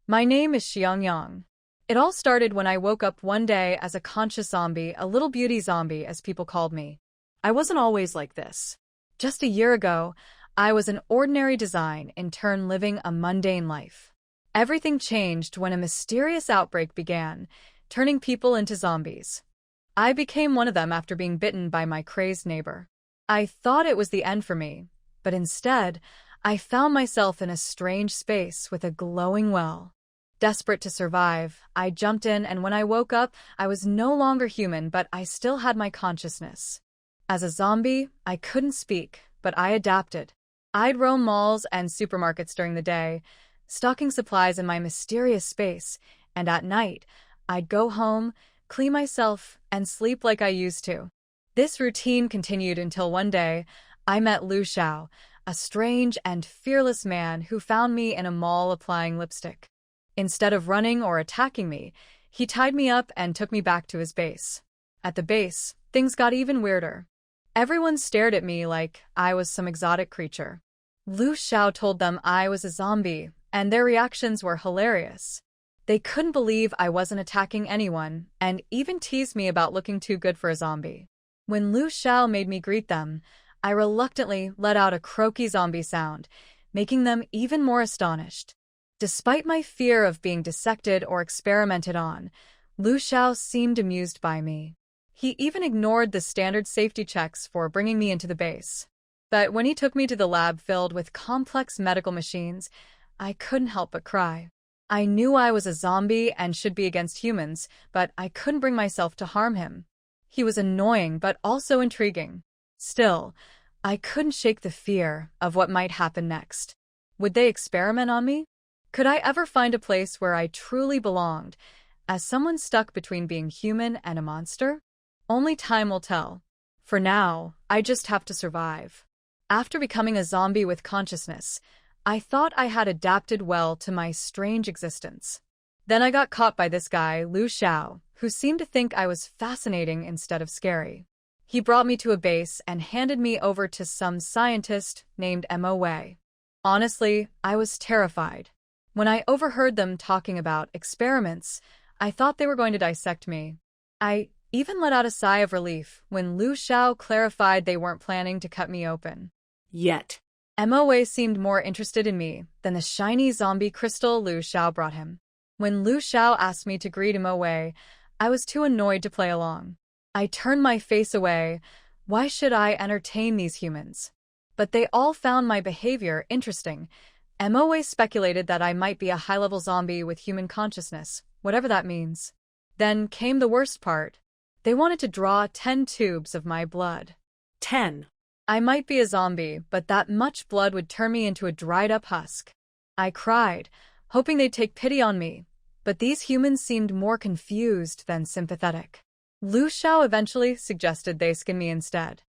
My name is Xiang Yang. It all started when I woke up one day as a conscious zombie, a little beauty zombie, as people called me. I wasn't always like this. Just a year ago, I was an ordinary design, in turn living a mundane life. Everything changed when a mysterious outbreak began, turning people into zombies. I became one of them after being bitten by my crazed neighbor. I thought it was the end for me, but instead, I found myself in a strange space with a glowing well. Desperate to survive, I jumped in, and when I woke up, I was no longer human, but I still had my consciousness. As a zombie, I couldn't speak, but I adapted. I'd roam malls and supermarkets during the day, stocking supplies in my mysterious space, and at night, I'd go home, clean myself, and sleep like I used to. This routine continued until one day, I met Lu Xiao, a strange and fearless man who found me in a mall applying lipstick. Instead of running or attacking me, he tied me up and took me back to his base. At the base, things got even weirder. Everyone stared at me like I was some exotic creature. Lu Xiao told them I was a zombie, and their reactions were hilarious. They couldn't believe I wasn't attacking anyone, and even teased me about looking too good for a zombie. When Lu Xiao made me greet them, I reluctantly let out a croaky zombie sound, making them even more astonished. Despite my fear of being dissected or experimented on, Lu Xiao seemed amused by me. He even ignored the standard safety checks for bringing me into the base. But when he took me to the lab filled with complex medical machines, I couldn't help but cry. I knew I was a zombie and should be against humans, but I couldn't bring myself to harm him. He was annoying but also intriguing. Still, I couldn't shake the fear of what might happen next. Would they experiment on me? Could I ever find a place where I truly belonged, as someone stuck between being human and a monster? Only time will tell. For now, I just have to survive. After becoming a zombie with consciousness, I thought I had adapted well to my strange existence. Then I got caught by this guy, Lu Xiao, who seemed to think I was fascinating instead of scary. He brought me to a base and handed me over to some scientist named Mo. Honestly, I was terrified. When I overheard them talking about experiments, I thought they were going to dissect me. I even let out a sigh of relief when Lu Xiao clarified they weren't planning to cut me open. Yet. Mo seemed more interested in me than the shiny zombie crystal Lu Xiao brought him. When Lu Xiao asked me to greet Mo, I was too annoyed to play along. I turned my face away. Why should I entertain these humans? But they all found my behavior interesting. Mo speculated that I might be a high-level zombie with human consciousness, whatever that means. Then came the worst part. They wanted to draw 10 tubes of my blood. 10. I might be a zombie, but that much blood would turn me into a dried-up husk. I cried, hoping they'd take pity on me, but these humans seemed more confused than sympathetic. Lu Xiao eventually suggested they skin me instead.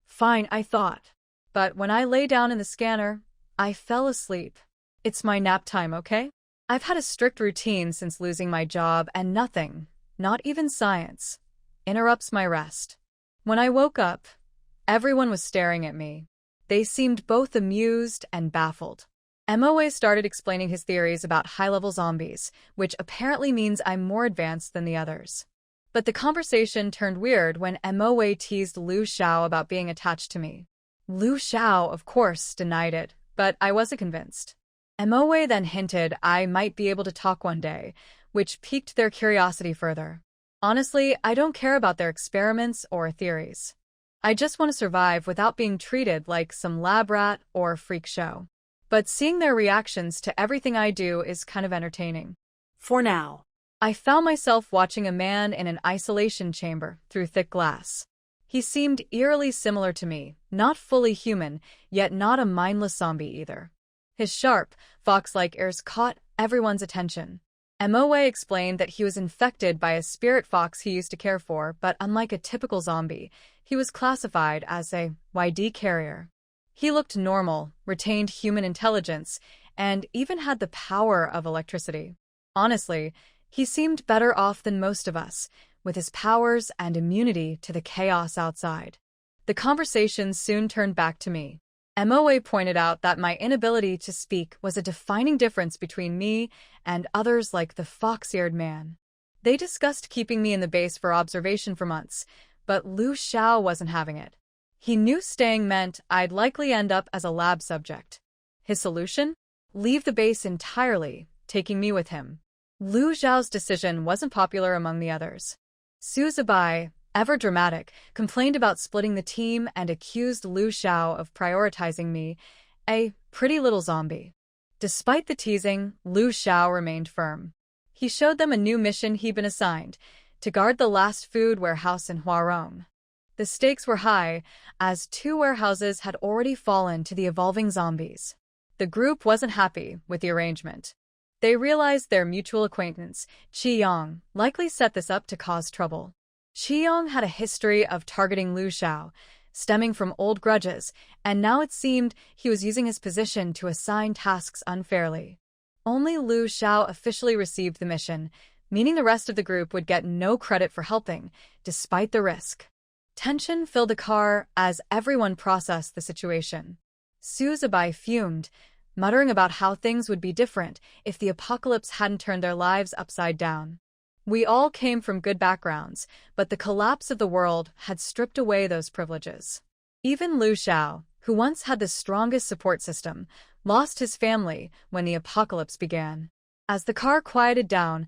Fine, I thought. But when I lay down in the scanner, I fell asleep. It's my nap time, okay? I've had a strict routine since losing my job, and nothing, not even science, interrupts my rest. When I woke up, everyone was staring at me. They seemed both amused and baffled. Mo started explaining his theories about high-level zombies, which apparently means I'm more advanced than the others. But the conversation turned weird when Mo teased Lu Xiao about being attached to me. Lu Xiao, of course, denied it, but I wasn't convinced. Mo then hinted I might be able to talk one day, which piqued their curiosity further. Honestly, I don't care about their experiments or theories. I just want to survive without being treated like some lab rat or freak show. But seeing their reactions to everything I do is kind of entertaining. For now. I found myself watching a man in an isolation chamber through thick glass. He seemed eerily similar to me, not fully human, yet not a mindless zombie either. His sharp, fox-like ears caught everyone's attention. Mo explained that he was infected by a spirit fox he used to care for, but unlike a typical zombie, he was classified as a YD carrier. He looked normal, retained human intelligence, and even had the power of electricity. Honestly, he seemed better off than most of us, with his powers and immunity to the chaos outside. The conversation soon turned back to me. MOA pointed out that my inability to speak was a defining difference between me and others like the fox-eared man. They discussed keeping me in the base for observation for months, but Lu Xiao wasn't having it. He knew staying meant I'd likely end up as a lab subject. His solution? Leave the base entirely, taking me with him. Lu Xiao's decision wasn't popular among the others. Su Zibai, ever dramatic, complained about splitting the team and accused Lu Xiao of prioritizing me, a pretty little zombie. Despite the teasing, Lu Xiao remained firm. He showed them a new mission he'd been assigned, to guard the last food warehouse in Huarong. The stakes were high, as 2 warehouses had already fallen to the evolving zombies. The group wasn't happy with the arrangement. They realized their mutual acquaintance, Xiang Yang, likely set this up to cause trouble. Xiang Yang had a history of targeting Lu Xiao, stemming from old grudges, and now it seemed he was using his position to assign tasks unfairly. Only Lu Xiao officially received the mission, meaning the rest of the group would get no credit for helping, despite the risk. Tension filled the car as everyone processed the situation. Su Zibai fumed, muttering about how things would be different if the apocalypse hadn't turned their lives upside down. We all came from good backgrounds, but the collapse of the world had stripped away those privileges. Even Lu Xiao, who once had the strongest support system, lost his family when the apocalypse began. As the car quieted down,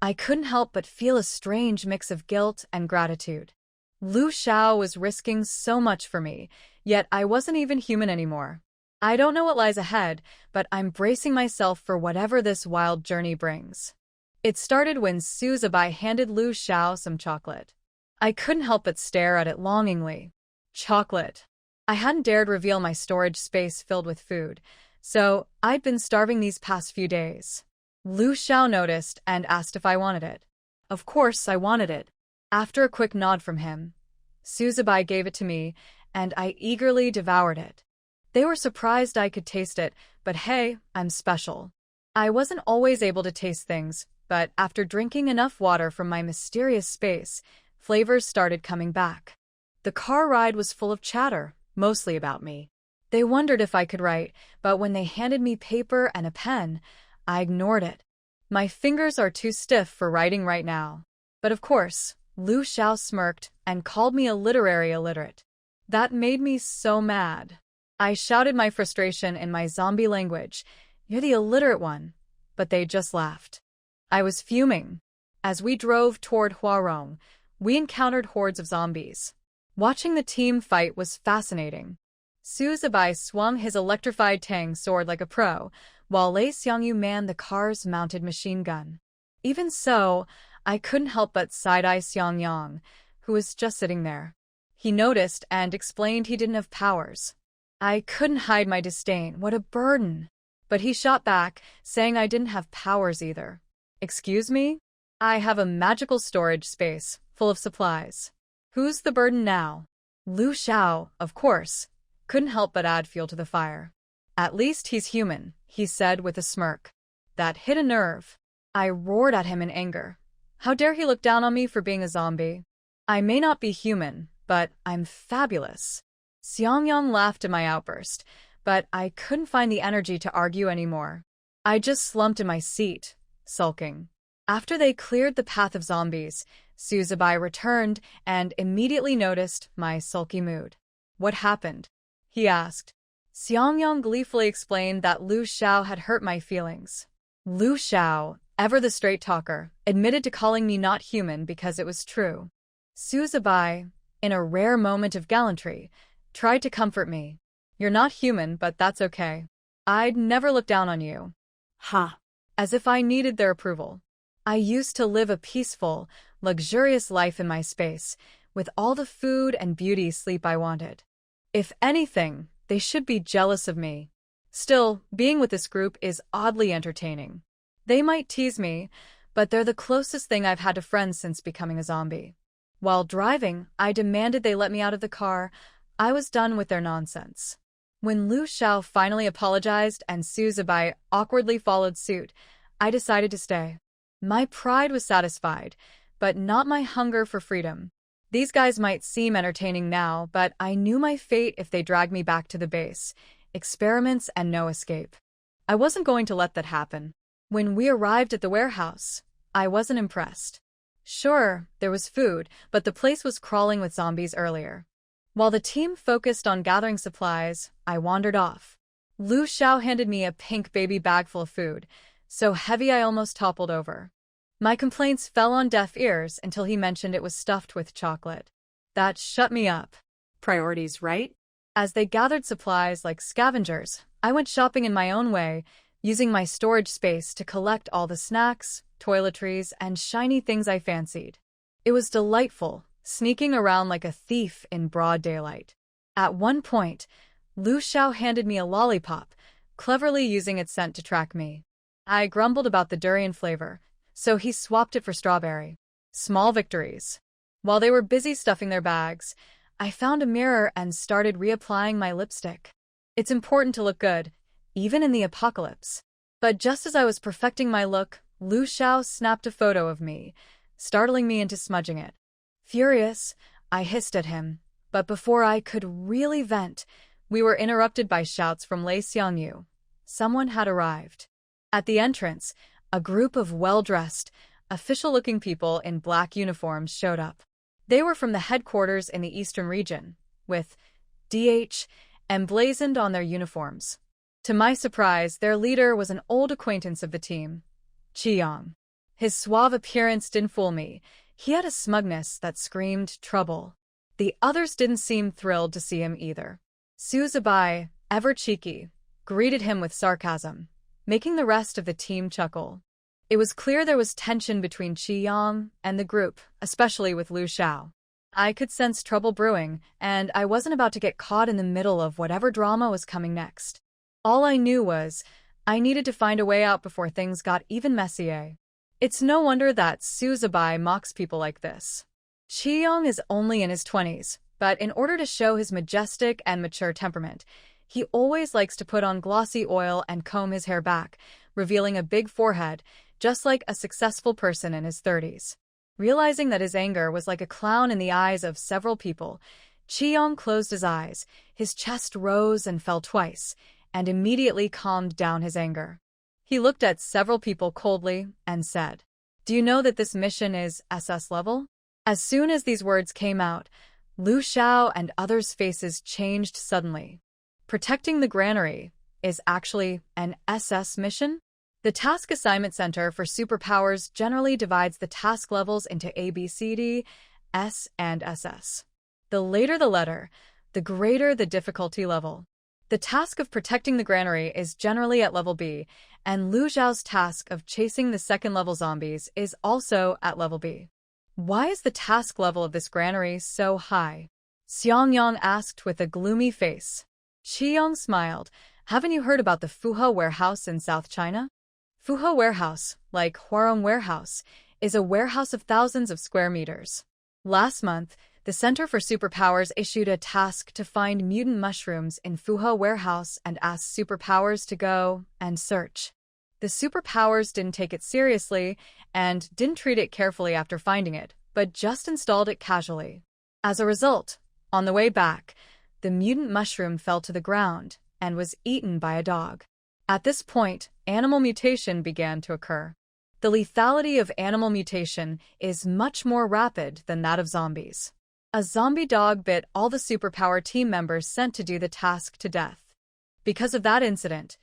I couldn't help but feel a strange mix of guilt and gratitude. Lu Xiao was risking so much for me, yet I wasn't even human anymore. I don't know what lies ahead, but I'm bracing myself for whatever this wild journey brings. It started when Su Zibai handed Lu Xiao some chocolate. I couldn't help but stare at it longingly. Chocolate. I hadn't dared reveal my storage space filled with food, so I'd been starving these past few days. Lu Xiao noticed and asked if I wanted it. Of course I wanted it. After a quick nod from him, Su Zibai gave it to me, and I eagerly devoured it. They were surprised I could taste it, but hey, I'm special. I wasn't always able to taste things, but after drinking enough water from my mysterious space, flavors started coming back. The car ride was full of chatter, mostly about me. They wondered if I could write, but when they handed me paper and a pen, I ignored it. My fingers are too stiff for writing right now. But of course, Lu Xiao smirked and called me a literary illiterate. That made me so mad. I shouted my frustration in my zombie language, "You're the illiterate one," but they just laughed. I was fuming. As we drove toward Huarong, we encountered hordes of zombies. Watching the team fight was fascinating. Su Zibai swung his electrified tang sword like a pro, while Lei Xiangyu manned the car's mounted machine gun. Even so, I couldn't help but side-eye Xiang Yang, who was just sitting there. He noticed and explained he didn't have powers. I couldn't hide my disdain. What a burden. But he shot back, saying I didn't have powers either. Excuse me? I have a magical storage space, full of supplies. Who's the burden now? Lu Xiao, of course, couldn't help but add fuel to the fire. At least he's human, he said with a smirk. That hit a nerve. I roared at him in anger. How dare he look down on me for being a zombie? I may not be human, but I'm fabulous. Xiang Yang laughed at my outburst, but I couldn't find the energy to argue anymore. I just slumped in my seat, sulking. After they cleared the path of zombies, Su Zibai returned and immediately noticed my sulky mood. What happened? He asked. Xiang Yang gleefully explained that Lu Xiao had hurt my feelings. Lu Xiao, ever the straight talker, admitted to calling me not human because it was true. Su Zibai, in a rare moment of gallantry, tried to comfort me. You're not human, but that's okay. I'd never look down on you. Ha. As if I needed their approval. I used to live a peaceful, luxurious life in my space, with all the food and beauty sleep I wanted. If anything, they should be jealous of me. Still, being with this group is oddly entertaining. They might tease me, but they're the closest thing I've had to friends since becoming a zombie. While driving, I demanded they let me out of the car. I was done with their nonsense. When Lu Xiao finally apologized and Su Zibai awkwardly followed suit, I decided to stay. My pride was satisfied, but not my hunger for freedom. These guys might seem entertaining now, but I knew my fate if they dragged me back to the base. Experiments and no escape. I wasn't going to let that happen. When we arrived at the warehouse, I wasn't impressed. Sure, there was food, but the place was crawling with zombies earlier. While the team focused on gathering supplies, I wandered off. Lu Xiao handed me a pink baby bag full of food, so heavy I almost toppled over. My complaints fell on deaf ears until he mentioned it was stuffed with chocolate. That shut me up. Priorities, right? As they gathered supplies like scavengers, I went shopping in my own way, using my storage space to collect all the snacks, toiletries, and shiny things I fancied. It was delightful, sneaking around like a thief in broad daylight. At one point, Lu Xiao handed me a lollipop, cleverly using its scent to track me. I grumbled about the durian flavor, so he swapped it for strawberry. Small victories. While they were busy stuffing their bags, I found a mirror and started reapplying my lipstick. It's important to look good, even in the apocalypse. But just as I was perfecting my look, Lu Xiao snapped a photo of me, startling me into smudging it. Furious, I hissed at him, but before I could really vent, we were interrupted by shouts from Lei Xiangyu. Someone had arrived. At the entrance, a group of well-dressed, official-looking people in black uniforms showed up. They were from the headquarters in the eastern region, with DH emblazoned on their uniforms. To my surprise, their leader was an old acquaintance of the team, Xiang Yang. His suave appearance didn't fool me. He had a smugness that screamed trouble. The others didn't seem thrilled to see him either. Su Zibai, ever cheeky, greeted him with sarcasm, making the rest of the team chuckle. It was clear there was tension between Xiang Yang and the group, especially with Lu Xiao. I could sense trouble brewing, and I wasn't about to get caught in the middle of whatever drama was coming next. All I knew was I needed to find a way out before things got even messier. It's no wonder that Su Zibai mocks people like this. Xiang Yang is only in his 20s, but in order to show his majestic and mature temperament, he always likes to put on glossy oil and comb his hair back, revealing a big forehead, just like a successful person in his 30s. Realizing that his anger was like a clown in the eyes of several people, Xiang Yang closed his eyes, his chest rose and fell twice, and immediately calmed down his anger. He looked at several people coldly and said, "Do you know that this mission is SS level?" As soon as these words came out, Lu Xiao and others' faces changed suddenly. Protecting the granary is actually an SS mission? The Task Assignment Center for Superpowers generally divides the task levels into A, B, C, D, S, and SS. The later the letter, the greater the difficulty level. The task of protecting the granary is generally at level B, and Lu Xiao's task of chasing the second-level zombies is also at level B. Why is the task level of this granary so high? Xiang Yang asked with a gloomy face. Xiang Yang smiled. Haven't you heard about the Fuhe warehouse in South China? Fuhe warehouse, like Huarong warehouse, is a warehouse of thousands of square meters. Last month, the Center for Superpowers issued a task to find mutant mushrooms in Fuhe warehouse and asked superpowers to go and search. The superpowers didn't take it seriously and didn't treat it carefully after finding it, but just installed it casually. As a result, on the way back, the mutant mushroom fell to the ground and was eaten by a dog. At this point, animal mutation began to occur. The lethality of animal mutation is much more rapid than that of zombies. A zombie dog bit all the superpower team members sent to do the task to death. Because of that incident,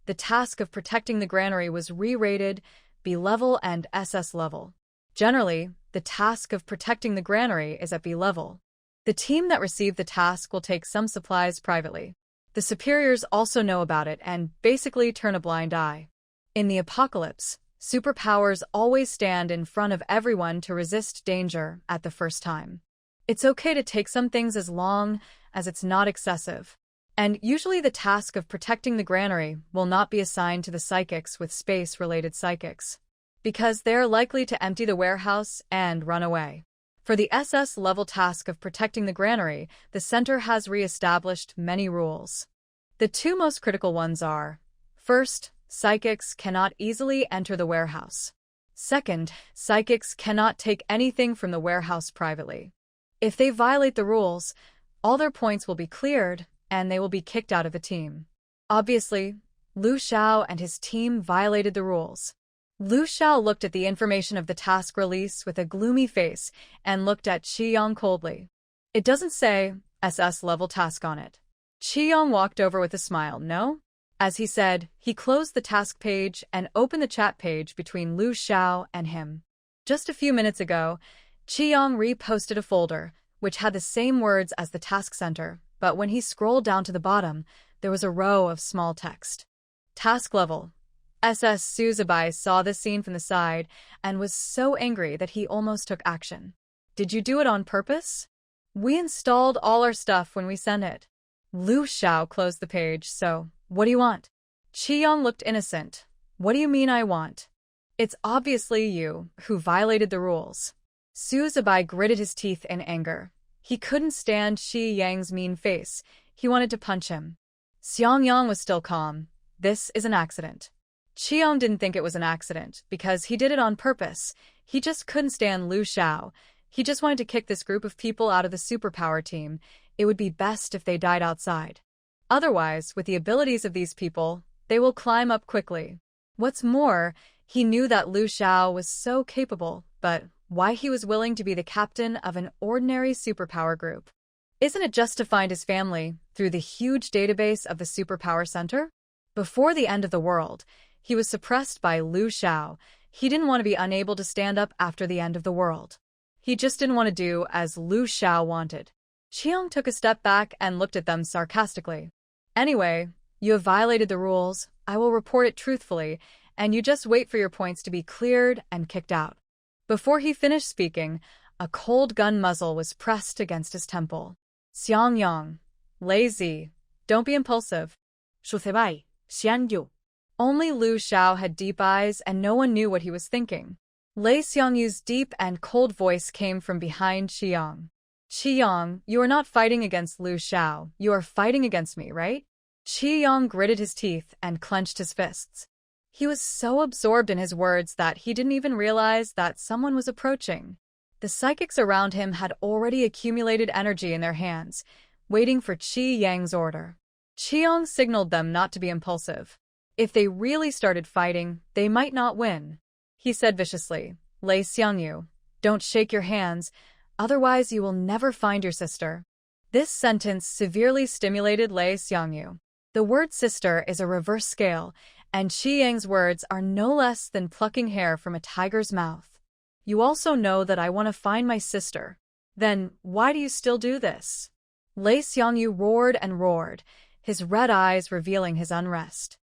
the task of protecting the granary was re-rated B level and SS level. Generally, the task of protecting the granary is at B level. The team that received the task will take some supplies privately. The superiors also know about it and basically turn a blind eye. In the apocalypse, superpowers always stand in front of everyone to resist danger at the first time. It's okay to take some things as long as it's not excessive. And usually the task of protecting the granary will not be assigned to the psychics with space-related psychics, because they're likely to empty the warehouse and run away. For the SS-level task of protecting the granary, the center has re-established many rules. The two most critical ones are: first, psychics cannot easily enter the warehouse. Second, psychics cannot take anything from the warehouse privately. If they violate the rules, all their points will be cleared, and they will be kicked out of the team. Obviously, Lu Xiao and his team violated the rules. Lu Xiao looked at the information of the task release with a gloomy face and looked at Xiang Yang coldly. It doesn't say SS-level task on it. Xiang Yang walked over with a smile. No? As he said, he closed the task page and opened the chat page between Lu Xiao and him. Just a few minutes ago, Xiang Yang reposted a folder, which had the same words as the task center, but when he scrolled down to the bottom, there was a row of small text. Task level. SS Suzubai saw this scene from the side and was so angry that he almost took action. Did you do it on purpose? We installed all our stuff when we sent it. Lu Xiao closed the page, so, what do you want? Xiang Yang looked innocent. What do you mean I want? It's obviously you who violated the rules. Suzubai gritted his teeth in anger. He couldn't stand Xiang Yang's mean face. He wanted to punch him. Xiang Yang was still calm. This is an accident. Xiang Yang didn't think it was an accident because he did it on purpose. He just couldn't stand Lu Xiao. He just wanted to kick this group of people out of the superpower team. It would be best if they died outside. Otherwise, with the abilities of these people, they will climb up quickly. What's more, he knew that Lu Xiao was so capable, but why he was willing to be the captain of an ordinary superpower group? Isn't it just to find his family through the huge database of the Superpower Center? Before the end of the world, he was suppressed by Lu Xiao. He didn't want to be unable to stand up after the end of the world. He just didn't want to do as Lu Xiao wanted. Xiang took a step back and looked at them sarcastically. Anyway, you have violated the rules. I will report it truthfully, and you just wait for your points to be cleared and kicked out. Before he finished speaking, a cold gun muzzle was pressed against his temple. Xiang Yang. Lazy. Don't be impulsive. Suzubai, Xiangyu. Only Lu Xiao had deep eyes and no one knew what he was thinking. Lei Xiangyu's deep and cold voice came from behind Xiang. Xiang, you are not fighting against Lu Xiao, you are fighting against me, right? Xiang gritted his teeth and clenched his fists. He was so absorbed in his words that he didn't even realize that someone was approaching. The psychics around him had already accumulated energy in their hands, waiting for Xiang Yang's order. Xiang signaled them not to be impulsive. If they really started fighting, they might not win. He said viciously, Lei Xiangyu, don't shake your hands, otherwise you will never find your sister. This sentence severely stimulated Lei Xiangyu. The word sister is a reverse scale, and Xiang Yang's words are no less than plucking hair from a tiger's mouth. You also know that I want to find my sister. Then, why do you still do this? Lei Xiangyu roared and roared, his red eyes revealing his unrest.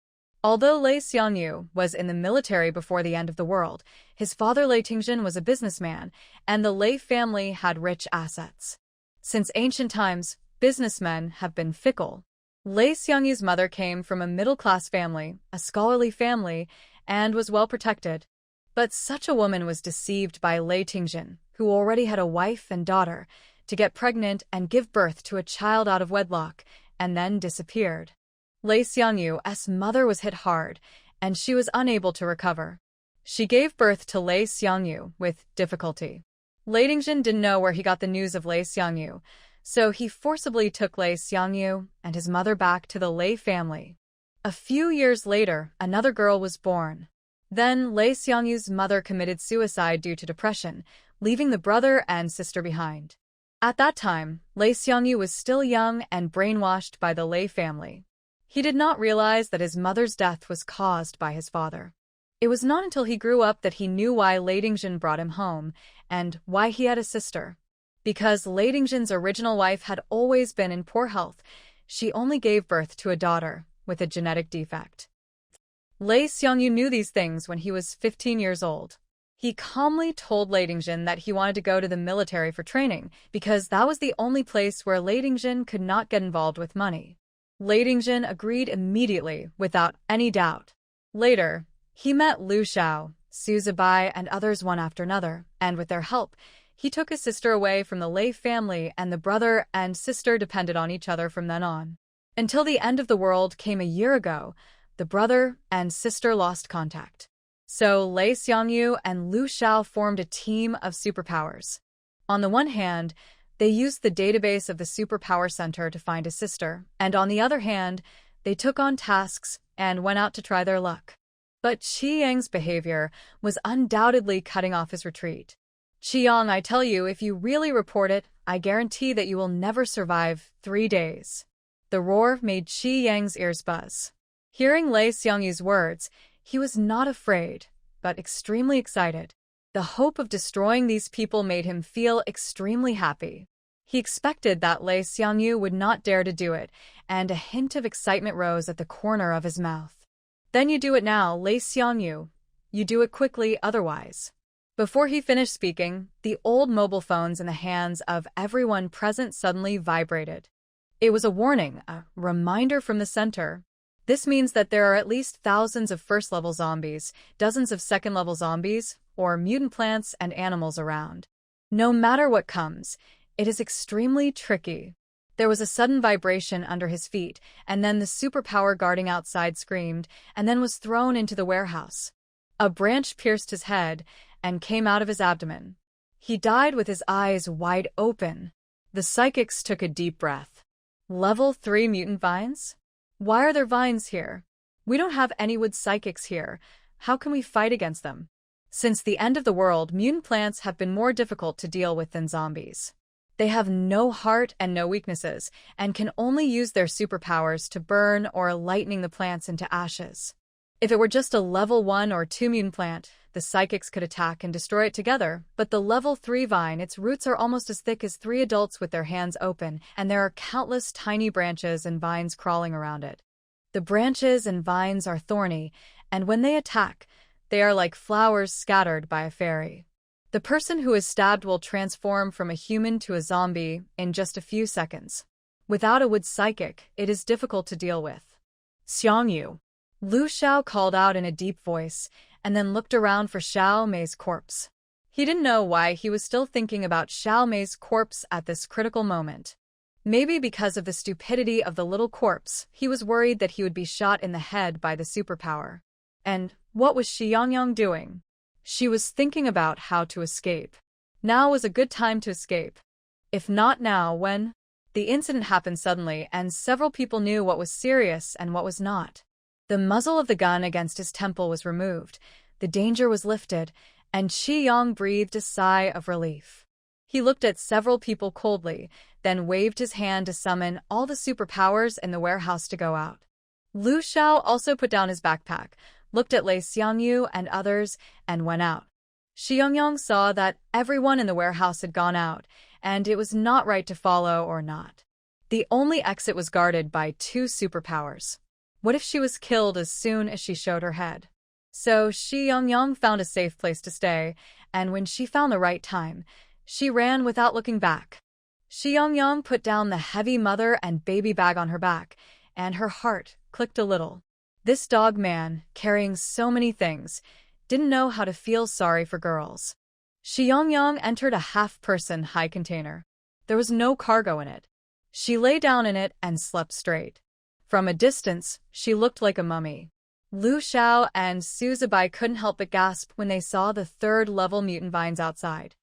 Although Lei Xiangyu was in the military before the end of the world, his father Lei Tingjin was a businessman, and the Lei family had rich assets. Since ancient times, businessmen have been fickle. Lei Xiangyu's mother came from a middle-class family, a scholarly family, and was well protected. But such a woman was deceived by Lei Tingjin, who already had a wife and daughter, to get pregnant and give birth to a child out of wedlock, and then disappeared. Lei Xiangyu's mother was hit hard, and she was unable to recover. She gave birth to Lei Xiangyu with difficulty. Lei Tingjin didn't know where he got the news of Lei Xiangyu, so he forcibly took Lei Xiangyu and his mother back to the Lei family. A few years later, another girl was born. Then Lei Xiangyu's mother committed suicide due to depression, leaving the brother and sister behind. At that time, Lei Xiangyu was still young and brainwashed by the Lei family. He did not realize that his mother's death was caused by his father. It was not until he grew up that he knew why Lei Tingjin brought him home, and why he had a sister. Because Lei Tingjin's original wife had always been in poor health, she only gave birth to a daughter with a genetic defect. Lei Xiangyu knew these things when he was 15 years old. He calmly told Lei Tingjin that he wanted to go to the military for training, because that was the only place where Lei Tingjin could not get involved with money. Lei Tingjin agreed immediately, without any doubt. Later, he met Lu Xiao, Suzubai, and others one after another, and with their help, he took his sister away from the Lei family, and the brother and sister depended on each other from then on. Until the end of the world came a year ago, the brother and sister lost contact. So Lei Xiangyu and Lu Xiao formed a team of superpowers. On the one hand, They used the database of the Superpower Center to find his sister, and on the other hand, they took on tasks and went out to try their luck. But Xiang Yang's behavior was undoubtedly cutting off his retreat. Xiang, I tell you, if you really report it, I guarantee that you will never survive 3 days. The roar made Xiang Yang's ears buzz. Hearing Lei Xiangyu's words, he was not afraid, but extremely excited. The hope of destroying these people made him feel extremely happy. He expected that Lei Xiangyu would not dare to do it, and a hint of excitement rose at the corner of his mouth. Then you do it now, Lei Xiangyu. You do it quickly, otherwise. Before he finished speaking, the old mobile phones in the hands of everyone present suddenly vibrated. It was a warning, a reminder from the center. This means that there are at least thousands of first-level zombies, dozens of second-level zombies, or mutant plants and animals around. No matter what comes, it is extremely tricky. There was a sudden vibration under his feet, and then the superpower guarding outside screamed, and then was thrown into the warehouse. A branch pierced his head and came out of his abdomen. He died with his eyes wide open. The psychics took a deep breath. Level 3 mutant vines? Why are there vines here? We don't have any wood psychics here. How can we fight against them? Since the end of the world, mutant plants have been more difficult to deal with than zombies. They have no heart and no weaknesses, and can only use their superpowers to burn or lightning the plants into ashes. If it were just a level 1 or 2 mutant plant, the psychics could attack and destroy it together, but the level 3 vine, its roots are almost as thick as 3 adults with their hands open, and there are countless tiny branches and vines crawling around it. The branches and vines are thorny, and when they attack, they are like flowers scattered by a fairy. The person who is stabbed will transform from a human to a zombie in just a few seconds. Without a wood psychic, it is difficult to deal with. Xiangyu. Lu Xiao called out in a deep voice, and then looked around for Xiao Mei's corpse. He didn't know why he was still thinking about Xiao Mei's corpse at this critical moment. Maybe because of the stupidity of the little corpse, he was worried that he would be shot in the head by the superpower. And what was Xiang Yang doing? She was thinking about how to escape. Now was a good time to escape. If not now, when? The incident happened suddenly, and several people knew what was serious and what was not. The muzzle of the gun against his temple was removed, the danger was lifted, and Xiang breathed a sigh of relief. He looked at several people coldly, then waved his hand to summon all the superpowers in the warehouse to go out. Lu Xiao also put down his backpack, looked at Lei Xiangyu and others, and went out. Xiang Yang saw that everyone in the warehouse had gone out, and it was not right to follow or not. The only exit was guarded by 2 superpowers. What if she was killed as soon as she showed her head? So Xiang Yang found a safe place to stay, and when she found the right time, she ran without looking back. Xiang Yang put down the heavy mother and baby bag on her back, and her heart clicked a little. This dog man, carrying so many things, didn't know how to feel sorry for girls. Xiang Yang entered a half-person high container. There was no cargo in it. She lay down in it and slept straight. From a distance, she looked like a mummy. Lu Xiao and Suzubai couldn't help but gasp when they saw the 3rd-level mutant vines outside.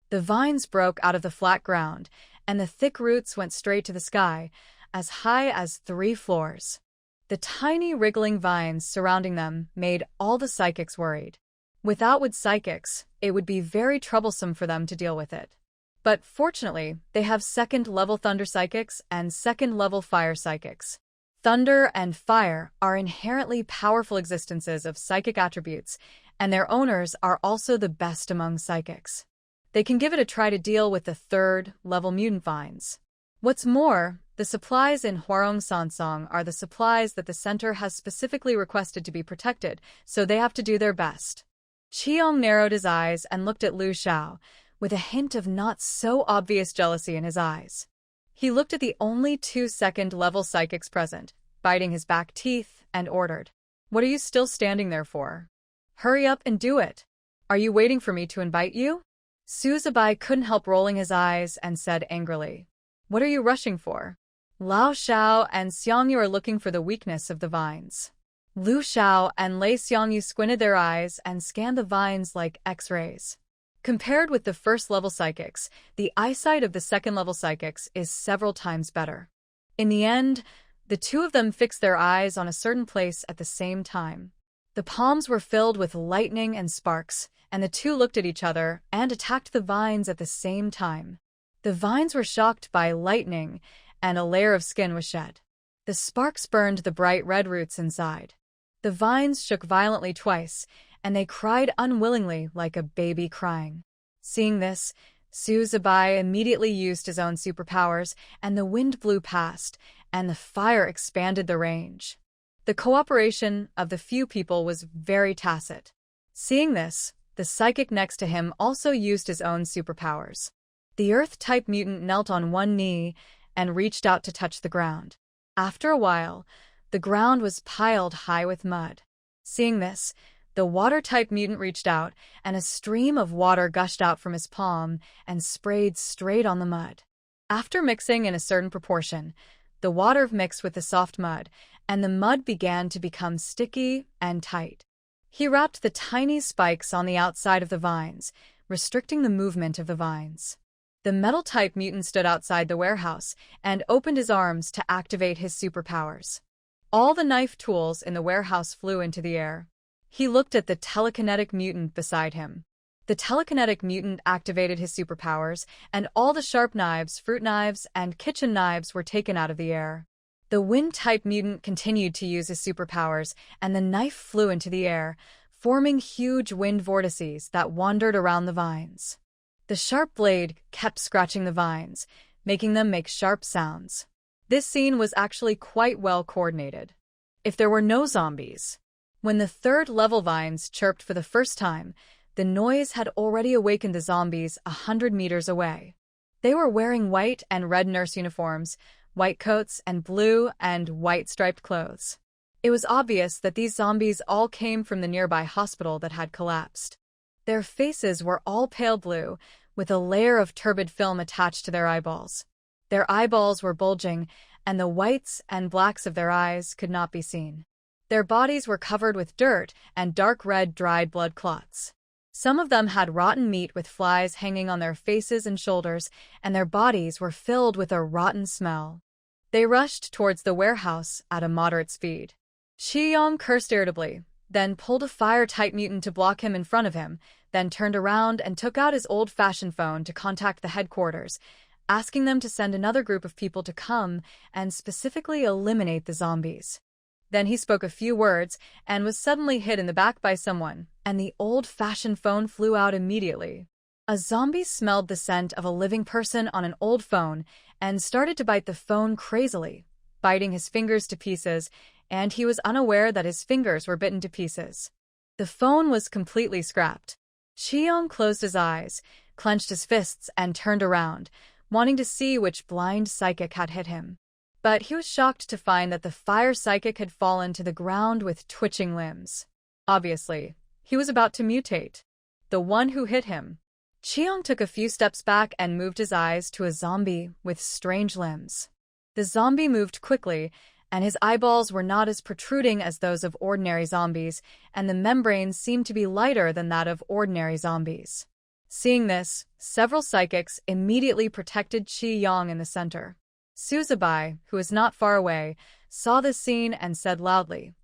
The vines broke out of the flat ground, and the thick roots went straight to the sky, as high as 3 floors. The tiny wriggling vines surrounding them made all the psychics worried. Without wood psychics, it would be very troublesome for them to deal with it. But fortunately, they have 2nd-level thunder psychics and 2nd-level fire psychics. Thunder and fire are inherently powerful existences of psychic attributes, and their owners are also the best among psychics. They can give it a try to deal with the 3rd-level mutant vines. What's more, the supplies in Huarong Sansong are the supplies that the center has specifically requested to be protected, so they have to do their best. Qiang narrowed his eyes and looked at Lu Xiao, with a hint of not-so-obvious jealousy in his eyes. He looked at the only 2 2nd-level psychics present, biting his back teeth, and ordered, "What are you still standing there for? Hurry up and do it! Are you waiting for me to invite you?" Suzubai couldn't help rolling his eyes and said angrily, "What are you rushing for?" Lao Xiao and Xiangyu are looking for the weakness of the vines. Lu Xiao and Lei Xiangyu squinted their eyes and scanned the vines like X-rays. Compared with the first-level psychics, the eyesight of the second-level psychics is several times better. In the end, the two of them fixed their eyes on a certain place at the same time. The palms were filled with lightning and sparks, and the two looked at each other and attacked the vines at the same time. The vines were shocked by lightning, and a layer of skin was shed. The sparks burned the bright red roots inside. The vines shook violently twice, and they cried unwillingly like a baby crying. Seeing this, Suzubai immediately used his own superpowers, and the wind blew past, and the fire expanded the range. The cooperation of the few people was very tacit. Seeing this, the psychic next to him also used his own superpowers. The Earth-type mutant knelt on one knee and reached out to touch the ground. After a while, the ground was piled high with mud. Seeing this, the Water-type mutant reached out, and a stream of water gushed out from his palm and sprayed straight on the mud. After mixing in a certain proportion, the water mixed with the soft mud, and the mud began to become sticky and tight. He wrapped the tiny spikes on the outside of the vines, restricting the movement of the vines. The Metal-type mutant stood outside the warehouse and opened his arms to activate his superpowers. All the knife tools in the warehouse flew into the air. He looked at the telekinetic mutant beside him. The telekinetic mutant activated his superpowers, and all the sharp knives, fruit knives, and kitchen knives were taken out of the air. The Wind-type mutant continued to use his superpowers, and the knife flew into the air, forming huge wind vortices that wandered around the vines. The sharp blade kept scratching the vines, making them make sharp sounds. This scene was actually quite well coordinated. If there were no zombies. When the third-level vines chirped for the first time, the noise had already awakened the zombies 100 meters away. They were wearing white and red nurse uniforms, white coats, and blue and white striped clothes. It was obvious that these zombies all came from the nearby hospital that had collapsed. Their faces were all pale blue, with a layer of turbid film attached to their eyeballs. Their eyeballs were bulging, and the whites and blacks of their eyes could not be seen. Their bodies were covered with dirt and dark red dried blood clots. Some of them had rotten meat with flies hanging on their faces and shoulders, and their bodies were filled with a rotten smell. They rushed towards the warehouse at a moderate speed. Xiang Yang cursed irritably, then pulled a fire-type mutant to block him in front of him, then turned around and took out his old-fashioned phone to contact the headquarters, asking them to send another group of people to come and specifically eliminate the zombies. Then he spoke a few words and was suddenly hit in the back by someone, and the old-fashioned phone flew out immediately. A zombie smelled the scent of a living person on an old phone and started to bite the phone crazily, biting his fingers to pieces, and he was unaware that his fingers were bitten to pieces. The phone was completely scrapped. Xiang closed his eyes, clenched his fists, and turned around, wanting to see which blind psychic had hit him. But he was shocked to find that the fire psychic had fallen to the ground with twitching limbs. Obviously, he was about to mutate. The one who hit him. Xiang took a few steps back and moved his eyes to a zombie with strange limbs. The zombie moved quickly, and his eyeballs were not as protruding as those of ordinary zombies, and the membrane seemed to be lighter than that of ordinary zombies. Seeing this, several psychics immediately protected Xiang in the center. Suzubai, who was not far away, saw this scene and said loudly,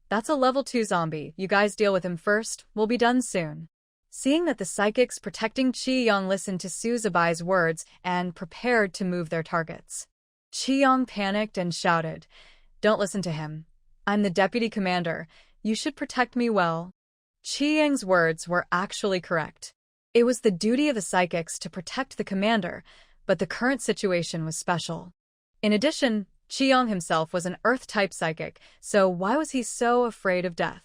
"That's a level 2 zombie, you guys deal with him first, we'll be done soon." Seeing that the psychics protecting Xiang listened to Suzubai's words and prepared to move their targets. Xiang panicked and shouted, "Don't listen to him. I'm the deputy commander, you should protect me well." Xiang's words were actually correct. It was the duty of the psychics to protect the commander, but the current situation was special. In addition, Xiang himself was an Earth-type psychic, so why was he so afraid of death?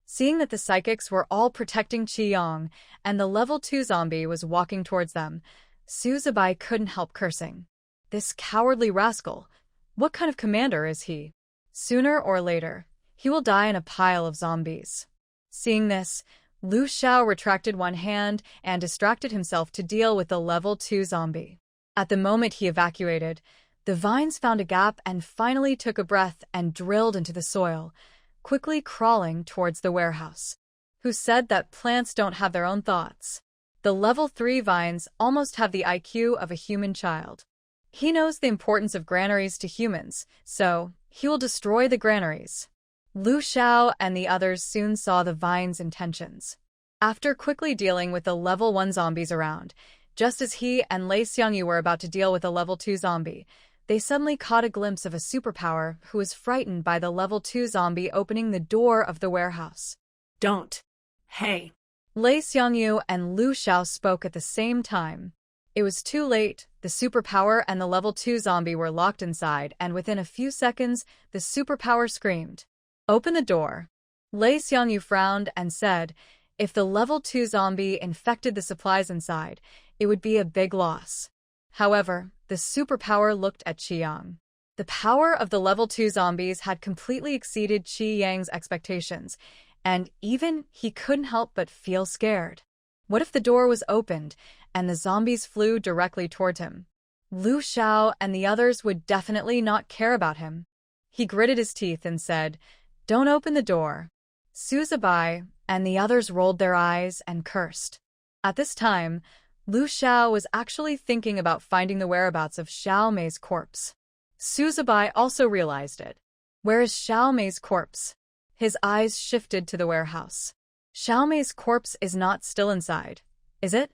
Seeing that the psychics were all protecting Xiang, and the level 2 zombie was walking towards them, Suzubai couldn't help cursing. This cowardly rascal, what kind of commander is he? Sooner or later, he will die in a pile of zombies. Seeing this, Lu Xiao retracted one hand and distracted himself to deal with the level 2 zombie. At the moment he evacuated, the vines found a gap and finally took a breath and drilled into the soil, quickly crawling towards the warehouse. Who said that plants don't have their own thoughts? The level 3 vines almost have the IQ of a human child. He knows the importance of granaries to humans, so he will destroy the granaries. Lu Xiao and the others soon saw the vine's intentions. After quickly dealing with the level 1 zombies around, just as he and Lei Xiangyu were about to deal with a level 2 zombie, they suddenly caught a glimpse of a superpower who was frightened by the level 2 zombie opening the door of the warehouse. Don't. Hey. Lei Xiangyu and Lu Xiao spoke at the same time. It was too late. The superpower and the level 2 zombie were locked inside, and within a few seconds, the superpower screamed, "Open the door." Lei Xiangyu frowned and said, if the level 2 zombie infected the supplies inside, it would be a big loss. However, the superpower looked at Xiang Yang. The power of the level 2 zombies had completely exceeded Xiang Yang's expectations, and even he couldn't help but feel scared. What if the door was opened and the zombies flew directly toward him? Lu Xiao and the others would definitely not care about him. He gritted his teeth and said, "Don't open the door." Suzabai and the others rolled their eyes and cursed. At this time, Lu Xiao was actually thinking about finding the whereabouts of Xiao Mei's corpse. Suzabai also realized it. Where is Xiao Mei's corpse? His eyes shifted to the warehouse. Xiao Mei's corpse is not still inside, is it?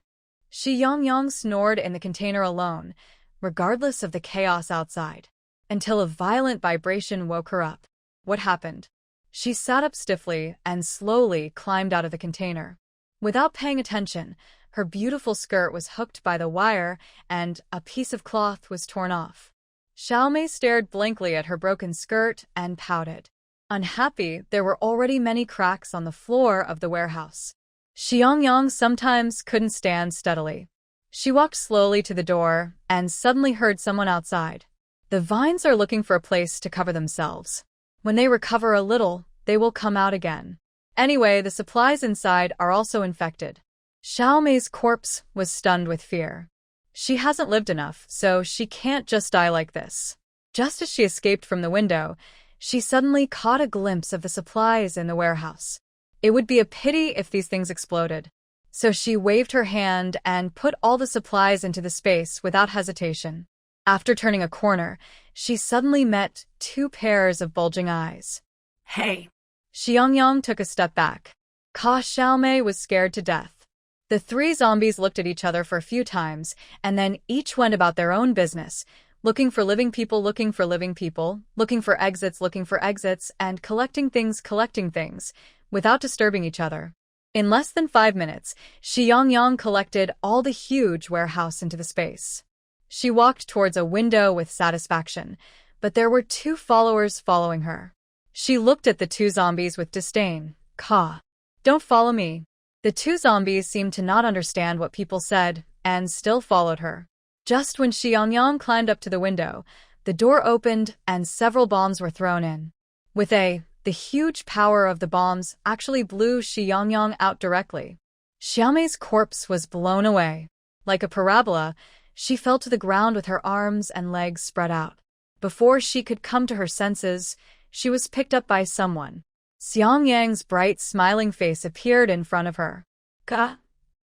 Xiang Yang snored in the container alone, regardless of the chaos outside, until a violent vibration woke her up. What happened? She sat up stiffly and slowly climbed out of the container. Without paying attention, her beautiful skirt was hooked by the wire and a piece of cloth was torn off. Xiao Mei stared blankly at her broken skirt and pouted. Unhappy, there were already many cracks on the floor of the warehouse. Xiang Yang sometimes couldn't stand steadily. She walked slowly to the door and suddenly heard someone outside. The vines are looking for a place to cover themselves. When they recover a little, they will come out again. Anyway, the supplies inside are also infected. Xiao Mei's corpse was stunned with fear. She hasn't lived enough, so she can't just die like this. Just as she escaped from the window, she suddenly caught a glimpse of the supplies in the warehouse. It would be a pity if these things exploded. So she waved her hand and put all the supplies into the space without hesitation. After turning a corner, she suddenly met 2 pairs of bulging eyes. Hey. Xiang Yang took a step back. Xiao Mei was scared to death. The 3 zombies looked at each other for a few times, and then each went about their own business, looking for living people, looking for living people, looking for exits, and collecting things, without disturbing each other. In less than 5 minutes, Xiang Yang collected all the huge warehouse into the space. She walked towards a window with satisfaction, but there were 2 followers following her. She looked at the 2 zombies with disdain. Don't follow me. The 2 zombies seemed to not understand what people said and still followed her. Just when Xiang Yang climbed up to the window, the door opened and several bombs were thrown in. The huge power of the bombs actually blew Xiang Yang out directly. Xiao Mei's corpse was blown away. Like a parabola, she fell to the ground with her arms and legs spread out. Before she could come to her senses, she was picked up by someone. Xiang Yang's bright, smiling face appeared in front of her.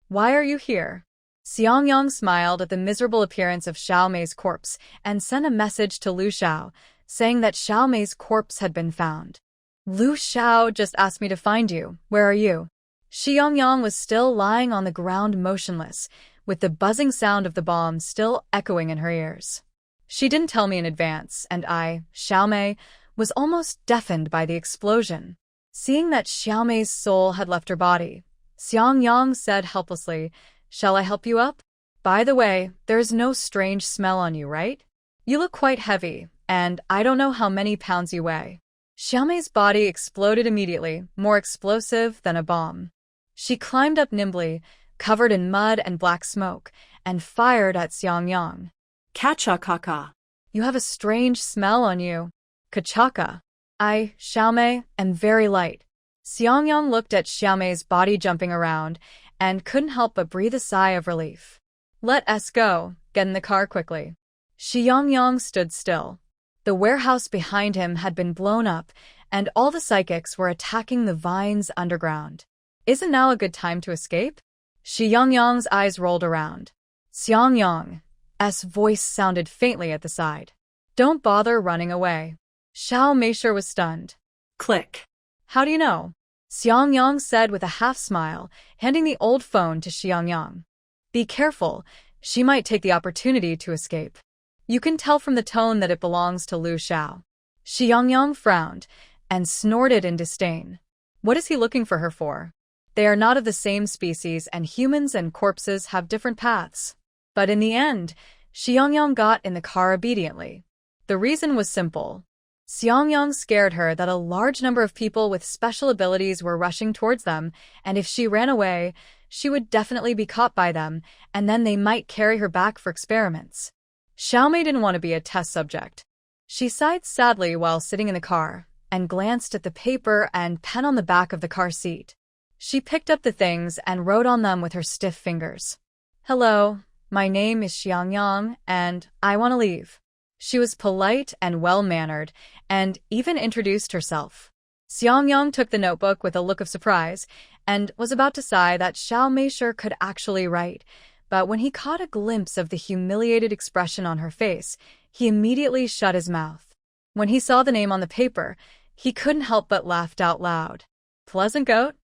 Why are you here? Xiang Yang smiled at the miserable appearance of Xiao Mei's corpse and sent a message to Lu Xiao, saying that Xiao Mei's corpse had been found. Lu Xiao just asked me to find you. Where are you? Xiang Yang was still lying on the ground motionless, with the buzzing sound of the bomb still echoing in her ears. She didn't tell me in advance, and I, Xiao Mei, was almost deafened by the explosion. Seeing that Xiao Mei's soul had left her body, Xiang Yang said helplessly, "Shall I help you up? By the way, there is no strange smell on you, right? You look quite heavy, and I don't know how many pounds you weigh." Xiao Mei's body exploded immediately, more explosive than a bomb. She climbed up nimbly, covered in mud and black smoke, and fired at Xiang Yang. Kachaka. You have a strange smell on you. Kachaka. I, Xiao Mei, am very light. Xiang Yang looked at Xiao Mei's body jumping around and couldn't help but breathe a sigh of relief. Let us go. Get in the car quickly. Xiang Yang stood still. The warehouse behind him had been blown up, and all the psychics were attacking the vines underground. Isn't now a good time to escape? Xiang Yang's eyes rolled around. Xiang Yang's voice sounded faintly at the side. Don't bother running away. Xiao Meisher was stunned. Click. How do you know? Xiang Yang said with a half-smile, handing the old phone to Xiang Yang. Be careful, she might take the opportunity to escape. You can tell from the tone that it belongs to Lu Xiao. Xiang Yang frowned and snorted in disdain. What is he looking for her for? They are not of the same species, and humans and corpses have different paths. But in the end, Xiang Yang got in the car obediently. The reason was simple. Xiang Yang scared her that a large number of people with special abilities were rushing towards them, and if she ran away, she would definitely be caught by them, and then they might carry her back for experiments. Xiaomei didn't want to be a test subject. She sighed sadly while sitting in the car, and glanced at the paper and pen on the back of the car seat. She picked up the things and wrote on them with her stiff fingers. Hello, my name is Xiang Yang, and I want to leave. She was polite and well-mannered, and even introduced herself. Xiang Yang took the notebook with a look of surprise, and was about to sigh that Xiao Meisher could actually write, but when he caught a glimpse of the humiliated expression on her face, he immediately shut his mouth. When he saw the name on the paper, he couldn't help but laugh out loud. Pleasant Goat?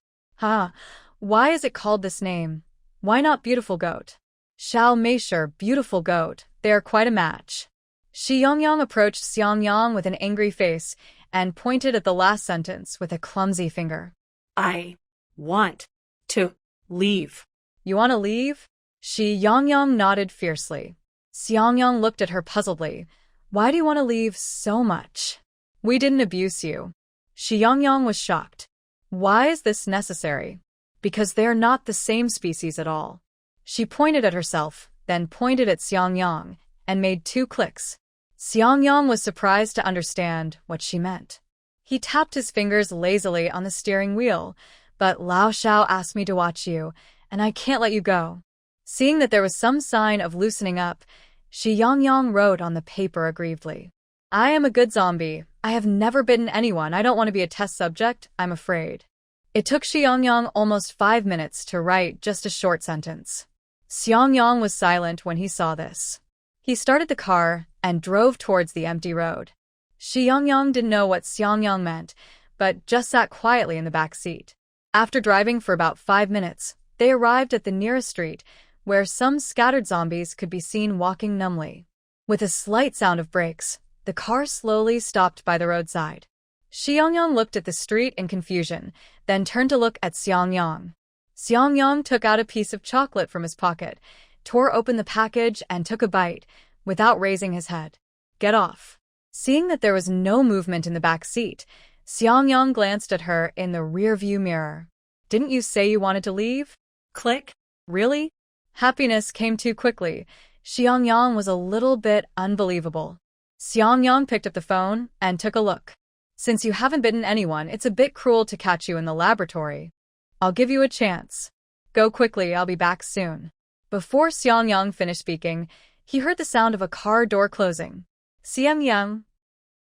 Why is it called this name? Why not Beautiful Goat? Xiao Meisher, Beautiful Goat, they are quite a match. Xiang Yang approached Xiang Yang with an angry face and pointed at the last sentence with a clumsy finger. I want to leave. You want to leave? Xiang Yang nodded fiercely. Xiang Yang looked at her puzzledly. Why do you want to leave so much? We didn't abuse you. Xiang Yang was shocked. Why is this necessary? Because they're not the same species at all. She pointed at herself, then pointed at Xiang Yang, and made 2 clicks. Xiang Yang was surprised to understand what she meant. He tapped his fingers lazily on the steering wheel, but Lao Xiao asked me to watch you, and I can't let you go. Seeing that there was some sign of loosening up, Xiang Yang wrote on the paper aggrievedly. I am a good zombie. I have never bitten anyone. I don't want to be a test subject, I'm afraid. It took Xiang Yang almost 5 minutes to write just a short sentence. Xiang Yang was silent when he saw this. He started the car and drove towards the empty road. Xiang Yang didn't know what Xiang Yang meant, but just sat quietly in the back seat. After driving for about 5 minutes, they arrived at the nearest street, where some scattered zombies could be seen walking numbly. With a slight sound of brakes, the car slowly stopped by the roadside. Xiang Yang looked at the street in confusion, then turned to look at Xiang Yang. Xiang Yang took out a piece of chocolate from his pocket, tore open the package, and took a bite, without raising his head. Get off. Seeing that there was no movement in the back seat, Xiang Yang glanced at her in the rearview mirror. Didn't you say you wanted to leave? Click. Really? Happiness came too quickly. Xiang Yang was a little bit unbelievable. Xiang Yang picked up the phone and took a look. Since you haven't bitten anyone, it's a bit cruel to catch you in the laboratory. I'll give you a chance. Go quickly, I'll be back soon. Before Xiang Yang finished speaking, he heard the sound of a car door closing. Xiang Yang.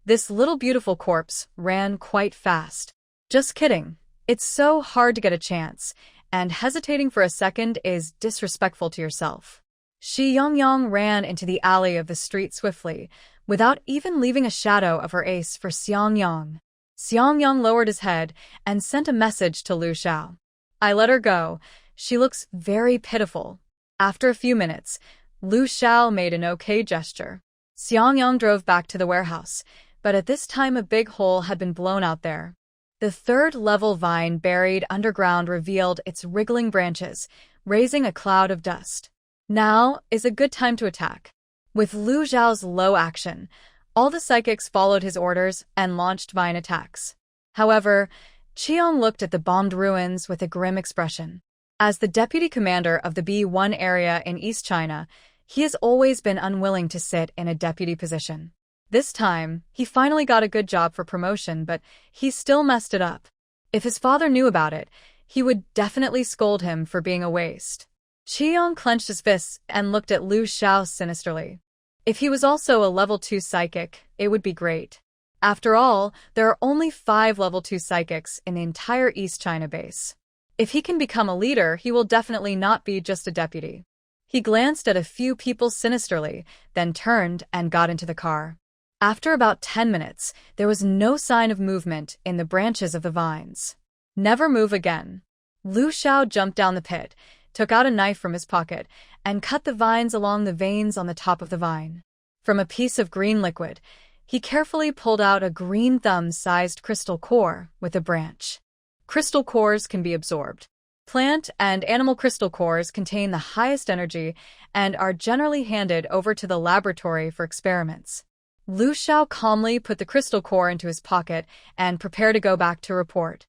This little beautiful corpse ran quite fast. Just kidding. It's so hard to get a chance, and hesitating for a second is disrespectful to yourself. Xiang Yang ran into the alley of the street swiftly, without even leaving a shadow of her ace for Xiang Yang. Xiang Yang lowered his head and sent a message to Lu Xiao. I let her go. She looks very pitiful. After a few minutes, Lu Xiao made an okay gesture. Xiang Yang drove back to the warehouse, but at this time a big hole had been blown out there. The 3rd-level vine buried underground revealed its wriggling branches, raising a cloud of dust. Now is a good time to attack. With Lu Xiao's low action, all the psychics followed his orders and launched vine attacks. However, Qiong looked at the bombed ruins with a grim expression. As the deputy commander of the B1 area in East China, he has always been unwilling to sit in a deputy position. This time, he finally got a good job for promotion, but he still messed it up. If his father knew about it, he would definitely scold him for being a waste. Qiong clenched his fists and looked at Lu Xiao sinisterly. If he was also a level 2 psychic, it would be great. After all, there are only 5 level 2 psychics in the entire East China base. If he can become a leader, he will definitely not be just a deputy. He glanced at a few people sinisterly, then turned and got into the car. After about 10 minutes, there was no sign of movement in the branches of the vines. Never move again. Lu Xiao jumped down the pit, took out a knife from his pocket, and cut the vines along the veins on the top of the vine. From a piece of green liquid, he carefully pulled out a green thumb-sized crystal core with a branch. Crystal cores can be absorbed. Plant and animal crystal cores contain the highest energy and are generally handed over to the laboratory for experiments. Lu Xiao calmly put the crystal core into his pocket and prepared to go back to report.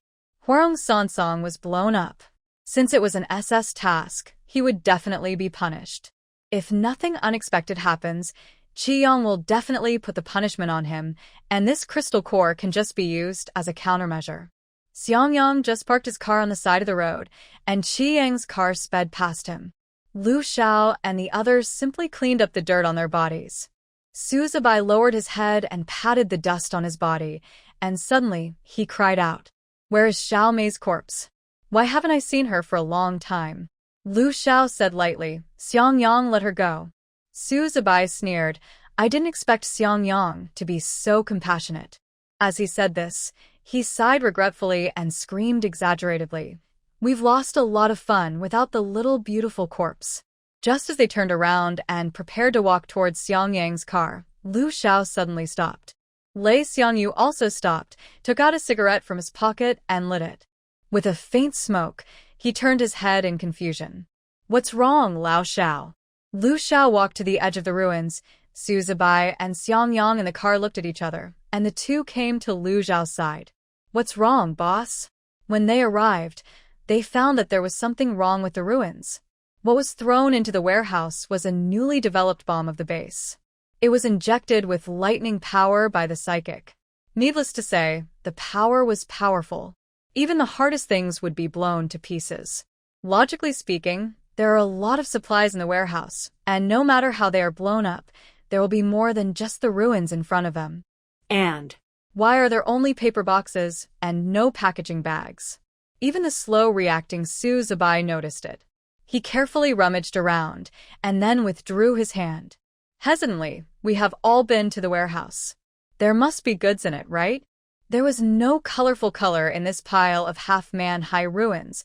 Huarong Sansong was blown up. Since it was an SS task, he would definitely be punished. If nothing unexpected happens, Qiyang will definitely put the punishment on him, and this crystal core can just be used as a countermeasure. Xiang Yang just parked his car on the side of the road, and Qiyang's car sped past him. Lu Xiao and the others simply cleaned up the dirt on their bodies. Su Zibai lowered his head and patted the dust on his body, and suddenly he cried out, "Where is Xiao Mei's corpse? Why haven't I seen her for a long time?" Lu Xiao said lightly, "Xiang Yang let her go." Su Zibai sneered, "I didn't expect Xiang Yang to be so compassionate." As he said this, he sighed regretfully and screamed exaggeratedly, "We've lost a lot of fun without the little beautiful corpse." Just as they turned around and prepared to walk towards Xiang Yang's car, Lu Xiao suddenly stopped. Lei Xiangyu also stopped, took out a cigarette from his pocket and lit it. With a faint smoke, he turned his head in confusion. "What's wrong, Lao Xiao?" Lu Xiao walked to the edge of the ruins. Su Zibai and Xiang Yang in the car looked at each other, and the two came to Lu Xiao's side. "What's wrong, boss?" When they arrived, they found that there was something wrong with the ruins. What was thrown into the warehouse was a newly developed bomb of the base. It was injected with lightning power by the psychic. Needless to say, the power was powerful. Even the hardest things would be blown to pieces. Logically speaking, there are a lot of supplies in the warehouse, and no matter how they are blown up, there will be more than just the ruins in front of them. And why are there only paper boxes and no packaging bags? Even the slow-reacting Su Zibai noticed it. He carefully rummaged around, and then withdrew his hand. Hesitantly, "We have all been to the warehouse. There must be goods in it, right?" There was no colorful color in this pile of half-man-high ruins,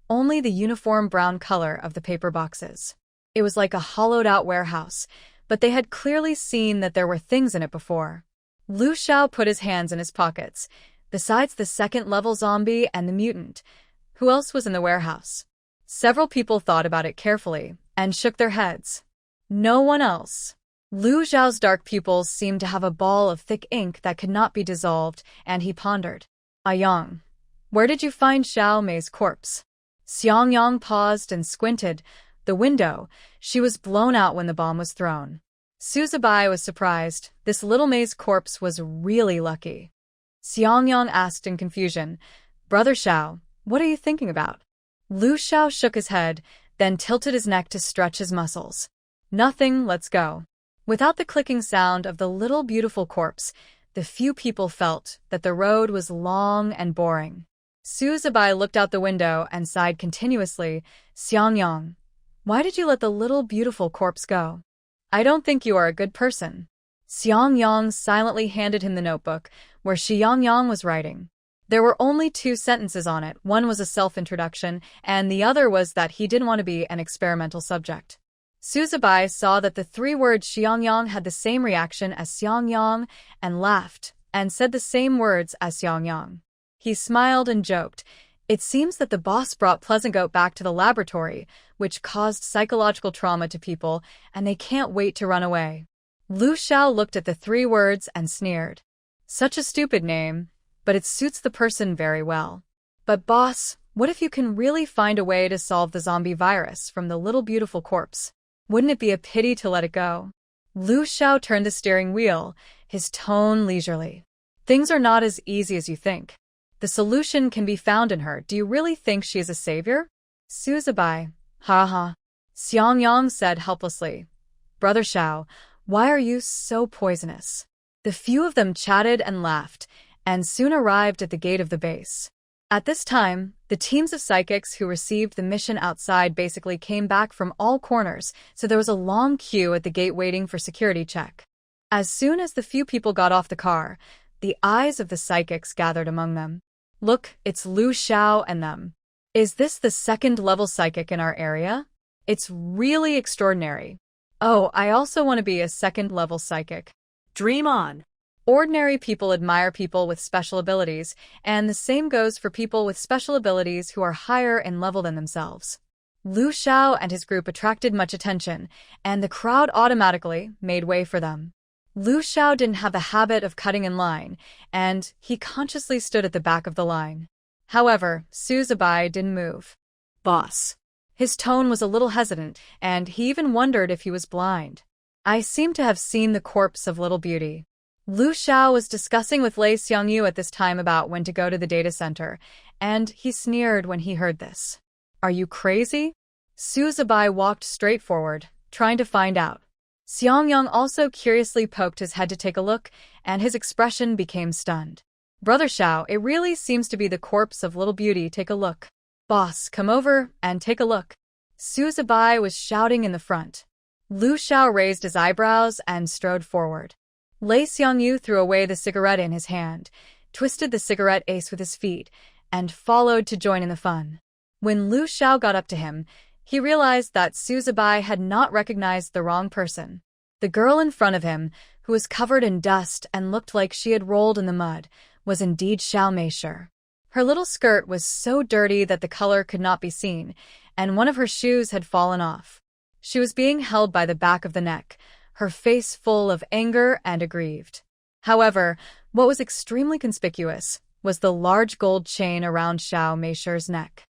only the uniform brown color of the paper boxes. It was like a hollowed-out warehouse, but they had clearly seen that there were things in it before. Lu Xiao put his hands in his pockets. Besides the second-level zombie and the mutant, who else was in the warehouse? Several people thought about it carefully and shook their heads. No one else. Lu Xiao's dark pupils seemed to have a ball of thick ink that could not be dissolved, and he pondered. "Yang, where did you find Xiao Mei's corpse?" Xiang Yang paused and squinted. "The window. She was blown out when the bomb was thrown." Su Zibai was surprised. This little Mei's corpse was really lucky. Xiang Yang asked in confusion, "Brother Xiao, what are you thinking about?" Lu Xiao shook his head, then tilted his neck to stretch his muscles. "Nothing, let's go." Without the clicking sound of the little beautiful corpse, the few people felt that the road was long and boring. Su Zibai looked out the window and sighed continuously. "Xiang Yang, why did you let the little beautiful corpse go? I don't think you are a good person." Xiang Yang silently handed him the notebook, where Xiang Yang was writing. There were only 2 sentences on it. One was a self-introduction, and the other was that he didn't want to be an experimental subject. Su Zibai saw that the 3 words Xiang Yang had the same reaction as Xiang Yang and laughed, and said the same words as Xiang Yang. He smiled and joked. "It seems that the boss brought Pleasant Goat back to the laboratory, which caused psychological trauma to people, and they can't wait to run away." Lu Xiao looked at the 3 words and sneered. "Such a stupid name, but it suits the person very well. But boss, what if you can really find a way to solve the zombie virus from the little beautiful corpse? Wouldn't it be a pity to let it go?" Lu Xiao turned the steering wheel, his tone leisurely. "Things are not as easy as you think. The solution can be found in her. Do you really think she is a savior?" Su Zibai, "Ha ha." Xiang Yang said helplessly, "Brother Xiao, why are you so poisonous?" The few of them chatted and laughed, and soon arrived at the gate of the base. At this time, the teams of psychics who received the mission outside basically came back from all corners, so there was a long queue at the gate waiting for security check. As soon as the few people got off the car, the eyes of the psychics gathered among them. Look, it's Lu Xiao and them. Is this the second-level psychic in our area? It's really extraordinary. Oh, I also want to be a second-level psychic. Dream on. Ordinary people admire people with special abilities, and the same goes for people with special abilities who are higher in level than themselves. Lu Xiao and his group attracted much attention, and the crowd automatically made way for them. Lu Xiao didn't have the habit of cutting in line, and he consciously stood at the back of the line. However, Su Zibai didn't move. Boss. His tone was a little hesitant, and he even wondered if he was blind. I seem to have seen the corpse of Little Beauty. Lu Xiao was discussing with Lei Xiangyu at this time about when to go to the data center, and he sneered when he heard this. Are you crazy? Su Zibai walked straight forward, trying to find out. Xiang Yang also curiously poked his head to take a look, and his expression became stunned. Brother Xiao, it really seems to be the corpse of Little Beauty. Take a look. Boss, come over and take a look. Su Zibai was shouting in the front. Lu Xiao raised his eyebrows and strode forward. Lei Xiangyu threw away the cigarette in his hand, twisted the cigarette ace with his feet, and followed to join in the fun. When Lu Xiao got up to him, he realized that Su Zibai had not recognized the wrong person. The girl in front of him, who was covered in dust and looked like she had rolled in the mud, was indeed Xiao Meisher. Her little skirt was so dirty that the color could not be seen, and one of her shoes had fallen off. She was being held by the back of the neck, her face full of anger and aggrieved. However, what was extremely conspicuous was the large gold chain around Xiao Meisher's neck.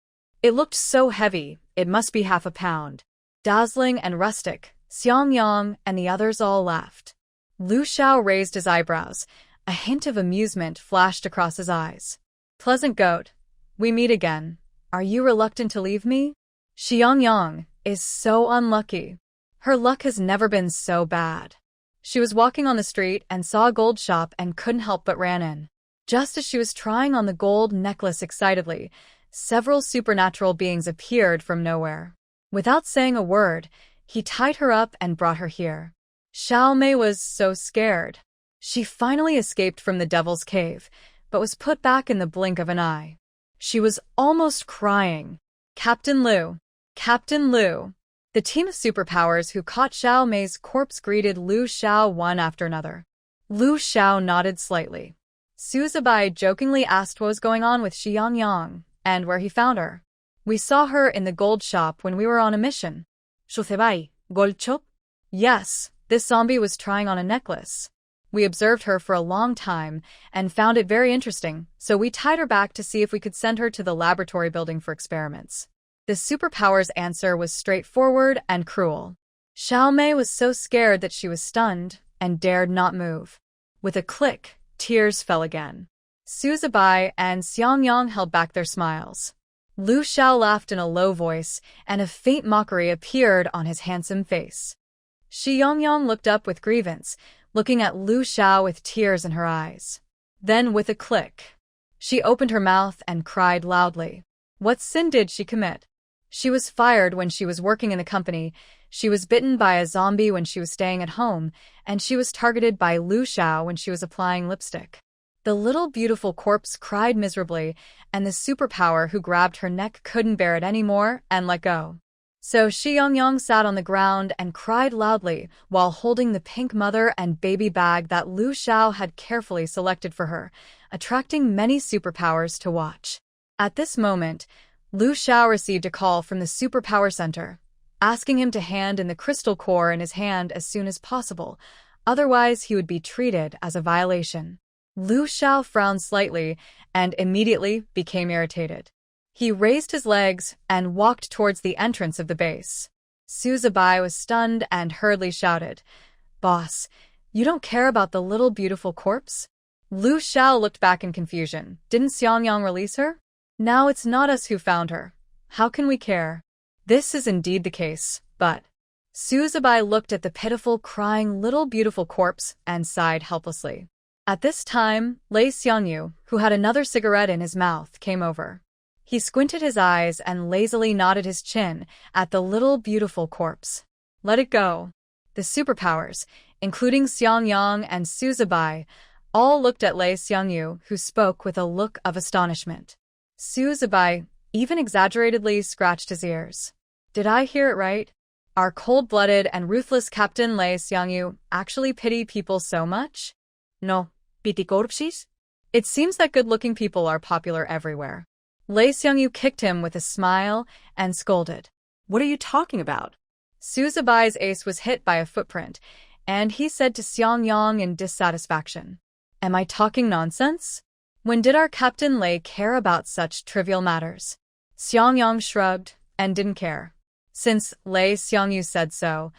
It looked so heavy, it must be half a pound. Dazzling and rustic, Xiang Yang and the others all laughed. Lu Xiao raised his eyebrows. A hint of amusement flashed across his eyes. Pleasant goat, we meet again. Are you reluctant to leave me? Xiang Yang is so unlucky. Her luck has never been so bad. She was walking on the street and saw a gold shop and couldn't help but ran in. Just as she was trying on the gold necklace excitedly, several supernatural beings appeared from nowhere. Without saying a word, he tied her up and brought her here. Xiao Mei was so scared. She finally escaped from the devil's cave, but was put back in the blink of an eye. She was almost crying. Captain Lu! Captain Lu! The team of superpowers who caught Xiao Mei's corpse greeted Lu Xiao one after another. Lu Xiao nodded slightly. Su Zibai jokingly asked what was going on with Xiang Yang, and where he found her. We saw her in the gold shop when we were on a mission. Shusebai, gold shop? Yes, this zombie was trying on a necklace. We observed her for a long time and found it very interesting, so we tied her back to see if we could send her to the laboratory building for experiments. The superpower's answer was straightforward and cruel. Xiao Mei was so scared that she was stunned and dared not move. With a click, tears fell again. Su Zibai and Xiang Yang held back their smiles. Lu Xiao laughed in a low voice, and a faint mockery appeared on his handsome face. Xiang Yang looked up with grievance, looking at Lu Xiao with tears in her eyes. Then, with a click, she opened her mouth and cried loudly. What sin did she commit? She was fired when she was working in the company, she was bitten by a zombie when she was staying at home, and she was targeted by Lu Xiao when she was applying lipstick. The little beautiful corpse cried miserably, and the superpower who grabbed her neck couldn't bear it anymore and let go. So Xiang Yang sat on the ground and cried loudly while holding the pink mother and baby bag that Lu Xiao had carefully selected for her, attracting many superpowers to watch. At this moment, Lu Xiao received a call from the Superpower Center, asking him to hand in the crystal core in his hand as soon as possible, otherwise he would be treated as a violation. Lu Xiao frowned slightly and immediately became irritated. He raised his legs and walked towards the entrance of the base. Su Zibai was stunned and hurriedly shouted, "Boss, you don't care about the little beautiful corpse?" Lu Xiao looked back in confusion. Didn't Xiang Yang release her? Now it's not us who found her. How can we care? This is indeed the case, but... Su Zibai looked at the pitiful, crying little beautiful corpse and sighed helplessly. At this time, Lei Xiangyu, who who had another cigarette in his mouth, came over. He squinted his eyes and lazily nodded his chin at the little beautiful corpse. Let it go. The superpowers, including Xiang Yang and Suzubai, all looked at Lei Xiangyu, who spoke with a look of astonishment. Suzubai even exaggeratedly scratched his ears. Did I hear it right? Our cold-blooded and ruthless Captain Lei Xiangyu actually pity people so much? No, pity corpses? It seems that good-looking people are popular everywhere. Lei Xiangyu kicked him with a smile and scolded. What are you talking about? Suzubai's ace was hit by a footprint, and he said to Xiang Yang in dissatisfaction. Am I talking nonsense? When did our Captain Lei care about such trivial matters? Xiang Yang shrugged and didn't care. Since Lei Xiangyu said so,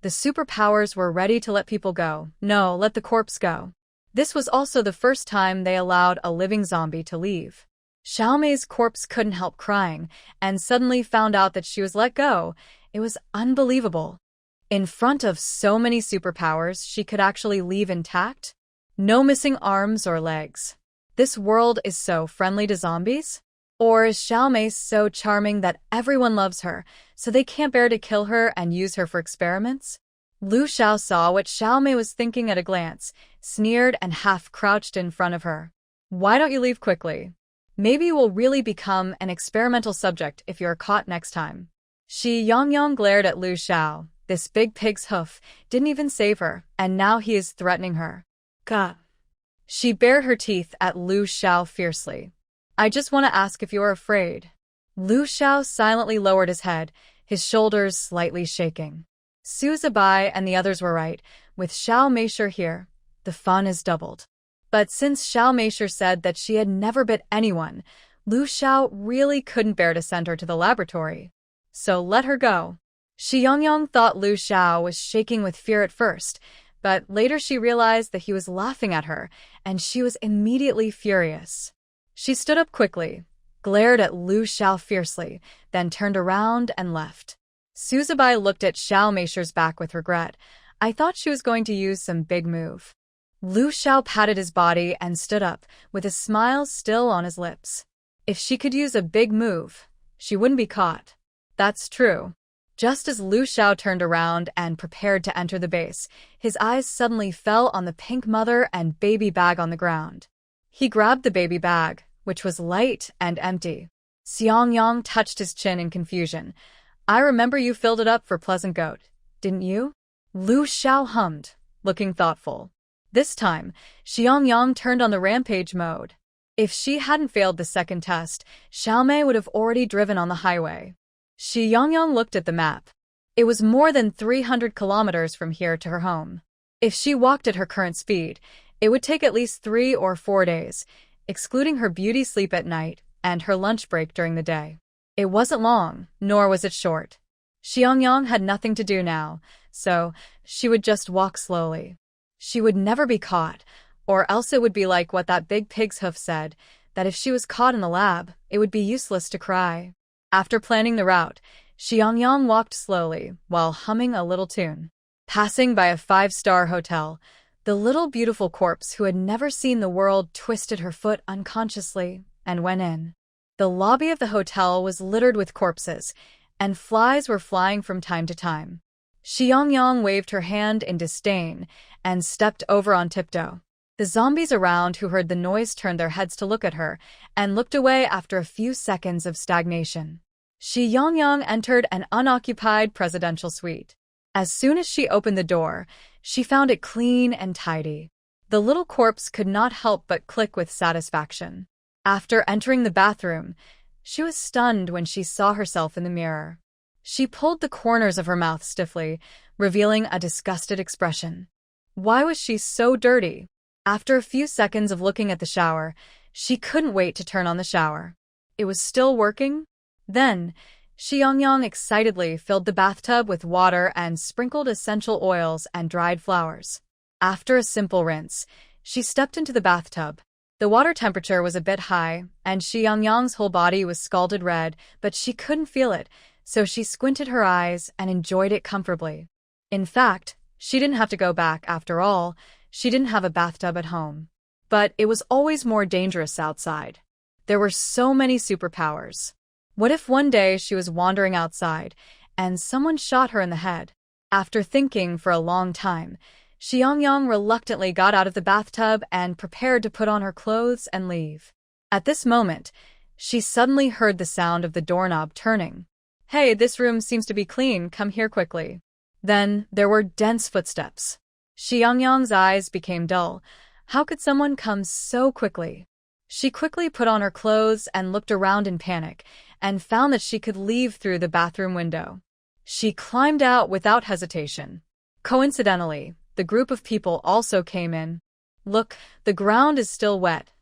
the superpowers were ready to let people go. No, let the corpse go. This was also the first time they allowed a living zombie to leave. Xiaomei's corpse couldn't help crying, and suddenly found out that she was let go. It was unbelievable. In front of so many superpowers, she could actually leave intact? No missing arms or legs. This world is so friendly to zombies? Or is Xiaomei so charming that everyone loves her, so they can't bear to kill her and use her for experiments? Lu Xiao saw what Xiaomei was thinking at a glance, sneered and half-crouched in front of her. Why don't you leave quickly? Maybe you will really become an experimental subject if you're caught next time. Xiang Yang glared at Lu Xiao. This big pig's hoof didn't even save her, and now he is threatening her. Gah. She bared her teeth at Lu Xiao fiercely. I just want to ask if you're afraid. Lu Xiao silently lowered his head, his shoulders slightly shaking. Suzubai and the others were right. With Xiao Meisher here, the fun is doubled. But since Xiao Meisher said that she had never bit anyone, Lu Xiao really couldn't bear to send her to the laboratory. So let her go. Xiang Yang thought Lu Xiao was shaking with fear at first, but later she realized that he was laughing at her, and she was immediately furious. She stood up quickly, glared at Lu Xiao fiercely, then turned around and left. Suzubai looked at Xiao Meisher's back with regret. I thought she was going to use some big move. Lu Xiao patted his body and stood up, with a smile still on his lips. If she could use a big move, she wouldn't be caught. That's true. Just as Lu Xiao turned around and prepared to enter the base, his eyes suddenly fell on the pink mother and baby bag on the ground. He grabbed the baby bag, which was light and empty. Xiang Yang touched his chin in confusion. I remember you filled it up for Pleasant Goat, didn't you? Lu Xiao hummed, looking thoughtful. This time, Xiang Yang turned on the rampage mode. If she hadn't failed the second test, Xiaomei would have already driven on the highway. Xiang Yang looked at the map. It was more than 300 kilometers from here to her home. If she walked at her current speed, it would take at least 3 or 4 days, excluding her beauty sleep at night and her lunch break during the day. It wasn't long, nor was it short. Xiang Yang had nothing to do now, so she would just walk slowly. She would never be caught, or else it would be like what that big pig's hoof said, that if she was caught in the lab, it would be useless to cry. After planning the route, Xiang Yang walked slowly, while humming a little tune. Passing by a 5-star hotel, the little beautiful corpse who had never seen the world twisted her foot unconsciously and went in. The lobby of the hotel was littered with corpses, and flies were flying from time to time. Xiang Yang waved her hand in disdain and stepped over on tiptoe. The zombies around who heard the noise turned their heads to look at her and looked away after a few seconds of stagnation. Xiang Yang entered an unoccupied presidential suite. As soon as she opened the door, she found it clean and tidy. The little corpse could not help but click with satisfaction. After entering the bathroom, she was stunned when she saw herself in the mirror. She pulled the corners of her mouth stiffly, revealing a disgusted expression. Why was she so dirty? After a few seconds of looking at the shower, she couldn't wait to turn on the shower. It was still working? Then, Xiang Yang excitedly filled the bathtub with water and sprinkled essential oils and dried flowers. After a simple rinse, she stepped into the bathtub. The water temperature was a bit high, and Xiang Yang's whole body was scalded red, but she couldn't feel it, so she squinted her eyes and enjoyed it comfortably. In fact, she didn't have to go back after all. She didn't have a bathtub at home. But it was always more dangerous outside. There were so many superpowers. What if one day she was wandering outside, and someone shot her in the head? After thinking for a long time, Xiang Yang reluctantly got out of the bathtub and prepared to put on her clothes and leave. At this moment, she suddenly heard the sound of the doorknob turning. "Hey, this room seems to be clean, come here quickly." Then there were dense footsteps. Xiang Yang's eyes became dull. How could someone come so quickly? She quickly put on her clothes and looked around in panic, and found that she could leave through the bathroom window. She climbed out without hesitation. Coincidentally, the group of people also came in. "Look, the ground is still wet.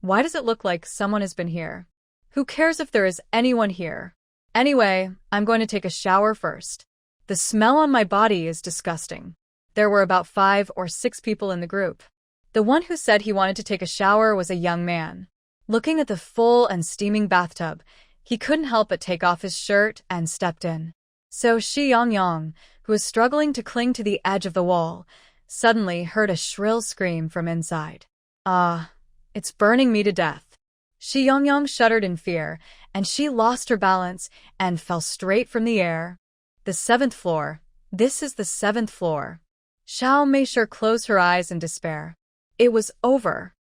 Why does it look like someone has been here? Who cares if there is anyone here? Anyway, I'm going to take a shower first. The smell on my body is disgusting." There were about 5 or 6 people in the group. The one who said he wanted to take a shower was a young man. Looking at the full and steaming bathtub, he couldn't help but take off his shirt and stepped in. So Xiang Yang, who was struggling to cling to the edge of the wall, suddenly heard a shrill scream from inside. "Ah, it's burning me to death." Xiang Yang shuddered in fear, and she lost her balance and fell straight from the air. The 7th floor. This is the 7th floor. Xiao Meisher closed her eyes in despair. It was over.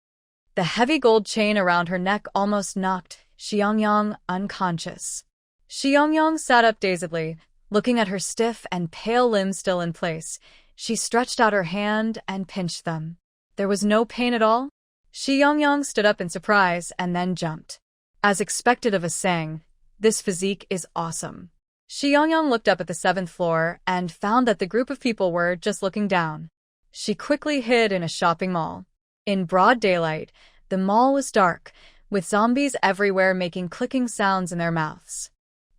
The heavy gold chain around her neck almost knocked Xiang Yang unconscious. Xiang Yang sat up dazedly, looking at her stiff and pale limbs still in place. She stretched out her hand and pinched them. There was no pain at all. Xiang Yang stood up in surprise and then jumped. As expected of a Sang, this physique is awesome. Xiang Yang looked up at the 7th floor and found that the group of people were just looking down. She quickly hid in a shopping mall. In broad daylight, the mall was dark, with zombies everywhere making clicking sounds in their mouths.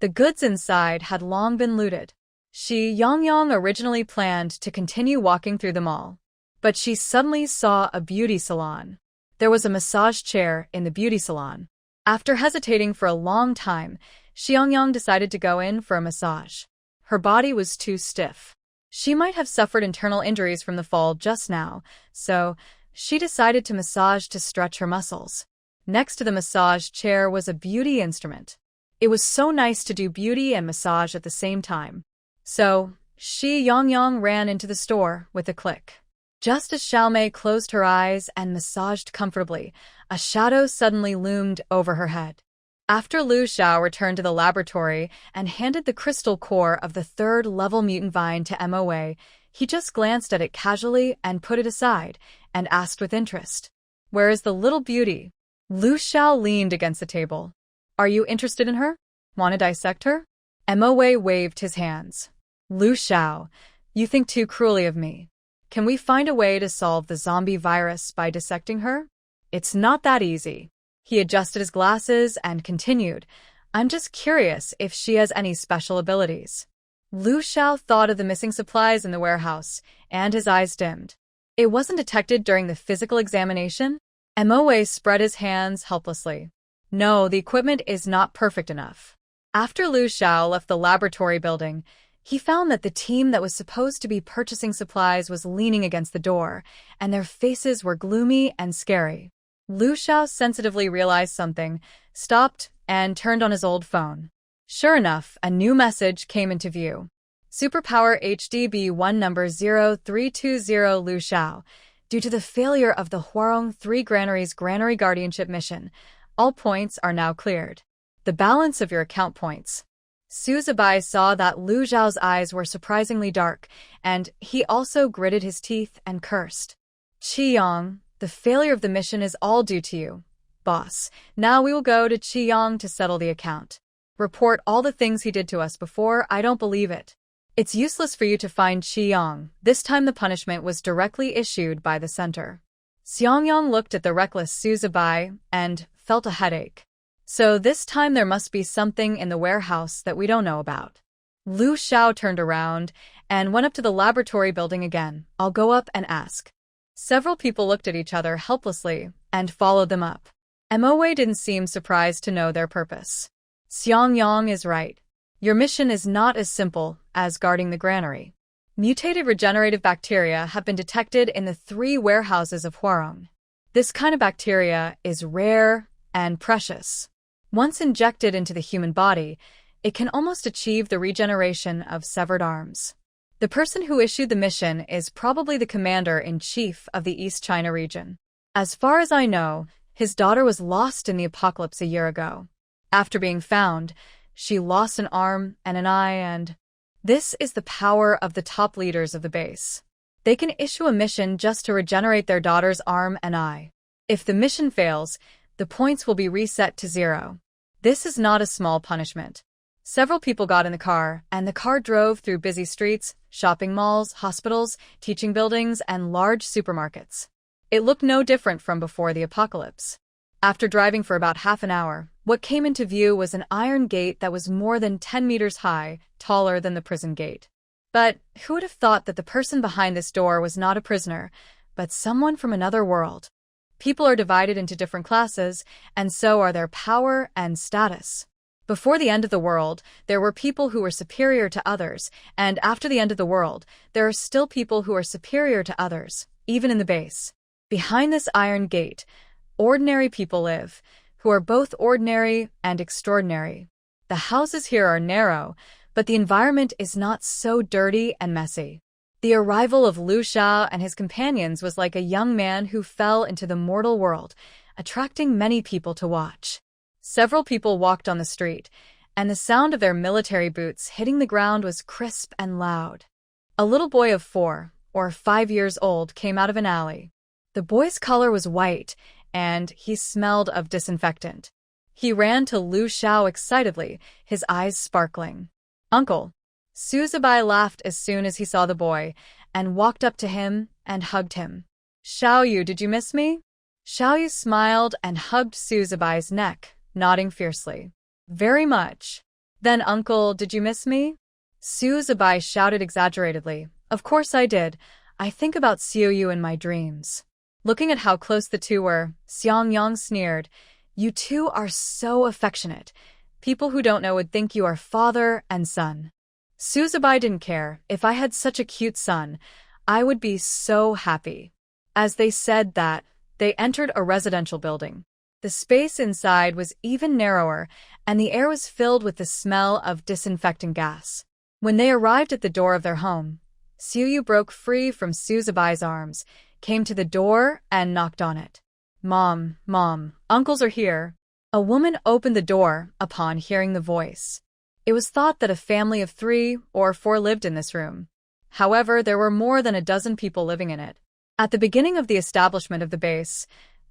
The goods inside had long been looted. Xiang Yang originally planned to continue walking through the mall, but she suddenly saw a beauty salon. There was a massage chair in the beauty salon. After hesitating for a long time, Xiang Yang decided to go in for a massage. Her body was too stiff. She might have suffered internal injuries from the fall just now, so she decided to massage to stretch her muscles. Next to the massage chair was a beauty instrument. It was so nice to do beauty and massage at the same time. So, Xiang Yang ran into the store with a click. Just as Xiaomei closed her eyes and massaged comfortably, a shadow suddenly loomed over her head. After Lu Xiao returned to the laboratory and handed the crystal core of the 3rd-level mutant vine to MOA, he just glanced at it casually and put it aside, and asked with interest, "Where is the little beauty?" Lu Xiao leaned against the table. "Are you interested in her? Want to dissect her?" MOA waved his hands. "Lu Xiao, you think too cruelly of me. Can we find a way to solve the zombie virus by dissecting her? It's not that easy." He adjusted his glasses and continued, "I'm just curious if she has any special abilities." Lu Xiao thought of the missing supplies in the warehouse, and his eyes dimmed. "It wasn't detected during the physical examination?" MOA spread his hands helplessly. "No, the equipment is not perfect enough." After Lu Xiao left the laboratory building, he found that the team that was supposed to be purchasing supplies was leaning against the door, and their faces were gloomy and scary. Lu Xiao sensitively realized something, stopped, and turned on his old phone. Sure enough, a new message came into view. Superpower HDB1 number 0320 Lu Xiao. Due to the failure of the Huarong 3 Granary's Granary Guardianship mission, all points are now cleared. The balance of your account points. Su Zibai saw that Lu Xiao's eyes were surprisingly dark, and he also gritted his teeth and cursed. "Qiyang, the failure of the mission is all due to you, boss. Now we will go to Qiyang to settle the account. Report all the things he did to us before. I don't believe it. It's useless for you to find Qiyang." This time the punishment was directly issued by the center. Xiang Yang looked at the reckless Su Zibai and felt a headache. So this time there must be something in the warehouse that we don't know about. Lu Xiao turned around and went up to the laboratory building again. "I'll go up and ask." Several people looked at each other helplessly and followed them up. MOA didn't seem surprised to know their purpose. Xiang Yang is right. Your mission is not as simple as guarding the granary. Mutated regenerative bacteria have been detected in the 3 warehouses of Huarong. This kind of bacteria is rare and precious. Once injected into the human body, it can almost achieve the regeneration of severed arms. The person who issued the mission is probably the commander-in-chief of the East China region. As far as I know, his daughter was lost in the apocalypse a year ago. After being found, she lost an arm and an eye, and this is the power of the top leaders of the base. They can issue a mission just to regenerate their daughter's arm and eye. If the mission fails, the points will be reset to 0. This is not a small punishment. Several people got in the car, and the car drove through busy streets, shopping malls, hospitals, teaching buildings, and large supermarkets. It looked no different from before the apocalypse. After driving for about half an hour, what came into view was an iron gate that was more than 10 meters high, taller than the prison gate. But who would have thought that the person behind this door was not a prisoner, but someone from another world? People are divided into different classes, and so are their power and status. Before the end of the world, there were people who were superior to others, and after the end of the world, there are still people who are superior to others, even in the base. Behind this iron gate, ordinary people live, who are both ordinary and extraordinary. The houses here are narrow, but the environment is not so dirty and messy. The arrival of Lu Xiao and his companions was like a young man who fell into the mortal world, attracting many people to watch. Several people walked on the street, and the sound of their military boots hitting the ground was crisp and loud. A little boy of 4 or 5 years old came out of an alley. The boy's color was white, and he smelled of disinfectant. He ran to Lu Xiao excitedly, his eyes sparkling. "Uncle." Suzubai laughed as soon as he saw the boy, and walked up to him and hugged him. "Xiaoyu, did you miss me?" Xiaoyu smiled and hugged Suzubai's neck, nodding fiercely. "Very much." "Then, uncle, did you miss me?" Suzubai shouted exaggeratedly. "Of course I did. I think about Xiaoyu in my dreams." Looking at how close the two were, Xiang Yang sneered, "You two are so affectionate. People who don't know would think you are father and son." Suzubai didn't care. "If I had such a cute son, I would be so happy." As they said that, they entered a residential building. The space inside was even narrower, and the air was filled with the smell of disinfectant gas. When they arrived at the door of their home, Xiaoyu broke free from Suzubai's arms, came to the door, and knocked on it. Mom, uncles are here." A woman opened the door upon hearing the voice. It was thought that a family of 3 or 4 lived in this room. However, there were more than a dozen people living in it. At the beginning of the establishment of the base,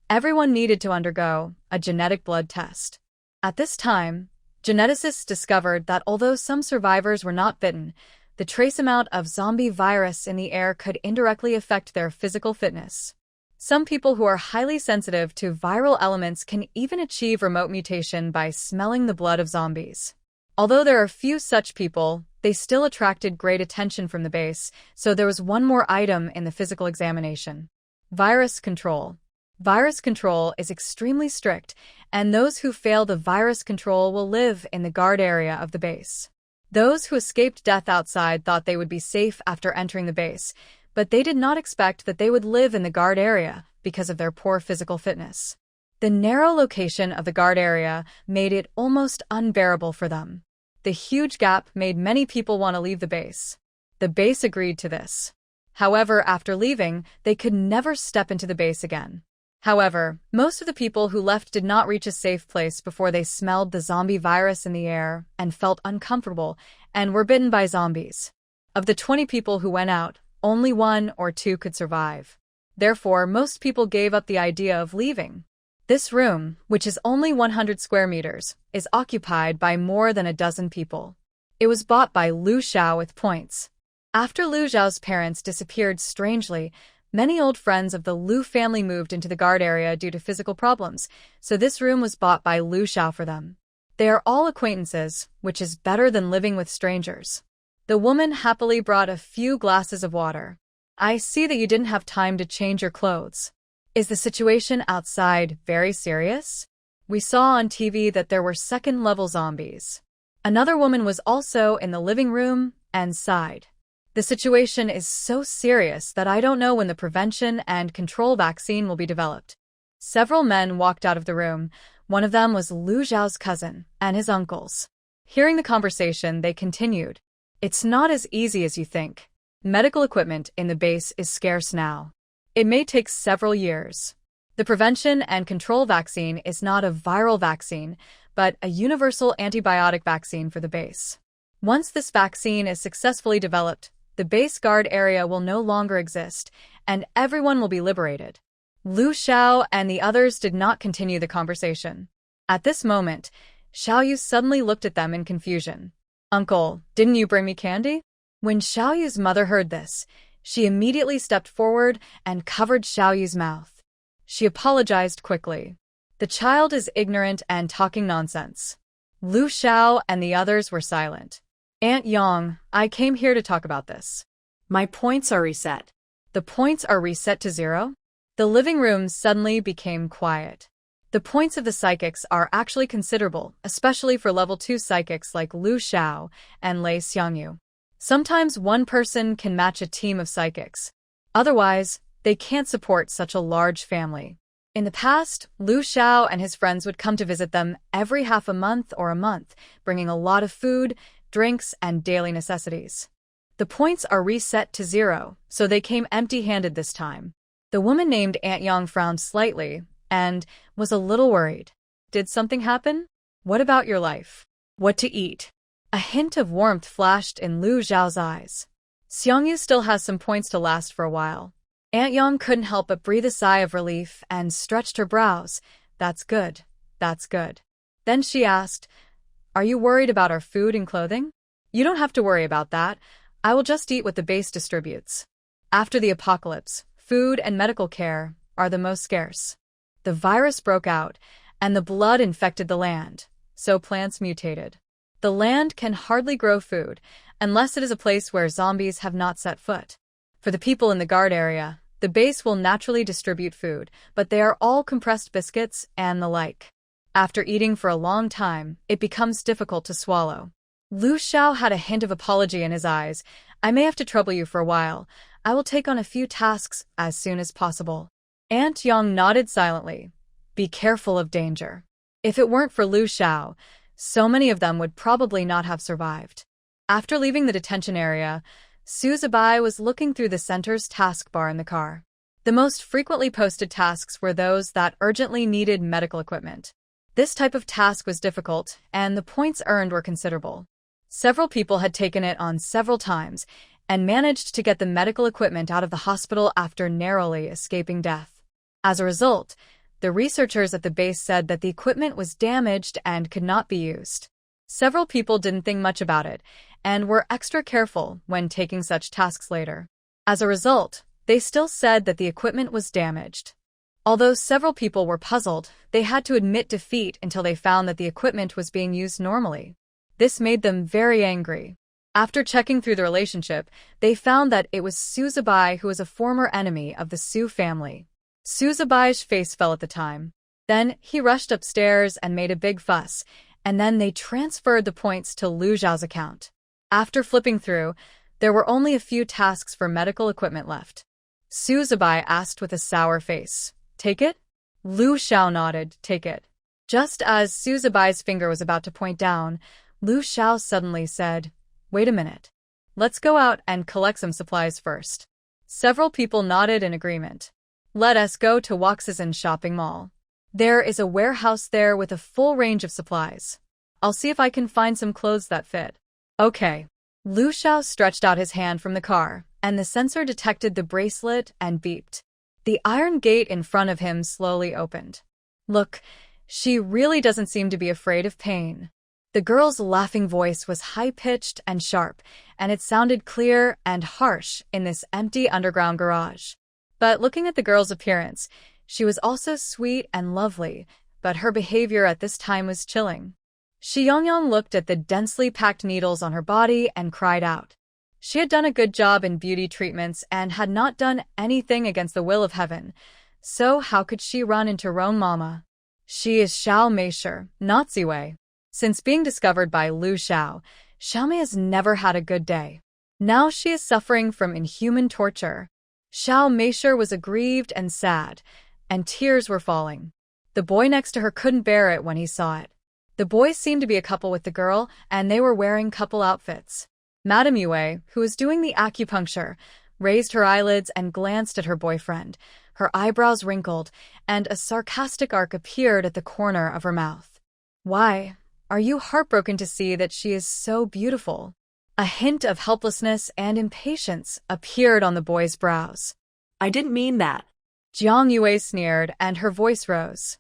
everyone needed to undergo a genetic blood test. At this time, geneticists discovered that although some survivors were not bitten, the trace amount of zombie virus in the air could indirectly affect their physical fitness. Some people who are highly sensitive to viral elements can even achieve remote mutation by smelling the blood of zombies. Although there are few such people, they still attracted great attention from the base, so there was one more item in the physical examination. Virus control. Virus control is extremely strict, and those who fail the virus control will live in the guard area of the base. Those who escaped death outside thought they would be safe after entering the base, but they did not expect that they would live in the guard area because of their poor physical fitness. The narrow location of the guard area made it almost unbearable for them. The huge gap made many people want to leave the base. The base agreed to this. However, after leaving, they could never step into the base again. However, most of the people who left did not reach a safe place before they smelled the zombie virus in the air and felt uncomfortable and were bitten by zombies. Of the 20 people who went out, only 1 or 2 could survive. Therefore, most people gave up the idea of leaving. This room, which is only 100 square meters, is occupied by more than a dozen people. It was bought by Lu Xiao with points. After Lu Xiao's parents disappeared strangely, many old friends of the Lu family moved into the guard area due to physical problems, so this room was bought by Lu Xiao for them. They are all acquaintances, which is better than living with strangers. The woman happily brought a few glasses of water. "I see that you didn't have time to change your clothes. Is the situation outside very serious? We saw on TV that there were second-level zombies." Another woman was also in the living room and sighed. "The situation is so serious that I don't know when the prevention and control vaccine will be developed. Several men walked out of the room. One of them was Lu Zhao's cousin and his uncles. Hearing the conversation, they continued. It's not as easy as you think. Medical equipment in the base is scarce now. It may take several years. The prevention and control vaccine is not a viral vaccine, but a universal antibiotic vaccine for the base. Once this vaccine is successfully developed, the base guard area will no longer exist, and everyone will be liberated. Lu Xiao and the others did not continue the conversation. At this moment, Xiaoyu suddenly looked at them in confusion. Uncle, didn't you bring me candy? When Xiaoyu's mother heard this, she immediately stepped forward and covered Xiaoyu's mouth. She apologized quickly. The child is ignorant and talking nonsense. Lu Xiao and the others were silent. Aunt Yang, I came here to talk about this. My points are reset. The points are reset to 0? The living room suddenly became quiet. The points of the psychics are actually considerable, especially for level 2 psychics like Lu Xiao and Lei Xiangyu. Sometimes one person can match a team of psychics. Otherwise, they can't support such a large family. In the past, Lu Xiao and his friends would come to visit them every half a month or a month, bringing a lot of food, drinks, and daily necessities. The points are reset to 0, so they came empty-handed this time. The woman named Aunt Yang frowned slightly and was a little worried. Did something happen? What about your life? What to eat? A hint of warmth flashed in Lu Zhao's eyes. Xiangyu still has some points to last for a while. Aunt Yang couldn't help but breathe a sigh of relief and stretched her brows. That's good. That's good. Then she asked, Are you worried about our food and clothing? You don't have to worry about that. I will just eat what the base distributes. After the apocalypse, food and medical care are the most scarce. The virus broke out, and the blood infected the land, so plants mutated. The land can hardly grow food, unless it is a place where zombies have not set foot. For the people in the guard area, the base will naturally distribute food, but they are all compressed biscuits and the like. After eating for a long time, it becomes difficult to swallow. Lu Xiao had a hint of apology in his eyes. I may have to trouble you for a while. I will take on a few tasks as soon as possible. Aunt Yang nodded silently. Be careful of danger. If it weren't for Lu Xiao, so many of them would probably not have survived. After leaving the detention area, Su Zibai was looking through the center's taskbar in the car. The most frequently posted tasks were those that urgently needed medical equipment. This type of task was difficult, and the points earned were considerable. Several people had taken it on several times and managed to get the medical equipment out of the hospital after narrowly escaping death. As a result, the researchers at the base said that the equipment was damaged and could not be used. Several people didn't think much about it and were extra careful when taking such tasks later. As a result, they still said that the equipment was damaged. Although several people were puzzled, they had to admit defeat until they found that the equipment was being used normally. This made them very angry. After checking through the relationship, they found that it was Su Zibai, who was a former enemy of the Su family. Su Zibai's face fell at the time. Then he rushed upstairs and made a big fuss, and then they transferred the points to Lu Zhao's account. After flipping through, there were only a few tasks for medical equipment left. Su Zibai asked with a sour face, Take it? Lu Xiao nodded, Take it. Just as Su Zibai's finger was about to point down, Lu Xiao suddenly said, Wait a minute. Let's go out and collect some supplies first. Several people nodded in agreement. Let us go to Waxazen shopping mall. There is a warehouse there with a full range of supplies. I'll see if I can find some clothes that fit. Okay. Lu Xiao stretched out his hand from the car, and the sensor detected the bracelet and beeped. The iron gate in front of him slowly opened. Look, she really doesn't seem to be afraid of pain. The girl's laughing voice was high-pitched and sharp, and it sounded clear and harsh in this empty underground garage. But looking at the girl's appearance, she was also sweet and lovely, but her behavior at this time was chilling. Xiang Yang looked at the densely packed needles on her body and cried out. She had done a good job in beauty treatments and had not done anything against the will of heaven, so how could she run into Roan Mama? She is Xiao Meisher, not Ziwei. Since being discovered by Lu Xiao, Xiaomei has never had a good day. Now she is suffering from inhuman torture. Xiao Meisher was aggrieved and sad, and tears were falling. The boy next to her couldn't bear it when he saw it. The boy seemed to be a couple with the girl, and they were wearing couple outfits. Madame Yue, who was doing the acupuncture, raised her eyelids and glanced at her boyfriend. Her eyebrows wrinkled, and a sarcastic arc appeared at the corner of her mouth. "Why, are you heartbroken to see that she is so beautiful?" A hint of helplessness and impatience appeared on the boy's brows. I didn't mean that. Jiang Yue sneered, and her voice rose.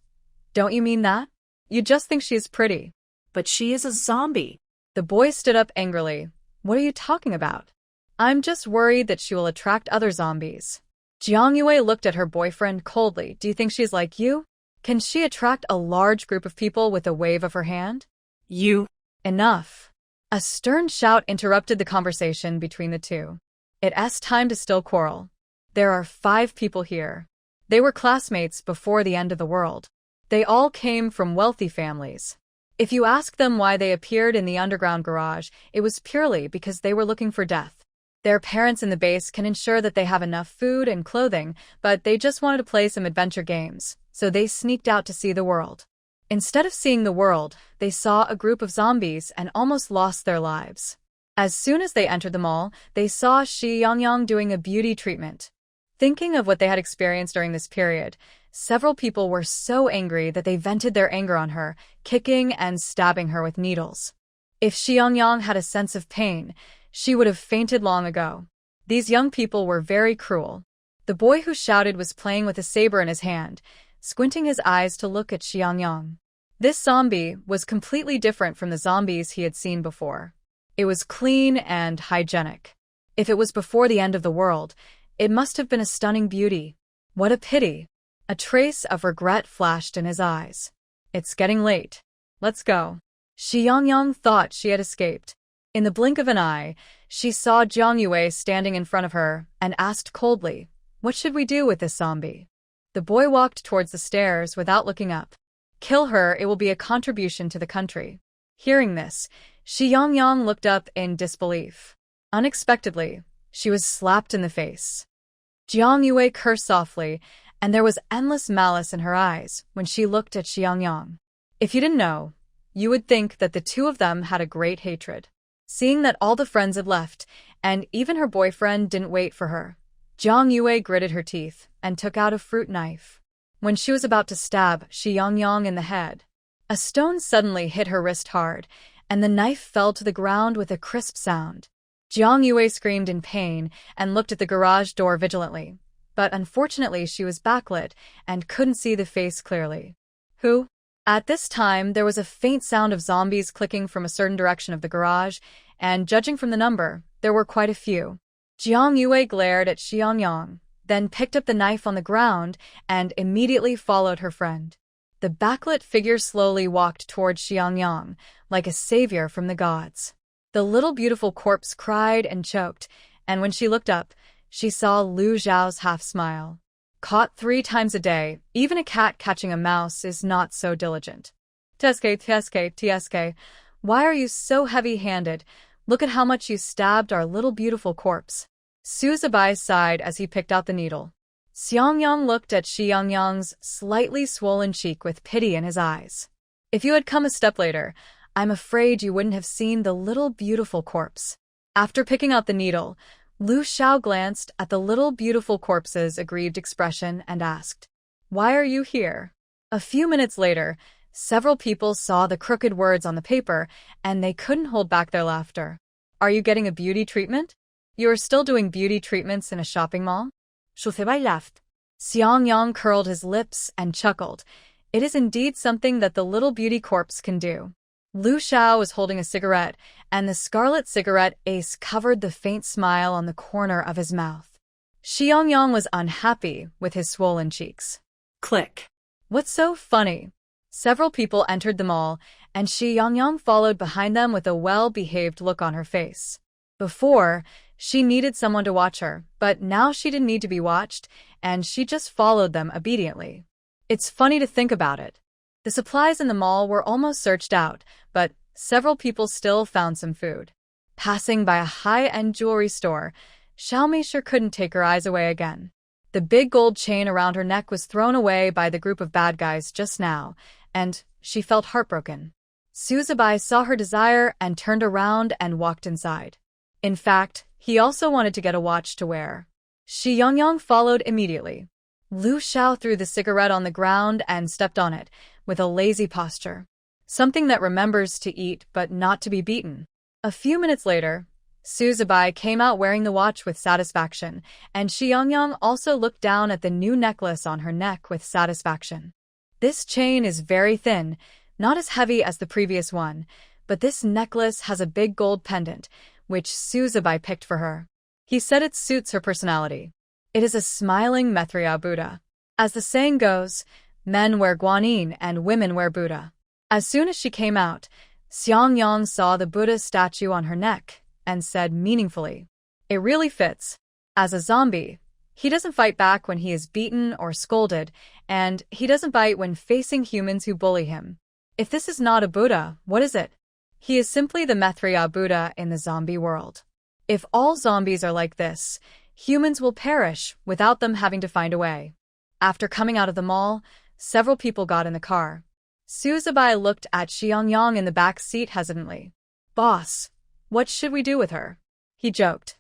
"Don't you mean that? You just think she's pretty." But she is a zombie. The boy stood up angrily. "What are you talking about? I'm just worried that she will attract other zombies." Jiang Yue looked at her boyfriend coldly. "Do you think she's like you? Can she attract a large group of people with a wave of her hand?" You. Enough. A stern shout interrupted the conversation between the two. It's time to still quarrel. There are 5 people here. They were classmates before the end of the world. They all came from wealthy families. If you ask them why they appeared in the underground garage, it was purely because they were looking for death. Their parents in the base can ensure that they have enough food and clothing, but they just wanted to play some adventure games, so they sneaked out to see the world. Instead of seeing the world, they saw a group of zombies and almost lost their lives. As soon as they entered the mall, they saw Xiang Yang doing a beauty treatment. Thinking of what they had experienced during this period, several people were so angry that they vented their anger on her, kicking and stabbing her with needles. If Xiang Yang had a sense of pain, she would have fainted long ago. These young people were very cruel. The boy who shouted was playing with a saber in his hand, squinting his eyes to look at Xiang Yang. This zombie was completely different from the zombies he had seen before. It was clean and hygienic. If it was before the end of the world, it must have been a stunning beauty. What a pity. A trace of regret flashed in his eyes. "It's getting late. Let's go." Xiang Yang thought she had escaped. In the blink of an eye, she saw Jiang Yue standing in front of her and asked coldly, "What should we do with this zombie?" The boy walked towards the stairs without looking up. "Kill her, it will be a contribution to the country." Hearing this, Xiang Yang looked up in disbelief. Unexpectedly, she was slapped in the face. Jiang Yue cursed softly, and there was endless malice in her eyes when she looked at Xiang Yang. If you didn't know, you would think that the two of them had a great hatred. Seeing that all the friends had left, and even her boyfriend didn't wait for her, Jiang Yue gritted her teeth and took out a fruit knife. When she was about to stab Xiang Yang in the head, a stone suddenly hit her wrist hard, and the knife fell to the ground with a crisp sound. Jiang Yue screamed in pain and looked at the garage door vigilantly, but unfortunately she was backlit and couldn't see the face clearly. "Who?" At this time, there was a faint sound of zombies clicking from a certain direction of the garage, and judging from the number, there were quite a few. Jiang Yue glared at Xiang Yang, then picked up the knife on the ground and immediately followed her friend. The backlit figure slowly walked toward Xiang Yang, like a savior from the gods. The little beautiful corpse cried and choked, and when she looked up, she saw Lu Zhao's half-smile. Caught 3 times a day, even a cat catching a mouse is not so diligent. TSK, why are you so heavy-handed? Look at how much you stabbed our little beautiful corpse." Su Zibai sighed as he picked out the needle. Xiang Yang looked at Xiang Yang's slightly swollen cheek with pity in his eyes. "If you had come a step later, I'm afraid you wouldn't have seen the little beautiful corpse." After picking out the needle, Lu Xiao glanced at the little beautiful corpse's aggrieved expression and asked, "Why are you here?" A few minutes later, several people saw the crooked words on the paper, and they couldn't hold back their laughter. "Are you getting a beauty treatment? You are still doing beauty treatments in a shopping mall?" Su Zibai laughed. Xiang Yang curled his lips and chuckled. It is indeed something that the little beauty corpse can do. Lu Xiao was holding a cigarette, and the scarlet cigarette ace covered the faint smile on the corner of his mouth. Xiang Yang was unhappy with his swollen cheeks. Click. "What's so funny?" Several people entered the mall, and Xiang Yang followed behind them with a well-behaved look on her face. Before, she needed someone to watch her, but now she didn't need to be watched, and she just followed them obediently. It's funny to think about it. The supplies in the mall were almost searched out, but several people still found some food. Passing by a high-end jewelry store, Xiaomei sure couldn't take her eyes away again. The big gold chain around her neck was thrown away by the group of bad guys just now, and she felt heartbroken. Suzubai saw her desire and turned around and walked inside. In fact, he also wanted to get a watch to wear. Xiang Yang followed immediately. Lu Xiao threw the cigarette on the ground and stepped on it, with a lazy posture. Something that remembers to eat but not to be beaten. A few minutes later, Suzubai came out wearing the watch with satisfaction, and Xiang Yang also looked down at the new necklace on her neck with satisfaction. This chain is very thin, not as heavy as the previous one, but this necklace has a big gold pendant, which Suzubai picked for her. He said it suits her personality. It is a smiling Maitreya Buddha. As the saying goes, men wear guanyin and women wear Buddha. As soon as she came out, Xiang Yang saw the Buddha statue on her neck and said meaningfully, "It really fits. As a zombie, he doesn't fight back when he is beaten or scolded, and he doesn't bite when facing humans who bully him. If this is not a Buddha, what is it? He is simply the Maitreya Buddha in the zombie world. If all zombies are like this, humans will perish without them having to find a way." After coming out of the mall, several people got in the car. Suzubai looked at Xiang Yang in the back seat hesitantly. "Boss, what should we do with her?" He joked.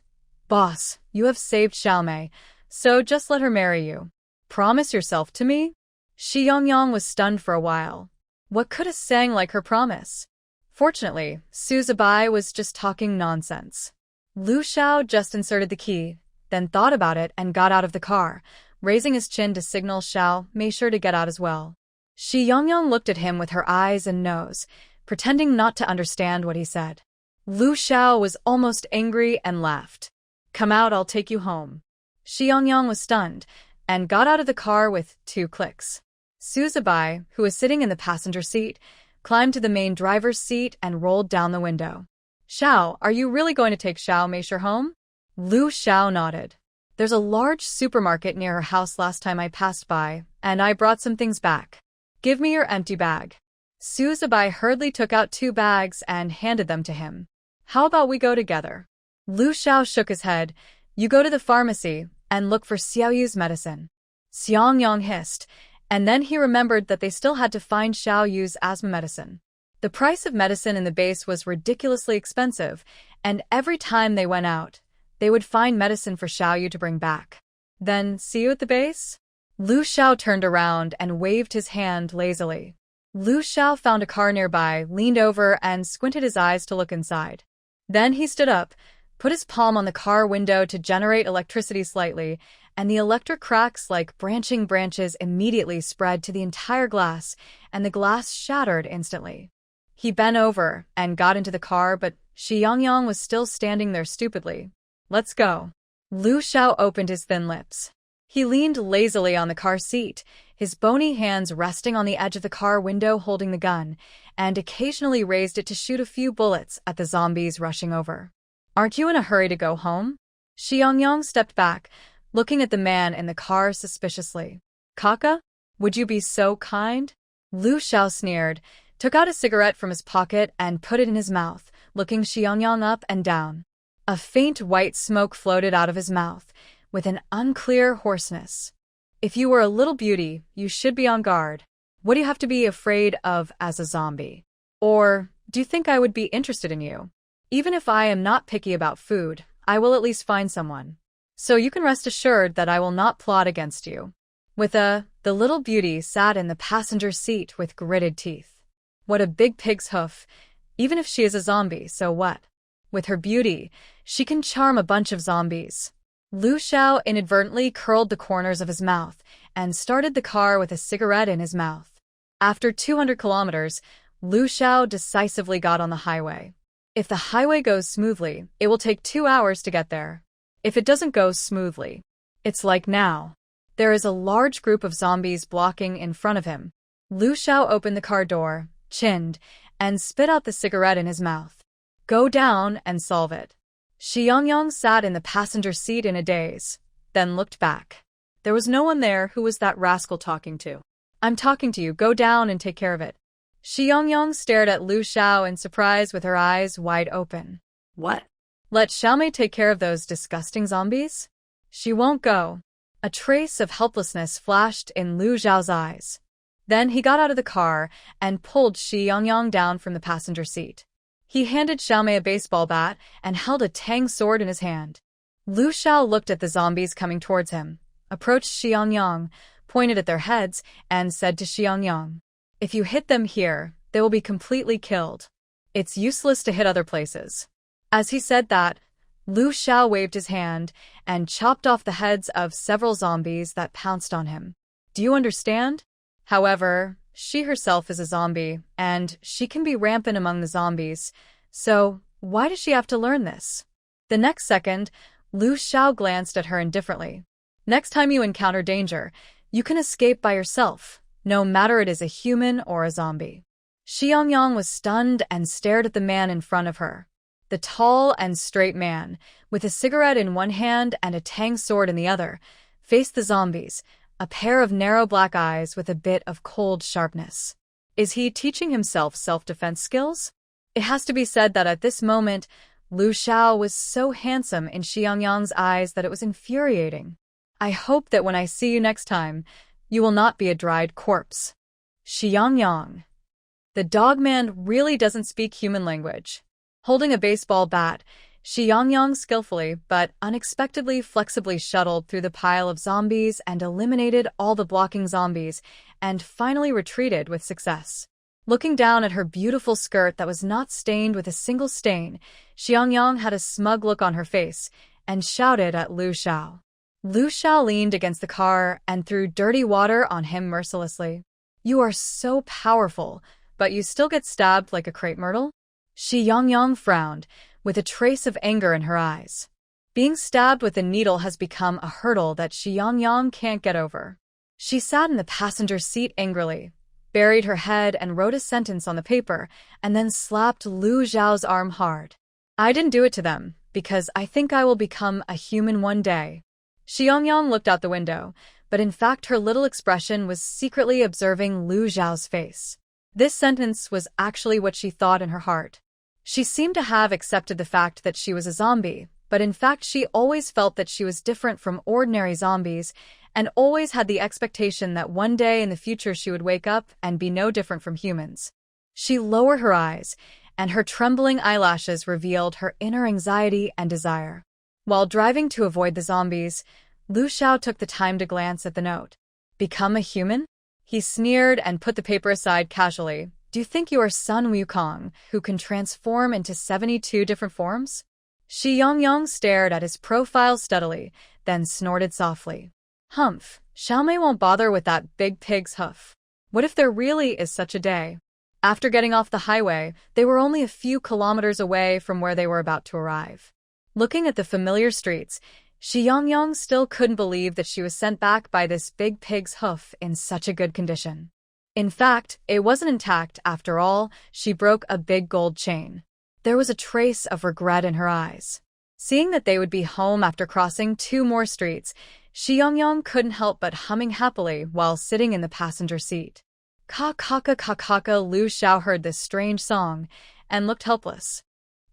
"Boss, you have saved Xiaomei, so just let her marry you. Promise yourself to me?" Xiang Yang was stunned for a while. What could a saying like her promise? Fortunately, Suzubai was just talking nonsense. Lu Xiao just inserted the key, then thought about it and got out of the car, raising his chin to signal Xiao made sure to get out as well. Xiang Yang looked at him with her eyes and nose, pretending not to understand what he said. Lu Xiao was almost angry and laughed. "Come out, I'll take you home." Xiang Yang was stunned, and got out of the car with 2 clicks. Suzubai, who was sitting in the passenger seat, climbed to the main driver's seat and rolled down the window. "Xiao, are you really going to take Xiao Meisher home?" Lu Xiao nodded. "There's a large supermarket near her house last time I passed by, and I brought some things back. Give me your empty bag." Suzubai hurriedly took out 2 bags and handed them to him. "How about we go together?" Lu Xiao shook his head. "You go to the pharmacy and look for Xiaoyu's medicine." Xiang Yang hissed, and then he remembered that they still had to find Xiaoyu's asthma medicine. The price of medicine in the base was ridiculously expensive, and every time they went out, they would find medicine for Xiaoyu to bring back. "Then see you at the base?" Lu Xiao turned around and waved his hand lazily. Lu Xiao found a car nearby, leaned over, and squinted his eyes to look inside. Then he stood up, put his palm on the car window to generate electricity slightly, and the electric cracks like branching branches immediately spread to the entire glass, and the glass shattered instantly. He bent over and got into the car, but Xiang Yang was still standing there stupidly. "Let's go." Lu Xiao opened his thin lips. He leaned lazily on the car seat, his bony hands resting on the edge of the car window holding the gun, and occasionally raised it to shoot a few bullets at the zombies rushing over. "Aren't you in a hurry to go home?" Xiang Yang stepped back, looking at the man in the car suspiciously. "Kaka, would you be so kind?" Lu Xiao sneered, took out a cigarette from his pocket and put it in his mouth, looking Xiang Yang up and down. A faint white smoke floated out of his mouth, with an unclear hoarseness. "If you were a little beauty, you should be on guard. What do you have to be afraid of as a zombie? Or, do you think I would be interested in you? Even if I am not picky about food, I will at least find someone. So you can rest assured that I will not plot against you." The little beauty sat in the passenger seat with gritted teeth. What a big pig's hoof. Even if she is a zombie, so what? With her beauty, she can charm a bunch of zombies. Lu Xiao inadvertently curled the corners of his mouth and started the car with a cigarette in his mouth. After 200 kilometers, Lu Xiao decisively got on the highway. If the highway goes smoothly, it will take 2 hours to get there. If it doesn't go smoothly, it's like now. There is a large group of zombies blocking in front of him. Lu Xiao opened the car door, chinned, and spit out the cigarette in his mouth. "Go down and solve it." Xiang Yang sat in the passenger seat in a daze, then looked back. There was no one there. Who was that rascal talking to? "I'm talking to you. Go down and take care of it." Xiang Yang stared at Lu Xiao in surprise with her eyes wide open. "What?" "Let Xiaomei take care of those disgusting zombies?" "She won't go." A trace of helplessness flashed in Lu Xiao's eyes. Then he got out of the car and pulled Xiang Yang down from the passenger seat. He handed Xiaomei a baseball bat and held a tang sword in his hand. Lu Xiao looked at the zombies coming towards him, approached Xiang Yang, pointed at their heads, and said to Xiang Yang, "If you hit them here, they will be completely killed. It's useless to hit other places." As he said that, Lu Xiao waved his hand and chopped off the heads of several zombies that pounced on him. Do you understand? However, she herself is a zombie, and she can be rampant among the zombies, so why does she have to learn this? The next second, Lu Xiao glanced at her indifferently. Next time you encounter danger, you can escape by yourself, no matter it is a human or a zombie. Xiang Yang was stunned and stared at the man in front of her. The tall and straight man, with a cigarette in one hand and a tang sword in the other, faced the zombies, a pair of narrow black eyes with a bit of cold sharpness. Is he teaching himself self-defense skills? It has to be said that at this moment, Lu Xiao was so handsome in Xiang Yang's eyes that it was infuriating. I hope that when I see you next time, you will not be a dried corpse. Xiang Yang. The dogman really doesn't speak human language. Holding a baseball bat, Xiang Yang skillfully but unexpectedly flexibly shuttled through the pile of zombies and eliminated all the blocking zombies, and finally retreated with success. Looking down at her beautiful skirt that was not stained with a single stain, Xiang Yang had a smug look on her face and shouted at Lu Xiao. Lu Xiao leaned against the car and threw dirty water on him mercilessly. "You are so powerful, but you still get stabbed like a crepe myrtle?" Xiang Yang frowned, with a trace of anger in her eyes. Being stabbed with a needle has become a hurdle that Xiang Yang can't get over. She sat in the passenger seat angrily, buried her head and wrote a sentence on the paper, and then slapped Lu Xiao's arm hard. "I didn't do it to them, because I think I will become a human one day." Xiang Yang looked out the window, but in fact her little expression was secretly observing Lu Xiao's face. This sentence was actually what she thought in her heart. She seemed to have accepted the fact that she was a zombie, but in fact she always felt that she was different from ordinary zombies, and always had the expectation that one day in the future she would wake up and be no different from humans. She lowered her eyes, and her trembling eyelashes revealed her inner anxiety and desire. While driving to avoid the zombies, Lu Xiao took the time to glance at the note. "Become a human?" He sneered and put the paper aside casually. "Do you think you are Sun Wukong, who can transform into 72 different forms?" Xiang Yang stared at his profile steadily, then snorted softly. "Humph, Xiaomei won't bother with that big pig's hoof. What if there really is such a day?" After getting off the highway, they were only a few kilometers away from where they were about to arrive. Looking at the familiar streets, Xiang Yang still couldn't believe that she was sent back by this big pig's hoof in such a good condition. In fact, it wasn't intact after all. She broke a big gold chain. There was a trace of regret in her eyes. Seeing that they would be home after crossing 2 more streets, Xiang Yang couldn't help but humming happily while sitting in the passenger seat. Ka-ka-ka-ka-ka-ka. Lu Xiao heard this strange song and looked helpless.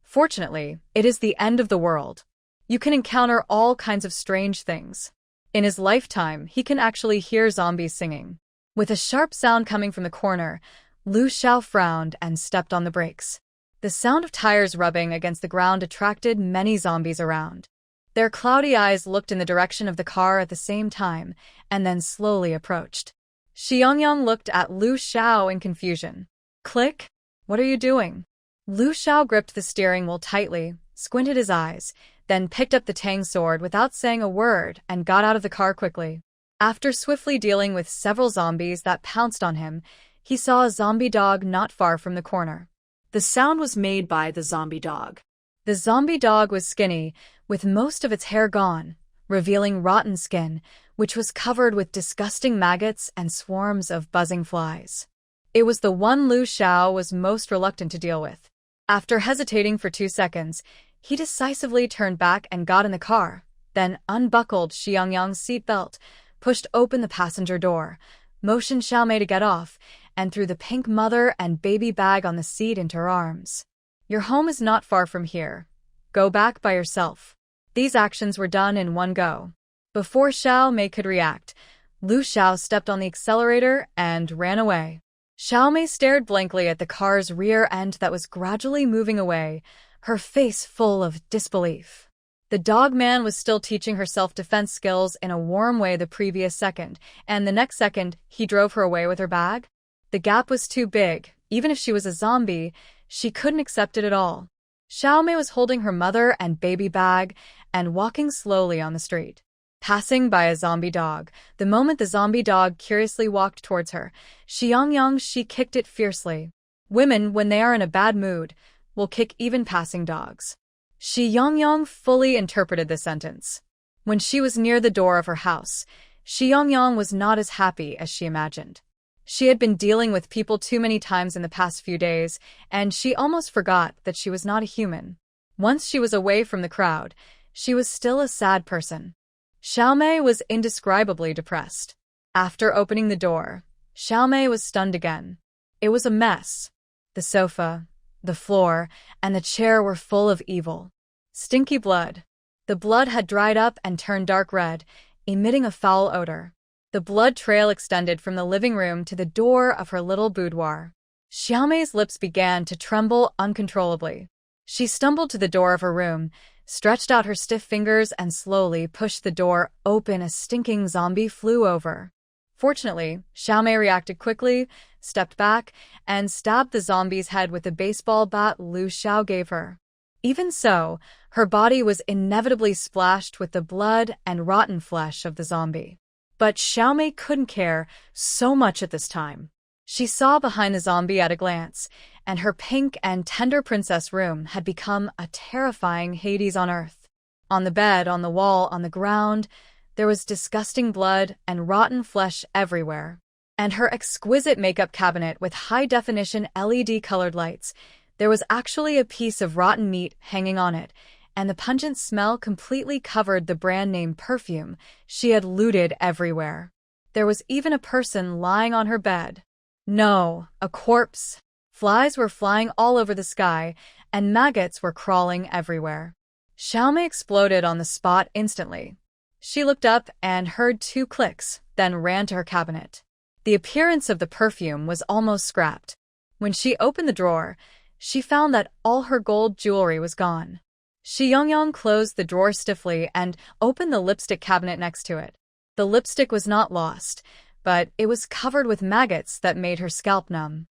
Fortunately, it is the end of the world. You can encounter all kinds of strange things. In his lifetime, he can actually hear zombies singing. With a sharp sound coming from the corner, Lu Xiao frowned and stepped on the brakes. The sound of tires rubbing against the ground attracted many zombies around. Their cloudy eyes looked in the direction of the car at the same time, and then slowly approached. Xiang Yang looked at Lu Xiao in confusion. "Click? What are you doing?" Lu Xiao gripped the steering wheel tightly, squinted his eyes, then picked up the tang sword without saying a word and got out of the car quickly. After swiftly dealing with several zombies that pounced on him, he saw a zombie dog not far from the corner. The sound was made by the zombie dog. The zombie dog was skinny, with most of its hair gone, revealing rotten skin, which was covered with disgusting maggots and swarms of buzzing flies. It was the one Lu Xiao was most reluctant to deal with. After hesitating for 2 seconds, he decisively turned back and got in the car, then unbuckled Xiang Yang's seatbelt, pushed open the passenger door, motioned Xiaomei to get off, and threw the pink mother and baby bag on the seat into her arms. "Your home is not far from here. Go back by yourself." These actions were done in one go. Before Xiao Mei could react, Lu Xiao stepped on the accelerator and ran away. Xiao Mei stared blankly at the car's rear end that was gradually moving away, her face full of disbelief. The dog man was still teaching her self-defense skills in a warm way the previous second, and the next second he drove her away with her bag. The gap was too big. Even if she was a zombie, she couldn't accept it at all. Xiao Mei was holding her mother and baby bag and walking slowly on the street, passing by a zombie dog. The moment the zombie dog curiously walked towards her, Xiang Yang, she kicked it fiercely. Women, when they are in a bad mood, will kick even passing dogs. Xiang Yang fully interpreted the sentence. When she was near the door of her house, Xiang Yang was not as happy as she imagined. She had been dealing with people too many times in the past few days, and she almost forgot that she was not a human. Once she was away from the crowd, she was still a sad person. Xiao Mei was indescribably depressed. After opening the door, Xiao Mei was stunned again. It was a mess. The sofa, the floor, and the chair were full of evil. Stinky blood. The blood had dried up and turned dark red, emitting a foul odor. The blood trail extended from the living room to the door of her little boudoir. Xiao Mei's lips began to tremble uncontrollably. She stumbled to the door of her room, stretched out her stiff fingers, and slowly pushed the door open. A stinking zombie flew over. Fortunately, Xiao Mei reacted quickly, stepped back, and stabbed the zombie's head with the baseball bat Lu Xiao gave her. Even so, her body was inevitably splashed with the blood and rotten flesh of the zombie. But Xiao Mei couldn't care so much at this time. She saw behind the zombie at a glance, and her pink and tender princess room had become a terrifying Hades on earth. On the bed, on the wall, on the ground, there was disgusting blood and rotten flesh everywhere. And her exquisite makeup cabinet with high-definition LED-colored lights, there was actually a piece of rotten meat hanging on it, and the pungent smell completely covered the brand-name perfume she had looted everywhere. There was even a person lying on her bed. No, a corpse. Flies were flying all over the sky, and maggots were crawling everywhere. Xiao Mei exploded on the spot instantly. She looked up and heard 2 clicks, then ran to her cabinet. The appearance of the perfume was almost scrapped. When she opened the drawer, she found that all her gold jewelry was gone. Xiang Yang closed the drawer stiffly and opened the lipstick cabinet next to it. The lipstick was not lost, but it was covered with maggots that made her scalp numb.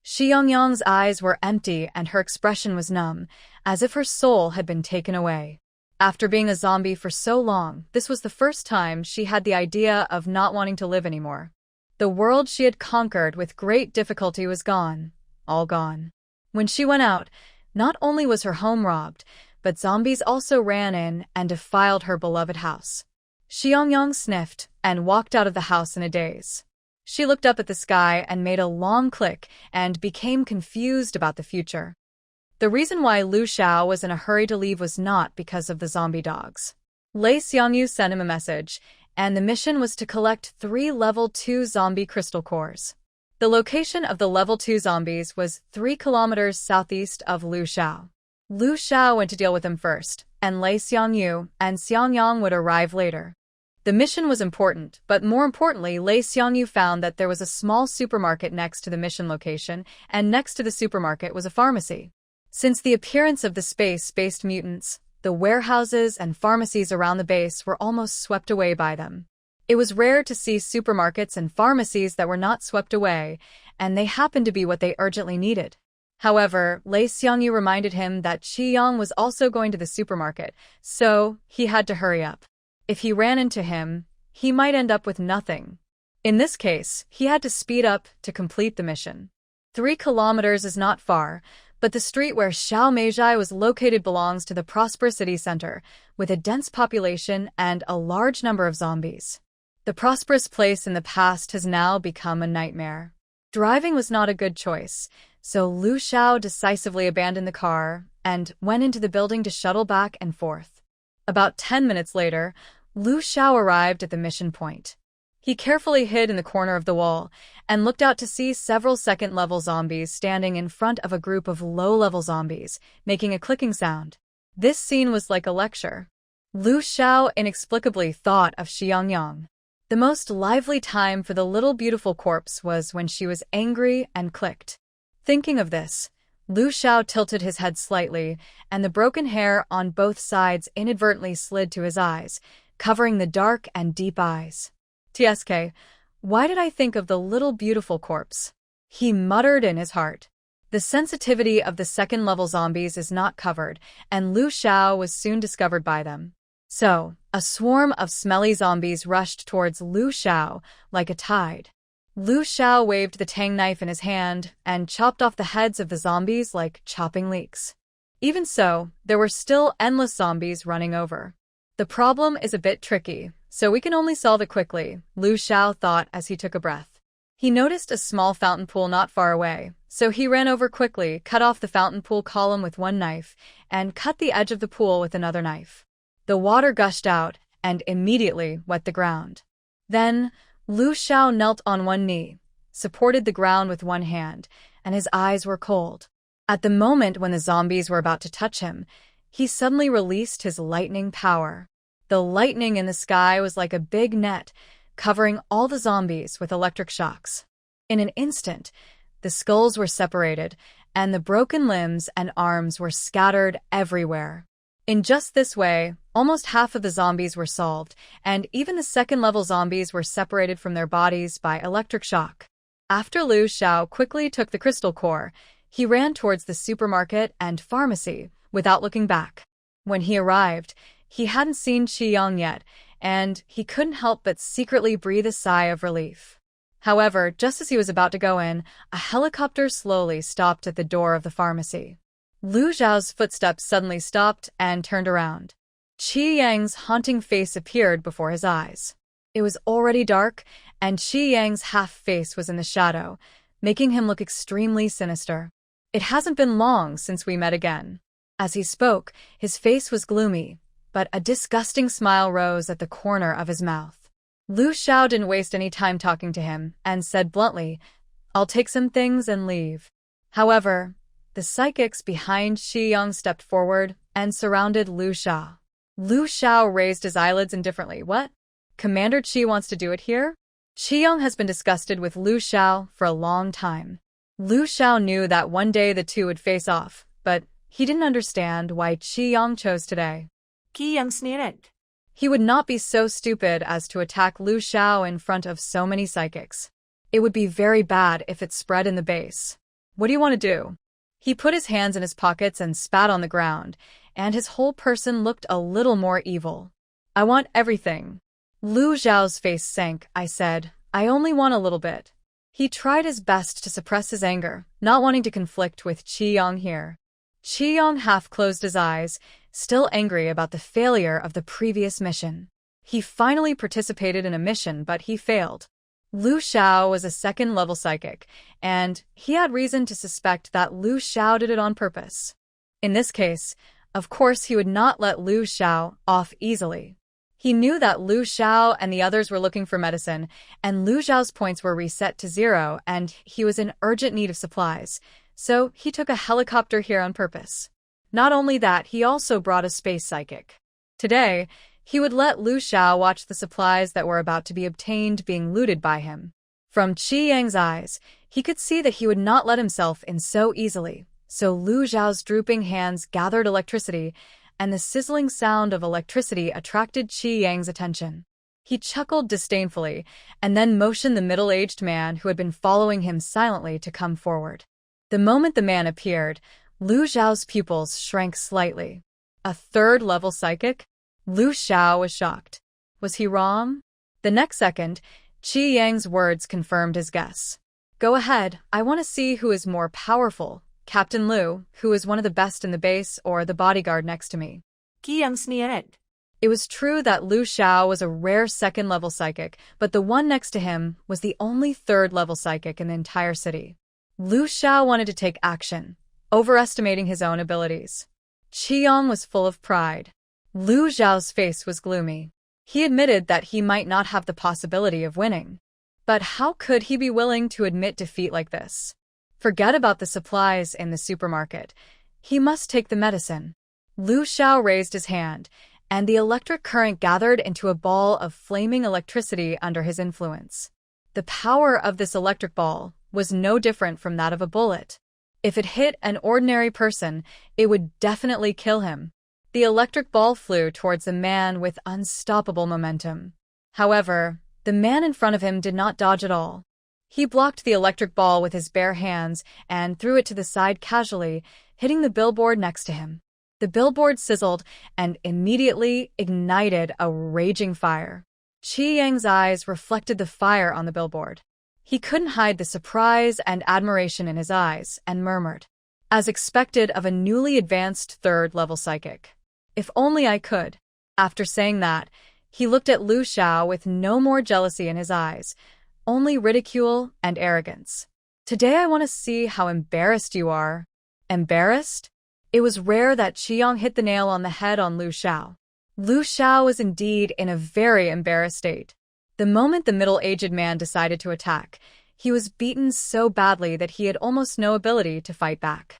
Xiang Yang's eyes were empty and her expression was numb, as if her soul had been taken away. After being a zombie for so long, this was the first time she had the idea of not wanting to live anymore. The world she had conquered with great difficulty was gone, all gone. When she went out, not only was her home robbed, but zombies also ran in and defiled her beloved house. Xiang Yang sniffed and walked out of the house in a daze. She looked up at the sky and made a long click and became confused about the future. The reason why Lu Xiao was in a hurry to leave was not because of the zombie dogs. Lei Xiangyu sent him a message, and the mission was to collect 3 level 2 zombie crystal cores. The location of the level 2 zombies was 3 kilometers southeast of Lu Xiao. Lu Xiao went to deal with him first, and Lei Xiangyu and Xiang Yang would arrive later. The mission was important, but more importantly, Lei Xiangyu found that there was a small supermarket next to the mission location, and next to the supermarket was a pharmacy. Since the appearance of the space-based mutants, the warehouses and pharmacies around the base were almost swept away by them. It was rare to see supermarkets and pharmacies that were not swept away, and they happened to be what they urgently needed. However, Lei Xiangyu reminded him that Qi Yang was also going to the supermarket, so he had to hurry up. If he ran into him, he might end up with nothing. In this case, he had to speed up to complete the mission. 3 kilometers is not far, but the street where Xiao Meizhai was located belongs to the prosperous city center, with a dense population and a large number of zombies. The prosperous place in the past has now become a nightmare. Driving was not a good choice, so Lu Xiao decisively abandoned the car and went into the building to shuttle back and forth. About 10 minutes later, Lu Xiao arrived at the mission point. He carefully hid in the corner of the wall and looked out to see several second-level zombies standing in front of a group of low-level zombies, making a clicking sound. This scene was like a lecture. Lu Xiao inexplicably thought of Xiang Yang. The most lively time for the little beautiful corpse was when she was angry and clicked. Thinking of this, Lu Xiao tilted his head slightly, and the broken hair on both sides inadvertently slid to his eyes, covering the dark and deep eyes. TSK, why did I think of the little beautiful corpse? He muttered in his heart. The sensitivity of the second-level zombies is not covered, and Lu Xiao was soon discovered by them. So, a swarm of smelly zombies rushed towards Lu Xiao like a tide. Lu Xiao waved the tang knife in his hand and chopped off the heads of the zombies like chopping leeks. Even so, there were still endless zombies running over. The problem is a bit tricky, so we can only solve it quickly, Lu Xiao thought as he took a breath. He noticed a small fountain pool not far away, so he ran over quickly, cut off the fountain pool column with one knife, and cut the edge of the pool with another knife. The water gushed out and immediately wet the ground. Then, Lu Xiao knelt on one knee, supported the ground with one hand, and his eyes were cold. At the moment when the zombies were about to touch him, he suddenly released his lightning power. The lightning in the sky was like a big net, covering all the zombies with electric shocks. In an instant, the skulls were separated, and the broken limbs and arms were scattered everywhere. In just this way, almost half of the zombies were solved, and even the second-level zombies were separated from their bodies by electric shock. After Lu Xiao quickly took the crystal core, he ran towards the supermarket and pharmacy without looking back. When he arrived, he hadn't seen Xiang Yang yet, and he couldn't help but secretly breathe a sigh of relief. However, just as he was about to go in, a helicopter slowly stopped at the door of the pharmacy. Lu Xiao's footsteps suddenly stopped and turned around. Xiang Yang's haunting face appeared before his eyes. It was already dark, and Xiang Yang's half-face was in the shadow, making him look extremely sinister. It hasn't been long since we met again. As he spoke, his face was gloomy, but a disgusting smile rose at the corner of his mouth. Lu Xiao didn't waste any time talking to him and said bluntly, "I'll take some things and leave." However, the psychics behind Xiang Yang stepped forward and surrounded Lu Xiao. Lu Xiao raised his eyelids indifferently. What? Commander Qi wants to do it here? Xiang Yang has been disgusted with Lu Xiao for a long time. Lu Xiao knew that one day the two would face off, but he didn't understand why Xiang Yang chose today. He would not be so stupid as to attack Lu Xiao in front of so many psychics. It would be very bad if it spread in the base. What do you want to do? He put his hands in his pockets and spat on the ground, and his whole person looked a little more evil. I want everything. Lu Xiao's face sank. I said, I only want a little bit. He tried his best to suppress his anger, not wanting to conflict with Xiang Yang here. Xiang Yang half closed his eyes, still angry about the failure of the previous mission. He finally participated in a mission, but he failed. Lu Xiao was a second-level psychic, and he had reason to suspect that Lu Xiao did it on purpose. In this case, of course he would not let Lu Xiao off easily. He knew that Lu Xiao and the others were looking for medicine, and Lu Xiao's points were reset to 0, and he was in urgent need of supplies, so he took a helicopter here on purpose. Not only that, he also brought a space psychic. Today, he would let Lu Xiao watch the supplies that were about to be obtained being looted by him. From Xiang Yang's eyes, he could see that he would not let himself in so easily, so Lu Xiao's drooping hands gathered electricity, and the sizzling sound of electricity attracted Xiang Yang's attention. He chuckled disdainfully, and then motioned the middle-aged man who had been following him silently to come forward. The moment the man appeared, Lu Xiao's pupils shrank slightly. A third-level psychic? Lu Xiao was shocked. Was he wrong? The next second, Xiang Yang's words confirmed his guess. Go ahead, I want to see who is more powerful, Captain Lu, who is one of the best in the base, or the bodyguard next to me. It was true that Lu Xiao was a rare second-level psychic, but the one next to him was the only third-level psychic in the entire city. Lu Xiao wanted to take action, overestimating his own abilities. Xiang Yang was full of pride. Lu Xiao's face was gloomy. He admitted that he might not have the possibility of winning. But how could he be willing to admit defeat like this? Forget about the supplies in the supermarket. He must take the medicine. Lu Xiao raised his hand, and the electric current gathered into a ball of flaming electricity under his influence. The power of this electric ball was no different from that of a bullet. If it hit an ordinary person, it would definitely kill him. The electric ball flew towards the man with unstoppable momentum. However, the man in front of him did not dodge at all. He blocked the electric ball with his bare hands and threw it to the side casually, hitting the billboard next to him. The billboard sizzled and immediately ignited a raging fire. Xiang Yang's eyes reflected the fire on the billboard. He couldn't hide the surprise and admiration in his eyes and murmured, as expected of a newly advanced third-level psychic, "If only I could." After saying that, he looked at Lu Xiao with no more jealousy in his eyes, only ridicule and arrogance. "Today I want to see how embarrassed you are." Embarrassed? It was rare that Xiang hit the nail on the head on Lu Xiao. Lu Xiao was indeed in a very embarrassed state. The moment the middle-aged man decided to attack, he was beaten so badly that he had almost no ability to fight back.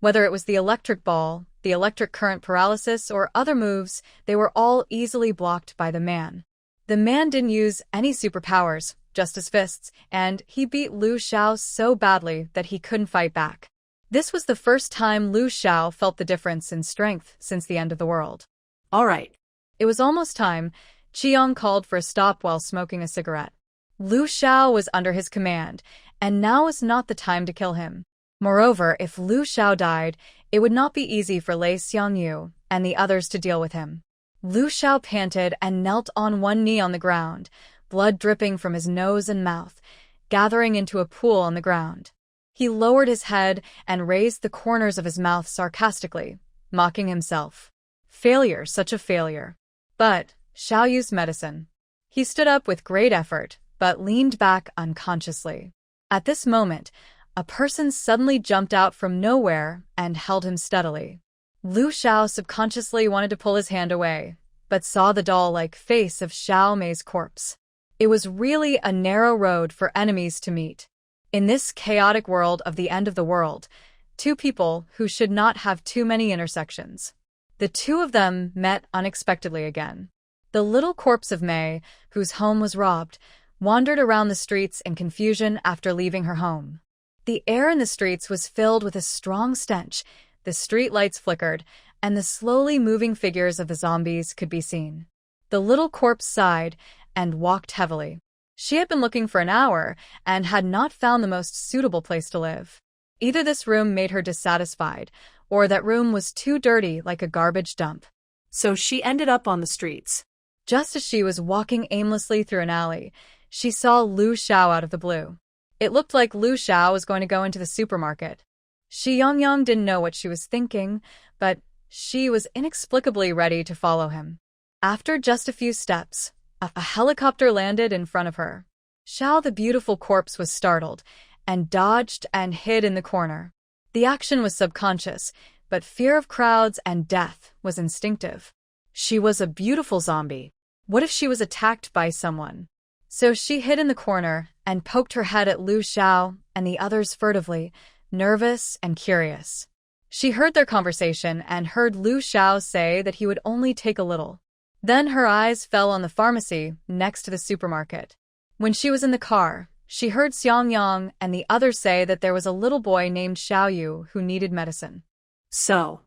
Whether it was the electric ball, the electric current paralysis, or other moves, they were all easily blocked by the man. The man didn't use any superpowers, just his fists, and he beat Lu Xiao so badly that he couldn't fight back. This was the first time Lu Xiao felt the difference in strength since the end of the world. All right. It was almost time. Xiang called for a stop while smoking a cigarette. Lu Xiao was under his command, and now was not the time to kill him. Moreover, if Lu Xiao died, it would not be easy for Lei Xiangyu and the others to deal with him. Lu Xiao panted and knelt on one knee on the ground, blood dripping from his nose and mouth, gathering into a pool on the ground. He lowered his head and raised the corners of his mouth sarcastically, mocking himself. Failure, such a failure. But Xiaoyu's medicine. He stood up with great effort, but leaned back unconsciously. At this moment, a person suddenly jumped out from nowhere and held him steadily. Lu Xiao subconsciously wanted to pull his hand away, but saw the doll-like face of Xiao Mei's corpse. It was really a narrow road for enemies to meet. In this chaotic world of the end of the world, two people who should not have too many intersections. The two of them met unexpectedly again. The little corpse of Mei, whose home was robbed, wandered around the streets in confusion after leaving her home. The air in the streets was filled with a strong stench, the street lights flickered, and the slowly moving figures of the zombies could be seen. The little corpse sighed and walked heavily. She had been looking for an hour and had not found the most suitable place to live. Either this room made her dissatisfied, or that room was too dirty like a garbage dump. So she ended up on the streets. Just as she was walking aimlessly through an alley, she saw Lu Xiao out of the blue. It looked like Lu Xiao was going to go into the supermarket. Xiang Yang didn't know what she was thinking, but she was inexplicably ready to follow him. After just a few steps, a helicopter landed in front of her. Xiao the beautiful corpse was startled, and dodged and hid in the corner. The action was subconscious, but fear of crowds and death was instinctive. She was a beautiful zombie. What if she was attacked by someone? So she hid in the corner and poked her head at Lu Xiao and the others furtively, nervous and curious. She heard their conversation and heard Lu Xiao say that he would only take a little. Then her eyes fell on the pharmacy next to the supermarket. When she was in the car, she heard Xiang Yang and the others say that there was a little boy named Xiaoyu who needed medicine. So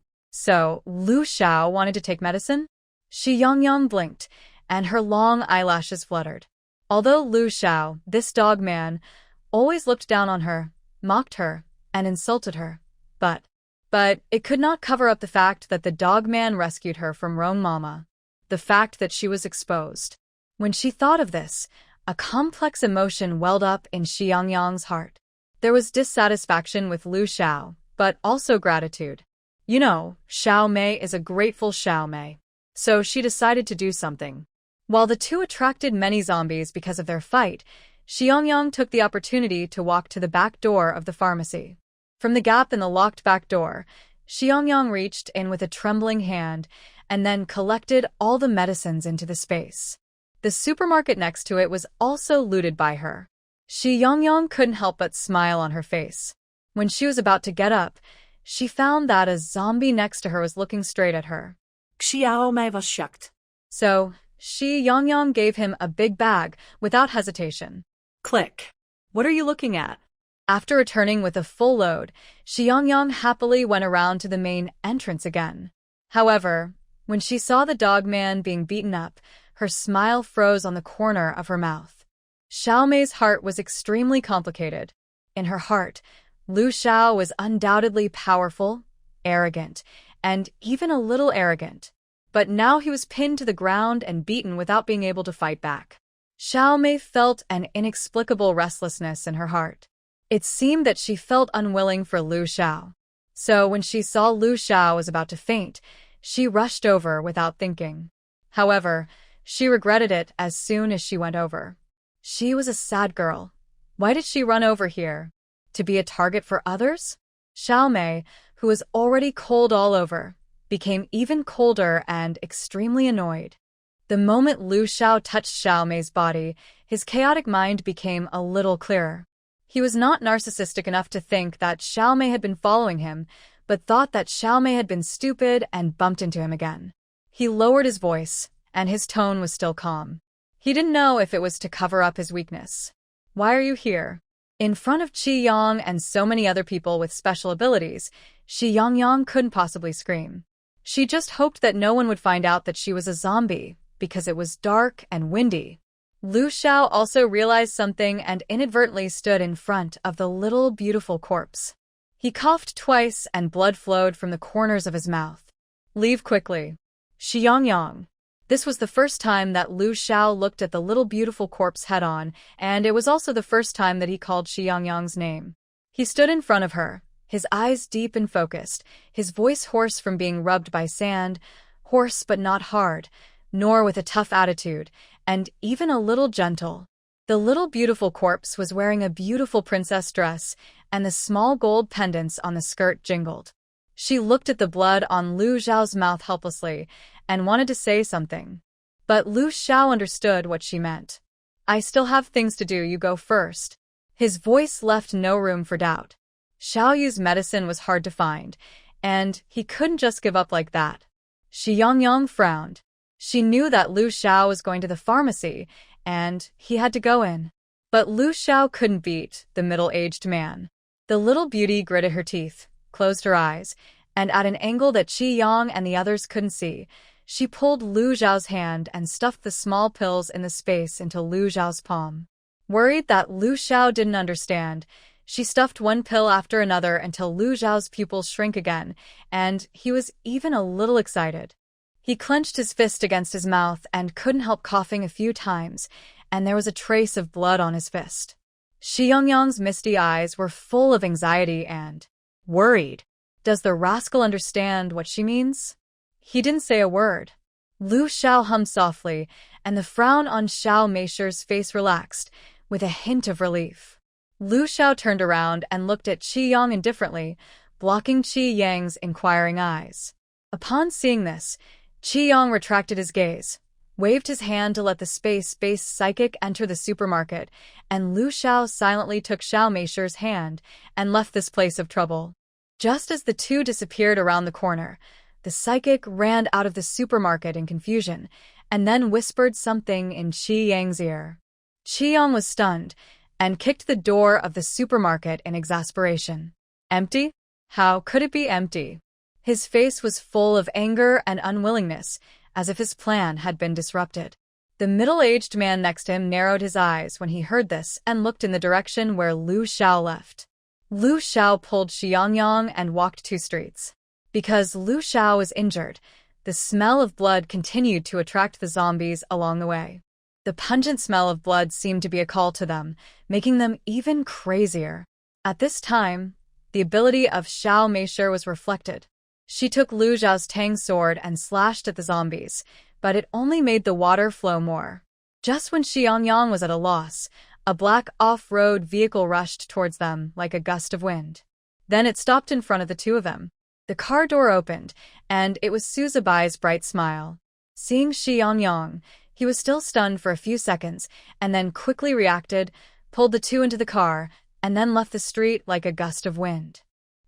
Lu Xiao wanted to take medicine? Xiang Yang blinked, and her long eyelashes fluttered. Although Lu Xiao, this dog man, always looked down on her, mocked her, and insulted her, but it could not cover up the fact that the dog man rescued her from Rong Mama. The fact that she was exposed. When she thought of this, a complex emotion welled up in Xiang Yang's heart. There was dissatisfaction with Lu Xiao, but also gratitude. You know, Xiao Mei is a grateful Xiao Mei. So she decided to do something. While the two attracted many zombies because of their fight, Xiang Yang took the opportunity to walk to the back door of the pharmacy. From the gap in the locked back door, Xiang Yang reached in with a trembling hand and then collected all the medicines into the space. The supermarket next to it was also looted by her. Xiang Yang couldn't help but smile on her face. When she was about to get up, she found that a zombie next to her was looking straight at her. Xiao Mei was shocked. So, Xiang Yang gave him a big bag without hesitation. Click. What are you looking at? After returning with a full load, Xiang Yang happily went around to the main entrance again. However, when she saw the dog man being beaten up, her smile froze on the corner of her mouth. Xiao Mei's heart was extremely complicated. In her heart, Lu Xiao was undoubtedly powerful, arrogant, and even a little arrogant. But now he was pinned to the ground and beaten without being able to fight back. Xiao Mei felt an inexplicable restlessness in her heart. It seemed that she felt unwilling for Lu Xiao. So when she saw Lu Xiao was about to faint, she rushed over without thinking. However, she regretted it as soon as she went over. She was a sad girl. Why did she run over here? To be a target for others? Xiao Mei, who was already cold all over, became even colder and extremely annoyed. The moment Lu Xiao touched Xiao Mei's body, his chaotic mind became a little clearer. He was not narcissistic enough to think that Xiao Mei had been following him, but thought that Xiao Mei had been stupid and bumped into him again. He lowered his voice, and his tone was still calm. He didn't know if it was to cover up his weakness. Why are you here? In front of Qi Yang and so many other people with special abilities, Xiang Yang couldn't possibly scream. She just hoped that no one would find out that she was a zombie, because it was dark and windy. Lu Xiao also realized something and inadvertently stood in front of the little beautiful corpse. He coughed twice and blood flowed from the corners of his mouth. Leave quickly. Xiang Yang. This was the first time that Lu Xiao looked at the little beautiful corpse head-on, and it was also the first time that he called Xiang Yang's name. He stood in front of her, his eyes deep and focused, his voice hoarse from being rubbed by sand, hoarse but not hard, nor with a tough attitude, and even a little gentle. The little beautiful corpse was wearing a beautiful princess dress, and the small gold pendants on the skirt jingled. She looked at the blood on Lu Xiao's mouth helplessly, and wanted to say something. But Lu Xiao understood what she meant. I still have things to do, you go first. His voice left no room for doubt. Xiao Yu's medicine was hard to find, and he couldn't just give up like that. Xiang Yang frowned. She knew that Lu Xiao was going to the pharmacy, and he had to go in. But Lu Xiao couldn't beat the middle-aged man. The little beauty gritted her teeth, closed her eyes, and at an angle that Qi Yang and the others couldn't see, she pulled Lu Xiao's hand and stuffed the small pills in the space into Lu Xiao's palm. Worried that Lu Xiao didn't understand, she stuffed one pill after another until Lu Xiao's pupils shrank again, and he was even a little excited. He clenched his fist against his mouth and couldn't help coughing a few times, and there was a trace of blood on his fist. Xiang Yang's misty eyes were full of anxiety and worried. Does the rascal understand what she means? He didn't say a word. Lu Xiao hummed softly, and the frown on Xiao Meisher's face relaxed, with a hint of relief. Lu Xiao turned around and looked at Qi Yang indifferently, blocking Qi Yang's inquiring eyes. Upon seeing this, Qi Yang retracted his gaze, waved his hand to let the space-based psychic enter the supermarket, and Lu Xiao silently took Xiao Meisher's hand and left this place of trouble. Just as the two disappeared around the corner, the psychic ran out of the supermarket in confusion, and then whispered something in Qi Yang's ear. Qi Yang was stunned, and kicked the door of the supermarket in exasperation. Empty? How could it be empty? His face was full of anger and unwillingness, as if his plan had been disrupted. The middle-aged man next to him narrowed his eyes when he heard this and looked in the direction where Lu Xiao left. Lu Xiao pulled Xiang Yang and walked 2 streets. Because Lu Xiao was injured, the smell of blood continued to attract the zombies along the way. The pungent smell of blood seemed to be a call to them, making them even crazier. At this time, the ability of Xiao Meisher was reflected. She took Lu Xiao's tang sword and slashed at the zombies, but it only made the water flow more. Just when Xiang Yang was at a loss, a black off-road vehicle rushed towards them like a gust of wind. Then it stopped in front of the two of them. The car door opened, and it was Suzabai's bright smile. Seeing Xiang Yang, he was still stunned for a few seconds, and then quickly reacted, pulled the two into the car, and then left the street like a gust of wind.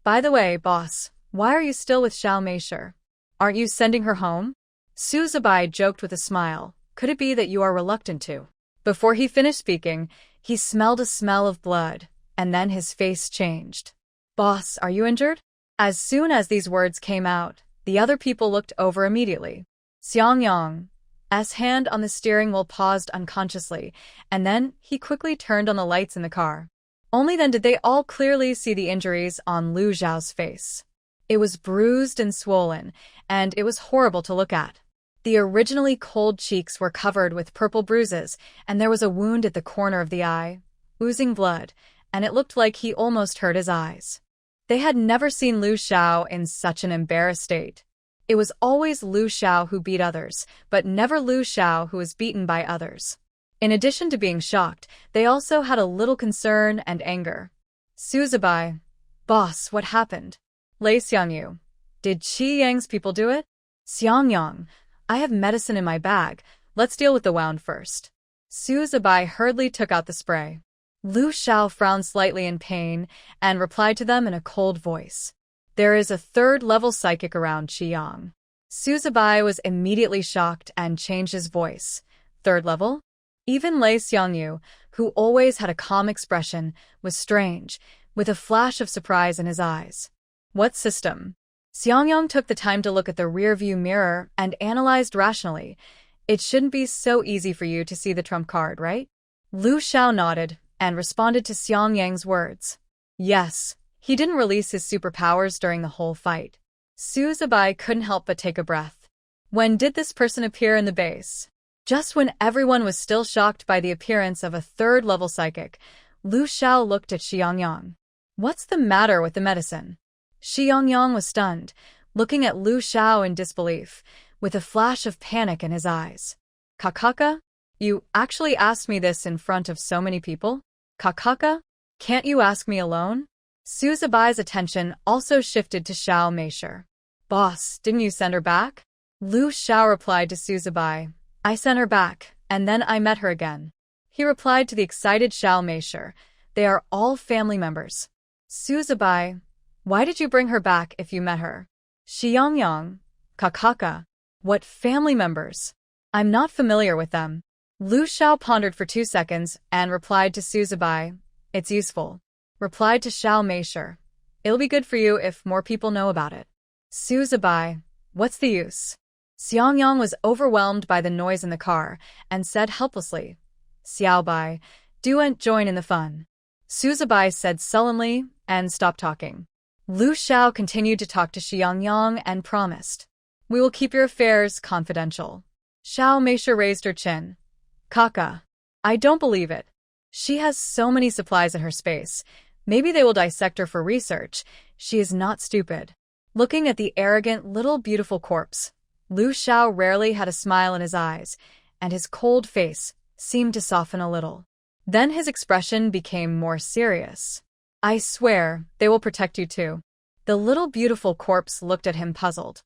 By the way, boss, why are you still with Xiao Meisher? Aren't you sending her home? Su Zibai joked with a smile. Could it be that you are reluctant to? Before he finished speaking, he smelled a smell of blood, and then his face changed. Boss, are you injured? As soon as these words came out, the other people looked over immediately. Xiang Yang's hand on the steering wheel paused unconsciously, and then he quickly turned on the lights in the car. Only then did they all clearly see the injuries on Lu Zhao's face. It was bruised and swollen, and it was horrible to look at. The originally cold cheeks were covered with purple bruises, and there was a wound at the corner of the eye, oozing blood, and it looked like he almost hurt his eyes. They had never seen Lu Xiao in such an embarrassed state. It was always Lu Xiao who beat others, but never Lu Xiao who was beaten by others. In addition to being shocked, they also had a little concern and anger. Su Zibai, boss, what happened? Lei Xiangyu, did Xiang Yang's people do it? Xiang Yang, I have medicine in my bag. Let's deal with the wound first. Su Zibai hurriedly took out the spray. Lu Xiao frowned slightly in pain and replied to them in a cold voice. There is a third-level psychic around Xiang. Su Zibai was immediately shocked and changed his voice. Third level? Even Lei Xiangyu, who always had a calm expression, was strange, with a flash of surprise in his eyes. What system? Xiang Yang took the time to look at the rear-view mirror and analyzed rationally. It shouldn't be so easy for you to see the trump card, right? Lu Xiao nodded and responded to Xiang Yang's words. Yes, he didn't release his superpowers during the whole fight. Su Zibai couldn't help but take a breath. When did this person appear in the base? Just when everyone was still shocked by the appearance of a third-level psychic, Lu Xiao looked at Xiang Yang. What's the matter with the medicine? Xiang Yang was stunned, looking at Lu Xiao in disbelief, with a flash of panic in his eyes. Kakaka? You actually asked me this in front of so many people? Kakaka? Can't you ask me alone? Su Zibai's attention also shifted to Xiao Meisher. Boss, didn't you send her back? Lu Xiao replied to Su Zibai. I sent her back, and then I met her again. He replied to the excited Xiao Meisher. They are all family members. Su Zibai, why did you bring her back if you met her? Xiang Yang, Kakaka, what family members? I'm not familiar with them. Lu Xiao pondered for 2 seconds and replied to Su Zibai. It's useful. Replied to Xiao Meisher. It'll be good for you if more people know about it. Su Zibai, what's the use? Xiang Yang was overwhelmed by the noise in the car and said helplessly, Xiao Bai, do join in the fun. Su Zibai said sullenly and stopped talking. Lu Xiao continued to talk to Xiang Yang and promised, we will keep your affairs confidential. Xiao Meisher raised her chin. Kaka, I don't believe it. She has so many supplies in her space. Maybe they will dissect her for research. She is not stupid. Looking at the arrogant little beautiful corpse, Lu Xiao rarely had a smile in his eyes, and his cold face seemed to soften a little. Then his expression became more serious. I swear, they will protect you too. The little beautiful corpse looked at him puzzled.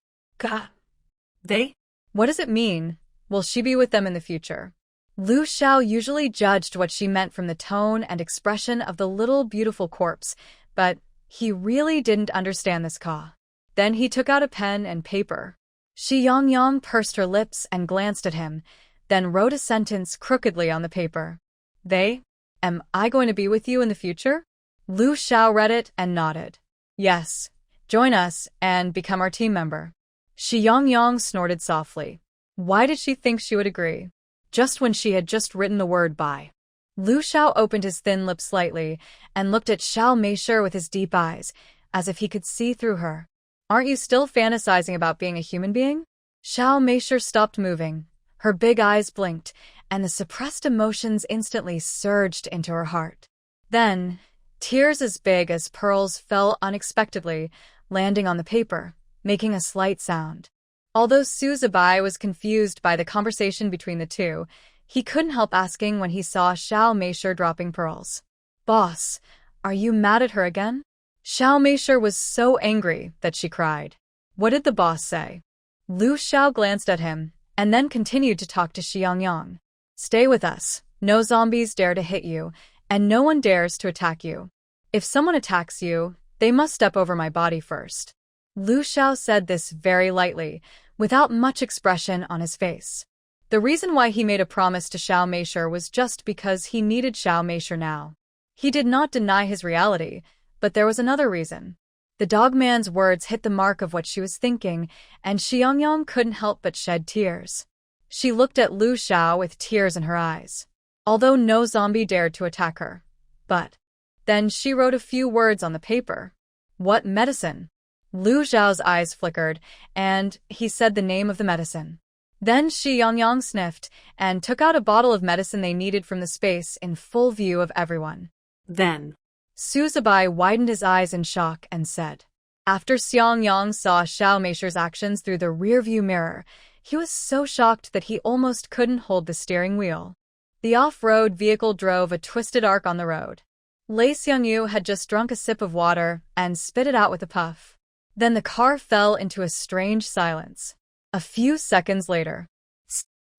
They? What does it mean? Will she be with them in the future? Lu Xiao usually judged what she meant from the tone and expression of the little beautiful corpse, but he really didn't understand this ka. Then he took out a pen and paper. Xiang Yang pursed her lips and glanced at him, then wrote a sentence crookedly on the paper. They? Am I going to be with you in the future? Lu Xiao read it and nodded. Yes. Join us and become our team member. Xiang Yang snorted softly. Why did she think she would agree? Just when she had just written the word bye. Lu Xiao opened his thin lips slightly and looked at Xiao Meisher with his deep eyes, as if he could see through her. Aren't you still fantasizing about being a human being? Xiao Meisher stopped moving. Her big eyes blinked, and the suppressed emotions instantly surged into her heart. Then, tears as big as pearls fell unexpectedly, landing on the paper, making a slight sound. Although Su Zibai was confused by the conversation between the two, he couldn't help asking when he saw Xiao Meisher dropping pearls. Boss, are you mad at her again? Xiao Meisher was so angry that she cried. What did the boss say? Lu Xiao glanced at him, and then continued to talk to Xiang Yang. Stay with us. No zombies dare to hit you, and no one dares to attack you. If someone attacks you, they must step over my body first. Lu Xiao said this very lightly, without much expression on his face. The reason why he made a promise to Xiao Meisher was just because he needed Xiao Meisher now. He did not deny his reality, but there was another reason. The dogman's words hit the mark of what she was thinking, and Xiang Yang couldn't help but shed tears. She looked at Lu Xiao with tears in her eyes, although no zombie dared to attack her. But then she wrote a few words on the paper. What medicine? Lu Xiao's eyes flickered, and he said the name of the medicine. Then Xiang Yang sniffed and took out a bottle of medicine they needed from the space in full view of everyone. Then Suzubai widened his eyes in shock and said. After Xiang Yang saw Xiao Meisher's actions through the rearview mirror, he was so shocked that he almost couldn't hold the steering wheel. The off-road vehicle drove a twisted arc on the road. Lei Xiangyu had just drunk a sip of water and spit it out with a puff. Then the car fell into a strange silence. A few seconds later,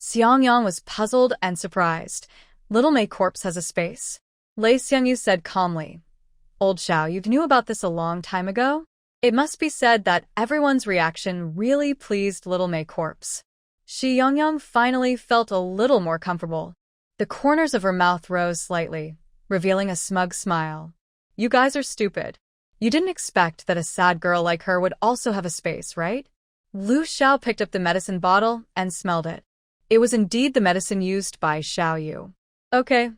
Xiang Yang was puzzled and surprised. Little May corpse has a space. Lei Xiangyu said calmly. Old Xiao, you knew about this a long time ago? It must be said that everyone's reaction really pleased Little May corpse. Xiang Yang finally felt a little more comfortable. The corners of her mouth rose slightly, revealing a smug smile. You guys are stupid. You didn't expect that a sad girl like her would also have a space, right? Lu Xiao picked up the medicine bottle and smelled it. It was indeed the medicine used by Xiao Yu. Okay,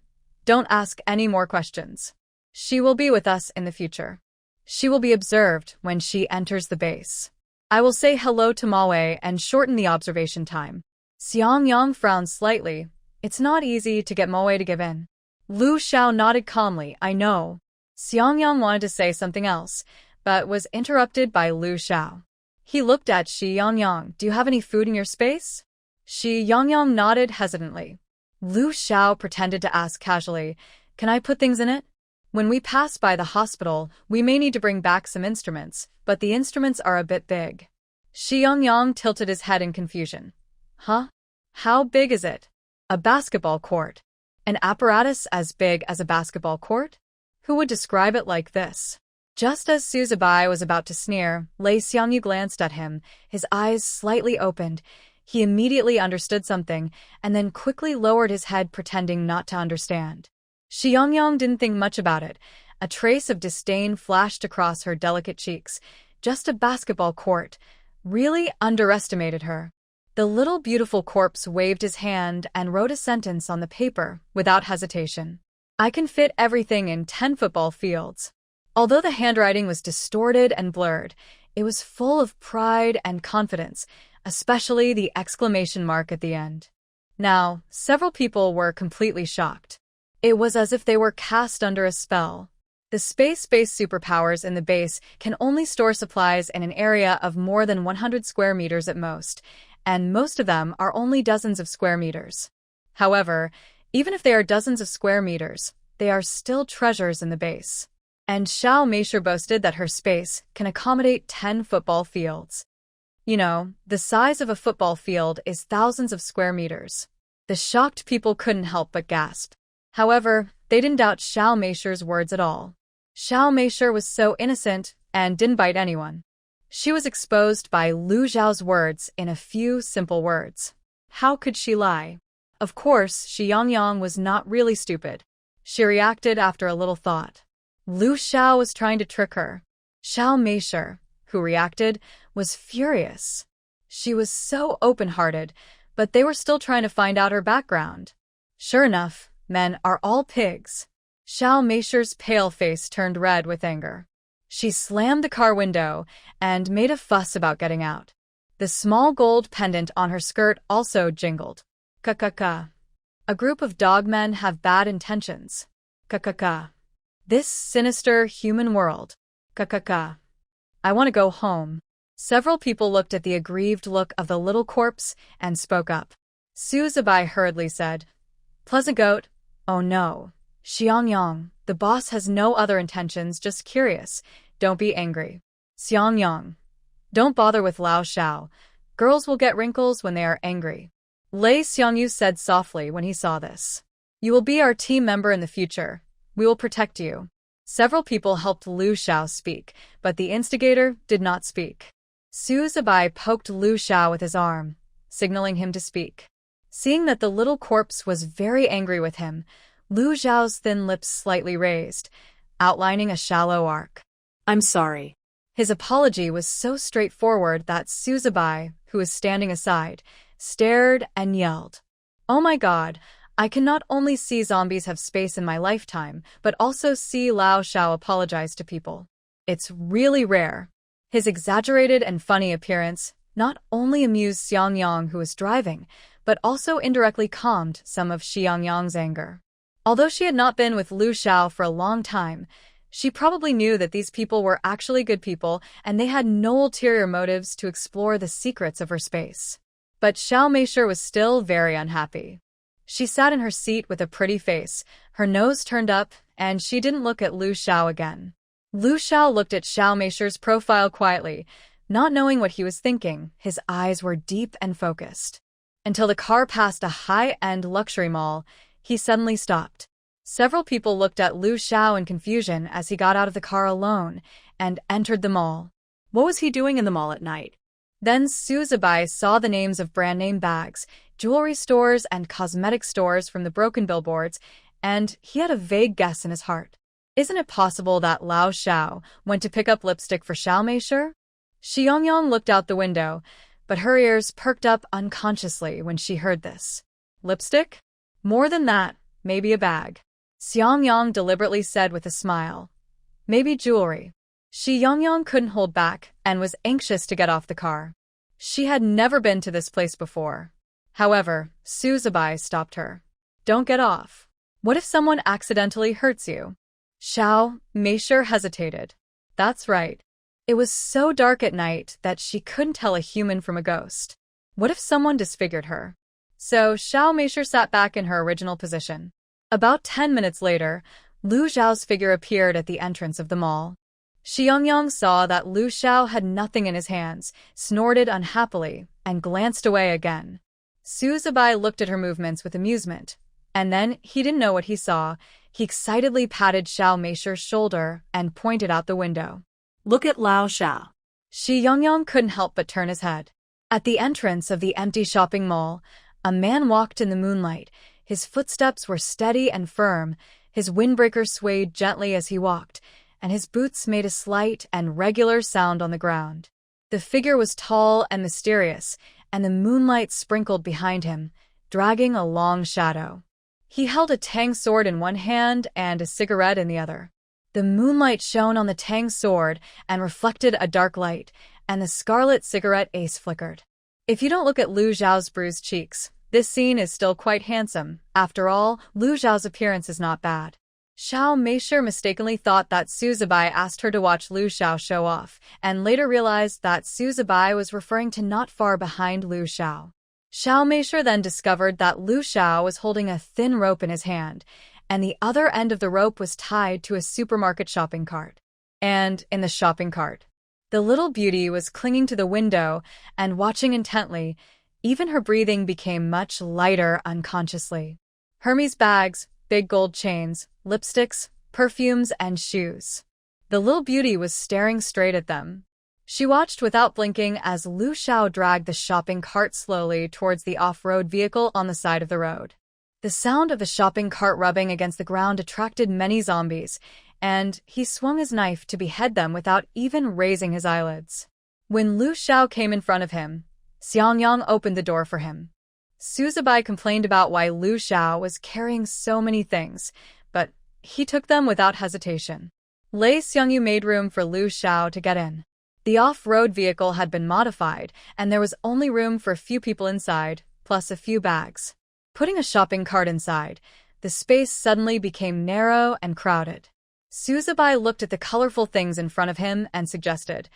don't ask any more questions. She will be with us in the future. She will be observed when she enters the base. I will say hello to Maui and shorten the observation time. Xiang Yang frowned slightly. It's not easy to get Maui to give in. Lu Xiao nodded calmly. I know. Xiang Yang wanted to say something else, but was interrupted by Lu Xiao. He looked at Xiang Yang. Do you have any food in your space? Xiang Yang nodded hesitantly. Lu Xiao pretended to ask casually, Can I put things in it? When we pass by the hospital, we may need to bring back some instruments, but the instruments are a bit big. Xiang Yang tilted his head in confusion. Huh? How big is it? A basketball court. An apparatus as big as a basketball court? Who would describe it like this? Just as Suzubai was about to sneer, Lei Xiangyu glanced at him, his eyes slightly opened. He immediately understood something, and then quickly lowered his head pretending not to understand. Xiang Yang didn't think much about it. A trace of disdain flashed across her delicate cheeks. Just a basketball court. Really underestimated her. The little beautiful corpse waved his hand and wrote a sentence on the paper without hesitation. I can fit everything in 10 football fields. Although the handwriting was distorted and blurred, it was full of pride and confidence, especially the exclamation mark at the end. Now, several people were completely shocked. It was as if they were cast under a spell. The space-based superpowers in the base can only store supplies in an area of more than 100 square meters at most, and most of them are only dozens of square meters. However, even if they are dozens of square meters, they are still treasures in the base. And Xiao Meisher boasted that her space can accommodate 10 football fields. You know, the size of a football field is thousands of square meters. The shocked people couldn't help but gasp. However, they didn't doubt Xiao Meisher's words at all. Xiao Meisher was so innocent and didn't bite anyone. She was exposed by Lu Xiao's words in a few simple words. How could she lie? Of course, Xiang Yang was not really stupid. She reacted after a little thought. Lu Xiao was trying to trick her. Xiao Meisher, who reacted, was furious. She was so open-hearted, but they were still trying to find out her background. Sure enough, men are all pigs. Xiao Meisher's pale face turned red with anger. She slammed the car window and made a fuss about getting out. The small gold pendant on her skirt also jingled. Ka-ka-ka. A group of dogmen have bad intentions. Ka-ka-ka. This sinister human world. Ka-ka-ka. I want to go home. Several people looked at the aggrieved look of the little corpse and spoke up. Suzubai hurriedly said, Pleasant Goat. Oh no. Xiang Yang, the boss has no other intentions, just curious. Don't be angry. Xiang Yang. Don't bother with Lao Xiao. Girls will get wrinkles when they are angry. Lei Xiangyu said softly when he saw this. You will be our team member in the future. We will protect you. Several people helped Lu Xiao speak, but the instigator did not speak. Su Zibai poked Lu Xiao with his arm, signaling him to speak. Seeing that the little corpse was very angry with him, Lu Xiao's thin lips slightly raised, outlining a shallow arc. I'm sorry. His apology was so straightforward that Su Zibai, who was standing aside, stared and yelled. Oh my god, I can not only see zombies have space in my lifetime, but also see Lao Xiao apologize to people. It's really rare. His exaggerated and funny appearance not only amused Xiang Yang, who was driving, but also indirectly calmed some of Xiang Yang's anger. Although she had not been with Lu Xiao for a long time, she probably knew that these people were actually good people and they had no ulterior motives to explore the secrets of her space. But Xiao Meisher was still very unhappy. She sat in her seat with a pretty face, her nose turned up, and she didn't look at Lu Xiao again. Lu Xiao looked at Xiao Meisher's profile quietly, not knowing what he was thinking. His eyes were deep and focused. Until the car passed a high-end luxury mall, he suddenly stopped. Several people looked at Lu Xiao in confusion as he got out of the car alone and entered the mall. What was he doing in the mall at night? Then Su Zibai saw the names of brand-name bags, jewelry stores, and cosmetic stores from the broken billboards, and he had a vague guess in his heart. Isn't it possible that Lao Xiao went to pick up lipstick for Xiao Meisher? Xiang Yang looked out the window, but her ears perked up unconsciously when she heard this. Lipstick? More than that, maybe a bag. Xiang Yang deliberately said with a smile. Maybe jewelry. Xiang Yang couldn't hold back and was anxious to get off the car. She had never been to this place before. However, Su Zibai stopped her. Don't get off. What if someone accidentally hurts you? Xiao Meisher hesitated. That's right. It was so dark at night that she couldn't tell a human from a ghost. What if someone disfigured her? So Xiao Meisher sat back in her original position. About 10 minutes later, Lu Xiao's figure appeared at the entrance of the mall. Xiang Yang saw that Lu Xiao had nothing in his hands, snorted unhappily, and glanced away again. Su Zibai looked at her movements with amusement, and then he didn't know what he saw. He excitedly patted Xiao Meisher's shoulder and pointed out the window. Look at Lao Xiao. Xiang Yang couldn't help but turn his head. At the entrance of the empty shopping mall, a man walked in the moonlight. His footsteps were steady and firm, his windbreaker swayed gently as he walked, and his boots made a slight and regular sound on the ground. The figure was tall and mysterious, and the moonlight sprinkled behind him, dragging a long shadow. He held a tang sword in one hand and a cigarette in the other. The moonlight shone on the tang sword and reflected a dark light, and the scarlet cigarette ace flickered. If you don't look at Lu Xiao's bruised cheeks, this scene is still quite handsome. After all, Lu Xiao's appearance is not bad. Xiao Meisher mistakenly thought that Su Zibai asked her to watch Lu Xiao show off, and later realized that Su Zibai was referring to not far behind Lu Xiao. Xiao Meisher then discovered that Lu Xiao was holding a thin rope in his hand, and the other end of the rope was tied to a supermarket shopping cart. And in the shopping cart, the little beauty was clinging to the window and watching intently. Even her breathing became much lighter unconsciously. Hermes bags, big gold chains, lipsticks, perfumes, and shoes. The little beauty was staring straight at them. She watched without blinking as Lu Xiao dragged the shopping cart slowly towards the off-road vehicle on the side of the road. The sound of the shopping cart rubbing against the ground attracted many zombies, and he swung his knife to behead them without even raising his eyelids. When Lu Xiao came in front of him, Xiang Yang opened the door for him. Su Zibai complained about why Lu Xiao was carrying so many things, but he took them without hesitation. Lei Xiangyu made room for Lu Xiao to get in. The off-road vehicle had been modified, and there was only room for a few people inside, plus a few bags. Putting a shopping cart inside, the space suddenly became narrow and crowded. Su Zibai looked at the colorful things in front of him and suggested,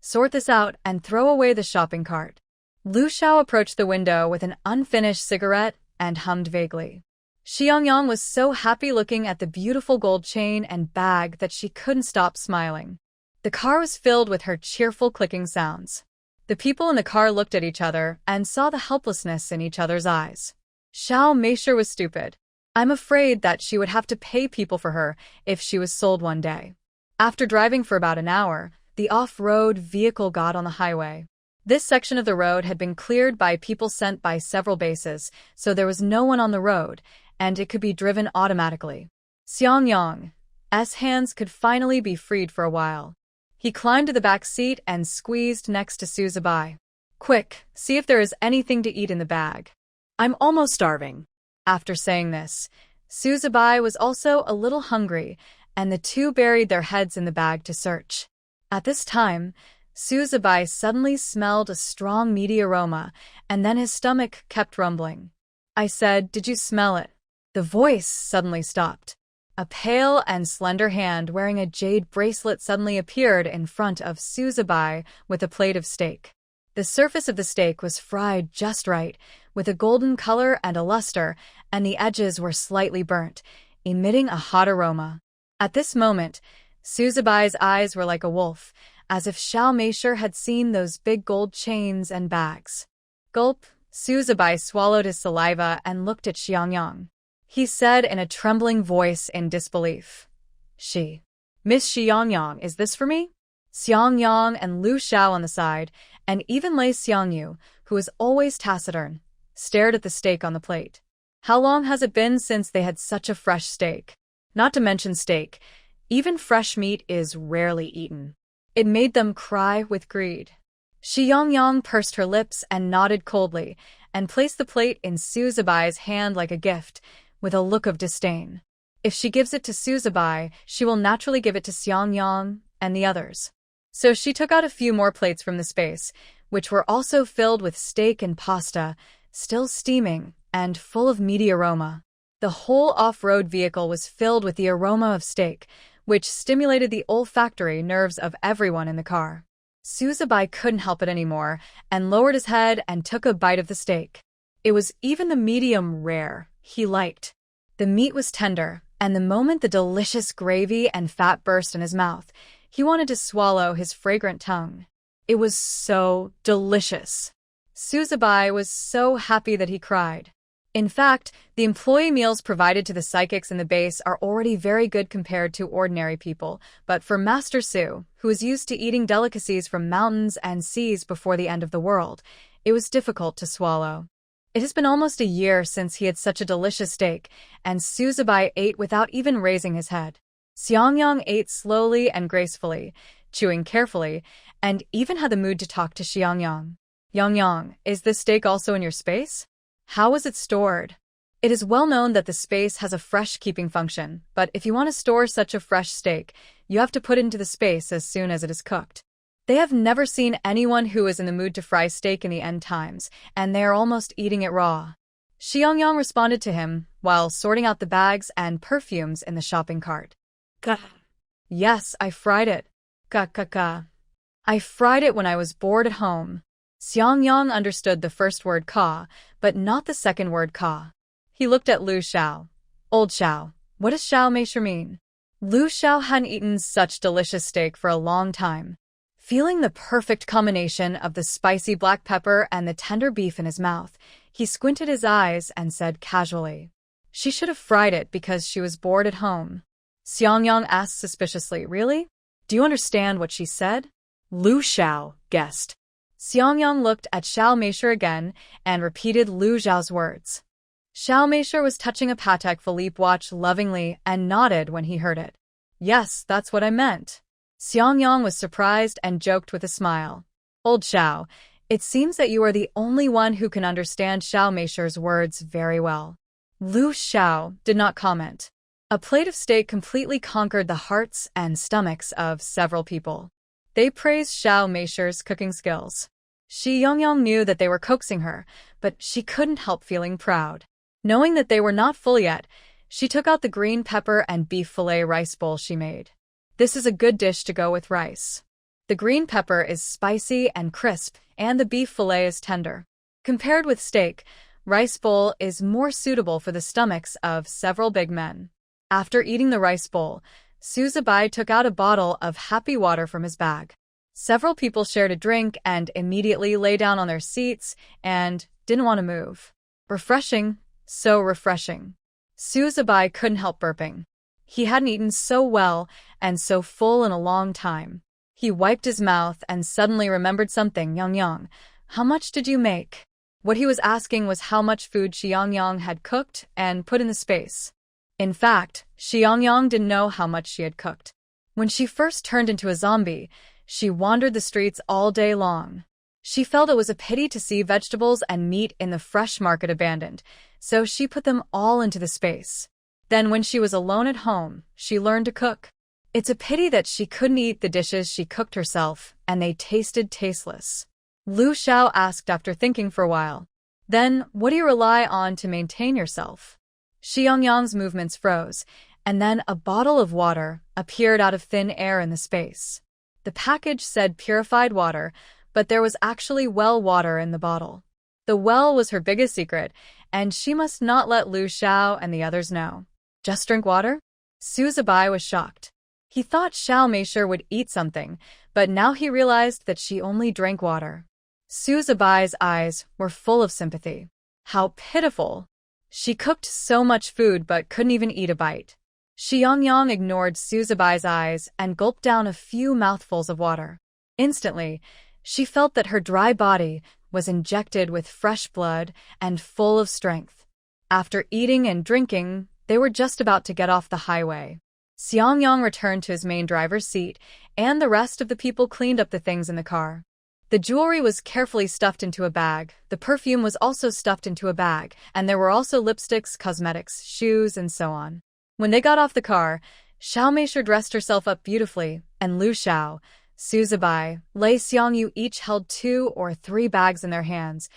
"Sort this out and throw away the shopping cart." Lu Xiao approached the window with an unfinished cigarette and hummed vaguely. Xiang Yang was so happy looking at the beautiful gold chain and bag that she couldn't stop smiling. The car was filled with her cheerful clicking sounds. The people in the car looked at each other and saw the helplessness in each other's eyes. Xiao Meisher was stupid. I'm afraid that she would have to pay people for her if she was sold one day. After driving for about an hour, the off-road vehicle got on the highway. This section of the road had been cleared by people sent by several bases, so there was no one on the road, and it could be driven automatically. Xiang Yang's hands could finally be freed for a while. He climbed to the back seat and squeezed next to Suzubai. "Quick, see if there is anything to eat in the bag. I'm almost starving." After saying this, Suzubai was also a little hungry, and the two buried their heads in the bag to search. At this time, Suzubai suddenly smelled a strong meaty aroma, and then his stomach kept rumbling. I said, "Did you smell it?" The voice suddenly stopped. A pale and slender hand wearing a jade bracelet suddenly appeared in front of Suzubai with a plate of steak. The surface of the steak was fried just right, with a golden color and a luster, and the edges were slightly burnt, emitting a hot aroma. At this moment, Suzubai's eyes were like a wolf, as if Xiao Meisher had seen those big gold chains and bags. Gulp, Suzubai swallowed his saliva and looked at Xiang Yang. He said in a trembling voice in disbelief, Miss Xiang Yang, is this for me?" Xiang Yang and Lu Xiao on the side, and even Lei Xiangyu, who is always taciturn, stared at the steak on the plate. How long has it been since they had such a fresh steak? Not to mention steak, even fresh meat is rarely eaten. It made them cry with greed. Xiang Yang pursed her lips and nodded coldly, and placed the plate in Suzubai's hand like a gift, with a look of disdain. If she gives it to Suzubai, she will naturally give it to Xiang Yang and the others. So she took out a few more plates from the space, which were also filled with steak and pasta, still steaming and full of meaty aroma. The whole off-road vehicle was filled with the aroma of steak, which stimulated the olfactory nerves of everyone in the car. Suzubai couldn't help it anymore and lowered his head and took a bite of the steak. It was even the medium rare he liked. The meat was tender, and the moment the delicious gravy and fat burst in his mouth, he wanted to swallow his fragrant tongue. It was so delicious. Suzubai was so happy that he cried. In fact, the employee meals provided to the psychics in the base are already very good compared to ordinary people, but for Master Su, who is used to eating delicacies from mountains and seas before the end of the world, it was difficult to swallow. It has been almost a year since he had such a delicious steak, and Suzubai ate without even raising his head. Xiang Yang ate slowly and gracefully, chewing carefully, and even had the mood to talk to Xiang Yang. Yang, is this steak also in your space? How was it stored? It is well known that the space has a fresh keeping function, but if you want to store such a fresh steak, you have to put it into the space as soon as it is cooked. They have never seen anyone who is in the mood to fry steak in the end times, and they are almost eating it raw. Xiang Yang responded to him while sorting out the bags and perfumes in the shopping cart. Gah. Yes, I fried it. Ka. I fried it when I was bored at home. Xiang Yang understood the first word ka, but not the second word ka. He looked at Lu Xiao. Old Xiao, what does Xiao Meisher mean? Lu Xiao hadn't eaten such delicious steak for a long time. Feeling the perfect combination of the spicy black pepper and the tender beef in his mouth, he squinted his eyes and said casually, "She should have fried it because she was bored at home." Xiang Yang asked suspiciously, "Really? Do you understand what she said?" Lu Xiao guessed. Xiang Yang looked at Xiao Meisher again and repeated Lu Xiao's words. Xiao Meisher was touching a Patek Philippe watch lovingly and nodded when he heard it. "Yes, that's what I meant." Xiang Yang was surprised and joked with a smile. "Old Xiao, it seems that you are the only one who can understand Xiao Meisher's words very well." Lu Xiao did not comment. A plate of steak completely conquered the hearts and stomachs of several people. They praised Xiao Meisher's cooking skills. Xiang Yang knew that they were coaxing her, but she couldn't help feeling proud. Knowing that they were not full yet, she took out the green pepper and beef fillet rice bowl she made. This is a good dish to go with rice. The green pepper is spicy and crisp, and the beef fillet is tender. Compared with steak, rice bowl is more suitable for the stomachs of several big men. After eating the rice bowl, Suzubai took out a bottle of happy water from his bag. Several people shared a drink and immediately lay down on their seats and didn't want to move. Refreshing, so refreshing. Suzubai couldn't help burping. He hadn't eaten so well and so full in a long time. He wiped his mouth and suddenly remembered something. Xiang Yang, how much did you make? What he was asking was how much food Xiang Yang had cooked and put in the space. In fact, Xiang Yang didn't know how much she had cooked. When she first turned into a zombie, she wandered the streets all day long. She felt it was a pity to see vegetables and meat in the fresh market abandoned, so she put them all into the space. Then when she was alone at home, she learned to cook. It's a pity that she couldn't eat the dishes she cooked herself, and they tasted tasteless. Lu Xiao asked after thinking for a while. Then, what do you rely on to maintain yourself? Xiang Yang's movements froze, and then a bottle of water appeared out of thin air in the space. The package said purified water, but there was actually well water in the bottle. The well was her biggest secret, and she must not let Lu Xiao and the others know. Just drink water? Su Zibai was shocked. He thought Xiao Meisher would eat something, but now he realized that she only drank water. Su Zibai's eyes were full of sympathy. How pitiful! She cooked so much food but couldn't even eat a bite. Xiang Yang ignored Su Zibai's eyes and gulped down a few mouthfuls of water. Instantly, she felt that her dry body was injected with fresh blood and full of strength. After eating and drinking, they were just about to get off the highway. Xiang Yang returned to his main driver's seat, and the rest of the people cleaned up the things in the car. The jewelry was carefully stuffed into a bag, the perfume was also stuffed into a bag, and there were also lipsticks, cosmetics, shoes, and so on. When they got off the car, Xiao Meisher dressed herself up beautifully, and Lu Xiao, Su Zibai, Lei Xiangyu each held 2 or 3 bags in their hands,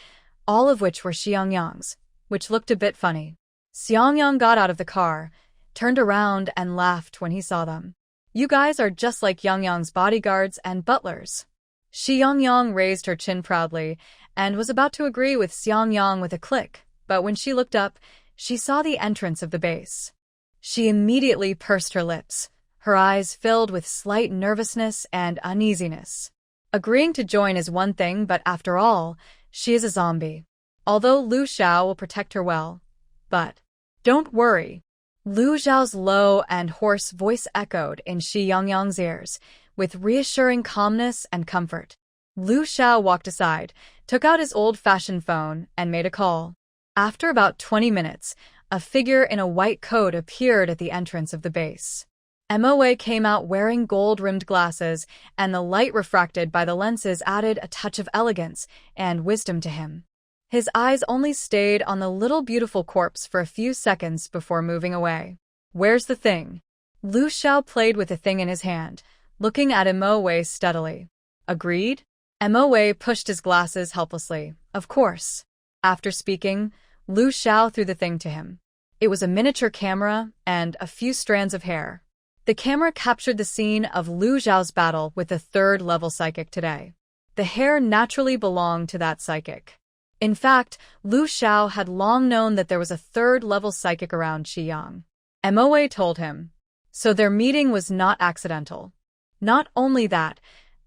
all of which were Xiang Yang's, which looked a bit funny. Xiang Yang got out of the car, turned around and laughed when he saw them. You guys are just like Yang Yang's bodyguards and butlers. Xiang Yang raised her chin proudly and was about to agree with Xiang Yang with a click, but when she looked up, she saw the entrance of the base. She immediately pursed her lips, her eyes filled with slight nervousness and uneasiness. Agreeing to join is one thing, but after all, she is a zombie. Although Lu Xiao will protect her well. But don't worry. Lu Xiao's low and hoarse voice echoed in Xiang Yang's ears, with reassuring calmness and comfort. Lu Xiao walked aside, took out his old-fashioned phone, and made a call. After about 20 minutes, a figure in a white coat appeared at the entrance of the base. MOA came out wearing gold-rimmed glasses, and the light refracted by the lenses added a touch of elegance and wisdom to him. His eyes only stayed on the little beautiful corpse for a few seconds before moving away. Where's the thing? Lu Xiao played with the thing in his hand, looking at MOA steadily. Agreed? MOA pushed his glasses helplessly. Of course. After speaking, Lu Xiao threw the thing to him. It was a miniature camera and a few strands of hair. The camera captured the scene of Lu Xiao's battle with the 3rd-level psychic today. The hair naturally belonged to that psychic. In fact, Lu Xiao had long known that there was a 3rd-level psychic around Xiang. MOA told him. So their meeting was not accidental. Not only that,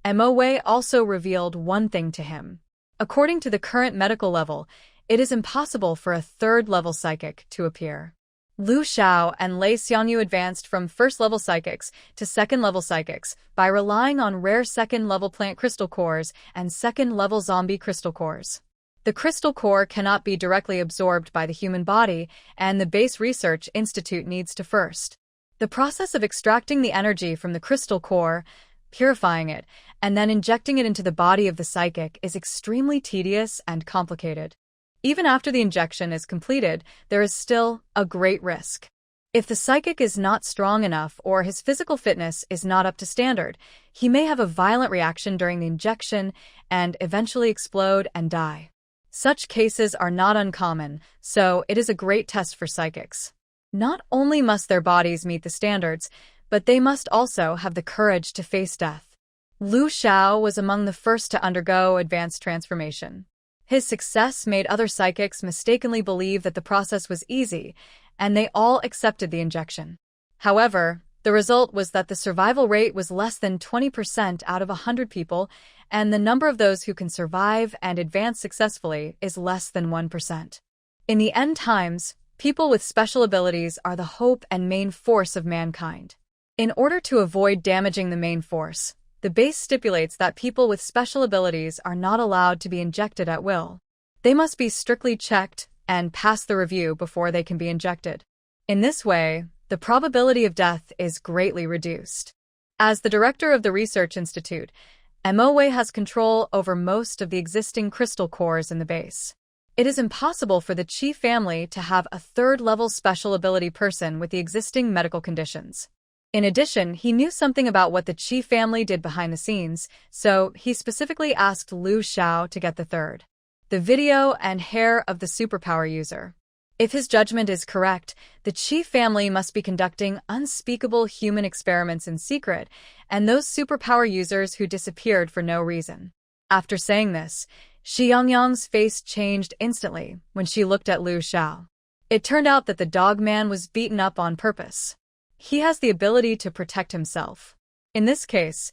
MOA also revealed one thing to him. According to the current medical level, it is impossible for a 3rd-level psychic to appear. Lu Xiao and Lei Xiangyu advanced from 1st-level psychics to 2nd-level psychics by relying on rare 2nd-level plant crystal cores and 2nd-level zombie crystal cores. The crystal core cannot be directly absorbed by the human body, and the Base Research Institute needs to first. The process of extracting the energy from the crystal core, purifying it, and then injecting it into the body of the psychic is extremely tedious and complicated. Even after the injection is completed, there is still a great risk. If the psychic is not strong enough or his physical fitness is not up to standard, he may have a violent reaction during the injection and eventually explode and die. Such cases are not uncommon, so it is a great test for psychics. Not only must their bodies meet the standards, but they must also have the courage to face death. Lu Xiao was among the first to undergo advanced transformation. His success made other psychics mistakenly believe that the process was easy, and they all accepted the injection. However, the result was that the survival rate was less than 20% out of 100 people, and the number of those who can survive and advance successfully is less than 1%. In the end times, people with special abilities are the hope and main force of mankind. In order to avoid damaging the main force, The base stipulates that people with special abilities are not allowed to be injected at will. They must be strictly checked and pass the review before they can be injected. In this way, the probability of death is greatly reduced. As the director of the research institute, MOA has control over most of the existing crystal cores in the base. It is impossible for the Chi family to have a third-level special ability person with the existing medical conditions. In addition, he knew something about what the Chi family did behind the scenes, so he specifically asked Liu Xiao to get the video and hair of the superpower user. If his judgment is correct, the Chi family must be conducting unspeakable human experiments in secret, and those superpower users who disappeared for no reason. After saying this, Xiang Yang's face changed instantly when she looked at Liu Xiao. It turned out that the dog man was beaten up on purpose. He has the ability to protect himself. In this case,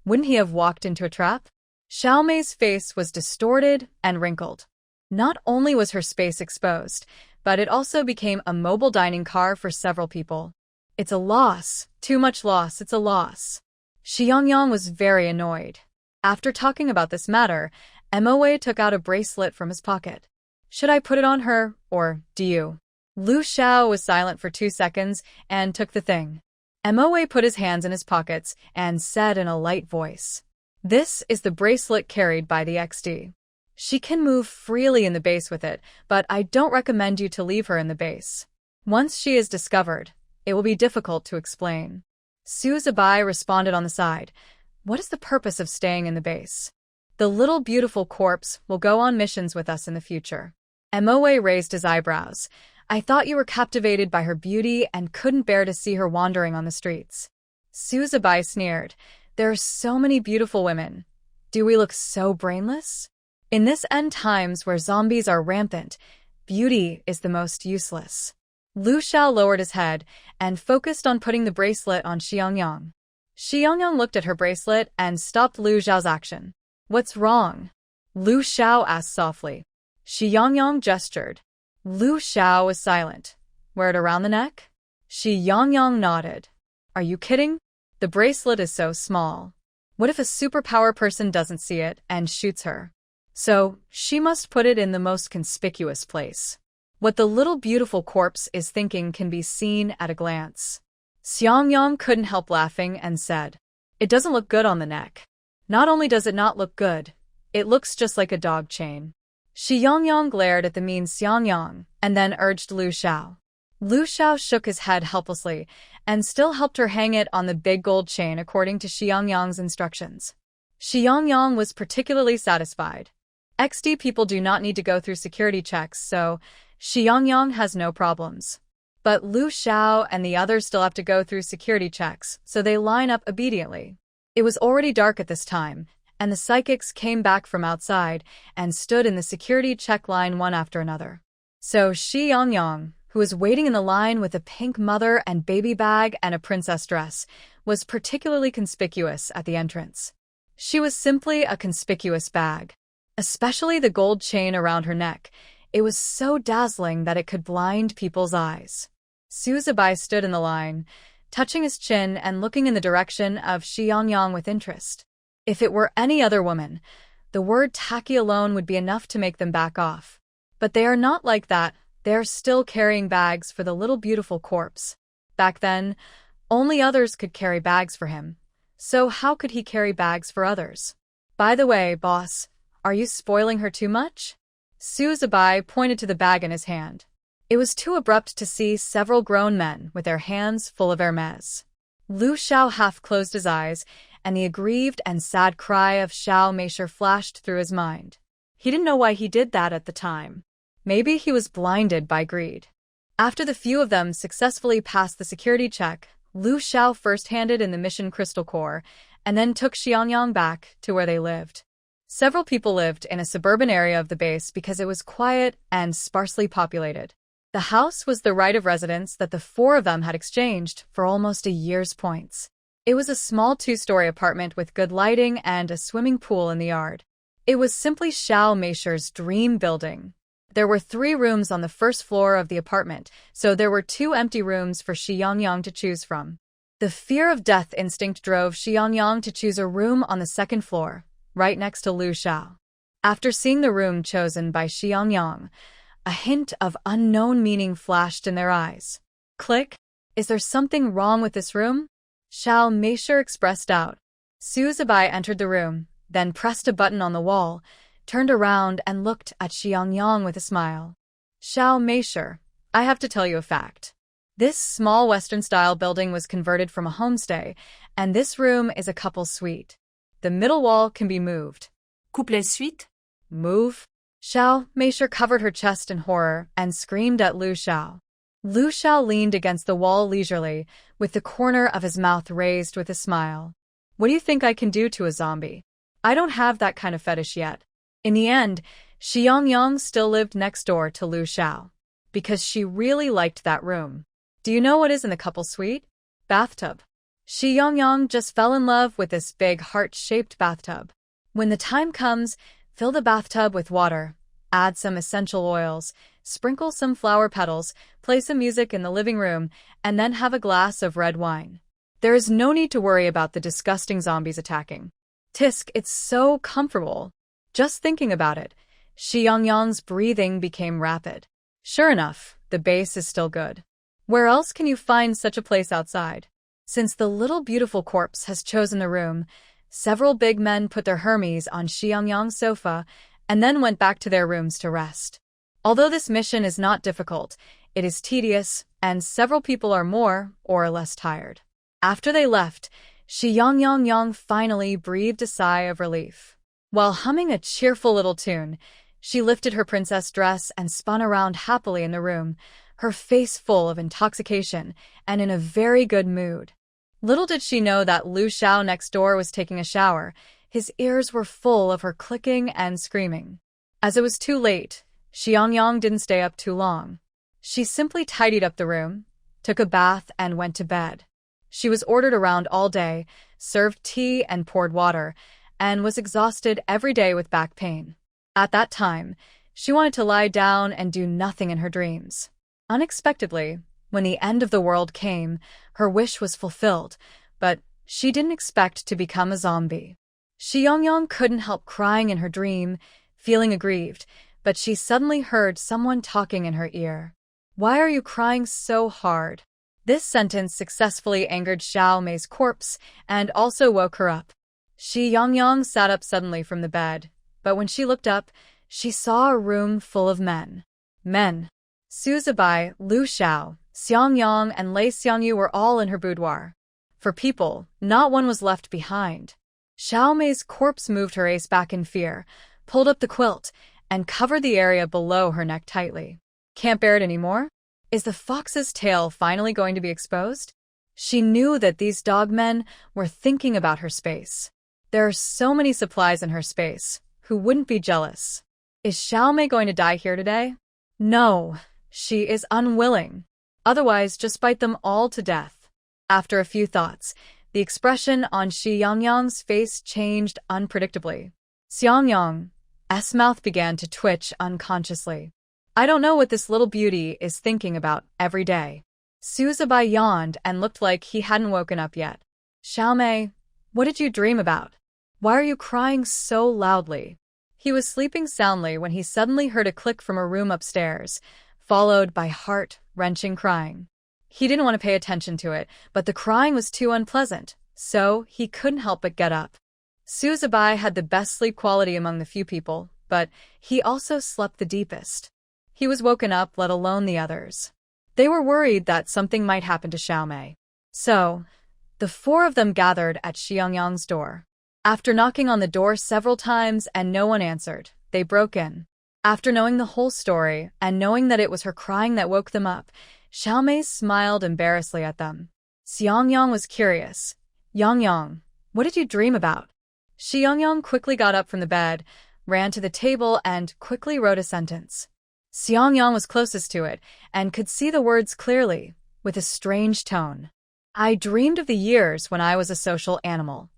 wouldn't he have walked into a trap? Xiao Mei's face was distorted and wrinkled. Not only was her space exposed, but it also became a mobile dining car for several people. It's a loss. Too much loss. It's a loss. Xiang Yang was very annoyed. After talking about this matter, MOA took out a bracelet from his pocket. Should I put it on her, or do you? Liu Xiao was silent for 2 seconds and took the thing. MOA put his hands in his pockets and said in a light voice, "This is the bracelet carried by the XD. She can move freely in the base with it, but I don't recommend you to leave her in the base. Once she is discovered, it will be difficult to explain." Su Zibai responded on the side, "What is the purpose of staying in the base? The little beautiful corpse will go on missions with us in the future." MOA raised his eyebrows. "I thought you were captivated by her beauty and couldn't bear to see her wandering on the streets." Su Zibai sneered, "There are so many beautiful women. Do we look so brainless? In this end times where zombies are rampant, beauty is the most useless." Liu Xiao lowered his head and focused on putting the bracelet on Xiang Yang. Xiang Yang looked at her bracelet and stopped Liu Xiao's action. "What's wrong?" Liu Xiao asked softly. Xiang Yang gestured. Liu Xiao was silent. "Wear it around the neck?" Xiang Yang nodded. "Are you kidding? The bracelet is so small. What if a superpower person doesn't see it and shoots her? So, she must put it in the most conspicuous place. What the little beautiful corpse is thinking can be seen at a glance." Xiang Yang couldn't help laughing and said, "It doesn't look good on the neck. Not only does it not look good, it looks just like a dog chain." Xiang Yang glared at the mean Xiang Yang and then urged Liu Xiao. Liu Xiao shook his head helplessly and still helped her hang it on the big gold chain according to Xiang Yang's instructions. Xiang Yang was particularly satisfied. XD people do not need to go through security checks, so Xiang Yang has no problems. But Liu Xiao and the others still have to go through security checks, so they line up obediently. It was already dark at this time, and the psychics came back from outside and stood in the security check line one after another. So Xiang Yang, who was waiting in the line with a pink mother and baby bag and a princess dress, was particularly conspicuous at the entrance. She was simply a conspicuous bag. Especially the gold chain around her neck. It was so dazzling that it could blind people's eyes. Su Zibai stood in the line, touching his chin and looking in the direction of Xiang Yang with interest. If it were any other woman, the word tacky alone would be enough to make them back off. But they are not like that. They are still carrying bags for the little beautiful corpse. Back then, only others could carry bags for him. So how could he carry bags for others? "By the way, boss, are you spoiling her too much?" Su Zibai pointed to the bag in his hand. It was too abrupt to see several grown men with their hands full of Hermes. Liu Xiao half closed his eyes, and the aggrieved and sad cry of Xiao Meisher flashed through his mind. He didn't know why he did that at the time. Maybe he was blinded by greed. After the few of them successfully passed the security check, Liu Xiao first handed in the mission crystal core, and then took Xiang Yang back to where they lived. Several people lived in a suburban area of the base because it was quiet and sparsely populated. The house was the right of residence that the 4 of them had exchanged for almost a year's points. It was a small 2-story apartment with good lighting and a swimming pool in the yard. It was simply Xiao Meisher's dream building. There were 3 rooms on the first floor of the apartment, so there were 2 empty rooms for Xiang Yang to choose from. The fear of death instinct drove Xiang Yang to choose a room on the second floor, right next to Lu Xiao. After seeing the room chosen by Xiang Yang, a hint of unknown meaning flashed in their eyes. Click. Is there something wrong with this room? Xiao Meisher expressed doubt. Su Zibai entered the room, then pressed a button on the wall, turned around and looked at Xiang Yang with a smile. Xiao Meisher, I have to tell you a fact. This small Western-style building was converted from a homestay, and this room is a couple's suite. The middle wall can be moved. Couple suite? Move? Xiao Meisher covered her chest in horror and screamed at Lu Xiao. Lu Xiao leaned against the wall leisurely, with the corner of his mouth raised with a smile. What do you think I can do to a zombie? I don't have that kind of fetish yet. In the end, Xiang Yang still lived next door to Lu Xiao, because she really liked that room. Do you know what is in the couple suite? Bathtub. Xiang Yang just fell in love with this big heart-shaped bathtub. When the time comes, fill the bathtub with water, add some essential oils, sprinkle some flower petals, play some music in the living room, and then have a glass of red wine. There is no need to worry about the disgusting zombies attacking. Tisk, it's so comfortable. Just thinking about it, Xiang Yang's breathing became rapid. Sure enough, the base is still good. Where else can you find such a place outside? Since the little beautiful corpse has chosen the room, several big men put their Hermes on Xiang Yang's sofa and then went back to their rooms to rest. Although this mission is not difficult, it is tedious, and several people are more or less tired. After they left, Xiang Yang finally breathed a sigh of relief. While humming a cheerful little tune, she lifted her princess dress and spun around happily in the room, her face full of intoxication and in a very good mood. Little did she know that Lu Xiao next door was taking a shower. His ears were full of her clicking and screaming. As it was too late, Xiang Yang didn't stay up too long. She simply tidied up the room, took a bath, and went to bed. She was ordered around all day, served tea and poured water, and was exhausted every day with back pain. At that time, she wanted to lie down and do nothing in her dreams. Unexpectedly, when the end of the world came, her wish was fulfilled, but she didn't expect to become a zombie. Xiang Yang couldn't help crying in her dream, feeling aggrieved, but she suddenly heard someone talking in her ear. Why are you crying so hard? This sentence successfully angered Xiao Mei's corpse and also woke her up. Xiang Yang sat up suddenly from the bed, but when she looked up, she saw a room full of men. Men. Su Zibai, Lu Xiao, Xiang Yang, and Lei Xiangyu were all in her boudoir. For people, not one was left behind. Xiao Mei's corpse moved her ace back in fear, pulled up the quilt, and covered the area below her neck tightly. Can't bear it anymore? Is the fox's tail finally going to be exposed? She knew that these dogmen were thinking about her space. There are so many supplies in her space. Who wouldn't be jealous? Is Xiao Mei going to die here today? No, she is unwilling. Otherwise, just bite them all to death. After a few thoughts, the expression on Xiang Yang's face changed unpredictably. Xiang Yang's mouth began to twitch unconsciously. I don't know what this little beauty is thinking about every day. Su Zibai yawned and looked like he hadn't woken up yet. Xiao Mei, what did you dream about? Why are you crying so loudly? He was sleeping soundly when he suddenly heard a click from a room upstairs, followed by heart-wrenching crying. He didn't want to pay attention to it, but the crying was too unpleasant, so he couldn't help but get up. Su Zibai had the best sleep quality among the few people, but he also slept the deepest. He was woken up, let alone the others. They were worried that something might happen to Xiao Mei. So, the four of them gathered at Xiang Yang's door. After knocking on the door several times and no one answered, they broke in. After knowing the whole story and knowing that it was her crying that woke them up, Xiao Mei smiled embarrassedly at them. Xiang Yang was curious. Yang, what did you dream about? Xiang Yang quickly got up from the bed, ran to the table, and quickly wrote a sentence. Xiang Yang was closest to it and could see the words clearly, with a strange tone. I dreamed of the years when I was a social animal.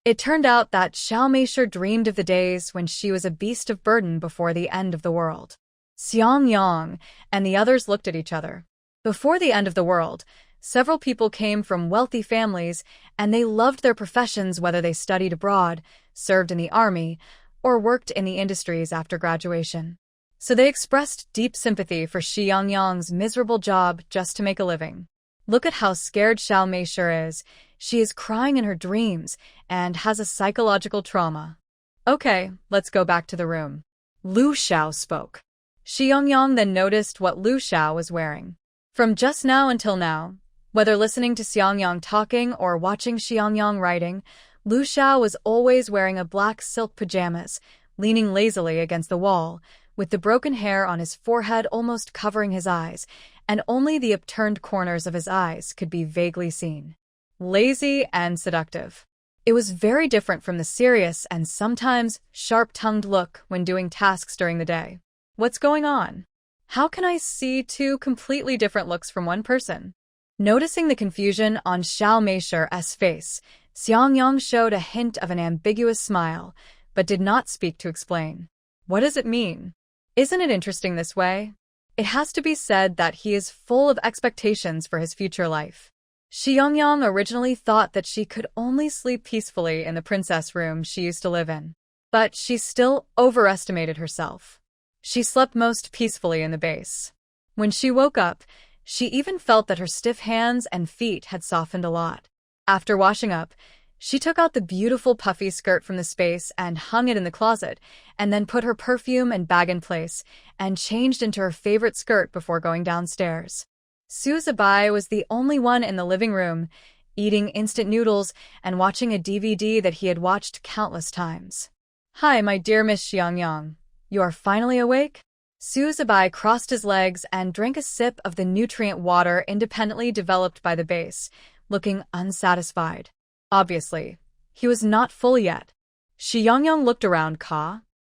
It turned out that Xiao Mei sure dreamed of the days when she was a beast of burden before the end of the world. Xiang Yang and the others looked at each other. Before the end of the world, Several people came from wealthy families, and they loved their professions whether they studied abroad, served in the army, or worked in the industries after graduation. So they expressed deep sympathy for Xiang Yang's miserable job just to make a living. Look at how scared Xiao Meisher is. She is crying in her dreams and has a psychological trauma. Okay, let's go back to the room. Lu Xiao spoke. Xiang Yang then noticed what Lu Xiao was wearing. From just now until now, whether listening to Xiang Yang talking or watching Xiang Yang writing, Lu Xiao was always wearing a black silk pajamas, leaning lazily against the wall, with the broken hair on his forehead almost covering his eyes, and only the upturned corners of his eyes could be vaguely seen. Lazy and seductive. It was very different from the serious and sometimes sharp-tongued look when doing tasks during the day. What's going on? How can I see two completely different looks from one person? Noticing the confusion on Xiao Meisher's face, Xiang Yang showed a hint of an ambiguous smile, but did not speak to explain. What does it mean? Isn't it interesting this way? It has to be said that he is full of expectations for his future life. Xiang Yang originally thought that she could only sleep peacefully in the princess room she used to live in. But she still overestimated herself. She slept most peacefully in the base. When she woke up, she even felt that her stiff hands and feet had softened a lot. After washing up, she took out the beautiful puffy skirt from the space and hung it in the closet, and then put her perfume and bag in place, and changed into her favorite skirt before going downstairs. Su Zibai was the only one in the living room, eating instant noodles and watching a DVD that he had watched countless times. Hi, my dear Miss Xiang Yang. You are finally awake? Su Zibai crossed his legs and drank a sip of the nutrient water independently developed by the base, looking unsatisfied. Obviously, he was not full yet. Xiang Yang looked around.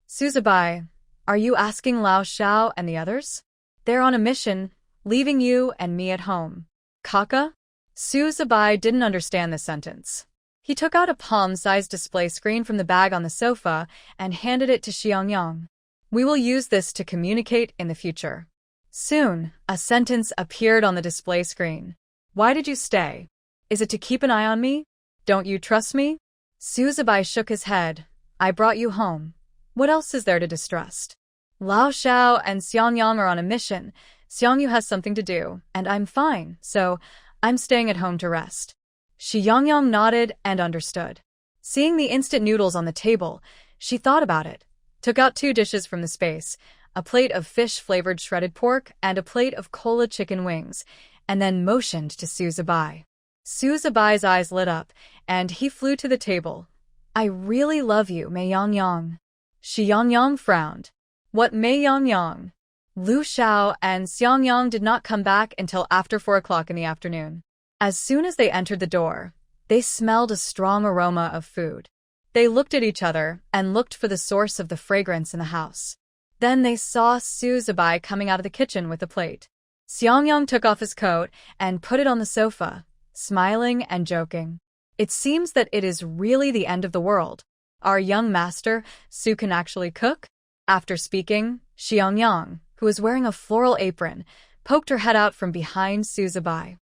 Su Zibai, are you asking Lao Xiao and the others? They're on a mission, leaving you and me at home. Kaka? Su Zibai didn't understand this sentence. He took out a palm-sized display screen from the bag on the sofa and handed it to Xiang Yang. We will use this to communicate in the future. Soon, a sentence appeared on the display screen. Why did you stay? Is it to keep an eye on me? Don't you trust me? Su Zibai shook his head. I brought you home. What else is there to distrust? Lao Xiao and Xiang Yang are on a mission. Xiang Yu has something to do, and I'm fine, so I'm staying at home to rest. Xiang Yang nodded and understood. Seeing the instant noodles on the table, she thought about it, took out 2 dishes from the space, a plate of fish-flavored shredded pork and a plate of cola chicken wings, and then motioned to Su Zibai. Su Zibai's eyes lit up, and he flew to the table. I really love you, Mei Yang Yang. Xiang Yang frowned. What Mei Yang Yang? Lu Xiao and Xiang Yang did not come back until after 4 o'clock in the afternoon. As soon as they entered the door, they smelled a strong aroma of food. They looked at each other and looked for the source of the fragrance in the house. Then they saw Su Zibai coming out of the kitchen with a plate. Xiang Yang took off his coat and put it on the sofa, smiling and joking. It seems that it is really the end of the world. Our young master, Su, can actually cook? After speaking, Xiang Yang, who was wearing a floral apron, poked her head out from behind Su Zibai.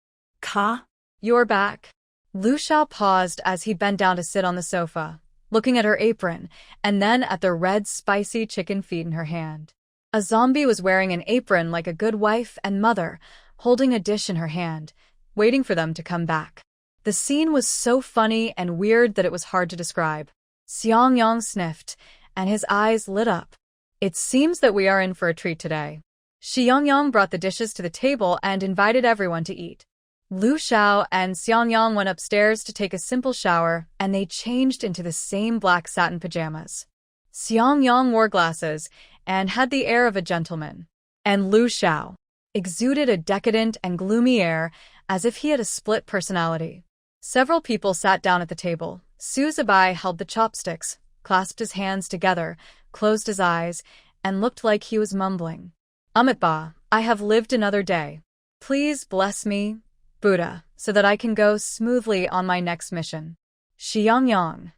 You're back. Lu Xiao paused as he bent down to sit on the sofa, looking at her apron, and then at the red, spicy chicken feet in her hand. A zombie was wearing an apron like a good wife and mother, holding a dish in her hand, waiting for them to come back. The scene was so funny and weird that it was hard to describe. Xiang Yang sniffed, and his eyes lit up. It seems that we are in for a treat today. Xiang Yang brought the dishes to the table and invited everyone to eat. Lu Xiao and Xiang Yang went upstairs to take a simple shower, and they changed into the same black satin pajamas. Xiang Yang wore glasses and had the air of a gentleman, and Lu Xiao exuded a decadent and gloomy air as if he had a split personality. Several people sat down at the table. Su Zibai held the chopsticks, clasped his hands together, closed his eyes, and looked like he was mumbling. Amitabha, I have lived another day. Please bless me, Buddha, so that I can go smoothly on my next mission. Xiang Yang.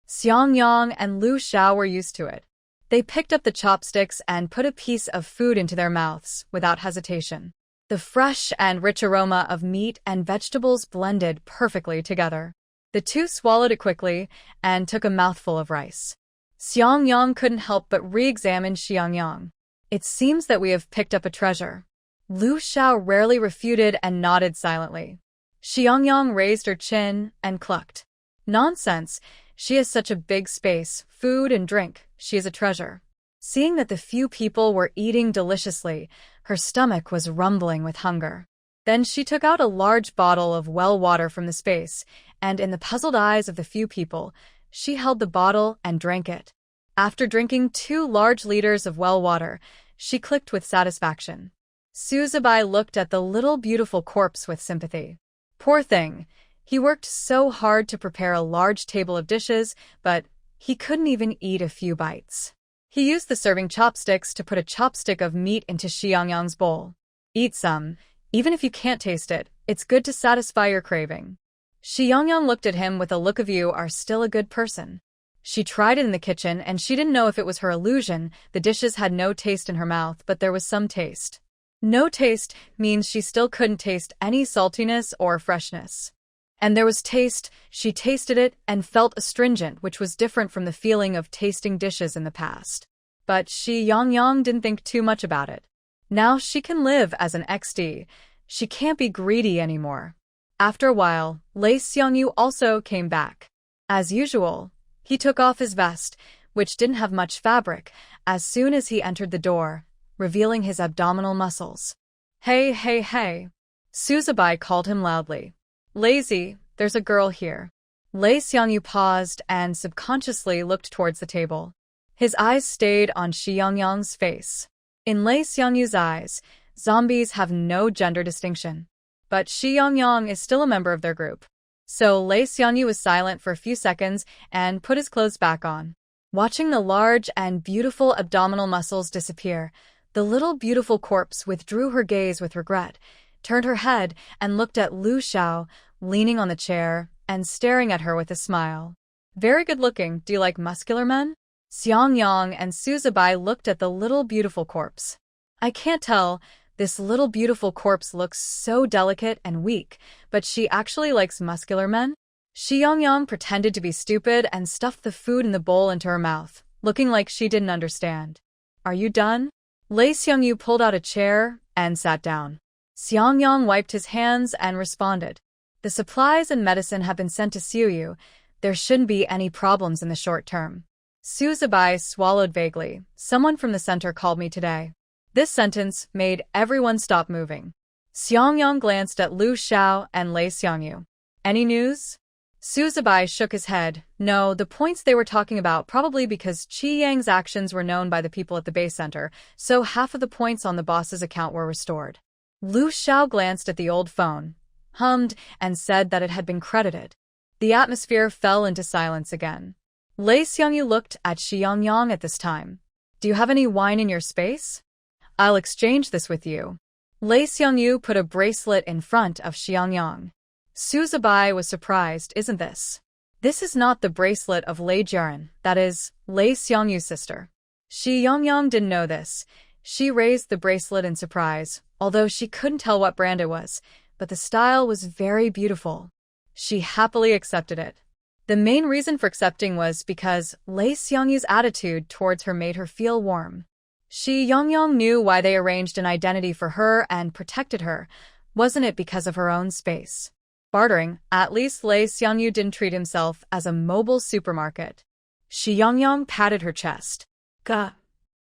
Xiang Yang and Lu Xiao were used to it. They picked up the chopsticks and put a piece of food into their mouths without hesitation. The fresh and rich aroma of meat and vegetables blended perfectly together. The two swallowed it quickly and took a mouthful of rice. Xiang Yang couldn't help but re-examine Xiang Yang. It seems that we have picked up a treasure. Lu Xiao rarely refuted and nodded silently. Xiang Yang raised her chin and clucked. Nonsense, she has such a big space, food and drink, she is a treasure. Seeing that the few people were eating deliciously, her stomach was rumbling with hunger. Then she took out a large bottle of well water from the space, and in the puzzled eyes of the few people, she held the bottle and drank it. After drinking 2 large liters of well water, she clicked with satisfaction. Suzubai looked at the little beautiful corpse with sympathy. Poor thing, he worked so hard to prepare a large table of dishes, but he couldn't even eat a few bites. He used the serving chopsticks to put a chopstick of meat into Xiang Yang's bowl. Eat some. Even if you can't taste it, it's good to satisfy your craving. Xiang Yang looked at him with a look of you are still a good person. She tried it in the kitchen and she didn't know if it was her illusion. The dishes had no taste in her mouth, but there was some taste. No taste means she still couldn't taste any saltiness or freshness. And there was taste, she tasted it and felt astringent, which was different from the feeling of tasting dishes in the past. But Xiang Yang didn't think too much about it. Now she can live as an XD. She can't be greedy anymore. After a while, Lei Xiangyu also came back. As usual, he took off his vest, which didn't have much fabric, as soon as he entered the door, revealing his abdominal muscles. Hey, hey, hey. Suzubai called him loudly. Lazy, there's a girl here. Lei Xiangyu paused and subconsciously looked towards the table. His eyes stayed on Xiang Yang's face. In Lei Xiangyu's eyes, zombies have no gender distinction. But Xiang Yang is still a member of their group. So Lei Xiangyu was silent for a few seconds and put his clothes back on. Watching the large and beautiful abdominal muscles disappear, the little beautiful corpse withdrew her gaze with regret, turned her head and looked at Lu Xiao, leaning on the chair and staring at her with a smile. Very good looking, do you like muscular men? Xiang Yang and Suzubai looked at the little beautiful corpse. I can't tell, this little beautiful corpse looks so delicate and weak, but she actually likes muscular men? Xiang Yang pretended to be stupid and stuffed the food in the bowl into her mouth, looking like she didn't understand. Are you done? Lei Xiangyu pulled out a chair and sat down. Xiang Yang wiped his hands and responded. The supplies and medicine have been sent to Xiangyu. There shouldn't be any problems in the short term. Suzubai swallowed vaguely. Someone from the center called me today. This sentence made everyone stop moving. Xiang Yang glanced at Lu Xiao and Lei Xiangyu. Any news? Suzubai shook his head. No, the points they were talking about probably because Qi Yang's actions were known by the people at the base center, so half of the points on the boss's account were restored. Lu Xiao glanced at the old phone, hummed, and said that it had been credited. The atmosphere fell into silence again. Lei Xiangyu looked at Xiang Yang at this time. Do you have any wine in your space? I'll exchange this with you. Lei Xiangyu put a bracelet in front of Xiang Yang. Suzubai was surprised, isn't this? This is not the bracelet of Lei Jiren, that is, Lei Xiangyu's sister. Xiang Yang didn't know this. She raised the bracelet in surprise, although she couldn't tell what brand it was, but the style was very beautiful. She happily accepted it. The main reason for accepting was because Lei Xiangyu's attitude towards her made her feel warm. Xiang Yang knew why they arranged an identity for her and protected her. Wasn't it because of her own space? Bartering, at least Lei Xiangyu didn't treat himself as a mobile supermarket. Xiang Yang patted her chest. Gah.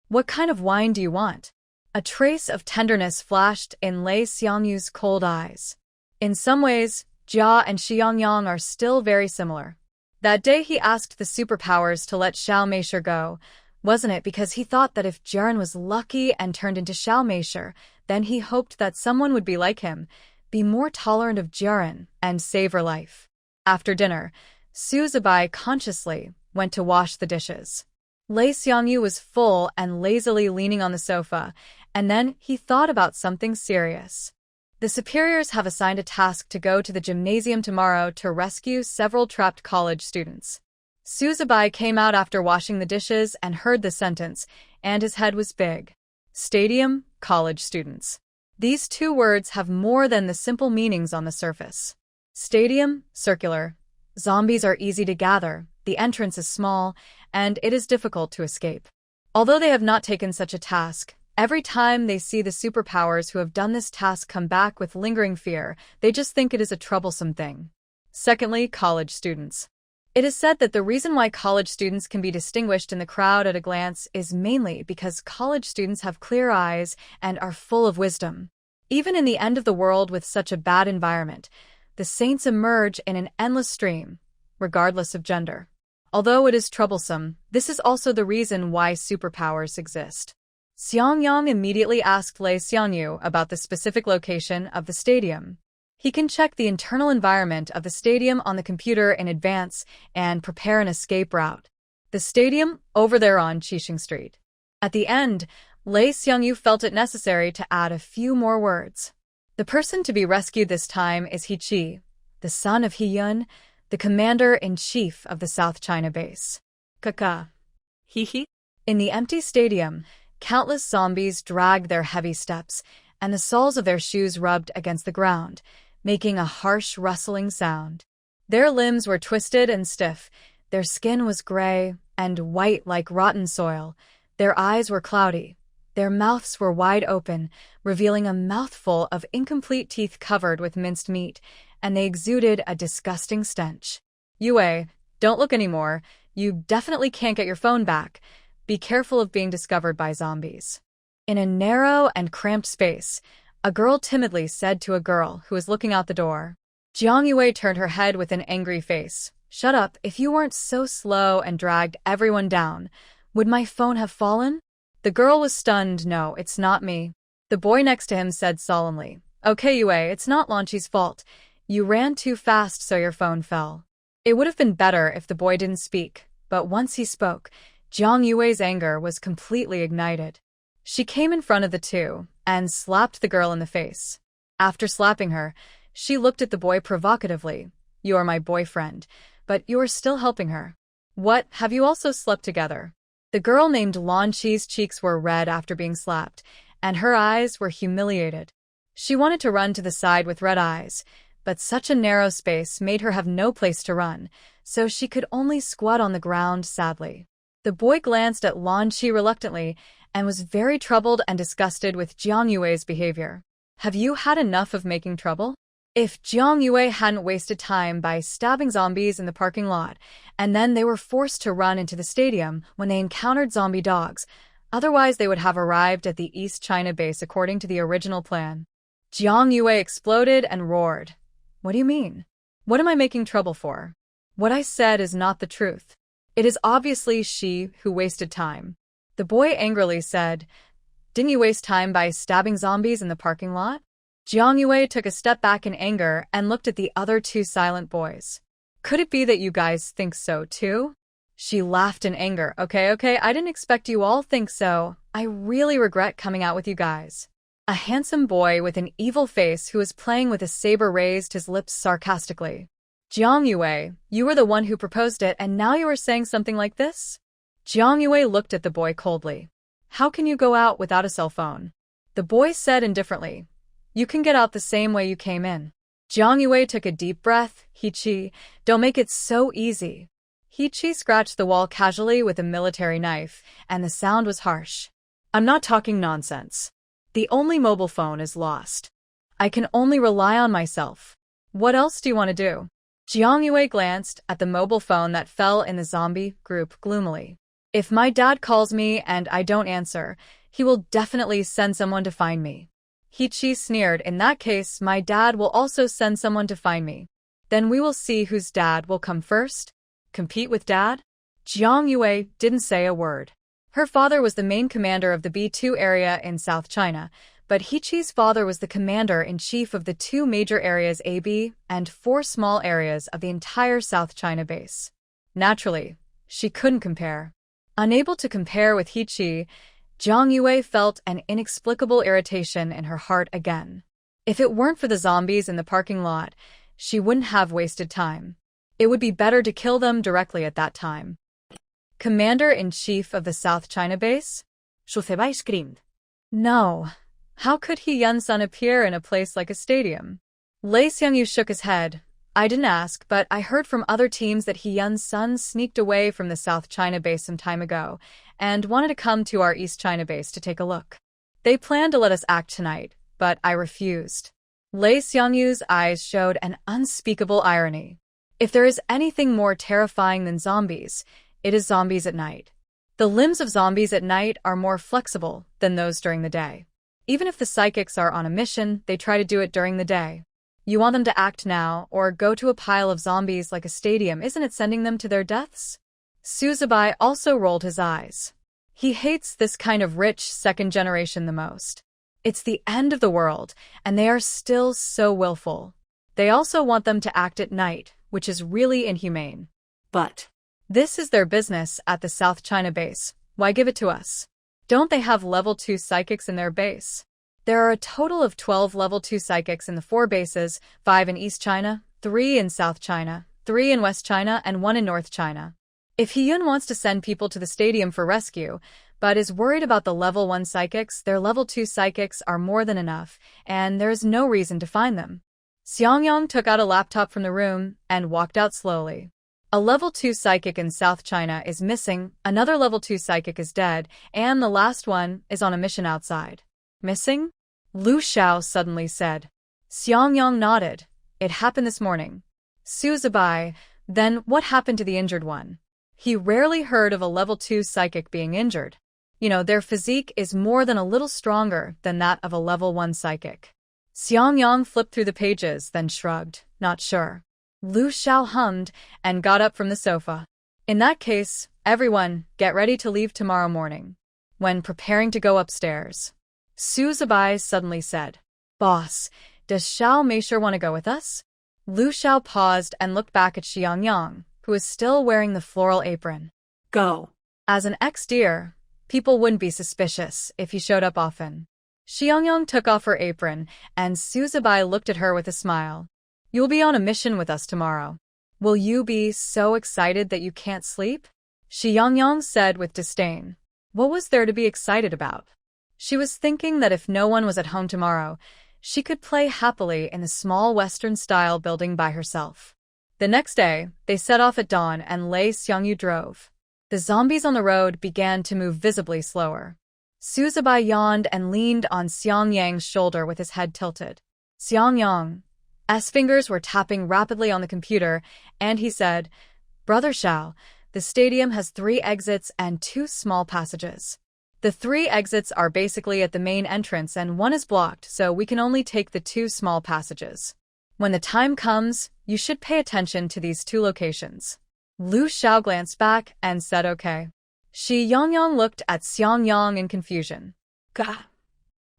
What kind of wine do you want? A trace of tenderness flashed in Lei Xiangyu's cold eyes. In some ways, Jia and Xiang Yang are still very similar. That day he asked the superpowers to let Xiao Meisher go. Wasn't it because he thought that if Jiren was lucky and turned into Xiao Meisher, then he hoped that someone would be like him, be more tolerant of Jiren, and save her life. After dinner, Suzubai consciously went to wash the dishes. Lei Xiangyu was full and lazily leaning on the sofa, and then he thought about something serious. The superiors have assigned a task to go to the gymnasium tomorrow to rescue several trapped college students. Suzubai came out after washing the dishes and heard the sentence, and his head was big. Stadium, college students. These two words have more than the simple meanings on the surface. Stadium, circular. Zombies are easy to gather, the entrance is small, and it is difficult to escape. Although they have not taken such a task, every time they see the superpowers who have done this task come back with lingering fear, they just think it is a troublesome thing. Secondly, college students. It is said that the reason why college students can be distinguished in the crowd at a glance is mainly because college students have clear eyes and are full of wisdom. Even in the end of the world with such a bad environment, the saints emerge in an endless stream, regardless of gender. Although it is troublesome, this is also the reason why superpowers exist. Xiang Yang immediately asked Lei Xiangyu about the specific location of the stadium. He can check the internal environment of the stadium on the computer in advance and prepare an escape route. The stadium, over there on Qixing Street. At the end, Lei Xiangyu felt it necessary to add a few more words. The person to be rescued this time is He Qi, the son of He Yun, the commander-in-chief of the South China base. Kaka. Hee. In the empty stadium, countless zombies dragged their heavy steps, and the soles of their shoes rubbed against the ground, making a harsh rustling sound. Their limbs were twisted and stiff, their skin was gray and white like rotten soil, their eyes were cloudy, their mouths were wide open, revealing a mouthful of incomplete teeth covered with minced meat, and they exuded a disgusting stench. Yue, don't look anymore, you definitely can't get your phone back. Be careful of being discovered by zombies. In a narrow and cramped space, a girl timidly said to a girl who was looking out the door. Jiang Yue turned her head with an angry face. Shut up, if you weren't so slow and dragged everyone down, would my phone have fallen? The girl was stunned. No, it's not me. The boy next to him said solemnly. Okay, Yue, it's not Lanqi's fault. You ran too fast so your phone fell. It would have been better if the boy didn't speak, but once he spoke, Jiang Yue's anger was completely ignited. She came in front of the two and slapped the girl in the face. After slapping her, she looked at the boy provocatively. You are my boyfriend, but you are still helping her. What, have you also slept together? The girl named Lan Qi's cheeks were red after being slapped, and her eyes were humiliated. She wanted to run to the side with red eyes, but such a narrow space made her have no place to run, so she could only squat on the ground sadly. The boy glanced at Lan Qi reluctantly and was very troubled and disgusted with Jiang Yue's behavior. Have you had enough of making trouble? If Jiang Yue hadn't wasted time by stabbing zombies in the parking lot, and then they were forced to run into the stadium when they encountered zombie dogs, otherwise they would have arrived at the East China base according to the original plan. Jiang Yue exploded and roared. What do you mean? What am I making trouble for? What I said is not the truth. It is obviously she who wasted time. The boy angrily said, Didn't you waste time by stabbing zombies in the parking lot? Jiang Yue took a step back in anger and looked at the other two silent boys. Could it be that you guys think so too? She laughed in anger. Okay, I didn't expect you all think so. I really regret coming out with you guys. A handsome boy with an evil face who was playing with a saber raised his lips sarcastically. Jiang Yue, you were the one who proposed it and now you are saying something like this? Jiang Yue looked at the boy coldly. How can you go out without a cell phone? The boy said indifferently. You can get out the same way you came in. Jiang Yue took a deep breath. He Qi, don't make it so easy. He Qi scratched the wall casually with a military knife, and the sound was harsh. I'm not talking nonsense. The only mobile phone is lost. I can only rely on myself. What else do you want to do? Jiang Yue glanced at the mobile phone that fell in the zombie group gloomily. If my dad calls me and I don't answer, he will definitely send someone to find me. He Qi sneered. In that case, my dad will also send someone to find me. Then we will see whose dad will come first. Compete with dad? Jiang Yue didn't say a word. Her father was the main commander of the B2 area in South China, but He Qi's father was the commander-in-chief of the 2 major areas AB and 4 small areas of the entire South China base. Naturally, she couldn't compare. Unable to compare with He Qi, Jiang Yue felt an inexplicable irritation in her heart again. If it weren't for the zombies in the parking lot, she wouldn't have wasted time. It would be better to kill them directly at that time. Commander-in-Chief of the South China base? Shuseba screamed. No, How could He Yun's son appear in a place like a stadium? Lei Xiangyu shook his head. I didn't ask, but I heard from other teams that He Yun's son sneaked away from the South China base some time ago and wanted to come to our East China base to take a look. They planned to let us act tonight, but I refused. Lei Xiangyu's eyes showed an unspeakable irony. If there is anything more terrifying than zombies, it is zombies at night. The limbs of zombies at night are more flexible than those during the day. Even if the psychics are on a mission, they try to do it during the day. You want them to act now, or go to a pile of zombies like a stadium, isn't it sending them to their deaths? Suzubai also rolled his eyes. He hates this kind of rich second generation the most. It's the end of the world, and they are still so willful. They also want them to act at night, which is really inhumane. But this is their business at the South China base. Why give it to us? Don't they have level 2 psychics in their base? There are a total of 12 level 2 psychics in the 4 bases, 5 in East China, 3 in South China, 3 in West China, and 1 in North China. If He Yun wants to send people to the stadium for rescue, but is worried about the level 1 psychics, their level 2 psychics are more than enough, and there is no reason to find them. Xiang Yang took out a laptop from the room and walked out slowly. A level 2 psychic in South China is missing, another level 2 psychic is dead, and the last one is on a mission outside. Missing? Lu Xiao suddenly said. Xiang Yang nodded. It happened this morning. Suzubai, then what happened to the injured one? He rarely heard of a level 2 psychic being injured. Their physique is more than a little stronger than that of a level 1 psychic. Xiang Yang flipped through the pages, then shrugged, not sure. Lu Xiao hummed and got up from the sofa. In that case, everyone, get ready to leave tomorrow morning. When preparing to go upstairs, Suzubai suddenly said, Boss, does Xiao Meisher want to go with us? Lu Xiao paused and looked back at Xiang Yang, who was still wearing the floral apron. Go. As an ex-deer, people wouldn't be suspicious if he showed up often. Xiang Yang took off her apron, and Suzubai looked at her with a smile. You'll be on a mission with us tomorrow. Will you be so excited that you can't sleep? Xiang Yang said with disdain. What was there to be excited about? She was thinking that if no one was at home tomorrow, she could play happily in a small Western-style building by herself. The next day, they set off at dawn and Lei Xiangyu drove. The zombies on the road began to move visibly slower. Suzubai yawned and leaned on Xiang Yang's shoulder with his head tilted. Xiang Yang's fingers were tapping rapidly on the computer, and he said, Brother Xiao, the stadium has 3 exits and 2 small passages. The 3 exits are basically at the main entrance and 1 is blocked, so we can only take the 2 small passages. When the time comes, you should pay attention to these 2 locations. Lu Xiao glanced back and said okay. Xiang Yang looked at Xiang Yang in confusion. Gah!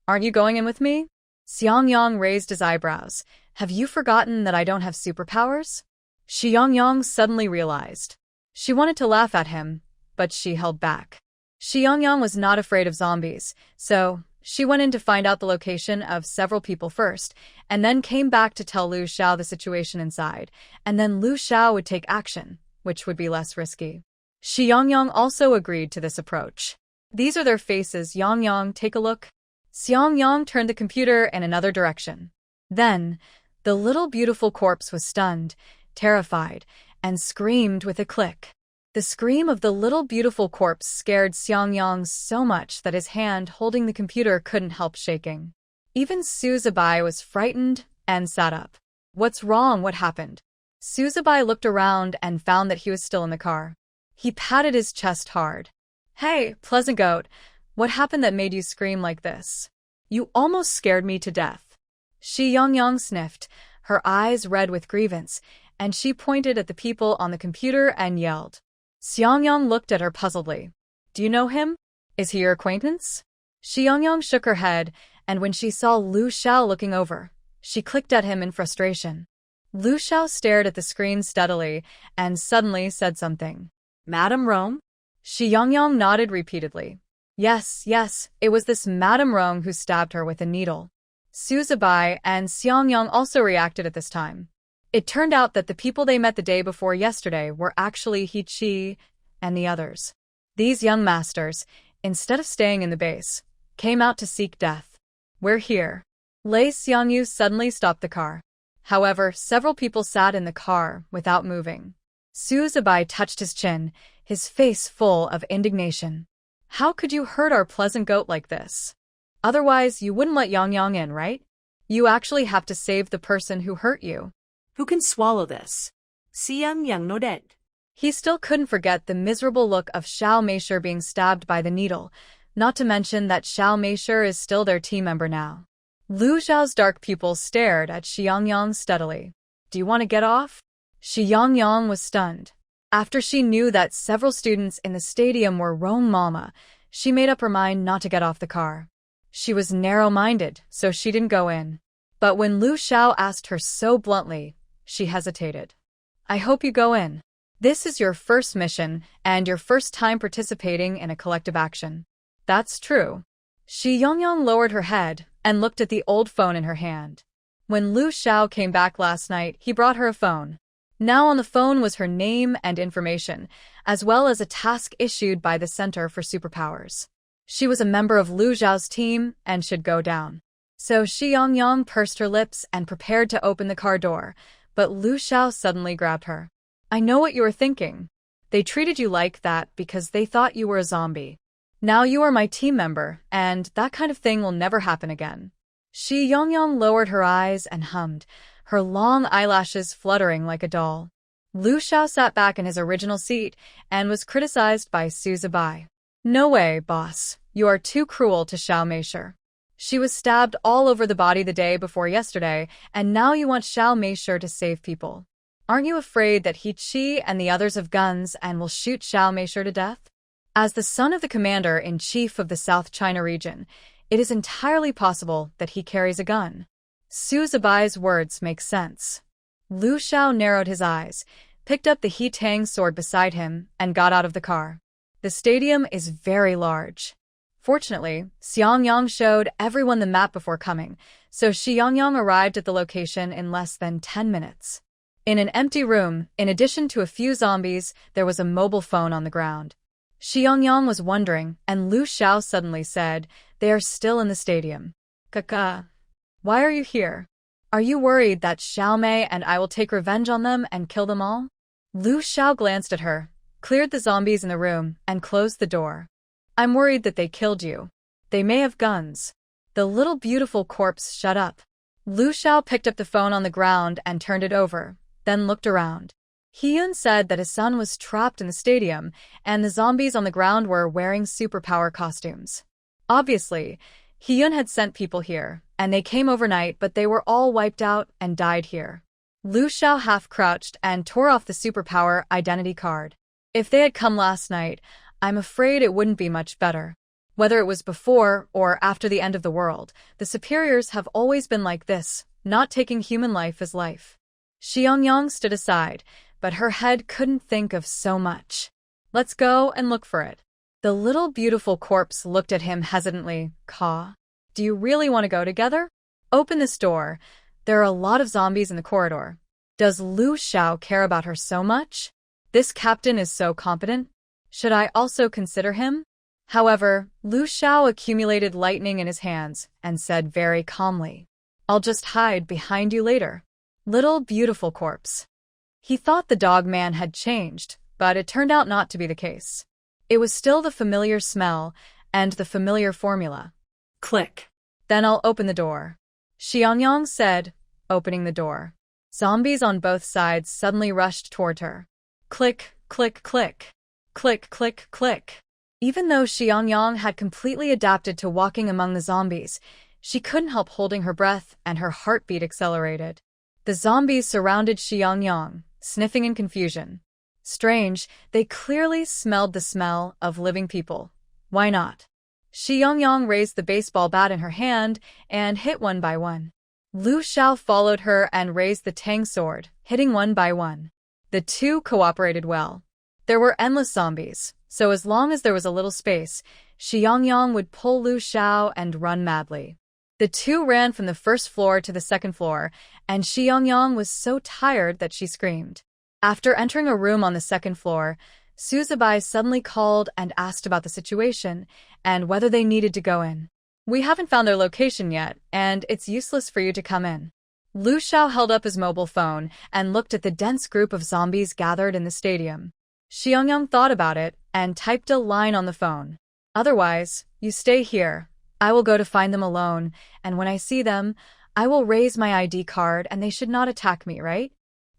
Aren't you going in with me? Xiang Yang raised his eyebrows. Have you forgotten that I don't have superpowers? Xiang Yang suddenly realized. She wanted to laugh at him, but she held back. Xiang Yang was not afraid of zombies, so she went in to find out the location of several people first, and then came back to tell Lu Xiao the situation inside, and then Lu Xiao would take action, which would be less risky. Xiang Yang also agreed to this approach. These are their faces, Yang Yang, take a look. Xiang Yang turned the computer in another direction. Then, the little beautiful corpse was stunned, terrified, and screamed with a click. The scream of the little beautiful corpse scared Xiang Yang so much that his hand holding the computer couldn't help shaking. Even Suzubai was frightened and sat up. What's wrong? What happened? Suzubai looked around and found that he was still in the car. He patted his chest hard. Hey, Pleasant Goat, what happened that made you scream like this? You almost scared me to death. Xiang Yang sniffed, her eyes red with grievance, and she pointed at the people on the computer and yelled. Xiang Yang looked at her puzzledly. Do you know him? Is he your acquaintance? Xiang Yang shook her head, and when she saw Lu Xiao looking over, she clicked at him in frustration. Lu Xiao stared at the screen steadily and suddenly said something. Madame Rome? Xiang Yang nodded repeatedly. Yes, it was this Madame Rome who stabbed her with a needle. Suzubai and Xiang Yang also reacted at this time. It turned out that the people they met the day before yesterday were actually He Qi and the others. These young masters, instead of staying in the base, came out to seek death. We're here. Lei Xiangyu suddenly stopped the car. However, several people sat in the car without moving. Su Zibai touched his chin, his face full of indignation. How could you hurt our pleasant goat like this? Otherwise, you wouldn't let Xiang Yang in, right? You actually have to save the person who hurt you. Who can swallow this? Xiang Yang nodded. He still couldn't forget the miserable look of Xiao Meisher being stabbed by the needle, not to mention that Xiao Meisher is still their team member now. Lu Xiao's dark pupils stared at Xiang Yang steadily. Do you want to get off? Xiang Yang was stunned. After she knew that several students in the stadium were Rong Mama, she made up her mind not to get off the car. She was narrow-minded, so she didn't go in. But when Lu Xiao asked her so bluntly, she hesitated. I hope you go in. This is your first mission and your first time participating in a collective action. That's true. Xiang Yang lowered her head and looked at the old phone in her hand. When Lu Xiao came back last night, he brought her a phone. Now on the phone was her name and information, as well as a task issued by the Center for Superpowers. She was a member of Lu Xiao's team and should go down. So Xiang Yang pursed her lips and prepared to open the car door, but Lu Xiao suddenly grabbed her. I know what you were thinking. They treated you like that because they thought you were a zombie. Now you are my team member, and that kind of thing will never happen again. Xiang Yang lowered her eyes and hummed, her long eyelashes fluttering like a doll. Lu Xiao sat back in his original seat and was criticized by Su Zibai. No way, boss. You are too cruel to Xiao Meisher. She was stabbed all over the body the day before yesterday, and now you want Xiao Meisher to save people. Aren't you afraid that He Qi and the others have guns and will shoot Xiao Meisher to death? As the son of the commander-in-chief of the South China region, it is entirely possible that he carries a gun. Su Zibai's words make sense. Lu Xiao narrowed his eyes, picked up the He Tang sword beside him, and got out of the car. The stadium is very large. Fortunately, Xiang Yang showed everyone the map before coming, so Xiang Yang arrived at the location in less than 10 minutes. In an empty room, in addition to a few zombies, there was a mobile phone on the ground. Xiang Yang was wondering, and Lu Xiao suddenly said, They are still in the stadium. Kaka. Why are you here? Are you worried that Xiao Mei and I will take revenge on them and kill them all? Lu Xiao glanced at her, cleared the zombies in the room, and closed the door. I'm worried that they killed you. They may have guns. The little beautiful corpse shut up. Lu Xiao picked up the phone on the ground and turned it over, then looked around. Hyun said that his son was trapped in the stadium, and the zombies on the ground were wearing superpower costumes. Obviously, Hyun had sent people here, and they came overnight, but they were all wiped out and died here. Lu Xiao half-crouched and tore off the superpower identity card. If they had come last night, I'm afraid it wouldn't be much better. Whether it was before or after the end of the world, the superiors have always been like this, not taking human life as life. Xiang Yang stood aside, but her head couldn't think of so much. Let's go and look for it. The little beautiful corpse looked at him hesitantly. Ka, do you really want to go together? Open this door. There are a lot of zombies in the corridor. Does Lu Xiao care about her so much? This captain is so competent. Should I also consider him? However, Lu Xiao accumulated lightning in his hands and said very calmly, I'll just hide behind you later. Little beautiful corpse. He thought the dog man had changed, but it turned out not to be the case. It was still the familiar smell and the familiar formula. Click. Then I'll open the door. Xiang Yang said, opening the door. Zombies on both sides suddenly rushed toward her. Click, click, click. Click, click, click. Even though Xiang Yang had completely adapted to walking among the zombies, she couldn't help holding her breath and her heartbeat accelerated. The zombies surrounded Xiang Yang, sniffing in confusion. Strange, they clearly smelled the smell of living people. Why not? Xiang Yang raised the baseball bat in her hand and hit one by one. Lu Xiao followed her and raised the Tang sword, hitting one by one. The two cooperated well. There were endless zombies, so as long as there was a little space, Xiang Yang would pull Lu Xiao and run madly. The two ran from the first floor to the second floor, and Xiang Yang was so tired that she screamed. After entering a room on the second floor, Su Zibai suddenly called and asked about the situation and whether they needed to go in. We haven't found their location yet, and it's useless for you to come in. Lu Xiao held up his mobile phone and looked at the dense group of zombies gathered in the stadium. Xiang Yang thought about it and typed a line on the phone. Otherwise, you stay here. I will go to find them alone, and when I see them, I will raise my ID card and they should not attack me, right?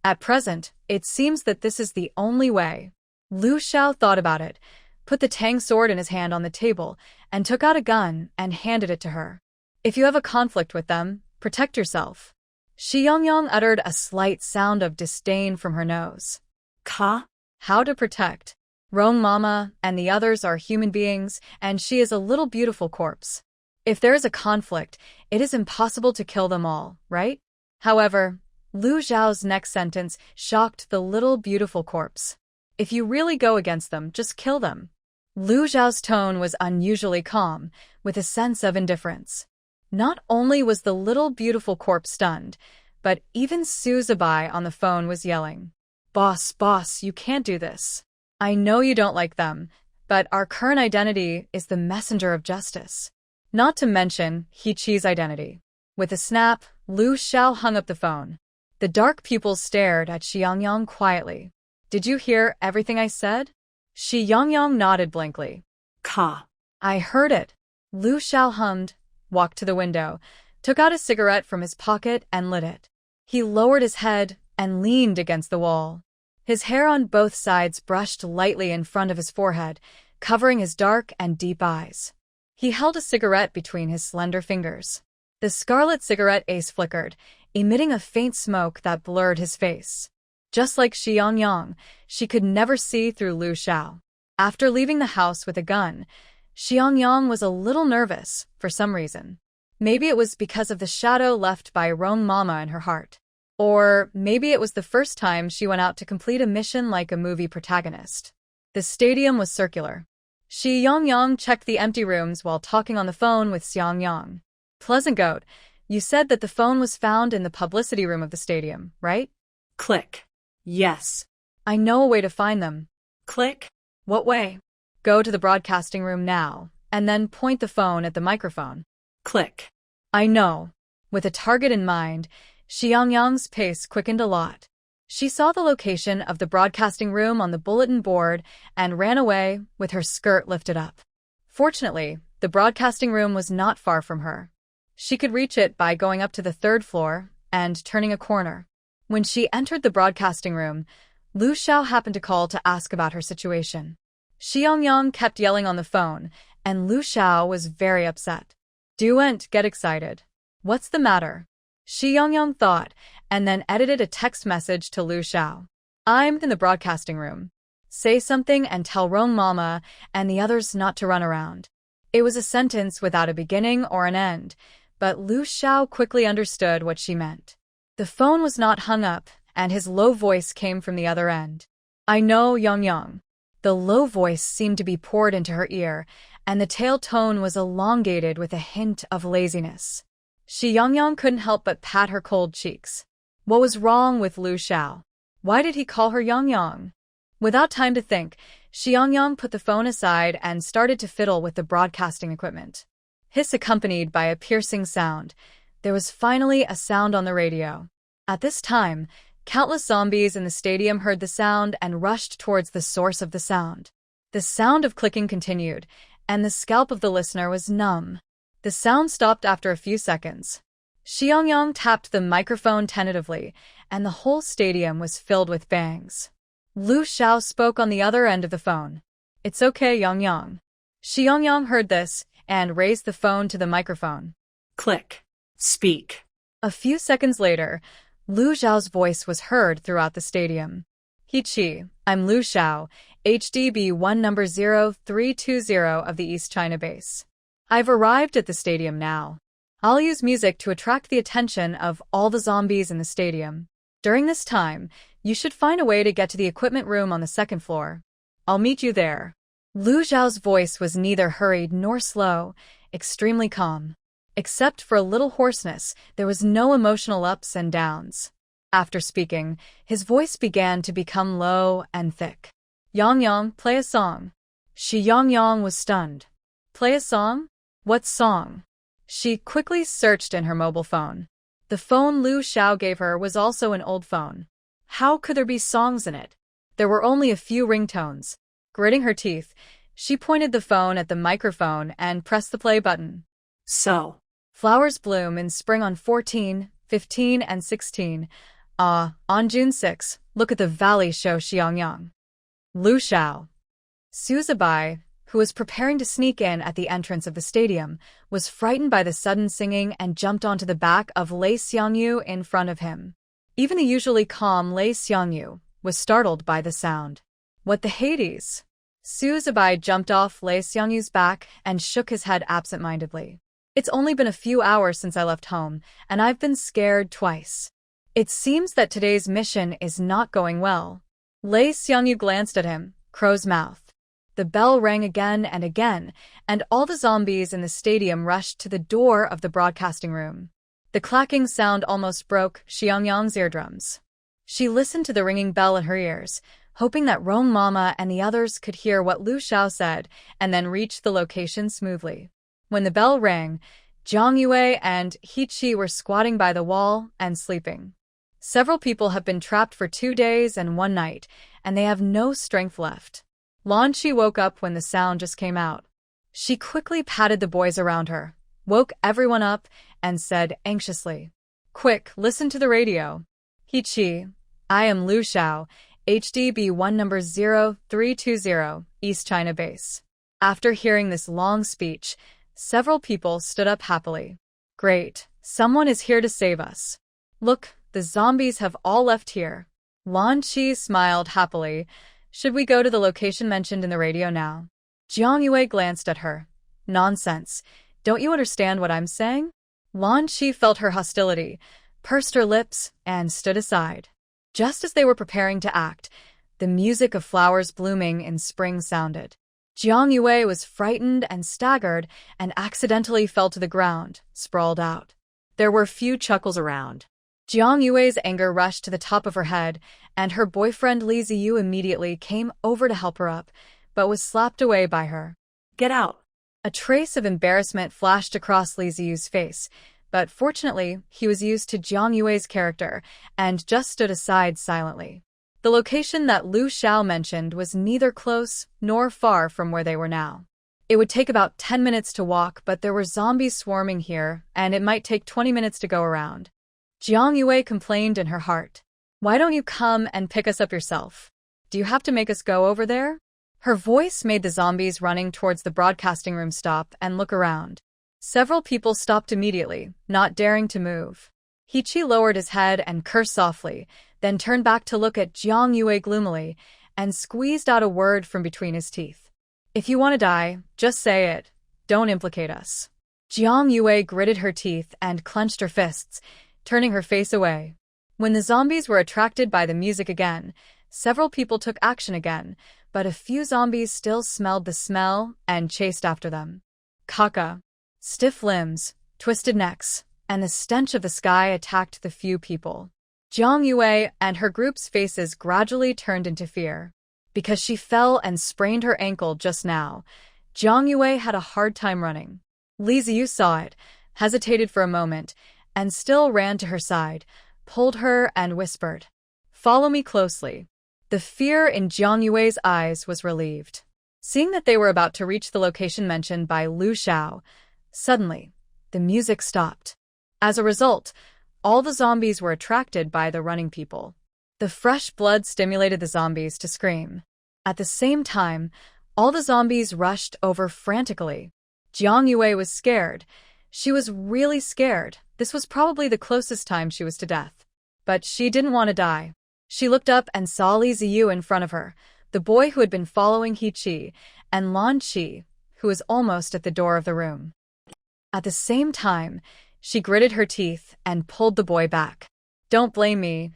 At present, it seems that this is the only way. Lu Xiao thought about it, put the Tang sword in his hand on the table, and took out a gun and handed it to her. If you have a conflict with them, protect yourself. Xiang Yang uttered a slight sound of disdain from her nose. Ka? How to protect? Rong Mama and the others are human beings, and she is a little beautiful corpse. If there is a conflict, it is impossible to kill them all, right? However, Lu Xiao's next sentence shocked the little beautiful corpse. If you really go against them, just kill them. Lu Xiao's tone was unusually calm, with a sense of indifference. Not only was the little beautiful corpse stunned, but even Su Zibai on the phone was yelling, Boss, you can't do this. I know you don't like them, but our current identity is the messenger of justice. Not to mention He Chi's identity. With a snap, Lu Xiao hung up the phone. The dark pupils stared at Xiang Yang quietly. Did you hear everything I said? Xiang Yang nodded blankly. Ka. I heard it. Lu Xiao hummed, walked to the window, took out a cigarette from his pocket and lit it. He lowered his head and leaned against the wall. His hair on both sides brushed lightly in front of his forehead, covering his dark and deep eyes. He held a cigarette between his slender fingers. The scarlet cigarette ace flickered, emitting a faint smoke that blurred his face. Just like Xiang Yang, she could never see through Lu Xiao. After leaving the house with a gun, Xiang Yang was a little nervous, for some reason. Maybe it was because of the shadow left by Rong Mama in her heart. Or maybe it was the first time she went out to complete a mission like a movie protagonist. The stadium was circular. Xiang Yang checked the empty rooms while talking on the phone with Xiang Yang. Pleasant Goat, you said that the phone was found in the publicity room of the stadium, right? Click. Yes. I know a way to find them. Click. What way? Go to the broadcasting room now, and then point the phone at the microphone. Click. I know. With a target in mind, Xiang Yang's pace quickened a lot. She saw the location of the broadcasting room on the bulletin board and ran away with her skirt lifted up. Fortunately, the broadcasting room was not far from her. She could reach it by going up to the third floor and turning a corner. When she entered the broadcasting room, Lu Xiao happened to call to ask about her situation. Xiang Yang kept yelling on the phone, and Lu Xiao was very upset. Don't get excited. What's the matter? Xiang Yang thought, and then edited a text message to Lu Xiao. I'm in the broadcasting room. Say something and tell Rong Mama and the others not to run around. It was a sentence without a beginning or an end, but Lu Xiao quickly understood what she meant. The phone was not hung up, and his low voice came from the other end. I know, Yang. The low voice seemed to be poured into her ear, and the tail tone was elongated with a hint of laziness. Xiang Yang couldn't help but pat her cold cheeks. What was wrong with Lu Xiao? Why did he call her Yang? Without time to think, Xiang Yang put the phone aside and started to fiddle with the broadcasting equipment. Hiss accompanied by a piercing sound. There was finally a sound on the radio. At this time, countless zombies in the stadium heard the sound and rushed towards the source of the sound. The sound of clicking continued, and the scalp of the listener was numb. The sound stopped after a few seconds. Xiang Yang tapped the microphone tentatively, and the whole stadium was filled with bangs. Lu Xiao spoke on the other end of the phone. It's okay, Yang. Xiang Yang heard this and raised the phone to the microphone. Click. Speak. A few seconds later, Lu Xiao's voice was heard throughout the stadium. He Chi, I'm Lu Xiao, HDB 1 number 0320 of the East China base. I've arrived at the stadium now. I'll use music to attract the attention of all the zombies in the stadium. During this time, you should find a way to get to the equipment room on the second floor. I'll meet you there. Lu Xiao's voice was neither hurried nor slow, extremely calm. Except for a little hoarseness, there was no emotional ups and downs. After speaking, his voice began to become low and thick. Yang, play a song. Xiang Yang was stunned. Play a song? What song? She quickly searched in her mobile phone. The phone Lu Xiao gave her was also an old phone. How could there be songs in it? There were only a few ringtones. Gritting her teeth, she pointed the phone at the microphone and pressed the play button. So, Flowers bloom in spring on 14, 15, and 16. On June 6, look at the valley show Xiang Yang. Lu Xiao. Suzubai, who was preparing to sneak in at the entrance of the stadium, was frightened by the sudden singing and jumped onto the back of Lei Xiangyu in front of him. Even the usually calm Lei Xiangyu was startled by the sound. What the Hades? Suzubai jumped off Lei Xiangyu's back and shook his head absent-mindedly. It's only been a few hours since I left home, and I've been scared twice. It seems that today's mission is not going well. Lei Xiangyu glanced at him, crow's mouth. The bell rang again, and all the zombies in the stadium rushed to the door of the broadcasting room. The clacking sound almost broke Xiang Yang's eardrums. She listened to the ringing bell in her ears, hoping that Rong Mama and the others could hear what Lu Xiao said and then reach the location smoothly. When the bell rang, Jiang Yue and He Qi were squatting by the wall and sleeping. Several people have been trapped for 2 days and 1 night, and they have no strength left. Lan Qi woke up when the sound just came out. She quickly patted the boys around her, woke everyone up, and said anxiously, "Quick, listen to the radio. He Qi, I am Lu Xiao, HDB1 number 0320, East China Base." After hearing this long speech, several people stood up happily. Great, someone is here to save us. Look, the zombies have all left here. Lan Qi smiled happily. Should we go to the location mentioned in the radio now? Jiang Yue glanced at her. Nonsense. Don't you understand what I'm saying? Lan Qi felt her hostility, pursed her lips, and stood aside. Just as they were preparing to act, the music of flowers blooming in spring sounded. Jiang Yue was frightened and staggered and accidentally fell to the ground, sprawled out. There were few chuckles around. Jiang Yue's anger rushed to the top of her head, and her boyfriend Li Ziyu immediately came over to help her up, but was slapped away by her. get out. A trace of embarrassment flashed across Li Ziyu's face, but fortunately, he was used to Jiang Yue's character and just stood aside silently. The location that Lu Xiao mentioned was neither close nor far from where they were now. It would take about 10 minutes to walk, but there were zombies swarming here, and it might take 20 minutes to go around. Jiang Yue complained in her heart. "Why don't you come and pick us up yourself? Do you have to make us go over there?" Her voice made the zombies running towards the broadcasting room stop and look around. Several people stopped immediately, not daring to move. He Qi lowered his head and cursed softly, then turned back to look at Jiang Yue gloomily and squeezed out a word from between his teeth. "If you want to die, just say it. Don't implicate us." Jiang Yue gritted her teeth and clenched her fists, turning her face away. When the zombies were attracted by the music again, several people took action again, but a few zombies still smelled the smell and chased after them. Caca. Stiff limbs, twisted necks, and the stench of the sky attacked the few people. Jiang Yue and her group's faces gradually turned into fear. Because she fell and sprained her ankle just now, Jiang Yue had a hard time running. Li Ziyu saw it, hesitated for a moment, and still ran to her side, pulled her and whispered, "Follow me closely." The fear in Jiang Yue's eyes was relieved. Seeing that they were about to reach the location mentioned by Lu Xiao, suddenly, the music stopped. As a result, all the zombies were attracted by the running people. The fresh blood stimulated the zombies to scream. At the same time, all the zombies rushed over frantically. Jiang Yue was scared. She was really scared. This was probably the closest time she was to death. But she didn't want to die. She looked up and saw Li Ziyu in front of her, the boy who had been following He Qi, and Lan Qi, who was almost at the door of the room. At the same time, she gritted her teeth and pulled the boy back. "Don't blame me.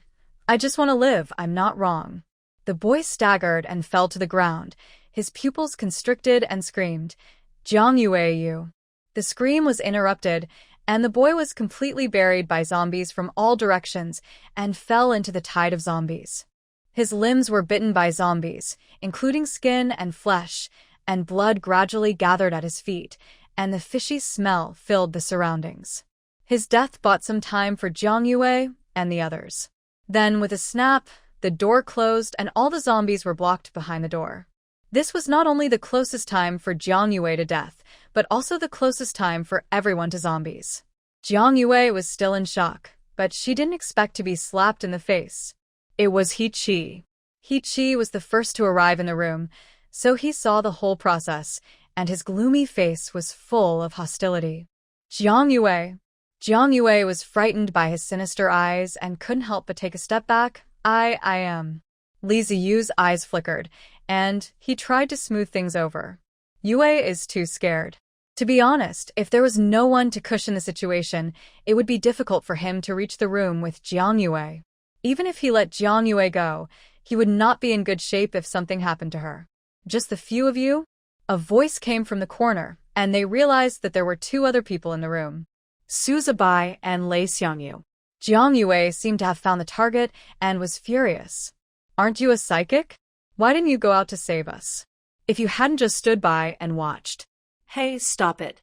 I just want to live. I'm not wrong." The boy staggered and fell to the ground. His pupils constricted and screamed, "Jiang Yue, you." The scream was interrupted, and the boy was completely buried by zombies from all directions and fell into the tide of zombies. His limbs were bitten by zombies, including skin and flesh, and blood gradually gathered at his feet, and the fishy smell filled the surroundings. His death bought some time for Jiang Yue and the others. Then, with a snap, the door closed and all the zombies were blocked behind the door. This was not only the closest time for Jiang Yue to death, but also the closest time for everyone to zombies. Jiang Yue was still in shock, but she didn't expect to be slapped in the face. It was He Qi. He Qi was the first to arrive in the room, so he saw the whole process, and his gloomy face was full of hostility. Jiang Yue was frightened by his sinister eyes and couldn't help but take a step back. I am. Lei Xiangyu's eyes flickered, and he tried to smooth things over. Yue is too scared. To be honest, if there was no one to cushion the situation, it would be difficult for him to reach the room with Jiang Yue. Even if he let Jiang Yue go, he would not be in good shape if something happened to her. Just the few of you? A voice came from the corner, and they realized that there were two other people in the room. Su Zibai and Lei Xiangyu. Jiang Yue seemed to have found the target and was furious. Aren't you a psychic? Why didn't you go out to save us? If you hadn't just stood by and watched. Hey, stop it.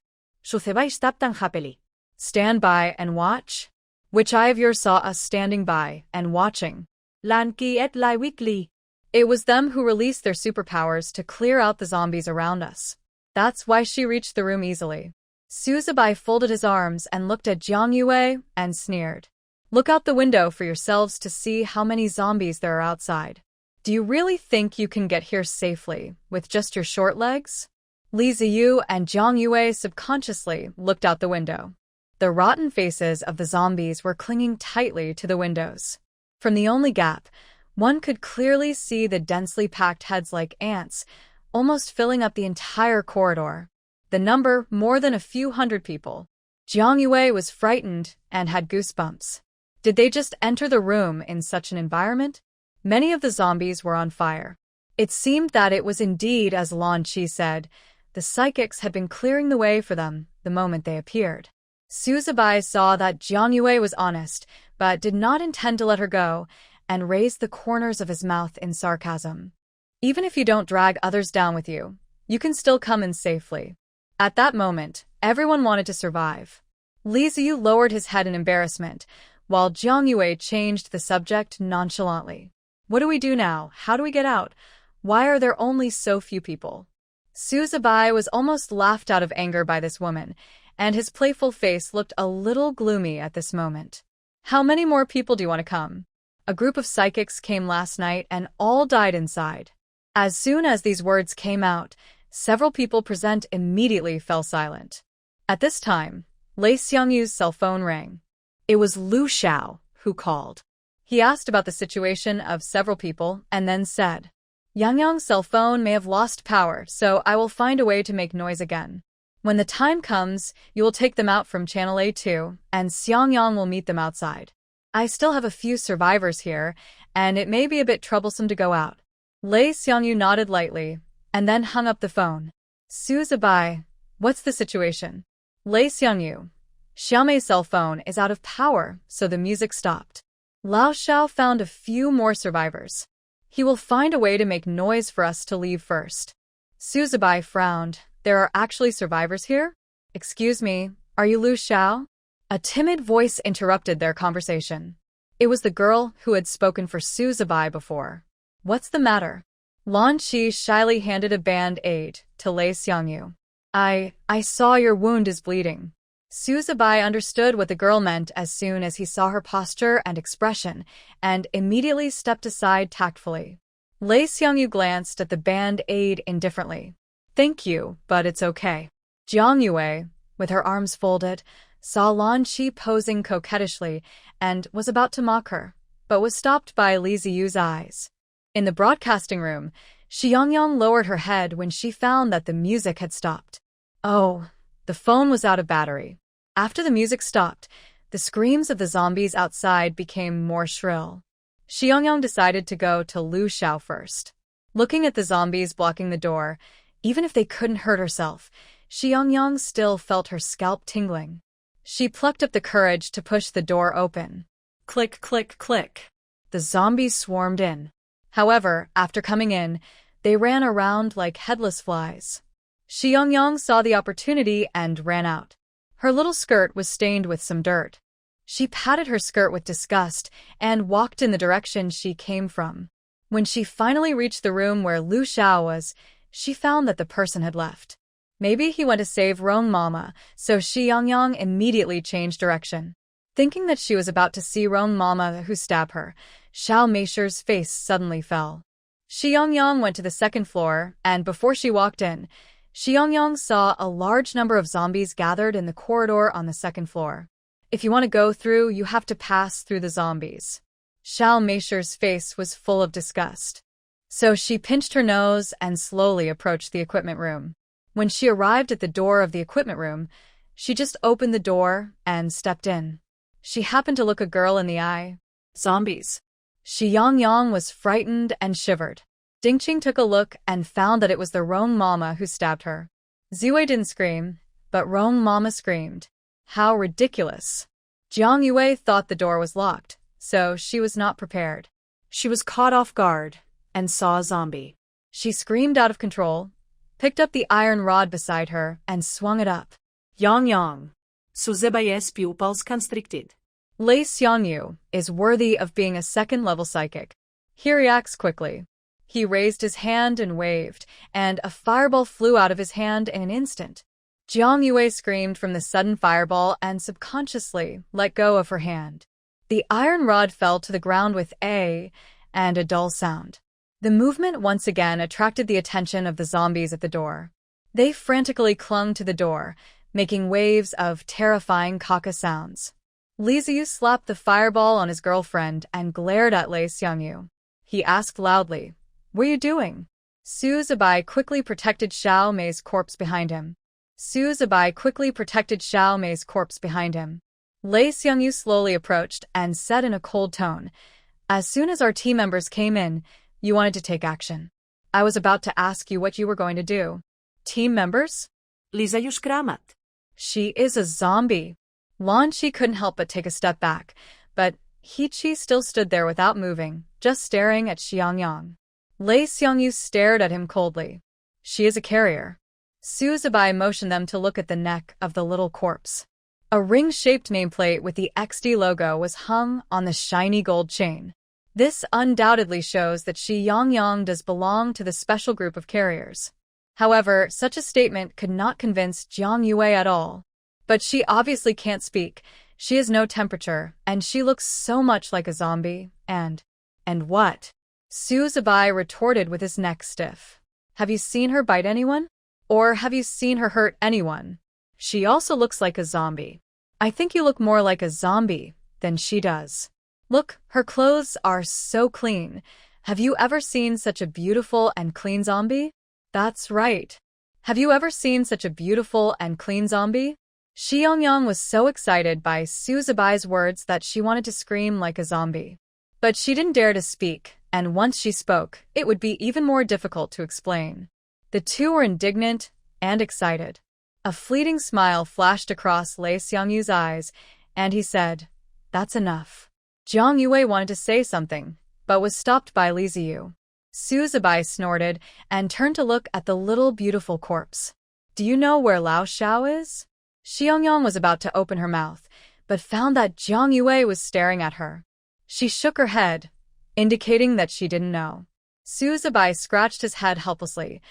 Stand by and watch? Which eye of yours saw us standing by and watching? It was them who released their superpowers to clear out the zombies around us. That's why she reached the room easily. Su Zibai folded his arms and looked at Jiang Yue and sneered. Look out the window for yourselves to see how many zombies there are outside. Do you really think you can get here safely with just your short legs? Lei Xiangyu and Jiang Yue subconsciously looked out the window. The rotten faces of the zombies were clinging tightly to the windows. From the only gap, one could clearly see the densely packed heads like ants, almost filling up the entire corridor. The number more than a few hundred people. Jiang Yue was frightened and had goosebumps. Did they just enter the room in such an environment? Many of the zombies were on fire. It seemed that it was indeed as Lan Qi said. The psychics had been clearing the way for them the moment they appeared. Su Zibai saw that Jiang Yue was honest, but did not intend to let her go, and raised the corners of his mouth in sarcasm. Even if you don't drag others down with you, you can still come in safely. At that moment, everyone wanted to survive. Lei Xiangyu lowered his head in embarrassment, while Jiang Yue changed the subject nonchalantly. What do we do now? How do we get out? Why are there only so few people? Su Zibai was almost laughed out of anger by this woman, and his playful face looked a little gloomy at this moment. How many more people do you want to come? A group of psychics came last night and all died inside. As soon as these words came out, several people present immediately fell silent. At this time, Lei Xiangyu's cell phone rang. It was Lu Xiao who called. He asked about the situation of several people and then said, Yang Yang's cell phone may have lost power, so I will find a way to make noise again. When the time comes, you will take them out from Channel A2, and Xiang Yang will meet them outside. I still have a few survivors here, and it may be a bit troublesome to go out. Lei Xiangyu nodded lightly, and then hung up the phone. Su Zibai, what's the situation? Lei Xiangyu, Xiaomei's cell phone is out of power, so the music stopped. Lao Xiao found a few more survivors. He will find a way to make noise for us to leave first. Su Zibai frowned. There are actually survivors here? Excuse me, are you Lu Xiao? A timid voice interrupted their conversation. It was the girl who had spoken for Su Zibai before. What's the matter? Lan Qi shyly handed a band-aid to Lei Xiangyu. I saw your wound is bleeding. Su Zibai understood what the girl meant as soon as he saw her posture and expression, and immediately stepped aside tactfully. Lei Xiangyu glanced at the band-aid indifferently. Thank you, but it's okay. Jiang Yue, with her arms folded, saw Lan Qi posing coquettishly and was about to mock her, but was stopped by Lei Xiangyu's eyes. In the broadcasting room, Xiang Yang lowered her head when she found that the music had stopped. Oh, the phone was out of battery. After the music stopped, the screams of the zombies outside became more shrill. Xiang Yang decided to go to Lu Xiao first. Looking at the zombies blocking the door, even if they couldn't hurt herself, Xiang Yang still felt her scalp tingling. She plucked up the courage to push the door open. Click, click, click. The zombies swarmed in. However, after coming in, they ran around like headless flies. Xiang Yang saw the opportunity and ran out. Her little skirt was stained with some dirt. She patted her skirt with disgust and walked in the direction she came from. When she finally reached the room where Lu Xiao was, she found that the person had left. Maybe he went to save Rong Mama, so Xiang Yang immediately changed direction. Thinking that she was about to see Rong Mama who stabbed her, Xiao Meisher's face suddenly fell. Xiang Yang went to the second floor, and before she walked in, Xiang Yang saw a large number of zombies gathered in the corridor on the second floor. If you want to go through, you have to pass through the zombies. Xiao Meisher's face was full of disgust. So she pinched her nose and slowly approached the equipment room. When she arrived at the door of the equipment room, she just opened the door and stepped in. She happened to look a girl in the eye. Zombies. Xiang Yang was frightened and shivered. Dingqing took a look and found that it was the Rong Mama who stabbed her. Ziwei didn't scream, but Rong Mama screamed. How ridiculous. Jiang Yue thought the door was locked, so she was not prepared. She was caught off guard and saw a zombie. She screamed out of control, picked up the iron rod beside her, and swung it up. Yang. Suzebayes pupils constricted. Lei Xiangyu is worthy of being a second-level psychic. He reacts quickly. He raised his hand and waved, and a fireball flew out of his hand in an instant. Jiang Yue screamed from the sudden fireball and subconsciously let go of her hand. The iron rod fell to the ground with a dull sound. The movement once again attracted the attention of the zombies at the door. They frantically clung to the door, making waves of terrifying caca sounds. Li Ziyu slapped the fireball on his girlfriend and glared at Lei Xiangyu. He asked loudly, "What are you doing?" Su Zibai quickly protected Xiao Mei's corpse behind him. Lei Xiangyu slowly approached and said in a cold tone, "As soon as our team members came in, you wanted to take action. I was about to ask you what you were going to do." Team members? Liza już kramat. She is a zombie. Lan Qi couldn't help but take a step back, but He Qi still stood there without moving, just staring at Xiang Yang. Lei Xiangyu stared at him coldly. She is a carrier. Su Zibai motioned them to look at the neck of the little corpse. A ring-shaped nameplate with the XD logo was hung on the shiny gold chain. This undoubtedly shows that Xiang Yang does belong to the special group of carriers. However, such a statement could not convince Jiang Yue at all. But she obviously can't speak. She has no temperature, and she looks so much like a zombie. And what? Su Zibai retorted with his neck stiff. Have you seen her bite anyone? Or have you seen her hurt anyone? She also looks like a zombie. I think you look more like a zombie than she does. Look, her clothes are so clean. Have you ever seen such a beautiful and clean zombie? That's right. Have you ever seen such a beautiful and clean zombie? Xiang Yang was so excited by Su Zibai's words that she wanted to scream like a zombie. But she didn't dare to speak, and once she spoke, it would be even more difficult to explain. The two were indignant and excited. A fleeting smile flashed across Lei Xiangyu's eyes, and he said, "That's enough." Jiang Yue wanted to say something, but was stopped by Li Ziyu. Su Zibai snorted and turned to look at the little beautiful corpse. "Do you know where Lao Xiao is?" Xiang Yang was about to open her mouth, but found that Jiang Yue was staring at her. She shook her head, indicating that she didn't know. Su Zibai scratched his head helplessly.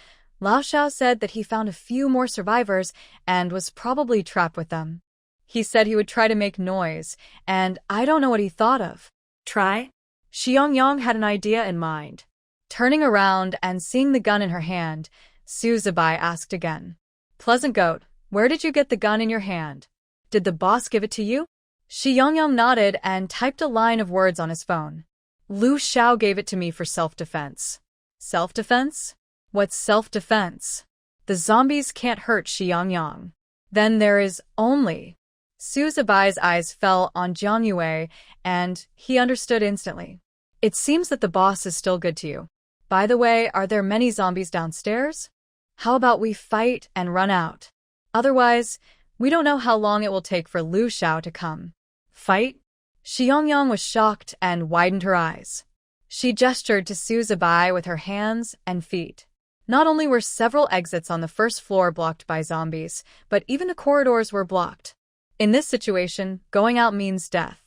Lao Xiao said that he found a few more survivors and was probably trapped with them. He said he would try to make noise, and I don't know what he thought of. Try? Xiang Yang had an idea in mind. Turning around and seeing the gun in her hand, Su Zibai asked again. "Pleasant Goat, where did you get the gun in your hand? Did the boss give it to you?" Xiang Yang nodded and typed a line of words on his phone. "Lu Xiao gave it to me for self-defense." Self-defense? What's self-defense? The zombies can't hurt Xiang Yang. Then there is only... Su Zibai's eyes fell on Jiang Yue, and he understood instantly. "It seems that the boss is still good to you. By the way, are there many zombies downstairs? How about we fight and run out? Otherwise, we don't know how long it will take for Lu Xiao to come." Fight? Xiang Yang was shocked and widened her eyes. She gestured to Su Zibai with her hands and feet. Not only were several exits on the first floor blocked by zombies, but even the corridors were blocked. In this situation, going out means death.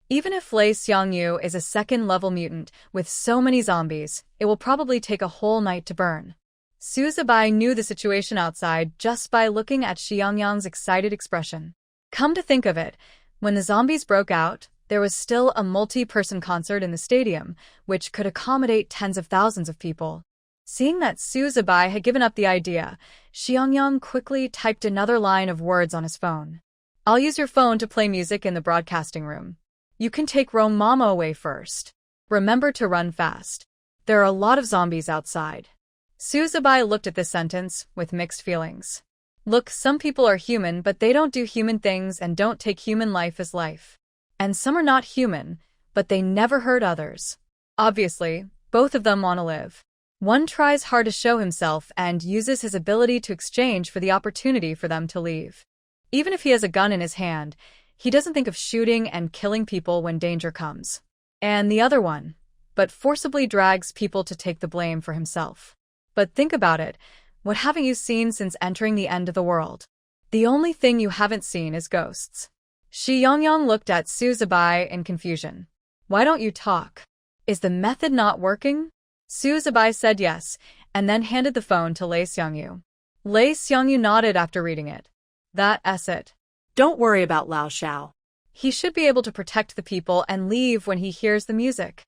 Even if Lei Xiangyu is a second-level mutant with so many zombies, it will probably take a whole night to burn. Suzubai knew the situation outside just by looking at Xiang Yang's excited expression. Come to think of it, when the zombies broke out, there was still a multi-person concert in the stadium, which could accommodate tens of thousands of people. Seeing that Suzubai had given up the idea, Xiang Yang quickly typed another line of words on his phone. I'll use your phone to play music in the broadcasting room. You can take Mama away first. Remember to run fast. There are a lot of zombies outside. Suzubai looked at this sentence with mixed feelings. Look, some people are human, but they don't do human things and don't take human life as life. And some are not human, but they never hurt others. Obviously, both of them want to live. One tries hard to show himself and uses his ability to exchange for the opportunity for them to leave. Even if he has a gun in his hand, he doesn't think of shooting and killing people when danger comes. And the other one, but forcibly drags people to take the blame for himself. But think about it, what haven't you seen since entering the end of the world? The only thing you haven't seen is ghosts. Xiang Yang looked at Suzubai in confusion. Why don't you talk? Is the method not working? Suzubai said yes, and then handed the phone to Lei Xiangyu. Lei Xiangyu nodded after reading it. That's it. Don't worry about Lao Xiao. He should be able to protect the people and leave when he hears the music.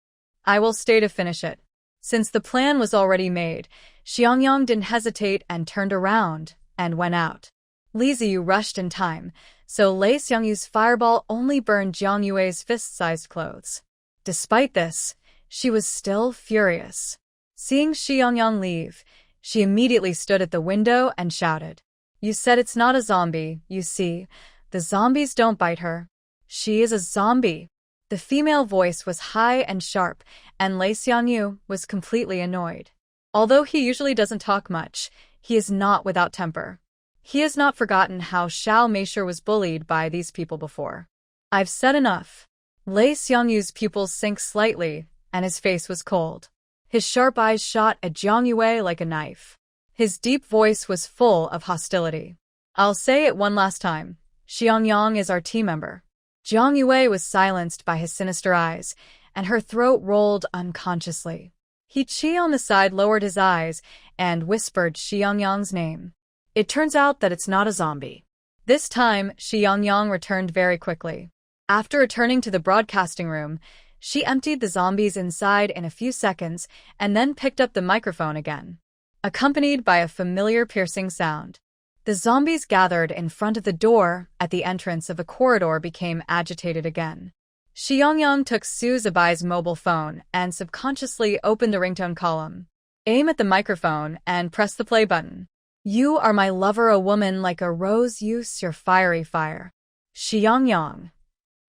I will stay to finish it. Since the plan was already made, Xiang Yang didn't hesitate and turned around and went out. Li Ziyu rushed in time, so Lei Xiangyu's fireball only burned Jiang Yue's fist-sized clothes. Despite this, she was still furious. Seeing Xiang Yang leave, she immediately stood at the window and shouted, You said it's not a zombie, you see. The zombies don't bite her. She is a zombie. The female voice was high and sharp, and Lei Xiangyu was completely annoyed. Although he usually doesn't talk much, he is not without temper. He has not forgotten how Xiao Meisher was bullied by these people before. I've said enough. Lei Xiangyu's pupils sank slightly, and his face was cold. His sharp eyes shot at Jiang Yue like a knife. His deep voice was full of hostility. I'll say it one last time. Xiang Yang is our team member. Jiang Yue was silenced by his sinister eyes, and her throat rolled unconsciously. He Qi on the side lowered his eyes and whispered Xiang Yang's name. It turns out that it's not a zombie. This time, Xiang Yang returned very quickly. After returning to the broadcasting room, she emptied the zombies inside in a few seconds and then picked up the microphone again. Accompanied by a familiar piercing sound. The zombies gathered in front of the door at the entrance of a corridor became agitated again. Xiang Yang took Suzubai's mobile phone and subconsciously opened the ringtone column. Aim at the microphone and press the play button. You are my lover, a woman like a rose, use your fiery fire. Xiang Yang.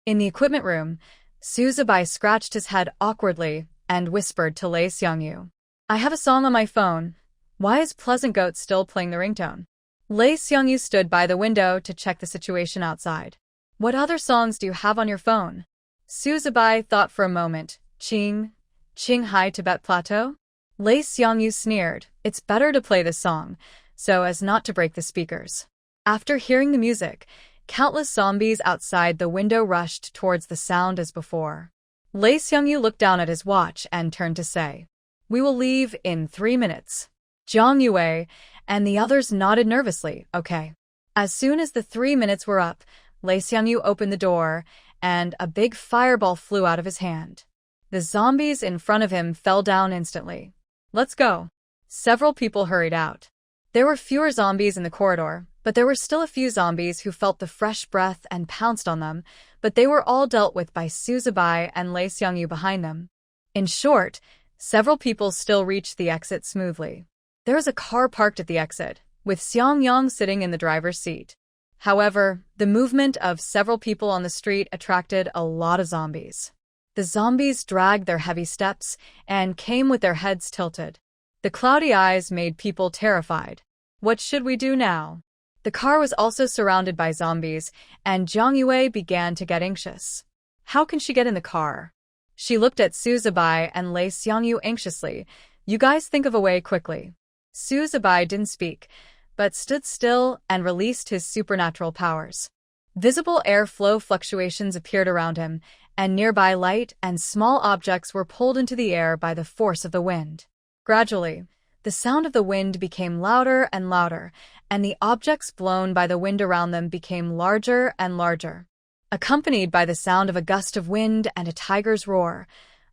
In the equipment room, Suzubai scratched his head awkwardly and whispered to Lei Xiangyu. I have a song on my phone. Why is Pleasant Goat still playing the ringtone? Lei Xiangyu stood by the window to check the situation outside. What other songs do you have on your phone? Suzubai thought for a moment. Qinghai Tibet Plateau? Lei Xiangyu sneered. It's better to play this song, so as not to break the speakers. After hearing the music, countless zombies outside the window rushed towards the sound as before. Lei Xiangyu looked down at his watch and turned to say, We will leave in 3 minutes. Jiang Yue and the others nodded nervously, okay. As soon as the 3 minutes were up, Lei Xiangyu opened the door, and a big fireball flew out of his hand. The zombies in front of him fell down instantly. Let's go. Several people hurried out. There were fewer zombies in the corridor, but there were still a few zombies who felt the fresh breath and pounced on them, but they were all dealt with by Suzubai and Lei Xiangyu behind them. In short, several people still reached the exit smoothly. There was a car parked at the exit, with Xiang Yang sitting in the driver's seat. However, the movement of several people on the street attracted a lot of zombies. The zombies dragged their heavy steps and came with their heads tilted. The cloudy eyes made people terrified. What should we do now? The car was also surrounded by zombies, and Jiang Yue began to get anxious. How can she get in the car? She looked at Suzubai and Lei Xiangyu anxiously. You guys think of a way quickly. Su Zibai didn't speak, but stood still and released his supernatural powers. Visible airflow fluctuations appeared around him, and nearby light and small objects were pulled into the air by the force of the wind. Gradually, the sound of the wind became louder and louder, and the objects blown by the wind around them became larger and larger. Accompanied by the sound of a gust of wind and a tiger's roar,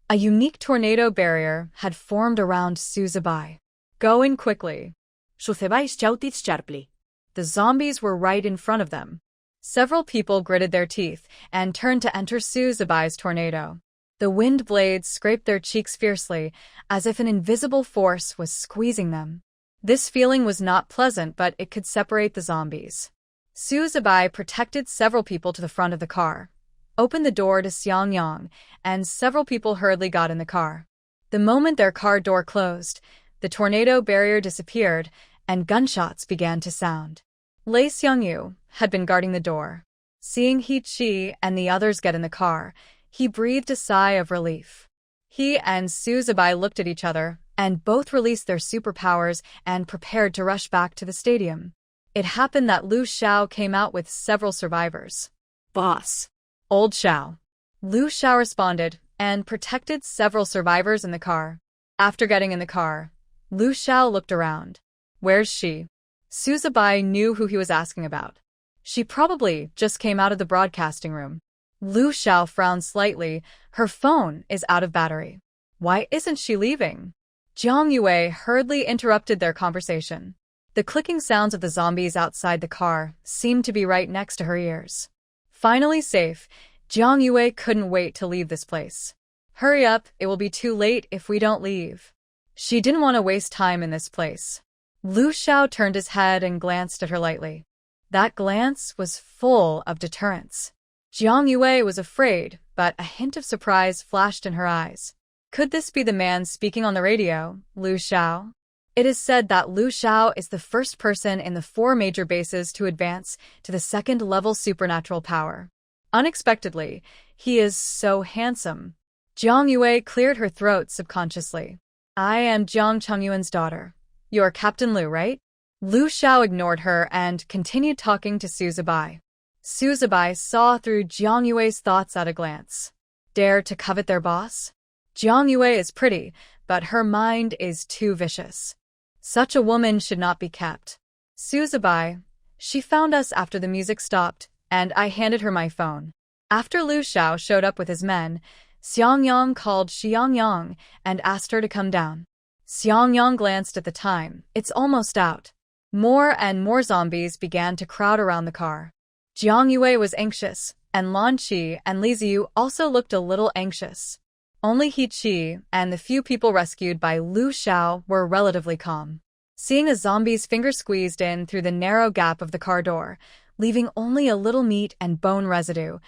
a unique tornado barrier had formed around Su Zibai. Go in quickly. Su Zibai shouted sharply. The zombies were right in front of them. Several people gritted their teeth and turned to enter Su Zibai's tornado. The wind blades scraped their cheeks fiercely, as if an invisible force was squeezing them. This feeling was not pleasant, but it could separate the zombies. Su Zibai protected several people to the front of the car, opened the door to Xiang Yang, and several people hurriedly got in the car. The moment their car door closed, the tornado barrier disappeared, and gunshots began to sound. Lei Xiangyu had been guarding the door. Seeing He Chi and the others get in the car, he breathed a sigh of relief. He and Su Zibai looked at each other, and both released their superpowers and prepared to rush back to the stadium. It happened that Lu Xiao came out with several survivors. Boss. Old Xiao. Lu Xiao responded and protected several survivors in the car. After getting in the car, Lu Xiao looked around. Where's she? Su Zibai knew who he was asking about. She probably just came out of the broadcasting room. Lu Xiao frowned slightly. Her phone is out of battery. Why isn't she leaving? Jiang Yue hurriedly interrupted their conversation. The clicking sounds of the zombies outside the car seemed to be right next to her ears. Finally safe, Jiang Yue couldn't wait to leave this place. Hurry up, it will be too late if we don't leave. She didn't want to waste time in this place. Lu Xiao turned his head and glanced at her lightly. That glance was full of deterrence. Jiang Yue was afraid, but a hint of surprise flashed in her eyes. Could this be the man speaking on the radio, Lu Xiao? It is said that Lu Xiao is the first person in the 4 major bases to advance to the 2nd level supernatural power. Unexpectedly, he is so handsome. Jiang Yue cleared her throat subconsciously. I am Jiang Changyuan's daughter. You're Captain Lu, right? Lu Xiao ignored her and continued talking to Su Zibai. Su Zibai saw through Jiang Yue's thoughts at a glance. Dare to covet their boss? Jiang Yue is pretty, but her mind is too vicious. Such a woman should not be kept. Su Zibai, she found us after the music stopped, and I handed her my phone. After Lu Xiao showed up with his men, Xiang Yang called Xiang Yang and asked her to come down. Xiang Yang glanced at the time. It's almost out. More and more zombies began to crowd around the car. Jiang Yue was anxious, and Lan Qi and Li Ziyu also looked a little anxious. Only He Chi and the few people rescued by Lu Xiao were relatively calm. Seeing a zombie's finger squeezed in through the narrow gap of the car door, leaving only a little meat and bone residue,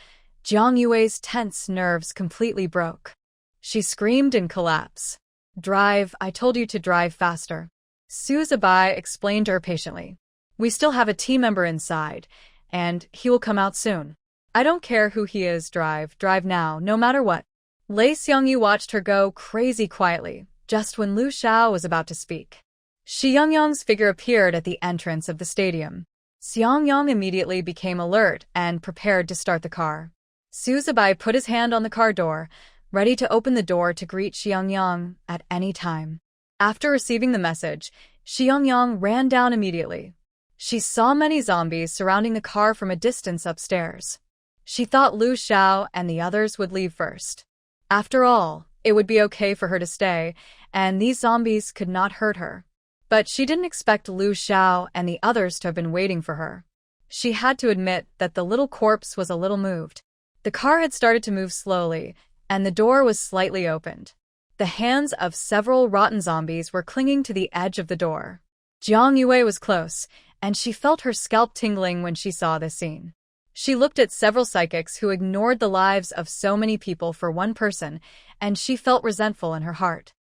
Jiang Yue's tense nerves completely broke. She screamed in collapse. Drive, I told you to drive faster. Su Zibai explained to her patiently. We still have a team member inside, and he will come out soon. I don't care who he is, drive now, no matter what. Lei Xiangyu watched her go crazy quietly, just when Lu Xiao was about to speak. Xiang Yang's figure appeared at the entrance of the stadium. Xiang Yang immediately became alert and prepared to start the car. Su Zibai put his hand on the car door, ready to open the door to greet Xiang Yang at any time. After receiving the message, Xiang Yang ran down immediately. She saw many zombies surrounding the car from a distance upstairs. She thought Lu Xiao and the others would leave first. After all, it would be okay for her to stay, and these zombies could not hurt her. But she didn't expect Lu Xiao and the others to have been waiting for her. She had to admit that the little corpse was a little moved. The car had started to move slowly, and the door was slightly opened. The hands of several rotten zombies were clinging to the edge of the door. Jiang Yue was close, and she felt her scalp tingling when she saw this scene. She looked at several psychics who ignored the lives of so many people for one person, and she felt resentful in her heart.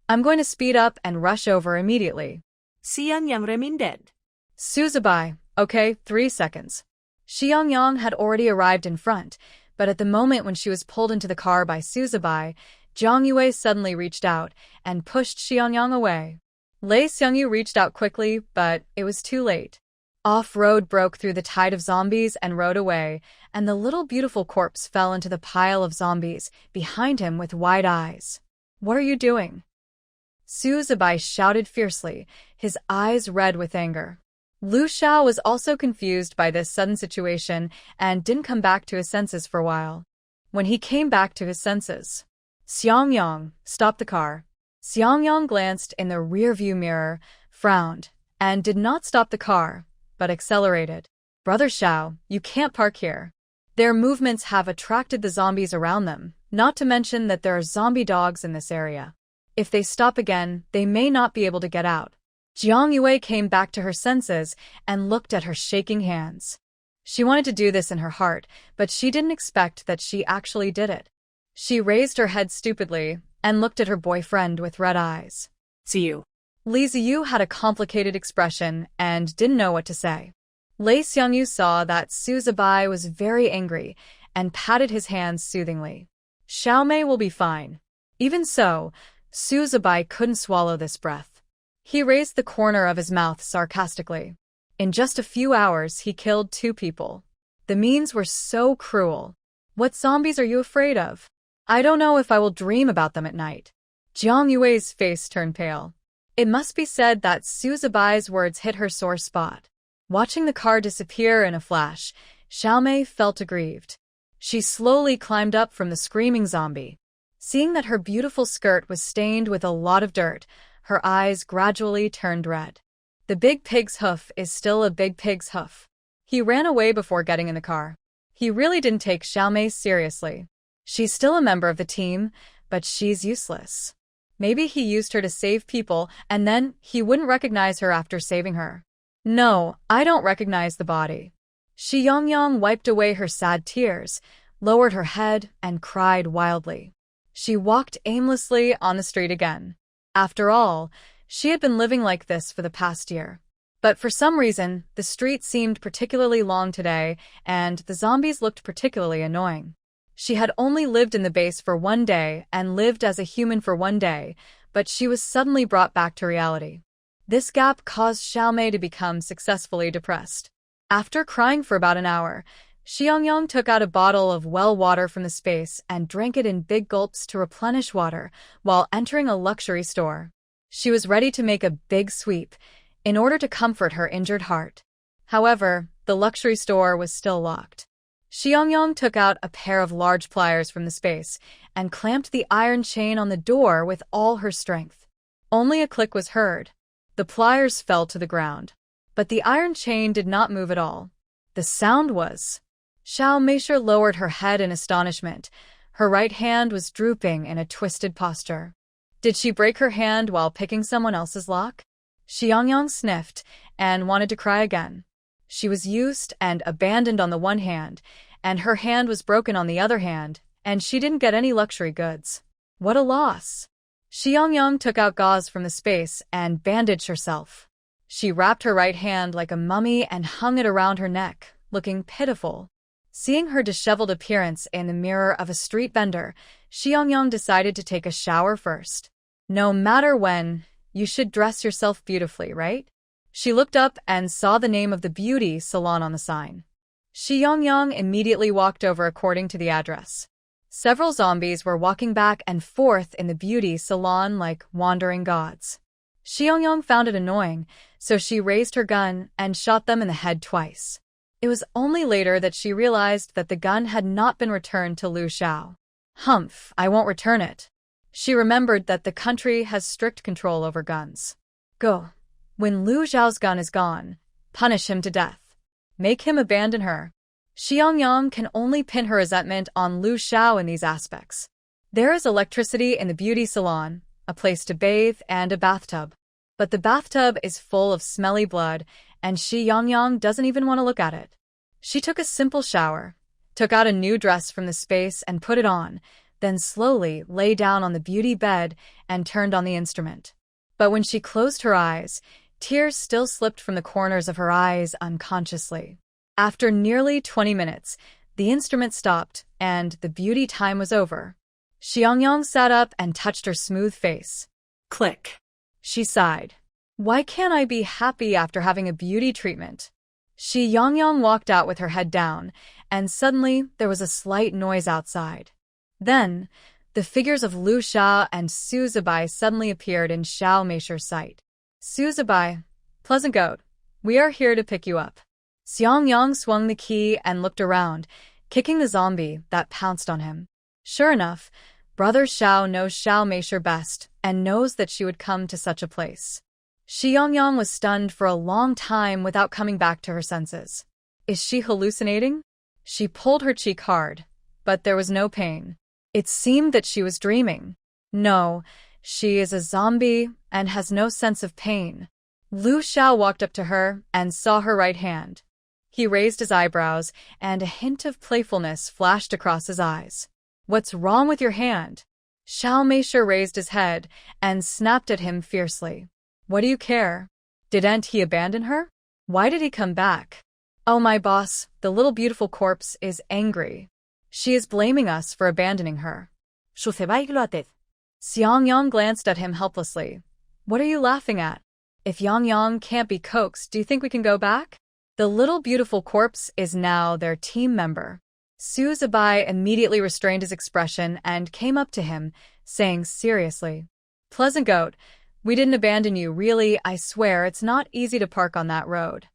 I'm going to speed up and rush over immediately. Xiang Yang reminded. Su Zibai, okay, 3 seconds. Xiang Yang had already arrived in front, but at the moment when she was pulled into the car by Su Zibai, Jiang Yue suddenly reached out and pushed Xiang Yang away. Lei Xiangyu reached out quickly, but it was too late. Off-road broke through the tide of zombies and rode away, and the little beautiful corpse fell into the pile of zombies behind him with wide eyes. "What are you doing?" Su Zibai shouted fiercely, his eyes red with anger. Lu Xiao was also confused by this sudden situation and didn't come back to his senses for a while. When he came back to his senses, Xiang Yang stopped the car. Xiang Yang glanced in the rearview mirror, frowned, and did not stop the car, but accelerated. "Brother Xiao, you can't park here. Their movements have attracted the zombies around them, not to mention that there are zombie dogs in this area. If they stop again, they may not be able to get out." Jiang Yue came back to her senses and looked at her shaking hands. She wanted to do this in her heart, but she didn't expect that she actually did it. She raised her head stupidly and looked at her boyfriend with red eyes. "See you." Li Ziyu had a complicated expression and didn't know what to say. Lei Xiangyu saw that Su Zibai was very angry and patted his hands soothingly. "Xiaomei will be fine." Even so, Su Zibai couldn't swallow this breath. He raised the corner of his mouth sarcastically. In just a few hours, he killed 2 people. The means were so cruel. "What zombies are you afraid of?" "I don't know if I will dream about them at night." Jiang Yue's face turned pale. It must be said that Su Zibai's words hit her sore spot. Watching the car disappear in a flash, Xiaomei felt aggrieved. She slowly climbed up from the screaming zombie. Seeing that her beautiful skirt was stained with a lot of dirt, her eyes gradually turned red. The big pig's hoof is still a big pig's hoof. He ran away before getting in the car. He really didn't take Xiaomei seriously. She's still a member of the team, but she's useless. Maybe he used her to save people, and then he wouldn't recognize her after saving her. "No, I don't recognize the body." Xiang Yang wiped away her sad tears, lowered her head, and cried wildly. She walked aimlessly on the street again. After all, she had been living like this for the past year. But for some reason, the street seemed particularly long today, and the zombies looked particularly annoying. She had only lived in the base for 1 day and lived as a human for 1 day, but she was suddenly brought back to reality. This gap caused Xiaomei to become successfully depressed. After crying for about an hour, Xiang Yang took out a bottle of well water from the space and drank it in big gulps to replenish water while entering a luxury store. She was ready to make a big sweep in order to comfort her injured heart. However, the luxury store was still locked. Xiang Yang took out a pair of large pliers from the space and clamped the iron chain on the door with all her strength. Only a click was heard. The pliers fell to the ground. But the iron chain did not move at all. The sound was... Xiao Meisher lowered her head in astonishment. Her right hand was drooping in a twisted posture. Did she break her hand while picking someone else's lock? Xiang Yang sniffed and wanted to cry again. She was used and abandoned on the one hand, and her hand was broken on the other hand, and she didn't get any luxury goods. What a loss! Xiang Yang took out gauze from the space and bandaged herself. She wrapped her right hand like a mummy and hung it around her neck, looking pitiful. Seeing her disheveled appearance in the mirror of a street vendor, Xiang Yang decided to take a shower first. No matter when, you should dress yourself beautifully, right? She looked up and saw the name of the beauty salon on the sign. Xiang Yang immediately walked over according to the address. Several zombies were walking back and forth in the beauty salon like wandering gods. Xiang Yang found it annoying, so she raised her gun and shot them in the head twice. It was only later that she realized that the gun had not been returned to Lu Xiao. Humph, I won't return it. She remembered that the country has strict control over guns. Go. When Lu Xiao's gun is gone, punish him to death. Make him abandon her. Xiang Yang can only pin her resentment on Lu Xiao in these aspects. There is electricity in the beauty salon, a place to bathe, and a bathtub. But the bathtub is full of smelly blood, and Xiang Yang doesn't even want to look at it. She took a simple shower, took out a new dress from the space and put it on, then slowly lay down on the beauty bed and turned on the instrument. But when she closed her eyes, tears still slipped from the corners of her eyes unconsciously. After nearly 20 minutes, the instrument stopped and the beauty time was over. Xiang Yang sat up and touched her smooth face. Click. She sighed. Why can't I be happy after having a beauty treatment? Xiang Yang walked out with her head down, and suddenly there was a slight noise outside. Then, the figures of Lu Xiao and Su Zibai suddenly appeared in Xiao Meisher's sight. Su Zibai, Pleasant Goat, we are here to pick you up. Xiang Yang swung the key and looked around, kicking the zombie that pounced on him. Sure enough, Brother Xiao knows Xiao Meisher best and knows that she would come to such a place. Xiang Yang was stunned for a long time without coming back to her senses. Is she hallucinating? She pulled her cheek hard, but there was no pain. It seemed that she was dreaming. No, she is a zombie and has no sense of pain. Lu Xiao walked up to her and saw her right hand. He raised his eyebrows, and a hint of playfulness flashed across his eyes. What's wrong with your hand? Xiao Meisher raised his head and snapped at him fiercely. What do you care? Didn't he abandon her? Why did he come back? Oh, my boss, the little beautiful corpse is angry. She is blaming us for abandoning her. Xiang Yang glanced at him helplessly. What are you laughing at? If Yang Yang can't be coaxed, do you think we can go back? The little beautiful corpse is now their team member. Su Zibai immediately restrained his expression and came up to him, saying seriously, Pleasant Goat, we didn't abandon you, really. I swear it's not easy to park on that road.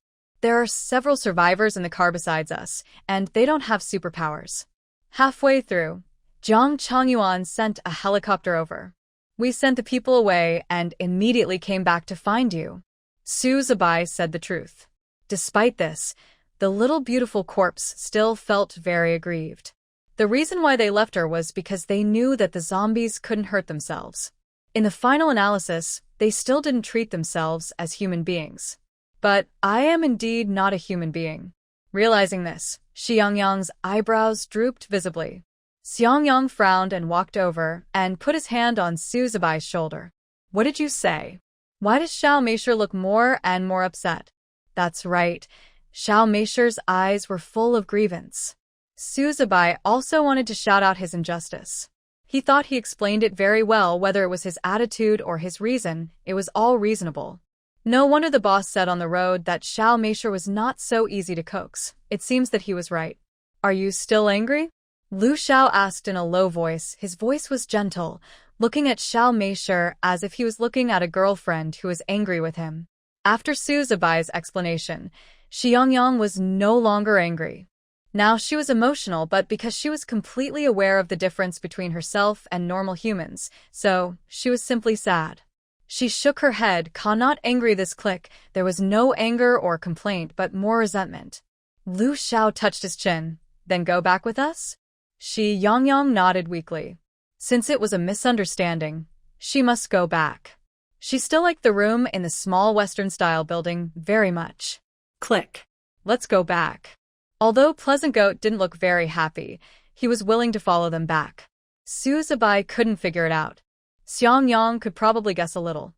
There are several survivors in the car besides us, and they don't have superpowers. Halfway through, Zhang Changyuan sent a helicopter over. We sent the people away and immediately came back to find you. Su Zibai said the truth. Despite this, the little beautiful corpse still felt very aggrieved. The reason why they left her was because they knew that the zombies couldn't hurt themselves. In the final analysis, they still didn't treat themselves as human beings. But I am indeed not a human being. Realizing this, Xiang Yang's eyebrows drooped visibly. Xiang Yang frowned and walked over and put his hand on Su Zibai's shoulder. What did you say? Why does Xiao Meisher look more and more upset? That's right. Xiao Meisher's eyes were full of grievance. Su Zibai also wanted to shout out his injustice. He thought he explained it very well, whether it was his attitude or his reason, it was all reasonable. No wonder the boss said on the road that Xiao Meisher was not so easy to coax. It seems that he was right. Are you still angry? Lu Xiao asked in a low voice. His voice was gentle, looking at Xiao Meisher as if he was looking at a girlfriend who was angry with him. After Su Zibai's explanation, Xiang Yang was no longer angry. Now she was emotional, but because she was completely aware of the difference between herself and normal humans, so she was simply sad. She shook her head, not angry this click. There was no anger or complaint, but more resentment. Lu Xiao touched his chin. Then go back with us? Xiang Yang nodded weakly. Since it was a misunderstanding, she must go back. She still liked the room in the small Western-style building very much. Click. Let's go back. Although Pleasant Goat didn't look very happy, he was willing to follow them back. Su Zibai couldn't figure it out. Xiang Yang could probably guess a little.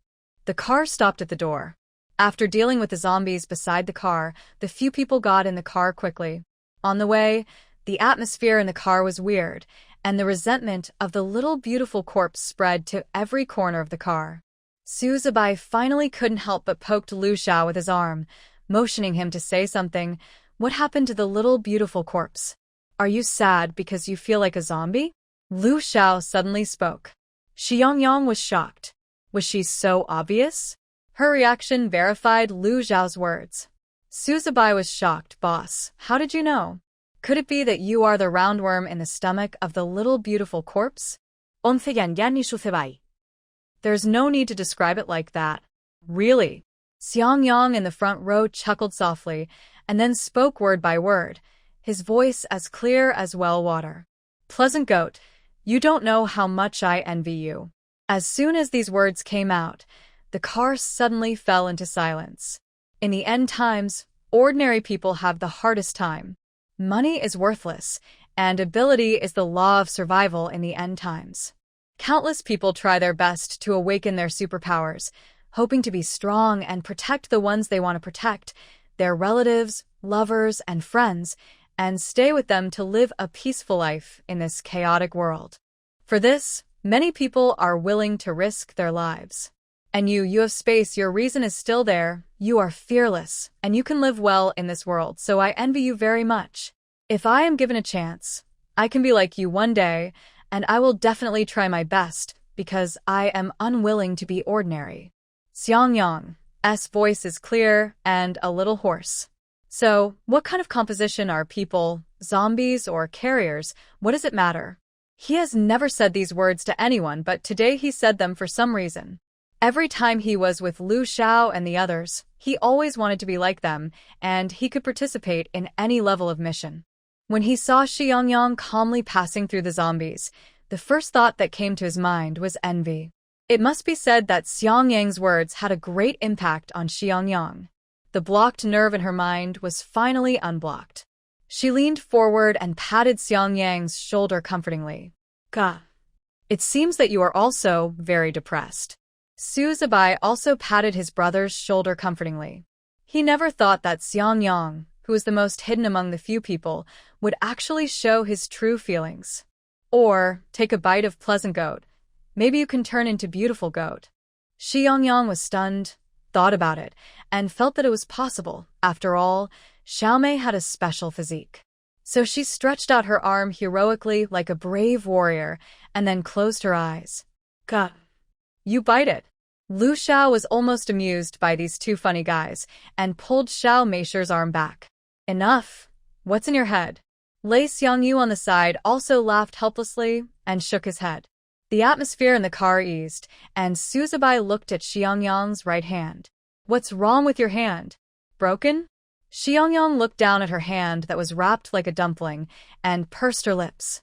The car stopped at the door. After dealing with the zombies beside the car, the few people got in the car quickly. On the way, the atmosphere in the car was weird, and the resentment of the little beautiful corpse spread to every corner of the car. Su Zibai finally couldn't help but poked Lu Xiao with his arm, motioning him to say something. What happened to the little beautiful corpse? Are you sad because you feel like a zombie? Lu Xiao suddenly spoke. Xiang Yang was shocked. Was she so obvious? Her reaction verified Lu Xiao's words. Su Zibai was shocked. Boss, how did you know? Could it be that you are the roundworm in the stomach of the little beautiful corpse? There's no need to describe it like that. Really? Xiang Yang in the front row chuckled softly, and then spoke word by word, his voice as clear as well water. Pleasant Goat, you don't know how much I envy you. As soon as these words came out, the car suddenly fell into silence. In the end times, ordinary people have the hardest time. Money is worthless, and ability is the law of survival in the end times. Countless people try their best to awaken their superpowers, hoping to be strong and protect the ones they want to protect, their relatives, lovers, and friends, and stay with them to live a peaceful life in this chaotic world. For this, many people are willing to risk their lives. And you have space, your reason is still there, you are fearless, and you can live well in this world, so I envy you very much. If I am given a chance, I can be like you one day, and I will definitely try my best, because I am unwilling to be ordinary. Xiang Yang's voice is clear and a little hoarse. So, what kind of composition are people, zombies or carriers? What does it matter? He has never said these words to anyone, but today he said them for some reason. Every time he was with Lu Xiao and the others, he always wanted to be like them, and he could participate in any level of mission. When he saw Xiang Yang calmly passing through the zombies, the first thought that came to his mind was envy. It must be said that Xiang Yang's words had a great impact on Xiang Yang. The blocked nerve in her mind was finally unblocked. She leaned forward and patted Xiang Yang's shoulder comfortingly. "Gah. It seems that you are also very depressed." Su Zibai also patted his brother's shoulder comfortingly. He never thought that Xiang Yang, who was the most hidden among the few people, would actually show his true feelings. Or, take a bite of pleasant goat. Maybe you can turn into beautiful goat. Xiang Yang was stunned, thought about it, and felt that it was possible. After all, Xiaomei had a special physique. So she stretched out her arm heroically like a brave warrior, and then closed her eyes. "Gah. You bite it." Lu Xiao was almost amused by these two funny guys, and pulled Xiao Meisher's arm back. "Enough. What's in your head?" Lei Xiangyu on the side also laughed helplessly and shook his head. The atmosphere in the car eased, and Su Zibai looked at Xiang Yang's right hand. "What's wrong with your hand? Broken?" Xiang Yang looked down at her hand that was wrapped like a dumpling, and pursed her lips.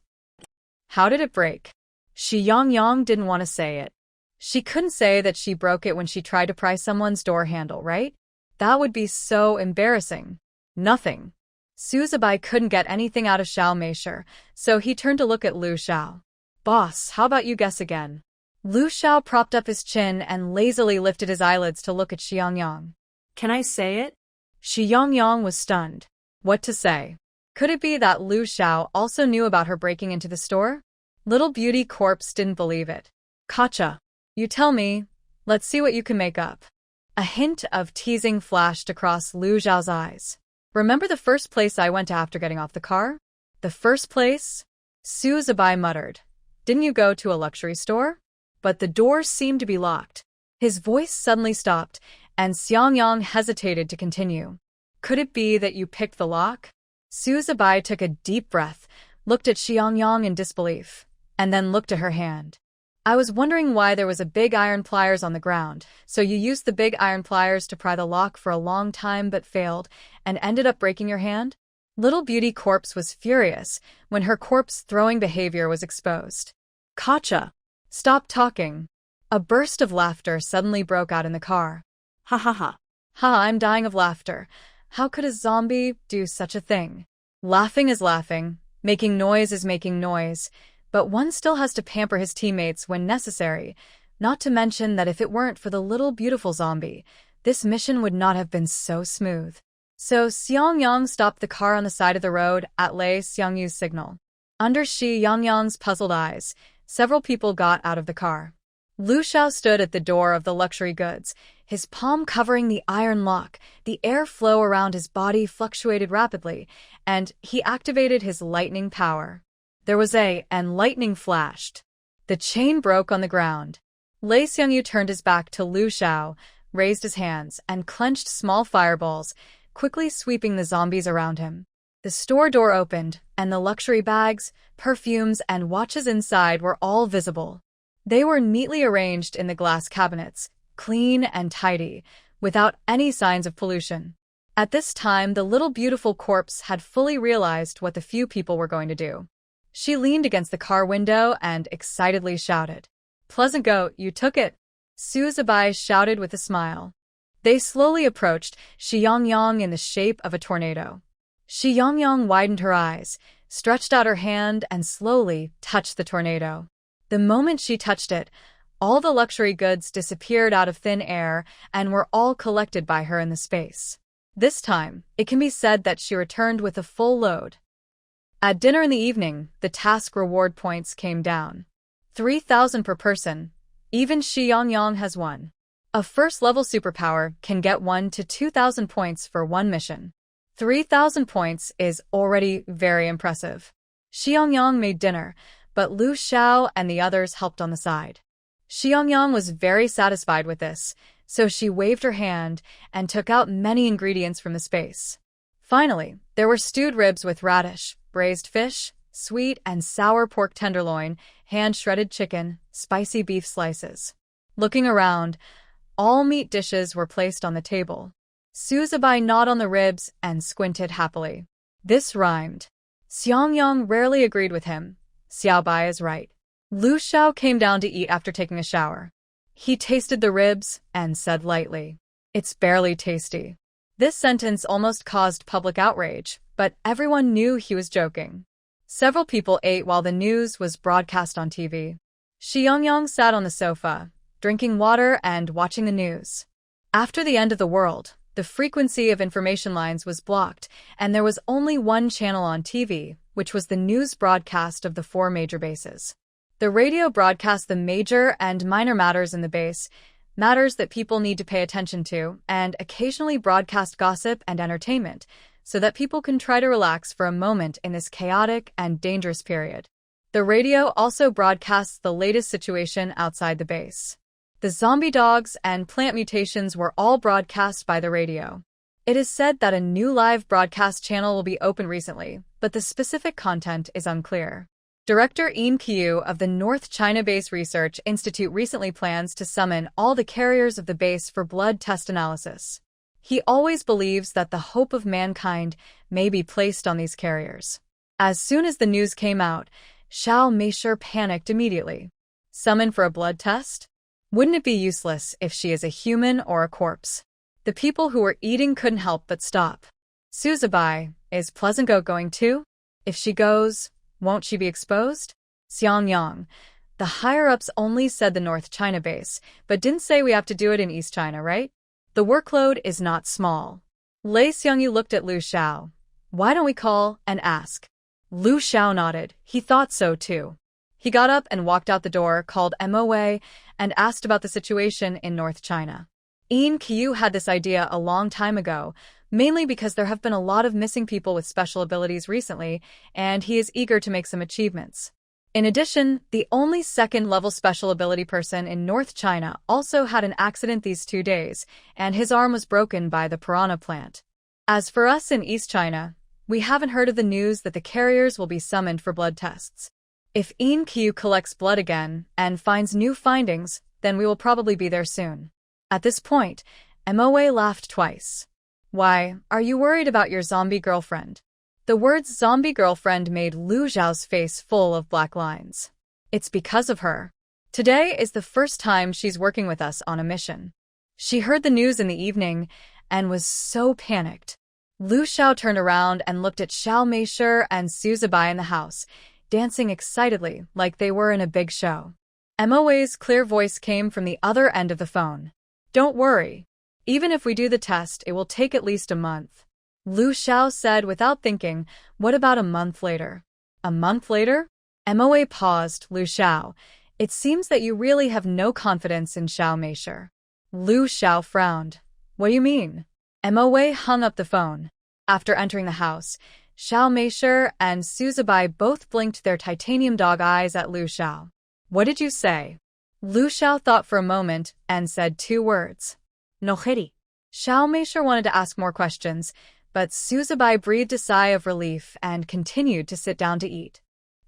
"How did it break?" Xiang Yang didn't want to say it. She couldn't say that she broke it when she tried to pry someone's door handle, right? That would be so embarrassing. Nothing. Su Zibai couldn't get anything out of Xiao Meisher, so he turned to look at Lu Xiao. "Boss, how about you guess again?" Lu Xiao propped up his chin and lazily lifted his eyelids to look at Xiang Yang. Can I say it? Xiang Yang was stunned. What to say? Could it be that Lu Xiao also knew about her breaking into the store? Little Beauty Corpse didn't believe it. "Gotcha. You tell me. Let's see what you can make up." A hint of teasing flashed across Lu Xiao's eyes. "Remember the first place I went to after getting off the car?" "The first place?" Su Zibai muttered. "Didn't you go to a luxury store?" But the doors seemed to be locked. His voice suddenly stopped, and Xiang Yang hesitated to continue. "Could it be that you picked the lock?" Su Zibai took a deep breath, looked at Xiang Yang in disbelief, and then looked at her hand. "I was wondering why there was a big iron pliers on the ground, so you used the big iron pliers to pry the lock for a long time but failed, and ended up breaking your hand?" Little Beauty Corpse was furious when her corpse-throwing behavior was exposed. "Gotcha. Stop talking." A burst of laughter suddenly broke out in the car. Ha ha ha. "Ha, I'm dying of laughter. How could a zombie do such a thing?" Laughing is laughing, making noise is making noise, but one still has to pamper his teammates when necessary, not to mention that if it weren't for the little beautiful zombie, this mission would not have been so smooth. So Xiang Yang stopped the car on the side of the road at Lei Xiangyu's signal. Under Xiang Yang's puzzled eyes, several people got out of the car. Lu Xiao stood at the door of the luxury goods, his palm covering the iron lock. The airflow around his body fluctuated rapidly, and he activated his lightning power. There was and lightning flashed. The chain broke on the ground. Lei Xiangyu turned his back to Lu Xiao, raised his hands, and clenched small fireballs, quickly sweeping the zombies around him. The store door opened, and the luxury bags, perfumes, and watches inside were all visible. They were neatly arranged in the glass cabinets, clean and tidy, without any signs of pollution. At this time, the little beautiful corpse had fully realized what the few people were going to do. She leaned against the car window and excitedly shouted, "Pleasant goat, you took it!" Su Zibai shouted with a smile. They slowly approached Xiang Yang in the shape of a tornado. Xiang Yang widened her eyes, stretched out her hand, and slowly touched the tornado. The moment she touched it, all the luxury goods disappeared out of thin air and were all collected by her in the space. This time, it can be said that she returned with a full load. At dinner in the evening, the task reward points came down. 3,000 per person. Even Xiang Yang has won. A first-level superpower can get 1 to 2,000 points for one mission. 3,000 points is already very impressive. Xiang Yang made dinner, but Lu Xiao and the others helped on the side. Xiang Yang was very satisfied with this, so she waved her hand and took out many ingredients from the space. Finally, there were stewed ribs with radish, braised fish, sweet and sour pork tenderloin, hand-shredded chicken, spicy beef slices. Looking around, all meat dishes were placed on the table. Suzubai gnawed on the ribs and squinted happily. This rhymed. Xiang Yang rarely agreed with him. Xiaobai is right. Lu Xiao came down to eat after taking a shower. He tasted the ribs and said lightly, "It's barely tasty." This sentence almost caused public outrage, but everyone knew he was joking. Several people ate while the news was broadcast on TV. Xiang Yang sat on the sofa, drinking water and watching the news. After the end of the world, the frequency of information lines was blocked, and there was only one channel on TV, which was the news broadcast of the 4 major bases. The radio broadcast the major and minor matters in the base, matters that people need to pay attention to, and occasionally broadcast gossip and entertainment, so that people can try to relax for a moment in this chaotic and dangerous period. The radio also broadcasts the latest situation outside the base. The zombie dogs and plant mutations were all broadcast by the radio. It is said that a new live broadcast channel will be opened recently, but the specific content is unclear. Director Lei Xiangyu of the North China Base Research Institute recently plans to summon all the carriers of the base for blood test analysis. He always believes that the hope of mankind may be placed on these carriers. As soon as the news came out, Xiao Meisher panicked immediately. Summon for a blood test? Wouldn't it be useless if she is a human or a corpse? The people who were eating couldn't help but stop. Suzubai, is Pleasant Goat going too? If she goes, won't she be exposed? Xiang Yang, the higher-ups only said the North China base, but didn't say we have to do it in East China, right? The workload is not small. Lei Xiangyu looked at Lu Xiao. Why don't we call and ask? Lu Xiao nodded. He thought so too. He got up and walked out the door, called MOA, and asked about the situation in North China. Lei Xiangyu had this idea a long time ago, mainly because there have been a lot of missing people with special abilities recently, and he is eager to make some achievements. In addition, the only second-level special ability person in North China also had an accident these 2 days, and his arm was broken by the piranha plant. As for us in East China, we haven't heard of the news that the carriers will be summoned for blood tests. If Lei Xiangyu collects blood again and finds new findings, then we will probably be there soon. At this point, MOA laughed twice. Why, are you worried about your zombie girlfriend? The words zombie girlfriend made Lu Xiao's face full of black lines. It's because of her. Today is the first time she's working with us on a mission. She heard the news in the evening and was so panicked. Lu Xiao turned around and looked at Xiao Meisher and Suzubai in the house, dancing excitedly like they were in a big show. MOA's clear voice came from the other end of the phone. Don't worry. Even if we do the test, it will take at least a month. Lu Xiao said without thinking, what about a month later? A month later? MOA paused. Lu Xiao, it seems that you really have no confidence in Xiao Meisher. Lu Xiao frowned. What do you mean? MOA hung up the phone. After entering the house, Xiao Meisher and Suzubai both blinked their titanium dog eyes at Lu Xiao. What did you say? Lu Xiao thought for a moment and said 2 words. Nohiri. Xiao Meisher wanted to ask more questions, but Suzubai breathed a sigh of relief and continued to sit down to eat.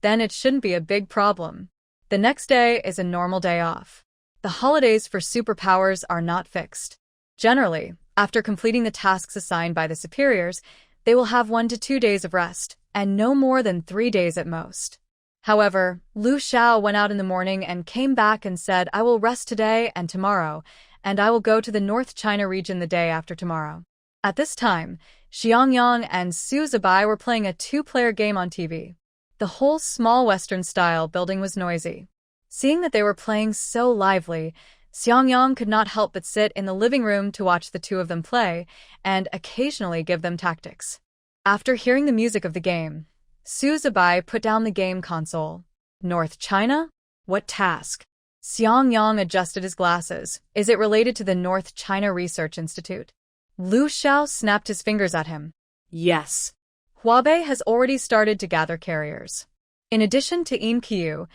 Then it shouldn't be a big problem. The next day is a normal day off. The holidays for superpowers are not fixed. Generally, after completing the tasks assigned by the superiors, they will have 1 to 2 days of rest, and no more than 3 days at most. However, Lu Xiao went out in the morning and came back and said, I will rest today and tomorrow, and I will go to the North China region the day after tomorrow. At this time, Xiang Yang and Suzubai were playing a 2-player game on TV. The whole small Western-style building was noisy. Seeing that they were playing so lively, Xiang Yang could not help but sit in the living room to watch the 2 of them play, and occasionally give them tactics. After hearing the music of the game, Suzubai put down the game console. North China? What task? Xiang Yang adjusted his glasses. Is it related to the North China Research Institute? Lu Xiao snapped his fingers at him. Yes. Huabei has already started to gather carriers. In addition to Yin Qiu,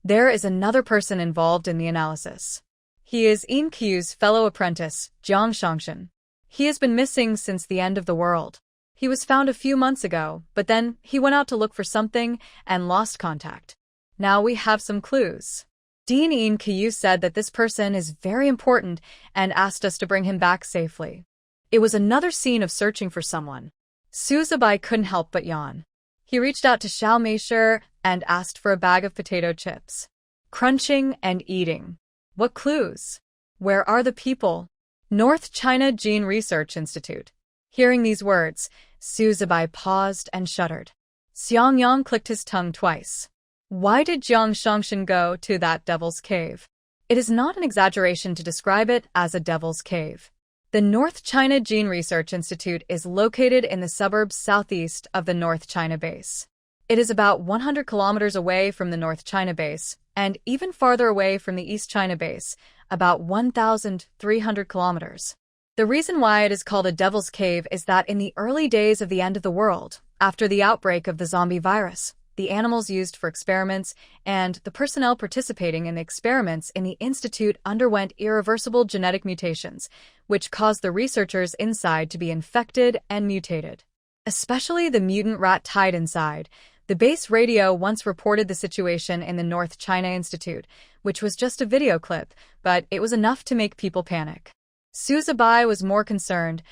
there is another person involved in the analysis. He is Yin Qiu's fellow apprentice, Jiang Shangshan. He has been missing since the end of the world. He was found a few months ago, but then he went out to look for something and lost contact. Now we have some clues. Dean Yin Qiu said that this person is very important and asked us to bring him back safely. It was another scene of searching for someone. Su Zibai couldn't help but yawn. He reached out to Xiao Meisher and asked for a bag of potato chips. Crunching and eating. What clues? Where are the people? North China Gene Research Institute. Hearing these words, Su Zibai paused and shuddered. Xiang Yang clicked his tongue twice. Why did Jiang Shangshan go to that devil's cave? It is not an exaggeration to describe it as a devil's cave. The North China Gene Research Institute is located in the suburbs southeast of the North China base. It is about 100 kilometers away from the North China base, and even farther away from the East China base, about 1,300 kilometers. The reason why it is called a devil's cave is that in the early days of the end of the world, after the outbreak of the zombie virus, the animals used for experiments and the personnel participating in the experiments in the institute underwent irreversible genetic mutations, which caused the researchers inside to be infected and mutated. Especially the mutant rat tied inside. The base radio once reported the situation in the North China Institute, which was just a video clip, but it was enough to make people panic. Su Zibai was more concerned.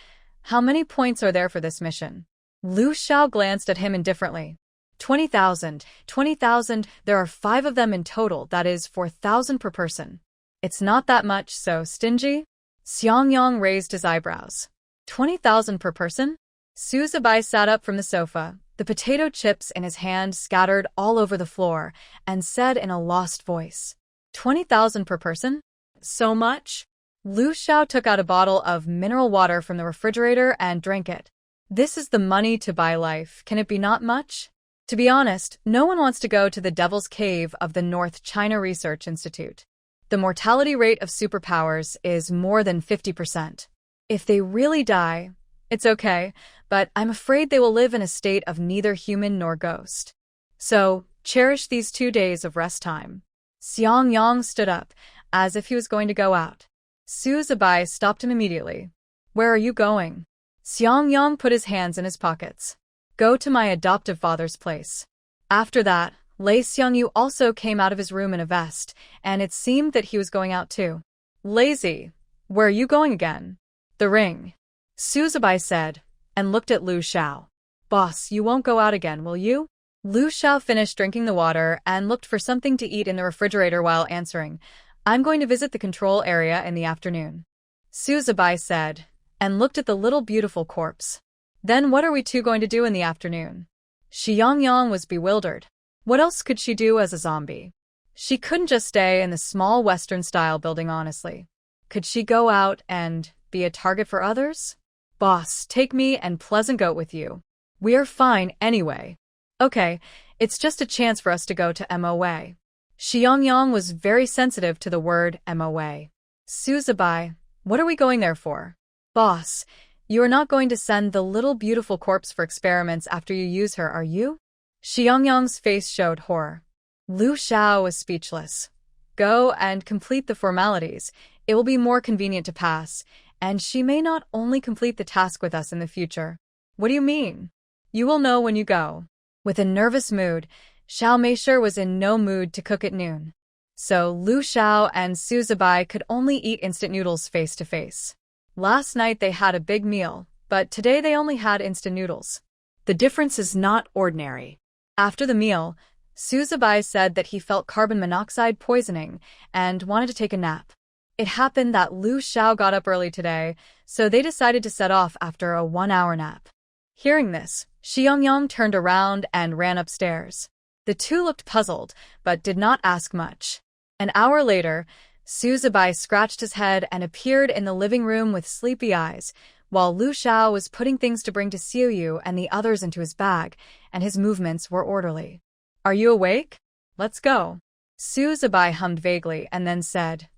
How many points are there for this mission? Lu Xiao glanced at him indifferently. 20,000. 20,000, there are 5 of them in total, that is 4,000 per person. It's not that much, so stingy? Xiang Yang raised his eyebrows. 20,000 per person? Su Zibai sat up from the sofa, the potato chips in his hand scattered all over the floor, and said in a lost voice. 20,000 per person? So much? Lu Xiao took out a bottle of mineral water from the refrigerator and drank it. This is the money to buy life, can it be not much? To be honest, no one wants to go to the Devil's Cave of the North China Research Institute. The mortality rate of superpowers is more than 50%. If they really die, it's okay, but I'm afraid they will live in a state of neither human nor ghost. So, cherish these 2 days of rest time. Xiang Yang stood up, as if he was going to go out. Su Zibai stopped him immediately. Where are you going? Xiang Yang put his hands in his pockets. Go to my adoptive father's place. After that, Lei Xiangyu also came out of his room in a vest, and it seemed that he was going out too. Lazy. Where are you going again? The ring. Su Zibai said, and looked at Lu Xiao. Boss, you won't go out again, will you? Lu Xiao finished drinking the water and looked for something to eat in the refrigerator while answering, I'm going to visit the control area in the afternoon. Su Zibai said, and looked at the little beautiful corpse. Then what are we two going to do in the afternoon? Xiang Yang was bewildered. What else could she do as a zombie? She couldn't just stay in the small Western-style building, honestly. Could she go out and be a target for others? Boss, take me and Pleasant Goat with you. We're fine anyway. Okay, it's just a chance for us to go to MOA. Xiang Yang was very sensitive to the word MOA. Su Zibai, what are we going there for? Boss, you are not going to send the little beautiful corpse for experiments after you use her, are you? Xiang Yang's face showed horror. Lu Xiao was speechless. Go and complete the formalities. It will be more convenient to pass, and she may not only complete the task with us in the future. What do you mean? You will know when you go. With a nervous mood, Xiao Meisher was in no mood to cook at noon. So Lu Xiao and Su Zibai could only eat instant noodles face to face. Last night they had a big meal, but today they only had instant noodles. The difference is not ordinary. After the meal, Su Zibai said that he felt carbon monoxide poisoning and wanted to take a nap. It happened that Lu Xiao got up early today, so they decided to set off after a 1-hour nap. Hearing this, Xiang Yang turned around and ran upstairs. The two looked puzzled, but did not ask much. An hour later, Su Zibai scratched his head and appeared in the living room with sleepy eyes, while Lu Xiao was putting things to bring to Xiuyu and the others into his bag, and his movements were orderly. Are you awake? Let's go. Su Zibai hummed vaguely and then said,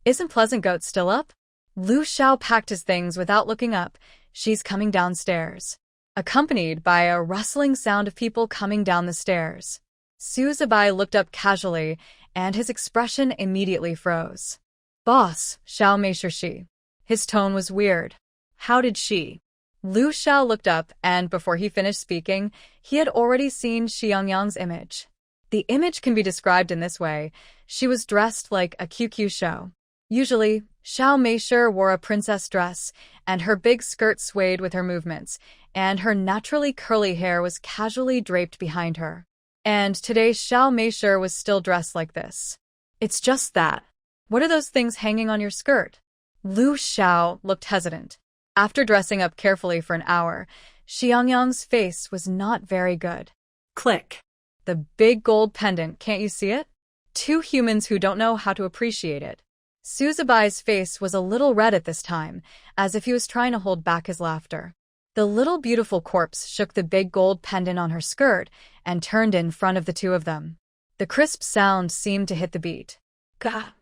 "Isn't Pleasant Goat still up?" Lu Xiao packed his things without looking up. She's coming downstairs. Accompanied by a rustling sound of people coming down the stairs. Su Zibai looked up casually, and his expression immediately froze. "Boss, Xiao Meisher she." His tone was weird. "How did she?" Lu Xiao looked up, and before he finished speaking, he had already seen Xiang Yang's image. The image can be described in this way. She was dressed like a QQ show. Usually, Xiao Meisher wore a princess dress, and her big skirt swayed with her movements, and her naturally curly hair was casually draped behind her. And today Xiao Meisher was still dressed like this. "It's just that. What are those things hanging on your skirt?" Lu Xiao looked hesitant. After dressing up carefully for an hour, Xiang Yang's face was not very good. Click. "The big gold pendant, can't you see it?" Two humans who don't know how to appreciate it. Su Zibai's face was a little red at this time, as if he was trying to hold back his laughter. The little beautiful corpse shook the big gold pendant on her skirt and turned in front of the two of them. The crisp sound seemed to hit the beat. "Gah.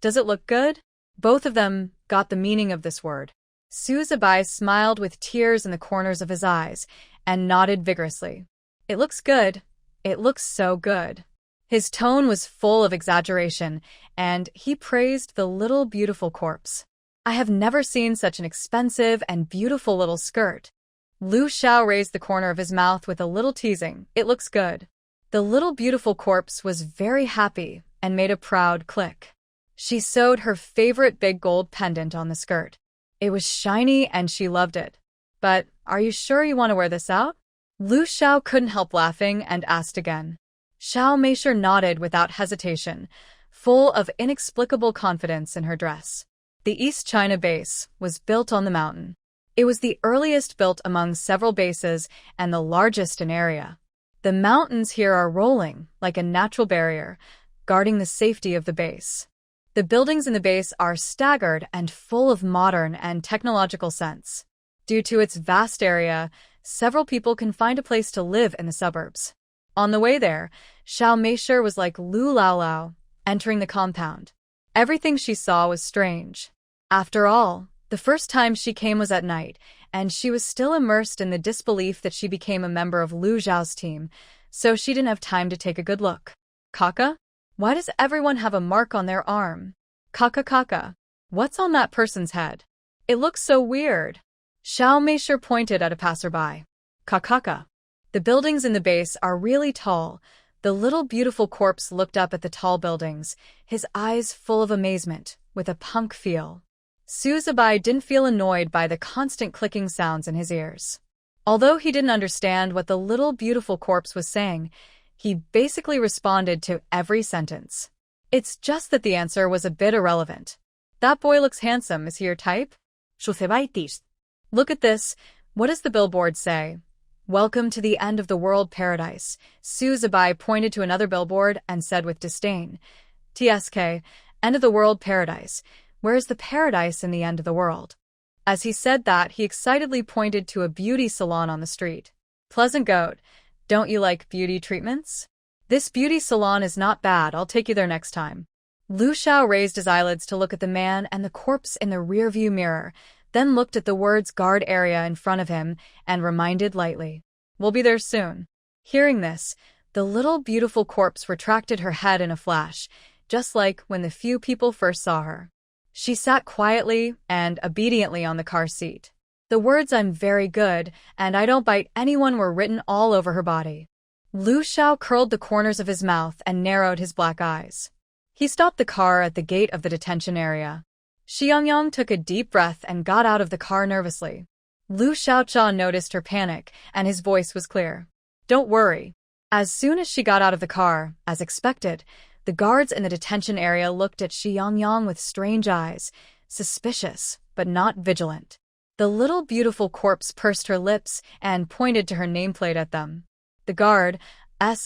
Does it look good?" Both of them got the meaning of this word. Su Zibai smiled with tears in the corners of his eyes and nodded vigorously. "It looks good. It looks so good." His tone was full of exaggeration, and he praised the little beautiful corpse. "I have never seen such an expensive and beautiful little skirt." Lu Xiao raised the corner of his mouth with a little teasing. "It looks good." The little beautiful corpse was very happy and made a proud click. She sewed her favorite big gold pendant on the skirt. It was shiny and she loved it. "But are you sure you want to wear this out?" Lu Xiao couldn't help laughing and asked again. Xiao Meisher nodded without hesitation, full of inexplicable confidence in her dress. The East China base was built on the mountain. It was the earliest built among several bases and the largest in area. The mountains here are rolling like a natural barrier, guarding the safety of the base. The buildings in the base are staggered and full of modern and technological sense. Due to its vast area, several people can find a place to live in the suburbs. On the way there, Xiao Meisher was like Lu Laolao, entering the compound. Everything she saw was strange. After all, the first time she came was at night, and she was still immersed in the disbelief that she became a member of Lu Zhao's team, so she didn't have time to take a good look. "Kaka? Why does everyone have a mark on their arm?" Kaka. What's on that person's head? It looks so weird." Xiao Meisher pointed at a passerby. Kaka. The buildings in the base are really tall. The little beautiful corpse looked up at the tall buildings, his eyes full of amazement, with a punk feel. Su Zibai didn't feel annoyed by the constant clicking sounds in his ears. Although he didn't understand what the little beautiful corpse was saying, he basically responded to every sentence. It's just that the answer was a bit irrelevant. "That boy looks handsome. Is he your type?" "Look at this. What does the billboard say?" "Welcome to the end of the world paradise." Su Zibai pointed to another billboard and said with disdain, "TSK, end of the world paradise. Where is the paradise in the end of the world?" As he said that, he excitedly pointed to a beauty salon on the street. "Pleasant Goat, don't you like beauty treatments? This beauty salon is not bad. I'll take you there next time." Lu Xiao raised his eyelids to look at the man and the corpse in the rearview mirror, then looked at the words guard area in front of him and reminded lightly, "We'll be there soon." Hearing this, the little beautiful corpse retracted her head in a flash, just like when the few people first saw her. She sat quietly and obediently on the car seat. The words "I'm very good" and "I don't bite anyone" were written all over her body. Lu Xiao curled the corners of his mouth and narrowed his black eyes. He stopped the car at the gate of the detention area. Xiang Yang took a deep breath and got out of the car nervously. Lu Xiaocha noticed her panic, and his voice was clear. "Don't worry." As soon as she got out of the car, as expected, the guards in the detention area looked at Xiang Yang with strange eyes, suspicious, but not vigilant. The little beautiful corpse pursed her lips and pointed to her nameplate at them. The guard's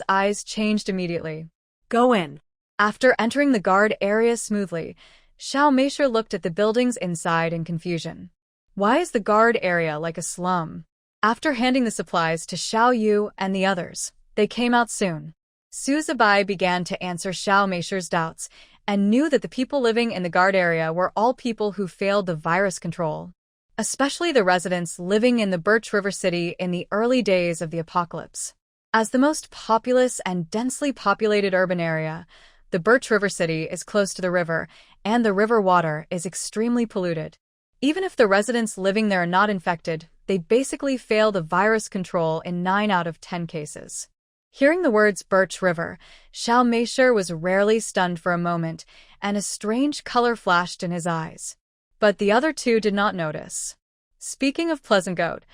eyes changed immediately. "Go in." After entering the guard area smoothly, Xiao Meisher looked at the buildings inside in confusion. Why is the guard area like a slum? After handing the supplies to Xiao Yu and the others, they came out soon. Su Zibai began to answer Xiao Meisher's doubts and knew that the people living in the guard area were all people who failed the virus control, especially the residents living in the Birch River City in the early days of the apocalypse. As the most populous and densely populated urban area, the Birch River City is close to the river, and the river water is extremely polluted. Even if the residents living there are not infected, they basically fail the virus control in 9 out of 10 cases. Hearing the words Birch River, Xiao Meisher was rarely stunned for a moment, and a strange color flashed in his eyes. But the other two did not notice. Speaking of Pleasant Goat,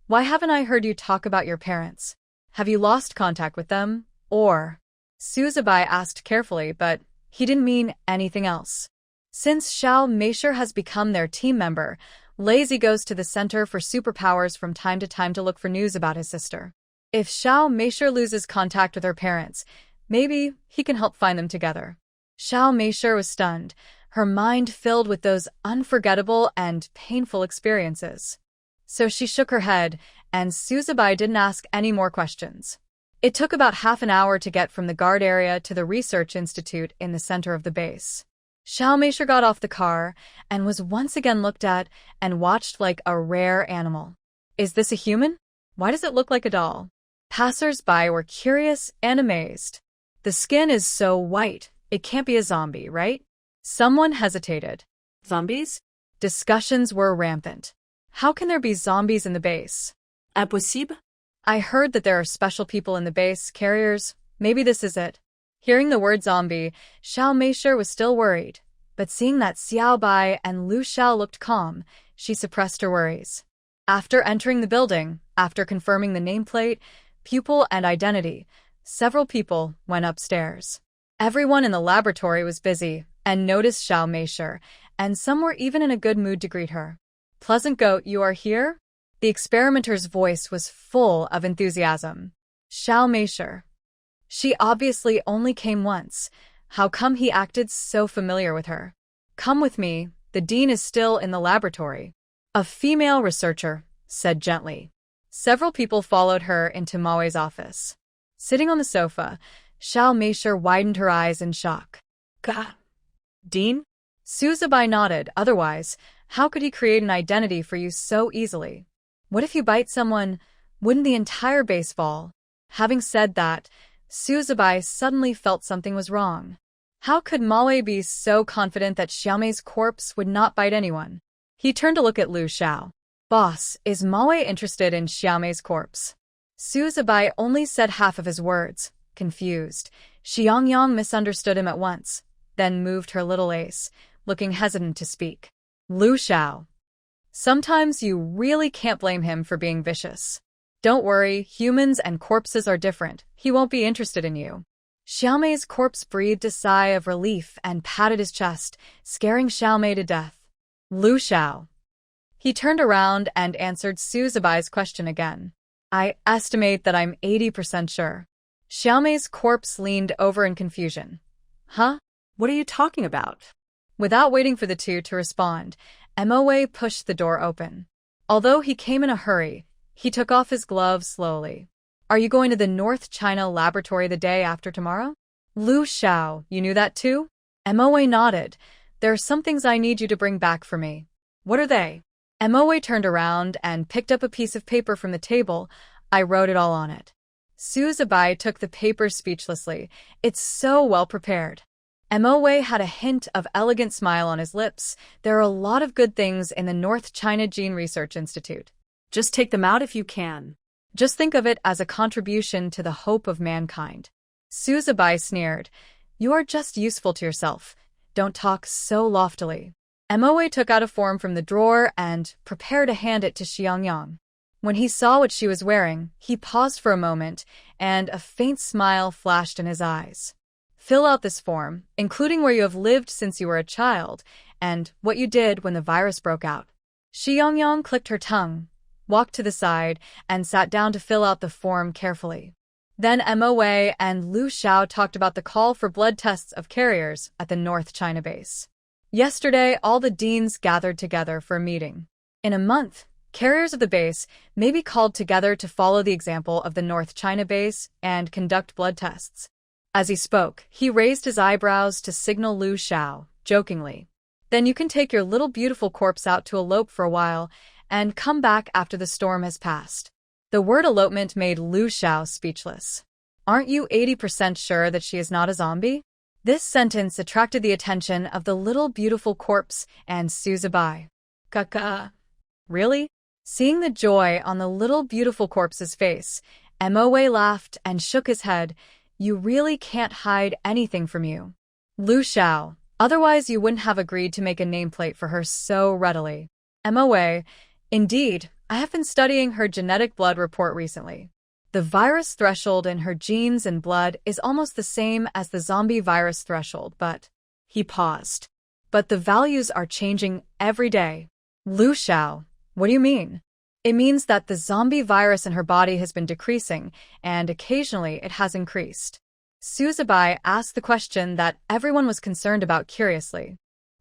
why haven't I heard you talk about your parents? Have you lost contact with them? Or? Su Zibai asked carefully, but he didn't mean anything else. Since Xiao Meisher has become their team member, Lazy goes to the Center for Superpowers from time to time to look for news about his sister. If Xiao Meisher loses contact with her parents, maybe he can help find them together. Xiao Meisher was stunned, her mind filled with those unforgettable and painful experiences. So she shook her head, and Su Zibai didn't ask any more questions. It took about half an hour to get from the guard area to the research institute in the center of the base. Xiao Meisher got off the car and was once again looked at and watched like a rare animal. Is this a human? Why does it look like a doll? Passers-by were curious and amazed. The skin is so white, it can't be a zombie, right? Someone hesitated. Zombies? Discussions were rampant. How can there be zombies in the base? Impossible? I heard that there are special people in the base, carriers. Maybe this is it. Hearing the word zombie, Xiao Meisher was still worried, but seeing that Xiao Bai and Lu Xiao looked calm, she suppressed her worries. After entering the building, after confirming the nameplate, pupil, and identity, several people went upstairs. Everyone in the laboratory was busy and noticed Xiao Meisher, and some were even in a good mood to greet her. Pleasant Goat, you are here? The experimenter's voice was full of enthusiasm. Xiao Meisher. She obviously only came once. How come he acted so familiar with her? Come with me, the dean is still in the laboratory. A female researcher said gently. Several people followed her into Maoi's office. Sitting on the sofa, Xiao Meisher widened her eyes in shock. Gah. Dean? Su Zibai nodded, otherwise, how could he create an identity for you so easily? What if you bite someone? Wouldn't the entire base fall? Having said that, Su Zibai suddenly felt something was wrong. How could Maoi be so confident that Xiaomei's corpse would not bite anyone? He turned to look at Lu Xiao. Boss, is Maoi interested in Xiaomei's corpse? Su Zibai only said half of his words, confused. Xiang Yang misunderstood him at once, then moved her little ace, looking hesitant to speak. Lu Xiao. Sometimes you really can't blame him for being vicious. Don't worry, humans and corpses are different. He won't be interested in you. Xiaomei's corpse breathed a sigh of relief and patted his chest, scaring Xiaomei to death. Lu Xiao. He turned around and answered Su Zibai's question again. I estimate that I'm 80% sure. Xiaomei's corpse leaned over in confusion. Huh? What are you talking about? Without waiting for the two to respond, Moa pushed the door open. Although he came in a hurry, he took off his gloves slowly. Are you going to the North China laboratory the day after tomorrow? Lu Xiao, you knew that too? Moa nodded. There are some things I need you to bring back for me. What are they? Moa turned around and picked up a piece of paper from the table. I wrote it all on it. Su Zibai took the paper speechlessly. It's so well prepared. Moa had a hint of elegant smile on his lips. There are a lot of good things in the North China Gene Research Institute. Just take them out if you can. Just think of it as a contribution to the hope of mankind. Su Zibai sneered. You are just useful to yourself. Don't talk so loftily. Moa took out a form from the drawer and prepared to hand it to Xiang Yang. When he saw what she was wearing, he paused for a moment, and a faint smile flashed in his eyes. Fill out this form, including where you have lived since you were a child, and what you did when the virus broke out. Xiang Yang clicked her tongue, walked to the side, and sat down to fill out the form carefully. Then Moa and Lu Xiao talked about the call for blood tests of carriers at the North China base. Yesterday, all the deans gathered together for a meeting. In a month, carriers of the base may be called together to follow the example of the North China base and conduct blood tests. As he spoke, he raised his eyebrows to signal Lu Xiao, jokingly. Then you can take your little beautiful corpse out to elope for a while and come back after the storm has passed. The word elopement made Lu Xiao speechless. Aren't you 80% sure that she is not a zombie? This sentence attracted the attention of the little beautiful corpse and Suzubai. Kaka. Really? Seeing the joy on the little beautiful corpse's face, Moe laughed and shook his head. You really can't hide anything from you. Lu Xiao, otherwise you wouldn't have agreed to make a nameplate for her so readily. Moe, indeed, I have been studying her genetic blood report recently. The virus threshold in her genes and blood is almost the same as the zombie virus threshold, but... He paused. But the values are changing every day. Lu Xiao, what do you mean? It means that the zombie virus in her body has been decreasing, and occasionally it has increased. Suzubai asked the question that everyone was concerned about curiously.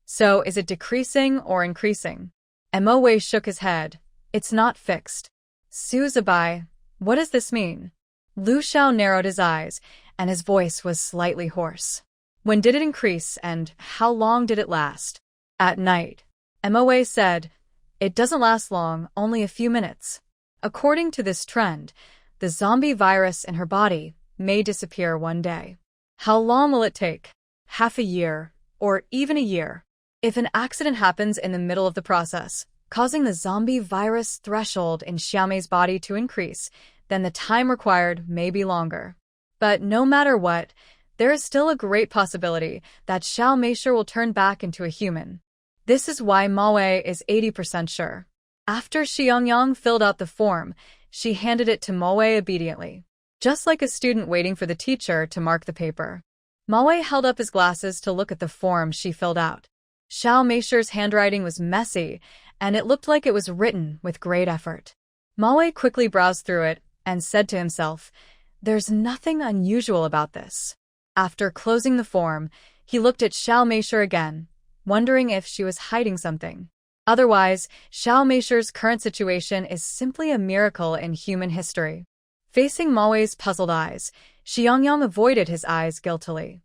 So, is it decreasing or increasing? Moe shook his head. It's not fixed. Suzubai, what does this mean? Lu Xiao narrowed his eyes, and his voice was slightly hoarse. When did it increase, and how long did it last? At night. Moe said, it doesn't last long, only a few minutes. According to this trend, the zombie virus in her body may disappear one day. How long will it take? Half a year, or even a year. If an accident happens in the middle of the process, causing the zombie virus threshold in Xiaomei's body to increase, then the time required may be longer. But no matter what, there is still a great possibility that Xiao Meisher will turn back into a human. This is why Moe is 80% sure. After Xiang Yang filled out the form, she handed it to Moe obediently, just like a student waiting for the teacher to mark the paper. Moe held up his glasses to look at the form she filled out. Xiao Meisher's handwriting was messy, and it looked like it was written with great effort. Moe quickly browsed through it and said to himself, there's nothing unusual about this. After closing the form, he looked at Xiao Meisher again, wondering if she was hiding something. Otherwise, Xiao Meisher's current situation is simply a miracle in human history. Facing Moe's puzzled eyes, Xiang Yang avoided his eyes guiltily.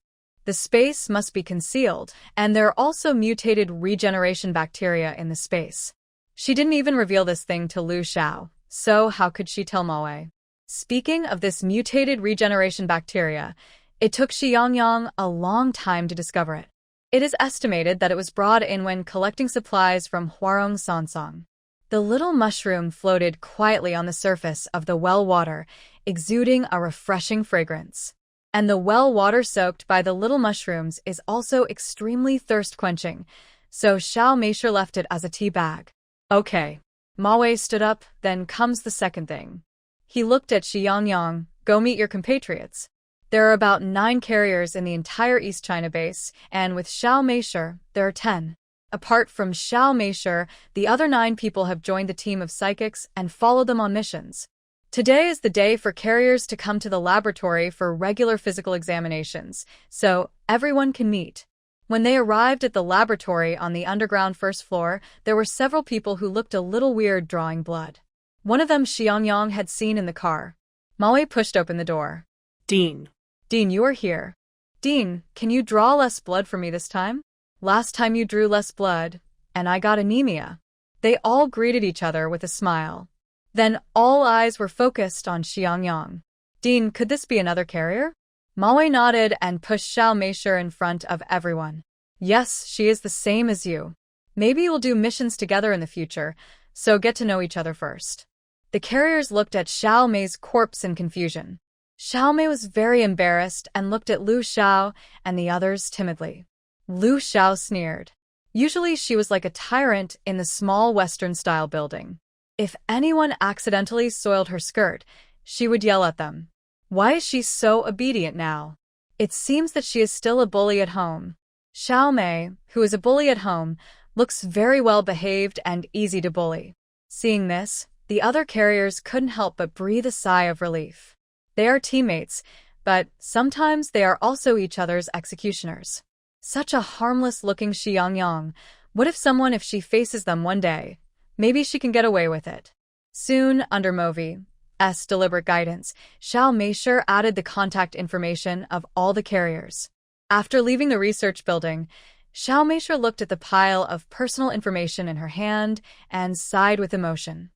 The space must be concealed, and there are also mutated regeneration bacteria in the space. She didn't even reveal this thing to Lu Xiao, so how could she tell Moe? Speaking of this mutated regeneration bacteria, it took Xiang Yang a long time to discover it. It is estimated that it was brought in when collecting supplies from Huarong Sansong. The little mushroom floated quietly on the surface of the well water, exuding a refreshing fragrance. And the well water soaked by the little mushrooms is also extremely thirst-quenching, so Xiao Meisher left it as a tea bag. Okay. Moe stood up, then comes the second thing. He looked at Xiang Yang, go meet your compatriots. There are about 9 carriers in the entire East China base, and with Xiao Meisher, there are 10. Apart from Xiao Meisher, the other 9 people have joined the team of psychics and followed them on missions. Today is the day for carriers to come to the laboratory for regular physical examinations, so everyone can meet. When they arrived at the laboratory on the underground first floor, there were several people who looked a little weird drawing blood. One of them Xiang Yang had seen in the car. Moe pushed open the door. Dean. Dean, you are here. Dean, can you draw less blood for me this time? Last time you drew less blood, and I got anemia. They all greeted each other with a smile. Then all eyes were focused on Xiang Yang. Dean, could this be another carrier? Moe nodded and pushed Xiao Meisher in front of everyone. Yes, she is the same as you. Maybe you'll do missions together in the future, so get to know each other first. The carriers looked at Xiao Mei's corpse in confusion. Xiao Mei was very embarrassed and looked at Lu Xiao and the others timidly. Lu Xiao sneered. Usually she was like a tyrant in the small Western-style building. If anyone accidentally soiled her skirt, she would yell at them. Why is she so obedient now? It seems that she is still a bully at home. Xiao Mei, who is a bully at home, looks very well behaved and easy to bully. Seeing this, the other carriers couldn't help but breathe a sigh of relief. They are teammates, but sometimes they are also each other's executioners. Such a harmless-looking Xiang Yang. What if she faces them one day? Maybe she can get away with it. Soon, under Movi, deliberate guidance, Xiao Meisher added the contact information of all the carriers. After leaving the research building, Xiao Meisher looked at the pile of personal information in her hand and sighed with emotion.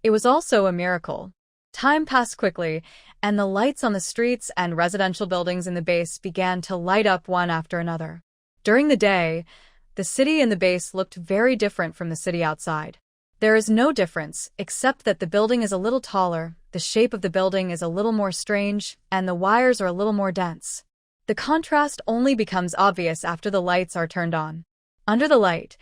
It was also a miracle. Time passed quickly, and the lights on the streets and residential buildings in the base began to light up one after another. During the day, the city in the base looked very different from the city outside. There is no difference, except that the building is a little taller, the shape of the building is a little more strange, and the wires are a little more dense. The contrast only becomes obvious after the lights are turned on. Under the light,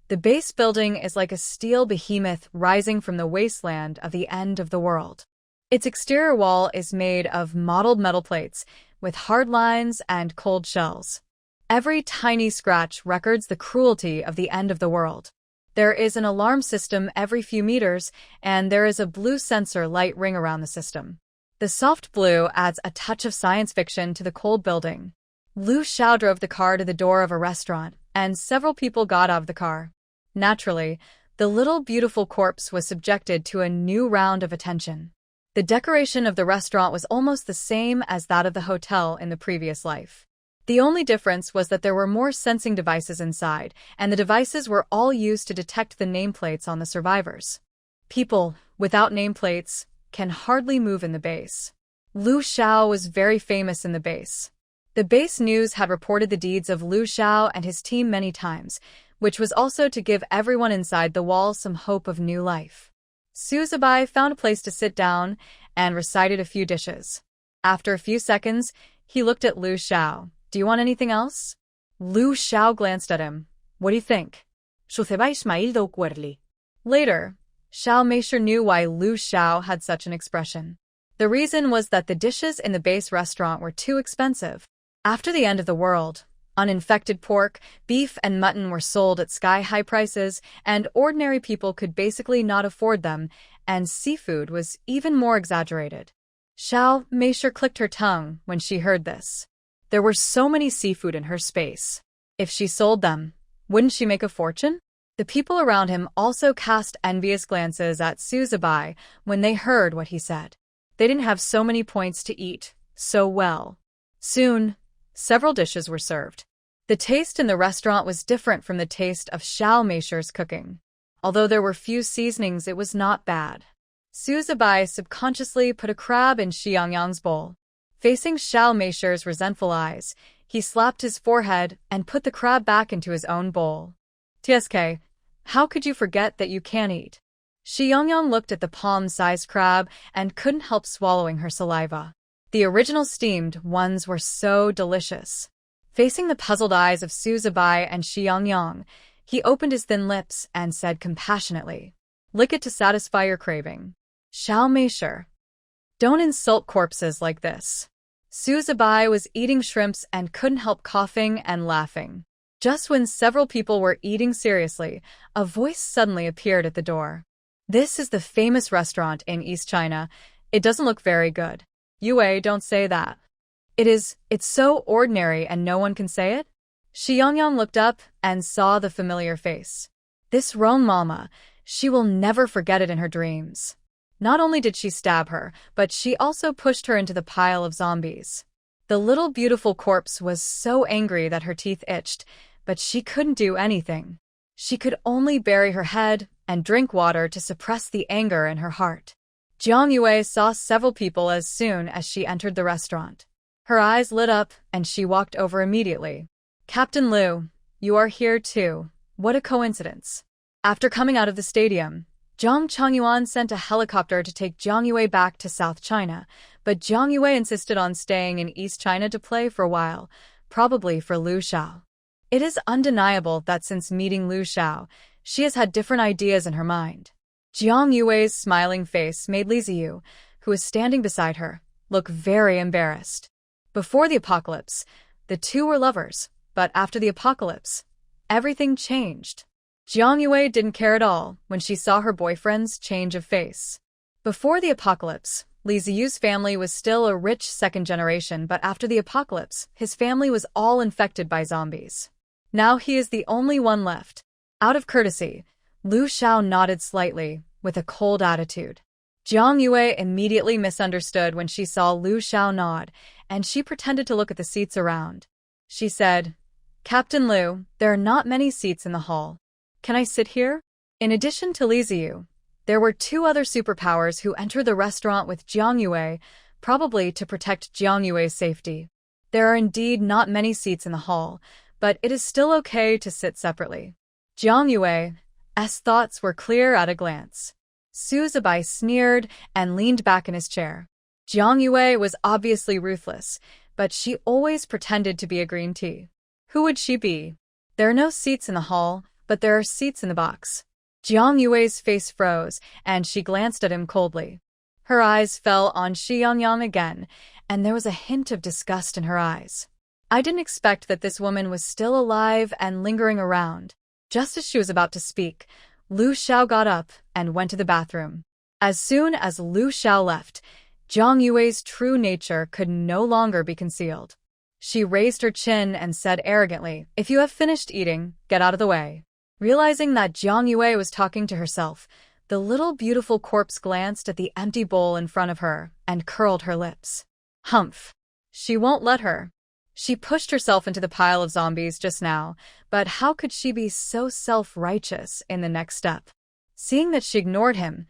the base building is like a steel behemoth rising from the wasteland of the end of the world. Its exterior wall is made of mottled metal plates, with hard lines and cold shells. Every tiny scratch records the cruelty of the end of the world. There is an alarm system every few meters, and there is a blue sensor light ring around the system. The soft blue adds a touch of science fiction to the cold building. Liu Xiao drove the car to the door of a restaurant, and several people got out of the car. Naturally, the little beautiful corpse was subjected to a new round of attention. The decoration of the restaurant was almost the same as that of the hotel in the previous life. The only difference was that there were more sensing devices inside, and the devices were all used to detect the nameplates on the survivors. People, without nameplates, can hardly move in the base. Liu Xiao was very famous in the base. The base news had reported the deeds of Liu Xiao and his team many times, which was also to give everyone inside the wall some hope of new life. Suzubai found a place to sit down and recited a few dishes. After a few seconds, he looked at Liu Xiao. Do you want anything else? Liu Xiao glanced at him. What do you think? Later, Xiao Meisher knew why Liu Xiao had such an expression. The reason was that the dishes in the base restaurant were too expensive. After the end of the world, uninfected pork, beef, and mutton were sold at sky-high prices, and ordinary people could basically not afford them, and seafood was even more exaggerated. Xiao Meisher clicked her tongue when she heard this. There were so many seafood in her space. If she sold them, wouldn't she make a fortune? The people around him also cast envious glances at Suzubai when they heard what he said. They didn't have so many points to eat so well. Soon, several dishes were served. The taste in the restaurant was different from the taste of Xiao Meisher's cooking. Although there were few seasonings, it was not bad. Suzubai subconsciously put a crab in Xiang Yang's bowl. Facing Xiao Meisher's resentful eyes, he slapped his forehead and put the crab back into his own bowl. TSK, how could you forget that you can't eat? Xiang Yang looked at the palm-sized crab and couldn't help swallowing her saliva. The original steamed ones were so delicious. Facing the puzzled eyes of Suzubai and Xiang Yang, he opened his thin lips and said compassionately, "Lick it to satisfy your craving." Xiao Meisher, don't insult corpses like this. Suzubai was eating shrimps and couldn't help coughing and laughing. Just when several people were eating seriously, a voice suddenly appeared at the door. This is the famous restaurant in East China. It doesn't look very good. Yue, don't say that. It's so ordinary and no one can say it? Xiang Yang looked up and saw the familiar face. This Rong Mama, she will never forget it in her dreams. Not only did she stab her, but she also pushed her into the pile of zombies. The little beautiful corpse was so angry that her teeth itched, but she couldn't do anything. She could only bury her head and drink water to suppress the anger in her heart. Jiang Yue saw several people as soon as she entered the restaurant. Her eyes lit up and she walked over immediately. Captain Liu, you are here too. What a coincidence. After coming out of the stadium, Zhang Changyuan sent a helicopter to take Jiang Yue back to South China, but Jiang Yue insisted on staying in East China to play for a while, probably for Liu Xiao. It is undeniable that since meeting Liu Xiao, she has had different ideas in her mind. Jiang Yue's smiling face made Li Ziyu, who was standing beside her, look very embarrassed. Before the apocalypse, the two were lovers, but after the apocalypse, everything changed. Jiang Yue didn't care at all when she saw her boyfriend's change of face. Before the apocalypse, Li Ziyu's family was still a rich second generation, but after the apocalypse, his family was all infected by zombies. Now he is the only one left. Out of courtesy, Liu Xiao nodded slightly, with a cold attitude. Jiang Yue immediately misunderstood when she saw Lu Xiao nod, and she pretended to look at the seats around. She said, "Captain Lu, there are not many seats in the hall. Can I sit here?" In addition to Li Ziyu, there were two other superpowers who entered the restaurant with Jiang Yue, probably to protect Jiang Yue's safety. There are indeed not many seats in the hall, but it is still okay to sit separately. Jiang Yue's thoughts were clear at a glance. Su Zibai sneered and leaned back in his chair. Jiang Yue was obviously ruthless, but she always pretended to be a green tea. Who would she be? There are no seats in the hall, but there are seats in the box. Jiang Yue's face froze, and she glanced at him coldly. Her eyes fell on Xiang Yang again, and there was a hint of disgust in her eyes. I didn't expect that this woman was still alive and lingering around. Just as she was about to speak, Lu Xiao got up and went to the bathroom. As soon as Lu Xiao left, Jiang Yue's true nature could no longer be concealed. She raised her chin and said arrogantly, "If you have finished eating, get out of the way." Realizing that Jiang Yue was talking to herself, the little beautiful corpse glanced at the empty bowl in front of her and curled her lips. Humph. She won't let her. She pushed herself into the pile of zombies just now, but how could she be so self-righteous in the next step? Seeing that she ignored him,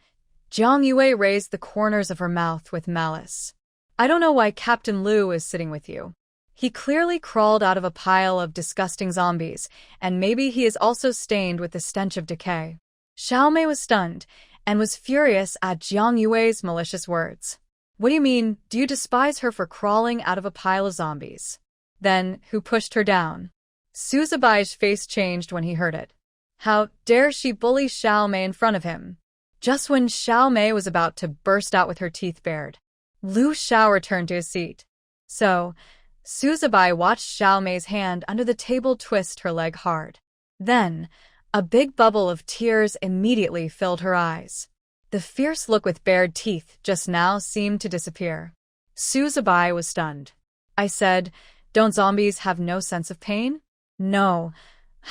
Jiang Yue raised the corners of her mouth with malice. "I don't know why Captain Lu is sitting with you. He clearly crawled out of a pile of disgusting zombies, and maybe he is also stained with the stench of decay." Xiao Mei was stunned, and was furious at Jiang Yue's malicious words. "What do you mean, do you despise her for crawling out of a pile of zombies? Then, who pushed her down?" Su Zibai's face changed when he heard it. How dare she bully Xiao Mei in front of him? Just when Xiao Mei was about to burst out with her teeth bared, Lu Xiao returned to his seat. So, Su Zibai watched Xiao Mei's hand under the table twist her leg hard. Then, a big bubble of tears immediately filled her eyes. The fierce look with bared teeth just now seemed to disappear. Su Zibai was stunned. I said, "Don't zombies have no sense of pain?" No.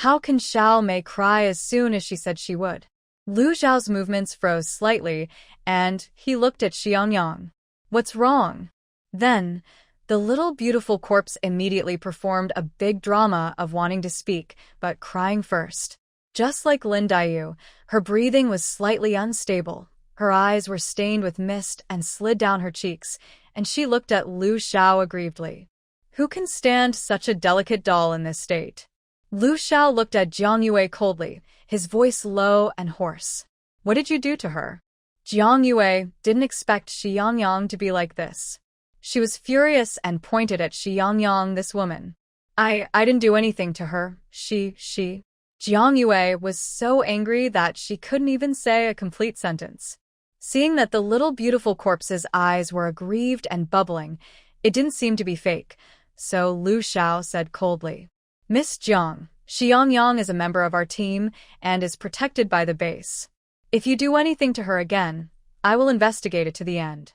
How can Xiao Mei cry as soon as she said she would? Lu Xiao's movements froze slightly, and he looked at Xiang Yang. "What's wrong?" Then, the little beautiful corpse immediately performed a big drama of wanting to speak, but crying first. Just like Lin Daiyu, her breathing was slightly unstable. Her eyes were stained with mist and slid down her cheeks, and she looked at Lu Xiao aggrievedly. Who can stand such a delicate doll in this state? Lu Xiao looked at Jiang Yue coldly, his voice low and hoarse. "What did you do to her?" Jiang Yue didn't expect Xiang Yang to be like this. She was furious and pointed at Xiang Yang, this woman. I didn't do anything to her. She. Jiang Yue was so angry that she couldn't even say a complete sentence. Seeing that the little beautiful corpse's eyes were aggrieved and bubbling, it didn't seem to be fake, so Lu Xiao said coldly, "Miss Jiang, Xiang Yang is a member of our team and is protected by the base. If you do anything to her again, I will investigate it to the end."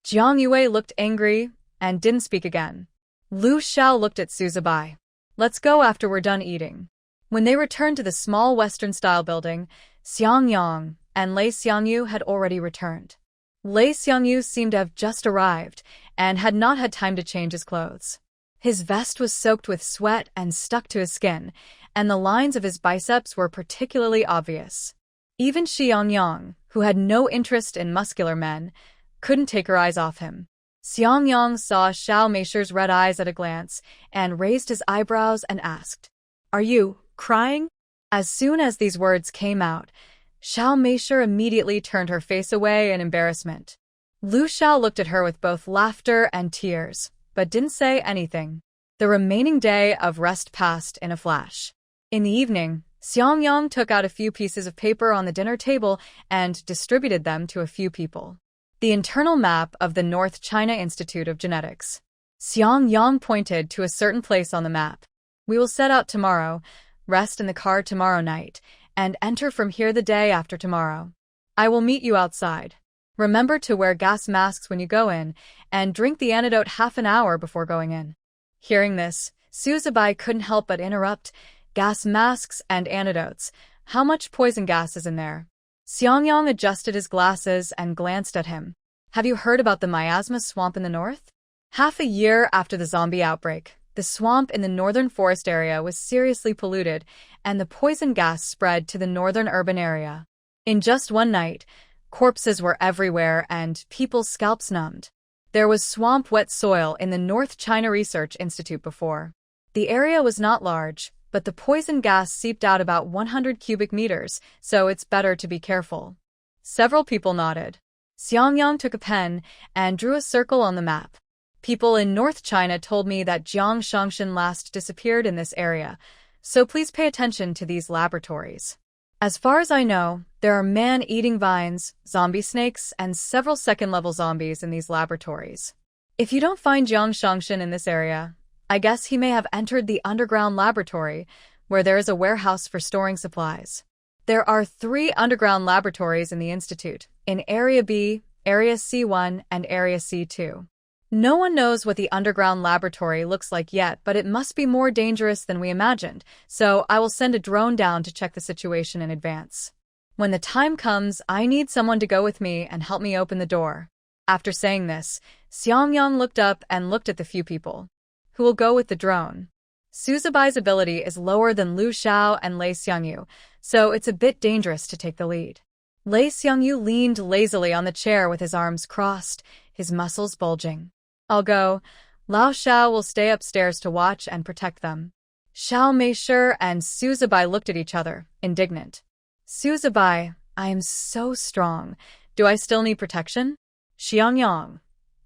Jiang Yue looked angry and didn't speak again. Lu Xiao looked at Su Zibai. "Let's go after we're done eating." When they returned to the small Western-style building, Xiang Yang and Lei Xiangyu had already returned. Lei Xiangyu seemed to have just arrived and had not had time to change his clothes. His vest was soaked with sweat and stuck to his skin, and the lines of his biceps were particularly obvious. Even Xiang Yang, who had no interest in muscular men, couldn't take her eyes off him. Xiang Yang saw Xiao Meisher's red eyes at a glance and raised his eyebrows and asked, "Are you crying?" As soon as these words came out, Xiao Meisher immediately turned her face away in embarrassment. Lu Xiao looked at her with both laughter and tears, but didn't say anything. The remaining day of rest passed in a flash. In the evening, Xiang Yang took out a few pieces of paper on the dinner table and distributed them to a few people. The internal map of the North China Institute of Genetics. Xiang Yang pointed to a certain place on the map. "We will set out tomorrow, rest in the car tomorrow night, and enter from here the day after tomorrow. I will meet you outside. Remember to wear gas masks when you go in, and drink the antidote half an hour before going in." Hearing this, Su Zibai couldn't help but interrupt. "Gas masks and antidotes. How much poison gas is in there?" Xiang Yang adjusted his glasses and glanced at him. Have you heard about the miasma swamp in the north? Half a year after the zombie outbreak, the swamp in the northern forest area was seriously polluted, and the poison gas spread to the northern urban area. In just one night, corpses were everywhere and people's scalps numbed. There was swamp-wet soil in the North China Research Institute before. The area was not large, but the poison gas seeped out about 100 cubic meters, so it's better to be careful. Several people nodded. Xiang Yang took a pen and drew a circle on the map. People in North China told me that Jiang Shangshan last disappeared in this area, so please pay attention to these laboratories. As far as I know, there are man-eating vines, zombie snakes, and several second-level zombies in these laboratories. If you don't find Jiang Shangshan in this area, I guess he may have entered the underground laboratory, where there is a warehouse for storing supplies. There are 3 underground laboratories in the Institute, in Area B, Area C1, and Area C2. No one knows what the underground laboratory looks like yet, but it must be more dangerous than we imagined, so I will send a drone down to check the situation in advance. When the time comes, I need someone to go with me and help me open the door. After saying this, Xiang Yang looked up and looked at the few people who will go with the drone. Suzabai's ability is lower than Lu Xiao and Lei Xiangyu, so it's a bit dangerous to take the lead. Lei Xiangyu leaned lazily on the chair with his arms crossed, his muscles bulging. I'll go. Lao Xiao will stay upstairs to watch and protect them. Xiao Meisher and Suzabai looked at each other, indignant. Suzabai, I am so strong. Do I still need protection? Xiang Yang.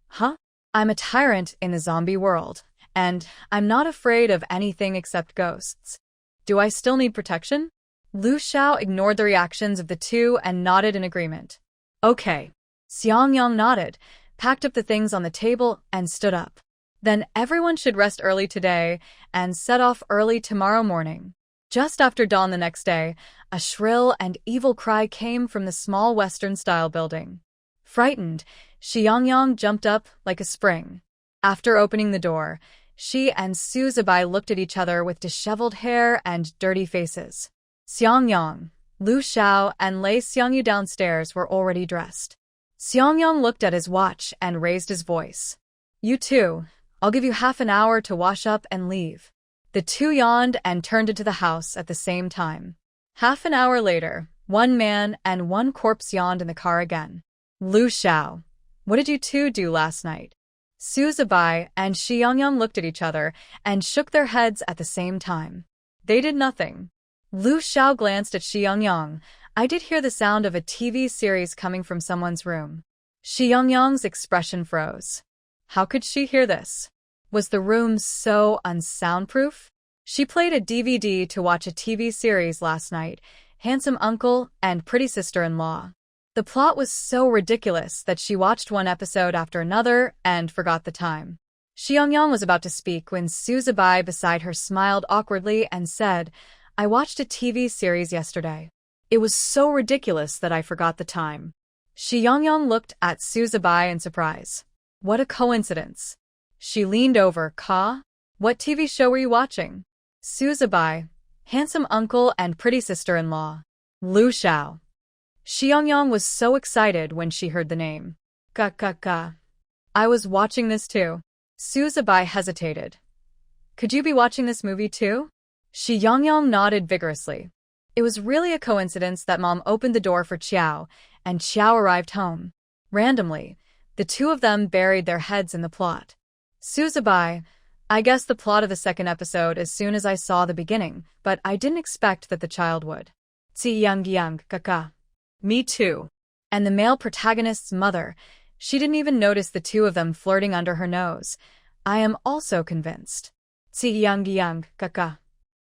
Huh? I'm a tyrant in the zombie world, and I'm not afraid of anything except ghosts. Do I still need protection? Lu Xiao ignored the reactions of the two and nodded in agreement. Okay. Xiang Yang nodded, packed up the things on the table, and stood up. Then everyone should rest early today and set off early tomorrow morning. Just after dawn the next day, a shrill and evil cry came from the small Western-style building. Frightened, Xiang Yang jumped up like a spring. After opening the door, she and Suzabai looked at each other with disheveled hair and dirty faces. Xiang Yang, Lu Xiao, and Lei Xiangyu downstairs were already dressed. Xiang Yang looked at his watch and raised his voice. You two, I'll give you half an hour to wash up and leave. The two yawned and turned into the house at the same time. Half an hour later, one man and one corpse yawned in the car again. Lu Xiao, what did you two do last night? Suzabai and Xiang Yang looked at each other and shook their heads at the same time. They did nothing. Lu Xiao glanced at Xiang Yang. I did hear the sound of a TV series coming from someone's room. Xiang Yang's expression froze. How could she hear this? Was the room so unsoundproof? She played a DVD to watch a TV series last night, Handsome Uncle and Pretty Sister-in-Law. The plot was so ridiculous that she watched one episode after another and forgot the time. Xiang Yang was about to speak when Suzabai beside her smiled awkwardly and said, I watched a TV series yesterday. It was so ridiculous that I forgot the time. Xiang Yang looked at Suzabai in surprise. What a coincidence. She leaned over. What TV show were you watching? Suzabai, Handsome Uncle and Pretty Sister-in-Law. Lu Xiao. Xiang Yang was so excited when she heard the name. I was watching this too. Suzabai hesitated. Could you be watching this movie too? Xiang Yang nodded vigorously. It was really a coincidence that Mom opened the door for Qiao, and Qiao arrived home. Randomly, the two of them buried their heads in the plot. Suzabai, I guessed the plot of the second episode as soon as I saw the beginning, but I didn't expect that the child would. Xiang Yang, kaka. Me too. And the male protagonist's mother, she didn't even notice the two of them flirting under her nose. I am also convinced. Xiang Yang, kaka.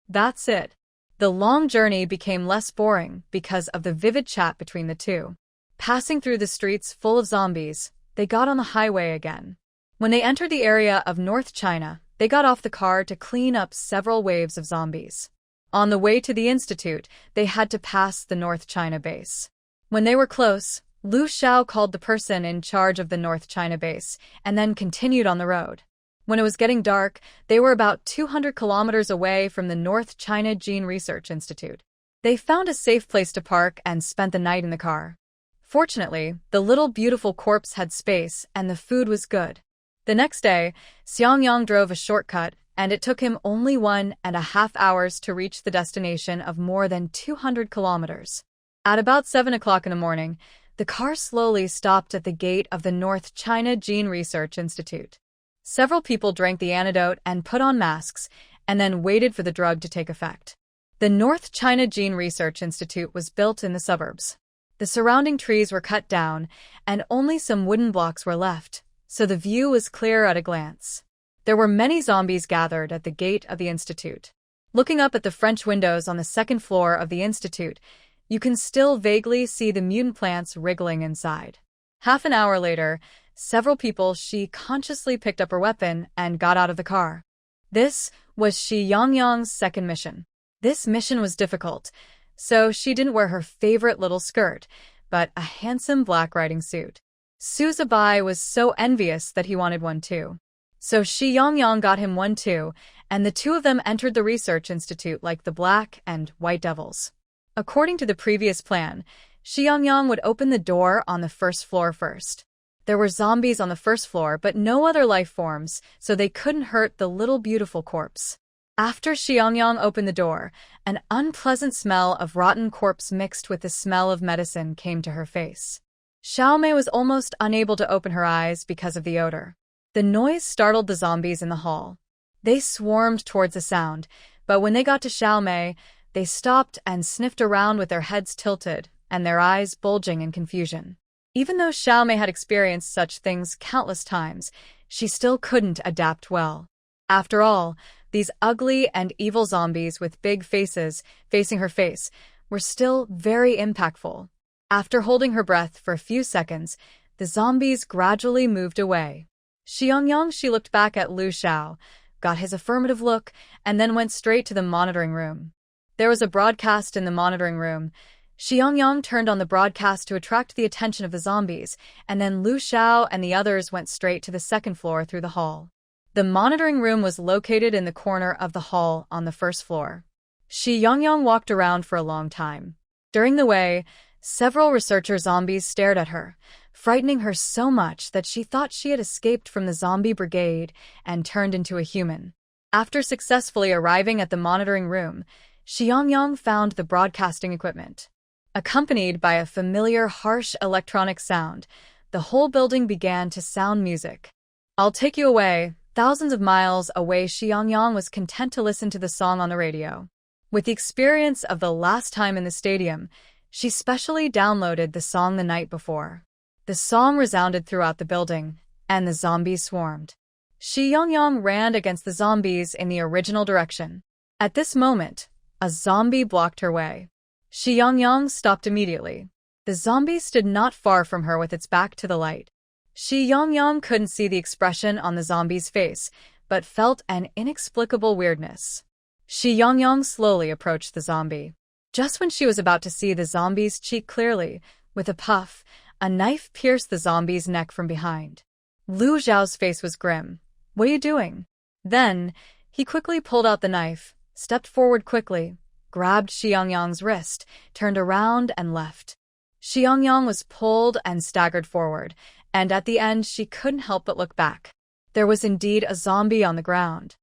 That's it. The long journey became less boring because of the vivid chat between the two. Passing through the streets full of zombies, they got on the highway again. When they entered the area of North China, they got off the car to clean up several waves of zombies. On the way to the institute, they had to pass the North China base. When they were close, Lu Xiao called the person in charge of the North China base, and then continued on the road. When it was getting dark, they were about 200 kilometers away from the North China Gene Research Institute. They found a safe place to park and spent the night in the car. Fortunately, the little beautiful corpse had space and the food was good. The next day, Xiang Yang drove a shortcut, and it took him only 1.5 hours to reach the destination of more than 200 kilometers. At about 7 o'clock in the morning, the car slowly stopped at the gate of the North China Gene Research Institute. Several people drank the antidote and put on masks, and then waited for the drug to take effect. The North China Gene Research Institute was built in the suburbs. The surrounding trees were cut down, and only some wooden blocks were left, so the view was clear at a glance. There were many zombies gathered at the gate of the institute. Looking up at the French windows on the second floor of the institute, you can still vaguely see the mutant plants wriggling inside. Half an hour later, several people consciously picked up her weapon and got out of the car. This was Xiang Yang's second mission. This mission was difficult, so she didn't wear her favorite little skirt, but a handsome black riding suit. Su Zibai was so envious that he wanted one too. So Xiang Yang got him one too, and the two of them entered the research institute like the Black and White Devils. According to the previous plan, Xiang Yang would open the door on the first floor first. There were zombies on the first floor, but no other life forms, so they couldn't hurt the little beautiful corpse. After Xiang Yang opened the door, an unpleasant smell of rotten corpse mixed with the smell of medicine came to her face. Xiaomei was almost unable to open her eyes because of the odor. The noise startled the zombies in the hall. They swarmed towards the sound, but when they got to Xiaomei, they stopped and sniffed around with their heads tilted and their eyes bulging in confusion. Even though Xiaomei had experienced such things countless times, she still couldn't adapt well. After all, these ugly and evil zombies with big faces facing her face were still very impactful. After holding her breath for a few seconds, the zombies gradually moved away. Xiang Yang, she looked back at Lu Xiao, got his affirmative look, and then went straight to the monitoring room. There was a broadcast in the monitoring room. Xiang Yang turned on the broadcast to attract the attention of the zombies, and then Lu Xiao and the others went straight to the second floor through the hall. The monitoring room was located in the corner of the hall on the first floor. Xiang Yang walked around for a long time. During the way, several researcher zombies stared at her, frightening her so much that she thought she had escaped from the zombie brigade and turned into a human. After successfully arriving at the monitoring room, Xiang Yang found the broadcasting equipment. Accompanied by a familiar harsh electronic sound, the whole building began to sound music. "I'll take you away." Thousands of miles away, Xiang Yang was content to listen to the song on the radio. With the experience of the last time in the stadium, she specially downloaded the song the night before. The song resounded throughout the building, and the zombies swarmed. Xiang Yang ran against the zombies in the original direction. At this moment, a zombie blocked her way. Xiang Yang stopped immediately. The zombie stood not far from her with its back to the light. Xiang Yang couldn't see the expression on the zombie's face, but felt an inexplicable weirdness. Xiang Yang slowly approached the zombie. Just when she was about to see the zombie's cheek clearly, with a puff, a knife pierced the zombie's neck from behind. Lu Xiao's face was grim. "What are you doing?" Then, he quickly pulled out the knife, stepped forward quickly, grabbed Xiang Yang's wrist, turned around and left. Xiang Yang was pulled and staggered forward, and at the end she couldn't help but look back. There was indeed a zombie on the ground.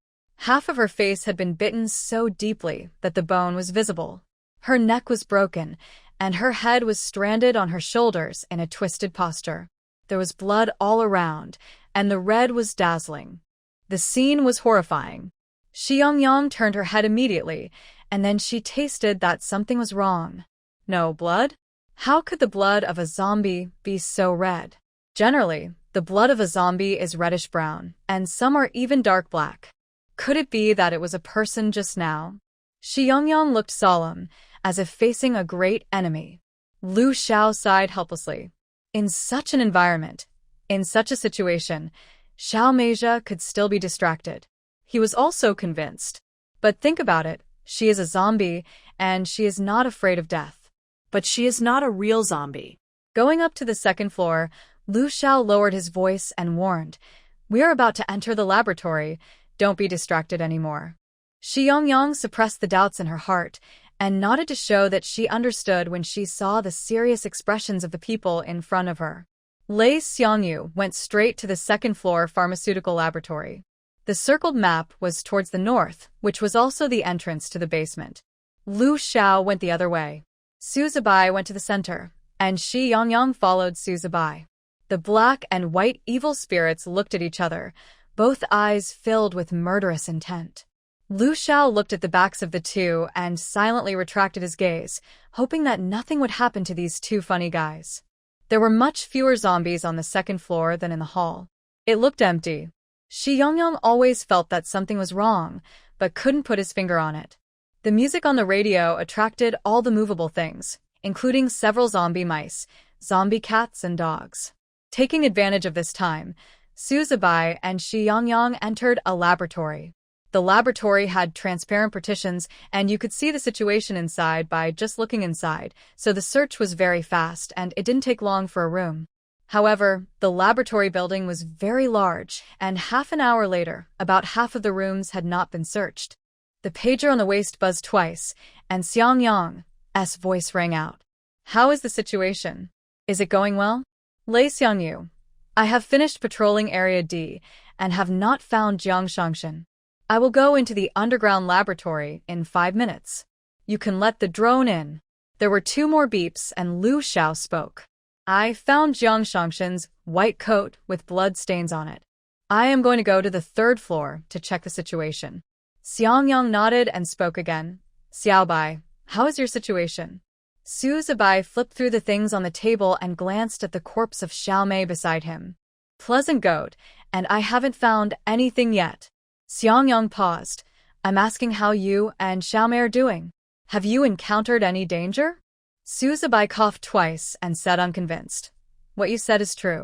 Half of her face had been bitten so deeply that the bone was visible. Her neck was broken, and her head was stranded on her shoulders in a twisted posture. There was blood all around, and the red was dazzling. The scene was horrifying. Xiang Yang turned her head immediately, and then she tasted that something was wrong. No blood? How could the blood of a zombie be so red? Generally, the blood of a zombie is reddish-brown, and some are even dark black. Could it be that it was a person just now? Xiang Yang looked solemn, as if facing a great enemy. Lu Xiao sighed helplessly. In such an environment, in such a situation, Xiao Meijia could still be distracted. He was also convinced. But think about it, she is a zombie, and she is not afraid of death. But she is not a real zombie. Going up to the second floor, Lu Xiao lowered his voice and warned, "We are about to enter the laboratory. Don't be distracted anymore." Xiang Yang suppressed the doubts in her heart and nodded to show that she understood when she saw the serious expressions of the people in front of her. Lei Xiangyu went straight to the second-floor pharmaceutical laboratory. The circled map was towards the north, which was also the entrance to the basement. Lu Xiao went the other way. Su Zibai went to the center, and Xiang Yang followed Su Zibai. The black and white evil spirits looked at each other, both eyes filled with murderous intent. Lu Xiao looked at the backs of the two and silently retracted his gaze, hoping that nothing would happen to these two funny guys. There were much fewer zombies on the second floor than in the hall. It looked empty. Xiang Yang always felt that something was wrong, but couldn't put his finger on it. The music on the radio attracted all the movable things, including several zombie mice, zombie cats, and dogs. Taking advantage of this time, Su Zibai and Xiang Yang entered a laboratory. The laboratory had transparent partitions, and you could see the situation inside by just looking inside, so the search was very fast and it didn't take long for a room. However, the laboratory building was very large, and half an hour later, about half of the rooms had not been searched. The pager on the waist buzzed twice, and Xiang Yang's voice rang out. "How is the situation? Is it going well?" "Lei Xiangyu, I have finished patrolling Area D and have not found Jiang Shangshan. I will go into the underground laboratory in 5 minutes. You can let the drone in." There were 2 more beeps and Lu Xiao spoke. "I found Jiang Shangshan's white coat with blood stains on it. I am going to go to the 3rd floor to check the situation." Xiang Yang nodded and spoke again. "Xiaobai, how is your situation?" Su Zibai flipped through the things on the table and glanced at the corpse of Xiao Mei beside him. "Pleasant goat, and I haven't found anything yet." Xiang Yang paused. "I'm asking how you and Xiao Mei are doing. Have you encountered any danger?" Su Zibai coughed twice and said unconvinced. "What you said is true.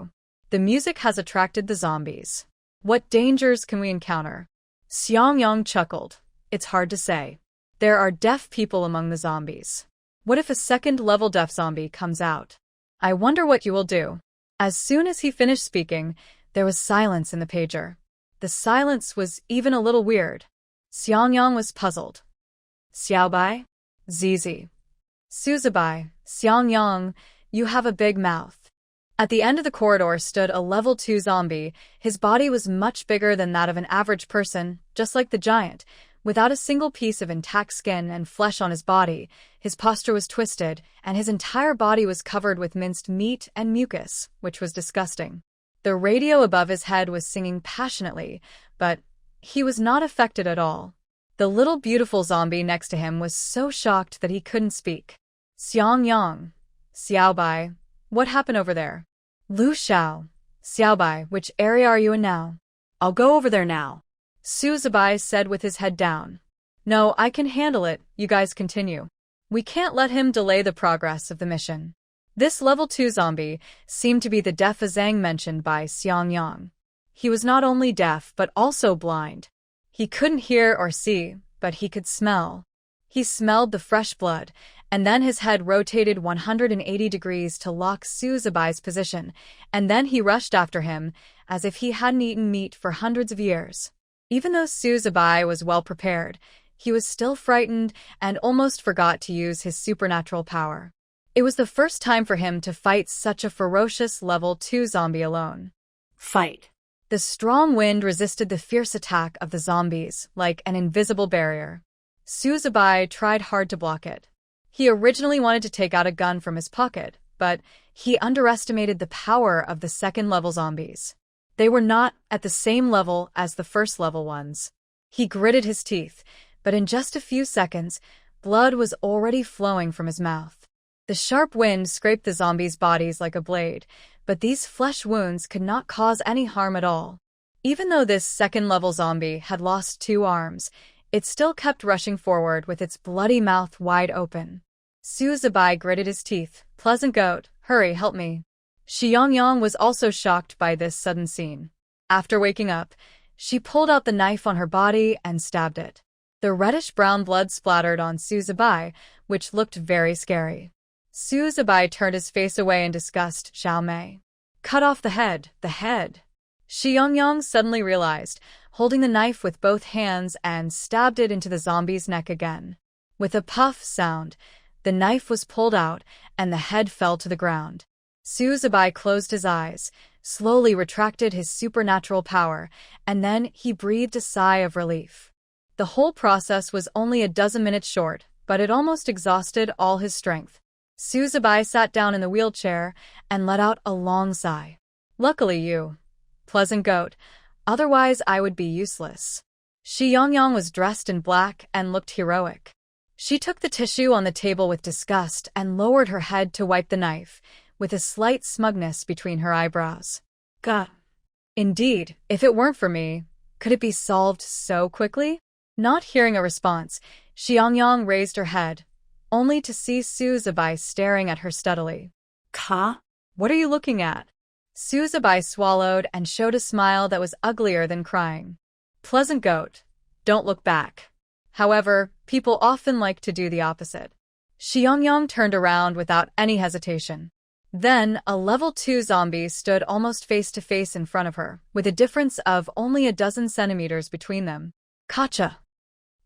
The music has attracted the zombies. What dangers can we encounter?" Xiang Yang chuckled. "It's hard to say. There are deaf people among the zombies. What if a 2nd-level deaf zombie comes out? I wonder what you will do." As soon as he finished speaking, there was silence in the pager. The silence was even a little weird. Xiang Yang was puzzled. "Xiaobai? Zizi. Su Zibai, Xiang Yang, you have a big mouth." At the end of the corridor stood a level 2 zombie. His body was much bigger than that of an average person, just like the giant. Without a single piece of intact skin and flesh on his body, his posture was twisted, and his entire body was covered with minced meat and mucus, which was disgusting. The radio above his head was singing passionately, but he was not affected at all. The little beautiful zombie next to him was so shocked that he couldn't speak. "Xiang Yang, Xiaobai, what happened over there?" "Lu Xiao, Xiaobai, which area are you in now?" I'll go over there now. Su Zibai said with his head down. "No, I can handle it, you guys continue. We can't let him delay the progress of the mission." This level 2 zombie seemed to be the deaf Zhang mentioned by Xiang Yang. He was not only deaf but also blind. He couldn't hear or see, but he could smell. He smelled the fresh blood, and then his head rotated 180 degrees to lock Su Zibai's position, and then he rushed after him, as if he hadn't eaten meat for hundreds of years. Even though Su Zibai was well prepared, he was still frightened and almost forgot to use his supernatural power. It was the first time for him to fight such a ferocious level 2 zombie alone. Fight. The strong wind resisted the fierce attack of the zombies like an invisible barrier. Su Zibai tried hard to block it. He originally wanted to take out a gun from his pocket, but he underestimated the power of the 2nd-level zombies. They were not at the same level as the 1st-level ones. He gritted his teeth, but in just a few seconds, blood was already flowing from his mouth. The sharp wind scraped the zombies' bodies like a blade, but these flesh wounds could not cause any harm at all. Even though this 2nd-level zombie had lost 2 arms, it still kept rushing forward with its bloody mouth wide open. Su Zibai gritted his teeth. "Pleasant goat, hurry, help me." Xiang Yang was also shocked by this sudden scene. After waking up, she pulled out the knife on her body and stabbed it. The reddish-brown blood splattered on Su Zibai, which looked very scary. Su Zibai turned his face away in disgust. "Xiao Mei. Cut off the head, the head." Xiang Yang suddenly realized, holding the knife with both hands and stabbed it into the zombie's neck again. With a puff sound, the knife was pulled out and the head fell to the ground. Suzubai closed his eyes, slowly retracted his supernatural power, and then he breathed a sigh of relief. The whole process was only a dozen minutes short, but it almost exhausted all his strength. Suzubai sat down in the wheelchair and let out a long sigh. Luckily you, pleasant goat, otherwise I would be useless. Xiang Yang was dressed in black and looked heroic. She took the tissue on the table with disgust and lowered her head to wipe the knife, with a slight smugness between her eyebrows. Gah. Indeed, if it weren't for me, could it be solved so quickly? Not hearing a response, Xiang Yang raised her head, only to see Suzubai staring at her steadily. Ka? What are you looking at? Suzubai swallowed and showed a smile that was uglier than crying. Pleasant goat, don't look back. However, people often like to do the opposite. Xiang Yang turned around without any hesitation. Then, a level 2 zombie stood almost face to face in front of her, with a difference of only a dozen centimeters between them. Kacha!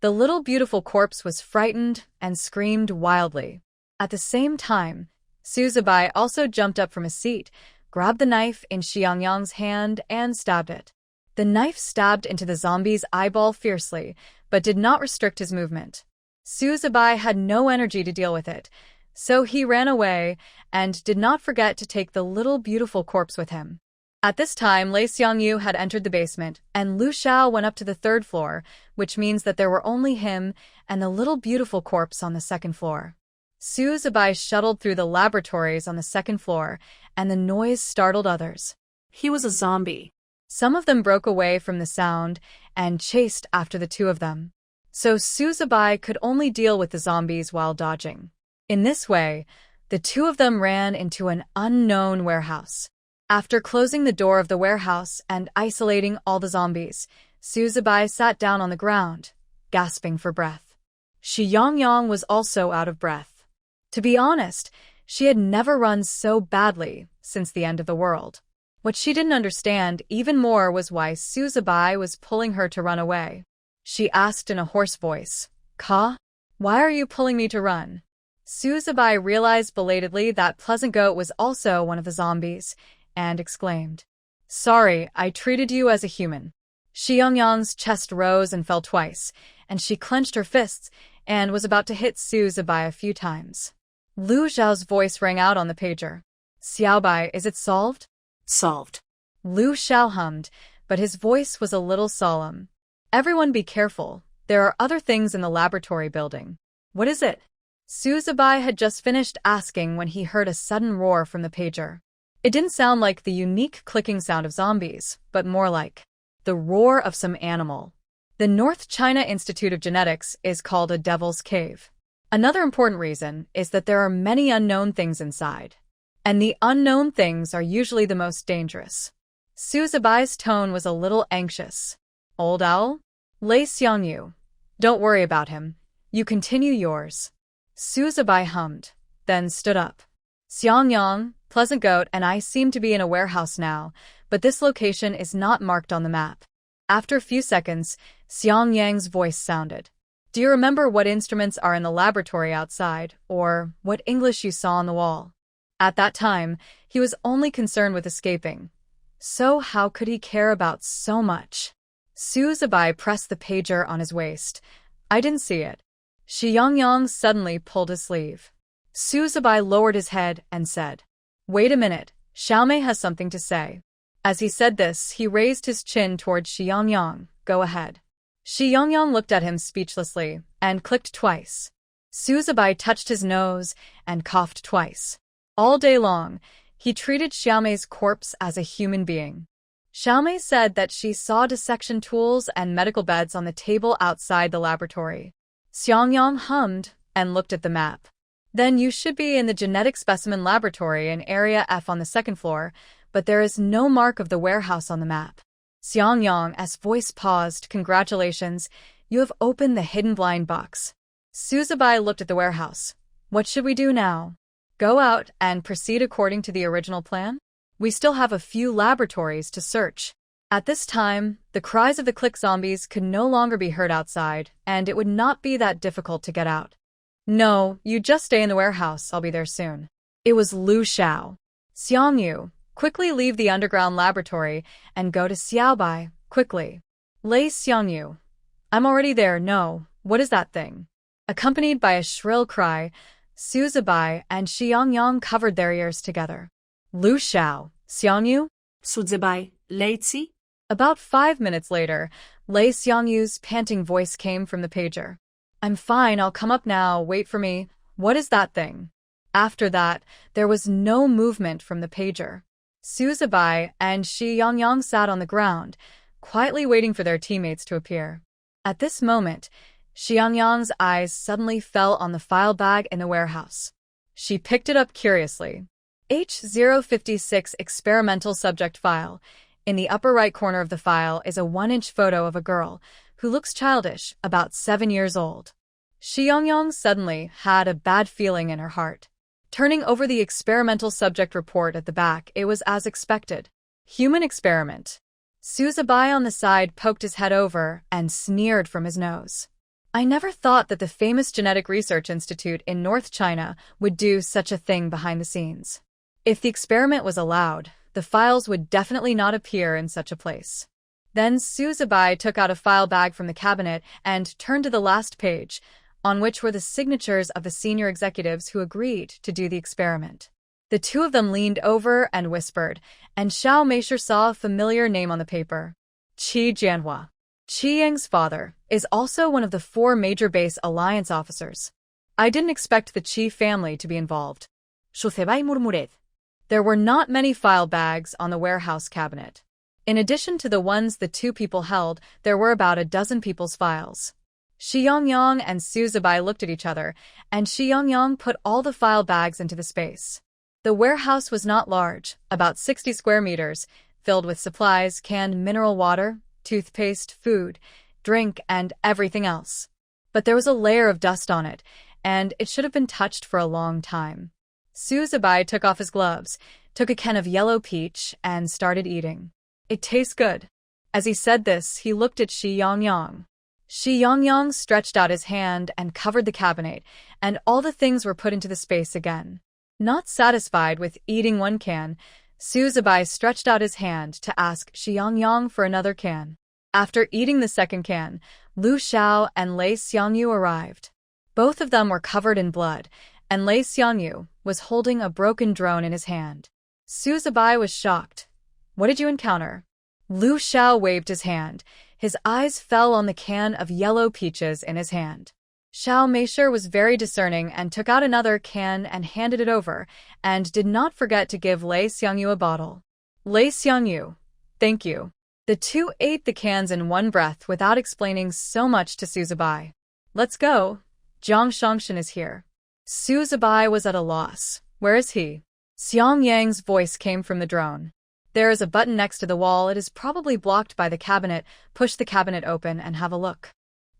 The little beautiful corpse was frightened and screamed wildly. At the same time, Suzubai also jumped up from his seat, grabbed the knife in Xiang Yang's hand, and stabbed it. The knife stabbed into the zombie's eyeball fiercely, but did not restrict his movement. Suzubai had no energy to deal with it, so he ran away and did not forget to take the little beautiful corpse with him. At this time, Lei Xiangyu had entered the basement, and Lu Xiao went up to the 3rd floor, which means that there were only him and the little beautiful corpse on the 2nd floor. Suzubai shuttled through the laboratories on the 2nd floor, and the noise startled others. He was a zombie. Some of them broke away from the sound and chased after the two of them. So Suzubai could only deal with the zombies while dodging. In this way, the two of them ran into an unknown warehouse. After closing the door of the warehouse and isolating all the zombies, Suzubai sat down on the ground, gasping for breath. Xiang Yang was also out of breath. To be honest, she had never run so badly since the end of the world. What she didn't understand even more was why Suzubai was pulling her to run away. She asked in a hoarse voice, "Ka? Why are you pulling me to run?" Suzubai realized belatedly that Pleasant Goat was also one of the zombies, and exclaimed, "Sorry, I treated you as a human." Xiang Yang's chest rose and fell twice, and she clenched her fists and was about to hit Suzubai a few times. Lu Xiao's voice rang out on the pager. "Xiaobai, is it solved?" Solved. Lu Xiao hummed, but his voice was a little solemn. "Everyone be careful. There are other things in the laboratory building." "What is it?" Suzubai had just finished asking when he heard a sudden roar from the pager. It didn't sound like the unique clicking sound of zombies, but more like the roar of some animal. The North China Institute of Genetics is called a Devil's Cave. Another important reason is that there are many unknown things inside. And the unknown things are usually the most dangerous. Suzubai's tone was a little anxious. "Old owl? Lei Xiangyu. Don't worry about him. You continue yours." Suzubai hummed, then stood up. "Xiang Yang, Pleasant Goat, and I seem to be in a warehouse now, but this location is not marked on the map." After a few seconds, Xiang Yang's voice sounded. "Do you remember what instruments are in the laboratory outside, or what English you saw on the wall?" At that time, he was only concerned with escaping. So how could he care about so much? Suzubai pressed the pager on his waist. "I didn't see it." Xiang Yang suddenly pulled his sleeve. Suzubai lowered his head and said, "Wait a minute, Xiaomei has something to say." As he said this, he raised his chin towards Xiang Yang. "Go ahead." Xiang Yang looked at him speechlessly and clicked twice. Suzubai touched his nose and coughed twice. All day long, he treated Xiaomei's corpse as a human being. Xiaomei said that she saw dissection tools and medical beds on the table outside the laboratory. Xiang Yang hummed and looked at the map. "Then you should be in the genetic specimen laboratory in Area F on the 2nd floor, but there is no mark of the warehouse on the map." Xiang Yang's voice paused. "Congratulations, you have opened the hidden blind box." Suzubai looked at the warehouse. "What should we do now? Go out and proceed according to the original plan? We still have a few laboratories to search." At this time, the cries of the click zombies could no longer be heard outside, and it would not be that difficult to get out. No, you just stay in the warehouse, I'll be there soon. It was Lu Xiao. Xiangyu, quickly leave the underground laboratory and go to Xiaobai, quickly. Lei Xiangyu. I'm already there, no, what is that thing? Accompanied by a shrill cry, Su Zibai and Xiang Yang covered their ears together. Lu Xiao, Xiangyu? Suzibai, Leitzi? About 5 minutes later, Lei Xiangyu's panting voice came from the pager. I'm fine, I'll come up now, wait for me. What is that thing? After that, there was no movement from the pager. Su Zibai and Xiang Yang sat on the ground, quietly waiting for their teammates to appear. At this moment, Xiang Yang's eyes suddenly fell on the file bag in the warehouse. She picked it up curiously. H056 experimental subject file. In the upper right corner of the file is a 1-inch photo of a girl who looks childish, about 7 years old. Xiang Yang suddenly had a bad feeling in her heart. Turning over the experimental subject report at the back, it was as expected. Human experiment. Su Zibai on the side poked his head over and sneered from his nose. I never thought that the famous Genetic Research Institute in North China would do such a thing behind the scenes. If the experiment was allowed, the files would definitely not appear in such a place. Then Su Zibai took out a file bag from the cabinet and turned to the last page, on which were the signatures of the senior executives who agreed to do the experiment. The two of them leaned over and whispered, and Xiao Meisher saw a familiar name on the paper. Qi Jianhua. Qi Yang's father is also one of the 4 major base alliance officers. I didn't expect the Qi family to be involved. Sucebai murmured. There were not many file bags on the warehouse cabinet. In addition to the ones the 2 people held, there were about a dozen people's files. Xiang Yang and Su Zibai looked at each other, and Xiang Yang put all the file bags into the space. The warehouse was not large, about 60 square meters, filled with supplies, canned mineral water, toothpaste, food, drink, and everything else. But there was a layer of dust on it, and it should have been touched for a long time. Su Zibai took off his gloves, took a can of yellow peach, and started eating. It tastes good. As he said this, he looked at Xiang Yang. Xiang Yang stretched out his hand and covered the cabinet, and all the things were put into the space again. Not satisfied with eating 1 can, Su Zibai stretched out his hand to ask Xiang Yang for another can. After eating the second can, Lu Xiao and Lei Xiangyu arrived. Both of them were covered in blood, and Lei Xiangyu was holding a broken drone in his hand. Su Zibai was shocked. What did you encounter? Lu Xiao waved his hand. His eyes fell on the can of yellow peaches in his hand. Xiao Meisher was very discerning and took out another can and handed it over, and did not forget to give Lei Xiangyu a bottle. Lei Xiangyu, thank you. The 2 ate the cans in one breath without explaining so much to Su Zibai. Let's go. Jiang Shangshan is here. Su Zibai was at a loss. Where is he? Xiang Yang's voice came from the drone. There is a button next to the wall. It is probably blocked by the cabinet. Push the cabinet open and have a look.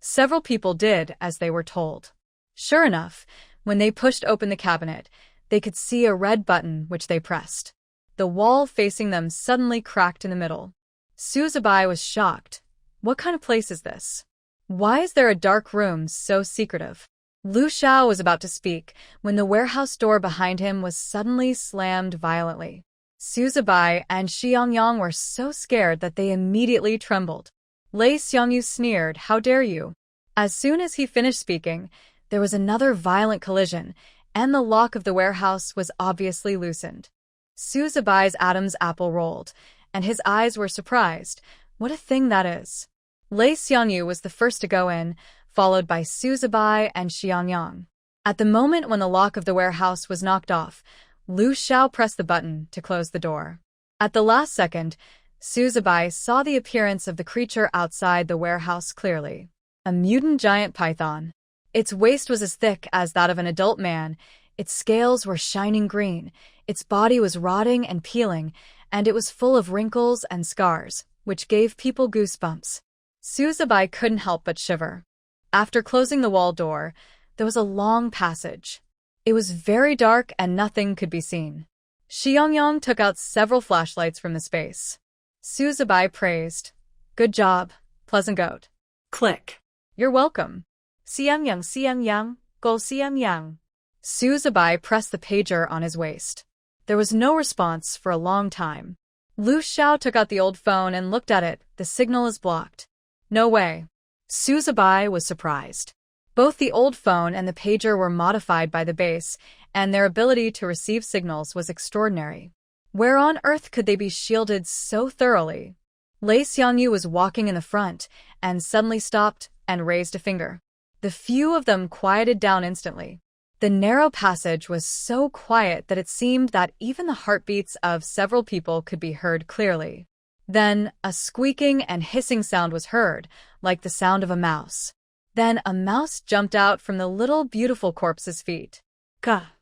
Several people did as they were told. Sure enough, when they pushed open the cabinet, they could see a red button which they pressed. The wall facing them suddenly cracked in the middle. Su Zibai was shocked. What kind of place is this? Why is there a dark room so secretive? Lu Xiao was about to speak when the warehouse door behind him was suddenly slammed violently. Su Zibai and Xiang Yang were so scared that they immediately trembled. Lei Xiangyu sneered, how dare you? As soon as he finished speaking, there was another violent collision, and the lock of the warehouse was obviously loosened. Su Zibai's Adam's apple rolled, and his eyes were surprised. What a thing that is. Lei Xiangyu was the first to go in, followed by Su Zibai and Xiang Yang. At the moment when the lock of the warehouse was knocked off, Lu Xiao pressed the button to close the door. At the last second, Su Zibai saw the appearance of the creature outside the warehouse clearly. A mutant giant python. Its waist was as thick as that of an adult man, its scales were shining green, its body was rotting and peeling, and it was full of wrinkles and scars, which gave people goosebumps. Su Zibai couldn't help but shiver. After closing the wall door, there was a long passage. It was very dark and nothing could be seen. Xiang Yang took out several flashlights from the space. Su Zibai praised. Good job, pleasant goat. Click. You're welcome. Xiang Yang, Call Xiang Yang. Su Zibai pressed the pager on his waist. There was no response for a long time. Lu Xiao took out the old phone and looked at it. The signal is blocked. No way. Su Zibai was surprised. Both the old phone and the pager were modified by the base, and their ability to receive signals was extraordinary. Where on earth could they be shielded so thoroughly? Lei Xiangyu was walking in the front, and suddenly stopped and raised a finger. The few of them quieted down instantly. The narrow passage was so quiet that it seemed that even the heartbeats of several people could be heard clearly. Then, a squeaking and hissing sound was heard, like the sound of a mouse. Then a mouse jumped out from the little beautiful corpse's feet. Ka!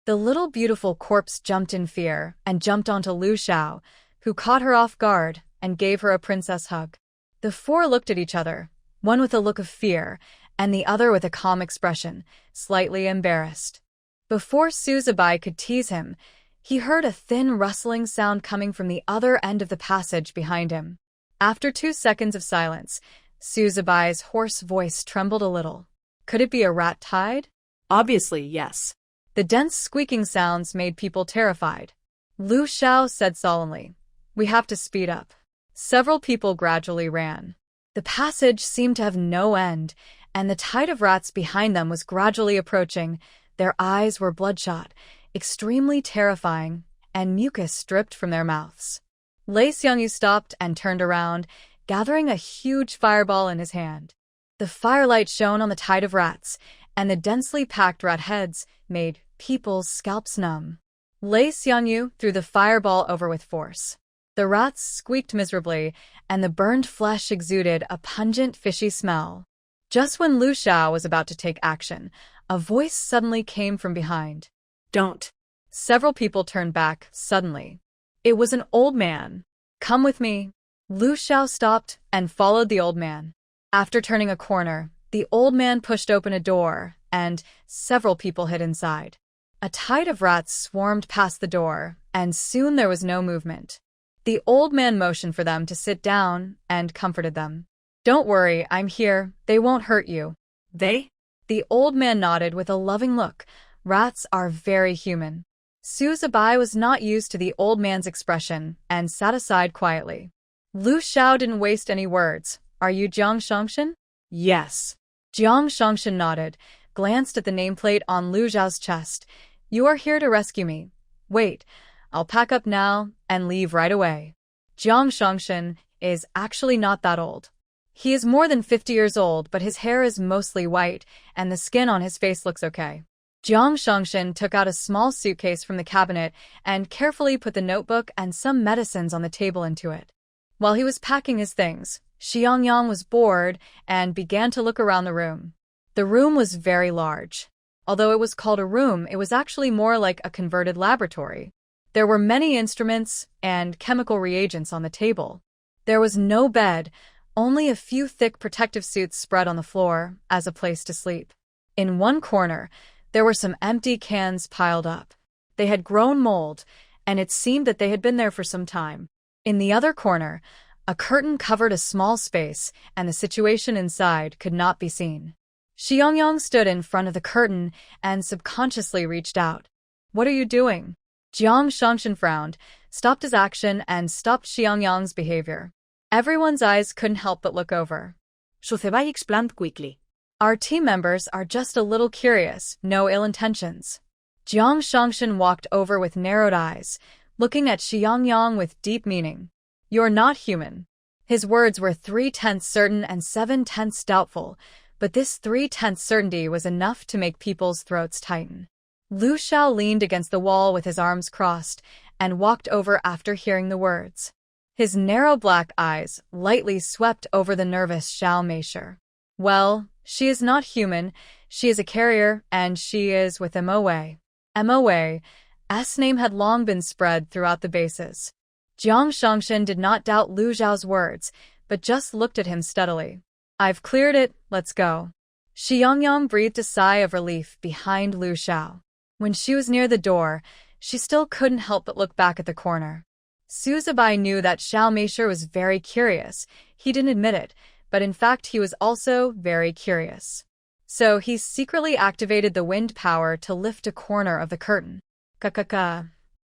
The little beautiful corpse jumped in fear and jumped onto Lu Xiao, who caught her off guard and gave her a princess hug. The four looked at each other, one with a look of fear, and the other with a calm expression, slightly embarrassed. Before Su Zibai could tease him, he heard a thin rustling sound coming from the other end of the passage behind him. After 2 seconds of silence, Su Zibai's hoarse voice trembled a little. Could it be a rat tide? Obviously, yes. The dense squeaking sounds made people terrified. Lu Xiao said solemnly, "We have to speed up." Several people gradually ran. The passage seemed to have no end, and the tide of rats behind them was gradually approaching. Their eyes were bloodshot, extremely terrifying, and mucus dripped from their mouths. Lei Xiangyu stopped and turned around, gathering a huge fireball in his hand. The firelight shone on the tide of rats, and the densely packed rat heads made people's scalps numb. Lei Xiangyu threw the fireball over with force. The rats squeaked miserably, and the burned flesh exuded a pungent, fishy smell. Just when Lu Xiao was about to take action, a voice suddenly came from behind. Don't. Several people turned back suddenly. It was an old man. "Come with me." Lu Xiao stopped and followed the old man. After turning a corner, the old man pushed open a door, and several people hid inside. A tide of rats swarmed past the door, and soon there was no movement. The old man motioned for them to sit down and comforted them. "Don't worry, I'm here. They won't hurt you." They? The old man nodded with a loving look. Rats are very human. Su Zibai was not used to the old man's expression and sat aside quietly. Lu Xiao didn't waste any words. "Are you Jiang Shangshan?" Yes. Jiang Shangshan nodded, glanced at the nameplate on Lu Xiao's chest. "You are here to rescue me. Wait, I'll pack up now and leave right away." Jiang Shangshan is actually not that old. He is more than 50 years old, but his hair is mostly white, and the skin on his face looks okay. Jiang Shangshan took out a small suitcase from the cabinet and carefully put the notebook and some medicines on the table into it. While he was packing his things, Xiang Yang was bored and began to look around the room. The room was very large. Although it was called a room, it was actually more like a converted laboratory. There were many instruments and chemical reagents on the table. There was no bed, only a few thick protective suits spread on the floor as a place to sleep. In one corner, there were some empty cans piled up. They had grown mold, and it seemed that they had been there for some time. In the other corner, a curtain covered a small space, and the situation inside could not be seen. Xiang Yang stood in front of the curtain and subconsciously reached out. "What are you doing?" Jiang Shangshan frowned, stopped his action, and stopped Xiang Yang's behavior. Everyone's eyes couldn't help but look over. Su Zibai explained quickly. "Our team members are just a little curious, no ill intentions." Jiang Shangshan walked over with narrowed eyes, looking at Xiang Yang with deep meaning. "You're not human." His words were 3/10 certain and 7/10 doubtful, but this 3/10 certainty was enough to make people's throats tighten. Lu Xiao leaned against the wall with his arms crossed and walked over after hearing the words. His narrow black eyes lightly swept over the nervous Xiao Meisher. "Well, she is not human, she is a carrier, and she is with MOA. MOA's name had long been spread throughout the bases." Jiang Shangshan did not doubt Lu Xiao's words, but just looked at him steadily. "I've cleared it, let's go." Xiang Yang breathed a sigh of relief behind Lu Xiao. When she was near the door, she still couldn't help but look back at the corner. Su Zibai knew that Xiao Meisher was very curious. He didn't admit it, but in fact he was also very curious. So he secretly activated the wind power to lift a corner of the curtain. Ka-ka-ka.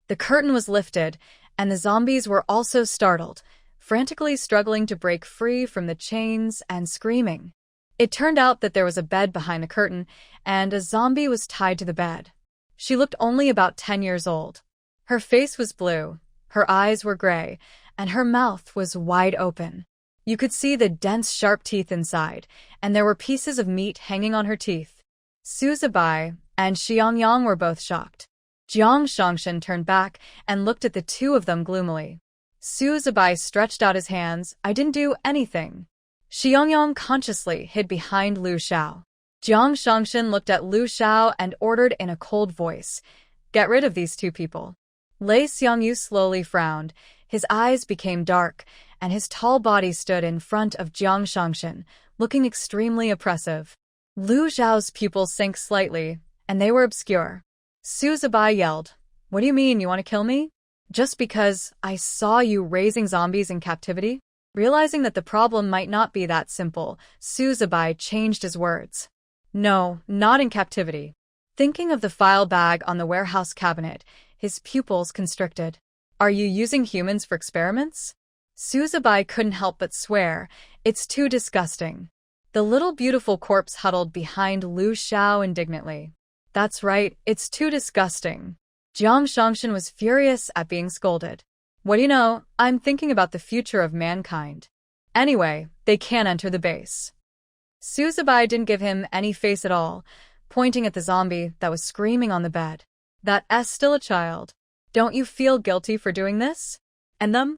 The curtain was lifted, and the zombies were also startled, frantically struggling to break free from the chains and screaming. It turned out that there was a bed behind the curtain, and a zombie was tied to the bed. She looked only about 10 years old. Her face was blue, her eyes were gray, and her mouth was wide open. You could see the dense, sharp teeth inside, and there were pieces of meat hanging on her teeth. Suzubai and Xiang Yang were both shocked. Jiang Shangshan turned back and looked at the two of them gloomily. Suzubai stretched out his hands. I didn't do anything. Xiang Yang consciously hid behind Lu Xiao. Jiang Shangshan looked at Lu Xiao and ordered in a cold voice, "Get rid of these two people." Lei Xiangyu slowly frowned. His eyes became dark, and his tall body stood in front of Jiang Shangshan, looking extremely oppressive. Lu Xiao's pupils sank slightly, and they were obscure. Suzubai yelled, "What do you mean, you want to kill me? Just because I saw you raising zombies in captivity?" Realizing that the problem might not be that simple, Suzubai changed his words. "No, not in captivity." Thinking of the file bag on the warehouse cabinet, his pupils constricted. "Are you using humans for experiments?" Suzubai couldn't help but swear, "It's too disgusting." The little beautiful corpse huddled behind Lu Xiao indignantly. "That's right, it's too disgusting." Jiang Shangshan was furious at being scolded. "What do you know, I'm thinking about the future of mankind. Anyway, they can't enter the base." Suzubai didn't give him any face at all, pointing at the zombie that was screaming on the bed. "That's still a child. Don't you feel guilty for doing this? And them?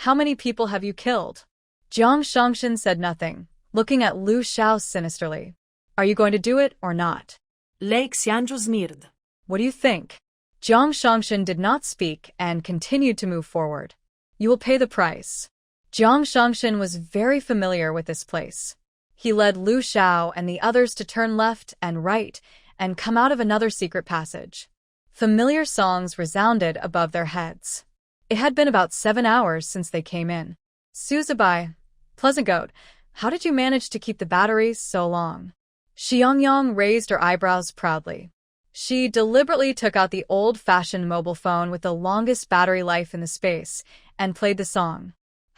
How many people have you killed?" Jiang Shangshan said nothing, looking at Lu Xiao sinisterly. "Are you going to do it or not?" Lei Xiangyu sneered. "What do you think?" Jiang Shangshan did not speak and continued to move forward. "You will pay the price." Jiang Shangshan was very familiar with this place. He led Lu Xiao and the others to turn left and right and come out of another secret passage. Familiar songs resounded above their heads. It had been about 7 hours since they came in. "Suzubai, Pleasant Goat, how did you manage to keep the batteries so long?" Xiang Yang raised her eyebrows proudly. She deliberately took out the old-fashioned mobile phone with the longest battery life in the space and played the song.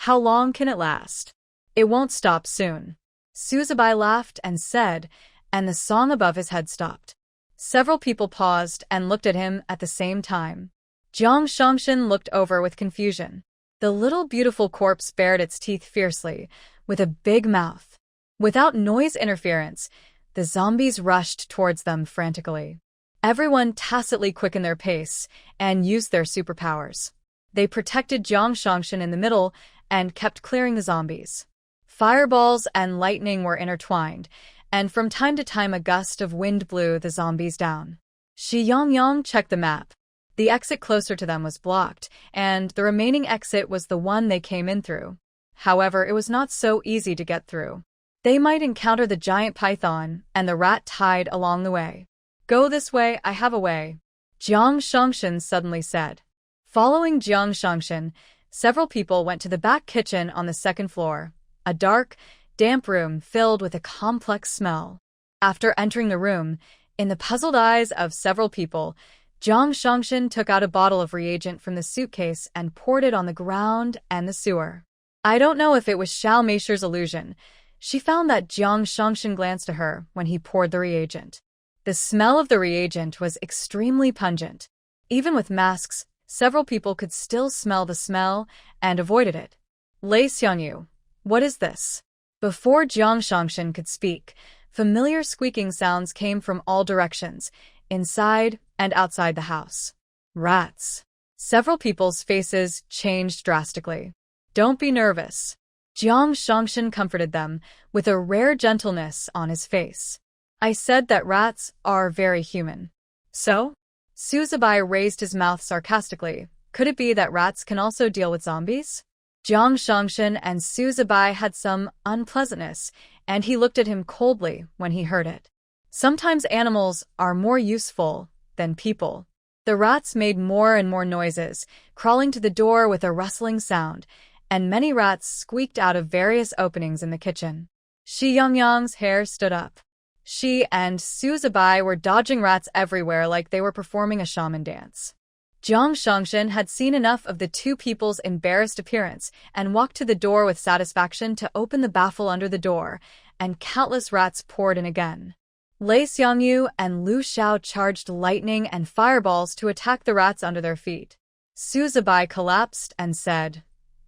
"How long can it last? It won't stop soon." Suzubai laughed and said, and the song above his head stopped. Several people paused and looked at him at the same time. Jiang Shangshan looked over with confusion. The little beautiful corpse bared its teeth fiercely, with a big mouth. Without noise interference, the zombies rushed towards them frantically. Everyone tacitly quickened their pace and used their superpowers. They protected Jiang Shangshan in the middle and kept clearing the zombies. Fireballs and lightning were intertwined, and from time to time a gust of wind blew the zombies down. Xiang Yang checked the map. The exit closer to them was blocked, and the remaining exit was the one they came in through. However, it was not so easy to get through. They might encounter the giant python and the rat tied along the way. "Go this way, I have a way," Jiang Shangshan suddenly said. Following Jiang Shangshan, several people went to the back kitchen on the second floor, a dark, damp room filled with a complex smell. After entering the room, in the puzzled eyes of several people, Jiang Shangshan took out a bottle of reagent from the suitcase and poured it on the ground and the sewer. I don't know if it was Xiao Meisher's illusion. She found that Jiang Shangshan glanced at her when he poured the reagent. The smell of the reagent was extremely pungent. Even with masks, several people could still smell the smell and avoided it. "Lei Xiangyu, what is this?" Before Jiang Shangshan could speak, familiar squeaking sounds came from all directions, inside and outside the house. "Rats." Several people's faces changed drastically. "Don't be nervous." Jiang Shangshan comforted them, with a rare gentleness on his face. "I said that rats are very human." "So?" Suzubai raised his mouth sarcastically. "Could it be that rats can also deal with zombies?" Jiang Shangshan and Suzubai had some unpleasantness, and he looked at him coldly when he heard it. Sometimes animals are more useful than people. The rats made more and more noises, crawling to the door with a rustling sound, and many rats squeaked out of various openings in the kitchen. Xiang Yang's hair stood up. She and Suzubai were dodging rats everywhere like they were performing a shaman dance. Jiang Shangshan had seen enough of the two people's embarrassed appearance and walked to the door with satisfaction to open the baffle under the door, and countless rats poured in again. Lei Xiangyu and Lu Xiao charged lightning and fireballs to attack the rats under their feet. Suzubai collapsed and said,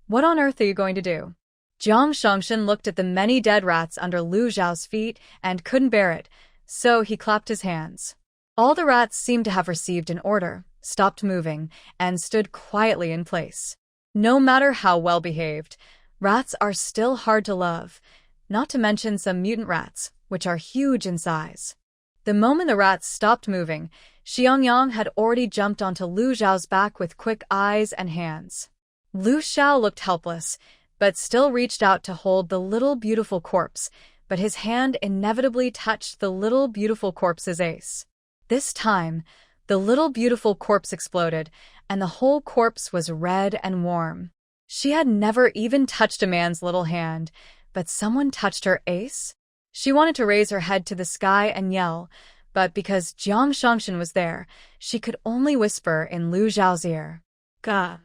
"What on earth are you going to do?" Jiang Shangshan looked at the many dead rats under Lu Xiao's feet and couldn't bear it, so he clapped his hands. All the rats seemed to have received an order, stopped moving, and stood quietly in place. No matter how well behaved, rats are still hard to love, not to mention some mutant rats, which are huge in size. The moment the rats stopped moving, Xiang Yang had already jumped onto Lu Xiao's back with quick eyes and hands. Lu Xiao looked helpless, but still reached out to hold the little beautiful corpse, but his hand inevitably touched the little beautiful corpse's ace. This time, the little beautiful corpse exploded, and the whole corpse was red and warm. She had never even touched a man's little hand, but someone touched her ace? She wanted to raise her head to the sky and yell, but because Jiang Shangshan was there, she could only whisper in Lu Xiao's ear, "Gah.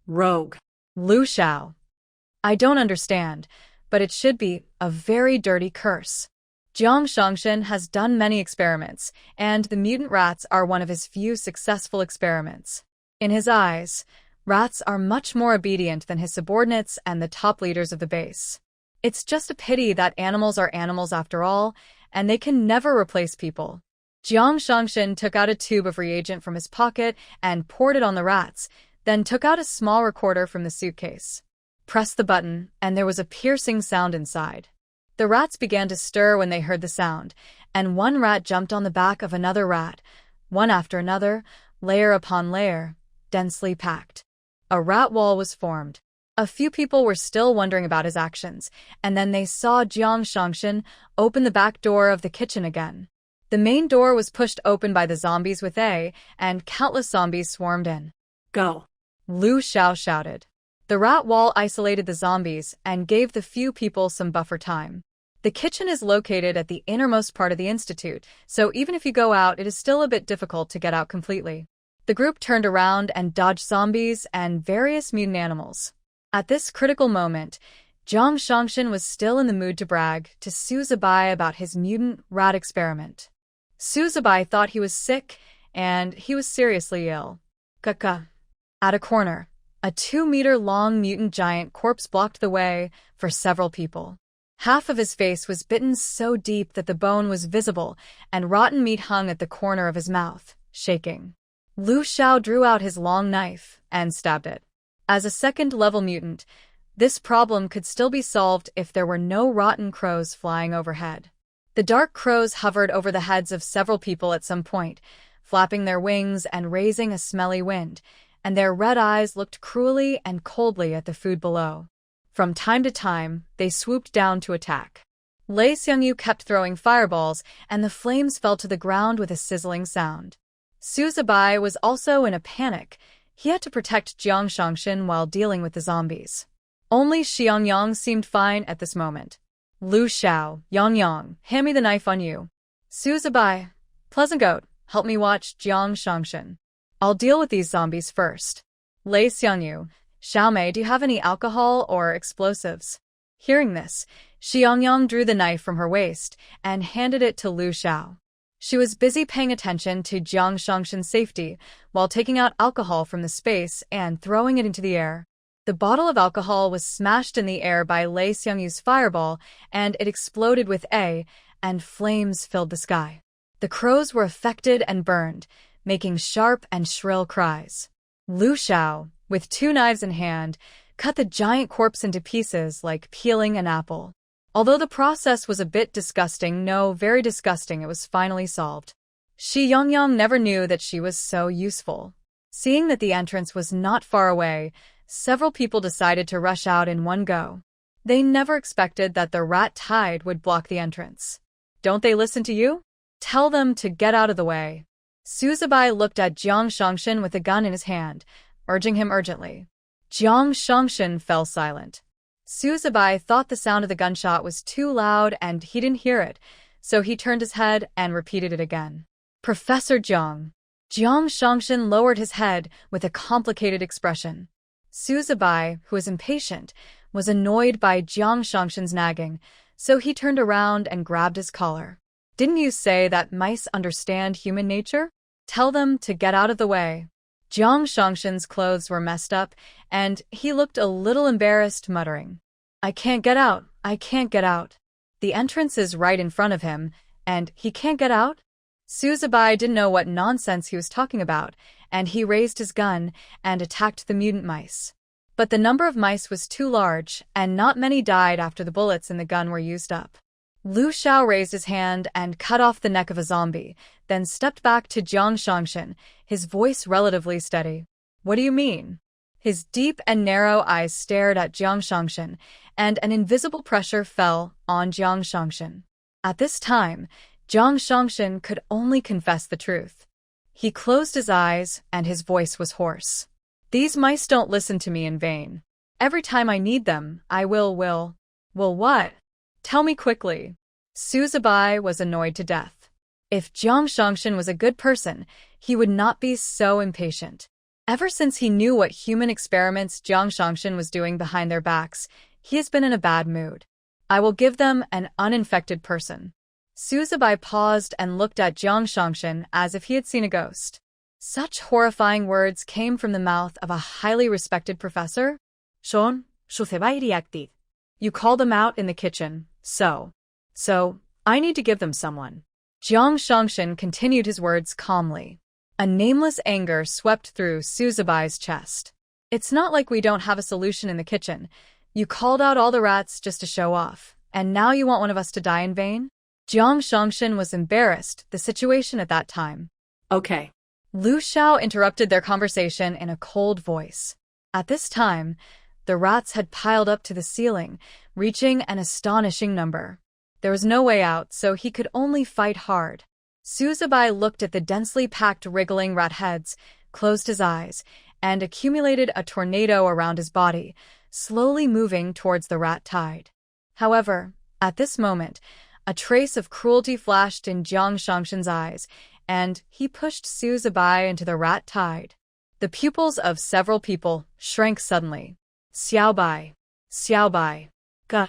Rogue." Lu Xiao. I don't understand, but it should be a very dirty curse. Jiang Shangshan has done many experiments, and the mutant rats are one of his few successful experiments. In his eyes, rats are much more obedient than his subordinates and the top leaders of the base. It's just a pity that animals are animals after all, and they can never replace people. Jiang Shangshan took out a tube of reagent from his pocket and poured it on the rats, then took out a small recorder from the suitcase. Pressed the button, and there was a piercing sound inside. The rats began to stir when they heard the sound, and one rat jumped on the back of another rat, one after another, layer upon layer, densely packed. A rat wall was formed. A few people were still wondering about his actions, and then they saw Jiang Shangshan open the back door of the kitchen again. The main door was pushed open by the zombies with A, and countless zombies swarmed in. "Go." Lu Xiao shouted. The rat wall isolated the zombies and gave the few people some buffer time. The kitchen is located at the innermost part of the institute, so even if you go out, it is still a bit difficult to get out completely. The group turned around and dodged zombies and various mutant animals. At this critical moment, Jiang Shangshan was still in the mood to brag to Suzubai about his mutant rat experiment. Suzubai thought he was sick, and he was seriously ill. Kaka. At a corner, a 2-meter-long mutant giant corpse blocked the way for several people. Half of his face was bitten so deep that the bone was visible, and rotten meat hung at the corner of his mouth, shaking. Lu Xiao drew out his long knife and stabbed it. As a second-level mutant, this problem could still be solved if there were no rotten crows flying overhead. The dark crows hovered over the heads of several people at some point, flapping their wings and raising a smelly wind, and their red eyes looked cruelly and coldly at the food below. From time to time, they swooped down to attack. Lei Xiangyu kept throwing fireballs, and the flames fell to the ground with a sizzling sound. Suzubai was also in a panic. He had to protect Jiang Shangshan while dealing with the zombies. Only Xiang Yang seemed fine at this moment. Lu Xiao, Yang, hand me the knife on you. Suzubai, Pleasant Goat, help me watch Jiang Shangshan. I'll deal with these zombies first. Lei Xiangyu, Xiaomei, do you have any alcohol or explosives? Hearing this, Xiang Yang drew the knife from her waist and handed it to Lu Xiao. She was busy paying attention to Jiang Shangshan's safety while taking out alcohol from the space and throwing it into the air. The bottle of alcohol was smashed in the air by Lei Xiangyu's fireball, and it exploded with A, and flames filled the sky. The crows were affected and burned, making sharp and shrill cries. Lu Xiao, with 2 knives in hand, cut the giant corpse into pieces like peeling an apple. Although the process was a bit disgusting, very disgusting, it was finally solved. Xiang Yang never knew that she was so useful. Seeing that the entrance was not far away, several people decided to rush out in one go. They never expected that the rat tide would block the entrance. Don't they listen to you? Tell them to get out of the way. Suzubai looked at Jiang Shangshan with a gun in his hand, urging him urgently. Jiang Shangshan fell silent. Suzubai thought the sound of the gunshot was too loud and he didn't hear it, so he turned his head and repeated it again. Professor Jiang. Jiang Shangshan lowered his head with a complicated expression. Suzubai, who was impatient, was annoyed by Jiang Shangshan's nagging, so he turned around and grabbed his collar. Didn't you say that mice understand human nature? Tell them to get out of the way. Jiang Shangshan's clothes were messed up, and he looked a little embarrassed, muttering, I can't get out, I can't get out. The entrance is right in front of him, and he can't get out? Suzubai didn't know what nonsense he was talking about, and he raised his gun and attacked the mutant mice. But the number of mice was too large, and not many died after the bullets in the gun were used up. Lu Xiao raised his hand and cut off the neck of a zombie, then stepped back to Jiang Shangshan, his voice relatively steady. What do you mean? His deep and narrow eyes stared at Jiang Shangshan, and an invisible pressure fell on Jiang Shangshan. At this time, Jiang Shangshan could only confess the truth. He closed his eyes, and his voice was hoarse. These mice don't listen to me in vain. Every time I need them, I will what? Tell me quickly. Suzubai was annoyed to death. If Jiang Shangshan was a good person, he would not be so impatient. Ever since he knew what human experiments Jiang Shangshan was doing behind their backs, he has been in a bad mood. I will give them an uninfected person. Suzubai paused and looked at Jiang Shangshan as if he had seen a ghost. Such horrifying words came from the mouth of a highly respected professor. Suzubai reacted. You call them out in the kitchen, so I need to give them someone. Jiang Shangshan continued his words calmly. A nameless anger swept through Suzubai's chest. It's not like we don't have a solution in the kitchen. You called out all the rats just to show off, and now you want one of us to die in vain? Jiang Shangshan was embarrassed the situation at that time. Okay. Lu Xiao interrupted their conversation in a cold voice. At this time, the rats had piled up to the ceiling, reaching an astonishing number. There was no way out, so he could only fight hard. Suzubai looked at the densely packed wriggling rat heads, closed his eyes, and accumulated a tornado around his body, slowly moving towards the rat tide. However, at this moment, a trace of cruelty flashed in Jiang Shangshan's eyes, and he pushed Suzubai into the rat tide. The pupils of several people shrank suddenly. Xiaobai. Xiaobai. Gah.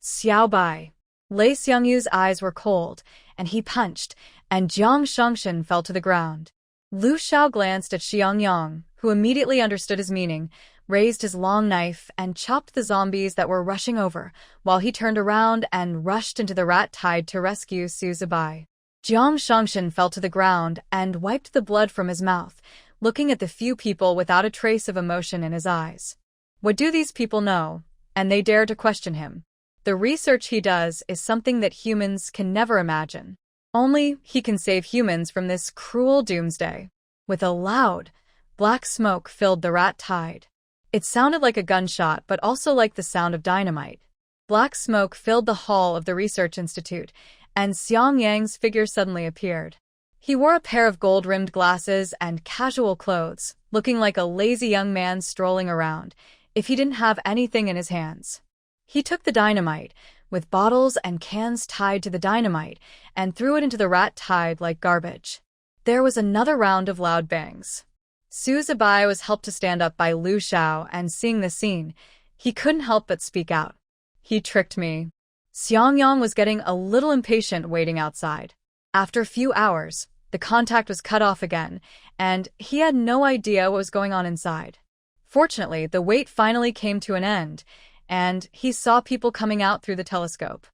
Xiaobai. Lei Xiangyu's eyes were cold, and he punched, and Jiang Shangshan fell to the ground. Lu Xiao glanced at Xiang Yang, who immediately understood his meaning, raised his long knife, and chopped the zombies that were rushing over, while he turned around and rushed into the rat tide to rescue Suzubai. Jiang Shangshan fell to the ground and wiped the blood from his mouth, looking at the few people without a trace of emotion in his eyes. What do these people know? And they dare to question him. The research he does is something that humans can never imagine. Only he can save humans from this cruel doomsday. With a loud, black smoke filled the rat tide. It sounded like a gunshot, but also like the sound of dynamite. Black smoke filled the hall of the research institute, and Xiang Yang's figure suddenly appeared. He wore a pair of gold-rimmed glasses and casual clothes, looking like a lazy young man strolling around, if he didn't have anything in his hands. He took the dynamite, with bottles and cans tied to the dynamite, and threw it into the rat tide like garbage. There was another round of loud bangs. Suzubai was helped to stand up by Lu Xiao, and seeing the scene, he couldn't help but speak out. He tricked me. Xiang Yang was getting a little impatient waiting outside. After a few hours, the contact was cut off again, and he had no idea what was going on inside. Fortunately, the wait finally came to an end, and he saw people coming out through the telescope.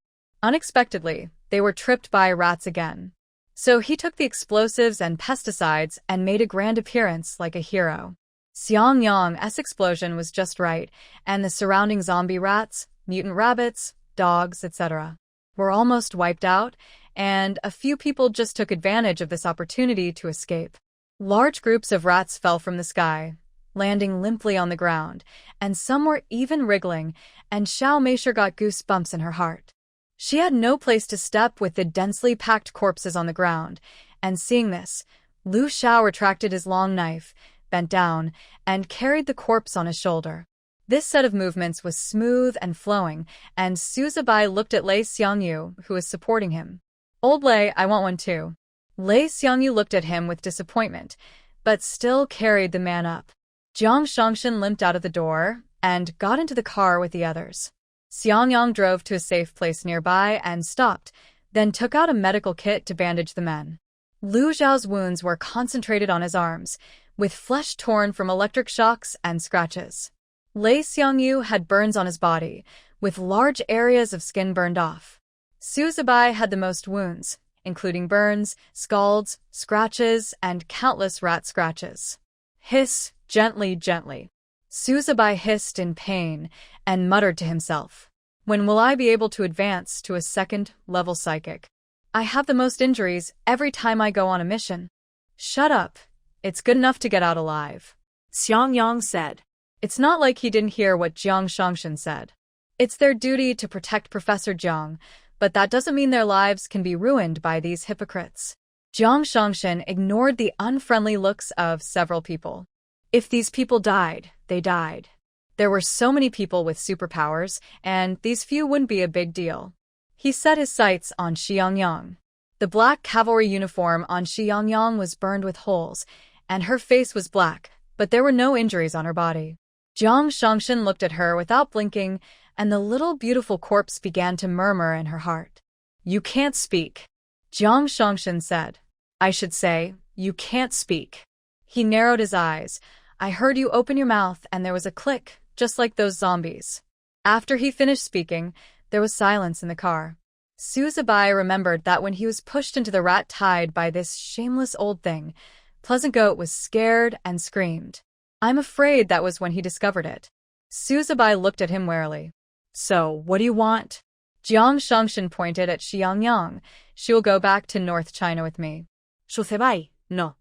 Unexpectedly, they were tripped by rats again. So he took the explosives and pesticides and made a grand appearance like a hero. Xiang Yang's explosion was just right, and the surrounding zombie rats, mutant rabbits, dogs, etc. were almost wiped out, and a few people just took advantage of this opportunity to escape. Large groups of rats fell from the sky, landing limply on the ground, and some were even wriggling, and Xiao Meisher got goosebumps in her heart. She had no place to step with the densely packed corpses on the ground, and seeing this, Lu Xiao retracted his long knife, bent down, and carried the corpse on his shoulder. This set of movements was smooth and flowing, and Suzubai looked at Lei Xiangyu, who was supporting him. Old Lei, I want one too. Lei Xiangyu looked at him with disappointment, but still carried the man up. Jiang Shangshan limped out of the door and got into the car with the others. Xiang Yang drove to a safe place nearby and stopped, then took out a medical kit to bandage the men. Lu Zhao's wounds were concentrated on his arms, with flesh torn from electric shocks and scratches. Lei Xiangyu had burns on his body, with large areas of skin burned off. Su Zibai had the most wounds, including burns, scalds, scratches, and countless rat scratches. Hiss, gently, gently. Su Zibai hissed in pain and muttered to himself. When will I be able to advance to a second-level psychic? I have the most injuries every time I go on a mission. Shut up. It's good enough to get out alive. Xiang Yang said. It's not like he didn't hear what Jiang Shangshan said. It's their duty to protect Professor Jiang, but that doesn't mean their lives can be ruined by these hypocrites. Jiang Shangshan ignored the unfriendly looks of several people. If these people died, they died. There were so many people with superpowers, and these few wouldn't be a big deal. He set his sights on Xiang Yang. The black cavalry uniform on Xiang Yang was burned with holes, and her face was black, but there were no injuries on her body. Jiang Shangshan looked at her without blinking, and the little beautiful corpse began to murmur in her heart. You can't speak. Jiang Shangshan said. I should say, you can't speak. He narrowed his eyes. I heard you open your mouth and there was a click, just like those zombies. After he finished speaking, there was silence in the car. Su Zibai remembered that when he was pushed into the rat tide by this shameless old thing, Pleasant Goat was scared and screamed. I'm afraid that was when he discovered it. Su Zibai looked at him warily. So, what do you want? Jiang Shangshan pointed at Xiang Yang. She will go back to North China with me. Su Zibai, no.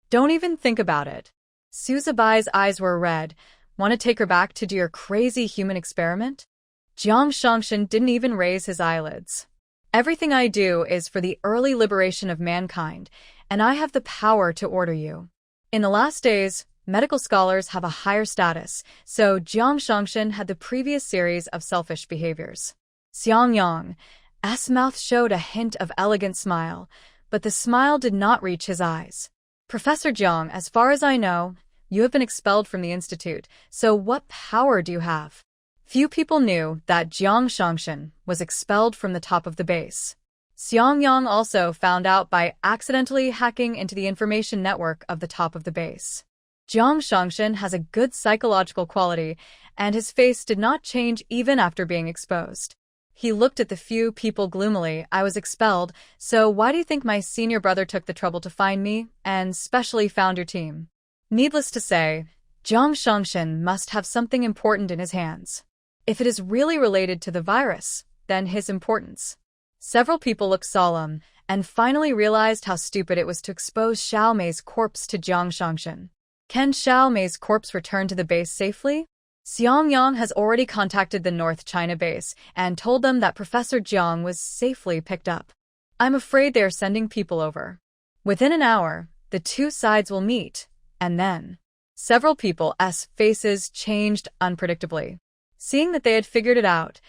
Don't even think about it. Su Zibai's eyes were red. Want to take her back to do your crazy human experiment? Jiang Shangshan didn't even raise his eyelids. Everything I do is for the early liberation of mankind, and I have the power to order you. In the last days, medical scholars have a higher status, so Jiang Shangshan had the previous series of selfish behaviors. Xiang Yang's mouth showed a hint of elegant smile, but the smile did not reach his eyes. Professor Jiang, as far as I know, you have been expelled from the institute, so what power do you have? Few people knew that Jiang Shangshan was expelled from the top of the base. Xiang Yang also found out by accidentally hacking into the information network of the top of the base. Jiang Shangshan has a good psychological quality, and his face did not change even after being exposed. He looked at the few people gloomily. I was expelled, so why do you think my senior brother took the trouble to find me, and specially found your team? Needless to say, Jiang Shangshan must have something important in his hands. If it is really related to the virus, then his importance. Several people looked solemn, and finally realized how stupid it was to expose Xiao Mei's corpse to Jiang Shangshan. Can Xiao Mei's corpse return to the base safely? Xiang Yang has already contacted the North China base and told them that Professor Jiang was safely picked up. I'm afraid they are sending people over. Within an hour, the two sides will meet, and then several people's faces changed unpredictably. Seeing that they had figured it out,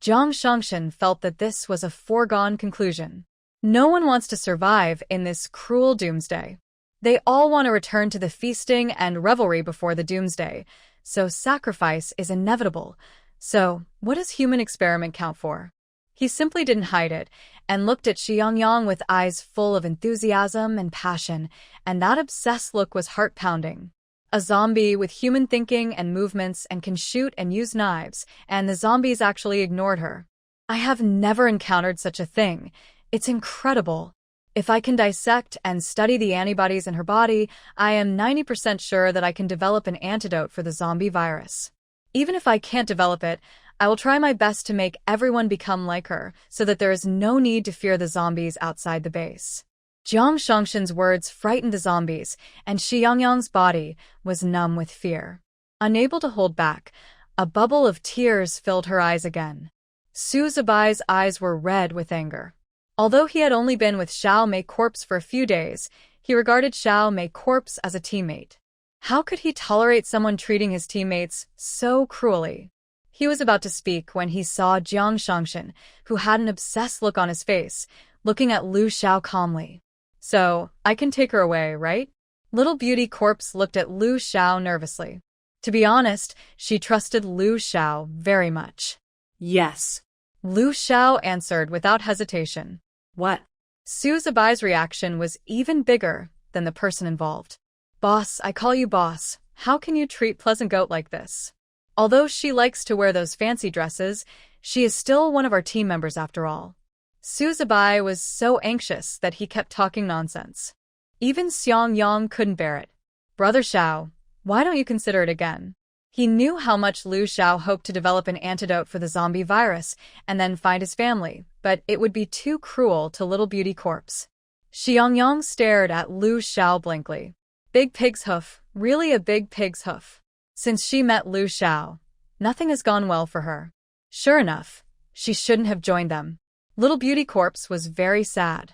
Jiang Shangshan felt that this was a foregone conclusion. No one wants to survive in this cruel doomsday. They all want to return to the feasting and revelry before the doomsday, so sacrifice is inevitable. So, what does human experiment count for? He simply didn't hide it, and looked at Xiang Yang with eyes full of enthusiasm and passion, and that obsessed look was heart-pounding. A zombie with human thinking and movements and can shoot and use knives, and the zombies actually ignored her. I have never encountered such a thing. It's incredible. If I can dissect and study the antibodies in her body, I am 90% sure that I can develop an antidote for the zombie virus. Even if I can't develop it, I will try my best to make everyone become like her, so that there is no need to fear the zombies outside the base. Jiang Shangshan's words frightened the zombies, and Xiang Yang's body was numb with fear. Unable to hold back, a bubble of tears filled her eyes again. Su Zibai's eyes were red with anger. Although he had only been with Xiao Mei corpse for a few days, he regarded Xiao Mei corpse as a teammate. How could he tolerate someone treating his teammates so cruelly? He was about to speak when he saw Jiang Shangshan, who had an obsessed look on his face, looking at Lu Xiao calmly. So, I can take her away, right? Little Beauty Corpse looked at Lu Xiao nervously. To be honest, she trusted Lu Xiao very much. Yes. Lu Xiao answered without hesitation. What? Su Zibai's reaction was even bigger than the person involved. Boss, I call you boss. How can you treat Pleasant Goat like this? Although she likes to wear those fancy dresses, she is still one of our team members after all. Su Zibai was so anxious that he kept talking nonsense. Even Xiang Yang couldn't bear it. Brother Xiao, why don't you consider it again? He knew how much Lu Xiao hoped to develop an antidote for the zombie virus and then find his family, but it would be too cruel to Little Beauty Corpse. Xiang Yang stared at Lu Xiao blankly. Big pig's hoof, really a big pig's hoof. Since she met Lu Xiao, nothing has gone well for her. Sure enough, she shouldn't have joined them. Little Beauty Corpse was very sad.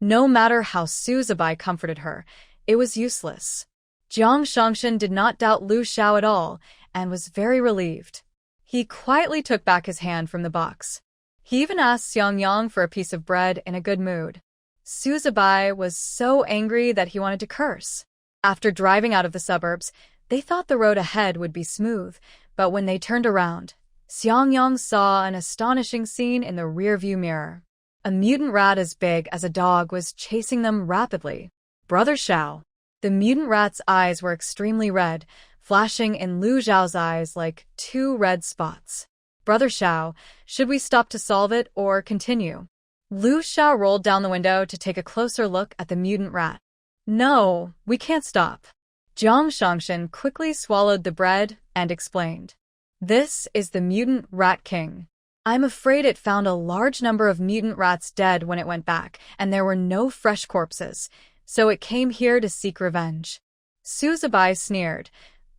No matter how Su Zibai comforted her, it was useless. Jiang Shangshan did not doubt Lu Xiao at all and was very relieved. He quietly took back his hand from the box. He even asked Xiang Yang for a piece of bread in a good mood. Su Zibai was so angry that he wanted to curse. After driving out of the suburbs, they thought the road ahead would be smooth, but when they turned around, Xiang Yang saw an astonishing scene in the rearview mirror. A mutant rat as big as a dog was chasing them rapidly. Brother Xiao. The mutant rat's eyes were extremely red, flashing in Lu Xiao's eyes like two red spots. Brother Xiao, should we stop to solve it or continue? Lu Xiao rolled down the window to take a closer look at the mutant rat. No, we can't stop. Jiang Shangshan quickly swallowed the bread and explained. This is the mutant rat king. I'm afraid it found a large number of mutant rats dead when it went back, and there were no fresh corpses, so it came here to seek revenge. Su Zibai sneered.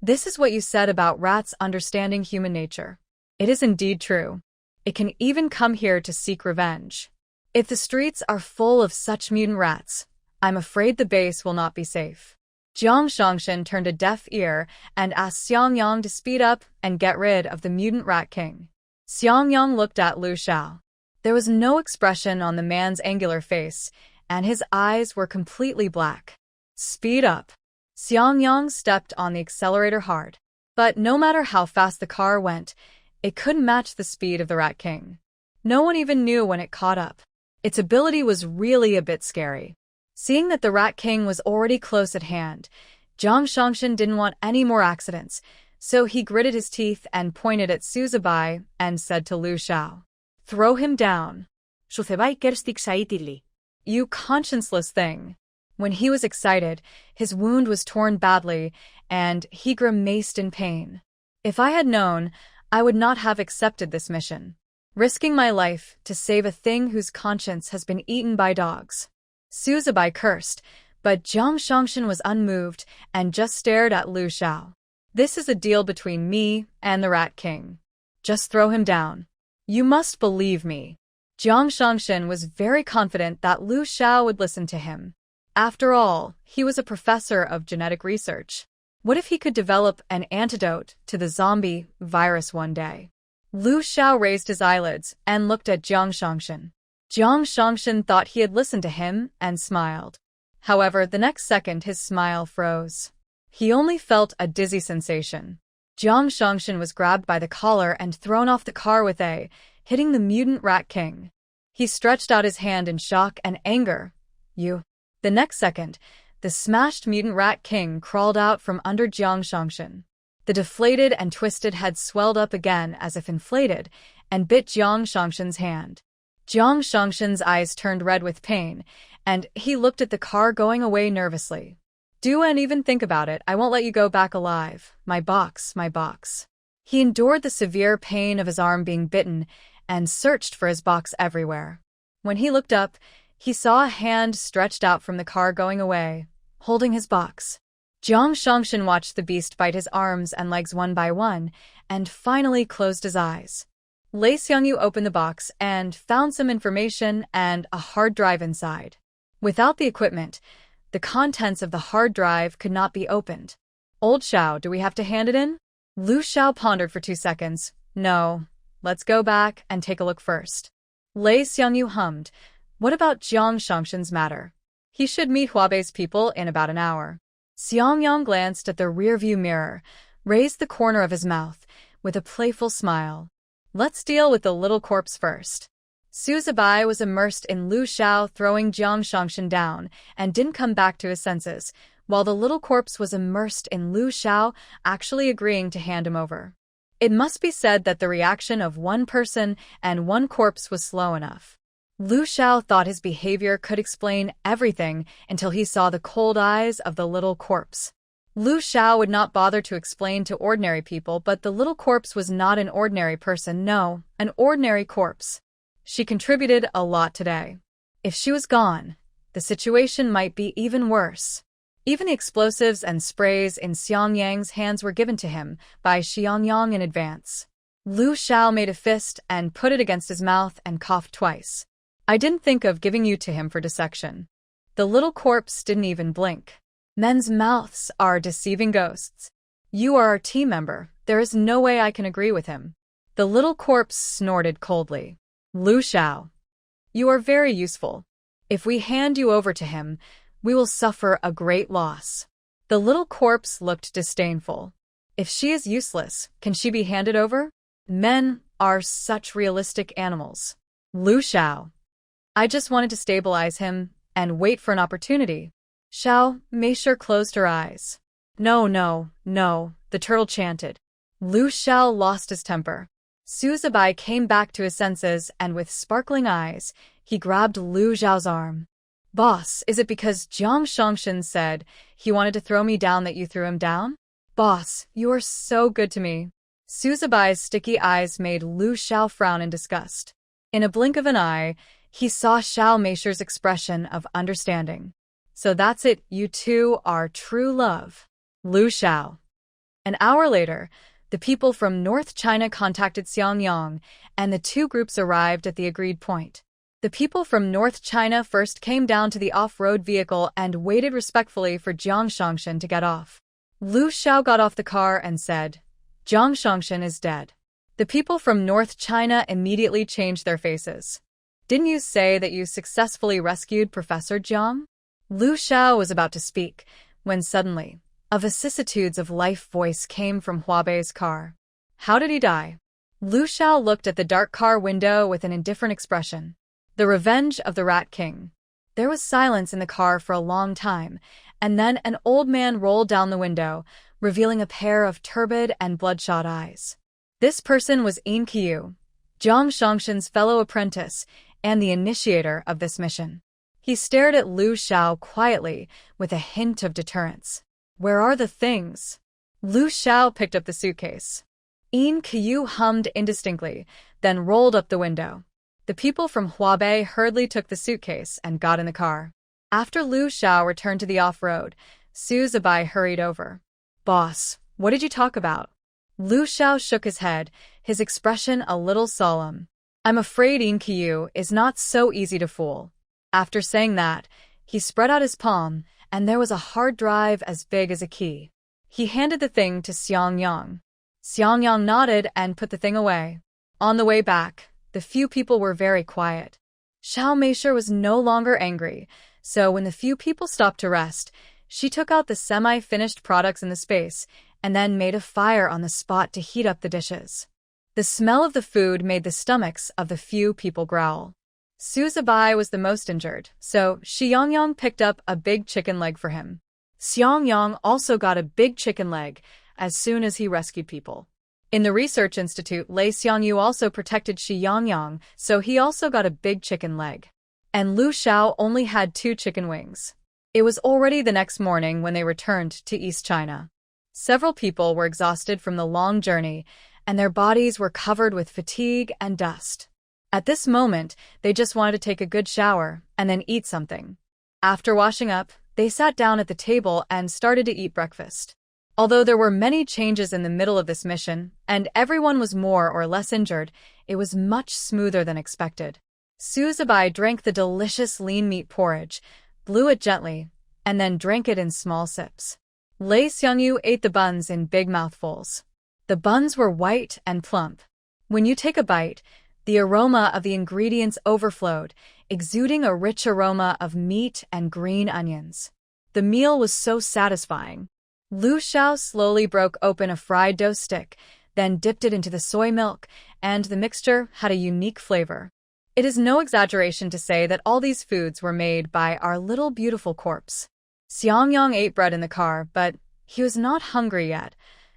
This is what you said about rats understanding human nature. It is indeed true. It can even come here to seek revenge. If the streets are full of such mutant rats, I'm afraid the base will not be safe. Jiang Shangshan turned a deaf ear and asked Xiang Yang to speed up and get rid of the mutant rat king. Xiang Yang looked at Lu Xiao. There was no expression on the man's angular face, and his eyes were completely black. Speed up. Xiang Yang stepped on the accelerator hard. But no matter how fast the car went, it couldn't match the speed of the Rat King. No one even knew when it caught up. Its ability was really a bit scary. Seeing that the Rat King was already close at hand, Jiang Shangshan didn't want any more accidents, so he gritted his teeth and pointed at Su Zibai and said to Lu Xiao, "Throw him down." Su Zibai cursed excitedly. You conscienceless thing. When he was excited, his wound was torn badly, and he grimaced in pain. If I had known, I would not have accepted this mission, risking my life to save a thing whose conscience has been eaten by dogs. Su Zibai cursed, but Jiang Shangshan was unmoved and just stared at Lu Xiao. This is a deal between me and the Rat King. Just throw him down. You must believe me. Jiang Shangshan was very confident that Lu Xiao would listen to him. After all, he was a professor of genetic research. What if he could develop an antidote to the zombie virus one day? Lu Xiao raised his eyelids and looked at Jiang Shangshan. Jiang Shangshan thought he had listened to him and smiled. However, the next second his smile froze. He only felt a dizzy sensation. Jiang Shangshan was grabbed by the collar and thrown off the car with hitting the mutant Rat King. He stretched out his hand in shock and anger. You. The next second, the smashed mutant Rat King crawled out from under Jiang Shangshan. The deflated and twisted head swelled up again as if inflated and bit Jiang Shangshan's hand. Jiang Shangshan's eyes turned red with pain, and he looked at the car going away nervously. Do and even think about it, I won't let you go back alive. My box, my box. He endured the severe pain of his arm being bitten and searched for his box everywhere. When he looked up, he saw a hand stretched out from the car going away, holding his box. Jiang Shangshan watched the beast bite his arms and legs one by one, and finally closed his eyes. Lei Xiangyu opened the box and found some information and a hard drive inside. Without the equipment, the contents of the hard drive could not be opened. Old Xiao, do we have to hand it in? Lu Xiao pondered for 2 seconds. No, let's go back and take a look first. Lei Xiangyu hummed. What about Jiang Shangshan's matter? He should meet Huabei's people in about an hour. Xiang Yang glanced at the rearview mirror, raised the corner of his mouth, with a playful smile. Let's deal with the little corpse first. Su Zibai was immersed in Lu Xiao throwing Jiang Shangshan down and didn't come back to his senses, while the little corpse was immersed in Lu Xiao, actually agreeing to hand him over. It must be said that the reaction of one person and one corpse was slow enough. Lu Xiao thought his behavior could explain everything until he saw the cold eyes of the little corpse. Lu Xiao would not bother to explain to ordinary people, but the little corpse was not an ordinary person, no, an ordinary corpse. She contributed a lot today. If she was gone, the situation might be even worse. Even the explosives and sprays in Xiang Yang's hands were given to him by Xiang Yang in advance. Lu Xiao made a fist and put it against his mouth and coughed twice. I didn't think of giving you to him for dissection. The little corpse didn't even blink. Men's mouths are deceiving ghosts. You are our team member. There is no way I can agree with him. The little corpse snorted coldly. Lu Xiao, you are very useful. If we hand you over to him, we will suffer a great loss. The little corpse looked disdainful. If she is useless, can she be handed over? Men are such realistic animals. Lu Xiao, I just wanted to stabilize him and wait for an opportunity. Xiao Meisher closed her eyes. No, no, no, the turtle chanted. Lu Xiao lost his temper. Su Zibai came back to his senses and with sparkling eyes, he grabbed Lu Xiao's arm. Boss, is it because Jiang Shangshan said he wanted to throw me down that you threw him down? Boss, you are so good to me. Su Zibai's sticky eyes made Lu Xiao frown in disgust. In a blink of an eye, he saw Xiao Meisher's expression of understanding. So that's it, you two are true love. Lu Xiao. An hour later, the people from North China contacted Xiang Yang, and the two groups arrived at the agreed point. The people from North China first came down to the off-road vehicle and waited respectfully for Jiang Shangshan to get off. Lu Xiao got off the car and said, Jiang Shangshan is dead. The people from North China immediately changed their faces. Didn't you say that you successfully rescued Professor Jiang? Lu Xiao was about to speak, when suddenly, a vicissitudes of life voice came from Huabei's car. How did he die? Lu Xiao looked at the dark car window with an indifferent expression. The revenge of the Rat King. There was silence in the car for a long time, and then an old man rolled down the window, revealing a pair of turbid and bloodshot eyes. This person was Yin Qiu, Jiang Shangshan's fellow apprentice, and the initiator of this mission. He stared at Lu Xiao quietly, with a hint of deterrence. Where are the things? Lu Xiao picked up the suitcase. Yin Qiu hummed indistinctly, then rolled up the window. The people from Huabei hurriedly took the suitcase and got in the car. After Lu Xiao returned to the off-road, Su Zibai hurried over. Boss, what did you talk about? Lu Xiao shook his head, his expression a little solemn. I'm afraid Yin Qiu is not so easy to fool. After saying that, he spread out his palm, and there was a hard drive as big as a key. He handed the thing to Xiang Yang. Xiang Yang nodded and put the thing away. On the way back, the few people were very quiet. Xiao Meisher was no longer angry, so when the few people stopped to rest, she took out the semi-finished products in the space and then made a fire on the spot to heat up the dishes. The smell of the food made the stomachs of the few people growl. Su Zibai was the most injured, so Xiang Yang picked up a big chicken leg for him. Xiang Yang also got a big chicken leg as soon as he rescued people. In the research institute, Lei Xiangyu also protected Xiang Yang, so he also got a big chicken leg. And Lu Xiao only had 2 chicken wings. It was already the next morning when they returned to East China. Several people were exhausted from the long journey, and their bodies were covered with fatigue and dust. At this moment, they just wanted to take a good shower and then eat something. After washing up, they sat down at the table and started to eat breakfast. Although there were many changes in the middle of this mission, and everyone was more or less injured, it was much smoother than expected. Su Zibai drank the delicious lean meat porridge, blew it gently, and then drank it in small sips. Lei Xiangyu ate the buns in big mouthfuls. The buns were white and plump. When you take a bite, the aroma of the ingredients overflowed, exuding a rich aroma of meat and green onions. The meal was so satisfying. Lu Xiao slowly broke open a fried dough stick, then dipped it into the soy milk, and the mixture had a unique flavor. It is no exaggeration to say that all these foods were made by our little beautiful corpse. Xiang Yang ate bread in the car, but he was not hungry yet,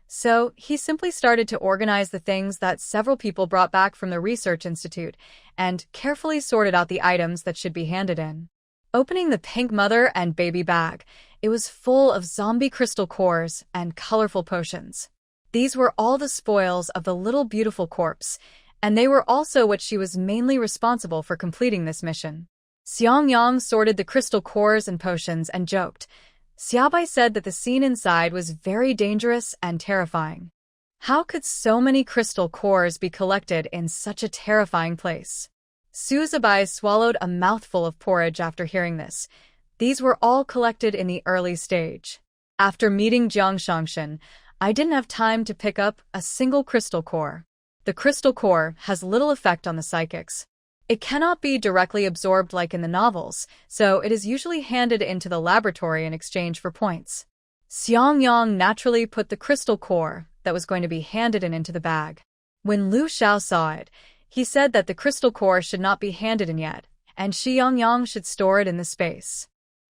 so he simply started to organize the things that several people brought back from the research institute and carefully sorted out the items that should be handed in. Opening the pink mother and baby bag, it was full of zombie crystal cores and colorful potions. These were all the spoils of the little beautiful corpse, and they were also what she was mainly responsible for completing this mission. Xiang Yang sorted the crystal cores and potions and joked. Xiaobai said that the scene inside was very dangerous and terrifying. How could so many crystal cores be collected in such a terrifying place? Su Zibai swallowed a mouthful of porridge after hearing this. These were all collected in the early stage. After meeting Jiang Shangshan, I didn't have time to pick up a single crystal core. The crystal core has little effect on the psychics. It cannot be directly absorbed like in the novels, so it is usually handed into the laboratory in exchange for points. Xiang Yang naturally put the crystal core that was going to be handed into the bag. When Lu Xiao saw it, he said that the crystal core should not be handed in yet, and Xiang Yang should store it in the space.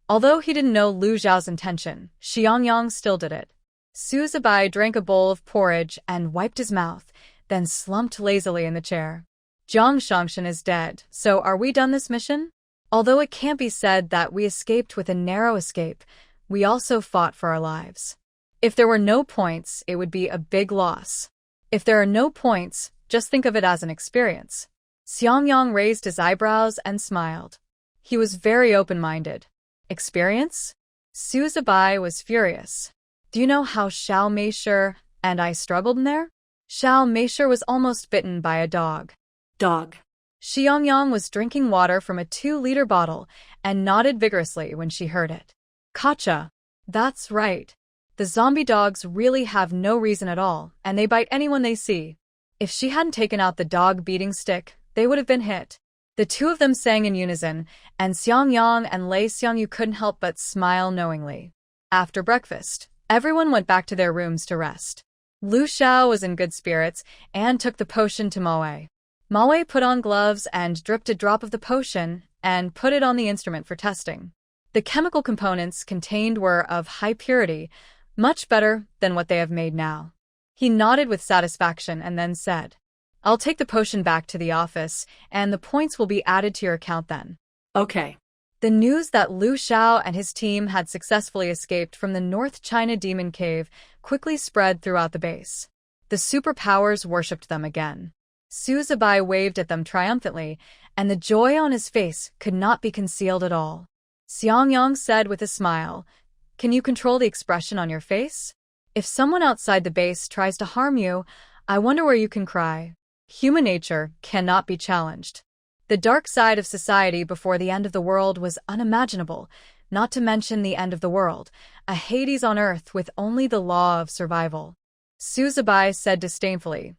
Although he didn't know Lu Xiao's intention, Xiang Yang still did it. Su Zibai drank a bowl of porridge and wiped his mouth, then slumped lazily in the chair. Jiang Shangshan is dead, so are we done this mission? Although it can't be said that we escaped with a narrow escape, we also fought for our lives. If there were no points, it would be a big loss. If there are no points, just think of it as an experience. Xiang Yang raised his eyebrows and smiled. He was very open-minded. Experience? Su Zibai was furious. Do you know how Xiao Meisher and I struggled in there? Xiao Meisher was almost bitten by a dog. Dog. Xiang Yang was drinking water from a 2-liter bottle and nodded vigorously when she heard it. Gotcha. That's right. The zombie dogs really have no reason at all, and they bite anyone they see. If she hadn't taken out the dog beating stick, they would have been hit. The two of them sang in unison, and Xiang Yang and Lei Xiangyu couldn't help but smile knowingly. After breakfast, everyone went back to their rooms to rest. Lu Xiao was in good spirits and took the potion to Maui. Maui put on gloves and dripped a drop of the potion and put it on the instrument for testing. The chemical components contained were of high purity, much better than what they have made now. He nodded with satisfaction and then said, I'll take the potion back to the office, and the points will be added to your account then. Okay. The news that Lu Xiao and his team had successfully escaped from the North China Demon Cave quickly spread throughout the base. The superpowers worshipped them again. Su Zibai waved at them triumphantly, and the joy on his face could not be concealed at all. Xiang Yang said with a smile, Can you control the expression on your face? If someone outside the base tries to harm you, I wonder where you can cry. Human nature cannot be challenged. The dark side of society before the end of the world was unimaginable, not to mention the end of the world, a Hades on earth with only the law of survival. Su Zibai said disdainfully,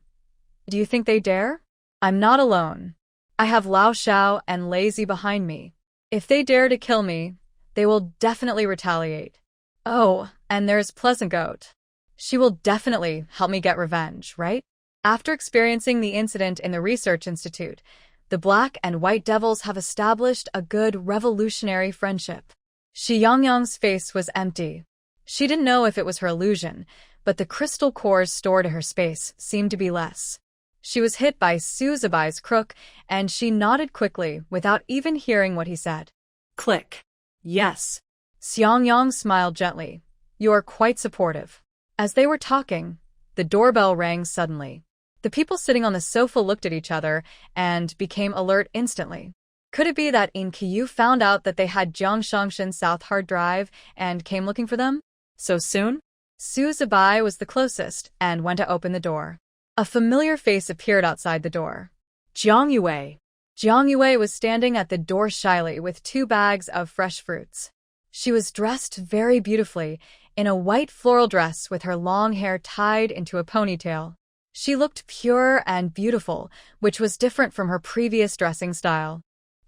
Do you think they dare? I'm not alone. I have Lao Xiao and Lazy behind me. If they dare to kill me, they will definitely retaliate. Oh, and there's Pleasant Goat. She will definitely help me get revenge, right? After experiencing the incident in the Research Institute, the Black and White Devils have established a good revolutionary friendship. Xiang Yang's face was empty. She didn't know if it was her illusion, but the crystal cores stored in her space seemed to be less. She was hit by Su Zibai's crook, and she nodded quickly without even hearing what he said. Click. Yes. Xiang Yang smiled gently. You are quite supportive. As they were talking, the doorbell rang suddenly. The people sitting on the sofa looked at each other and became alert instantly. Could it be that In Qiyu found out that they had Jiang Shangshan South Hard Drive and came looking for them? So soon? Su Zibai was the closest and went to open the door. A familiar face appeared outside the door. Jiang Yue. Jiang Yue was standing at the door shyly with 2 bags of fresh fruits. She was dressed very beautifully in a white floral dress with her long hair tied into a ponytail. She looked pure and beautiful, which was different from her previous dressing style.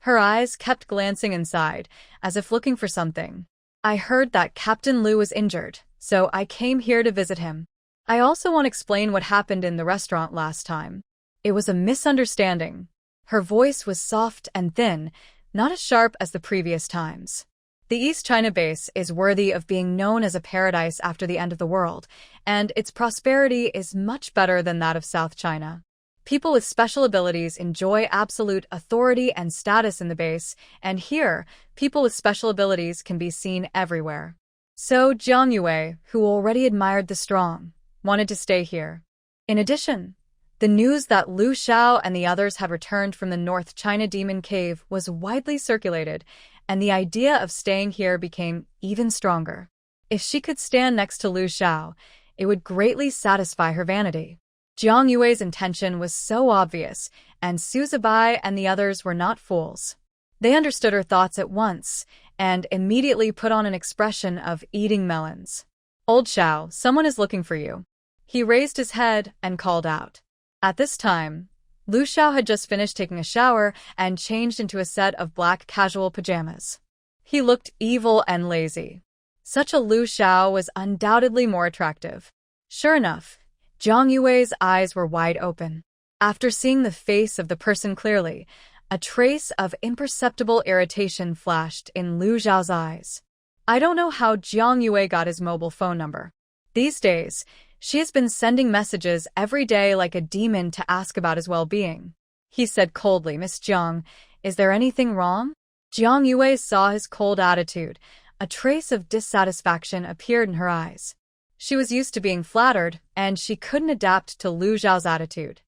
Her eyes kept glancing inside, as if looking for something. I heard that Captain Liu was injured, so I came here to visit him. I also want to explain what happened in the restaurant last time. It was a misunderstanding. Her voice was soft and thin, not as sharp as the previous times. The East China base is worthy of being known as a paradise after the end of the world, and its prosperity is much better than that of South China. People with special abilities enjoy absolute authority and status in the base, and here, people with special abilities can be seen everywhere. So Jiang Yue, who already admired the strong, wanted to stay here. In addition, the news that Lu Xiao and the others had returned from the North China Demon Cave was widely circulated, and the idea of staying here became even stronger. If she could stand next to Lu Xiao, it would greatly satisfy her vanity. Jiang Yue's intention was so obvious, and Su Zibai and the others were not fools. They understood her thoughts at once, and immediately put on an expression of eating melons. "Old Xiao, someone is looking for you." He raised his head and called out. At this time, Lu Xiao had just finished taking a shower and changed into a set of black casual pajamas. He looked evil and lazy. Such a Lu Xiao was undoubtedly more attractive. Sure enough, Jiang Yue's eyes were wide open. After seeing the face of the person clearly, a trace of imperceptible irritation flashed in Lu Xiao's eyes. I don't know how Jiang Yue got his mobile phone number. These days, she has been sending messages every day like a demon to ask about his well-being. He said coldly, "Miss Jiang, is there anything wrong?" Jiang Yue saw his cold attitude. A trace of dissatisfaction appeared in her eyes. She was used to being flattered, and she couldn't adapt to Lu Xiao's attitude.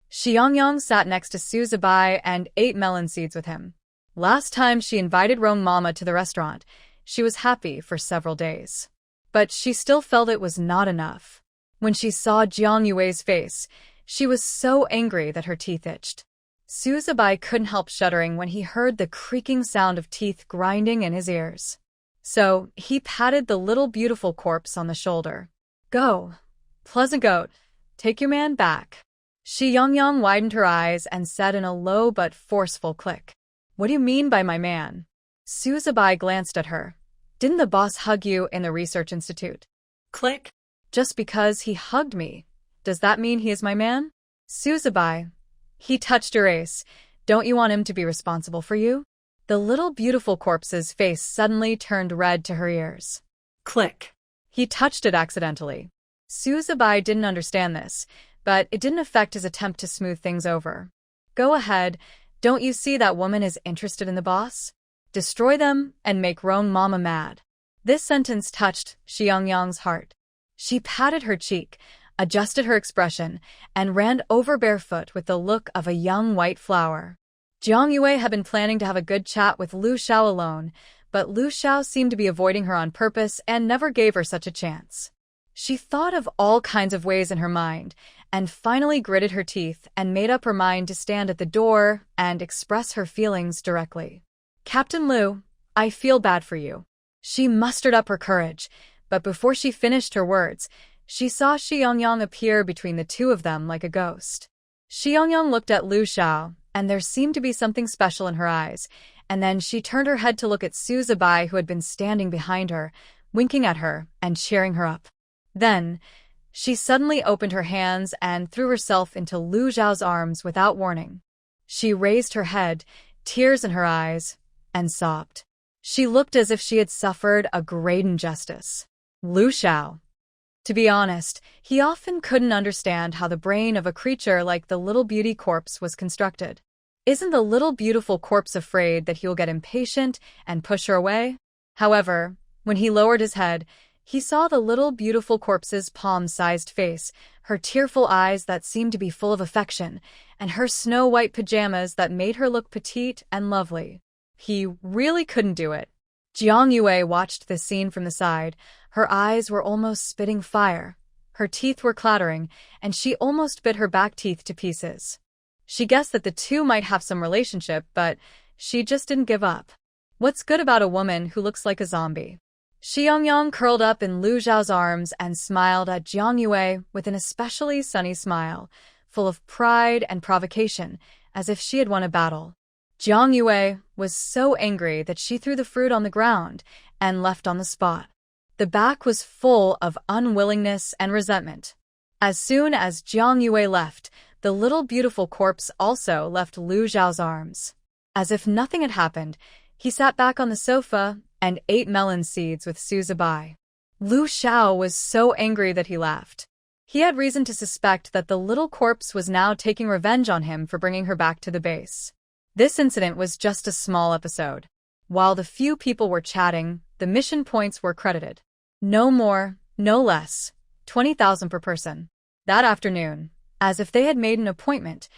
Xiang Yang sat next to Su Zibai and ate melon seeds with him. Last time she invited Rong Mama to the restaurant, she was happy for several days. But she still felt it was not enough. When she saw Jiang Yue's face, she was so angry that her teeth itched. Su Zibai couldn't help shuddering when he heard the creaking sound of teeth grinding in his ears. So, he patted the little beautiful corpse on the shoulder. "Go, pleasant goat, take your man back." Xiang Yang widened her eyes and said in a low but forceful click, "What do you mean by my man?" Su Zibai glanced at her. "Didn't the boss hug you in the research institute?" Click. "Just because he hugged me, does that mean he is my man?" "Su Zibai, he touched your ace. Don't you want him to be responsible for you?" The little beautiful corpse's face suddenly turned red to her ears. Click. "He touched it accidentally." Su Zibai didn't understand this, but it didn't affect his attempt to smooth things over. "Go ahead, don't you see that woman is interested in the boss? Destroy them and make Rong Mama mad." This sentence touched Xiang Yang's heart. She patted her cheek, adjusted her expression, and ran over barefoot with the look of a young white flower. Jiang Yue had been planning to have a good chat with Lu Xiao alone, but Lu Xiao seemed to be avoiding her on purpose and never gave her such a chance. She thought of all kinds of ways in her mind, and finally gritted her teeth and made up her mind to stand at the door and express her feelings directly. "Captain Liu, I feel bad for you." She mustered up her courage, but before she finished her words, she saw Xiang Yang appear between the two of them like a ghost. Xiang Yang looked at Lu Xiao, and there seemed to be something special in her eyes, and then she turned her head to look at Su Zibai, who had been standing behind her, winking at her and cheering her up. Then, she suddenly opened her hands and threw herself into Lu Xiao's arms without warning. She raised her head, tears in her eyes, and sobbed. She looked as if she had suffered a great injustice. Lu Xiao. To be honest, he often couldn't understand how the brain of a creature like the little beauty corpse was constructed. Isn't the little beautiful corpse afraid that he'll get impatient and push her away? However, when he lowered his head, he saw the little beautiful corpse's palm-sized face, her tearful eyes that seemed to be full of affection, and her snow-white pajamas that made her look petite and lovely. He really couldn't do it. Jiang Yue watched this scene from the side. Her eyes were almost spitting fire. Her teeth were clattering, and she almost bit her back teeth to pieces. She guessed that the two might have some relationship, but she just didn't give up. What's good about a woman who looks like a zombie? Xiang Yang curled up in Lu Xiao's arms and smiled at Jiang Yue with an especially sunny smile, full of pride and provocation, as if she had won a battle. Jiang Yue was so angry that she threw the fruit on the ground and left on the spot. The back was full of unwillingness and resentment. As soon as Jiang Yue left, the little beautiful corpse also left Lu Xiao's arms. As if nothing had happened, he sat back on the sofa and ate melon seeds with Su Zibai. Lu Xiao was so angry that he laughed. He had reason to suspect that the little corpse was now taking revenge on him for bringing her back to the base. This incident was just a small episode. While the few people were chatting, the mission points were credited. No more, no less, 20,000 per person. That afternoon, as if they had made an appointment,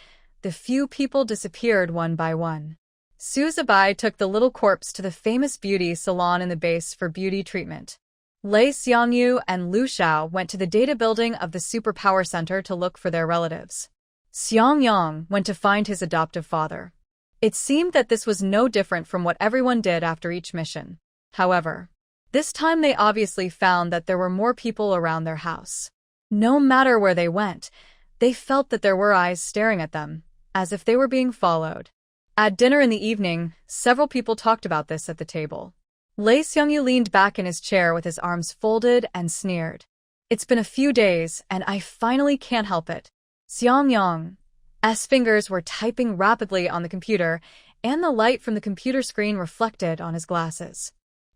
the few people disappeared one by one. Su Zibai took the little corpse to the famous beauty salon in the base for beauty treatment. Lei Xiangyu and Lu Xiao went to the data building of the Superpower Center to look for their relatives. Xiang Yang went to find his adoptive father. It seemed that this was no different from what everyone did after each mission. However, this time they obviously found that there were more people around their house. No matter where they went, they felt that there were eyes staring at them, as if they were being followed. At dinner in the evening, several people talked about this at the table. Lei Xiangyu leaned back in his chair with his arms folded and sneered. It's been a few days, and I finally can't help it. Xiang Yang's fingers were typing rapidly on the computer, and the light from the computer screen reflected on his glasses.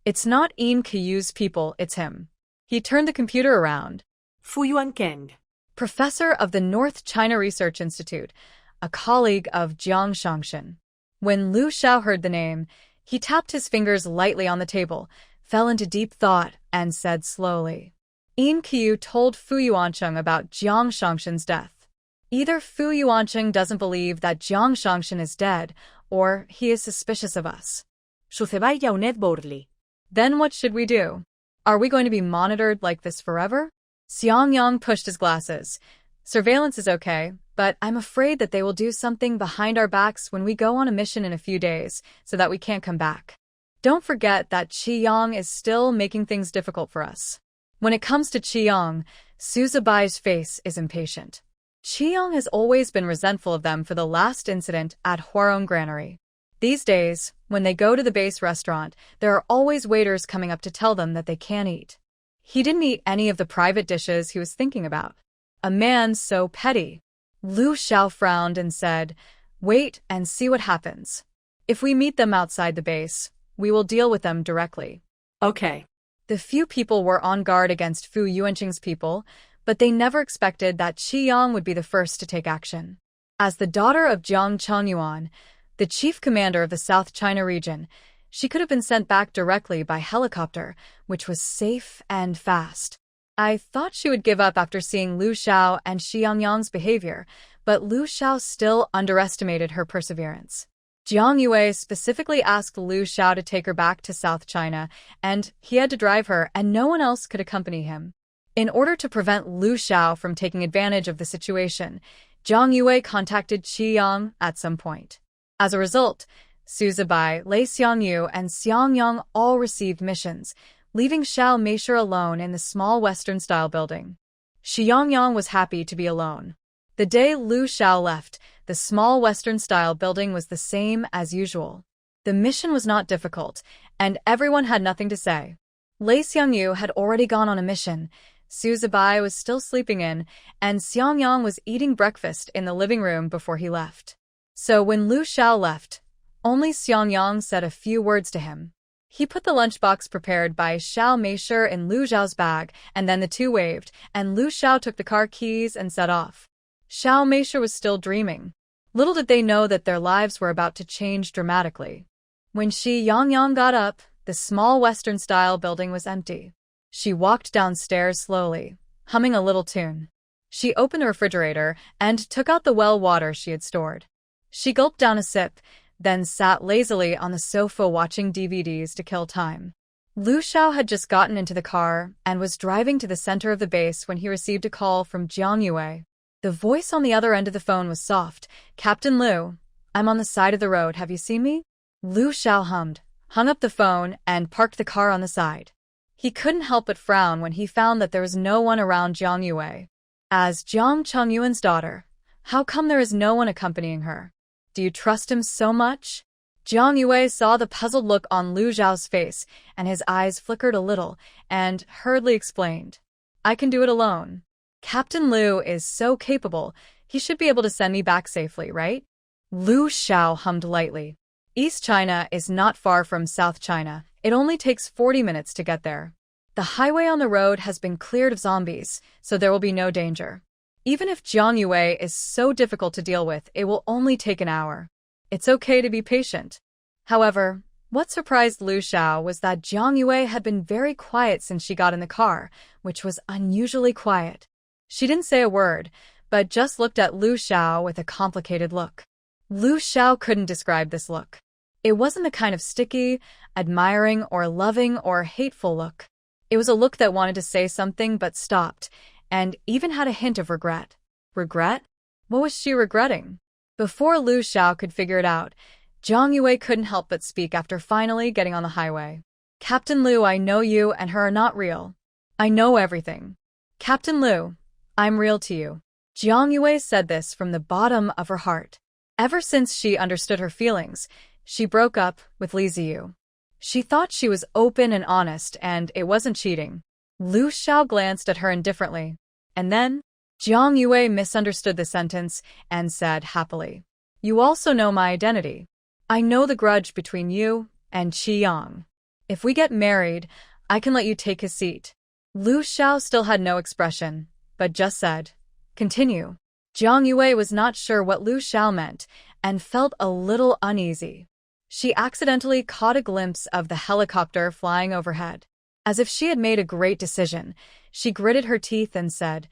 It's not Yin Kiyu's people, it's him. He turned the computer around. Fu Yuankeng, Professor of the North China Research Institute, a colleague of Jiang Shangshan. When Lu Xiao heard the name, he tapped his fingers lightly on the table, fell into deep thought, and said slowly, Yin Qiu told Fu Yuancheng about Jiang Shangshan's death. Either Fu Yuancheng doesn't believe that Jiang Shangshan is dead, or he is suspicious of us. Sucebai Yaunet Borli. Then what should we do? Are we going to be monitored like this forever? Xiang Yang pushed his glasses. Surveillance is okay, but I'm afraid that they will do something behind our backs when we go on a mission in a few days, so that we can't come back. Don't forget that Qi Yang is still making things difficult for us. When it comes to Qi Yang, Su Zibai's face is impatient. Qi Yang has always been resentful of them for the last incident at Huarong Granary. These days, when they go to the base restaurant, there are always waiters coming up to tell them that they can't eat. He didn't eat any of the private dishes he was thinking about. A man so petty. Lu Xiao frowned and said, Wait and see what happens. If we meet them outside the base, we will deal with them directly. Okay. The few people were on guard against Fu Yuancheng's people, but they never expected that Qi Yang would be the first to take action. As the daughter of Jiang Changyuan, the chief commander of the South China region, she could have been sent back directly by helicopter, which was safe and fast. I thought she would give up after seeing Lu Xiao and Xiang Yang's behavior, but Lu Xiao still underestimated her perseverance. Jiang Yue specifically asked Lu Xiao to take her back to South China, and he had to drive her and no one else could accompany him. In order to prevent Lu Xiao from taking advantage of the situation, Jiang Yue contacted Qi Yang at some point. As a result, Su Zibai, Lei Xiangyu, and Xiang Yang all received missions, leaving Xiao Meisher alone in the small Western-style building. Xiang Yang was happy to be alone. The day Lu Xiao left, the small Western-style building was the same as usual. The mission was not difficult, and everyone had nothing to say. Lei Xiangyu had already gone on a mission, Su Zibai was still sleeping in, and Xiang Yang was eating breakfast in the living room before he left. So when Lu Xiao left, only Xiang Yang said a few words to him. He put the lunchbox prepared by Xiao Meisher in Lu Xiao's bag, and then the two waved, and Lu Xiao took the car keys and set off. Xiao Meisher was still dreaming. Little did they know that their lives were about to change dramatically. When Xiang Yang got up, the small Western-style building was empty. She walked downstairs slowly, humming a little tune. She opened the refrigerator and took out the well water she had stored. She gulped down a sip, then sat lazily on the sofa watching DVDs to kill time. Lu Xiao had just gotten into the car and was driving to the center of the base when he received a call from Jiang Yue. The voice on the other end of the phone was soft. Captain Lu, I'm on the side of the road, have you seen me? Lu Xiao hummed, hung up the phone, and parked the car on the side. He couldn't help but frown when he found that there was no one around Jiang Yue. As Jiang Changyuan's daughter, how come there is no one accompanying her? Do you trust him so much? Jiang Yue saw the puzzled look on Lu Zhao's face, and his eyes flickered a little, and hurriedly explained. I can do it alone. Captain Lu is so capable, he should be able to send me back safely, right? Lu Xiao hummed lightly. East China is not far from South China. It only takes 40 minutes to get there. The highway on the road has been cleared of zombies, so there will be no danger. Even if Jiang Yue is so difficult to deal with, it will only take an hour. It's okay to be patient. However, what surprised Lu Xiao was that Jiang Yue had been very quiet since she got in the car, which was unusually quiet. She didn't say a word, but just looked at Lu Xiao with a complicated look. Lu Xiao couldn't describe this look. It wasn't the kind of sticky, admiring, or loving, or hateful look. It was a look that wanted to say something but stopped, and even had a hint of regret. Regret? What was she regretting? Before Lu Xiao could figure it out, Jiang Yue couldn't help but speak after finally getting on the highway. Captain Lu, I know you and her are not real. I know everything. Captain Lu, I'm real to you. Jiang Yue said this from the bottom of her heart. Ever since she understood her feelings, she broke up with Li Ziyu. She thought she was open and honest, and it wasn't cheating. Lu Xiao glanced at her indifferently. And then, Jiang Yue misunderstood the sentence and said happily, You also know my identity. I know the grudge between you and Qi Yang. If we get married, I can let you take his seat. Lu Xiao still had no expression, but just said, Continue. Jiang Yue was not sure what Lu Xiao meant and felt a little uneasy. She accidentally caught a glimpse of the helicopter flying overhead. As if she had made a great decision, she gritted her teeth and said,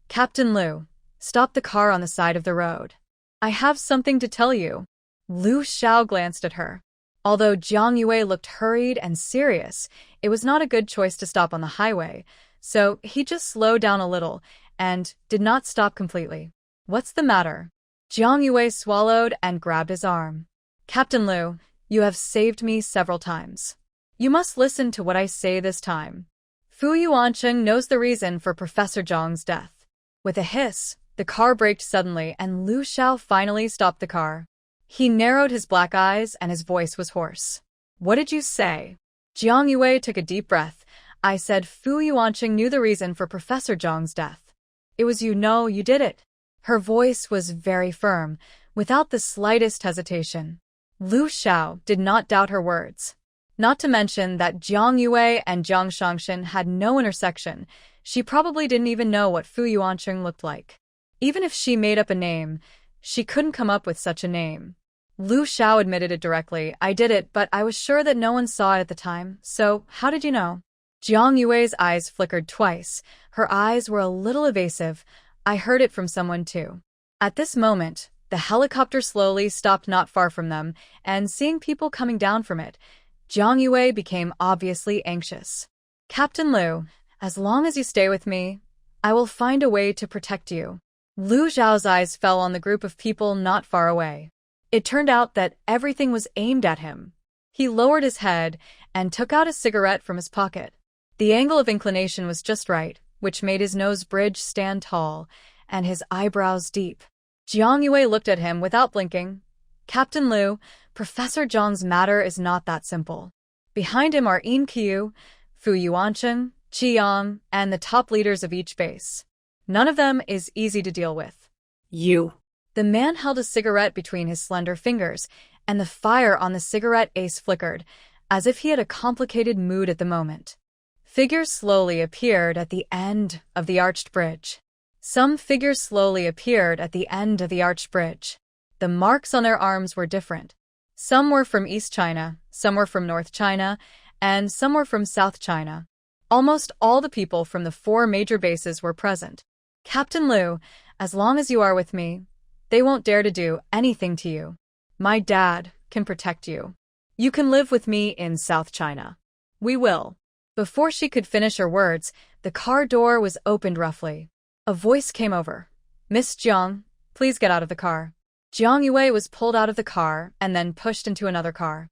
Captain Lu, stop the car on the side of the road. I have something to tell you. Lu Xiao glanced at her. Although Jiang Yue looked hurried and serious, it was not a good choice to stop on the highway, so he just slowed down a little and did not stop completely. What's the matter? Jiang Yue swallowed and grabbed his arm. Captain Lu, you have saved me several times. You must listen to what I say this time. Fu Yuancheng knows the reason for Professor Zhang's death. With a hiss, the car braked suddenly and Lu Xiao finally stopped the car. He narrowed his black eyes and his voice was hoarse. What did you say? Jiang Yue took a deep breath. I said Fu Yuancheng knew the reason for Professor Zhang's death. It was you did it. Her voice was very firm, without the slightest hesitation. Lu Xiao did not doubt her words. Not to mention that Jiang Yue and Jiang Shangshan had no intersection. She probably didn't even know what Fu Yuancheng looked like. Even if she made up a name, she couldn't come up with such a name. Lu Xiao admitted it directly. I did it, but I was sure that no one saw it at the time, so how did you know? Jiang Yue's eyes flickered twice. Her eyes were a little evasive. I heard it from someone too. At this moment, the helicopter slowly stopped not far from them, and seeing people coming down from it, Jiang Yue became obviously anxious. Captain Lu, as long as you stay with me, I will find a way to protect you. Lu Zhao's eyes fell on the group of people not far away. It turned out that everything was aimed at him. He lowered his head and took out a cigarette from his pocket. The angle of inclination was just right, which made his nose bridge stand tall, and his eyebrows deep. Jiang Yue looked at him without blinking. Captain Lu, Professor Zhang's matter is not that simple. Behind him are Yin Qiu, Fu Yuancheng, Qi Yang, and the top leaders of each base. None of them is easy to deal with. You. The man held a cigarette between his slender fingers, and the fire on the cigarette ace flickered, as if he had a complicated mood at the moment. Figures slowly appeared at the end of the arched bridge. Some figures slowly appeared at the end of the arched bridge. The marks on their arms were different. Some were from East China, some were from North China, and some were from South China. Almost all the people from the 4 major bases were present. Captain Lu, as long as you are with me, they won't dare to do anything to you. My dad can protect you. You can live with me in South China. We will. Before she could finish her words, the car door was opened roughly. A voice came over. Miss Jiang, please get out of the car. Jiang Yue was pulled out of the car and then pushed into another car.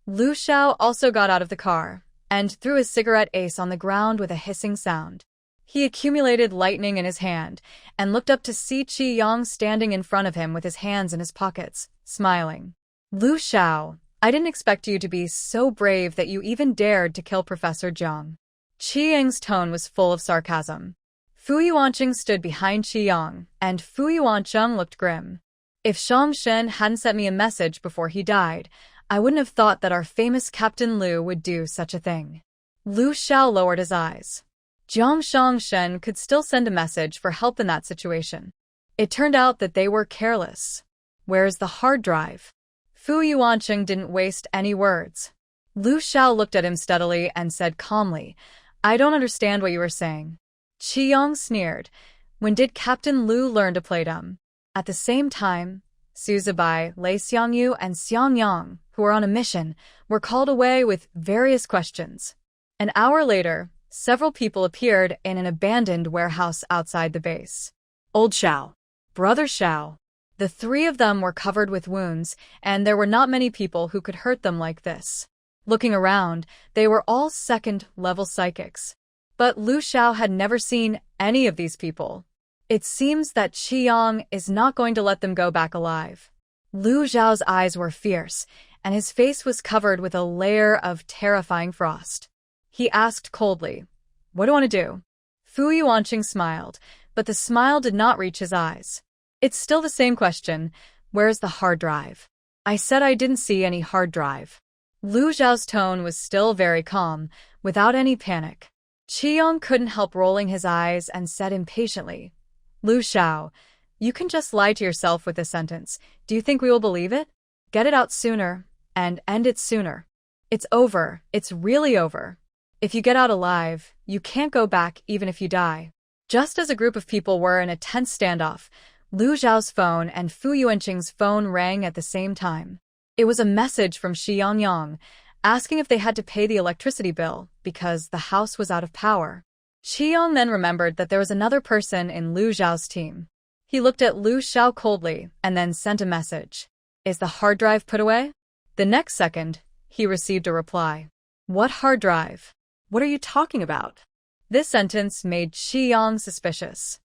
Lu Xiao also got out of the car and threw his cigarette ace on the ground with a hissing sound. He accumulated lightning in his hand and looked up to see Qi Yang standing in front of him with his hands in his pockets, smiling. Lu Xiao, I didn't expect you to be so brave that you even dared to kill Professor Jiang. Qi Yang's tone was full of sarcasm. Fu Yuanqing stood behind Qi Yang, and Fu Yuanqing looked grim. If Shang Shen hadn't sent me a message before he died, I wouldn't have thought that our famous Captain Liu would do such a thing. Lu Xiao lowered his eyes. Jiang Shang Shen could still send a message for help in that situation. It turned out that they were careless. Where's the hard drive? Fu Yuanqing didn't waste any words. Lu Xiao looked at him steadily and said calmly, I don't understand what you were saying. Qi Yang sneered. When did Captain Liu learn to play dumb? At the same time, Su Zibai, Lei Xiangyu, and Xiang Yang, who were on a mission, were called away with various questions. An hour later, several people appeared in an abandoned warehouse outside the base. Old Xiao. Brother Xiao. The three of them were covered with wounds, and there were not many people who could hurt them like this. Looking around, they were all second-level psychics. But Lu Xiao had never seen any of these people. It seems that Qi Yang is not going to let them go back alive. Lu Xiao's eyes were fierce, and his face was covered with a layer of terrifying frost. He asked coldly, What do you want to do? Fu Yuanqing smiled, but the smile did not reach his eyes. It's still the same question. Where's the hard drive? I said I didn't see any hard drive. Lu Xiao's tone was still very calm, without any panic. Qi Yang couldn't help rolling his eyes and said impatiently, Lu Xiao, you can just lie to yourself with this sentence. Do you think we will believe it? Get it out sooner, and end it sooner. It's over. It's really over. If you get out alive, you can't go back even if you die. Just as a group of people were in a tense standoff, Lu Xiao's phone and Fu Yuanqing's phone rang at the same time. It was a message from Xiang Yang, asking if they had to pay the electricity bill because the house was out of power. Xiang then remembered that there was another person in Lu Xiao's team. He looked at Lu Xiao coldly and then sent a message. Is the hard drive put away? The next second, he received a reply. What hard drive? What are you talking about? This sentence made Qi Yang suspicious.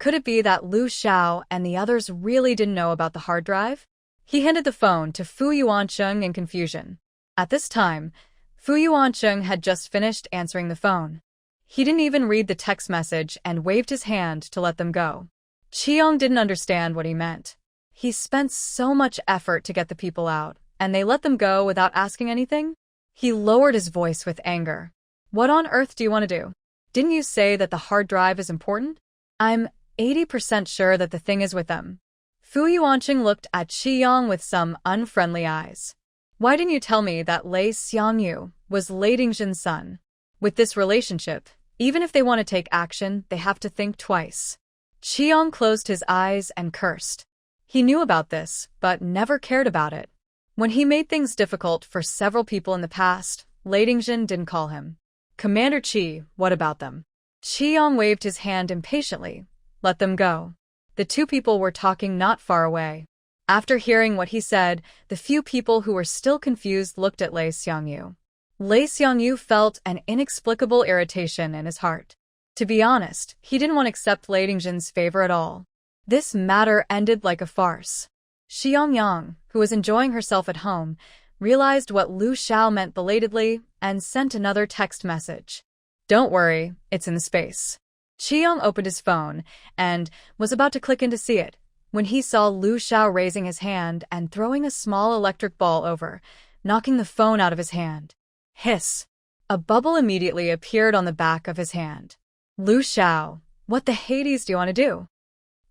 Could it be that Lu Xiao and the others really didn't know about the hard drive? He handed the phone to Fu Yuanqing in confusion. At this time, Fu Yuanqing had just finished answering the phone. He didn't even read the text message and waved his hand to let them go. Qi Yang didn't understand what he meant. He spent so much effort to get the people out, and they let them go without asking anything? He lowered his voice with anger. What on earth do you want to do? Didn't you say that the hard drive is important? I'm 80% sure that the thing is with them. Fu Yuanqing looked at Qi Yang with some unfriendly eyes. Why didn't you tell me that Lei Xiangyu was Lei Dingzhen's son? With this relationship, even if they want to take action, they have to think twice. Qi Yang closed his eyes and cursed. He knew about this, but never cared about it. When he made things difficult for several people in the past, Lei Dingzhen didn't call him. Commander Qi, what about them? Qi Yang waved his hand impatiently. Let them go. The two people were talking not far away. After hearing what he said, the few people who were still confused looked at Lei Xiangyu. Lei Xiangyu felt an inexplicable irritation in his heart. To be honest, he didn't want to accept Lei Dingzhen's favor at all. This matter ended like a farce. Xiang Yang, who was enjoying herself at home, realized what Lu Xiao meant belatedly and sent another text message. Don't worry, it's in the space. Qi Yang opened his phone and was about to click in to see it, when he saw Lu Xiao raising his hand and throwing a small electric ball over, knocking the phone out of his hand. Hiss! A bubble immediately appeared on the back of his hand. Lu Xiao, what the Hades do you want to do?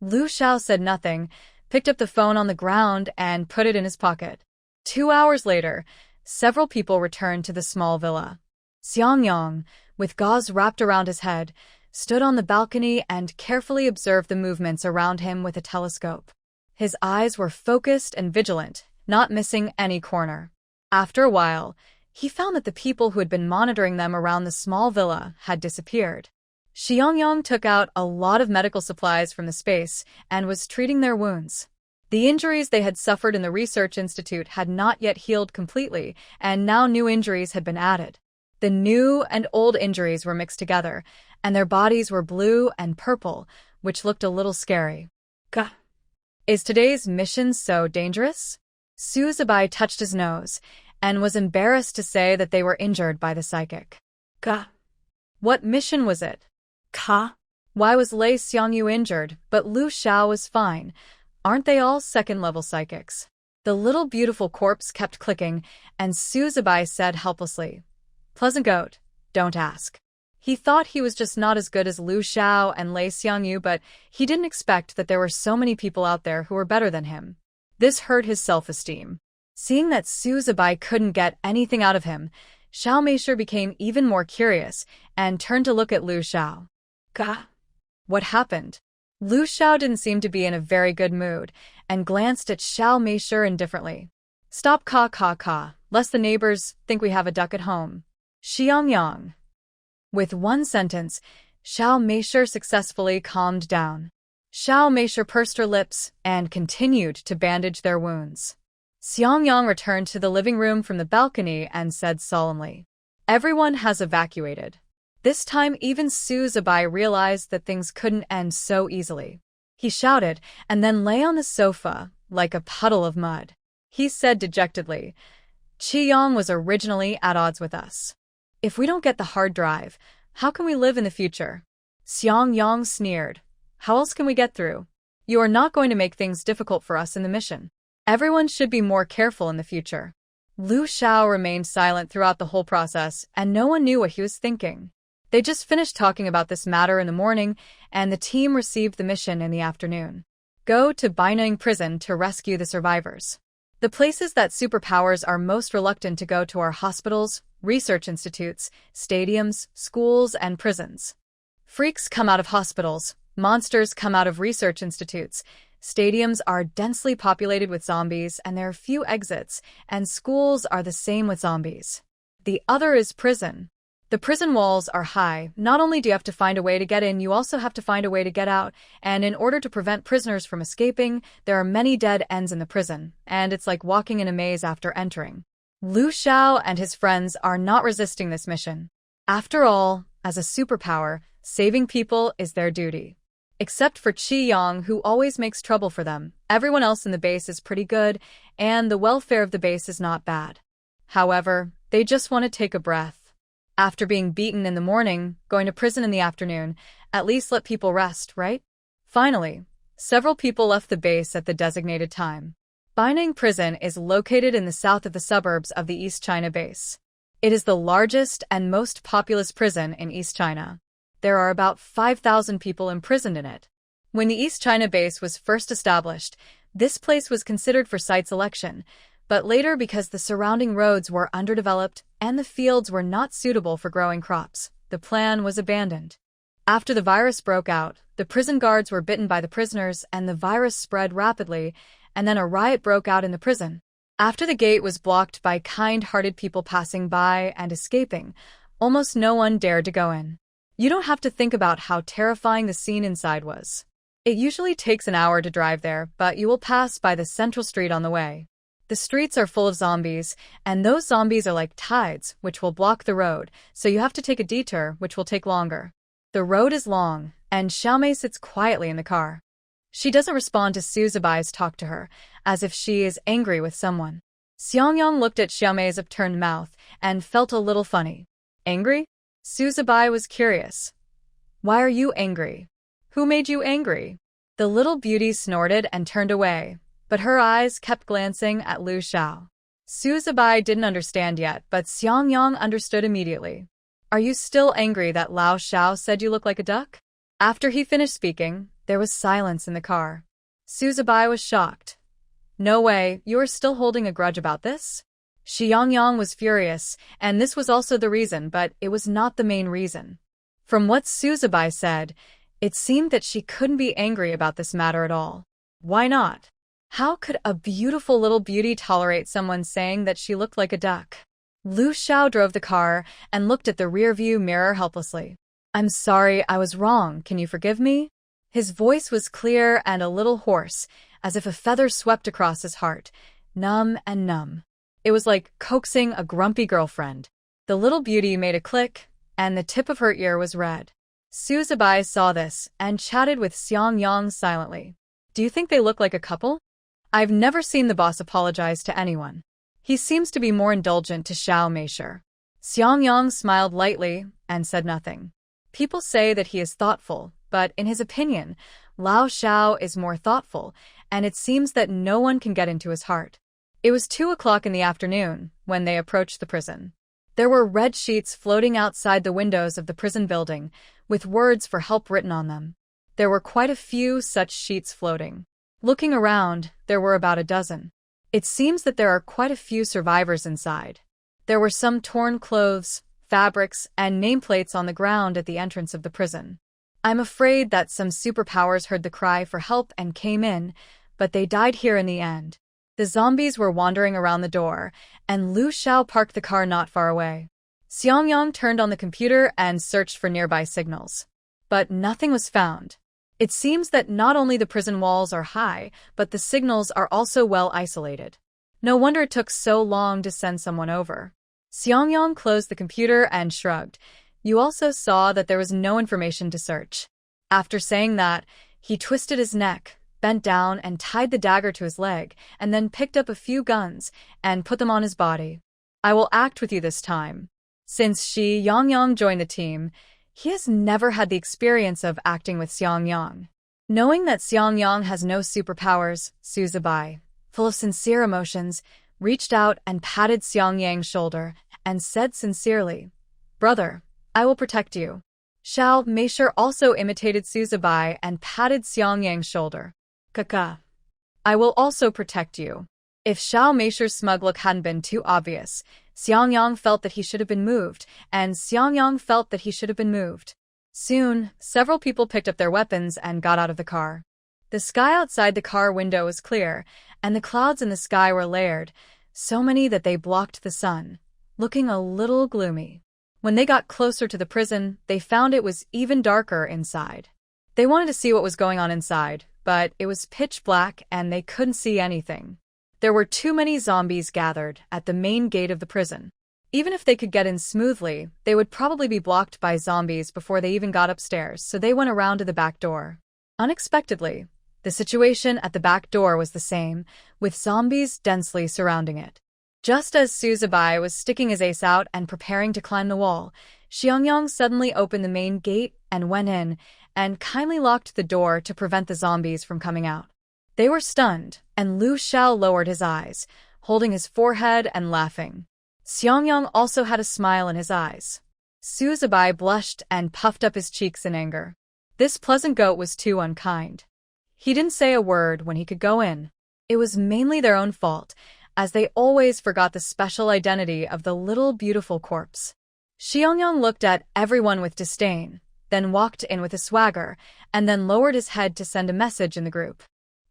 Lu Xiao said nothing, picked up the phone on the ground and put it in his pocket. 2 hours later, several people returned to the small villa. Xiang Yang, with gauze wrapped around his head, stood on the balcony and carefully observed the movements around him with a telescope. His eyes were focused and vigilant, not missing any corner. After a while, he found that the people who had been monitoring them around the small villa had disappeared. Xiang Yang took out a lot of medical supplies from the space and was treating their wounds. The injuries they had suffered in the research institute had not yet healed completely, and now new injuries had been added. The new and old injuries were mixed together, and their bodies were blue and purple, which looked a little scary. Gah! Is today's mission so dangerous? Su Zibai touched his nose, and was embarrassed to say that they were injured by the psychic. Ka. What mission was it? Ka. Why was Lei Xiangyu injured, but Lu Xiao was fine? Aren't they all second-level psychics? The little beautiful corpse kept clicking, and Suzubai said helplessly, "Pleasant goat, don't ask." He thought he was just not as good as Lu Xiao and Lei Xiangyu, but he didn't expect that there were so many people out there who were better than him. This hurt his self-esteem. Seeing that Suzubai couldn't get anything out of him, Xiao Meisher became even more curious and turned to look at Lu Xiao. Ka. What happened? Lu Xiao didn't seem to be in a very good mood and glanced at Xiao Meisher indifferently. "Stop ka, lest the neighbors think we have a duck at home." Xiang Yang. With one sentence, Xiao Meisher successfully calmed down. Xiao Meisher pursed her lips and continued to bandage their wounds. Xiang Yang returned to the living room from the balcony and said solemnly, "Everyone has evacuated." This time even Suzubai realized that things couldn't end so easily. He shouted and then lay on the sofa like a puddle of mud. He said dejectedly, "Qi Yang was originally at odds with us. If we don't get the hard drive, how can we live in the future?" Xiang Yang sneered. "How else can we get through? You are not going to make things difficult for us in the mission. Everyone should be more careful in the future." Lu Xiao remained silent throughout the whole process, and no one knew what he was thinking. They just finished talking about this matter in the morning, and the team received the mission in the afternoon. Go to Baining prison to rescue the survivors. The places that superpowers are most reluctant to go to are hospitals, research institutes, stadiums, schools, and prisons. Freaks come out of hospitals, monsters come out of research institutes, stadiums are densely populated with zombies and there are few exits, and schools are the same with zombies. The other is prison. The prison walls are high. Not only do you have to find a way to get in, you also have to find a way to get out, and in order to prevent prisoners from escaping, there are many dead ends in the prison, and it's like walking in a maze after entering. Lu Xiao and his friends are not resisting this mission. After all, as a superpower, saving people is their duty. Except for Qi Yang, who always makes trouble for them, everyone else in the base is pretty good, and the welfare of the base is not bad. However, they just want to take a breath. After being beaten in the morning, going to prison in the afternoon, at least let people rest, right? Finally, several people left the base at the designated time. Baining Prison is located in the south of the suburbs of the East China base. It is the largest and most populous prison in East China. There are about 5,000 people imprisoned in it. When the East China base was first established, this place was considered for site selection, but later because the surrounding roads were underdeveloped and the fields were not suitable for growing crops, the plan was abandoned. After the virus broke out, the prison guards were bitten by the prisoners and the virus spread rapidly, and then a riot broke out in the prison. After the gate was blocked by kind-hearted people passing by and escaping, almost no one dared to go in. You don't have to think about how terrifying the scene inside was. It usually takes an hour to drive there, but you will pass by the central street on the way. The streets are full of zombies, and those zombies are like tides, which will block the road, so you have to take a detour, which will take longer. The road is long, and Xiaomei sits quietly in the car. She doesn't respond to Suzubai's talk to her, as if she is angry with someone. Xiang Yang looked at Xiaomei's upturned mouth and felt a little funny. Angry? Suzubai was curious. Why are you angry? Who made you angry? The little beauty snorted and turned away, but her eyes kept glancing at Lu Xiao. Suzubai didn't understand yet, but Xiang Yang understood immediately. Are you still angry that Lao Xiao said you look like a duck? After he finished speaking, there was silence in the car. Suzubai was shocked. No way, you are still holding a grudge about this? Xiang Yang was furious, and this was also the reason, but it was not the main reason. From what Suzubai said, it seemed that she couldn't be angry about this matter at all. Why not? How could a beautiful little beauty tolerate someone saying that she looked like a duck? Lu Xiao drove the car and looked at the rearview mirror helplessly. I'm sorry, I was wrong. Can you forgive me? His voice was clear and a little hoarse, as if a feather swept across his heart, numb and numb. It was like coaxing a grumpy girlfriend. The little beauty made a click, and the tip of her ear was red. Suzubai saw this and chatted with Xiang Yang silently. Do you think they look like a couple? I've never seen the boss apologize to anyone. He seems to be more indulgent to Xiao Meisher. Xiang Yang smiled lightly and said nothing. People say that he is thoughtful, but in his opinion, Lao Xiao is more thoughtful, and it seems that no one can get into his heart. It was 2 o'clock in the afternoon when they approached the prison. There were red sheets floating outside the windows of the prison building, with words for help written on them. There were quite a few such sheets floating. Looking around, there were about a dozen. It seems that there are quite a few survivors inside. There were some torn clothes, fabrics, and nameplates on the ground at the entrance of the prison. I'm afraid that some superpowers heard the cry for help and came in, but they died here in the end. The zombies were wandering around the door, and Lu Xiao parked the car not far away. Xiang Yang turned on the computer and searched for nearby signals. But nothing was found. It seems that not only the prison walls are high, but the signals are also well isolated. No wonder it took so long to send someone over. Xiang Yang closed the computer and shrugged. You also saw that there was no information to search. After saying that, he twisted his neck, bent down and tied the dagger to his leg, and then picked up a few guns and put them on his body. I will act with you this time. Since Xiang Yang joined the team, he has never had the experience of acting with Xiang Yang. Knowing that Xiang Yang has no superpowers, Su Zibai, full of sincere emotions, reached out and patted Xiang Yang's shoulder and said sincerely, "Brother, I will protect you." Xiao Meisher also imitated Su Zibai and patted Xiang Yang's shoulder. Kaka. I will also protect you. If Xiao Meisher's smug look hadn't been too obvious, Xiang Yang felt that he should have been moved, and Xiang Yang felt that he should have been moved. Soon, several people picked up their weapons and got out of the car. The sky outside the car window was clear, and the clouds in the sky were layered, so many that they blocked the sun, looking a little gloomy. When they got closer to the prison, they found it was even darker inside. They wanted to see what was going on inside, but it was pitch black and they couldn't see anything. There were too many zombies gathered at the main gate of the prison. Even if they could get in smoothly, they would probably be blocked by zombies before they even got upstairs, so they went around to the back door. Unexpectedly, the situation at the back door was the same, with zombies densely surrounding it. Just as Su Zibai was sticking his ace out and preparing to climb the wall, Xiang Yang suddenly opened the main gate and went in, and kindly locked the door to prevent the zombies from coming out. They were stunned, and Lu Xiao lowered his eyes, holding his forehead and laughing. Xiang Yang also had a smile in his eyes. Su Zibai blushed and puffed up his cheeks in anger. This pleasant goat was too unkind. He didn't say a word when he could go in. It was mainly their own fault, as they always forgot the special identity of the little beautiful corpse. Xiang Yang looked at everyone with disdain, then walked in with a swagger, and then lowered his head to send a message in the group.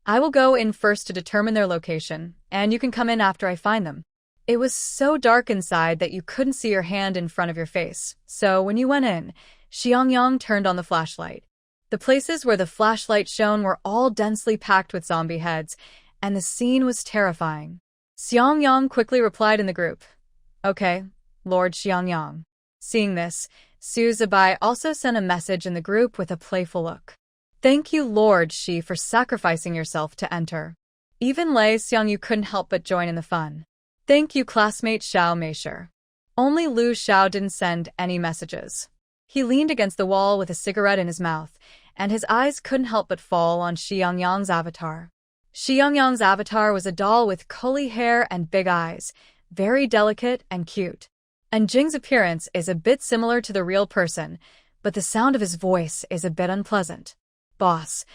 I will go in first to determine their location, and you can come in after I find them. It was so dark inside that you couldn't see your hand in front of your face, so when you went in, Xiang Yang turned on the flashlight. The places where the flashlight shone were all densely packed with zombie heads, and the scene was terrifying. Xiang Yang quickly replied in the group, "Okay, Lord Xiang Yang." Seeing this, Su Zibai also sent a message in the group with a playful look. "Thank you, Lord Shi, for sacrificing yourself to enter." Even Lei Xiangyu couldn't help but join in the fun. "Thank you, classmate Xiao Meisher." Only Lu Xiao didn't send any messages. He leaned against the wall with a cigarette in his mouth, and his eyes couldn't help but fall on Xiang Yang's avatar. Xiang Yang's avatar was a doll with curly hair and big eyes, very delicate and cute. And Jing's appearance is a bit similar to the real person, but the sound of his voice is a bit unpleasant. "Boss,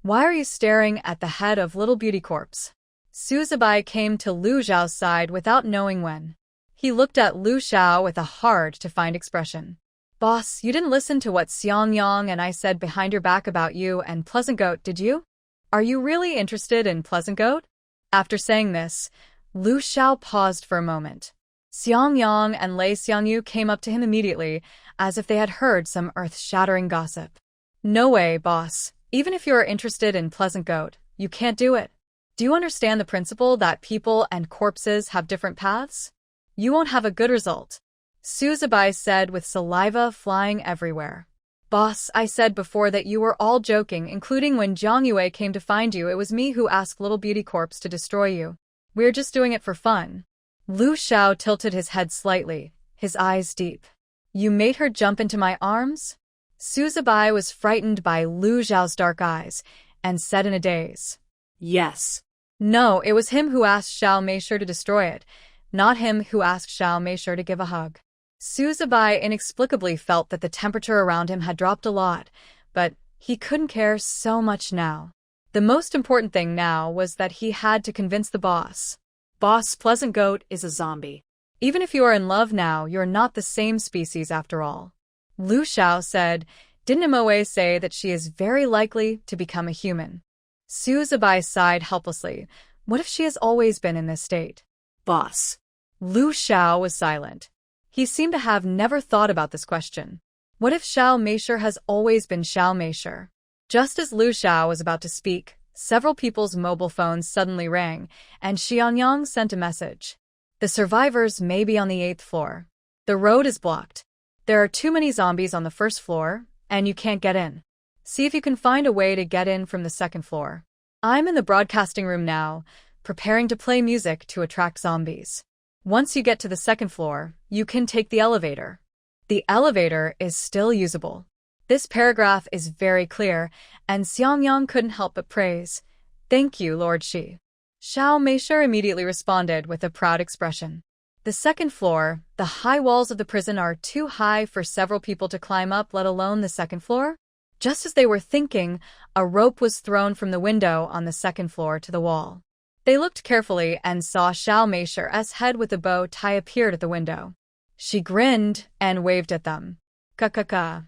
why are you staring at the head of Little Beauty Corpse?" Su Zibai came to Lu Xiao's side without knowing when. He looked at Lu Xiao with a hard-to-find expression. "Boss, you didn't listen to what Xiang Yang and I said behind your back about you and Pleasant Goat, did you? Are you really interested in Pleasant Goat?" After saying this, Lu Xiao paused for a moment. Xiang Yang and Lei Xiangyu came up to him immediately, as if they had heard some earth-shattering gossip. "No way, boss. Even if you are interested in Pleasant Goat, you can't do it. Do you understand the principle that people and corpses have different paths? You won't have a good result," Su Zibai said with saliva flying everywhere. "Boss, I said before that you were all joking, including when Jiang Yue came to find you. It was me who asked Little Beauty Corpse to destroy you. We're just doing it for fun." Lu Xiao tilted his head slightly, his eyes deep. You made her jump into my arms? Su Zibai was frightened by Lu Xiao's dark eyes, and said in a daze. Yes. No, it was him who asked Xiao Meisher to destroy it, not him who asked Xiao Meisher to give a hug. Su Zibai inexplicably felt that the temperature around him had dropped a lot, but he couldn't care so much now. The most important thing now was that he had to convince the boss. Boss, Pleasant Goat is a zombie. Even if you are in love now, you're not the same species after all. Lu Xiao said, didn't Moe say that she is very likely to become a human? Su Zibai sighed helplessly. What if she has always been in this state? Boss. Lu Xiao was silent. He seemed to have never thought about this question. What if Xiao Meisher has always been Xiao Meisher? Just as Lu Xiao was about to speak, several people's mobile phones suddenly rang, and Xiang Yang sent a message. The survivors may be on the 8th floor. The road is blocked. There are too many zombies on the 1st floor, and you can't get in. See if you can find a way to get in from the 2nd floor. I'm in the broadcasting room now, preparing to play music to attract zombies. Once you get to the 2nd floor, you can take the elevator. The elevator is still usable. This paragraph is very clear, and Xiang Yang couldn't help but praise. Thank you, Lord Shi. Xiao Meisher immediately responded with a proud expression. The 2nd floor, the high walls of the prison are too high for several people to climb up, let alone the 2nd floor? Just as they were thinking, a rope was thrown from the window on the 2nd floor to the wall. They looked carefully and saw Xiao Meisher's head with a bow tie appeared at the window. She grinned and waved at them. Ka.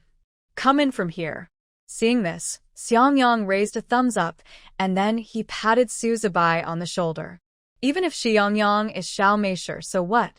Come in from here. Seeing this, Xiang Yang raised a thumbs up, and then he patted Su Zibai on the shoulder. Even if Xiang Yang is Xiao Meisher, so what?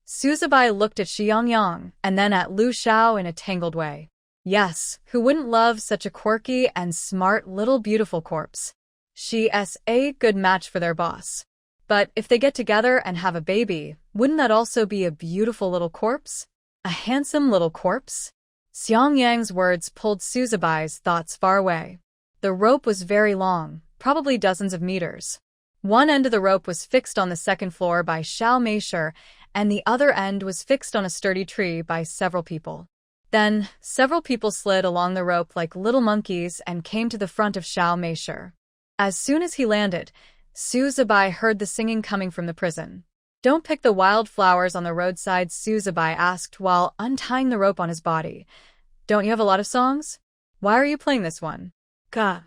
Su Zibai looked at Xiang Yang and then at Lu Xiao in a tangled way. Yes, who wouldn't love such a quirky and smart little beautiful corpse? She's a good match for their boss. But if they get together and have a baby, wouldn't that also be a beautiful little corpse? A handsome little corpse? Xiang Yang's words pulled Su Zibai's thoughts far away. The rope was very long, probably dozens of meters. One end of the rope was fixed on the 2nd floor by Xiao Meisher, and the other end was fixed on a sturdy tree by several people. Then, several people slid along the rope like little monkeys and came to the front of Xiao Meisher. As soon as he landed, Su Zibai heard the singing coming from the prison. Don't pick the wild flowers on the roadside, Su Zibai asked while untying the rope on his body. Don't you have a lot of songs? Why are you playing this one? Ka.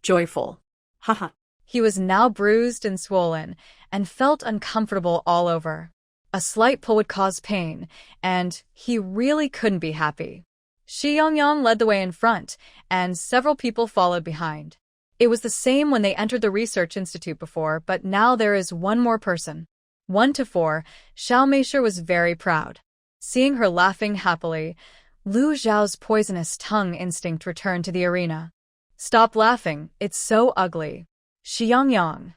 Joyful. Haha. He was now bruised and swollen, and felt uncomfortable all over. A slight pull would cause pain, and he really couldn't be happy. Xiang Yang led the way in front, and several people followed behind. It was the same when they entered the research institute before, but now there is one more person. 1 to 4, Xiao Meisher was very proud. Seeing her laughing happily, Lu Xiao's poisonous tongue instinct returned to the arena. Stop laughing, it's so ugly. Xiang Yang.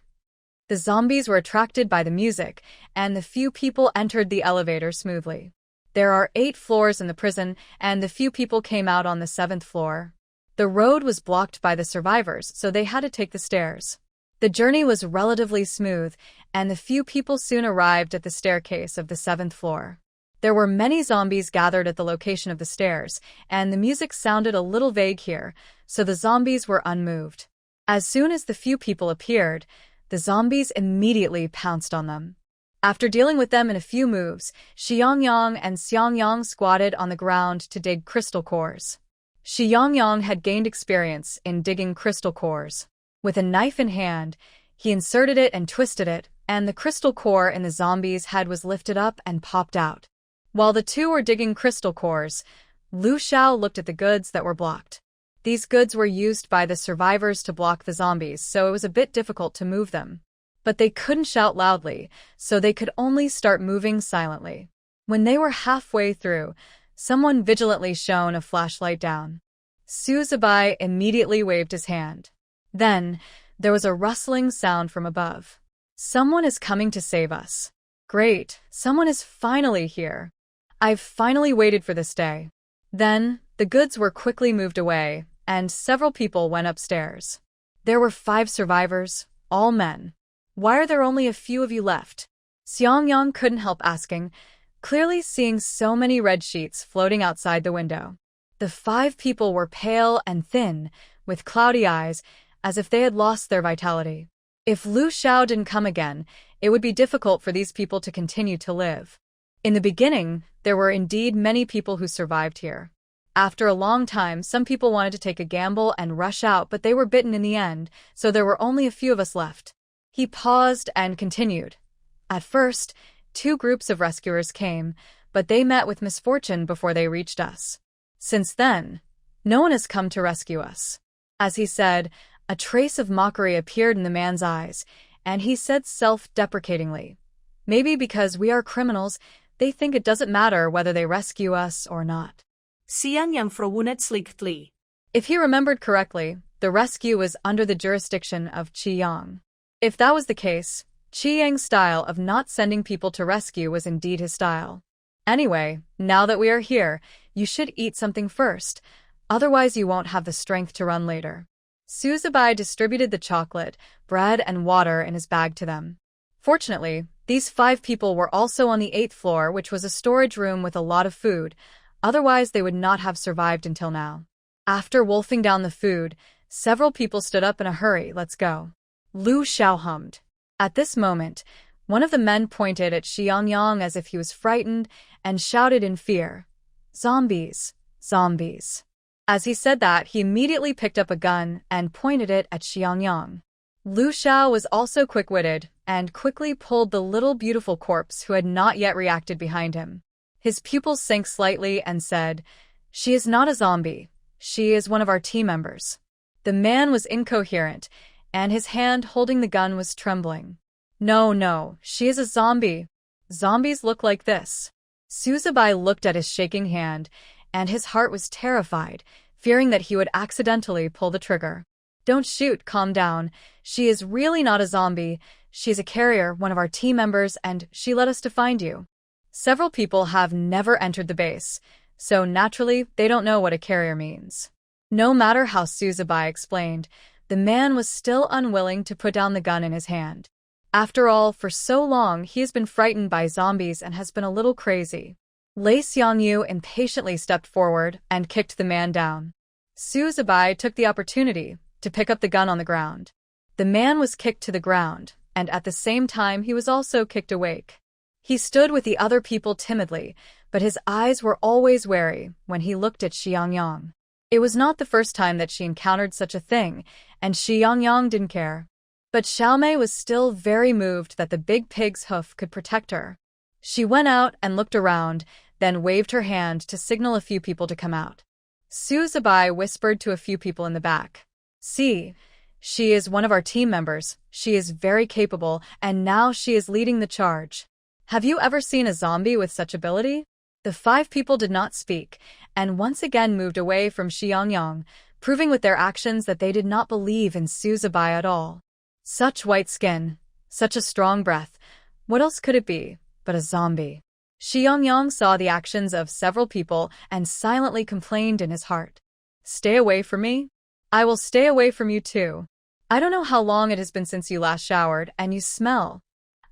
The zombies were attracted by the music, and the few people entered the elevator smoothly. There are 8 floors in the prison, and the few people came out on the 7th floor. The road was blocked by the survivors, so they had to take the stairs. The journey was relatively smooth, and the few people soon arrived at the staircase of the 7th floor. There were many zombies gathered at the location of the stairs, and the music sounded a little vague here, so the zombies were unmoved. As soon as the few people appeared, the zombies immediately pounced on them. After dealing with them in a few moves, Xiang Yang and Xiang Yang squatted on the ground to dig crystal cores. Xiang Yang had gained experience in digging crystal cores. With a knife in hand, he inserted it and twisted it, and the crystal core in the zombie's head was lifted up and popped out. While the two were digging crystal cores, Lu Xiao looked at the goods that were blocked. These goods were used by the survivors to block the zombies, so it was a bit difficult to move them. But they couldn't shout loudly, so they could only start moving silently. When they were halfway through, someone vigilantly shone a flashlight down. Su Zibai immediately waved his hand. Then, there was a rustling sound from above. Someone is coming to save us. Great, someone is finally here. I've finally waited for this day. Then, the goods were quickly moved away, and several people went upstairs. There were 5 survivors, all men. Why are there only a few of you left? Xiang Yang couldn't help asking, clearly seeing so many red sheets floating outside the window. The 5 people were pale and thin, with cloudy eyes, as if they had lost their vitality. If Lu Xiao didn't come again, it would be difficult for these people to continue to live. In the beginning, there were indeed many people who survived here. After a long time, some people wanted to take a gamble and rush out, but they were bitten in the end, so there were only a few of us left. He paused and continued. At first, 2 groups of rescuers came, but they met with misfortune before they reached us. Since then, no one has come to rescue us. As he said, a trace of mockery appeared in the man's eyes, and he said self-deprecatingly, "Maybe because we are criminals, they think it doesn't matter whether they rescue us or not." Xiang Yang frowned slightly. If he remembered correctly, the rescue was under the jurisdiction of Xiang Yang. If that was the case, Xiang Yang's style of not sending people to rescue was indeed his style. Anyway, now that we are here, you should eat something first, otherwise you won't have the strength to run later. Suzubai distributed the chocolate, bread, and water in his bag to them. Fortunately, these 5 people were also on the 8th floor, which was a storage room with a lot of food, otherwise they would not have survived until now. After wolfing down the food, several people stood up in a hurry. "Let's go." Lu Xiao hummed. At this moment, one of the men pointed at Xiang Yang as if he was frightened and shouted in fear, "Zombies! Zombies!" As he said that, he immediately picked up a gun and pointed it at Xiang Yang. Lu Xiao was also quick-witted and quickly pulled the little beautiful corpse who had not yet reacted behind him. His pupils sank slightly and said, "She is not a zombie. She is one of our team members." The man was incoherent, and his hand holding the gun was trembling. No, she is a zombie. Zombies look like this." Suzubai looked at his shaking hand, and his heart was terrified, fearing that he would accidentally pull the trigger. "Don't shoot, calm down. She is really not a zombie. She is a carrier, one of our team members, and she led us to find you." Several people have never entered the base, so naturally they don't know what a carrier means. No matter how Suzubai explained, the man was still unwilling to put down the gun in his hand. After all, for so long he has been frightened by zombies and has been a little crazy. Lei Xiangyu impatiently stepped forward and kicked the man down. Suzubai took the opportunity to pick up the gun on the ground. The man was kicked to the ground, and at the same time he was also kicked awake. He stood with the other people timidly, but his eyes were always wary when he looked at Xiang Yang. It was not the first time that she encountered such a thing, and Xiang Yang didn't care. But Xiaomei was still very moved that the big pig's hoof could protect her. She went out and looked around, then waved her hand to signal a few people to come out. Suzubai whispered to a few people in the back, "See, she is one of our team members. She is very capable, and now she is leading the charge. Have you ever seen a zombie with such ability?" The 5 people did not speak, and once again moved away from Xiang Yang, proving with their actions that they did not believe in Suzubai at all. Such white skin, such a strong breath, what else could it be but a zombie? Xiang Yang saw the actions of several people and silently complained in his heart. "Stay away from me? I will stay away from you too. I don't know how long it has been since you last showered, and you smell.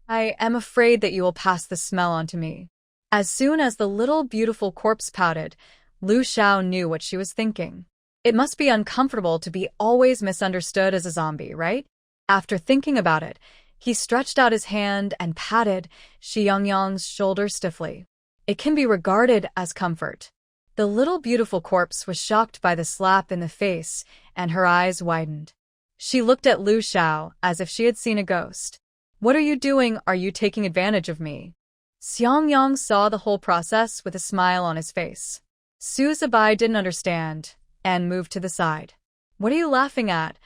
I am afraid that you will pass the smell on to me." As soon as the little beautiful corpse pouted, Lu Xiao knew what she was thinking. It must be uncomfortable to be always misunderstood as a zombie, right? After thinking about it, he stretched out his hand and patted Xiang Yang's shoulder stiffly. It can be regarded as comfort. The little beautiful corpse was shocked by the slap in the face, and her eyes widened. She looked at Lu Xiao as if she had seen a ghost. "What are you doing? Are you taking advantage of me?" Xiang Yang saw the whole process with a smile on his face. Suzubai didn't understand and moved to the side. "What are you laughing at?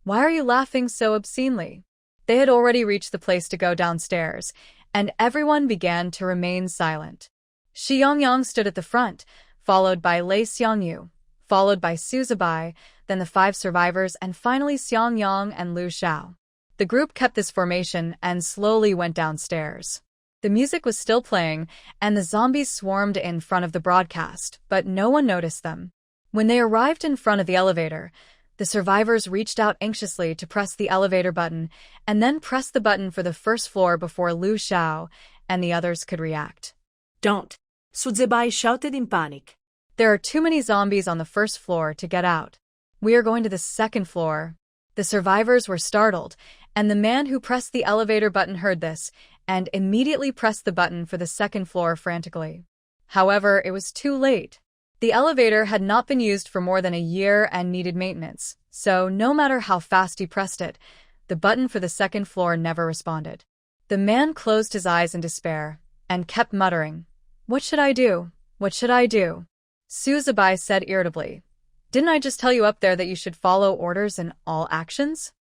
Why are you laughing so obscenely?" They had already reached the place to go downstairs, and everyone began to remain silent. Xiang Yang stood at the front, followed by Lei Xiangyu, followed by Suzubai, then the 5 survivors, and finally Xiang Yang and Lu Xiao. The group kept this formation and slowly went downstairs. The music was still playing, and the zombies swarmed in front of the broadcast, but no one noticed them. When they arrived in front of the elevator, The survivors reached out anxiously to press the elevator button and then pressed the button for the first floor before Lu Xiao and the others could react. Don't! Suzebai shouted in panic. There are too many zombies on the first floor to get out. We are going to the second floor. The survivors were startled, and the man who pressed the elevator button heard this and immediately pressed the button for the second floor frantically. However, it was too late. The elevator had not been used for more than a year and needed maintenance, so no matter how fast he pressed it, the button for the second floor never responded. The man closed his eyes in despair and kept muttering, "What should I do? What should I do?" Suzebai said irritably, "Didn't I just tell you up there that you should follow orders in all actions?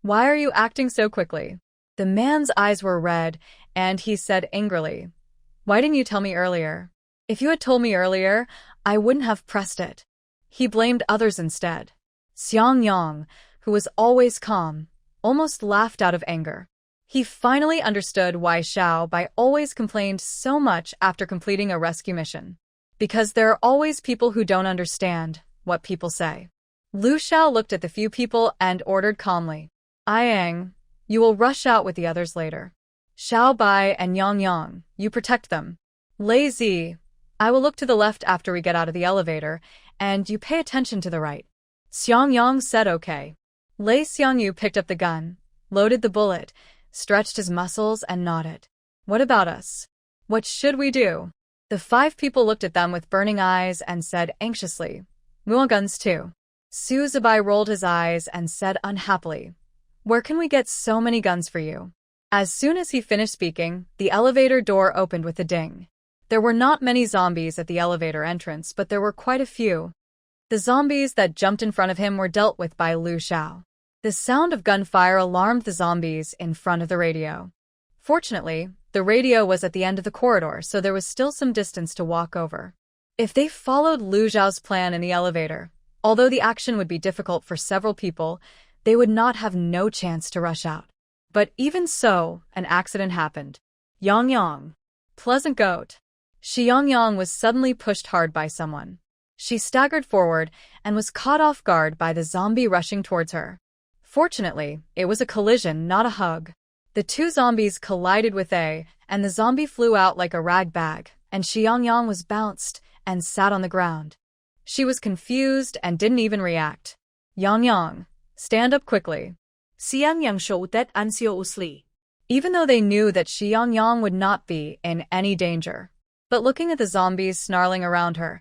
Why are you acting so quickly?" The man's eyes were red, and he said angrily, "Why didn't you tell me earlier? If you had told me earlier, I wouldn't have pressed it." He blamed others instead. Xiang Yang, who was always calm, almost laughed out of anger. He finally understood why Xiao Bai always complained so much after completing a rescue mission. Because there are always people who don't understand what people say. Lu Xiao looked at the few people and ordered calmly, "Yang, you will rush out with the others later. Xiao Bai and Yang, you protect them. Lei Zi, I will look to the left after we get out of the elevator, and you pay attention to the right." Xiang Yang said okay. Lei Xiangyu picked up the gun, loaded the bullet, stretched his muscles and nodded. "What about us? What should we do?" The 5 people looked at them with burning eyes and said anxiously, "We want guns too." Suzebai rolled his eyes and said unhappily, "Where can we get so many guns for you?" As soon as he finished speaking, the elevator door opened with a ding. There were not many zombies at the elevator entrance, but there were quite a few. The zombies that jumped in front of him were dealt with by Lu Xiao. The sound of gunfire alarmed the zombies in front of the radio. Fortunately, the radio was at the end of the corridor, so there was still some distance to walk over. If they followed Lu Xiao's plan in the elevator, although the action would be difficult for several people, they would not have no chance to rush out. But even so, an accident happened. Yang, pleasant goat. Xiang Yang was suddenly pushed hard by someone. She staggered forward and was caught off guard by the zombie rushing towards her. Fortunately, it was a collision, not a hug. The 2 zombies collided with and the zombie flew out like a rag bag, and Xiang Yang was bounced and sat on the ground. She was confused and didn't even react. Yang, stand up quickly. Xiang Yang shouted anxiously. Even though they knew that Xiang Yang would not be in any danger. But looking at the zombies snarling around her,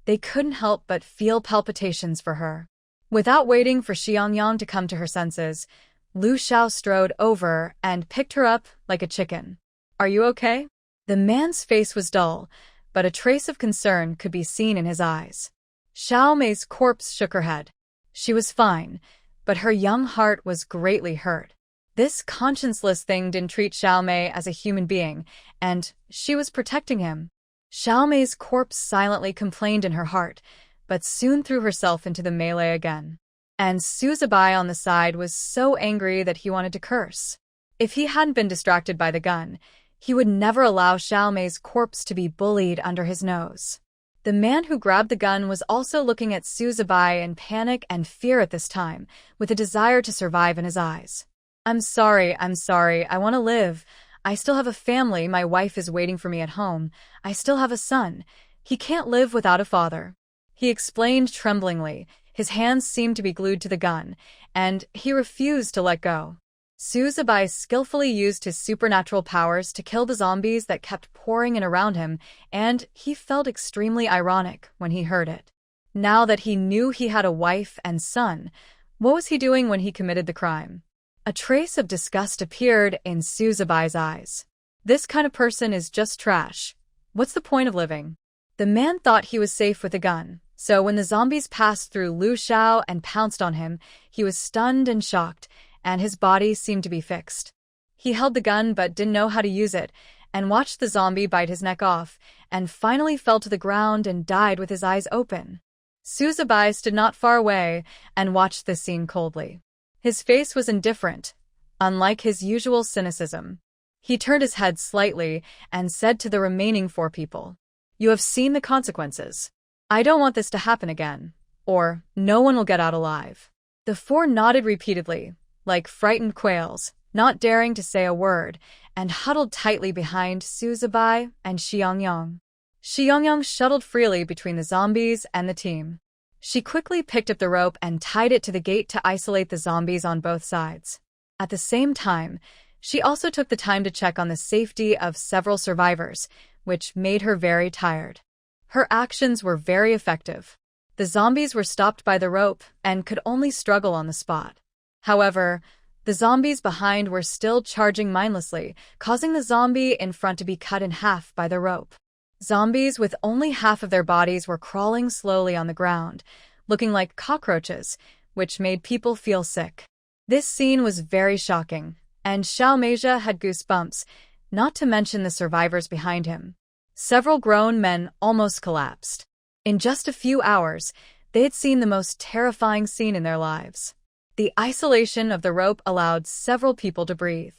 they couldn't help but feel palpitations for her. Without waiting for Xiang Yang to come to her senses, Lu Xiao strode over and picked her up like a chicken. "Are you okay?" The man's face was dull, but a trace of concern could be seen in his eyes. Xiao Mei's corpse shook her head. She was fine, but her young heart was greatly hurt. This conscienceless thing didn't treat Xiao Mei as a human being, and she was protecting him. Xiao Mei's corpse silently complained in her heart, but soon threw herself into the melee again. And Suzebai on the side was so angry that he wanted to curse. If he hadn't been distracted by the gun, he would never allow Xiao Mei's corpse to be bullied under his nose. The man who grabbed the gun was also looking at Suzebai in panic and fear at this time, with a desire to survive in his eyes. I'm sorry, I want to live. I still have a family, my wife is waiting for me at home. I still have a son. He can't live without a father." He explained tremblingly. His hands seemed to be glued to the gun, and he refused to let go. Suzebai skillfully used his supernatural powers to kill the zombies that kept pouring in around him, and he felt extremely ironic when he heard it. Now that he knew he had a wife and son, what was he doing when he committed the crime? A trace of disgust appeared in Suzebai's eyes. This kind of person is just trash. What's the point of living? The man thought he was safe with a gun, so when the zombies passed through Lu Xiao and pounced on him, he was stunned and shocked, and his body seemed to be fixed. He held the gun but didn't know how to use it, and watched the zombie bite his neck off, and finally fell to the ground and died with his eyes open. Suzebai stood not far away and watched this scene coldly. His face was indifferent, unlike his usual cynicism. He turned his head slightly and said to the remaining 4 people, "You have seen the consequences. I don't want this to happen again, or no one will get out alive." The The four nodded repeatedly, like frightened quails, not daring to say a word, and huddled tightly behind Suzubai and Xiang Yang. Xiang Yang shuttled freely between the zombies and the team. She quickly picked up the rope and tied it to the gate to isolate the zombies on both sides. At the same time, she also took the time to check on the safety of several survivors, which made her very tired. Her actions were very effective. The zombies were stopped by the rope and could only struggle on the spot. However, the zombies behind were still charging mindlessly, causing the zombie in front to be cut in half by the rope. Zombies with only half of their bodies were crawling slowly on the ground, looking like cockroaches, which made people feel sick. This scene was very shocking, and Xiao Meizhe had goosebumps, not to mention the survivors behind him. Several grown men almost collapsed. In just a few hours, they had seen the most terrifying scene in their lives. The isolation of the rope allowed several people to breathe.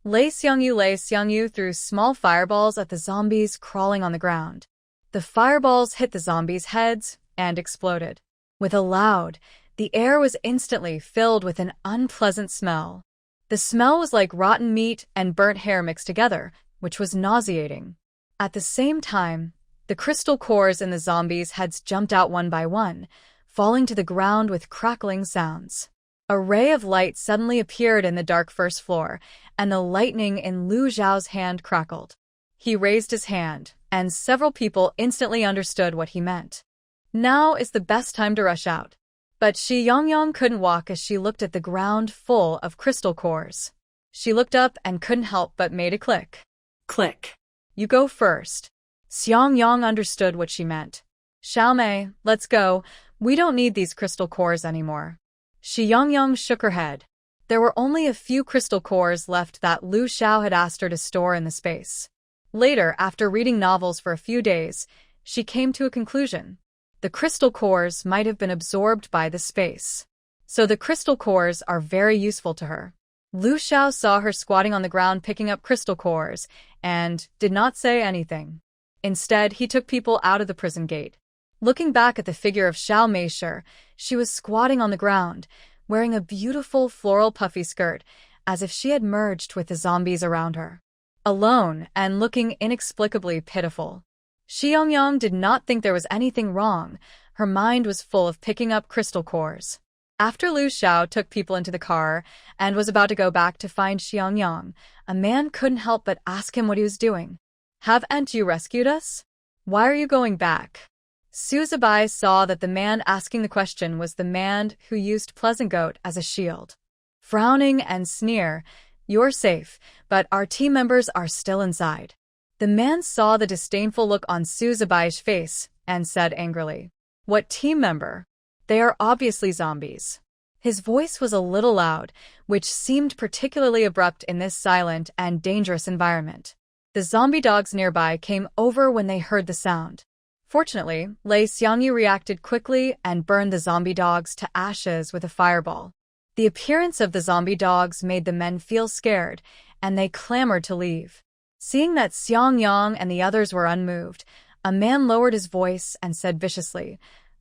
Lei Xiangyu threw small fireballs at the zombies crawling on the ground. The fireballs hit the zombies' heads and exploded. With a loud, the air was instantly filled with an unpleasant smell. The smell was like rotten meat and burnt hair mixed together, which was nauseating. At the same time, the crystal cores in the zombies' heads jumped out one by one, falling to the ground with crackling sounds. A ray of light suddenly appeared in the dark first floor, and the lightning in Lu Zhao's hand crackled. He raised his hand, and several people instantly understood what he meant. Now is the best time to rush out. But Xiang Yang couldn't walk as she looked at the ground full of crystal cores. She looked up and couldn't help but made a click. Click. You go first. Xiang Yang understood what she meant. Xiaomei, let's go. We don't need these crystal cores anymore. Xiang Yang shook her head. There were only a few crystal cores left that Lu Xiao had asked her to store in the space. Later, after reading novels for a few days, she came to a conclusion. The crystal cores might have been absorbed by the space. So the crystal cores are very useful to her. Lu Xiao saw her squatting on the ground picking up crystal cores and did not say anything. Instead, he took people out of the prison gate. Looking back at the figure of Xiao Meizhe, she was squatting on the ground, wearing a beautiful floral puffy skirt, as if she had merged with the zombies around her. Alone and looking inexplicably pitiful. Xiang Yang did not think there was anything wrong. Her mind was full of picking up crystal cores. After Lu Xiao took people into the car and was about to go back to find Xiang Yang, a man couldn't help but ask him what he was doing. Haven't you rescued us? Why are you going back? Suzubai saw that the man asking the question was the man who used Pleasant Goat as a shield. Frowning and sneer, "You're safe, but our team members are still inside." The man saw the disdainful look on Suzubai's face and said angrily, "What team member? They are obviously zombies." His voice was a little loud, which seemed particularly abrupt in this silent and dangerous environment. The zombie dogs nearby came over when they heard the sound. Fortunately, Lei Xiangyu reacted quickly and burned the zombie dogs to ashes with a fireball. The appearance of the zombie dogs made the men feel scared, and they clamored to leave. Seeing that Xiang Yang and the others were unmoved, a man lowered his voice and said viciously,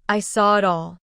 "I saw it all."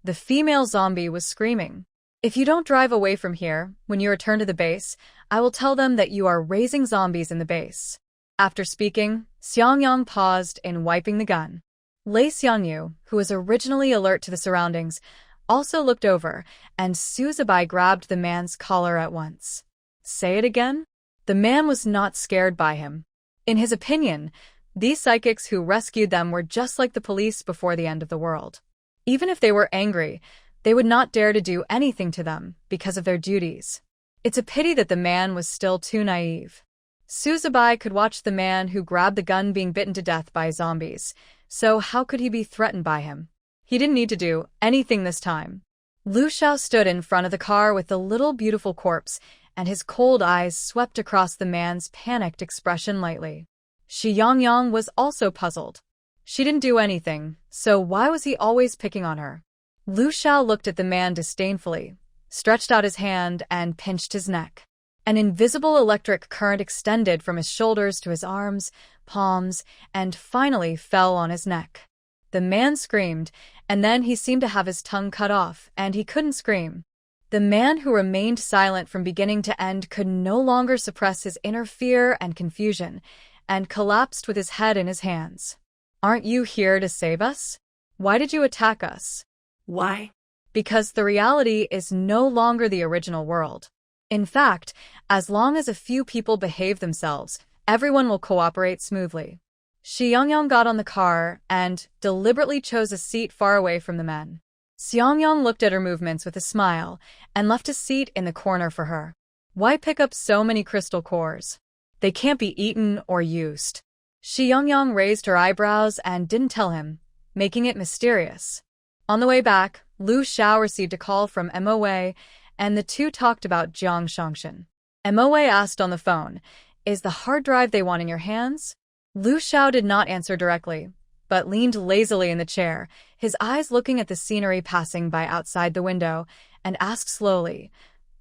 The female zombie was screaming, "If you don't drive away from here, when you return to the base, I will tell them that you are raising zombies in the base." After speaking, Xiang Yang paused in wiping the gun. Lei Xiangyu, who was originally alert to the surroundings, also looked over, and Suzubai grabbed the man's collar at once. "Say it again?" The man was not scared by him. In his opinion, these psychics who rescued them were just like the police before the end of the world. Even if they were angry, they would not dare to do anything to them because of their duties. It's a pity that the man was still too naive. Suzubai could watch the man who grabbed the gun being bitten to death by zombies, so how could he be threatened by him? He didn't need to do anything this time. Lu Xiao stood in front of the car with the little beautiful corpse, and his cold eyes swept across the man's panicked expression lightly. Xiang Yang was also puzzled. She didn't do anything, so why was he always picking on her? Lu Xiao looked at the man disdainfully, stretched out his hand, and pinched his neck. An invisible electric current extended from his shoulders to his arms, palms, and finally fell on his neck. The man screamed, and then he seemed to have his tongue cut off, and he couldn't scream. The man who remained silent from beginning to end could no longer suppress his inner fear and confusion, and collapsed with his head in his hands. Aren't you here to save us? Why did you attack us? Why? Because the reality is no longer the original world. In fact, as long as a few people behave themselves, everyone will cooperate smoothly. Xiang Yang got on the car and deliberately chose a seat far away from the men. Xiang Yang looked at her movements with a smile and left a seat in the corner for her. Why pick up so many crystal cores? They can't be eaten or used. Xiang Yang raised her eyebrows and didn't tell him, making it mysterious. On the way back, Lu Xiao received a call from MOA, and the two talked about Jiang Shangshan. MOA asked on the phone, "Is the hard drive they want in your hands?" Lu Xiao did not answer directly, but leaned lazily in the chair, his eyes looking at the scenery passing by outside the window, and asked slowly,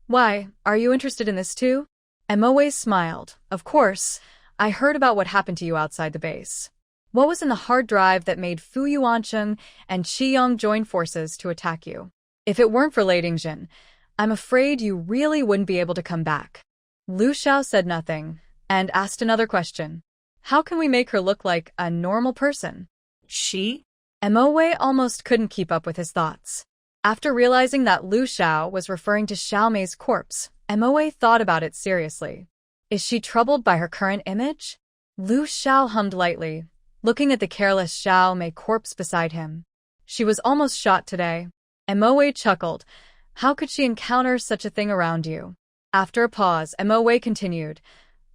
"Why, are you interested in this too?" MOA smiled. "Of course, I heard about what happened to you outside the base. What was in the hard drive that made Fu Yuancheng and Qi Yang join forces to attack you? If it weren't for Lei Xiangyu, I'm afraid you really wouldn't be able to come back." Lu Xiao said nothing, and asked another question. "How can we make her look like a normal person?" She? MOA almost couldn't keep up with his thoughts. After realizing that Lu Xiao was referring to Xiao Mei's corpse, MOA thought about it seriously. Is she troubled by her current image? Lu Xiao hummed lightly, looking at the careless Xiao Mei corpse beside him. She was almost shot today. MOA chuckled. How could she encounter such a thing around you? After a pause, MOA continued.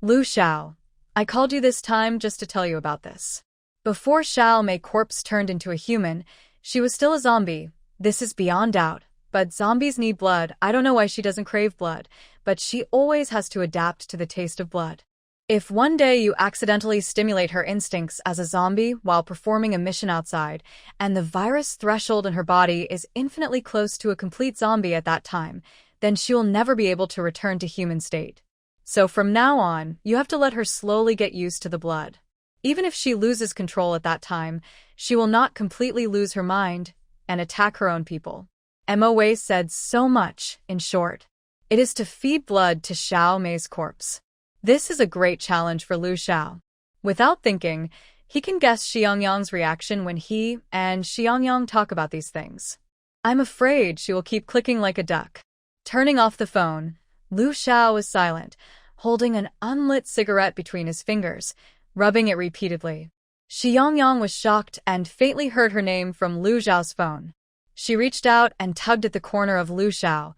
Lu Xiao, I called you this time just to tell you about this. Before Xiao Mei corpse turned into a human, she was still a zombie. This is beyond doubt. But zombies need blood. I don't know why she doesn't crave blood, but she always has to adapt to the taste of blood. If one day you accidentally stimulate her instincts as a zombie while performing a mission outside, and the virus threshold in her body is infinitely close to a complete zombie at that time, then she will never be able to return to human state. So from now on, you have to let her slowly get used to the blood. Even if she loses control at that time, she will not completely lose her mind and attack her own people. MOA said so much, in short. It is to feed blood to Xiao Mei's corpse. This is a great challenge for Lu Xiao. Without thinking, he can guess Xiang Yang's reaction when he and Xiang Yang talk about these things. I'm afraid she will keep clicking like a duck. Turning off the phone, Lu Xiao was silent, holding an unlit cigarette between his fingers, rubbing it repeatedly. Xiang Yang was shocked and faintly heard her name from Lu Xiao's phone. She reached out and tugged at the corner of Lu Xiao,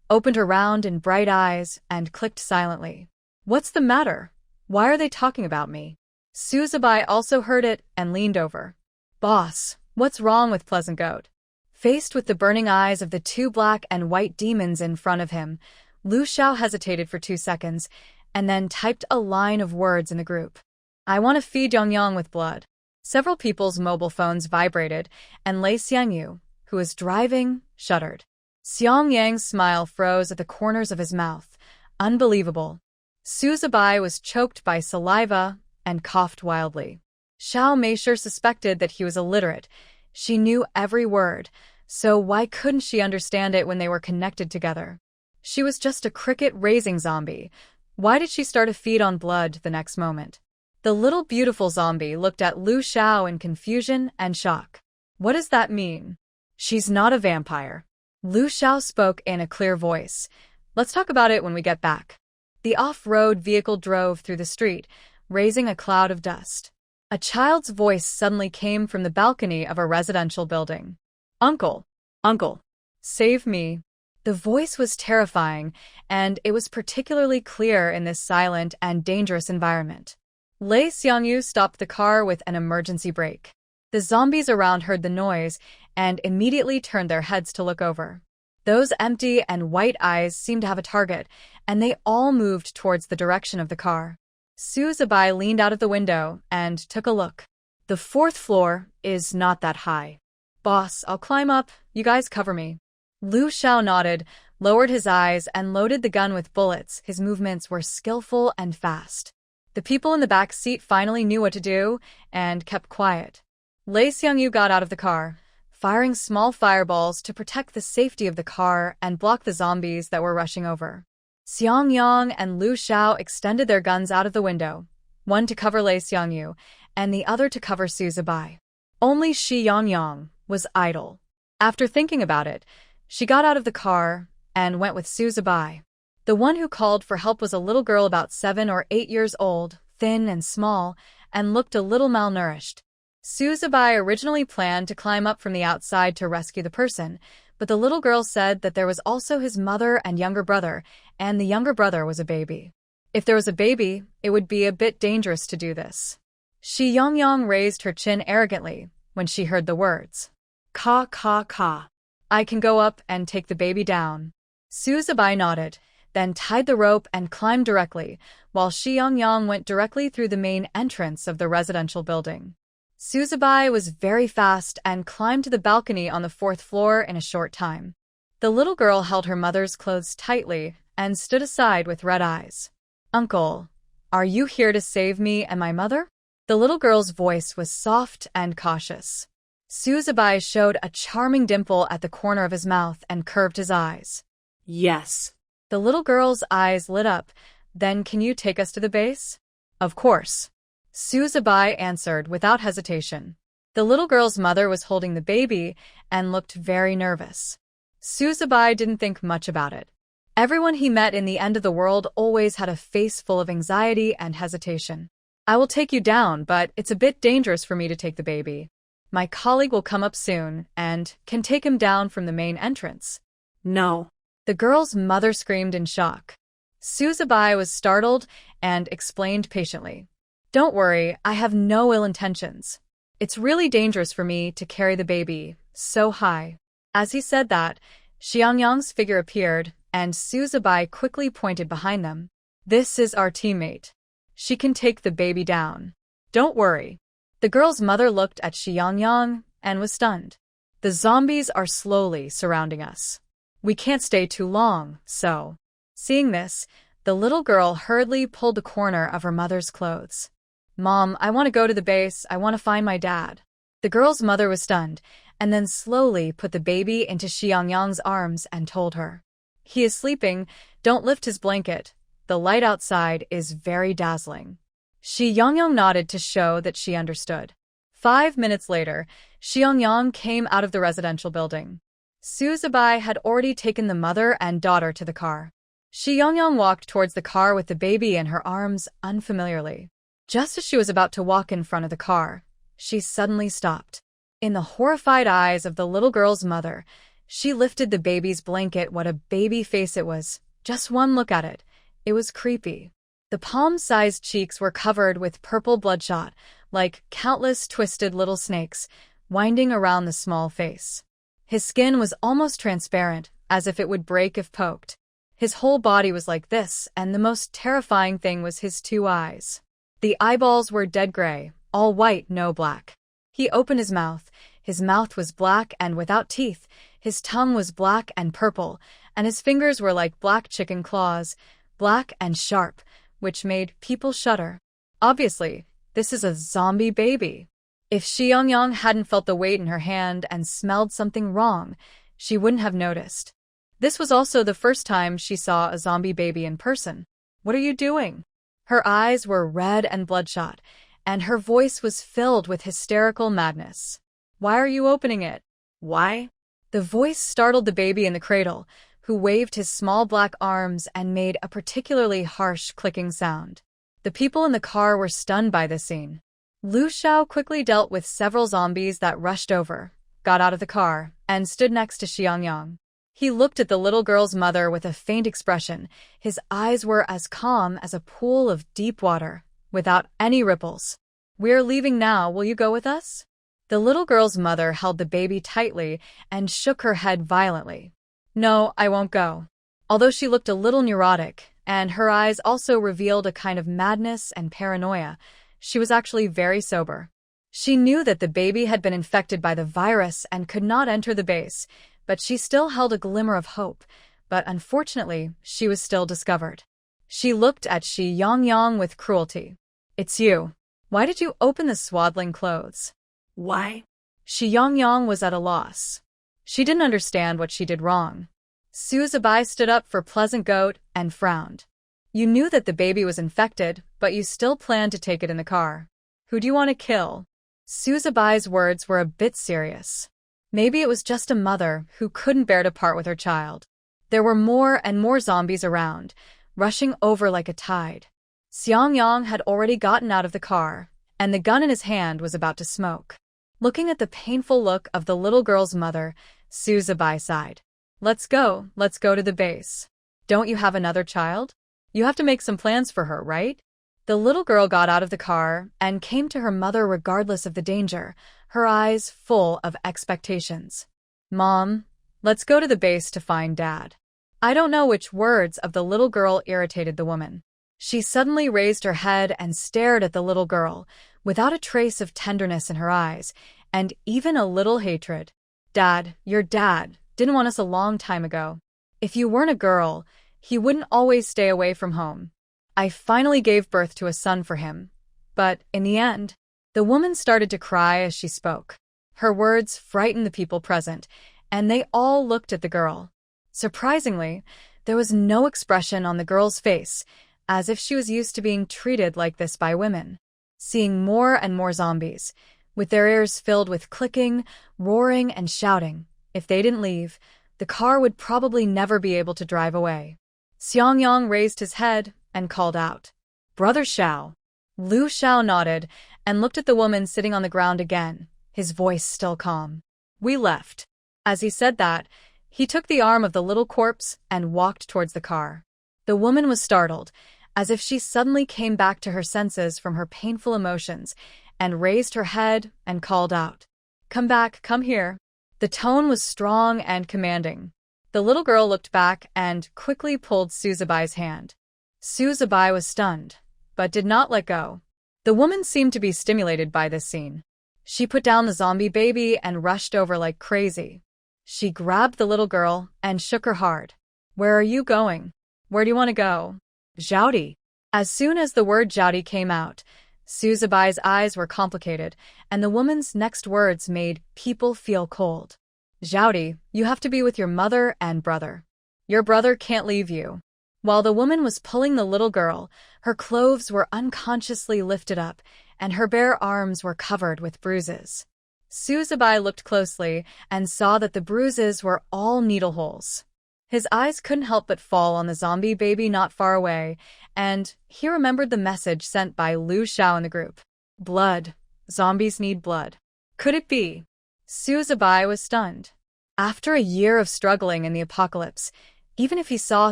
opened her round and bright eyes, and clicked silently. What's the matter? Why are they talking about me? Su Zibai also heard it and leaned over. Boss, what's wrong with Pleasant Goat? Faced with the burning eyes of the two black and white demons in front of him, Lu Xiao hesitated for 2 seconds, and then typed a line of words in the group. I want to feed Yang with blood. Several people's mobile phones vibrated, and Lei Xiangyu, who was driving, shuddered. Xiang Yang's smile froze at the corners of his mouth. Unbelievable. Su Zibai was choked by saliva and coughed wildly. Xiao Mei sure suspected that he was illiterate. She knew every word, so why couldn't she understand it when they were connected together? She was just a cricket-raising zombie. Why did she start a feed on blood the next moment? The little beautiful zombie looked at Lu Xiao in confusion and shock. What does that mean? She's not a vampire. Lu Xiao spoke in a clear voice. Let's talk about it when we get back. The off-road vehicle drove through the street, raising a cloud of dust. A child's voice suddenly came from the balcony of a residential building. Uncle! Uncle! Save me! The voice was terrifying, and it was particularly clear in this silent and dangerous environment. Lei Xiangyu stopped the car with an emergency brake. The zombies around heard the noise and immediately turned their heads to look over. Those empty and white eyes seemed to have a target, and they all moved towards the direction of the car. Su Zibai leaned out of the window and took a look. The 4th floor is not that high. Boss, I'll climb up. You guys cover me. Lu Xiao nodded, lowered his eyes, and loaded the gun with bullets. His movements were skillful and fast. The people in the back seat finally knew what to do and kept quiet. Lei Xiangyu got out of the car. firing small fireballs to protect the safety of the car and block the zombies that were rushing over. Xiang Yang and Lu Xiao extended their guns out of the window, one to cover Lei Xiangyu and the other to cover Su Zibai. Only Xiang Yang was idle. After thinking about it, she got out of the car and went with Su Zibai. The one who called for help was a little girl about 7 or 8 years old, thin and small, and looked a little malnourished. Su Zibai originally planned to climb up from the outside to rescue the person, but the little girl said that there was also his mother and younger brother, and the younger brother was a baby. If there was a baby, it would be a bit dangerous to do this. Xiang Yang raised her chin arrogantly when she heard the words. Ka ka ka. I can go up and take the baby down. Su Zibai nodded, then tied the rope and climbed directly, while Xiang Yang went directly through the main entrance of the residential building. Su Zibai was very fast and climbed to the balcony on the 4th floor in a short time. The little girl held her mother's clothes tightly and stood aside with red eyes. Uncle, are you here to save me and my mother? The little girl's voice was soft and cautious. Su Zibai showed a charming dimple at the corner of his mouth and curved his eyes. Yes. The little girl's eyes lit up. Then can you take us to the base? Of course. Su Zibai answered without hesitation. The little girl's mother was holding the baby and looked very nervous. Su Zibai didn't think much about it. Everyone he met in the end of the world always had a face full of anxiety and hesitation. I will take you down, but it's a bit dangerous for me to take the baby. My colleague will come up soon and can take him down from the main entrance. No. The girl's mother screamed in shock. Su Zibai was startled and explained patiently. Don't worry, I have no ill intentions. It's really dangerous for me to carry the baby so high. As he said that, Xiang Yang's figure appeared, and Su Zibai quickly pointed behind them. This is our teammate. She can take the baby down. Don't worry. The girl's mother looked at Xiang Yang and was stunned. The zombies are slowly surrounding us. We can't stay too long, so. Seeing this, the little girl hurriedly pulled the corner of her mother's clothes. Mom, I want to go to the base. I want to find my dad. The girl's mother was stunned, and then slowly put the baby into Xiang Yang's arms and told her. He is sleeping. Don't lift his blanket. The light outside is very dazzling. Xiang Yang nodded to show that she understood. 5 minutes later, Xiang Yang came out of the residential building. Su Zibai had already taken the mother and daughter to the car. Xiang Yang walked towards the car with the baby in her arms unfamiliarly. Just as she was about to walk in front of the car, she suddenly stopped. In the horrified eyes of the little girl's mother, she lifted the baby's blanket. What a baby face it was. Just one look at it. It was creepy. The palm-sized cheeks were covered with purple bloodshot, like countless twisted little snakes, winding around the small face. His skin was almost transparent, as if it would break if poked. His whole body was like this, and the most terrifying thing was his 2 eyes. The eyeballs were dead gray, all white, no black. He opened his mouth. His mouth was black and without teeth. His tongue was black and purple, and his fingers were like black chicken claws, black and sharp, which made people shudder. Obviously, this is a zombie baby. If Xiang Yang hadn't felt the weight in her hand and smelled something wrong, she wouldn't have noticed. This was also the first time she saw a zombie baby in person. What are you doing? Her eyes were red and bloodshot, and her voice was filled with hysterical madness. Why are you opening it? Why? The voice startled the baby in the cradle, who waved his small black arms and made a particularly harsh clicking sound. The people in the car were stunned by this scene. Lu Xiao quickly dealt with several zombies that rushed over, got out of the car, and stood next to Xiang Yang. He looked at the little girl's mother with a faint expression. His eyes were as calm as a pool of deep water, without any ripples. We're leaving now. Will you go with us? The little girl's mother held the baby tightly and shook her head violently. No, I won't go. Although she looked a little neurotic, and her eyes also revealed a kind of madness and paranoia, she was actually very sober. She knew that the baby had been infected by the virus and could not enter the base, but she still held a glimmer of hope. But unfortunately, she was still discovered. She looked at Xiang Yang with cruelty. It's you. Why did you open the swaddling clothes? Why? Xiang Yang was at a loss. She didn't understand what she did wrong. Suzubai stood up for Pleasant Goat and frowned. You knew that the baby was infected, but you still planned to take it in the car. Who do you want to kill? Suzubai's words were a bit serious. Maybe it was just a mother who couldn't bear to part with her child. There were more and more zombies around, rushing over like a tide. Xiang Yang had already gotten out of the car, and the gun in his hand was about to smoke. Looking at the painful look of the little girl's mother, Suzubai sighed. Let's go to the base. Don't you have another child? You have to make some plans for her, right? The little girl got out of the car and came to her mother regardless of the danger, her eyes full of expectations. Mom, let's go to the base to find Dad. I don't know which words of the little girl irritated the woman. She suddenly raised her head and stared at the little girl, without a trace of tenderness in her eyes, and even a little hatred. Dad, your dad, didn't want us a long time ago. If you weren't a girl, he wouldn't always stay away from home. I finally gave birth to a son for him. But, in the end, the woman started to cry as she spoke. Her words frightened the people present, and they all looked at the girl. Surprisingly, there was no expression on the girl's face, as if she was used to being treated like this by women. Seeing more and more zombies, with their ears filled with clicking, roaring, and shouting. If they didn't leave, the car would probably never be able to drive away. Xiang Yang raised his head and called out, Brother Xiao. Lu Xiao nodded and looked at the woman sitting on the ground again, his voice still calm. We left. As he said that, he took the arm of the little corpse and walked towards the car. The woman was startled, as if she suddenly came back to her senses from her painful emotions, and raised her head and called out, Come back, come here. The tone was strong and commanding. The little girl looked back and quickly pulled Suzubai's hand. Suzubai was stunned, but did not let go. The woman seemed to be stimulated by this scene. She put down the zombie baby and rushed over like crazy. She grabbed the little girl and shook her hard. Where are you going? Where do you want to go? Zhaodi. As soon as the word Zhaodi came out, Suzubai's eyes were complicated, and the woman's next words made people feel cold. Zhaodi, you have to be with your mother and brother. Your brother can't leave you. While the woman was pulling the little girl, her clothes were unconsciously lifted up, and her bare arms were covered with bruises. Suzubai looked closely and saw that the bruises were all needle holes. His eyes couldn't help but fall on the zombie baby not far away, and he remembered the message sent by Lu Xiao in the group. Blood. Zombies need blood. Could it be? Suzubai was stunned. After a year of struggling in the apocalypse, even if he saw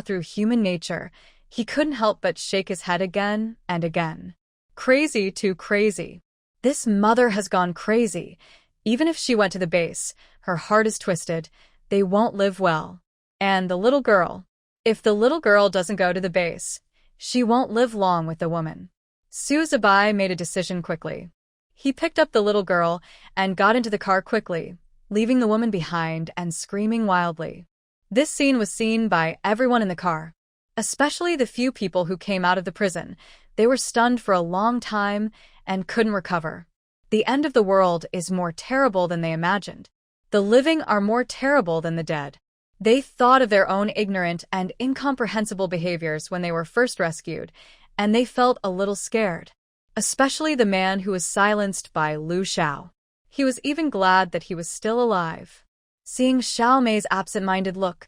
through human nature, he couldn't help but shake his head again and again. Crazy too crazy. This mother has gone crazy. Even if she went to the base, her heart is twisted. They won't live well. And the little girl. If the little girl doesn't go to the base, she won't live long with the woman. Suzubai made a decision quickly. He picked up the little girl and got into the car quickly, leaving the woman behind and screaming wildly. This scene was seen by everyone in the car, especially the few people who came out of the prison. They were stunned for a long time and couldn't recover. The end of the world is more terrible than they imagined. The living are more terrible than the dead. They thought of their own ignorant and incomprehensible behaviors when they were first rescued, and they felt a little scared. Especially the man who was silenced by Lu Xiao. He was even glad that he was still alive. Seeing Xiao Mei's absent-minded look,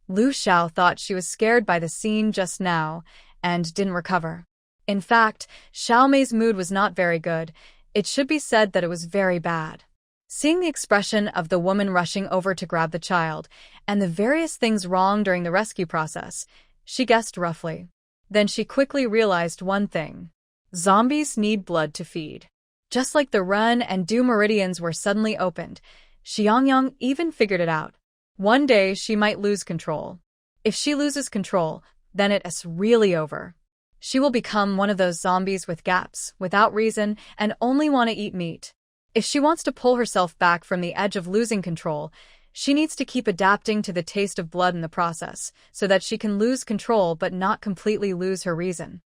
Lu Xiao thought she was scared by the scene just now and didn't recover. In fact, Xiao Mei's mood was not very good. It should be said that it was very bad. Seeing the expression of the woman rushing over to grab the child and the various things wrong during the rescue process, she guessed roughly. Then she quickly realized one thing. Zombies need blood to feed. Just like the run and do meridians were suddenly opened, Xiang Yang even figured it out. One day she might lose control. If she loses control, then it's really over. She will become one of those zombies with gaps, without reason, and only want to eat meat. If she wants to pull herself back from the edge of losing control, she needs to keep adapting to the taste of blood in the process, so that she can lose control but not completely lose her reason.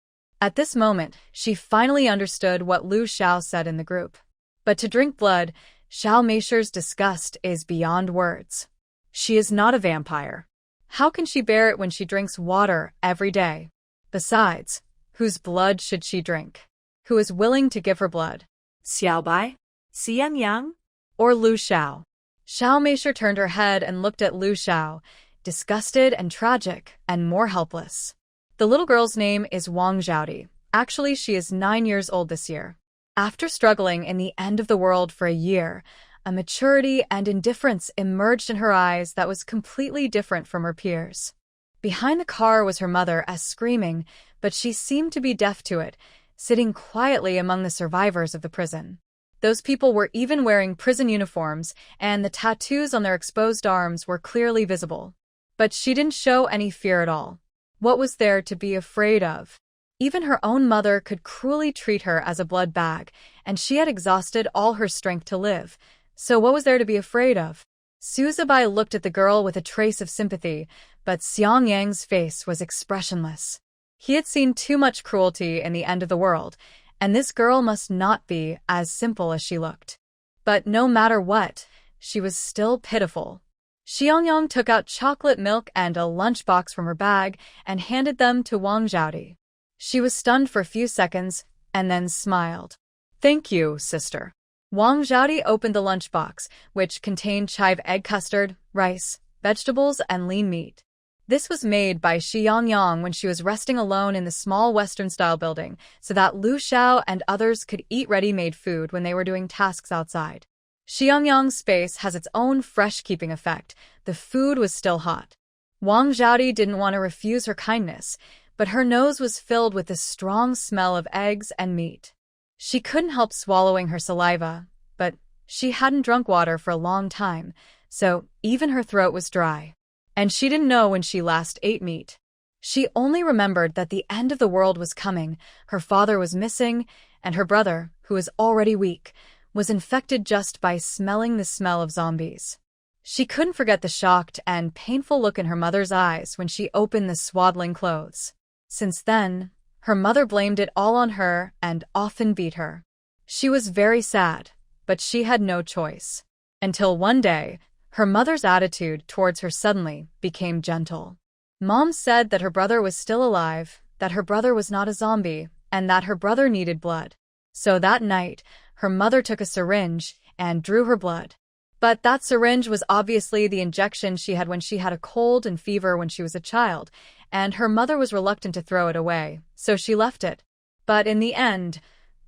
At this moment, she finally understood what Lu Xiao said in the group. But to drink blood, Xiao Meisher's disgust is beyond words. She is not a vampire. How can she bear it when she drinks water every day? Besides, whose blood should she drink? Who is willing to give her blood? Xiao Bai? Xiang Yang? Or Lu Xiao? Xiao Meisher turned her head and looked at Lu Xiao, disgusted and tragic and more helpless. The little girl's name is Wang Zhaodi. Actually, she is 9 years old this year. After struggling in the end of the world for a year, a maturity and indifference emerged in her eyes that was completely different from her peers. Behind the car was her mother, screaming, but she seemed to be deaf to it, sitting quietly among the survivors of the prison. Those people were even wearing prison uniforms, and the tattoos on their exposed arms were clearly visible. But she didn't show any fear at all. What was there to be afraid of? Even her own mother could cruelly treat her as a blood bag, and she had exhausted all her strength to live. So what was there to be afraid of? Suzubai looked at the girl with a trace of sympathy, but Xiang Yang's face was expressionless. He had seen too much cruelty in the end of the world, and this girl must not be as simple as she looked. But no matter what, she was still pitiful. Xiang Yang took out chocolate milk and a lunchbox from her bag and handed them to Wang Zhaodi. She was stunned for a few seconds and then smiled. "Thank you, sister." Wang Zhaodi opened the lunchbox, which contained chive egg custard, rice, vegetables, and lean meat. This was made by Xiang Yang when she was resting alone in the small Western-style building, so that Lu Xiao and others could eat ready-made food when they were doing tasks outside. Xiang Yang's space has its own fresh-keeping effect. The food was still hot. Wang Zhaodi didn't want to refuse her kindness, but her nose was filled with the strong smell of eggs and meat. She couldn't help swallowing her saliva, but she hadn't drunk water for a long time, so even her throat was dry. And she didn't know when she last ate meat. She only remembered that the end of the world was coming, her father was missing, and her brother, who was already weak, was infected just by smelling the smell of zombies. She couldn't forget the shocked and painful look in her mother's eyes when she opened the swaddling clothes. Since then, her mother blamed it all on her and often beat her. She was very sad, but she had no choice. Until one day, her mother's attitude towards her suddenly became gentle. Mom said that her brother was still alive, that her brother was not a zombie, and that her brother needed blood. So that night, her mother took a syringe and drew her blood. But that syringe was obviously the injection she had when she had a cold and fever when she was a child, and her mother was reluctant to throw it away, so she left it. But in the end,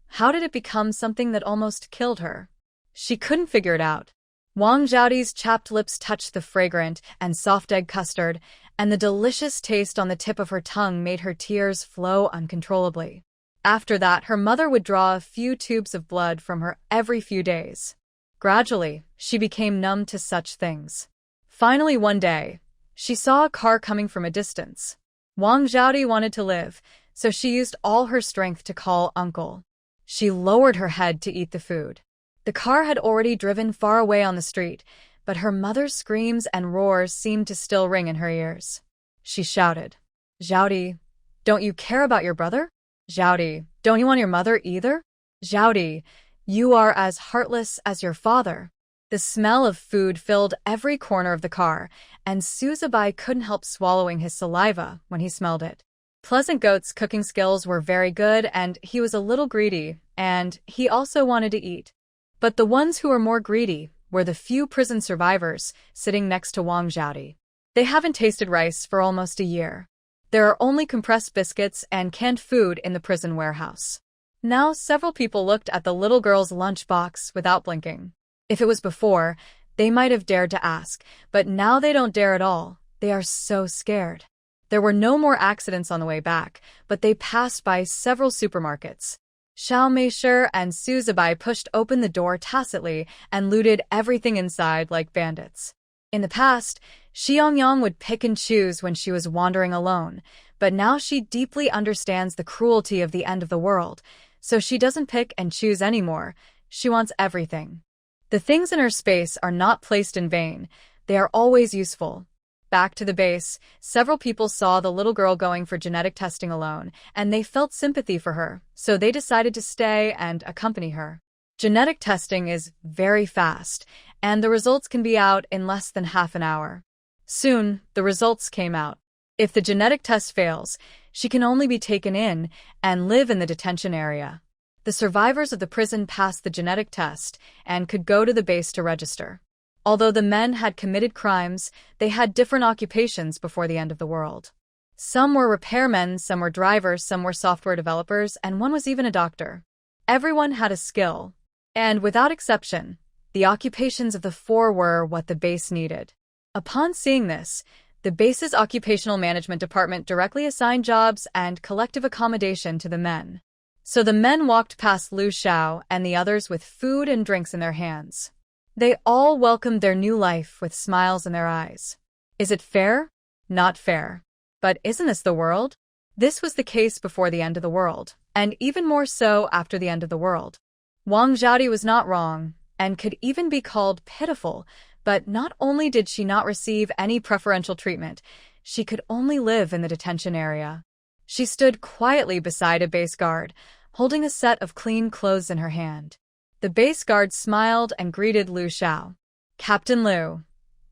how did it become something that almost killed her? She couldn't figure it out. Wang Zhaodi's chapped lips touched the fragrant and soft egg custard, and the delicious taste on the tip of her tongue made her tears flow uncontrollably. After that, her mother would draw a few tubes of blood from her every few days. Gradually, she became numb to such things. Finally, one day, she saw a car coming from a distance. Wang Zhaodi wanted to live, so she used all her strength to call uncle. She lowered her head to eat the food. The car had already driven far away on the street, but her mother's screams and roars seemed to still ring in her ears. She shouted, "Zhaodi, don't you care about your brother? Zhaodi, don't you want your mother either? Zhaodi, you are as heartless as your father." The smell of food filled every corner of the car, and Suzubai couldn't help swallowing his saliva when he smelled it. Pleasant Goat's cooking skills were very good, and he was a little greedy, and he also wanted to eat. But the ones who were more greedy were the few prison survivors sitting next to Wang Zhaodi. They haven't tasted rice for almost a year. There are only compressed biscuits and canned food in the prison warehouse. Now several people looked at the little girl's lunchbox without blinking. If it was before, they might have dared to ask, but now they don't dare at all. They are so scared. There were no more accidents on the way back, but they passed by several supermarkets. Xiao Meisher and Suzubai pushed open the door tacitly and looted everything inside like bandits. In the past, Xiang Yang would pick and choose when she was wandering alone, but now she deeply understands the cruelty of the end of the world, so she doesn't pick and choose anymore. She wants everything. The things in her space are not placed in vain. They are always useful. Back to the base, several people saw the little girl going for genetic testing alone, and they felt sympathy for her, so they decided to stay and accompany her. Genetic testing is very fast, and the results can be out in less than half an hour. Soon, the results came out. If the genetic test fails, she can only be taken in and live in the detention area. The survivors of the prison passed the genetic test and could go to the base to register. Although the men had committed crimes, they had different occupations before the end of the world. Some were repairmen, some were drivers, some were software developers, and one was even a doctor. Everyone had a skill. And without exception, the occupations of the four were what the base needed. Upon seeing this, the base's occupational management department directly assigned jobs and collective accommodation to the men. So the men walked past Lu Xiao and the others with food and drinks in their hands. They all welcomed their new life with smiles in their eyes. Is it fair? Not fair. But isn't this the world? This was the case before the end of the world, and even more so after the end of the world. Wang Xiaodi was not wrong, and could even be called pitiful, but not only did she not receive any preferential treatment, she could only live in the detention area. She stood quietly beside a base guard, holding a set of clean clothes in her hand. The base guard smiled and greeted Lu Xiao. Captain Lu.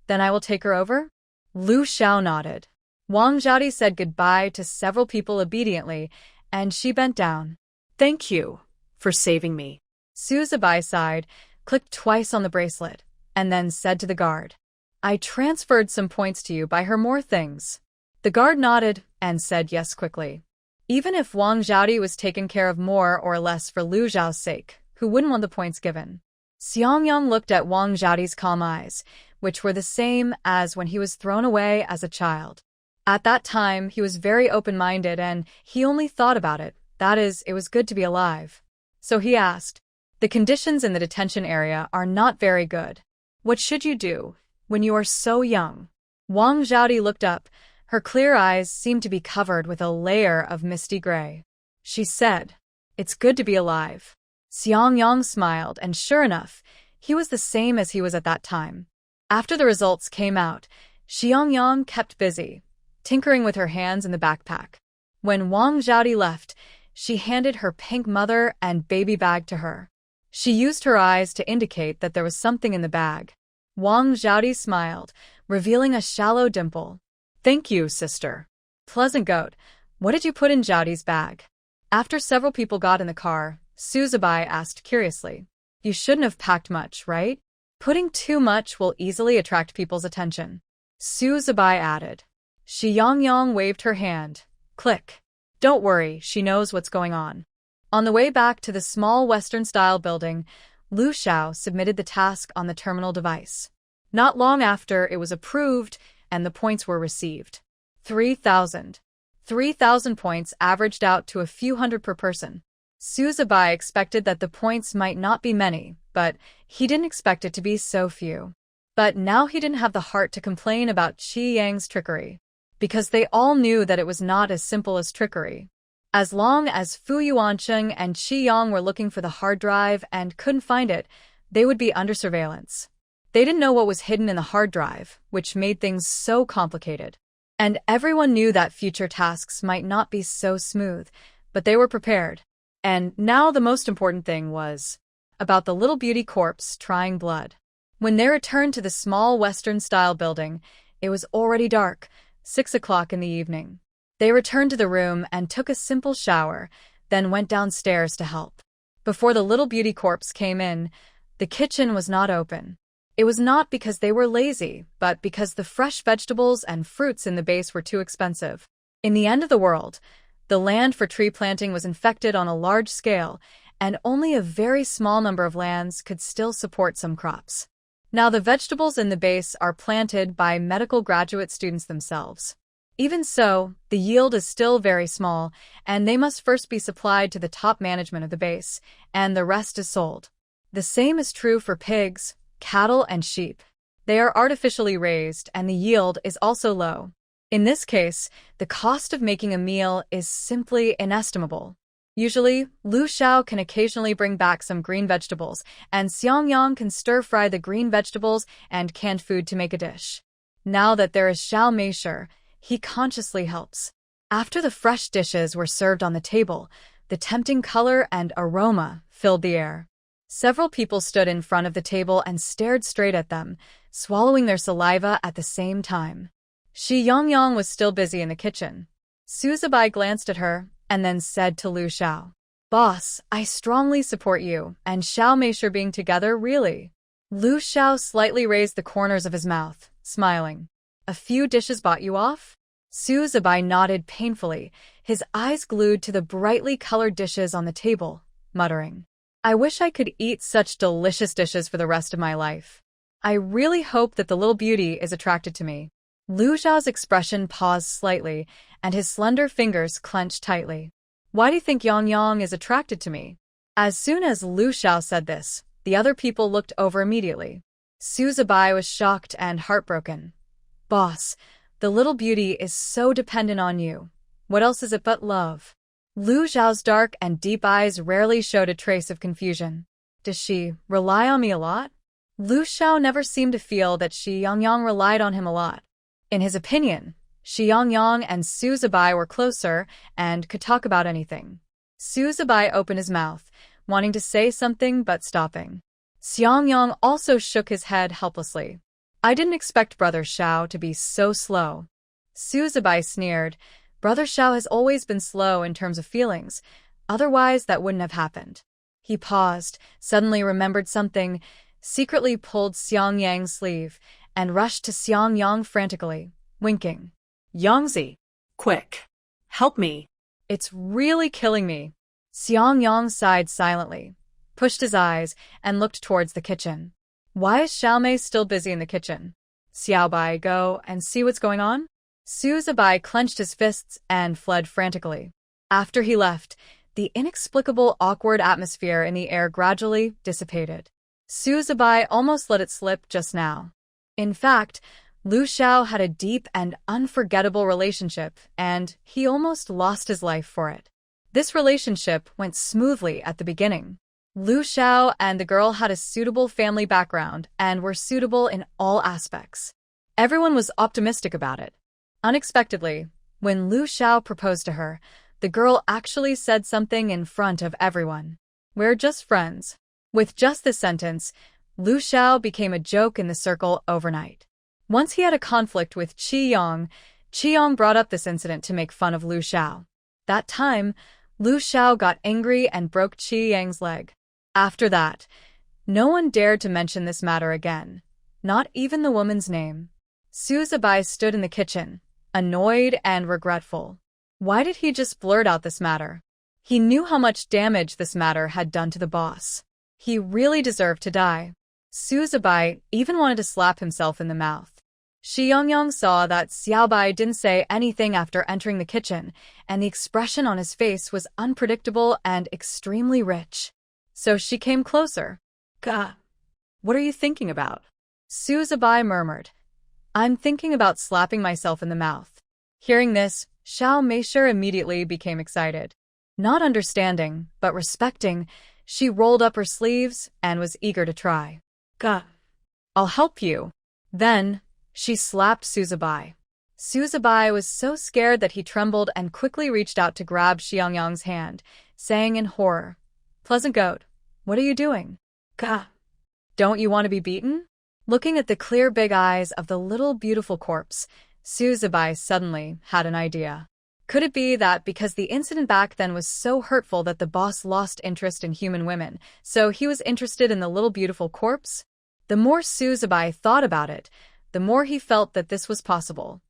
Then I will take her over? Lu Xiao nodded. Wang Xiaodi said goodbye to several people obediently, and she bent down. Thank you for saving me. Su Zibai sighed, clicked twice on the bracelet, and then said to the guard, I transferred some points to you. Buy her more things. The guard nodded and said yes quickly. Even if Wang Xiaodi was taken care of more or less for Lu Xiao's sake, who wouldn't want the points given? Xiang Yang looked at Wang Xiaodi's calm eyes, which were the same as when he was thrown away as a child. At that time, he was very open-minded and he only thought about it. That is, it was good to be alive. So he asked, the conditions in the detention area are not very good. What should you do when you are so young? Wang Xiaodi looked up. Her clear eyes seemed to be covered with a layer of misty gray. She said, it's good to be alive. Xiang Yang smiled, and sure enough, he was the same as he was at that time. After the results came out, Xiang Yang kept busy, tinkering with her hands in the backpack. When Wang Xiaodi left, she handed her pink mother and baby bag to her. She used her eyes to indicate that there was something in the bag. Wang Xiaodi smiled, revealing a shallow dimple. Thank you, sister. Pleasant goat, what did you put in Xiaodi's bag? After several people got in the car, Su Zibai asked curiously. You shouldn't have packed much, right? Putting too much will easily attract people's attention. Su Zibai added. Xiang Yang waved her hand. Click. Don't worry, she knows what's going on. On the way back to the small Western-style building, Lu Xiao submitted the task on the terminal device. Not long after, it was approved, and the points were received. 3,000. 3,000 points averaged out to a few hundred per person. Su Zibai expected that the points might not be many, but he didn't expect it to be so few. But now he didn't have the heart to complain about Xiang Yang's trickery, because they all knew that it was not as simple as trickery. As long as Fu Yuancheng and Xiang Yang were looking for the hard drive and couldn't find it, they would be under surveillance. They didn't know what was hidden in the hard drive, which made things so complicated. And everyone knew that future tasks might not be so smooth, but they were prepared. And now the most important thing was about the little beauty corpse trying blood. When they returned to the small Western-style building, it was already dark, 6 o'clock in the evening. They returned to the room and took a simple shower, then went downstairs to help. Before the little beauty corpse came in, the kitchen was not open. It was not because they were lazy, but because the fresh vegetables and fruits in the base were too expensive. In the end of the world, the land for tree planting was infected on a large scale, and only a very small number of lands could still support some crops. Now the vegetables in the base are planted by medical graduate students themselves. Even so, the yield is still very small, and they must first be supplied to the top management of the base, and the rest is sold. The same is true for pigs, cattle, and sheep. They are artificially raised, and the yield is also low. In this case, the cost of making a meal is simply inestimable. Usually, Lu Xiao can occasionally bring back some green vegetables, and Xiang Yang can stir-fry the green vegetables and canned food to make a dish. Now that there is Xiao Meisher, he consciously helps. After the fresh dishes were served on the table, the tempting color and aroma filled the air. Several people stood in front of the table and stared straight at them, swallowing their saliva at the same time. Xiang Yang was still busy in the kitchen. Su Zibai glanced at her and then said to Lu Xiao, "Boss, I strongly support you and Xiao Meisher being together, really." Lu Xiao slightly raised the corners of his mouth, smiling. "A few dishes bought you off?" Su Zibai nodded painfully, his eyes glued to the brightly colored dishes on the table, muttering, "I wish I could eat such delicious dishes for the rest of my life. I really hope that the little beauty is attracted to me." Lu Xiao's expression paused slightly, and his slender fingers clenched tightly. "Why do you think Xiang Yang is attracted to me?" As soon as Lu Xiao said this, the other people looked over immediately. Su Zibai was shocked and heartbroken. "Boss, the little beauty is so dependent on you. What else is it but love?" Lu Xiao's dark and deep eyes rarely showed a trace of confusion. "Does she rely on me a lot?" Lu Xiao never seemed to feel that Xiang Yang relied on him a lot. In his opinion, Xiang Yang and Su Zibai were closer and could talk about anything. Su Zibai opened his mouth, wanting to say something but stopping. Xiang Yang also shook his head helplessly. "I didn't expect Brother Xiao to be so slow." Su Zibai sneered. "Brother Xiao has always been slow in terms of feelings, otherwise that wouldn't have happened." He paused, suddenly remembered something, secretly pulled Xiang Yang's sleeve, and rushed to Xiang Yang frantically, winking. "Yangzi, Quick. Help me." it's really killing me." Xiang Yang sighed silently, pushed his eyes, and looked towards the kitchen. "Why is Xiaomei still busy in the kitchen? Xiaobai, go and see what's going on?" Su Zibai clenched his fists and fled frantically. After he left, the inexplicable awkward atmosphere in the air gradually dissipated. Su Zibai almost let it slip just now. In fact, Lu Xiao had a deep and unforgettable relationship, and he almost lost his life for it. This relationship went smoothly at the beginning. Lu Xiao and the girl had a suitable family background and were suitable in all aspects. Everyone was optimistic about it. Unexpectedly, when Lu Xiao proposed to her, the girl actually said something in front of everyone. "We're just friends." With just this sentence, Lu Xiao became a joke in the circle overnight. Once he had a conflict with Qi Yang brought up this incident to make fun of Lu Xiao. That time, Lu Xiao got angry and broke Qi Yang's leg. After that, no one dared to mention this matter again, not even the woman's name. Su Zibai stood in the kitchen, annoyed and regretful. Why did he just blurt out this matter? He knew how much damage this matter had done to the boss. He really deserved to die. Su Zibai even wanted to slap himself in the mouth. Xiang Yang saw that Xiaobai didn't say anything after entering the kitchen, and the expression on his face was unpredictable and extremely rich. So she came closer. "Gah, what are you thinking about?" Su Zibai murmured. "I'm thinking about slapping myself in the mouth." Hearing this, Xiao Meisher immediately became excited. Not understanding, but respecting, she rolled up her sleeves and was eager to try. "Gah, I'll help you." Then, she slapped Su Zibai. Su Zibai was so scared that he trembled and quickly reached out to grab Xiang Yang's hand, saying in horror, "Pleasant Goat, what are you doing? Gah, don't you want to be beaten?" Looking at the clear big eyes of the little beautiful corpse, Su Zibai suddenly had an idea. Could it be that because the incident back then was so hurtful that the boss lost interest in human women, so he was interested in the little beautiful corpse? The more Su Zibai thought about it, the more he felt that this was possible.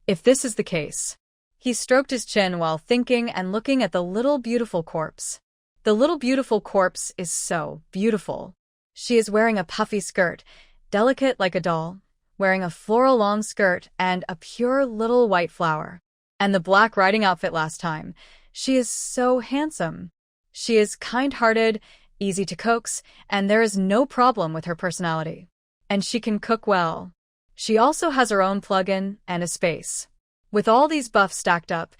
If this is the case, he stroked his chin while thinking and looking at the little beautiful corpse. The little beautiful corpse is so beautiful. She is wearing a puffy skirt, delicate like a doll, wearing a floral long skirt and a pure little white flower. And the black riding outfit last time. She is so handsome. She is kind-hearted, easy to coax, and there is no problem with her personality. And she can cook well. She also has her own plug-in and a space. With all these buffs stacked up,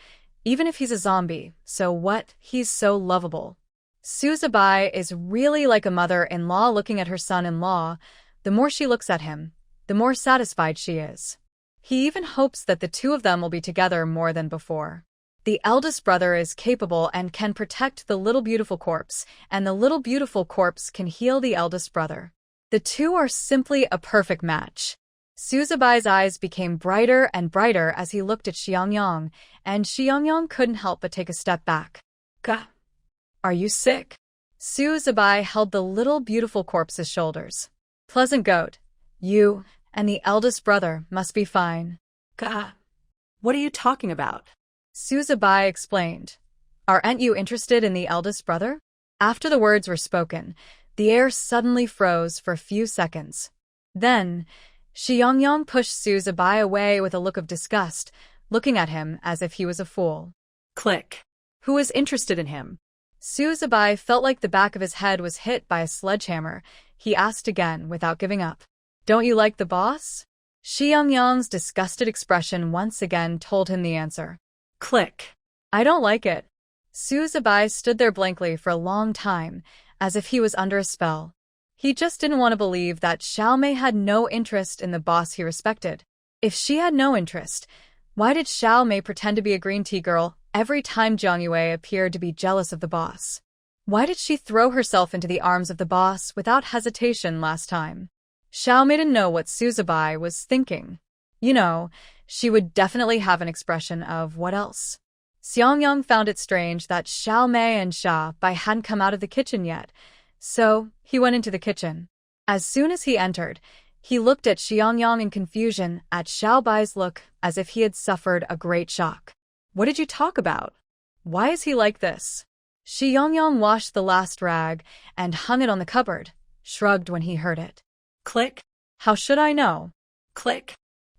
even if he's a zombie, so what, he's so lovable. Su Zibai is really like a mother-in-law looking at her son-in-law. The more she looks at him, the more satisfied she is. He even hopes that the two of them will be together more than before. The eldest brother is capable and can protect the little beautiful corpse, and the little beautiful corpse can heal the eldest brother. The two are simply a perfect match. Suzabai's eyes became brighter and brighter as he looked at Xiang Yang, and Xiang Yang couldn't help but take a step back. Gah! Are you sick? Suzabai held the little beautiful corpse's shoulders. Pleasant goat, you and the eldest brother must be fine. Gah! What are you talking about? Suzabai explained. Aren't you interested in the eldest brother? After the words were spoken, the air suddenly froze for a few seconds. Then, Xiang Yang pushed Suzabai away with a look of disgust, looking at him as if he was a fool. Click. Who is interested in him? Suzabai felt like the back of his head was hit by a sledgehammer. He asked again without giving up. Don't you like the boss? Xiang Yang's disgusted expression once again told him the answer. Click. I don't like it. Suzabai stood there blankly for a long time, as if he was under a spell. He just didn't want to believe that Xiao Mei had no interest in the boss he respected. If she had no interest, why did Xiao Mei pretend to be a green tea girl every time Jiang Yue appeared to be jealous of the boss? Why did she throw herself into the arms of the boss without hesitation last time? Xiao Mei didn't know what Suzabai was thinking. She would definitely have an expression of what else. Xiang Yang found it strange that Xiao Mei and Xia Bai hadn't come out of the kitchen yet, so he went into the kitchen. As soon as he entered, he looked at Xiang Yang in confusion at Xiao Bai's look as if he had suffered a great shock. What did you talk about? Why is he like this? Xiang Yang washed the last rag and hung it on the cupboard, shrugged when he heard it. Click. How should I know? Click.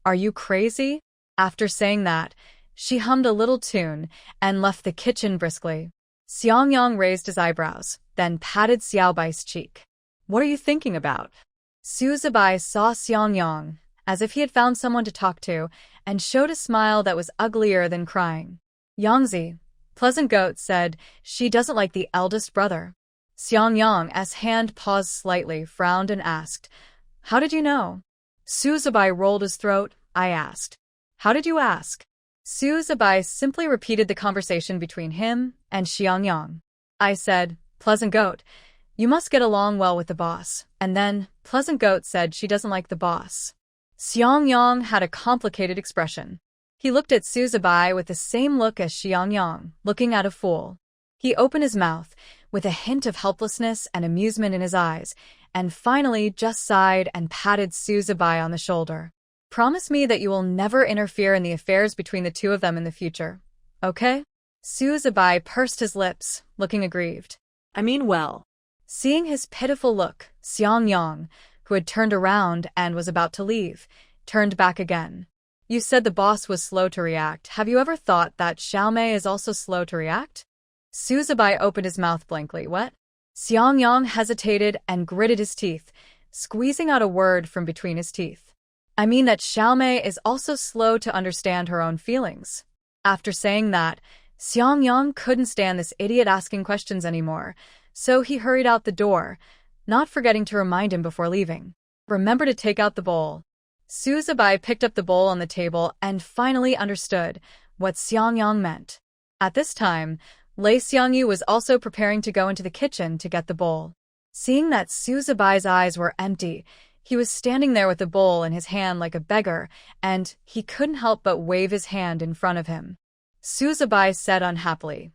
Are you crazy? After saying that, she hummed a little tune and left the kitchen briskly. Xiang Yang raised his eyebrows, then patted Xiao Bai's cheek. What are you thinking about? Suzabai saw Xiang Yang, as if he had found someone to talk to, and showed a smile that was uglier than crying. Yangzi, Pleasant Goat said she doesn't like the eldest brother. Xiang Yang's hand paused slightly, frowned and asked, How did you know? Suzabai rolled his throat. I asked. How did you ask? Suzabai simply repeated the conversation between him and Xiang Yang. I said, Pleasant Goat, you must get along well with the boss. And then, Pleasant Goat said she doesn't like the boss. Xiang Yang had a complicated expression. He looked at Suzabai with the same look as Xiang Yang, looking at a fool. He opened his mouth, with a hint of helplessness and amusement in his eyes, and finally just sighed and patted Suzabai on the shoulder. Promise me that you will never interfere in the affairs between the two of them in the future, okay? Suzabai pursed his lips, looking aggrieved. I mean well. Seeing his pitiful look, Xiang Yang, who had turned around and was about to leave, turned back again. You said the boss was slow to react. Have you ever thought that Xiao Mei is also slow to react? Suzabai opened his mouth blankly. What? Xiang Yang hesitated and gritted his teeth, squeezing out a word from between his teeth. I mean that Xiao Mei is also slow to understand her own feelings. After saying that, Xiang Yang couldn't stand this idiot asking questions anymore, so he hurried out the door, not forgetting to remind him before leaving. Remember to take out the bowl. Suzabai picked up the bowl on the table and finally understood what Xiang Yang meant. At this time, Lei Xiangyu was also preparing to go into the kitchen to get the bowl. Seeing that Suzabai's eyes were empty, he was standing there with the bowl in his hand like a beggar, and he couldn't help but wave his hand in front of him. Suzabai said unhappily,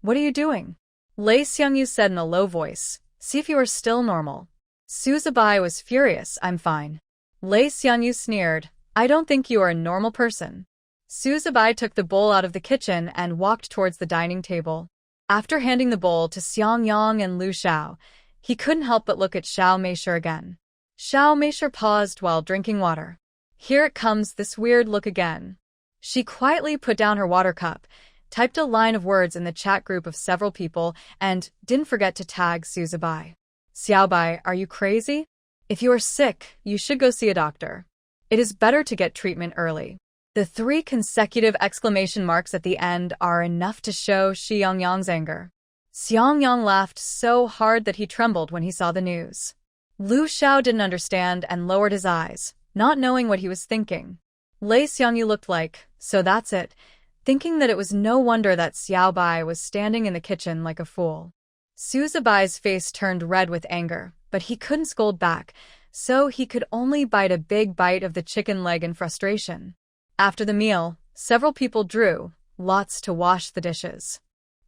What are you doing? Lei Xiangyu said in a low voice, See if you are still normal. Suzabai was furious. I'm fine. Lei Xiangyu sneered, I don't think you are a normal person. Suzabai took the bowl out of the kitchen and walked towards the dining table. After handing the bowl to Xiang Yang and Lu Xiao, he couldn't help but look at Xiao Meisher again. Xiao Meisher paused while drinking water. Here it comes, this weird look again. She quietly put down her water cup, typed a line of words in the chat group of several people, and didn't forget to tag Suzabai. Xiaobai, are you crazy? If you are sick, you should go see a doctor. It is better to get treatment early. The 3 consecutive exclamation marks at the end are enough to show Xiang Yang's anger. Xiang Yang laughed so hard that he trembled when he saw the news. Lu Xiao didn't understand and lowered his eyes, not knowing what he was thinking. Lei Xiangyu looked like, so that's it. thinking that it was no wonder that Xiaobai was standing in the kitchen like a fool. Suzabai's face turned red with anger, but he couldn't scold back, so he could only bite a big bite of the chicken leg in frustration. After the meal, several people drew lots to wash the dishes.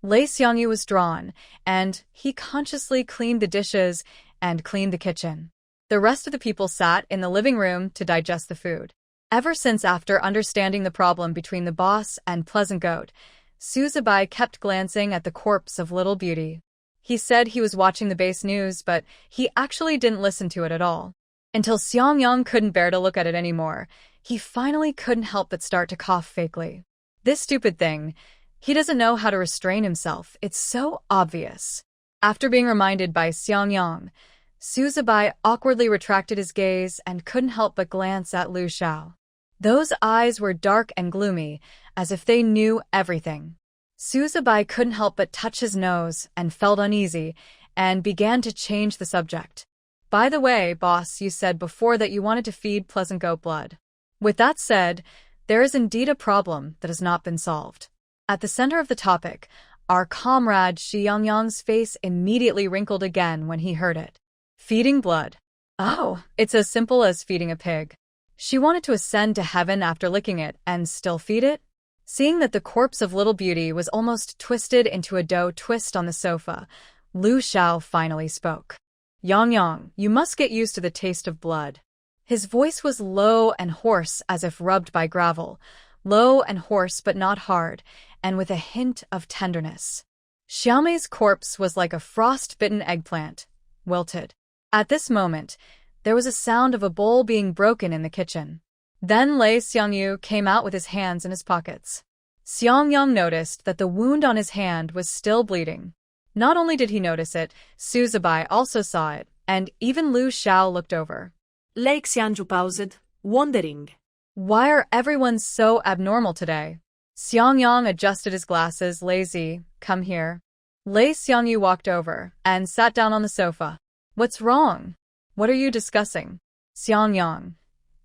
Lei Xiangyu was drawn, and he consciously cleaned the dishes and cleaned the kitchen. The rest of the people sat in the living room to digest the food. Ever since after understanding the problem between the boss and Pleasant Goat, Suzabai kept glancing at the corpse of Little Beauty. He said he was watching the base news, but he actually didn't listen to it at all. Until Xiang Yang couldn't bear to look at it anymore, he finally couldn't help but start to cough fakely. This stupid thing. He doesn't know how to restrain himself. It's so obvious. After being reminded by Xiang Yang, Suzabai awkwardly retracted his gaze and couldn't help but glance at Lu Xiao. Those eyes were dark and gloomy, as if they knew everything. Suzabai couldn't help but touch his nose and felt uneasy, and began to change the subject. By the way, boss, you said before that you wanted to feed Pleasant Goat blood. With that said, there is indeed a problem that has not been solved. At the center of the topic, our comrade Xiang Yang's face immediately wrinkled again when he heard it. Feeding blood. Oh, it's as simple as feeding a pig. She wanted to ascend to heaven after licking it and still feed it? Seeing that the corpse of Little Beauty was almost twisted into a dough twist on the sofa, Lu Xiao finally spoke. Yang, you must get used to the taste of blood. His voice was low and hoarse as if rubbed by gravel, low and hoarse but not hard, and with a hint of tenderness. Xiaomei's corpse was like a frost-bitten eggplant, wilted. At this moment, there was a sound of a bowl being broken in the kitchen. Then Lei Xiangyu came out with his hands in his pockets. Xiang Yang noticed that the wound on his hand was still bleeding. Not only did he notice it, Suzabai also saw it, and even Lu Xiao looked over. Lei Xiangyu paused, wondering. Why are everyone so abnormal today? Xiang Yang adjusted his glasses. Lazy, come here. Lei Xiangyu walked over and sat down on the sofa. What's wrong? What are you discussing? Xiang Yang.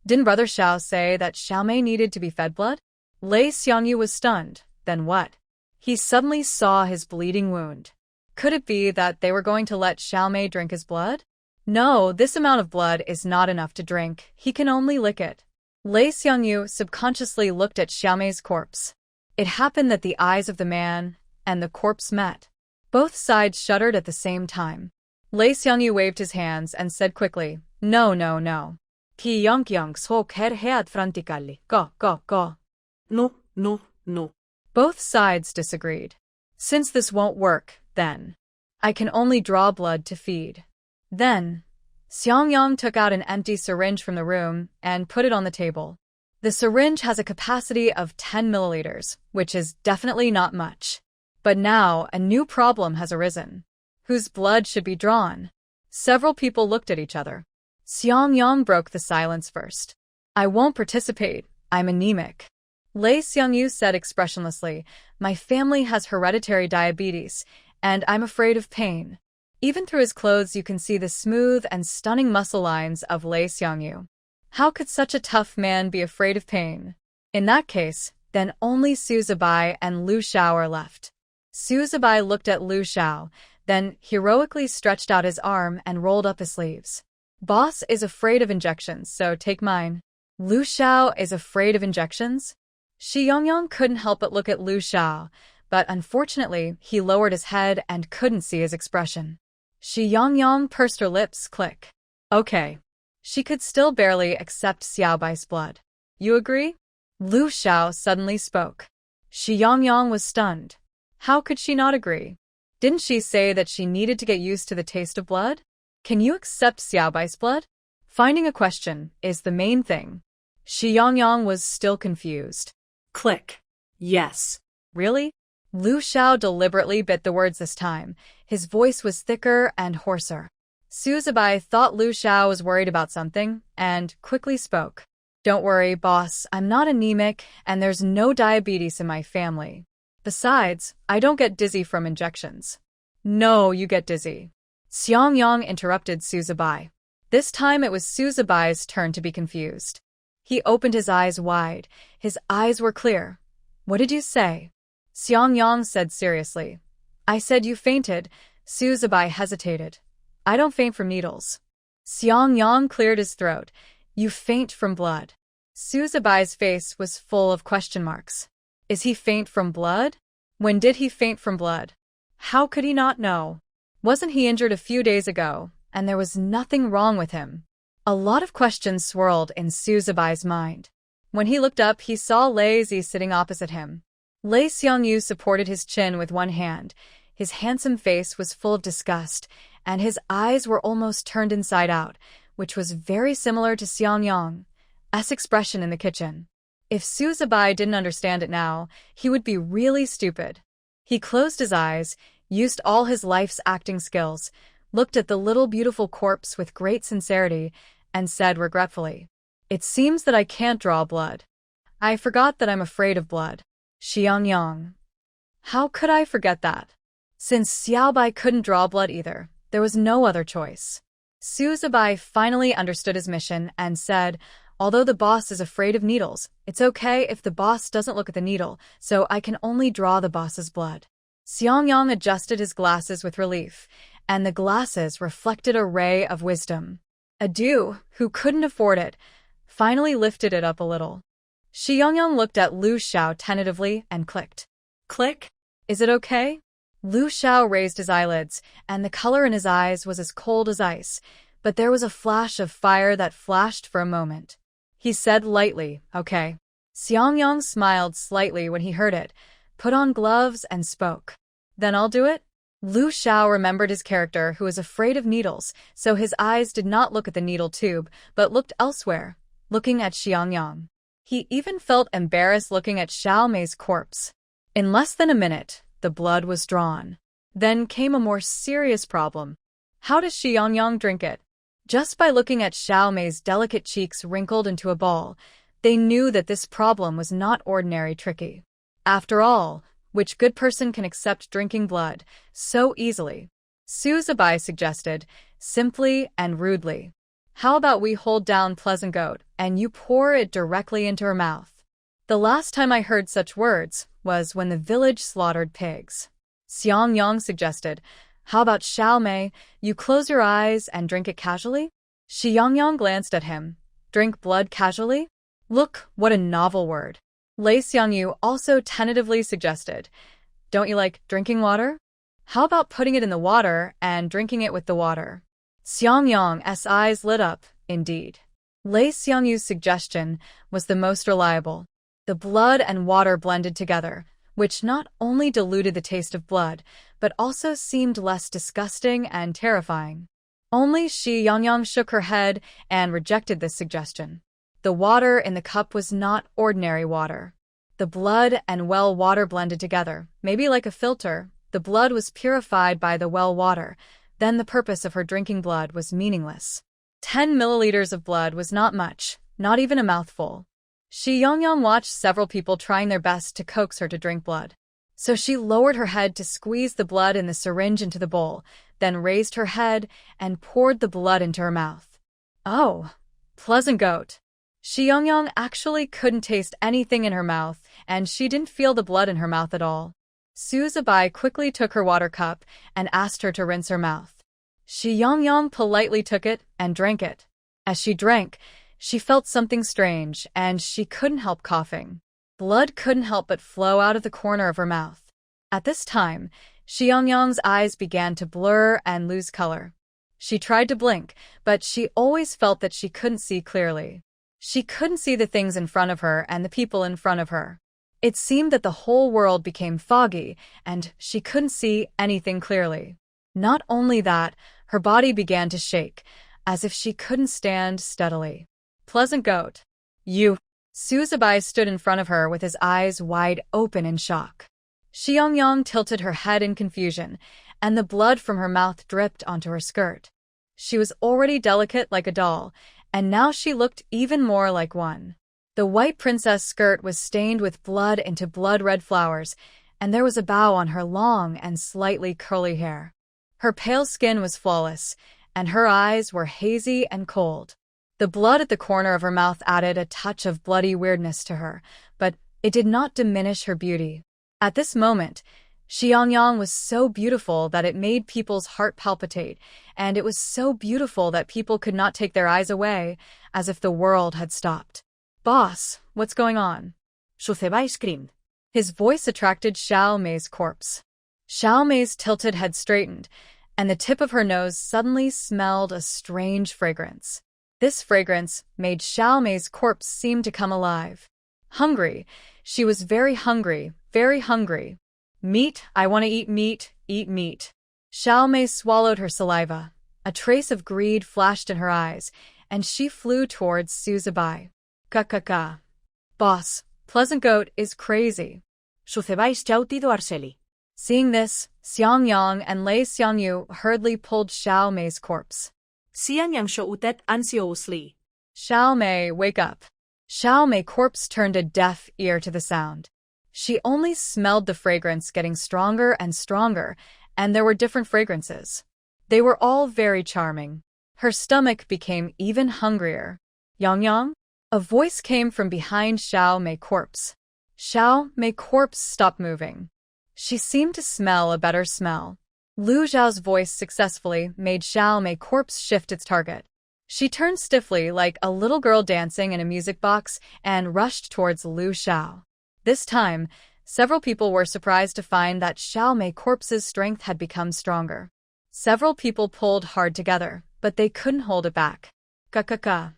Didn't Brother Xiao say that Xiaomei needed to be fed blood? Lei Xiangyu was stunned. Then what? He suddenly saw his bleeding wound. Could it be that they were going to let Xiaomei drink his blood? No, this amount of blood is not enough to drink. He can only lick it. Lei Xiangyu subconsciously looked at Xiaomei's corpse. It happened that the eyes of the man and the corpse met. Both sides shuddered at the same time. Lei Xiangyu waved his hands and said quickly, No. Ki Yang sok head frantically. Go. No. Both sides disagreed. Since this won't work, then I can only draw blood to feed. Then, Xiang Yang took out an empty syringe from the room and put it on the table. The syringe has a capacity of 10 milliliters, which is definitely not much. But now, a new problem has arisen. Whose blood should be drawn? Several people looked at each other. Xiang Yang broke the silence first. I won't participate. I'm anemic. Lei Xiangyu said expressionlessly, My family has hereditary diabetes, and I'm afraid of pain. Even through his clothes you can see the smooth and stunning muscle lines of Lei Xiangyu. How could such a tough man be afraid of pain? In that case, then only Suzabai and Lu Xiao are left. Suzabai looked at Lu Xiao, then heroically stretched out his arm and rolled up his sleeves. Boss is afraid of injections, so take mine. Lu Xiao is afraid of injections? Xiang Yang couldn't help but look at Lu Xiao, but unfortunately he lowered his head and couldn't see his expression. Xiang Yang pursed her lips. Click. Okay. She could still barely accept Xiaobai's blood. You agree? Lu Xiao suddenly spoke. Xiang Yang was stunned. How could she not agree? Didn't she say that she needed to get used to the taste of blood? Can you accept Xiaobai's blood? Finding a question is the main thing. Xiang Yang was still confused. Click. Yes. Really? Lu Xiao deliberately bit the words this time. His voice was thicker and hoarser. Suzabai thought Lu Xiao was worried about something, and quickly spoke. Don't worry, boss, I'm not anemic, and there's no diabetes in my family. Besides, I don't get dizzy from injections. No, you get dizzy. Xiang Yang interrupted Suzabai. This time it was Suzabai's turn to be confused. He opened his eyes wide. His eyes were clear. What did you say? Xiang Yang said seriously. I said you fainted. Suzubai hesitated. I don't faint from needles. Xiang Yang cleared his throat. You faint from blood. Suzubai's face was full of question marks. Is he faint from blood? When did he faint from blood? How could he not know? Wasn't he injured a few days ago, and there was nothing wrong with him? A lot of questions swirled in Suzubai's mind. When he looked up, he saw Lei Zi sitting opposite him. Lei Xiangyu supported his chin with one hand. His handsome face was full of disgust, and his eyes were almost turned inside out, which was very similar to Xiang Yang's expression in the kitchen. If Suzubai didn't understand it now, he would be really stupid. He closed his eyes, used all his life's acting skills, looked at the little beautiful corpse with great sincerity, and said regretfully, It seems that I can't draw blood. I forgot that I'm afraid of blood. Xiang Yang. How could I forget that? Since Xiaobai couldn't draw blood either, there was no other choice. Suzubai finally understood his mission and said, Although the boss is afraid of needles, it's okay if the boss doesn't look at the needle, so I can only draw the boss's blood. Xiang Yang adjusted his glasses with relief, and the glasses reflected a ray of wisdom. Adu, who couldn't afford it, finally lifted it up a little. Xiang Yang looked at Lu Xiao tentatively and clicked. Click? Is it okay? Lu Xiao raised his eyelids, and the color in his eyes was as cold as ice, but there was a flash of fire that flashed for a moment. He said lightly, Okay. Xiang Yang smiled slightly when he heard it, put on gloves and spoke. Then I'll do it? Lu Xiao remembered his character who was afraid of needles, so his eyes did not look at the needle tube, but looked elsewhere, looking at Xiang Yang. He even felt embarrassed looking at Xiao Mei's corpse. In less than a minute, the blood was drawn. Then came a more serious problem. How does Xiang Yang drink it? Just by looking at Xiao Mei's delicate cheeks wrinkled into a ball, they knew that this problem was not ordinary tricky. After all, which good person can accept drinking blood so easily? Suzubai suggested, simply and rudely. How about we hold down Pleasant Goat and you pour it directly into her mouth? The last time I heard such words was when the village slaughtered pigs. Xiang Yang suggested, How about Xiao Mei, you close your eyes and drink it casually? Xiang Yang glanced at him. Drink blood casually? Look, what a novel word. Lei Xiangyu also tentatively suggested, Don't you like drinking water? How about putting it in the water and drinking it with the water? Xiang Yang's eyes lit up, indeed. Lei Xiangyu's suggestion was the most reliable. The blood and water blended together, which not only diluted the taste of blood, but also seemed less disgusting and terrifying. Only Xiang Yang shook her head and rejected this suggestion. The water in the cup was not ordinary water. The blood and well water blended together, maybe like a filter. The blood was purified by the well water. Then the purpose of her drinking blood was meaningless. 10 milliliters of blood was not much, not even a mouthful. Xiang Yang watched several people trying their best to coax her to drink blood. So she lowered her head to squeeze the blood in the syringe into the bowl, then raised her head and poured the blood into her mouth. Oh, Pleasant Goat. Xiang Yang actually couldn't taste anything in her mouth, and she didn't feel the blood in her mouth at all. Suzubai quickly took her water cup and asked her to rinse her mouth. Xiang Yang politely took it and drank it. As she drank, she felt something strange, and she couldn't help coughing. Blood couldn't help but flow out of the corner of her mouth. At this time, Xiang Yang's eyes began to blur and lose color. She tried to blink, but she always felt that she couldn't see clearly. She couldn't see the things in front of her and the people in front of her. It seemed that the whole world became foggy, and she couldn't see anything clearly. Not only that, her body began to shake, as if she couldn't stand steadily. Pleasant Goat. You. Suzubai stood in front of her with his eyes wide open in shock. Xiang Yang tilted her head in confusion, and the blood from her mouth dripped onto her skirt. She was already delicate like a doll, and now she looked even more like one. The white princess skirt was stained with blood into blood-red flowers, and there was a bow on her long and slightly curly hair. Her pale skin was flawless, and her eyes were hazy and cold. The blood at the corner of her mouth added a touch of bloody weirdness to her, but It did not diminish her beauty. At this moment, Xiang Yang was so beautiful that it made people's heart palpitate, and it was so beautiful that people could not take their eyes away, as if the world had stopped. "Boss, what's going on?" Shuceba screamed. His voice attracted Xiao Mei's corpse. Xiao Mei's tilted head straightened, and the tip of her nose suddenly smelled a strange fragrance. This fragrance made Xiao Mei's corpse seem to come alive. Hungry. She was very hungry, very hungry. "Meat, I want to eat meat, eat meat." Xiao Mei swallowed her saliva. A trace of greed flashed in her eyes, and she flew towards Su Zibai. "Ka. Boss, Pleasant Goat is crazy." Shuceba shouted Arceli. Seeing this, Xiang Yang and Lei Xiangyu hurriedly pulled Xiao Mei's corpse. Xiang Yang shouted anxiously. "Xiao Mei, wake up." Xiao Mei's corpse turned a deaf ear to the sound. She only smelled the fragrance getting stronger and stronger, and there were different fragrances. They were all very charming. Her stomach became even hungrier. "Yang? A voice came from behind Xiao Mei's corpse. Xiao Mei's corpse stopped moving. She seemed to smell a better smell. Lu Zhao's voice successfully made Xiao Mei's corpse shift its target. She turned stiffly like a little girl dancing in a music box and rushed towards Lu Xiao. This time, several people were surprised to find that Xiao Mei's corpse's strength had become stronger. Several people pulled hard together, but they couldn't hold it back. Ka.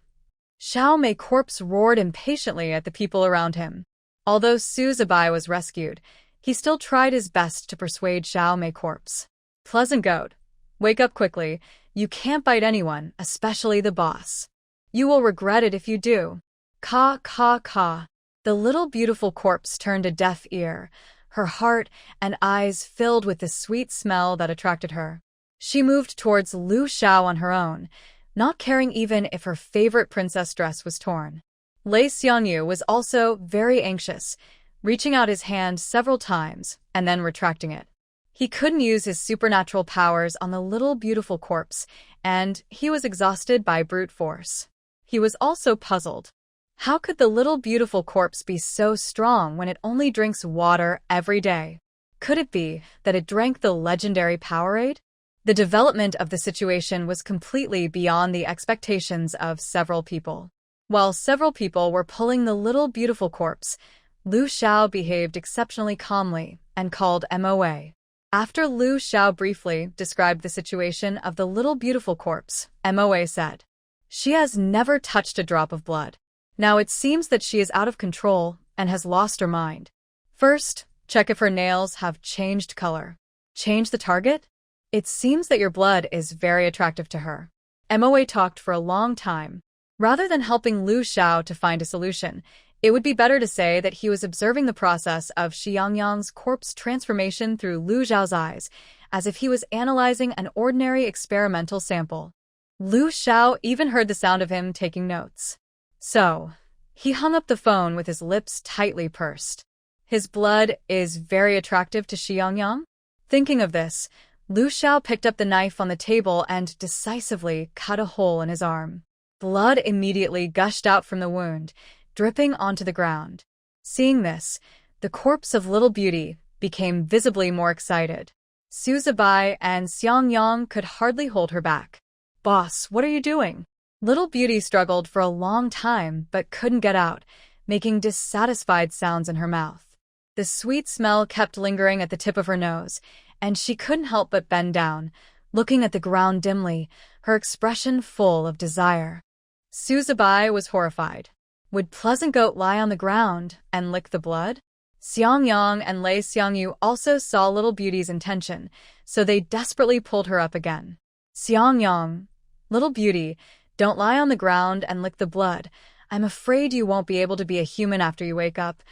Xiao Mei's corpse roared impatiently at the people around him. Although Su Zibai was rescued, he still tried his best to persuade Xiao Mei's corpse. "Pleasant Goat, wake up quickly. You can't bite anyone, especially the boss. You will regret it if you do." Ka. The little beautiful corpse turned a deaf ear, her heart and eyes filled with the sweet smell that attracted her. She moved towards Lu Xiao on her own, not caring even if her favorite princess dress was torn. Lei Xiangyu was also very anxious, reaching out his hand several times and then retracting it. He couldn't use his supernatural powers on the little beautiful corpse, and he was exhausted by brute force. He was also puzzled. How could the little beautiful corpse be so strong when it only drinks water every day? Could it be that it drank the legendary Powerade? The development of the situation was completely beyond the expectations of several people. While several people were pulling the little beautiful corpse, Lu Xiao behaved exceptionally calmly and called MOA. After Lu Xiao briefly described the situation of the little beautiful corpse, MOA said, "She has never touched a drop of blood. Now it seems that she is out of control and has lost her mind. First, check if her nails have changed color. Change the target? It seems that your blood is very attractive to her." MOA talked for a long time. Rather than helping Lu Xiao to find a solution, it would be better to say that he was observing the process of Xiang Yang's corpse transformation through Lu Zhao's eyes, as if he was analyzing an ordinary experimental sample. Lu Xiao even heard the sound of him taking notes. So, he hung up the phone with his lips tightly pursed. His blood is very attractive to Xiang Yang? Thinking of this, Lu Xiao picked up the knife on the table and decisively cut a hole in his arm. Blood immediately gushed out from the wound, dripping onto the ground. Seeing this, the corpse of Little Beauty became visibly more excited. Su Zibai and Xiang Yang could hardly hold her back. "Boss, what are you doing?" Little Beauty struggled for a long time but couldn't get out, making dissatisfied sounds in her mouth. The sweet smell kept lingering at the tip of her nose, and she couldn't help but bend down, looking at the ground dimly, her expression full of desire. Su Zibai was horrified. Would Pleasant Goat lie on the ground and lick the blood? Xiang Yang and Lei Xiangyu also saw Little Beauty's intention, so they desperately pulled her up again. "Xiang Yang, Little Beauty, don't lie on the ground and lick the blood. I'm afraid you won't be able to be a human after you wake up.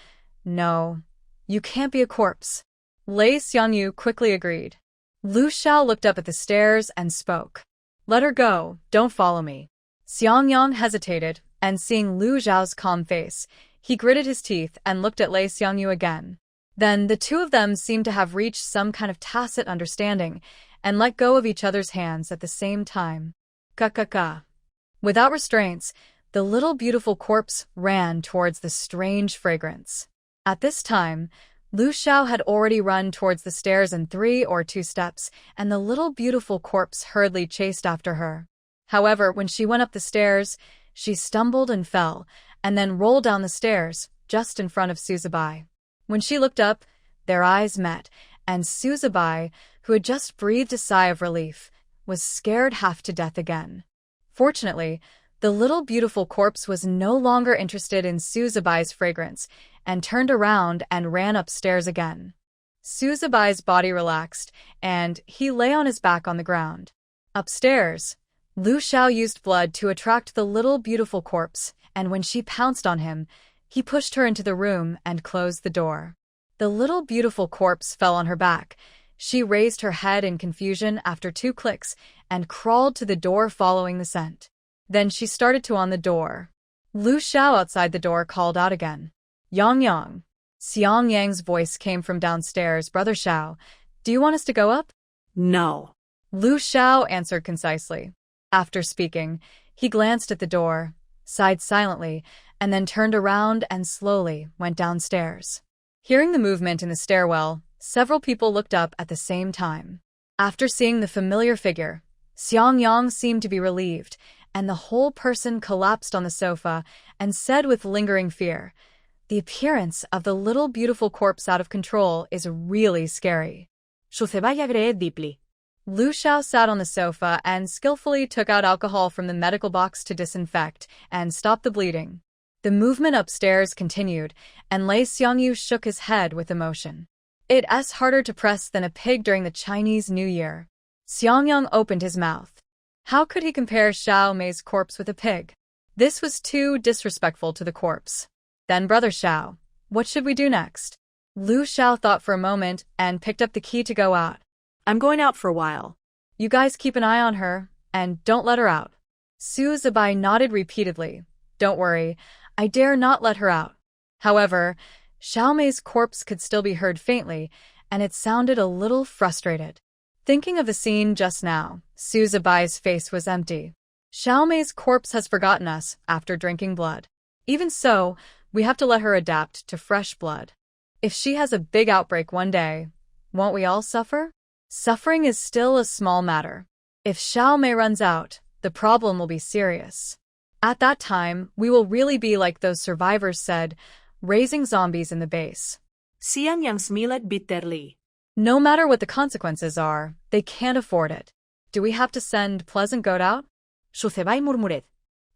No, you can't be a corpse." Lei Xiangyu quickly agreed. Lu Xiao looked up at the stairs and spoke. "Let her go, don't follow me." Xiang Yang hesitated, and seeing Lu Zhao's calm face, he gritted his teeth and looked at Lei Xiangyu again. Then the two of them seemed to have reached some kind of tacit understanding and let go of each other's hands at the same time. Ka. Without restraints, the little beautiful corpse ran towards the strange fragrance. At this time, Lu Xiao had already run towards the stairs in 3 or 2 steps, and the little beautiful corpse hurriedly chased after her. However, when she went up the stairs, she stumbled and fell, and then rolled down the stairs, just in front of Suzubai. When she looked up, their eyes met, and Suzubai, who had just breathed a sigh of relief, was scared half to death again. Fortunately, the little beautiful corpse was no longer interested in Suzubai's fragrance, and turned around and ran upstairs again. Suzubai's body relaxed, and he lay on his back on the ground. Upstairs, Lu Xiao used blood to attract the little beautiful corpse, and when she pounced on him, he pushed her into the room and closed the door. The little beautiful corpse fell on her back. She raised her head in confusion after 2 clicks and crawled to the door following the scent. Then she started to on the door. Lu Xiao outside the door called out again. Yang Yang. Xiang Yang's voice came from downstairs. Brother Xiao, do you want us to go up? No. Lu Xiao answered concisely. After speaking, he glanced at the door, sighed silently, and then turned around and slowly went downstairs. Hearing the movement in the stairwell, several people looked up at the same time. After seeing the familiar figure, Xiang Yang seemed to be relieved, and the whole person collapsed on the sofa and said with lingering fear, "The appearance of the little beautiful corpse out of control is really scary." Suzubai agreed deeply. Lu Xiao sat on the sofa and skillfully took out alcohol from the medical box to disinfect and stop the bleeding. The movement upstairs continued, and Lei Xiangyu shook his head with emotion. It's harder to press than a pig during the Chinese New Year. Xiang Yang opened his mouth. How could he compare Xiao Mei's corpse with a pig? This was too disrespectful to the corpse. Then, Brother Xiao, what should we do next? Lu Xiao thought for a moment and picked up the key to go out. I'm going out for a while. You guys keep an eye on her, and don't let her out. Suzubai nodded repeatedly. Don't worry, I dare not let her out. However, Xiao Mei's corpse could still be heard faintly, and it sounded a little frustrated. Thinking of the scene just now, Suzubai's face was empty. Xiao Mei's corpse has forgotten us after drinking blood. Even so, we have to let her adapt to fresh blood. If she has a big outbreak one day, won't we all suffer? Suffering is still a small matter. If Xiao Mei runs out, the problem will be serious. At that time, we will really be like those survivors said, raising zombies in the base. Xiang Yang smiled bitterly. No matter what the consequences are, they can't afford it. Do we have to send Pleasant Goat out? Suzubai murmured.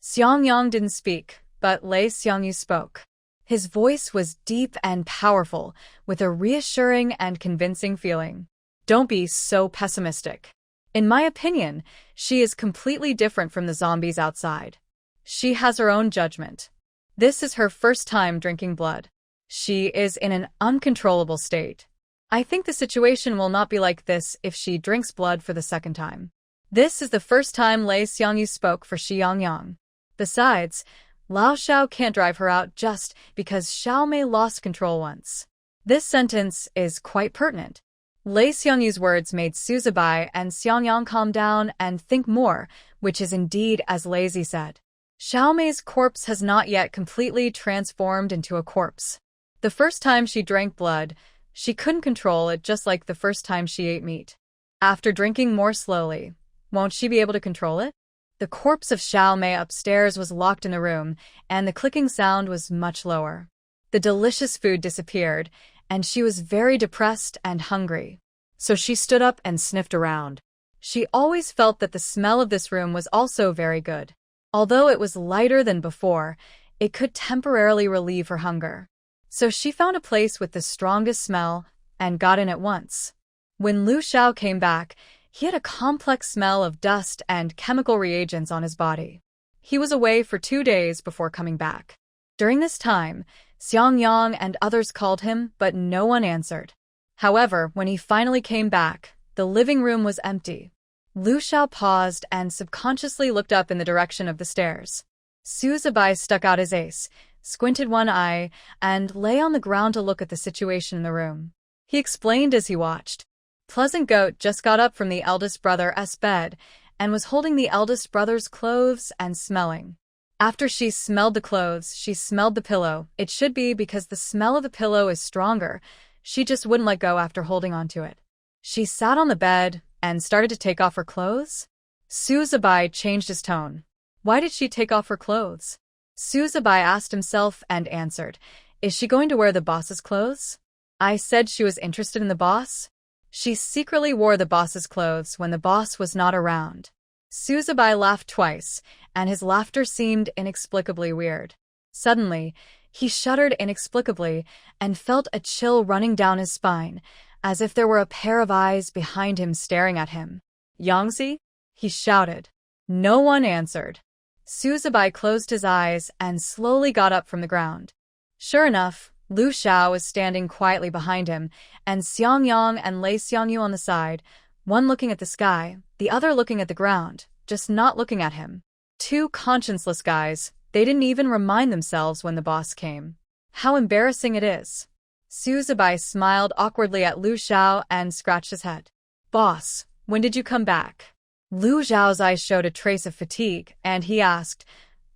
Xiang Yang didn't speak, but Lei Xiangyu spoke. His voice was deep and powerful, with a reassuring and convincing feeling. Don't be so pessimistic. In my opinion, she is completely different from the zombies outside. She has her own judgment. This is her first time drinking blood. She is in an uncontrollable state. I think the situation will not be like this if she drinks blood for the second time. This is the first time Lei Xiangyu spoke for Xiang Yang. Besides, Lao Xiao can't drive her out just because Xiao Mei lost control once. This sentence is quite pertinent. Lei Xiangyu's words made Suzubai and Xiang Yang calm down and think more, which is indeed as Lazy said. Xiao Mei's corpse has not yet completely transformed into a corpse. The first time she drank blood, she couldn't control it just like the first time she ate meat. After drinking more slowly, won't she be able to control it? The corpse of Xiao Mei upstairs was locked in the room, and the clicking sound was much lower. The delicious food disappeared, and she was very depressed and hungry. So she stood up and sniffed around. She always felt that the smell of this room was also very good. Although it was lighter than before, it could temporarily relieve her hunger. So she found a place with the strongest smell and got in at once. When Lu Xiao came back, he had a complex smell of dust and chemical reagents on his body. He was away for 2 days before coming back. During this time, Xiang Yang and others called him, but no one answered. However, when he finally came back, the living room was empty. Lu Xiao paused and subconsciously looked up in the direction of the stairs. Suzubai stuck out his ace, squinted one eye, and lay on the ground to look at the situation in the room. He explained as he watched. Pleasant Goat just got up from the eldest brother's bed and was holding the eldest brother's clothes and smelling. After she smelled the clothes, she smelled the pillow. It should be because the smell of the pillow is stronger. She just wouldn't let go after holding onto it. She sat on the bed and started to take off her clothes. Suzubai changed his tone. Why did she take off her clothes? Suzubai asked himself and answered, is she going to wear the boss's clothes? I said she was interested in the boss. She secretly wore the boss's clothes when the boss was not around. Suzubai laughed twice, and his laughter seemed inexplicably weird. Suddenly, he shuddered inexplicably and felt a chill running down his spine, as if there were a pair of eyes behind him staring at him. Yangzi? He shouted. No one answered. Suzubai closed his eyes and slowly got up from the ground. Sure enough, Lu Xiao was standing quietly behind him, and Xiang Yang and Lei Xiangyu on the side, one looking at the sky, the other looking at the ground, just not looking at him. Two conscienceless guys, they didn't even remind themselves when the boss came. How embarrassing it is. Suzubai smiled awkwardly at Lu Xiao and scratched his head. Boss, when did you come back? Lu Xiao's eyes showed a trace of fatigue, and he asked,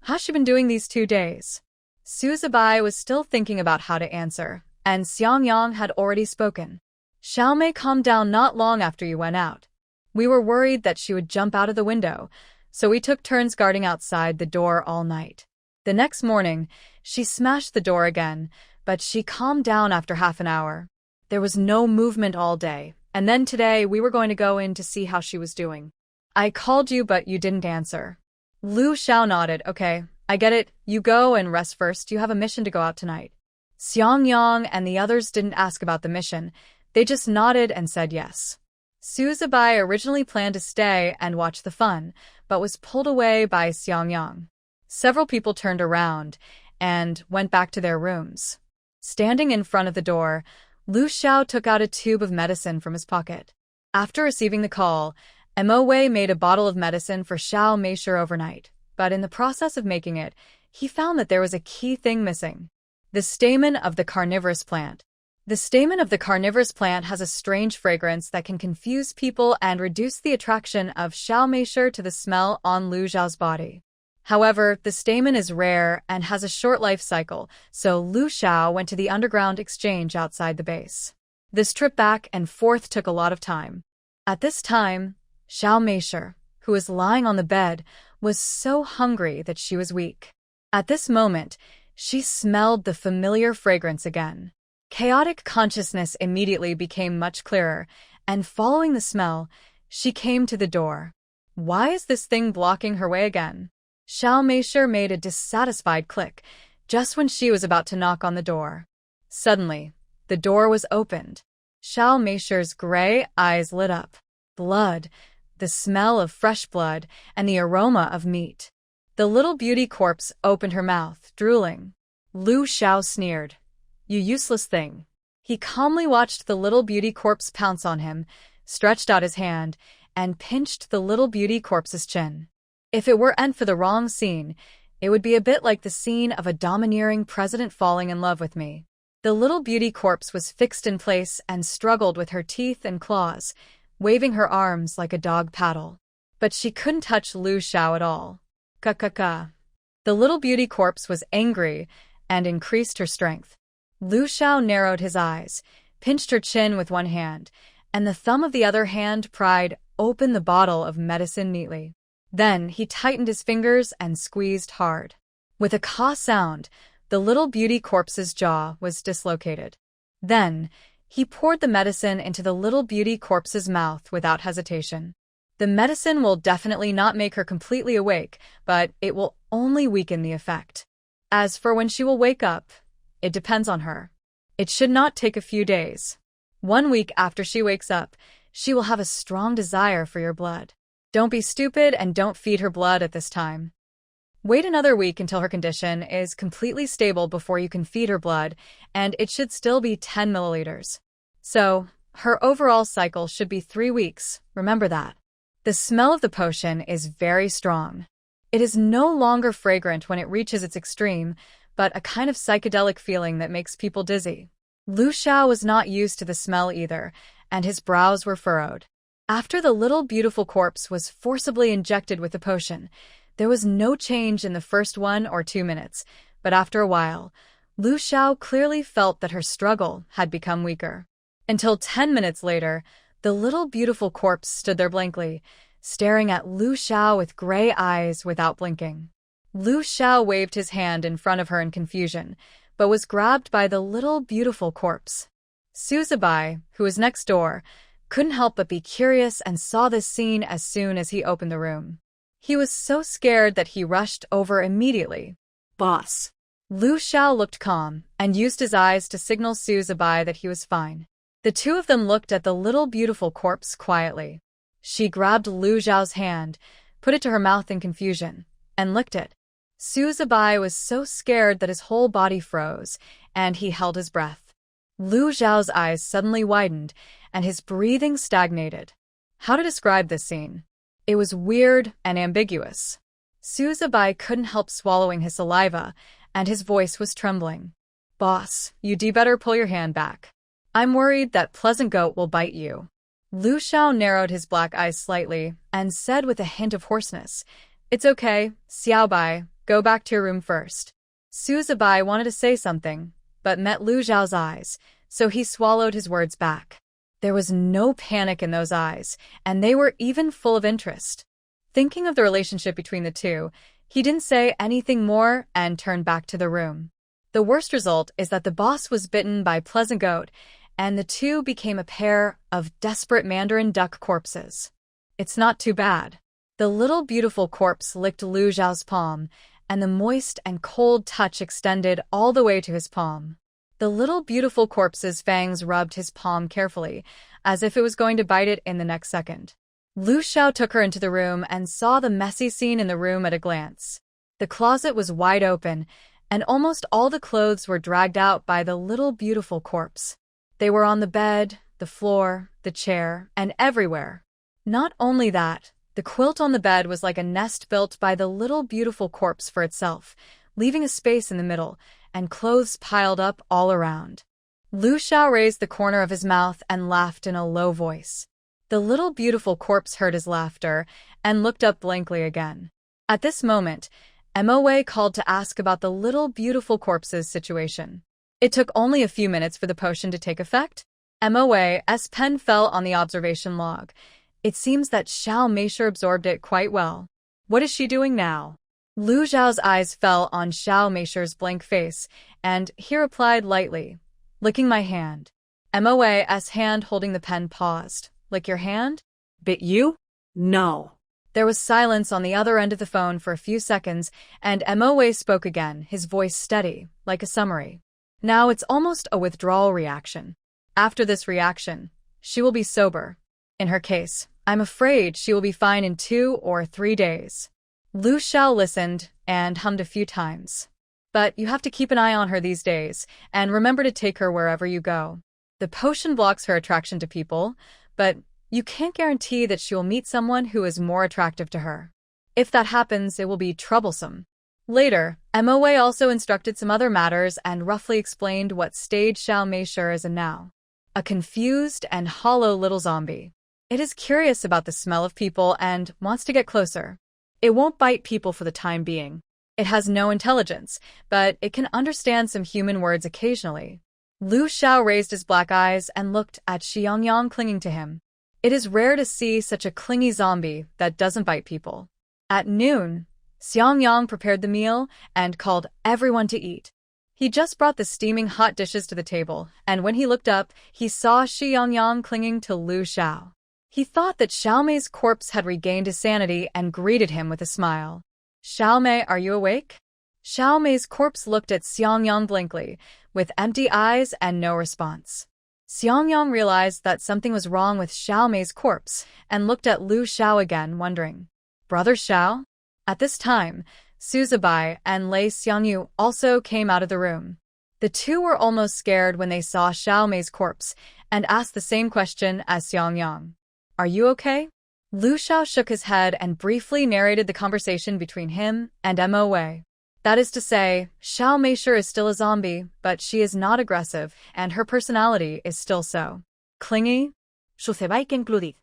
how's she been doing these 2 days? Suzubai was still thinking about how to answer, and Xiang Yang had already spoken. Xiaomei calmed down not long after you went out. We were worried that she would jump out of the window, so we took turns guarding outside the door all night. The next morning, she smashed the door again, but she calmed down after half an hour. There was no movement all day, and then today we were going to go in to see how she was doing. I called you, but you didn't answer. Lu Xiao nodded. Okay, I get it. You go and rest first. You have a mission to go out tonight. Xiang Yang and the others didn't ask about the mission. They just nodded and said yes. Suzubai originally planned to stay and watch the fun, but was pulled away by Xiang Yang. Several people turned around and went back to their rooms. Standing in front of the door, Lu Xiao took out a tube of medicine from his pocket. After receiving the call, Mo Wei made a bottle of medicine for Xiao Meisher overnight, but in the process of making it, he found that there was a key thing missing: the stamen of the carnivorous plant. The stamen of the carnivorous plant has a strange fragrance that can confuse people and reduce the attraction of Xiao Meisher to the smell on Lu Xiao's body. However, the stamen is rare and has a short life cycle, so Lu Xiao went to the underground exchange outside the base. This trip back and forth took a lot of time. At this time, Xiao Meisher, who was lying on the bed, was so hungry that she was weak. At this moment, she smelled the familiar fragrance again. Chaotic consciousness immediately became much clearer, and following the smell, she came to the door. Why is this thing blocking her way again? Xiao Meisher made a dissatisfied click, just when she was about to knock on the door. Suddenly, the door was opened. Xiao Meisher's gray eyes lit up. Blood, the smell of fresh blood, and the aroma of meat. The little beauty corpse opened her mouth, drooling. Lu Xiao sneered. You useless thing. He calmly watched the little beauty corpse pounce on him, stretched out his hand, and pinched the little beauty corpse's chin. If it weren't for the wrong scene, it would be a bit like the scene of a domineering president falling in love with me. The little beauty corpse was fixed in place and struggled with her teeth and claws, waving her arms like a dog paddle. But she couldn't touch Lu Xiao at all. Ka-ka-ka. The little beauty corpse was angry and increased her strength. Lu Xiao narrowed his eyes, pinched her chin with one hand, and the thumb of the other hand pried open the bottle of medicine neatly. Then he tightened his fingers and squeezed hard. With a caw sound, the little beauty corpse's jaw was dislocated. Then, he poured the medicine into the little beauty corpse's mouth without hesitation. The medicine will definitely not make her completely awake, but it will only weaken the effect. As for when she will wake up, it depends on her. It should not take a few days. 1 week after she wakes up, she will have a strong desire for your blood. Don't be stupid and don't feed her blood at this time. Wait another week until her condition is completely stable before you can feed her blood, and it should still be 10 milliliters. So, her overall cycle should be 3 weeks, remember that. The smell of the potion is very strong. It is no longer fragrant when it reaches its extreme, but a kind of psychedelic feeling that makes people dizzy. Lu Xiao was not used to the smell either, and his brows were furrowed. After the little beautiful corpse was forcibly injected with the potion, There was no change in the first 1 or 2 minutes, but after a while, Lu Xiao clearly felt that her struggle had become weaker. Until 10 minutes later, the little beautiful corpse stood there blankly, staring at Lu Xiao with gray eyes without blinking. Lu Xiao waved his hand in front of her in confusion, but was grabbed by the little beautiful corpse. Suzubai, who was next door, couldn't help but be curious and saw this scene as soon as he opened the room. He was so scared that he rushed over immediately. Boss. Lu Xiao looked calm and used his eyes to signal Suzubai that he was fine. The two of them looked at the little beautiful corpse quietly. She grabbed Lu Xiao's hand, put it to her mouth in confusion, and licked it. Suzubai was so scared that his whole body froze, and he held his breath. Lu Xiao's eyes suddenly widened, and his breathing stagnated. How to describe this scene? It was weird and ambiguous. Suzubai couldn't help swallowing his saliva, and his voice was trembling. Boss, you'd better pull your hand back. I'm worried that Pleasant Goat will bite you. Lu Xiao narrowed his black eyes slightly and said with a hint of hoarseness, It's okay, Xiaobai, go back to your room first. Suzubai wanted to say something, but met Lu Xiao's eyes, so he swallowed his words back. There was no panic in those eyes, and they were even full of interest. Thinking of the relationship between the two, he didn't say anything more and turned back to the room. The worst result is that the boss was bitten by Pleasant Goat, and the two became a pair of desperate Mandarin duck corpses. It's not too bad. The little beautiful corpse licked Lu Xiao's palm, and the moist and cold touch extended all the way to his palm. The little beautiful corpse's fangs rubbed his palm carefully, as if it was going to bite it in the next second. Lu Xiao took her into the room and saw the messy scene in the room at a glance. The closet was wide open, and almost all the clothes were dragged out by the little beautiful corpse. They were on the bed, the floor, the chair, and everywhere. Not only that, the quilt on the bed was like a nest built by the little beautiful corpse for itself, leaving a space in the middle, and clothes piled up all around. Lu Xiao raised the corner of his mouth and laughed in a low voice. The little beautiful corpse heard his laughter and looked up blankly again. At this moment, MOA called to ask about the little beautiful corpse's situation. It took only a few minutes for the potion to take effect. MOA's pen fell on the observation log. It seems that Xiao Meisher absorbed it quite well. What is she doing now? Lu Xiao's eyes fell on Xiao Meisher's blank face, and he replied lightly, licking my hand. MOA's hand holding the pen paused. Lick your hand? Bit you? No. There was silence on the other end of the phone for a few seconds, and MOA spoke again, his voice steady, like a summary. Now it's almost a withdrawal reaction. After this reaction, she will be sober. In her case, I'm afraid she will be fine in 2 or 3 days. Lu Xiao listened and hummed a few times. But you have to keep an eye on her these days, and remember to take her wherever you go. The potion blocks her attraction to people, but you can't guarantee that she will meet someone who is more attractive to her. If that happens, it will be troublesome. Later, MOA also instructed some other matters and roughly explained what stage Xiao Meisher is in now. A confused and hollow little zombie. It is curious about the smell of people and wants to get closer. It won't bite people for the time being. It has no intelligence, but it can understand some human words occasionally. Lu Xiao raised his black eyes and looked at Xiang Yang clinging to him. It is rare to see such a clingy zombie that doesn't bite people. At noon, Xiang Yang prepared the meal and called everyone to eat. He just brought the steaming hot dishes to the table, and when he looked up, he saw Xiang Yang clinging to Lu Xiao. He thought that Xiaomei's corpse had regained his sanity and greeted him with a smile. Xiaomei, are you awake? Xiaomei's corpse looked at Xiang Yang blankly, with empty eyes and no response. Xiang Yang realized that something was wrong with Xiaomei's corpse and looked at Lu Xiao again, wondering, Brother Xiao? At this time, Suzubai and Lei Xiangyu also came out of the room. The two were almost scared when they saw Xiaomei's corpse and asked the same question as Xiang Yang. Are you okay? Lu Xiao shook his head and briefly narrated the conversation between him and MOA. That is to say, Xiao Meisher is still a zombie, but she is not aggressive, and her personality is still so clingy. Suzubai que included.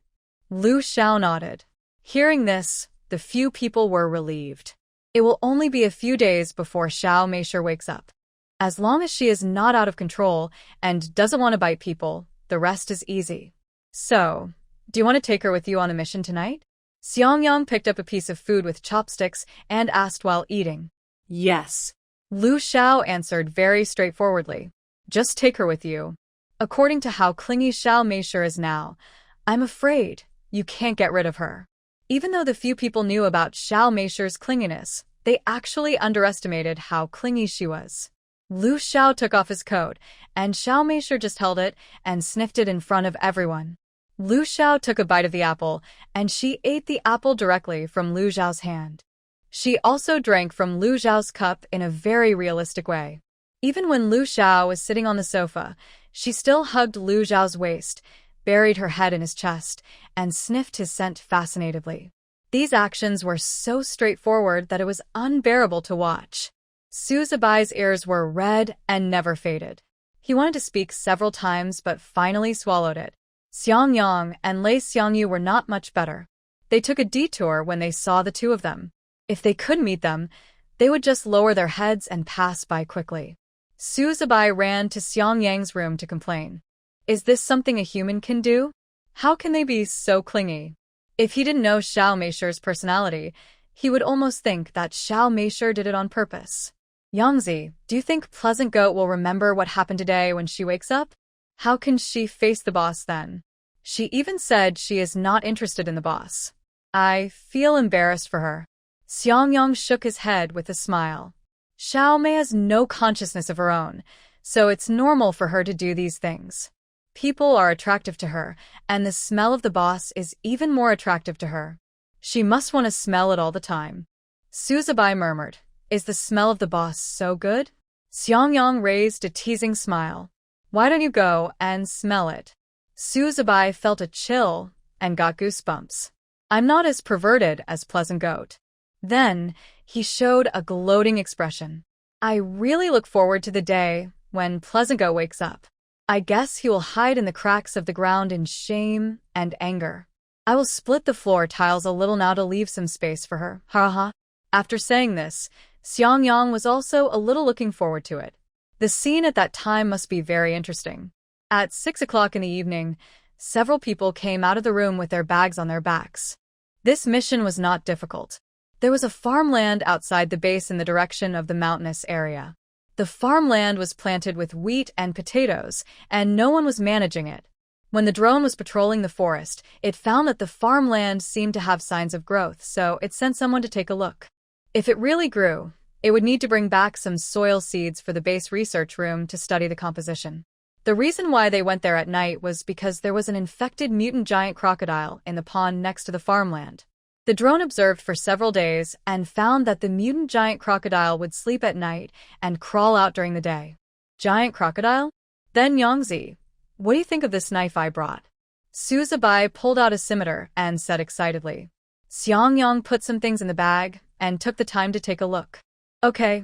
Lu Xiao nodded. Hearing this, the few people were relieved. It will only be a few days before Xiao Meisher wakes up. As long as she is not out of control and doesn't want to bite people, the rest is easy. So, do you want to take her with you on a mission tonight? Xiang Yang picked up a piece of food with chopsticks and asked while eating. Yes. Lu Xiao answered very straightforwardly. Just take her with you. According to how clingy Xiao Meisher is now, I'm afraid you can't get rid of her. Even though the few people knew about Xiao Meisher's clinginess, they actually underestimated how clingy she was. Lu Xiao took off his coat, and Xiao Meisher just held it and sniffed it in front of everyone. Lu Xiao took a bite of the apple, and she ate the apple directly from Lu Xiao's hand. She also drank from Lu Xiao's cup in a very realistic way. Even when Lu Xiao was sitting on the sofa, she still hugged Lu Xiao's waist, buried her head in his chest, and sniffed his scent fascinatedly. These actions were so straightforward that it was unbearable to watch. Su Zibai's ears were red and never faded. He wanted to speak several times but finally swallowed it. Xiang Yang and Lei Xiangyu were not much better. They took a detour when they saw the two of them. If they could meet them, they would just lower their heads and pass by quickly. Su Zibai ran to Xiang Yang's room to complain. Is this something a human can do? How can they be so clingy? If he didn't know Xiao Meisher's personality, he would almost think that Xiao Meisher did it on purpose. Yangzi, do you think Pleasant Goat will remember what happened today when she wakes up? How can she face the boss then? She even said she is not interested in the boss. I feel embarrassed for her. Xiang Yang shook his head with a smile. Xiao Mei has no consciousness of her own, so it's normal for her to do these things. People are attractive to her, and the smell of the boss is even more attractive to her. She must want to smell it all the time. Su Zibai murmured. Is the smell of the boss so good? Xiang Yang raised a teasing smile. Why don't you go and smell it? Su Zibai felt a chill and got goosebumps. I'm not as perverted as Pleasant Goat. Then, he showed a gloating expression. I really look forward to the day when Pleasant Goat wakes up. I guess he will hide in the cracks of the ground in shame and anger. I will split the floor tiles a little now to leave some space for her. Ha ha. After saying this, Xiang Yang was also a little looking forward to it. The scene at that time must be very interesting. At 6 o'clock in the evening, several people came out of the room with their bags on their backs. This mission was not difficult. There was a farmland outside the base in the direction of the mountainous area. The farmland was planted with wheat and potatoes, and no one was managing it. When the drone was patrolling the forest, it found that the farmland seemed to have signs of growth, so it sent someone to take a look. If it really grew, it would need to bring back some soil seeds for the base research room to study the composition. The reason why they went there at night was because there was an infected mutant giant crocodile in the pond next to the farmland. The drone observed for several days and found that the mutant giant crocodile would sleep at night and crawl out during the day. Giant crocodile? Then Yangzi, what do you think of this knife I brought? Su Zibai pulled out a scimitar and said excitedly. Xiang Yang put some things in the bag and took the time to take a look. Okay,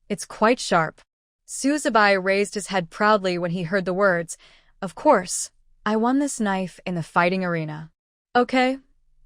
it's quite sharp. Su Zibai raised his head proudly when he heard the words, Of course, I won this knife in the fighting arena. Okay,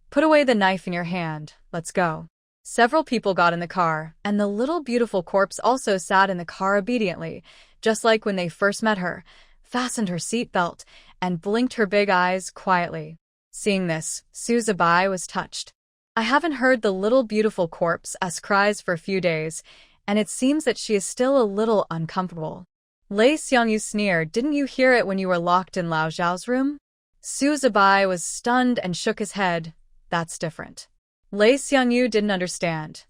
put away the knife in your hand, let's go. Several people got in the car, and the little beautiful corpse also sat in the car obediently, just like when they first met her, fastened her seatbelt, and blinked her big eyes quietly. Seeing this, Su Zibai was touched. I haven't heard the little beautiful corpse's cries for a few days, and it seems that she is still a little uncomfortable. Lei Xiangyu sneered, didn't you hear it when you were locked in Lao Zhao's room? Su Zibai was stunned and shook his head. That's different. Lei Xiangyu didn't understand.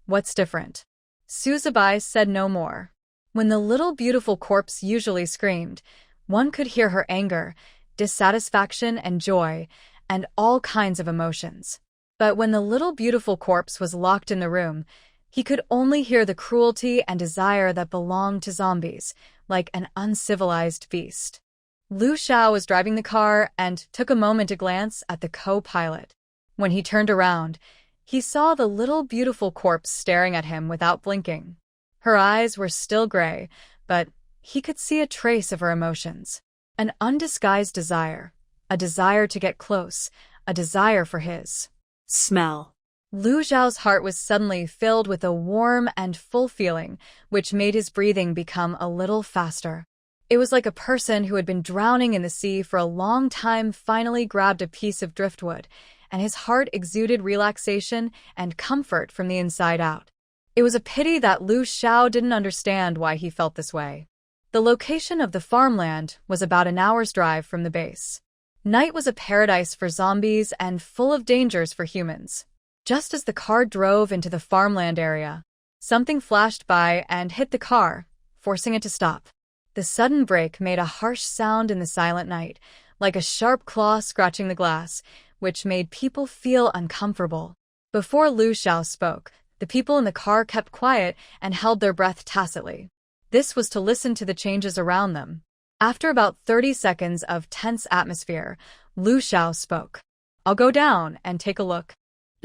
What's different? Su Zibai said no more. When the little beautiful corpse usually screamed, one could hear her anger, dissatisfaction and joy, and all kinds of emotions. But when the little beautiful corpse was locked in the room, he could only hear the cruelty and desire that belonged to zombies, like an uncivilized beast. Lu Xiao was driving the car and took a moment to glance at the co-pilot. When he turned around, he saw the little beautiful corpse staring at him without blinking. Her eyes were still gray, but he could see a trace of her emotions. An undisguised desire. A desire to get close. A desire for his Smell. Lu Xiao's heart was suddenly filled with a warm and full feeling, which made his breathing become a little faster. It was like a person who had been drowning in the sea for a long time finally grabbed a piece of driftwood, and his heart exuded relaxation and comfort from the inside out. It was a pity that Lu Xiao didn't understand why he felt this way. The location of the farmland was about an hour's drive from the base. Night was a paradise for zombies and full of dangers for humans. Just as the car drove into the farmland area, something flashed by and hit the car, forcing it to stop. The sudden brake made a harsh sound in the silent night, like a sharp claw scratching the glass, which made people feel uncomfortable. Before Lu Xiao spoke, the people in the car kept quiet and held their breath tacitly. This was to listen to the changes around them. After about 30 seconds of tense atmosphere, Lu Xiao spoke. "I'll go down and take a look."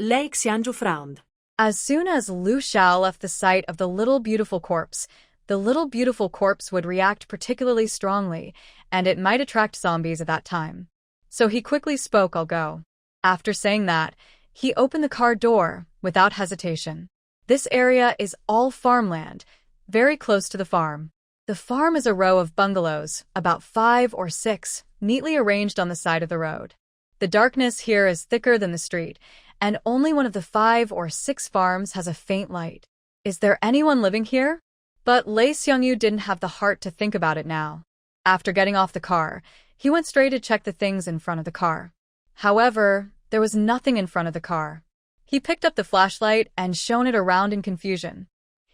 Lei Xiangyu frowned. As soon as Lu Xiao left the sight of the little beautiful corpse, the little beautiful corpse would react particularly strongly, and it might attract zombies at that time. So he quickly spoke, "I'll go." After saying that, he opened the car door without hesitation. This area is all farmland, very close to the farm. The farm is a row of bungalows, about 5 or 6, neatly arranged on the side of the road. The darkness here is thicker than the street, and only one of the 5 or 6 farms has a faint light. Is there anyone living here? But Lei Xiangyu didn't have the heart to think about it now. After getting off the car, he went straight to check the things in front of the car. However, there was nothing in front of the car. He picked up the flashlight and shone it around in confusion.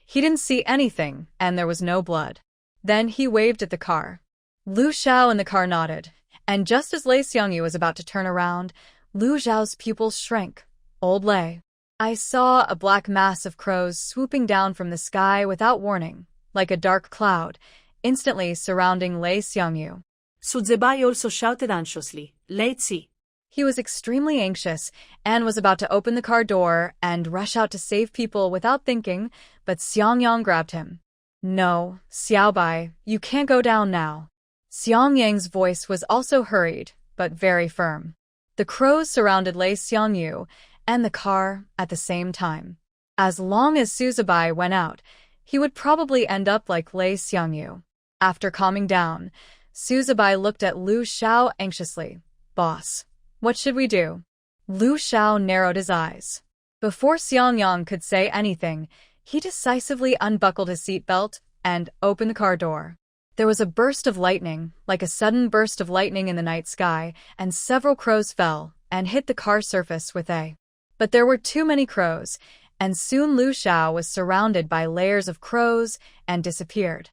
He didn't see anything, and there was no blood. Then he waved at the car. Lu Xiao in the car nodded, and just as Lei Xiangyu was about to turn around, Lu Xiao's pupils shrank. "Old Lei, I saw a black mass of crows swooping down from the sky without warning, like a dark cloud, instantly surrounding Lei Xiangyu." Suzebai also shouted anxiously, "Lei Ci." He was extremely anxious and was about to open the car door and rush out to save people without thinking, but Xiang Yang grabbed him. "No, Xiaobai, you can't go down now." Xiang Yang's voice was also hurried, but very firm. The crows surrounded Lei Xiangyu and the car at the same time. As long as Suzebai went out, he would probably end up like Lei Xiangyu. After calming down, Suzebai looked at Lu Xiao anxiously. "Boss, what should we do?" Lu Xiao narrowed his eyes. Before Xiang Yang could say anything, he decisively unbuckled his seatbelt and opened the car door. There was a burst of lightning, like a sudden burst of lightning in the night sky, and several crows fell and hit the car surface with a. But there were too many crows, and soon Lu Xiao was surrounded by layers of crows and disappeared.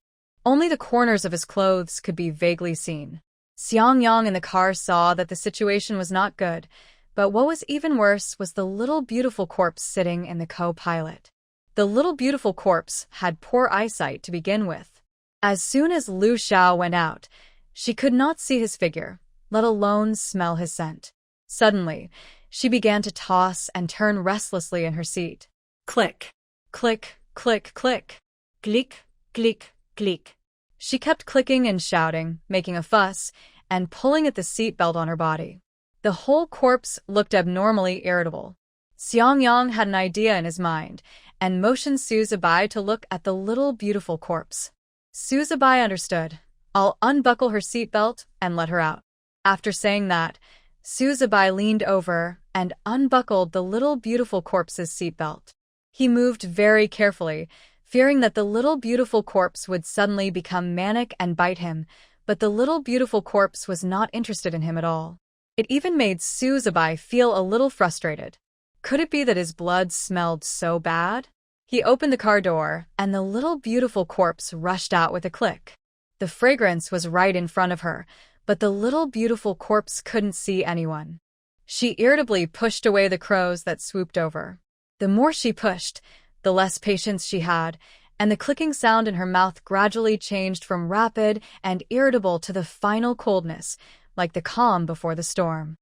Only the corners of his clothes could be vaguely seen. Xiang Yang in the car saw that the situation was not good, but what was even worse was the little beautiful corpse sitting in the co-pilot. The little beautiful corpse had poor eyesight to begin with. As soon as Lu Xiao went out, she could not see his figure, let alone smell his scent. Suddenly, she began to toss and turn restlessly in her seat. Click. Click, click, click. Click, click, click. She kept clicking and shouting, making a fuss, and pulling at the seatbelt on her body. The whole corpse looked abnormally irritable. Xiang Yang had an idea in his mind, and motioned Suzebai to look at the little beautiful corpse. Suzebai understood. "I'll unbuckle her seatbelt and let her out." After saying that, Suzebai leaned over and unbuckled the little beautiful corpse's seatbelt. He moved very carefully, fearing that the little beautiful corpse would suddenly become manic and bite him, but the little beautiful corpse was not interested in him at all. It even made Suzebai feel a little frustrated. Could it be that his blood smelled so bad? He opened the car door, and the little beautiful corpse rushed out with a click. The fragrance was right in front of her, but the little beautiful corpse couldn't see anyone. She irritably pushed away the crows that swooped over. The more she pushed, the less patience she had, and the clicking sound in her mouth gradually changed from rapid and irritable to the final coldness, like the calm before the storm.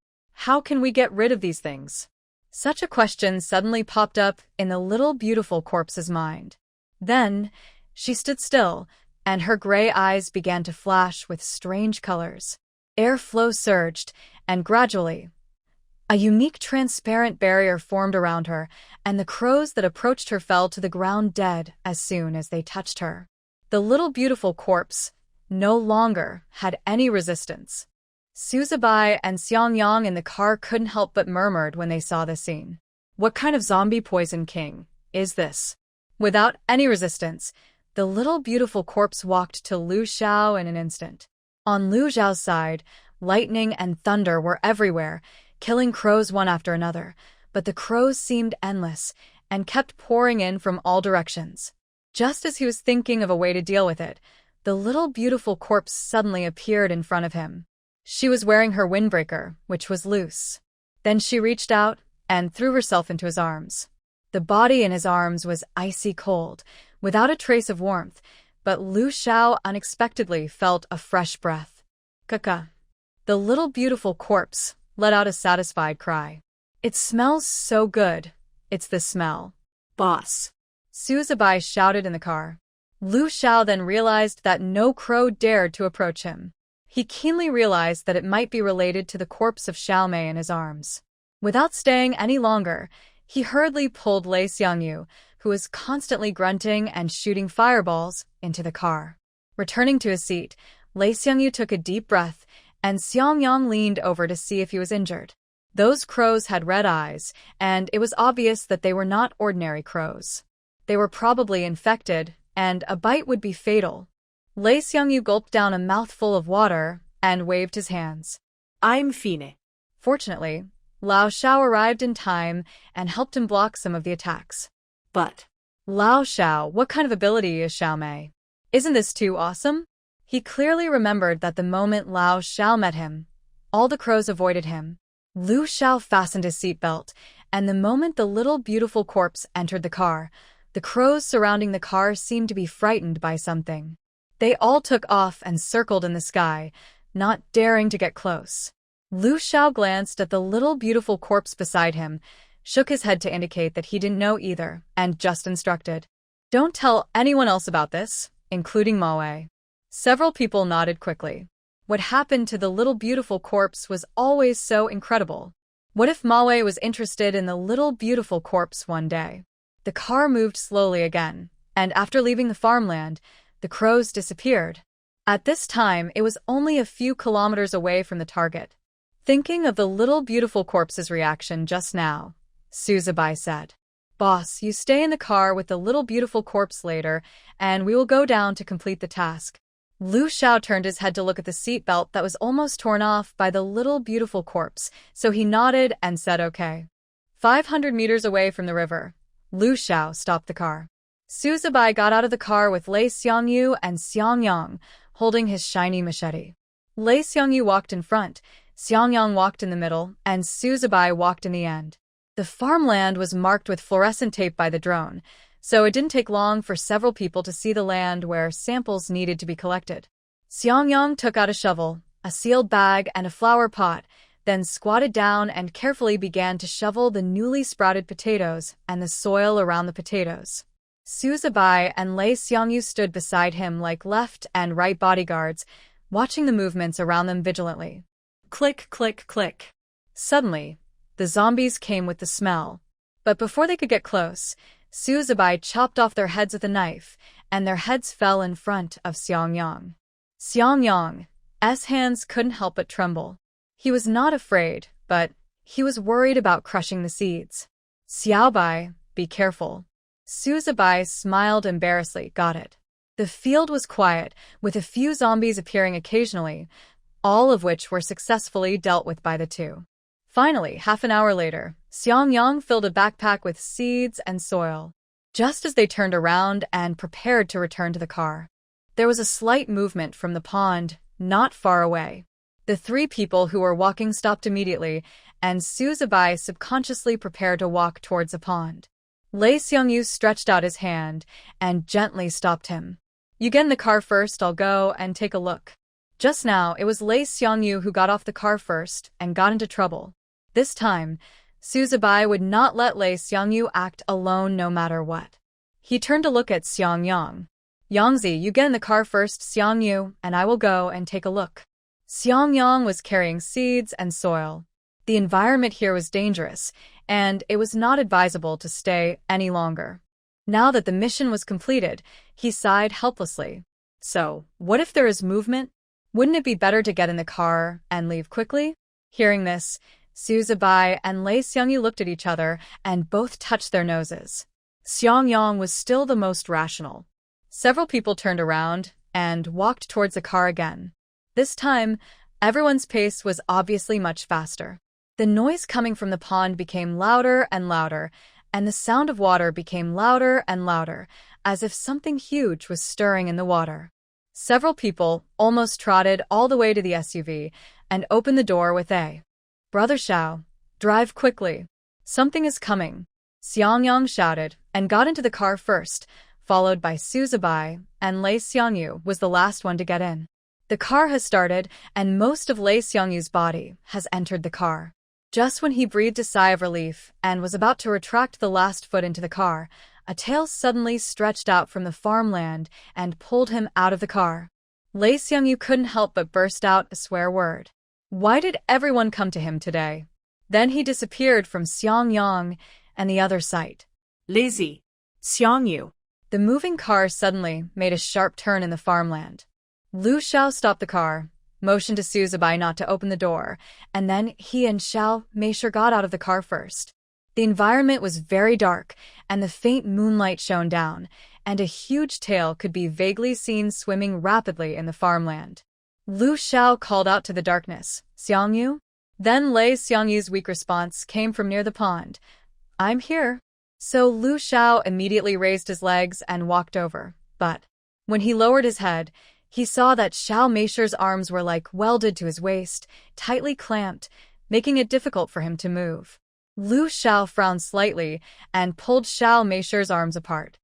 How can we get rid of these things? Such a question suddenly popped up in the little beautiful corpse's mind. Then, she stood still, and her gray eyes began to flash with strange colors. Airflow surged, and gradually, A unique transparent barrier formed around her, and the crows that approached her fell to the ground dead as soon as they touched her. The little beautiful corpse no longer had any resistance. Suzubai and Xiang Yang in the car couldn't help but murmured when they saw this scene. What kind of zombie poison king is this? Without any resistance, the little beautiful corpse walked to Lu Xiao in an instant. On Lu Xiao's side, lightning and thunder were everywhere, killing crows one after another, but the crows seemed endless and kept pouring in from all directions. Just as he was thinking of a way to deal with it, the little beautiful corpse suddenly appeared in front of him. She was wearing her windbreaker, which was loose. Then she reached out and threw herself into his arms. The body in his arms was icy cold, without a trace of warmth, but Lu Xiao unexpectedly felt a fresh breath. Kaka. The little beautiful corpse let out a satisfied cry. It smells so good. It's the smell. Boss. Suzubai shouted in the car. Lu Xiao then realized that no crow dared to approach him. He keenly realized that it might be related to the corpse of Xiaomei in his arms. Without staying any longer, he hurriedly pulled Lei Xiangyu, who was constantly grunting and shooting fireballs, into the car. Returning to his seat, Lei Xiangyu took a deep breath, and Xiang Yang leaned over to see if he was injured. Those crows had red eyes, and it was obvious that they were not ordinary crows. They were probably infected, and a bite would be fatal. Lei Xiangyu gulped down a mouthful of water and waved his hands. I'm fine. Fortunately, Lao Xiao arrived in time and helped him block some of the attacks. But Lao Xiao, what kind of ability is Xiaomei? Isn't this too awesome? He clearly remembered that the moment Lao Xiao met him, all the crows avoided him. Lu Xiao fastened his seatbelt, and the moment the little beautiful corpse entered the car, the crows surrounding the car seemed to be frightened by something. They all took off and circled in the sky, not daring to get close. Lu Xiao glanced at the little beautiful corpse beside him, shook his head to indicate that he didn't know either, and just instructed, "Don't tell anyone else about this, including Maowei." Several people nodded quickly. What happened to the little beautiful corpse was always so incredible. What if Maowei was interested in the little beautiful corpse one day? The car moved slowly again, and after leaving the farmland, the crows disappeared. At this time, it was only a few kilometers away from the target. Thinking of the little beautiful corpse's reaction just now, Suzubai said, "Boss, you stay in the car with the little beautiful corpse later, and we will go down to complete the task." Lu Xiao turned his head to look at the seatbelt that was almost torn off by the little beautiful corpse, so he nodded and said okay. 500 meters away from the river, Lu Xiao stopped the car. Suzubai got out of the car with Lei Xiangyu and Xiang Yang, holding his shiny machete. Lei Xiangyu walked in front, Xiang Yang walked in the middle, and Suzubai walked in the end. The farmland was marked with fluorescent tape by the drone, so it didn't take long for several people to see the land where samples needed to be collected. Xiang Yang took out a shovel, a sealed bag, and a flower pot, then squatted down and carefully began to shovel the newly sprouted potatoes and the soil around the potatoes. Suzubai and Lei Xiangyu stood beside him like left and right bodyguards, watching the movements around them vigilantly. Click, click, click. Suddenly, the zombies came with the smell. But before they could get close, Suzubai chopped off their heads with a knife, and their heads fell in front of Xiang Yang. Xiang Yang's hands couldn't help but tremble. He was not afraid, but he was worried about crushing the seeds. "Xiaobai, be careful." Suzubai smiled embarrassedly. "Got it." The field was quiet, with a few zombies appearing occasionally, all of which were successfully dealt with by the two. Finally, half an hour later, Xiang Yang filled a backpack with seeds and soil. Just as they turned around and prepared to return to the car, there was a slight movement from the pond, not far away. The three people who were walking stopped immediately, and Suzubai subconsciously prepared to walk towards the pond. Lei Xiangyu stretched out his hand and gently stopped him. "You get in the car first, I'll go and take a look." Just now, it was Lei Xiangyu who got off the car first and got into trouble. This time, Suzubai would not let Lei Xiangyu act alone no matter what. He turned to look at Xiang Yang. "Yangzi, you get in the car first, Xiangyu, and I will go and take a look." Xiang Yang was carrying seeds and soil. The environment here was dangerous, and it was not advisable to stay any longer. Now that the mission was completed, he sighed helplessly. So, what if there is movement? Wouldn't it be better to get in the car and leave quickly? Hearing this, Suzubai and Lei Xiangyu looked at each other and both touched their noses. Xiang Yang was still the most rational. Several people turned around and walked towards the car again. This time, everyone's pace was obviously much faster. The noise coming from the pond became louder and louder, and the sound of water became louder and louder, as if something huge was stirring in the water. Several people almost trotted all the way to the SUV and opened the door with a, "Brother Xiao, drive quickly. Something is coming," Xiang Yang shouted and got into the car first, followed by Suzubai, and Lei Xiangyu was the last one to get in. The car has started, and most of Lei Xiangyu's body has entered the car. Just when he breathed a sigh of relief and was about to retract the last foot into the car, a tail suddenly stretched out from the farmland and pulled him out of the car. Lei Xiangyu couldn't help but burst out a swear word. Why did everyone come to him today? Then he disappeared from Xiang Yang and the other sight. Lazy. Xiangyu. The moving car suddenly made a sharp turn in the farmland. Lu Xiao stopped the car, motioned to Suzubai not to open the door, and then he and Xiao Meisher got out of the car first. The environment was very dark, and the faint moonlight shone down, and a huge tail could be vaguely seen swimming rapidly in the farmland. Lu Xiao called out to the darkness, "Xiangyu?" Then Lei Xiangyu's weak response came from near the pond. "I'm here." So Lu Xiao immediately raised his legs and walked over, but when he lowered his head, he saw that Xiao Meisher's arms were like welded to his waist, tightly clamped, making it difficult for him to move. Lu Xiao frowned slightly and pulled Xiao Meisher's arms apart.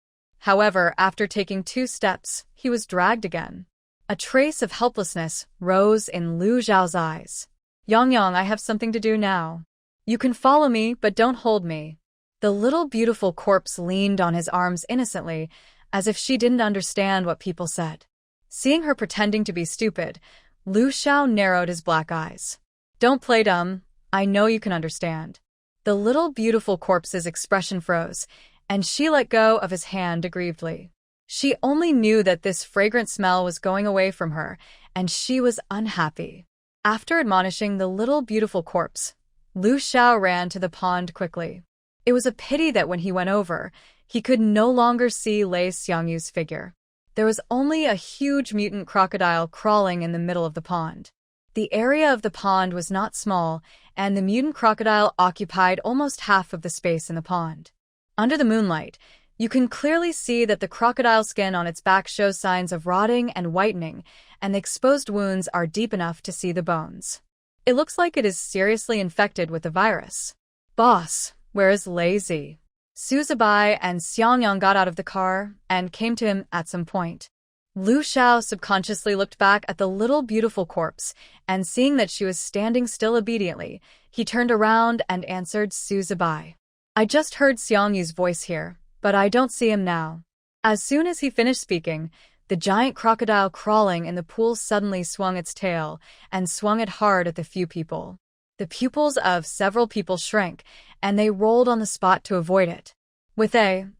However, after taking 2 steps, he was dragged again. A trace of helplessness rose in Lu Xiao's eyes. "Yang Yang, I have something to do now. You can follow me, but don't hold me." The little beautiful corpse leaned on his arms innocently, as if she didn't understand what people said. Seeing her pretending to be stupid, Lu Xiao narrowed his black eyes. "Don't play dumb. I know you can understand." The little beautiful corpse's expression froze, and she let go of his hand aggrievedly. She only knew that this fragrant smell was going away from her, and she was unhappy. After admonishing the little beautiful corpse, Lu Xiao ran to the pond quickly. It was a pity that when he went over, he could no longer see Lei Xiangyu's figure. There was only a huge mutant crocodile crawling in the middle of the pond. The area of the pond was not small, and the mutant crocodile occupied almost half of the space in the pond. Under the moonlight, you can clearly see that the crocodile skin on its back shows signs of rotting and whitening, and the exposed wounds are deep enough to see the bones. It looks like it is seriously infected with the virus. "Boss, where is Lazy?" Suzubai and Xiang Yang got out of the car and came to him at some point. Lu Xiao subconsciously looked back at the little beautiful corpse, and seeing that she was standing still obediently, he turned around and answered Suzubai. "I just heard Xiangyu's voice here, but I don't see him now." As soon as he finished speaking, the giant crocodile crawling in the pool suddenly swung its tail and swung it hard at the few people. The pupils of several people shrank, and they rolled on the spot to avoid it.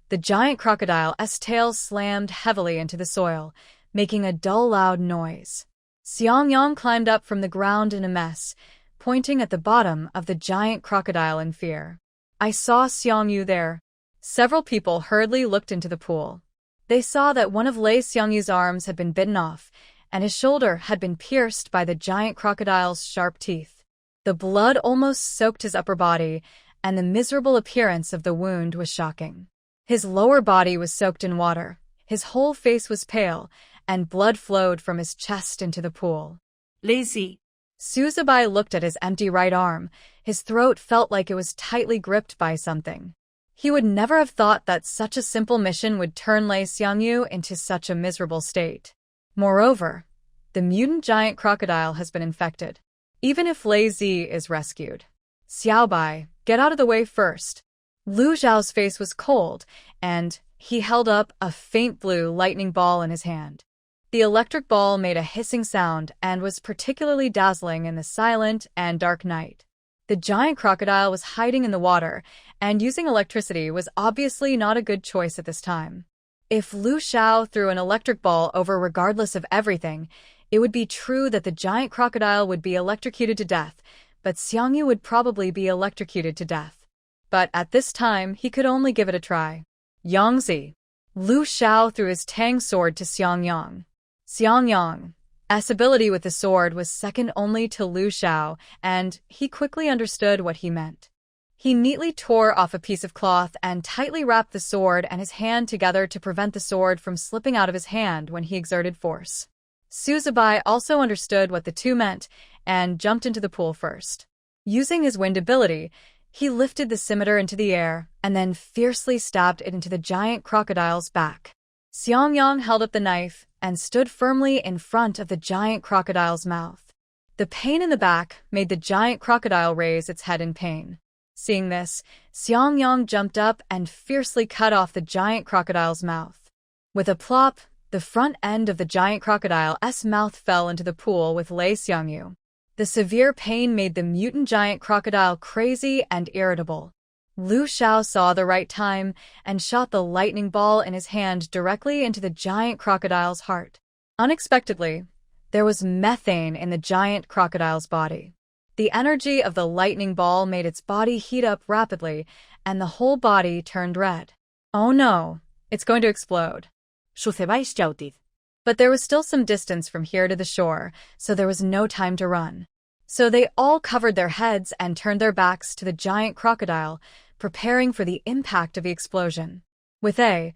The giant crocodile's tail slammed heavily into the soil, making a dull, loud noise. Xiang Yang climbed up from the ground in a mess, pointing at the bottom of the giant crocodile in fear. "I saw Xiangyu there." Several people hurriedly looked into the pool. They saw that one of Lei Xiangyu's arms had been bitten off, and his shoulder had been pierced by the giant crocodile's sharp teeth. The blood almost soaked his upper body, and the miserable appearance of the wound was shocking. His lower body was soaked in water, his whole face was pale, and blood flowed from his chest into the pool. Lazy. Suzubai looked at his empty right arm. His throat felt like it was tightly gripped by something. He would never have thought that such a simple mission would turn Lei Xiangyu into such a miserable state. Moreover, the mutant giant crocodile has been infected. Even if Lei Zi is rescued, Xiaobai, get out of the way first. Lu Zhao's face was cold, and he held up a faint blue lightning ball in his hand. The electric ball made a hissing sound and was particularly dazzling in the silent and dark night. The giant crocodile was hiding in the water, and using electricity was obviously not a good choice at this time. If Lu Xiao threw an electric ball over regardless of everything, it would be true that the giant crocodile would be electrocuted to death, but Xiangyu would probably be electrocuted to death. But at this time, he could only give it a try. Yangzi. Lu Xiao threw his Tang sword to Xiang Yang. Xiang Yang's ability with the sword was second only to Lu Xiao, and he quickly understood what he meant. He neatly tore off a piece of cloth and tightly wrapped the sword and his hand together to prevent the sword from slipping out of his hand when he exerted force. Suzubai also understood what the two meant and jumped into the pool first. Using his wind ability, he lifted the scimitar into the air and then fiercely stabbed it into the giant crocodile's back. Xiang Yang held up the knife and stood firmly in front of the giant crocodile's mouth. The pain in the back made the giant crocodile raise its head in pain. Seeing this, Xiang Yang jumped up and fiercely cut off the giant crocodile's mouth. With a plop, the front end of the giant crocodile's mouth fell into the pool with Lei Xiangyu. The severe pain made the mutant giant crocodile crazy and irritable. Lu Xiao saw the right time and shot the lightning ball in his hand directly into the giant crocodile's heart. Unexpectedly, there was methane in the giant crocodile's body. The energy of the lightning ball made its body heat up rapidly, and the whole body turned red. Oh no, it's going to explode. But there was still some distance from here to the shore, so there was no time to run. So they all covered their heads and turned their backs to the giant crocodile, preparing for the impact of the explosion. The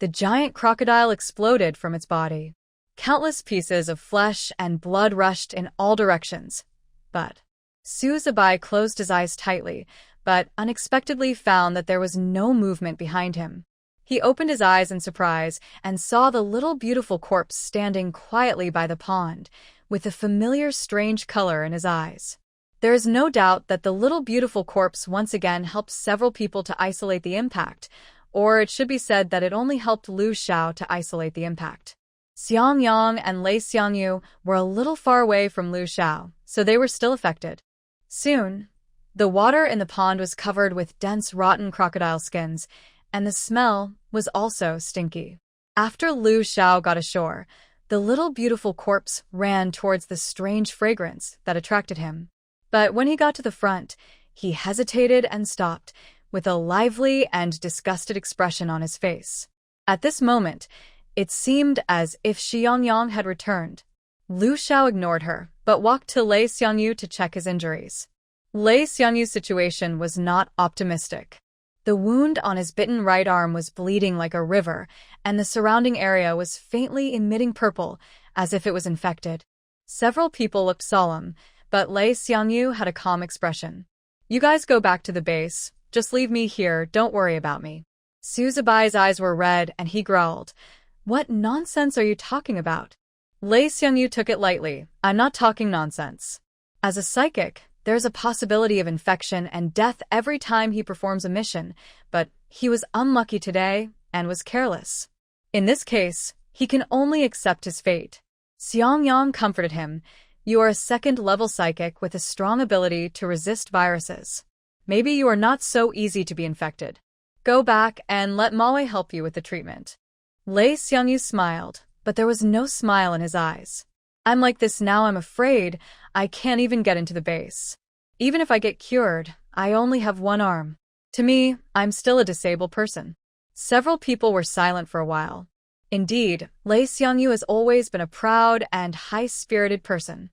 giant crocodile exploded from its body. Countless pieces of flesh and blood rushed in all directions. But Suzubai closed his eyes tightly, but unexpectedly found that there was no movement behind him. He opened his eyes in surprise and saw the little beautiful corpse standing quietly by the pond, with a familiar strange color in his eyes. There is no doubt that the little beautiful corpse once again helped several people to isolate the impact, or it should be said that it only helped Lu Xiao to isolate the impact. Xiang Yang and Lei Xiangyu were a little far away from Lu Xiao, so they were still affected. Soon, the water in the pond was covered with dense rotten crocodile skins, and the smell was also stinky. After Lu Xiao got ashore, the little beautiful corpse ran towards the strange fragrance that attracted him. But when he got to the front, he hesitated and stopped, with a lively and disgusted expression on his face. At this moment, it seemed as if Xiang Yang had returned. Lu Xiao ignored her, but walked to Lei Xiangyu to check his injuries. Lei Xiangyu's situation was not optimistic. The wound on his bitten right arm was bleeding like a river, and the surrounding area was faintly emitting purple, as if it was infected. Several people looked solemn, but Lei Xiangyu had a calm expression. "You guys go back to the base. Just leave me here, don't worry about me." Suzubai's eyes were red, and he growled, "What nonsense are you talking about?" Lei Xiangyu took it lightly. "I'm not talking nonsense. As a psychic, there's a possibility of infection and death every time he performs a mission, but he was unlucky today and was careless. In this case, he can only accept his fate." Xiang Yang comforted him. "You are a second-level psychic with a strong ability to resist viruses. Maybe you are not so easy to be infected. Go back and let Maui help you with the treatment." Lei Xiangyu smiled, but there was no smile in his eyes. "I'm like this now, I'm afraid I can't even get into the base. Even if I get cured, I only have one arm. To me, I'm still a disabled person." Several people were silent for a while. Indeed, Lei Xiangyu has always been a proud and high-spirited person.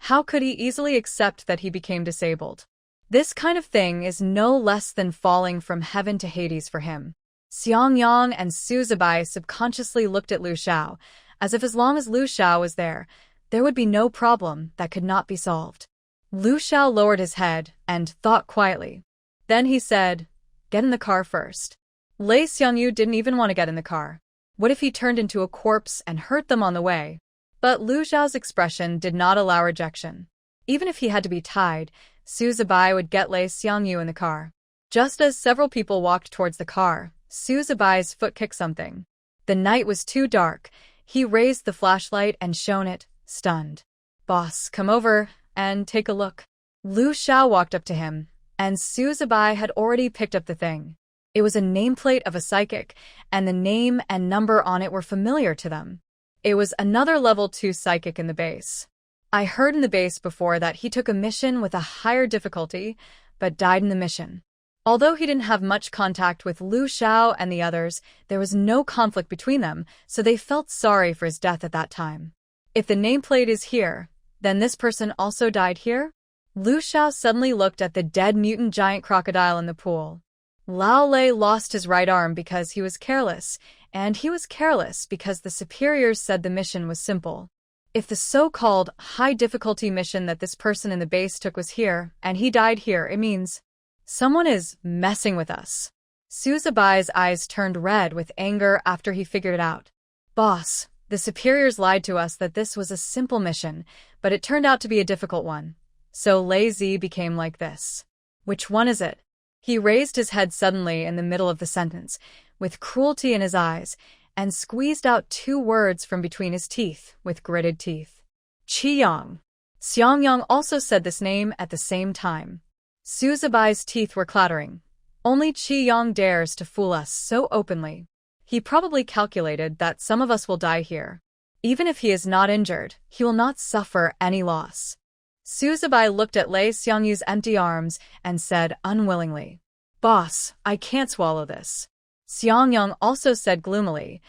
How could he easily accept that he became disabled? This kind of thing is no less than falling from heaven to Hades for him. Xiang Yang and Suzubai subconsciously looked at Lu Xiao, as if as long as Lu Xiao was there would be no problem that could not be solved. Lu Xiao lowered his head and thought quietly. Then he said, "Get in the car first." Lei Xiangyu didn't even want to get in the car. What if he turned into a corpse and hurt them on the way? But Lu Xiao's expression did not allow rejection. Even if he had to be tied, Suzubai would get Lei Xiangyu in the car. Just as several people walked towards the car, Suzubai's foot kicked something. The night was too dark. He raised the flashlight and shone it, stunned. "Boss, come over and take a look." Lu Xiao walked up to him, and Su Zibai had already picked up the thing. It was a nameplate of a psychic, and the name and number on it were familiar to them. It was another level 2 psychic in the base. I heard in the base before that he took a mission with a higher difficulty, but died in the mission. Although he didn't have much contact with Lu Xiao and the others, there was no conflict between them, so they felt sorry for his death at that time. If the nameplate is here, then this person also died here? Lu Xiao suddenly looked at the dead mutant giant crocodile in the pool. Lao Lei lost his right arm because he was careless, and he was careless because the superiors said the mission was simple. If the so-called high-difficulty mission that this person in the base took was here, and he died here, it means someone is messing with us. Su Zibai's eyes turned red with anger after he figured it out. Boss, the superiors lied to us that this was a simple mission, but it turned out to be a difficult one. So Lei Zi became like this. Which one is it? He raised his head suddenly in the middle of the sentence, with cruelty in his eyes, and squeezed out 2 words from between his teeth with gritted teeth. Xiang Yang. Xiang Yang also said this name at the same time. Su Zibai's teeth were clattering. Only Xiang Yang dares to fool us so openly. He probably calculated that some of us will die here. Even if he is not injured, he will not suffer any loss. Su Zibai looked at Lei Xiangyu's empty arms and said unwillingly, "Boss, I can't swallow this." Xiang Yang also said gloomily,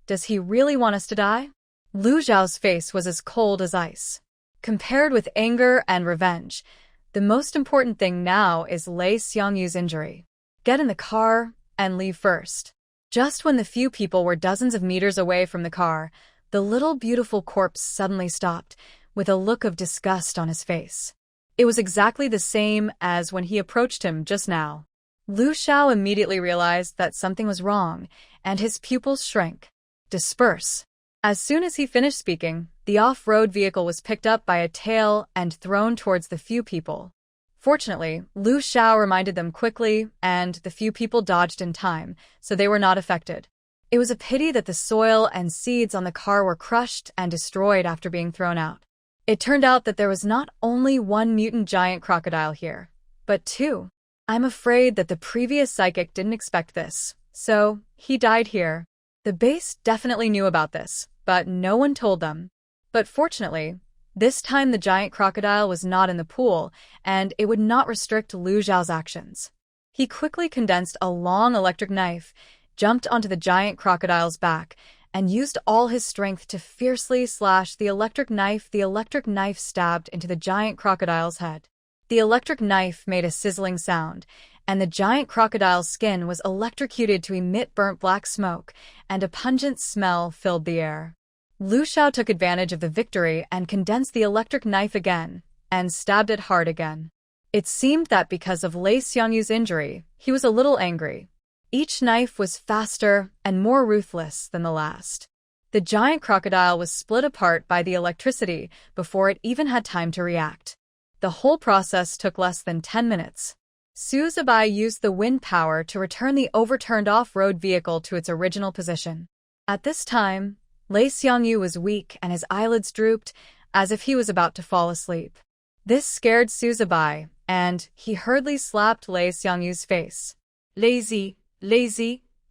"Does he really want us to die?" Lu Zhao's face was as cold as ice. Compared with anger and revenge, the most important thing now is Lei Xiangyu's injury. Get in the car and leave first. Just when the few people were dozens of meters away from the car, the little beautiful corpse suddenly stopped, with a look of disgust on his face. It was exactly the same as when he approached him just now. Lu Xiao immediately realized that something was wrong, and his pupils shrank. Disperse. As soon as he finished speaking, the off-road vehicle was picked up by a tail and thrown towards the few people. Fortunately, Lu Xiao reminded them quickly, and the few people dodged in time, so they were not affected. It was a pity that the soil and seeds on the car were crushed and destroyed after being thrown out. It turned out that there was not only 1 mutant giant crocodile here, but 2. I'm afraid that the previous psychic didn't expect this, so he died here. The base definitely knew about this, but no one told them. But fortunately, this time the giant crocodile was not in the pool, and it would not restrict Lu Zhao's actions. He quickly condensed a long electric knife, jumped onto the giant crocodile's back, and used all his strength to fiercely slash the electric knife. The electric knife stabbed into the giant crocodile's head. The electric knife made a sizzling sound, and the giant crocodile's skin was electrocuted to emit burnt black smoke, and a pungent smell filled the air. Lu Xiao took advantage of the victory and condensed the electric knife again, and stabbed it hard again. It seemed that because of Lei Xiangyu's injury, he was a little angry. Each knife was faster and more ruthless than the last. The giant crocodile was split apart by the electricity before it even had time to react. The whole process took less than 10 minutes. Su Zibai used the wind power to return the overturned off-road vehicle to its original position. At this time, Lei Xiangyu was weak and his eyelids drooped, as if he was about to fall asleep. This scared Su Zibai, and he hurriedly slapped Lei Xiangyu's face. Lazy,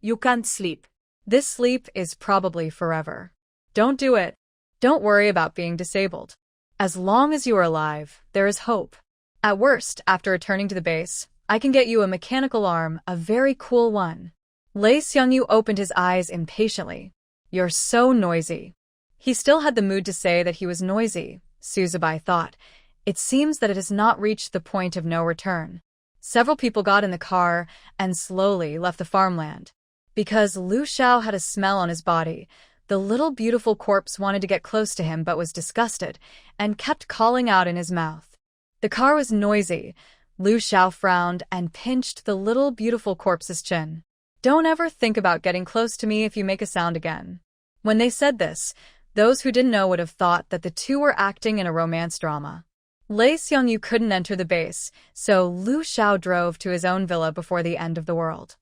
you can't sleep. This sleep is probably forever. Don't do it. Don't worry about being disabled. As long as you are alive, there is hope. At worst, after returning to the base, I can get you a mechanical arm, a very cool one. Lei Xiangyu opened his eyes impatiently. You're so noisy. He still had the mood to say that he was noisy, Su Zibai thought. It seems that it has not reached the point of no return. Several people got in the car and slowly left the farmland. Because Lu Xiao had a smell on his body, the little beautiful corpse wanted to get close to him but was disgusted and kept calling out in his mouth. The car was noisy. Lu Xiao frowned and pinched the little beautiful corpse's chin. Don't ever think about getting close to me if you make a sound again. When they said this, those who didn't know would have thought that the two were acting in a romance drama. Lei Xiangyu couldn't enter the base, so Lu Xiao drove to his own villa before the end of the world.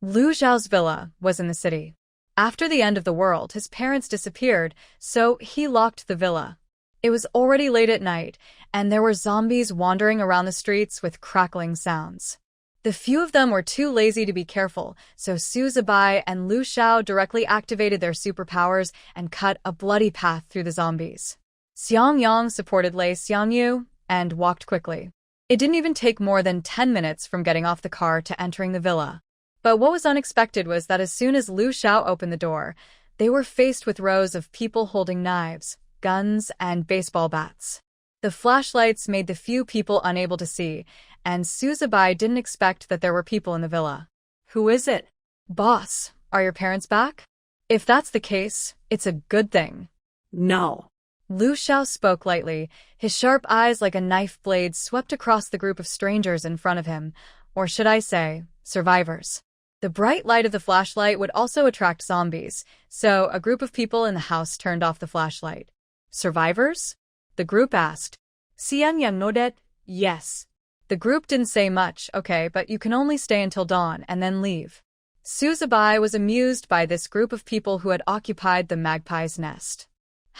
Lu Xiao's villa was in the city. After the end of the world, his parents disappeared, so he locked the villa. It was already late at night, and there were zombies wandering around the streets with crackling sounds. The few of them were too lazy to be careful, so Su Zibai and Lu Xiao directly activated their superpowers and cut a bloody path through the zombies. Xiang Yang supported Lei Xiangyu and walked quickly. It didn't even take more than 10 minutes from getting off the car to entering the villa. But what was unexpected was that as soon as Lu Xiao opened the door, they were faced with rows of people holding knives, guns, and baseball bats. The flashlights made the few people unable to see, and Su Zibai didn't expect that there were people in the villa. "Who is it?" "Boss, are your parents back?" "If that's the case, it's a good thing." No. Lu Xiao spoke lightly, his sharp eyes like a knife blade swept across the group of strangers in front of him, or should I say, survivors. The bright light of the flashlight would also attract zombies, so a group of people in the house turned off the flashlight. "Survivors?" the group asked. Xiang Yang nodded, "Yes." The group didn't say much, "Okay, but you can only stay until dawn and then leave." Su Zibai was amused by this group of people who had occupied the magpie's nest.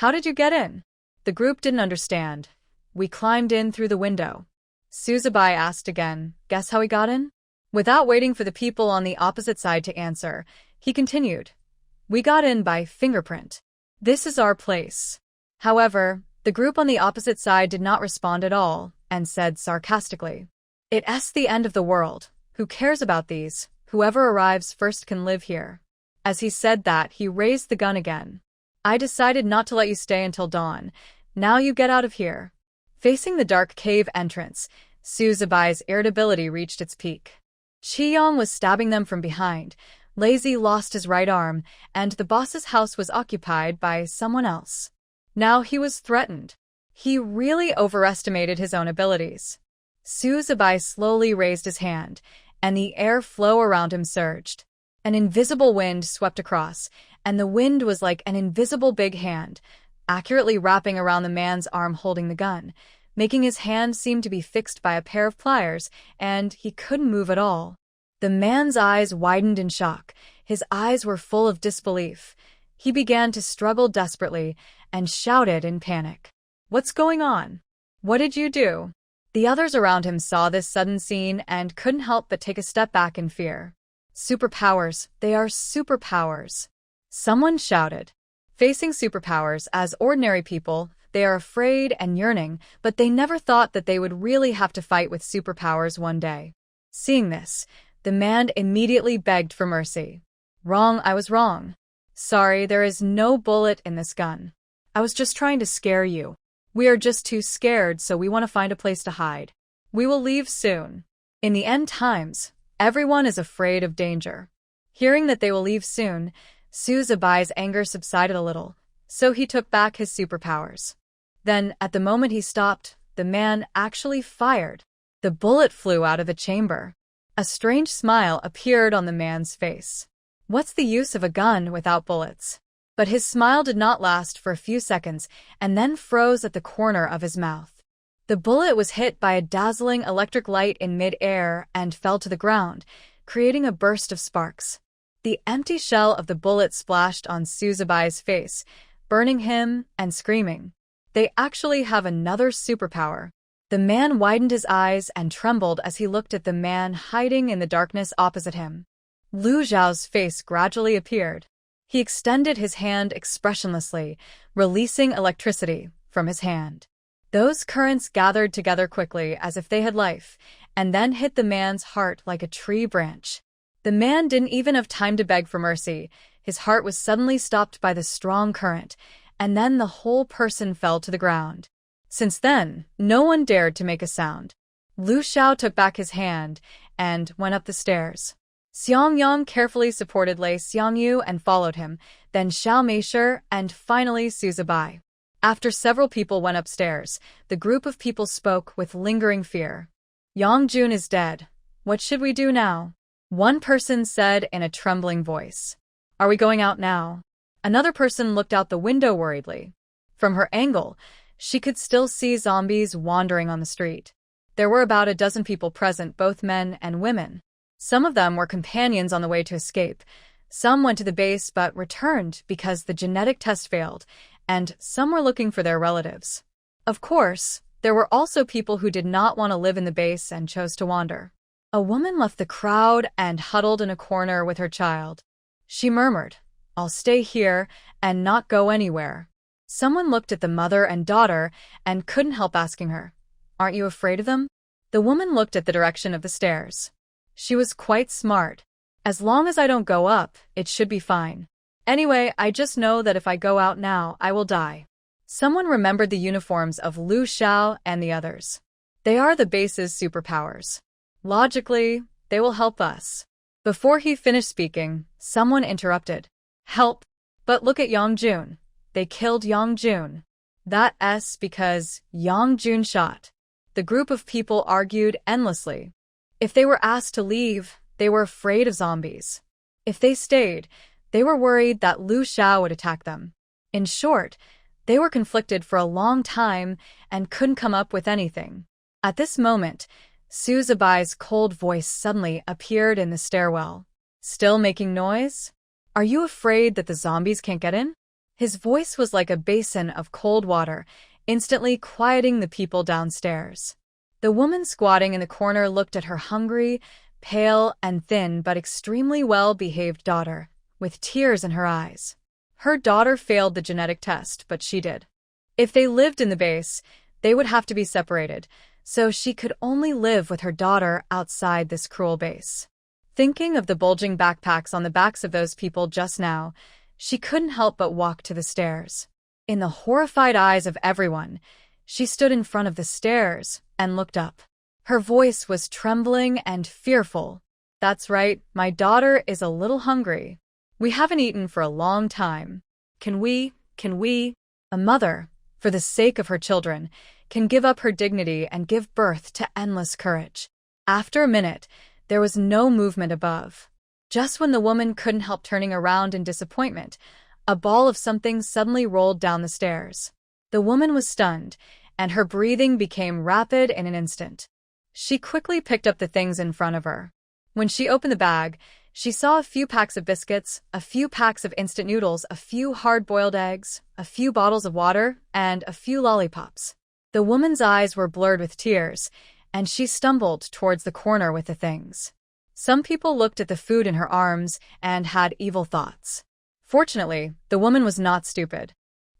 "How did you get in?" The group didn't understand. "We climbed in through the window." Su Zibai asked again, "Guess how we got in?" Without waiting for the people on the opposite side to answer, he continued, "We got in by fingerprint. This is our place." However, the group on the opposite side did not respond at all, and said sarcastically, "It's the end of the world. Who cares about these? Whoever arrives first can live here." As he said that, he raised the gun again. "I decided not to let you stay until dawn. Now you get out of here." Facing the dark cave entrance, Su Zibai's irritability reached its peak. Qiyong was stabbing them from behind, Lazy lost his right arm, and the boss's house was occupied by someone else. Now he was threatened. He really overestimated his own abilities. Su Zibai slowly raised his hand, and the air flow around him surged. An invisible wind swept across, and the wind was like an invisible big hand, accurately wrapping around the man's arm holding the gun, making his hand seem to be fixed by a pair of pliers, and he couldn't move at all. The man's eyes widened in shock. His eyes were full of disbelief. He began to struggle desperately and shouted in panic, "What's going on? What did you do?" The others around him saw this sudden scene and couldn't help but take a step back in fear. "Superpowers, they are superpowers," someone shouted. Facing superpowers as ordinary people, they are afraid and yearning, but they never thought that they would really have to fight with superpowers one day. Seeing this, the man immediately begged for mercy. "Wrong, I was wrong. Sorry, there is no bullet in this gun. I was just trying to scare you. We are just too scared, so we want to find a place to hide. We will leave soon." In the end times, everyone is afraid of danger. Hearing that they will leave soon, Su Zibai's anger subsided a little, so he took back his superpowers. Then, at the moment he stopped, the man actually fired. The bullet flew out of the chamber. A strange smile appeared on the man's face. What's the use of a gun without bullets? But his smile did not last for a few seconds and then froze at the corner of his mouth. The bullet was hit by a dazzling electric light in mid-air and fell to the ground, creating a burst of sparks. The empty shell of the bullet splashed on Su Zibai's face, burning him and screaming. They actually have another superpower. The man widened his eyes and trembled as he looked at the man hiding in the darkness opposite him. Lu Zhao's face gradually appeared. He extended his hand expressionlessly, releasing electricity from his hand. Those currents gathered together quickly as if they had life, and then hit the man's heart like a tree branch. The man didn't even have time to beg for mercy. His heart was suddenly stopped by the strong current, and then the whole person fell to the ground. Since then, no one dared to make a sound. Lu Xiao took back his hand and went up the stairs. Xiang Yang carefully supported Lei Xiangyu and followed him, then Xiao Meisher, and finally Su Zibai. After several people went upstairs, the group of people spoke with lingering fear. "Yang Jun is dead. What should we do now?" One person said in a trembling voice. "Are we going out now?" Another person looked out the window worriedly. From her angle, she could still see zombies wandering on the street. There were about a dozen people present, both men and women. Some of them were companions on the way to escape. Some went to the base but returned because the genetic test failed, and some were looking for their relatives. Of course, There were also people who did not want to live in the base and chose to wander. A woman left the crowd and huddled in a corner with her child. She murmured, "I'll stay here and not go anywhere." Someone looked at the mother and daughter and couldn't help asking her, "Aren't you afraid of them?" The woman looked at the direction of the stairs. She was quite smart. "As long as I don't go up, it should be fine. Anyway, I just know that if I go out now, I will die." Someone remembered the uniforms of Lu Xiao and the others. They are the base's superpowers. Logically, they will help us. Before he finished speaking, someone interrupted. "Help! But look at Yang Jun. They killed Yang Jun. That's because Yang Jun shot." The group of people argued endlessly. If they were asked to leave, they were afraid of zombies. If they stayed, they were worried that Lu Xiao would attack them. In short, they were conflicted for a long time and couldn't come up with anything. At this moment, Su Zibai's cold voice suddenly appeared in the stairwell. "Still making noise? Are you afraid that the zombies can't get in?" His voice was like a basin of cold water, instantly quieting the people downstairs. The woman squatting in the corner looked at her hungry, pale, and thin but extremely well-behaved daughter, with tears in her eyes. Her daughter failed the genetic test, but she did. If they lived in the base, they would have to be separated, so she could only live with her daughter outside this cruel base. Thinking of the bulging backpacks on the backs of those people just now, she couldn't help but walk to the stairs. In the horrified eyes of everyone, she stood in front of the stairs and looked up. Her voice was trembling and fearful. "That's right, my daughter is a little hungry. We haven't eaten for a long time. Can we? A mother, for the sake of her children, can give up her dignity and give birth to endless courage." After a minute, there was no movement above. Just when the woman couldn't help turning around in disappointment, a ball of something suddenly rolled down the stairs. The woman was stunned, and her breathing became rapid in an instant. She quickly picked up the things in front of her. When she opened the bag, she saw a few packs of biscuits, a few packs of instant noodles, a few hard-boiled eggs, a few bottles of water, and a few lollipops. The woman's eyes were blurred with tears, and she stumbled towards the corner with the things. Some people looked at the food in her arms and had evil thoughts. Fortunately, the woman was not stupid.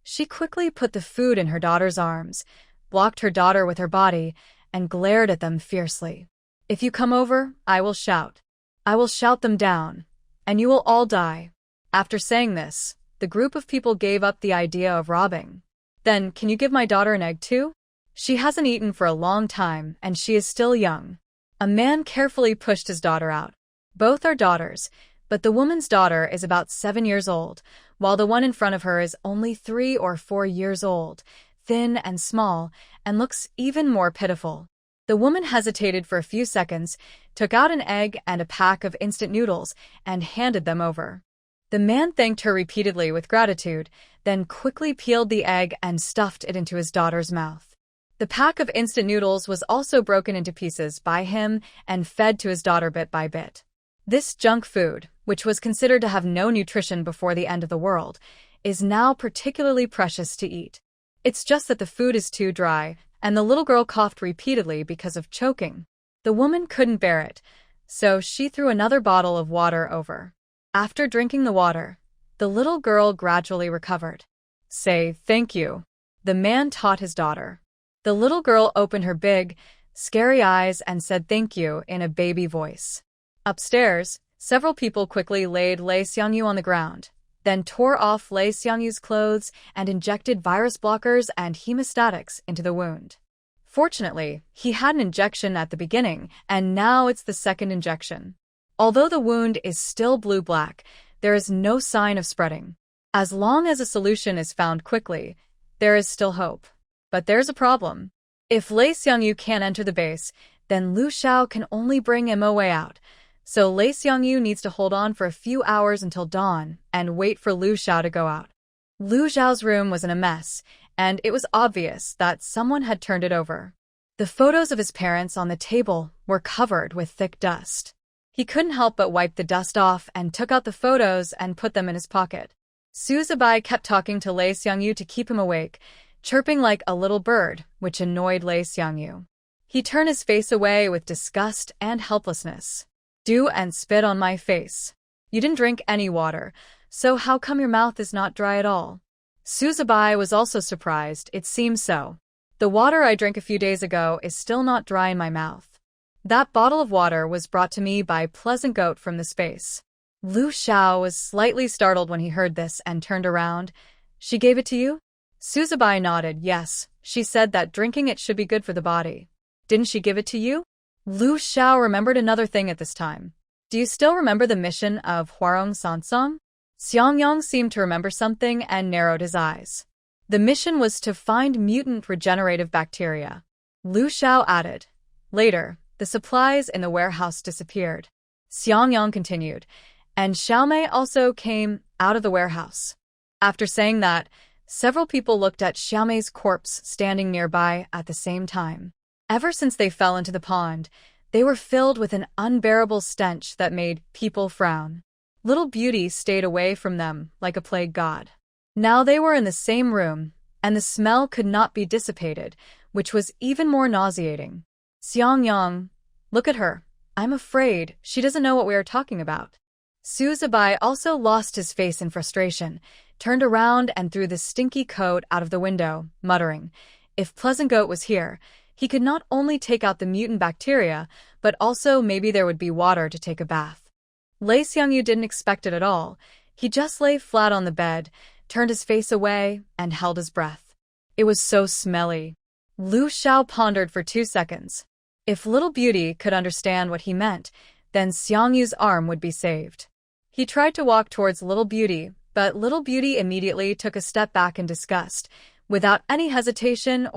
She quickly put the food in her daughter's arms, blocked her daughter with her body, and glared at them fiercely. "If you come over, I will shout. I will shout them down, and you will all die." After saying this, the group of people gave up the idea of robbing. "Then, can you give my daughter an egg too? She hasn't eaten for a long time, and she is still young." A man carefully pushed his daughter out. Both are daughters, but the woman's daughter is about 7 years old, while the one in front of her is only 3 or 4 years old, thin and small, and looks even more pitiful. The woman hesitated for a few seconds, took out an egg and a pack of instant noodles, and handed them over. The man thanked her repeatedly with gratitude, then quickly peeled the egg and stuffed it into his daughter's mouth. The pack of instant noodles was also broken into pieces by him and fed to his daughter bit by bit. This junk food, which was considered to have no nutrition before the end of the world, is now particularly precious to eat. It's just that the food is too dry, and the little girl coughed repeatedly because of choking. The woman couldn't bear it, so she threw another bottle of water over. After drinking the water, the little girl gradually recovered. "Say thank you," the man taught his daughter. The little girl opened her big, scary eyes and said thank you in a baby voice. Upstairs, several people quickly laid Lei Xiangyu on the ground, then tore off Lei Xiangyu's clothes and injected virus blockers and hemostatics into the wound. Fortunately, he had an injection at the beginning, and now it's the second injection. Although the wound is still blue-black, there is no sign of spreading. As long as a solution is found quickly, there is still hope. But there's a problem. If Lei Xiangyu can't enter the base, then Lu Xiao can only bring him a way out. So Lei Xiangyu needs to hold on for a few hours until dawn and wait for Lu Xiao to go out. Lu Xiao's room was in a mess, and it was obvious that someone had turned it over. The photos of his parents on the table were covered with thick dust. He couldn't help but wipe the dust off and took out the photos and put them in his pocket. Su Zibai kept talking to Lei Xiangyu to keep him awake, chirping like a little bird, which annoyed Lei Xiangyu. He turned his face away with disgust and helplessness. "Do and spit on my face. You didn't drink any water, so how come your mouth is not dry at all?" Suzubai was also surprised. "It seems so. The water I drank a few days ago is still not dry in my mouth." That bottle of water was brought to me by Pleasant Goat from the space. Lu Xiao was slightly startled when he heard this and turned around. "She gave it to you?" Suzubai nodded. "Yes, she said that drinking it should be good for the body." "Didn't she give it to you?" Lu Xiao remembered another thing at this time. "Do you still remember the mission of Huarong Sansong?" Xiang Yang seemed to remember something and narrowed his eyes. "The mission was to find mutant regenerative bacteria." Lu Xiao added. "Later, the supplies in the warehouse disappeared." Xiang Yang continued, "And Xiaomei also came out of the warehouse." After saying that, several people looked at Xiaomei's corpse standing nearby at the same time. Ever since they fell into the pond, they were filled with an unbearable stench that made people frown. Little Beauty stayed away from them like a plague god. Now they were in the same room, and the smell could not be dissipated, which was even more nauseating. "Xiang Yang, look at her. I'm afraid she doesn't know what we are talking about." Suzubai also lost his face in frustration, turned around and threw the stinky coat out of the window, muttering, "If Pleasant Goat was here, he could not only take out the mutant bacteria, but also maybe there would be water to take a bath." Lei Xiangyu didn't expect it at all. He just lay flat on the bed, turned his face away, and held his breath. It was so smelly. Lu Xiao pondered for 2 seconds. If Little Beauty could understand what he meant, then Xiangyu's arm would be saved. He tried to walk towards Little Beauty, but Little Beauty immediately took a step back in disgust, without any hesitation,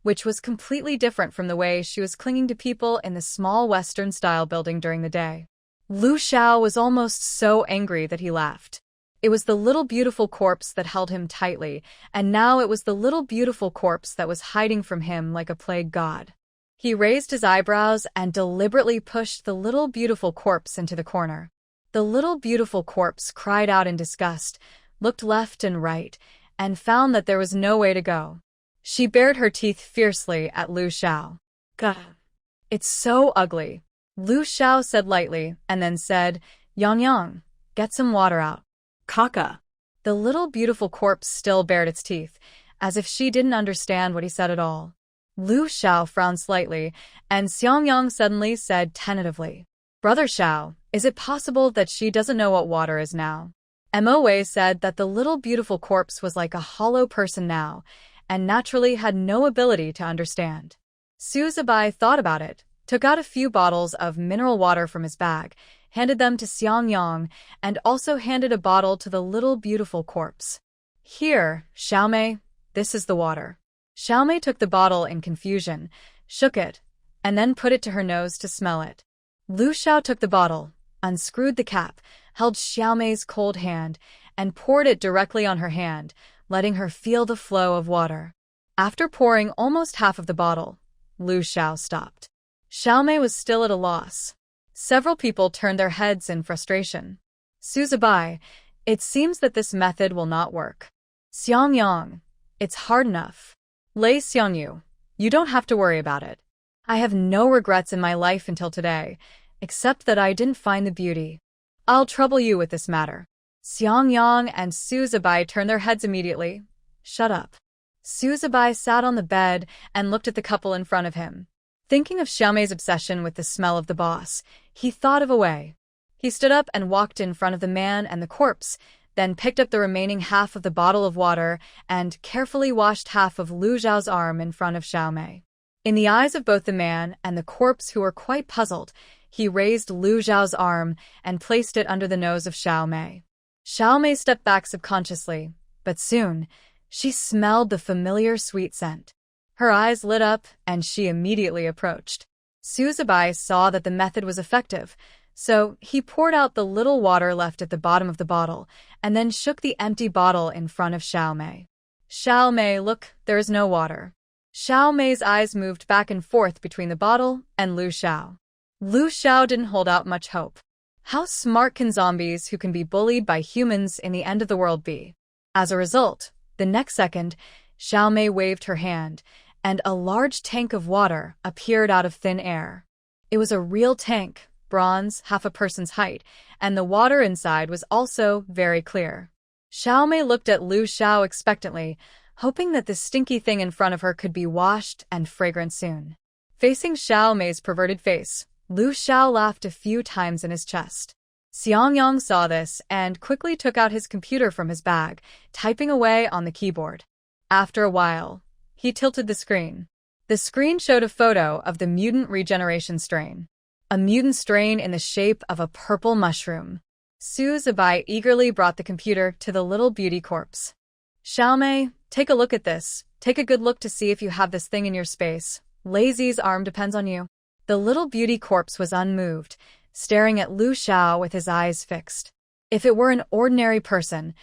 which was completely different from the way she was clinging to people in the small Western-style building during the day. Lu Xiao was almost so angry that he laughed. It was the little beautiful corpse that held him tightly, and now it was the little beautiful corpse that was hiding from him like a plague god. He raised his eyebrows and deliberately pushed the little beautiful corpse into the corner. The little beautiful corpse cried out in disgust, looked left and right, and found that there was no way to go. She bared her teeth fiercely at Lu Xiao. "Gah! It's so ugly," Lu Xiao said lightly, and then said, "Yang Yang, get some water out." Kaka. The little beautiful corpse still bared its teeth, as if she didn't understand what he said at all. Lu Xiao frowned slightly, and Xiang Yang suddenly said tentatively, "Brother Xiao, is it possible that she doesn't know what water is now?" Moe said that the little beautiful corpse was like a hollow person now, and naturally had no ability to understand. Suzubai thought about it, took out a few bottles of mineral water from his bag, handed them to Xiang Yang, and also handed a bottle to the little beautiful corpse. "Here, Xiaomei, this is the water." Xiaomei took the bottle in confusion, shook it, and then put it to her nose to smell it. Lu Xiao took the bottle, unscrewed the cap, held Xiaomei's cold hand, and poured it directly on her hand, letting her feel the flow of water. After pouring almost half of the bottle, Lu Xiao stopped. Xiaomei was still at a loss. Several people turned their heads in frustration. "Suzubai, it seems that this method will not work." "Xiang Yang, it's hard enough." "Lei Xiangyu, you don't have to worry about it. I have no regrets in my life until today, except that I didn't find the beauty. I'll trouble you with this matter." Xiang Yang and Suzubai turned their heads immediately. "Shut up." Suzubai sat on the bed and looked at the couple in front of him. Thinking of Xiaomei's obsession with the smell of the boss, he thought of a way. He stood up and walked in front of the man and the corpse, then picked up the remaining half of the bottle of water and carefully washed half of Lu Xiao's arm in front of Xiaomei. In the eyes of both the man and the corpse, who were quite puzzled, he raised Lu Xiao's arm and placed it under the nose of Xiaomei. Xiaomei stepped back subconsciously, but soon, she smelled the familiar sweet scent. Her eyes lit up, and she immediately approached. Suzubai saw that the method was effective, so he poured out the little water left at the bottom of the bottle, and then shook the empty bottle in front of Xiaomei. "Xiaomei, look, there is no water." Xiaomei's eyes moved back and forth between the bottle and Lu Xiao. Lu Xiao didn't hold out much hope. How smart can zombies who can be bullied by humans in the end of the world be? As a result, the next second, Xiao Mei waved her hand, and a large tank of water appeared out of thin air. It was a real tank, bronze, half a person's height, and the water inside was also very clear. Xiao Mei looked at Lu Xiao expectantly, hoping that the stinky thing in front of her could be washed and fragrant soon. Facing Xiao Mei's perverted face, Lu Xiao laughed a few times in his chest. Xiang Yang saw this and quickly took out his computer from his bag, typing away on the keyboard. After a while, he tilted the screen. The screen showed a photo of the mutant regeneration strain. A mutant strain in the shape of a purple mushroom. Su Zibai eagerly brought the computer to the little beauty corpse. Xiao Mei, take a look at this. Take a good look to see if you have this thing in your space. Lazy's arm depends on you. The little beauty corpse was unmoved, staring at Lu Xiao with his eyes fixed. If it were an ordinary person,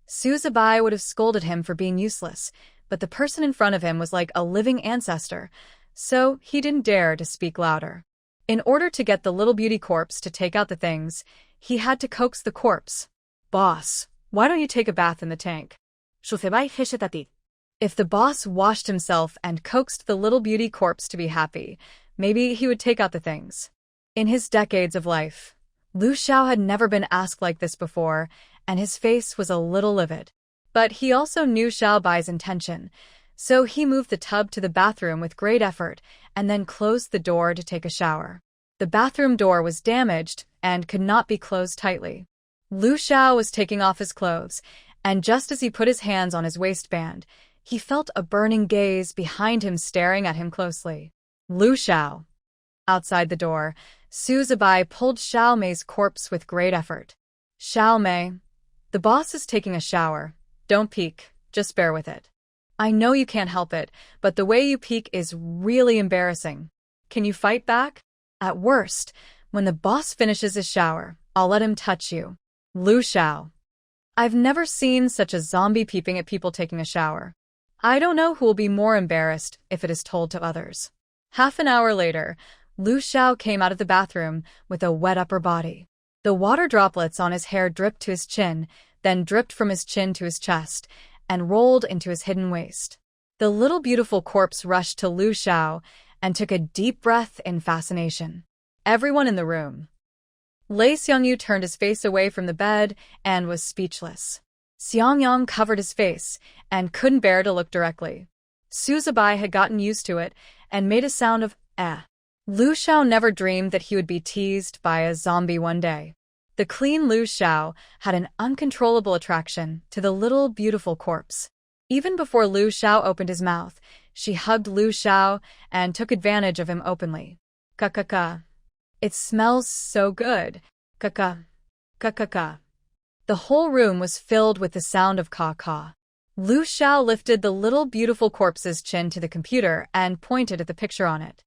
Su Zibai would have scolded him for being useless, but the person in front of him was like a living ancestor, so he didn't dare to speak louder. In order to get the little beauty corpse to take out the things, he had to coax the corpse. Boss, why don't you take a bath in the tank? If the boss washed himself and coaxed the little beauty corpse to be happy, maybe he would take out the things. In his decades of life, Lu Xiao had never been asked like this before, and his face was a little livid. But he also knew Xiao Bai's intention, so he moved the tub to the bathroom with great effort and then closed the door to take a shower. The bathroom door was damaged and could not be closed tightly. Lu Xiao was taking off his clothes, and just as he put his hands on his waistband, he felt a burning gaze behind him staring at him closely. Lu Xiao. Outside the door, Su Zibai pulled Xiao Mei's corpse with great effort. Xiao Mei, the boss is taking a shower. Don't peek, just bear with it. I know you can't help it, but the way you peek is really embarrassing. Can you fight back? At worst, when the boss finishes his shower, I'll let him touch you. Lu Xiao. I've never seen such a zombie peeping at people taking a shower. I don't know who will be more embarrassed if it is told to others. Half an hour later, Lu Xiao came out of the bathroom with a wet upper body. The water droplets on his hair dripped to his chin, then dripped from his chin to his chest, and rolled into his hidden waist. The little beautiful corpse rushed to Lu Xiao and took a deep breath in fascination. Everyone in the room. Lei Xiangyu turned his face away from the bed and was speechless. Xiang Yang covered his face and couldn't bear to look directly. Su Zibai had gotten used to it and made a sound of eh. Lu Xiao never dreamed that he would be teased by a zombie one day. The clean Lu Xiao had an uncontrollable attraction to the little beautiful corpse. Even before Lu Xiao opened his mouth, she hugged Lu Xiao and took advantage of him openly. Ka-ka-ka. It smells so good. Ka-ka. Ka-ka-ka. The whole room was filled with the sound of ka-ka. Lu Xiao lifted the little beautiful corpse's chin to the computer and pointed at the picture on it.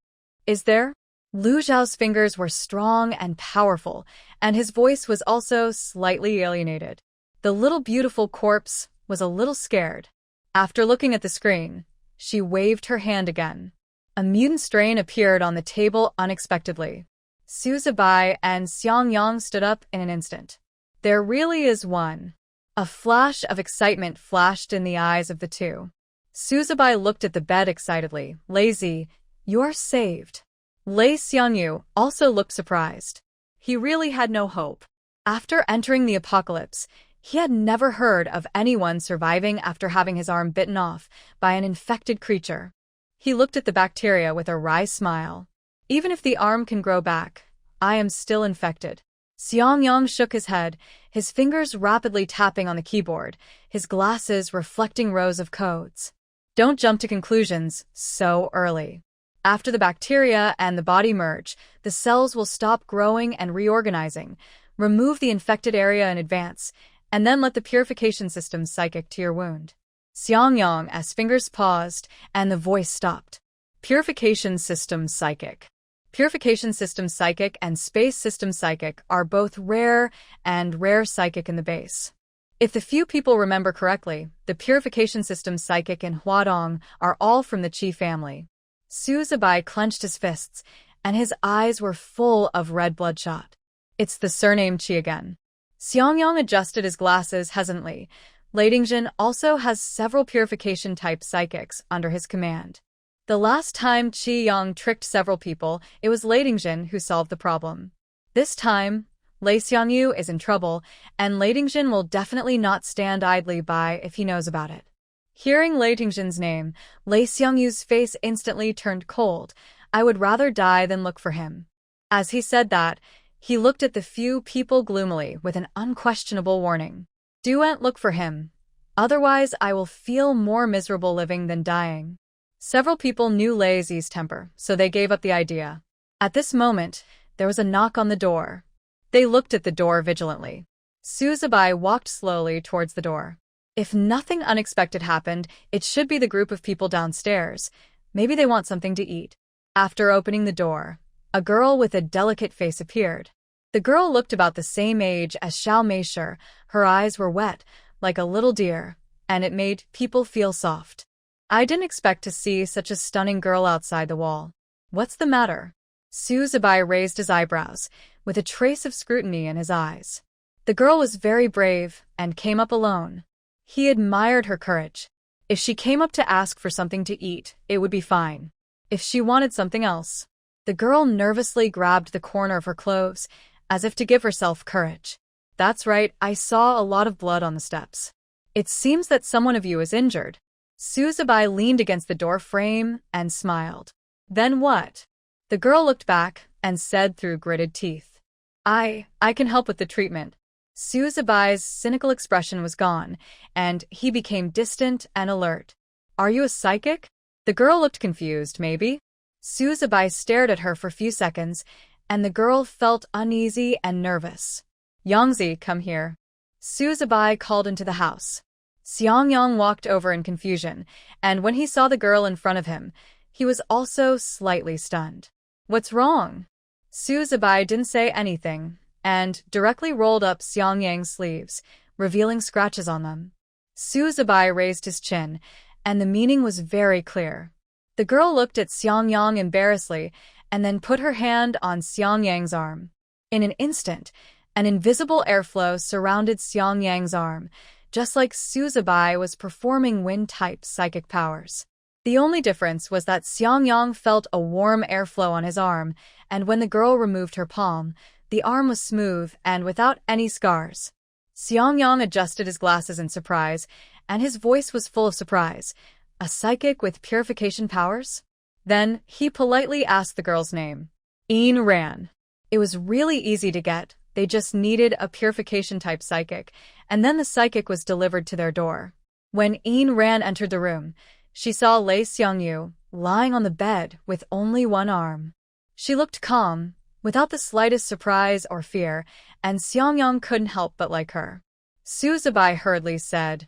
Is there? Lu Xiao's fingers were strong and powerful, and his voice was also slightly alienated. The little beautiful corpse was a little scared. After looking at the screen, she waved her hand again. A mutant strain appeared on the table unexpectedly. Su Zibai and Xiang Yang stood up in an instant. There really is one. A flash of excitement flashed in the eyes of the two. Su Zibai looked at the bed excitedly. Lazy, you're saved. Lei Xiangyu also looked surprised. He really had no hope. After entering the apocalypse, he had never heard of anyone surviving after having his arm bitten off by an infected creature. He looked at the bacteria with a wry smile. Even if the arm can grow back, I am still infected. Xiang Yang shook his head, his fingers rapidly tapping on the keyboard, his glasses reflecting rows of codes. Don't jump to conclusions so early. After the bacteria and the body merge, the cells will stop growing and reorganizing. Remove the infected area in advance, and then let the purification system psychic to your wound. Xiang Yang, as fingers paused, and the voice stopped. Purification system psychic. Purification system psychic and space system psychic are both rare and rare psychic in the base. If the few people remember correctly, the purification system psychic and Huadong are all from the Qi family. Su Zibai clenched his fists, and his eyes were full of red bloodshot. It's the surname Qi again. Xiang Yang adjusted his glasses hesitantly. Lei Xiangyu also has several purification-type psychics under his command. The last time Xiang Yang tricked several people, it was Lei Xiangyu who solved the problem. This time, Lei Xiangyu is in trouble, and Lei Xiangyu will definitely not stand idly by if he knows about it. Hearing Lei Xiangyu's name, Lei Xiangyu's face instantly turned cold. I would rather die than look for him. As he said that, he looked at the few people gloomily with an unquestionable warning. Don't look for him. Otherwise, I will feel more miserable living than dying. Several people knew Lei Xi's temper, so they gave up the idea. At this moment, there was a knock on the door. They looked at the door vigilantly. Su Zibai walked slowly towards the door. If nothing unexpected happened, it should be the group of people downstairs. Maybe they want something to eat. After opening the door, a girl with a delicate face appeared. The girl looked about the same age as Xiao Meisher. Her eyes were wet, like a little deer, and it made people feel soft. I didn't expect to see such a stunning girl outside the wall. What's the matter? Su Zibai raised his eyebrows, with a trace of scrutiny in his eyes. The girl was very brave and came up alone. He admired her courage. If she came up to ask for something to eat, it would be fine. If she wanted something else, the girl nervously grabbed the corner of her clothes, as if to give herself courage. That's right, I saw a lot of blood on the steps. It seems that someone of you is injured. Su Zibai leaned against the door frame and smiled. Then what? The girl looked back and said through gritted teeth. I can help with the treatment. Su Zibai's cynical expression was gone, and he became distant and alert. Are you a psychic? The girl looked confused, maybe? Su Zibai stared at her for a few seconds, and the girl felt uneasy and nervous. Yangzi, come here. Su Zibai called into the house. Xiang Yang walked over in confusion, and when he saw the girl in front of him, he was also slightly stunned. What's wrong? Su Zibai didn't say anything, and directly rolled up Xiang Yang's sleeves, revealing scratches on them. Su Zibai raised his chin, and the meaning was very clear. The girl looked at Xiang Yang embarrassedly, and then put her hand on Xiang Yang's arm. In an instant, an invisible airflow surrounded Xiang Yang's arm, just like Su Zibai was performing wind-type psychic powers. The only difference was that Xiang Yang felt a warm airflow on his arm, and when the girl removed her palm, the arm was smooth and without any scars. Xiang Yang adjusted his glasses in surprise, and his voice was full of surprise. A psychic with purification powers? Then he politely asked the girl's name. Ain Ran. It was really easy to get. They just needed a purification-type psychic, and then the psychic was delivered to their door. When Ain Ran entered the room, she saw Lei Xiangyu lying on the bed with only one arm. She looked calm, without the slightest surprise or fear, and Xiang Yang couldn't help but like her. Su Zibai hurriedly said,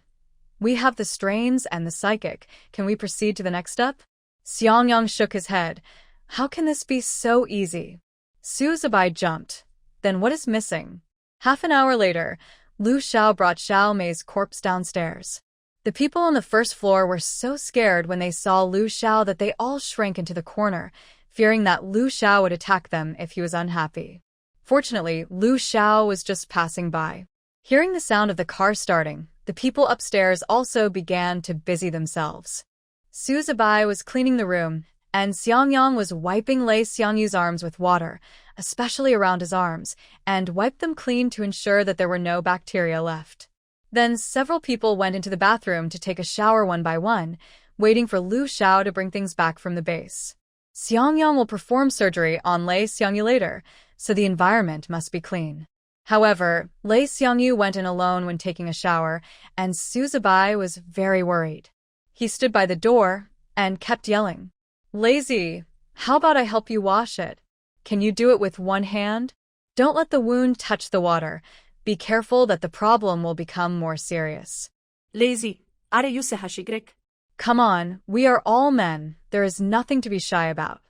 "We have the strains and the psychic. Can we proceed to the next step?" Xiang Yang shook his head. How can this be so easy? Su Zibai jumped. Then what is missing? Half an hour later, Lu Xiao brought Xiao Mei's corpse downstairs. The people on the first floor were so scared when they saw Lu Xiao that they all shrank into the corner, fearing that Lu Xiao would attack them if he was unhappy. Fortunately, Lu Xiao was just passing by. Hearing the sound of the car starting, the people upstairs also began to busy themselves. Su Zibai was cleaning the room, and Xiang Yang was wiping Lei Xiangyu's arms with water, especially around his arms, and wiped them clean to ensure that there were no bacteria left. Then several people went into the bathroom to take a shower one by one, waiting for Lu Xiao to bring things back from the base. Xiang Yang will perform surgery on Lei Xiangyu later, so the environment must be clean. However, Lei Xiangyu went in alone when taking a shower, and Su Zibai was very worried. He stood by the door and kept yelling, "Lazy, how about I help you wash it? Can you do it with one hand? Don't let the wound touch the water. Be careful that the problem will become more serious." Lazy, are you sehashigrek? Come on, we are all men. There is nothing to be shy about.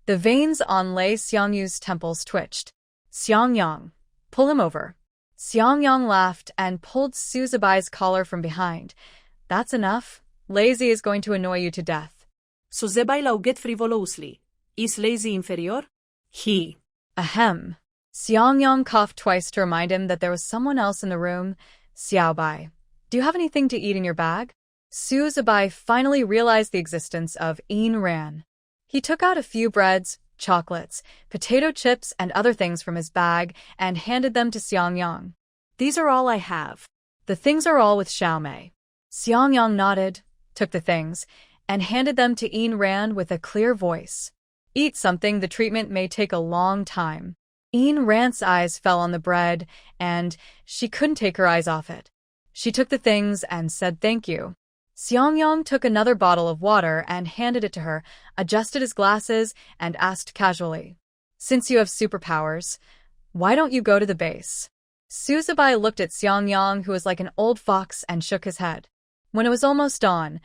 The veins on Lei Xiangyu's temples twitched. Xiang Yang, pull him over. Xiang Yang laughed and pulled Su Zibai's collar from behind. That's enough. Lazy is going to annoy you to death. So Zibai lauget frivolously. Is Lazy inferior? He. Ahem. Xiang Yang coughed twice to remind him that there was someone else in the room. Xiaobai. Do you have anything to eat in your bag? Su Zibai finally realized the existence of Ain Ran. He took out a few breads, chocolates, potato chips, and other things from his bag and handed them to Xiang Yang. These are all I have. The things are all with Xiaomei. Xiang Yang nodded, took the things, and handed them to Ain Ran with a clear voice. Eat something, the treatment may take a long time. Ain Ran's eyes fell on the bread, and she couldn't take her eyes off it. She took the things and said thank you. Xiang Yang took another bottle of water and handed it to her, adjusted his glasses, and asked casually, "Since you have superpowers, why don't you go to the base?" Su Zibai looked at Xiang Yang, who was like an old fox, and shook his head. When it was almost dawn,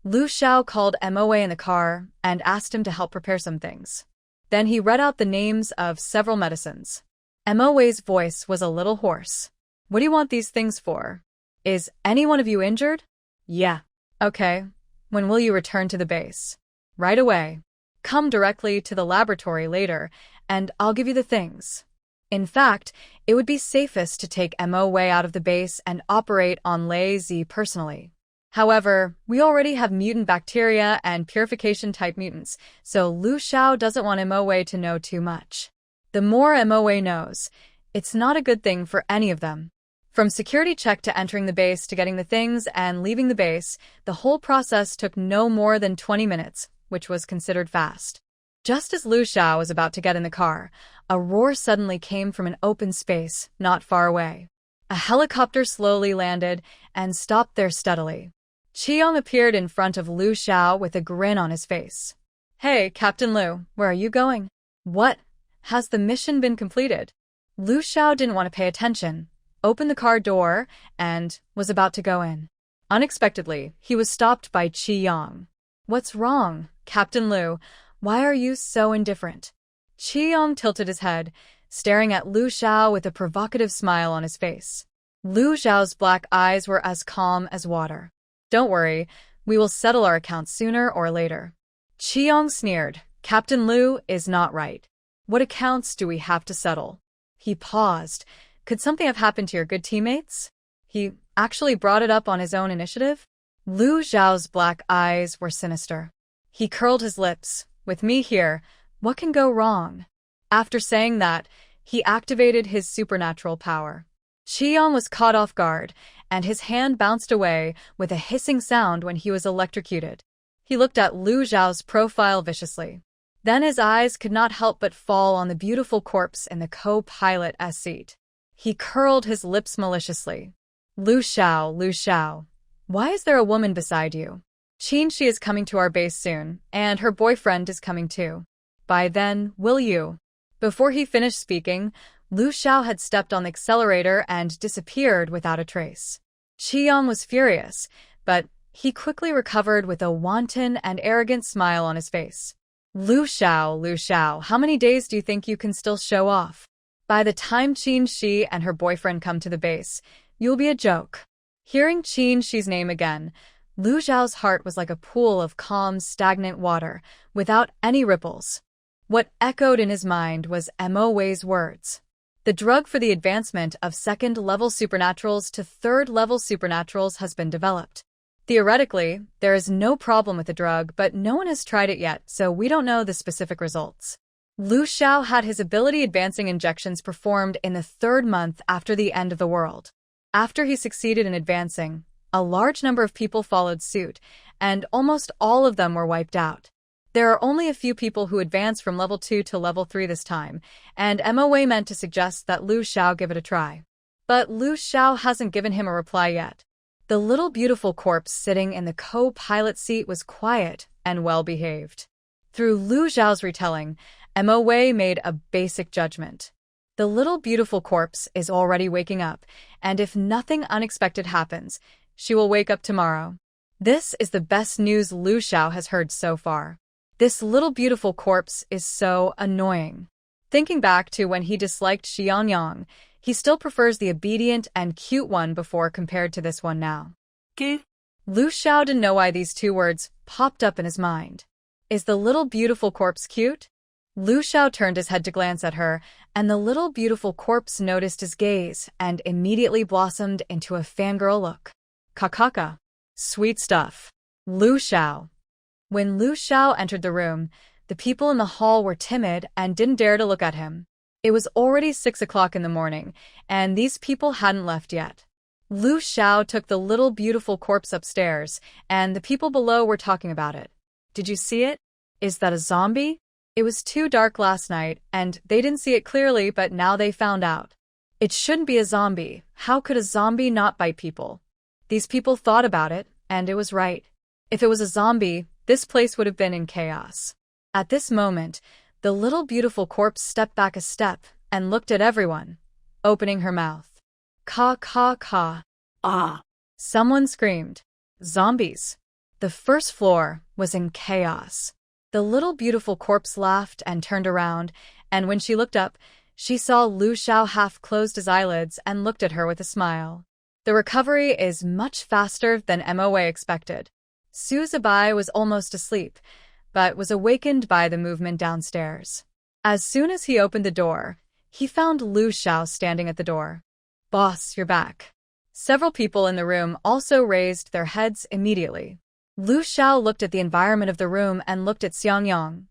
Lu Xiao called MOA in the car and asked him to help prepare some things. Then he read out the names of several medicines. MOA's voice was a little hoarse. "What do you want these things for? Is any one of you injured?" Yeah. "Okay. When will you return to the base?" "Right away. Come directly to the laboratory later, and I'll give you the things. In fact, it would be safest to take MOA out of the base and operate on Lei Z personally. However, we already have mutant bacteria and purification-type mutants, so Lu Xiao doesn't want MOA to know too much. The more MOA knows, it's not a good thing for any of them." From security check to entering the base to getting the things and leaving the base, the whole process took no more than 20 minutes, which was considered fast. Just as Lu Xiao was about to get in the car, a roar suddenly came from an open space not far away. A helicopter slowly landed and stopped there steadily. Qiang appeared in front of Lu Xiao with a grin on his face. "Hey, Captain Lu, where are you going?" "What? Has the mission been completed?" Lu Xiao didn't want to pay attention, opened the car door, and was about to go in. Unexpectedly, he was stopped by Qiang. "What's wrong, Captain Lu? Why are you so indifferent?" Qiang tilted his head, staring at Lu Xiao with a provocative smile on his face. Lu Xiao's black eyes were as calm as water. "Don't worry, we will settle our accounts sooner or later." Qiang sneered. "Captain Lu is not right. What accounts do we have to settle?" He paused. "Could something have happened to your good teammates? He actually brought it up on his own initiative?" Lu Xiao's black eyes were sinister. He curled his lips. "With me here, what can go wrong?" After saying that, he activated his supernatural power. Qiang was caught off guard, and his hand bounced away with a hissing sound when he was electrocuted. He looked at Lu Xiao's profile viciously. Then his eyes could not help but fall on the beautiful corpse in the co-pilot's seat. He curled his lips maliciously. Lu Xiao, why is there a woman beside you?" "She is coming to our base soon, and her boyfriend is coming too. By then, will you?" Before he finished speaking, Lu Xiao had stepped on the accelerator and disappeared without a trace. Qiang was furious, but he quickly recovered with a wanton and arrogant smile on his face. Lu Xiao, how many days do you think you can still show off? By the time Qin Shi and her boyfriend come to the base, you'll be a joke." Hearing Qin Shi's name again, Lu Xiao's heart was like a pool of calm, stagnant water, without any ripples. What echoed in his mind was MOA's words. The drug for the advancement of second-level supernaturals to third-level supernaturals has been developed. Theoretically, there is no problem with the drug, but no one has tried it yet, so we don't know the specific results. Lu Xiao had his ability-advancing injections performed in the 3rd month after the end of the world. After he succeeded in advancing, a large number of people followed suit, and almost all of them were wiped out. There are only a few people who advance from level 2 to level 3 this time, and MOA meant to suggest that Lu Xiao give it a try. But Lu Xiao hasn't given him a reply yet. The little beautiful corpse sitting in the co-pilot seat was quiet and well-behaved. Through Lu Xiao's retelling, MOA made a basic judgment. The little beautiful corpse is already waking up, and if nothing unexpected happens, she will wake up tomorrow. This is the best news Lu Xiao has heard so far. This little beautiful corpse is so annoying. Thinking back to when he disliked Xiang Yang, he still prefers the obedient and cute one before compared to this one now. ¿Qué? Lu Xiao didn't know why these two words popped up in his mind. Is the little beautiful corpse cute? Lu Xiao turned his head to glance at her, and the little beautiful corpse noticed his gaze and immediately blossomed into a fangirl look. Kakaka. Sweet stuff. Lu Xiao. When Lu Xiao entered the room, the people in the hall were timid and didn't dare to look at him. It was already 6 o'clock in the morning, and these people hadn't left yet. Lu Xiao took the little beautiful corpse upstairs, and the people below were talking about it. Did you see it? Is that a zombie? It was too dark last night, and they didn't see it clearly, but now they found out. It shouldn't be a zombie. How could a zombie not bite people? These people thought about it, and it was right. If it was a zombie, this place would have been in chaos. At this moment, the little beautiful corpse stepped back a step and looked at everyone, opening her mouth. Caw, caw, caw. Ah! Someone screamed. Zombies. The first floor was in chaos. The little beautiful corpse laughed and turned around, and when she looked up, she saw Lu Xiao half closed his eyelids and looked at her with a smile. The recovery is much faster than MOA expected. Su Zibai was almost asleep, but was awakened by the movement downstairs. As soon as he opened the door, he found Lu Xiao standing at the door. Boss, you're back. Several people in the room also raised their heads immediately. Lu Xiao looked at the environment of the room and looked at Xiang Yang.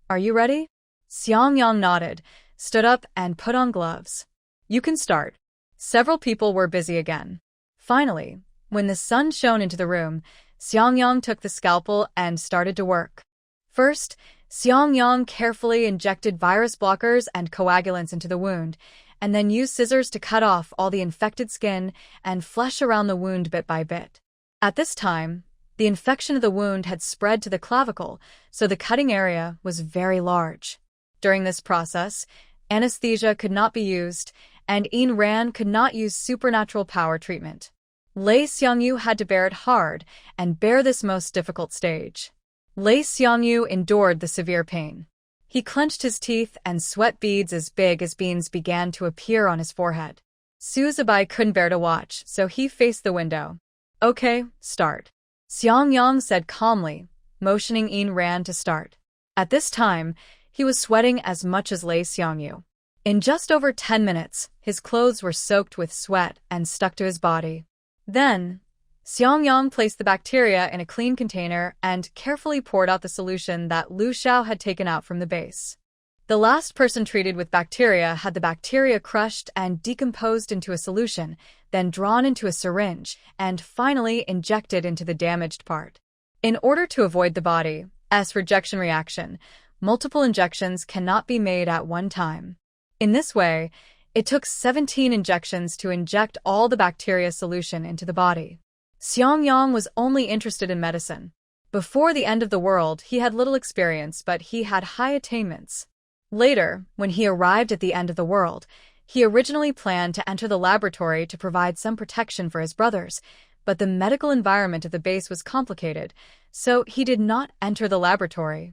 Are you ready? Xiang Yang nodded, stood up and put on gloves. You can start. Several people were busy again. Finally, when the sun shone into the room, Xiang Yang took the scalpel and started to work. First, Xiang Yang carefully injected virus blockers and coagulants into the wound, and then used scissors to cut off all the infected skin and flesh around the wound bit by bit. At this time, the infection of the wound had spread to the clavicle, so the cutting area was very large. During this process, anesthesia could not be used, and Ayn Rand could not use supernatural power treatment. Lei Xiangyu had to bear it hard and bear this most difficult stage. Lei Xiangyu endured the severe pain. He clenched his teeth and sweat beads as big as beans began to appear on his forehead. Su Zibai couldn't bear to watch, so he faced the window. Okay, start. Xiang Yang said calmly, motioning Ayn Rand to start. At this time, he was sweating as much as Lei Xiangyu. In just over 10 minutes, his clothes were soaked with sweat and stuck to his body. Then, Xiang Yang placed the bacteria in a clean container and carefully poured out the solution that Lu Xiao had taken out from the base. The last person treated with bacteria had the bacteria crushed and decomposed into a solution, then drawn into a syringe, and finally injected into the damaged part. In order to avoid the body's rejection reaction, multiple injections cannot be made at one time. In this way, it took 17 injections to inject all the bacteria solution into the body. Xiang Yang was only interested in medicine. Before the end of the world, he had little experience, but he had high attainments. Later, when he arrived at the end of the world, he originally planned to enter the laboratory to provide some protection for his brothers, but the medical environment of the base was complicated, so he did not enter the laboratory.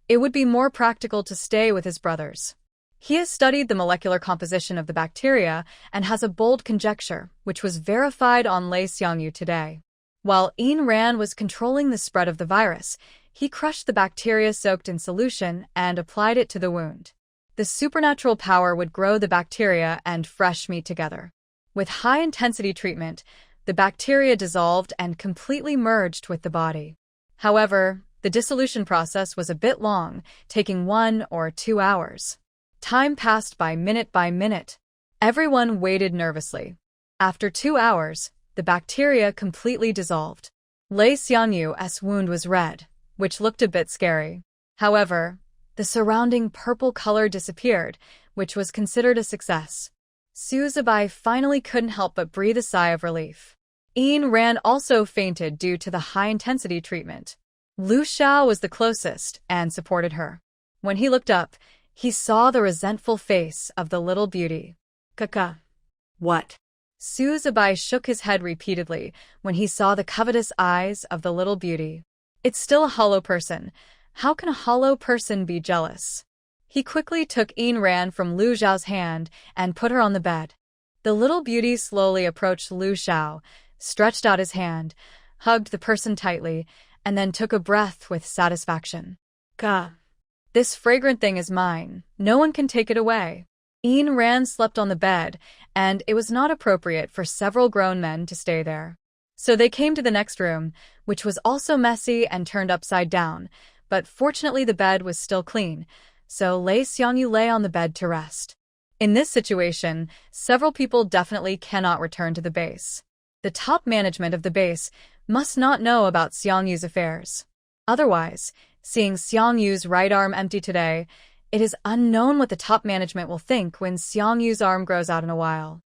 It would be more practical to stay with his brothers. He has studied the molecular composition of the bacteria and has a bold conjecture, which was verified on Lei Xiangyu today. While Ayn Rand was controlling the spread of the virus, he crushed the bacteria soaked in solution and applied it to the wound. The supernatural power would grow the bacteria and fresh meat together. With high-intensity treatment, the bacteria dissolved and completely merged with the body. However, the dissolution process was a bit long, taking 1 or 2 hours. Time passed by minute. Everyone waited nervously. After 2 hours, the bacteria completely dissolved. Lei Xiangyu's wound was red, which looked a bit scary. However, the surrounding purple color disappeared, which was considered a success. Su Zibai finally couldn't help but breathe a sigh of relief. Ayn Rand also fainted due to the high-intensity treatment. Lu Xiao was the closest and supported her. When he looked up, he saw the resentful face of the little beauty. Kaka. What? Su Zibai shook his head repeatedly when he saw the covetous eyes of the little beauty. It's still a hollow person. How can a hollow person be jealous? He quickly took Ayn Rand from Lu Xiao's hand and put her on the bed. The little beauty slowly approached Lu Xiao, stretched out his hand, hugged the person tightly, and then took a breath with satisfaction. Ka. This fragrant thing is mine. No one can take it away. Ayn Rand slept on the bed, and it was not appropriate for several grown men to stay there. So they came to the next room, which was also messy and turned upside down, but fortunately the bed was still clean, so Lei Xiangyu lay on the bed to rest. In this situation, several people definitely cannot return to the base. The top management of the base must not know about Xiangyu's affairs. Otherwise, seeing Xiangyu's right arm empty today, it is unknown what the top management will think when Xiangyu's arm grows out in a while.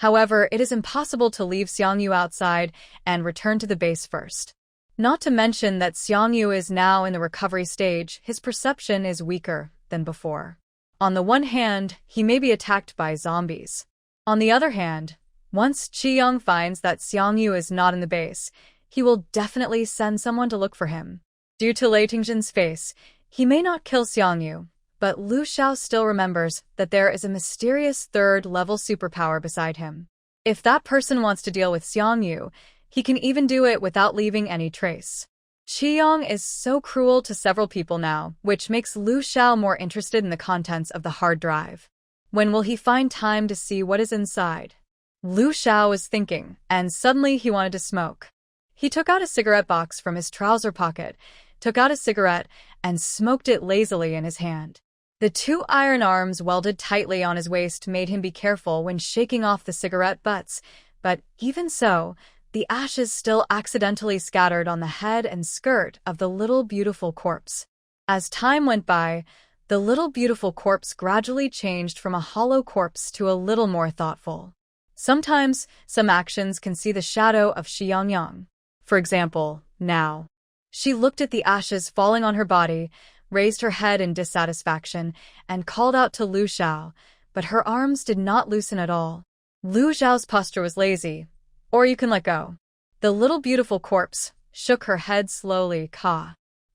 However, it is impossible to leave Xiangyu outside and return to the base first. Not to mention that Xiangyu is now in the recovery stage, his perception is weaker than before. On the one hand, he may be attacked by zombies. On the other hand, once Xiang Yang finds that Xiangyu is not in the base, he will definitely send someone to look for him. Due to Lei Tingzhen's face, he may not kill Xiangyu, but Lu Xiao still remembers that there is a mysterious third-level superpower beside him. If that person wants to deal with Xiangyu, he can even do it without leaving any trace. Xiang is so cruel to several people now, which makes Lu Xiao more interested in the contents of the hard drive. When will he find time to see what is inside? Lu Xiao was thinking, and suddenly he wanted to smoke. He took out a cigarette box from his trouser pocket, took out a cigarette, and smoked it lazily in his hand. The two iron arms welded tightly on his waist made him be careful when shaking off the cigarette butts, but even so, the ashes still accidentally scattered on the head and skirt of the little beautiful corpse. As time went by, the little beautiful corpse gradually changed from a hollow corpse to a little more thoughtful. Sometimes, some actions can see the shadow of Xiang Yang. For example, now. She looked at the ashes falling on her body, raised her head in dissatisfaction, and called out to Lu Xiao, but her arms did not loosen at all. Lu Xiao's posture was lazy. Or you can let go. The little beautiful corpse shook her head slowly.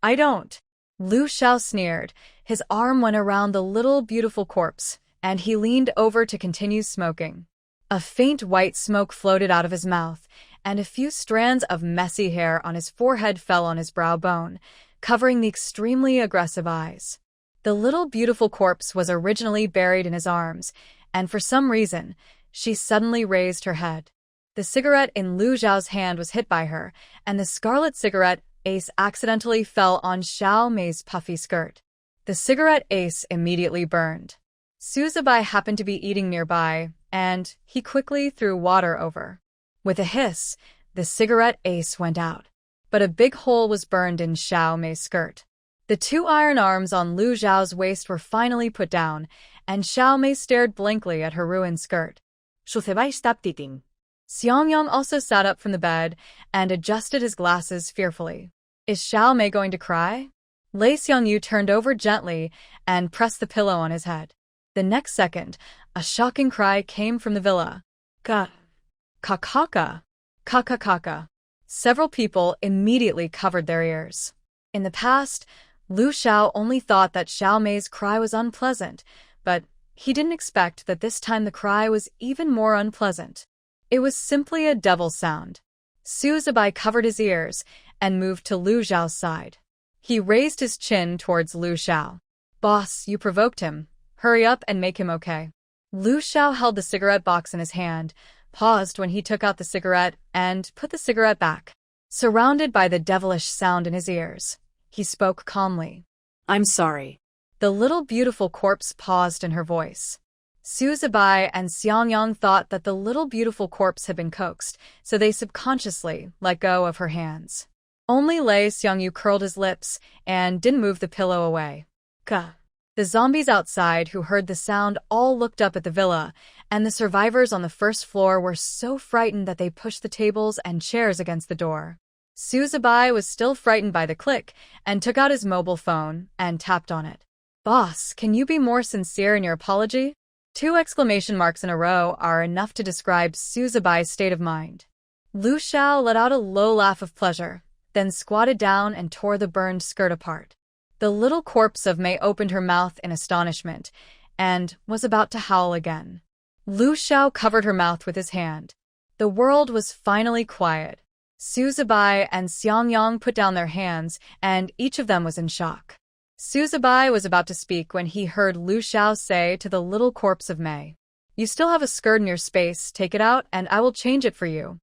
I don't. Lu Xiao sneered. His arm went around the little beautiful corpse, and he leaned over to continue smoking. A faint white smoke floated out of his mouth, and a few strands of messy hair on his forehead fell on his brow bone, covering the extremely aggressive eyes. The little beautiful corpse was originally buried in his arms, and for some reason, she suddenly raised her head. The cigarette in Lu Xiao's hand was hit by her, and the scarlet cigarette ace accidentally fell on Xiao Mei's puffy skirt. The cigarette ace immediately burned. Suzubai happened to be eating nearby, and he quickly threw water over. With a hiss, the cigarette ace went out, but a big hole was burned in Xiao Mei's skirt. The two iron arms on Lu Xiao's waist were finally put down, and Xiao Mei stared blankly at her ruined skirt. Suzubai stopped eating. Xiang Yang also sat up from the bed and adjusted his glasses fearfully. Is Xiao Mei going to cry? Lei Xiangyu turned over gently and pressed the pillow on his head. The next second, a shocking cry came from the villa. Ka-ka-ka. Ka-ka-ka-ka. Several people immediately covered their ears. In the past, Lu Xiao only thought that Xiao Mei's cry was unpleasant, but he didn't expect that this time the cry was even more unpleasant. It was simply a devil sound. Suzubai covered his ears and moved to Lu Xiao's side. He raised his chin towards Lu Xiao. Boss, you provoked him. Hurry up and make him okay. Lu Xiao held the cigarette box in his hand, paused when he took out the cigarette, and put the cigarette back. Surrounded by the devilish sound in his ears, he spoke calmly. I'm sorry. The little beautiful corpse paused in her voice. Suzubai and Xiang Yang thought that the little beautiful corpse had been coaxed, so they subconsciously let go of her hands. Only Lei Xiangyu curled his lips and didn't move the pillow away. The zombies outside who heard the sound all looked up at the villa, and the survivors on the first floor were so frightened that they pushed the tables and chairs against the door. Suzubai was still frightened by the click and took out his mobile phone and tapped on it. Boss, can you be more sincere in your apology? 2 exclamation marks in a row are enough to describe Suzubai's state of mind. Lu Xiao let out a low laugh of pleasure, then squatted down and tore the burned skirt apart. The little corpse of Mei opened her mouth in astonishment and was about to howl again. Lu Xiao covered her mouth with his hand. The world was finally quiet. Suzubai and Xiang Yang put down their hands, and each of them was in shock. Suzubai was about to speak when he heard Lu Xiao say to the little corpse of Mei, "You still have a skirt in your space, take it out and I will change it for you."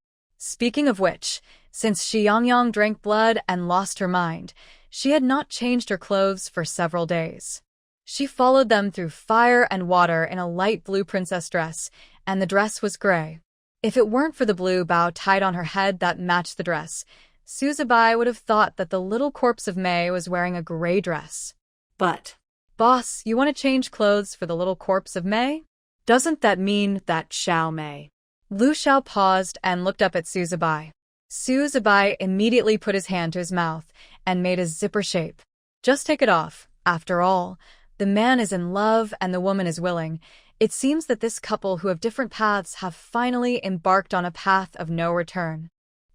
Speaking of which, since Xiang Yang drank blood and lost her mind, she had not changed her clothes for several days. She followed them through fire and water in a light blue princess dress, and the dress was gray. If it weren't for the blue bow tied on her head that matched the dress, Suzubai would have thought that the little corpse of Mei was wearing a gray dress. But, Boss, you want to change clothes for the little corpse of Mei? doesn't that mean that Xiao Mei? Lu Xiao paused and looked up at Suzubai. Suzubai immediately put his hand to his mouth and made a zipper shape. Just take it off. After all, the man is in love and the woman is willing. It seems that this couple who have different paths have finally embarked on a path of no return.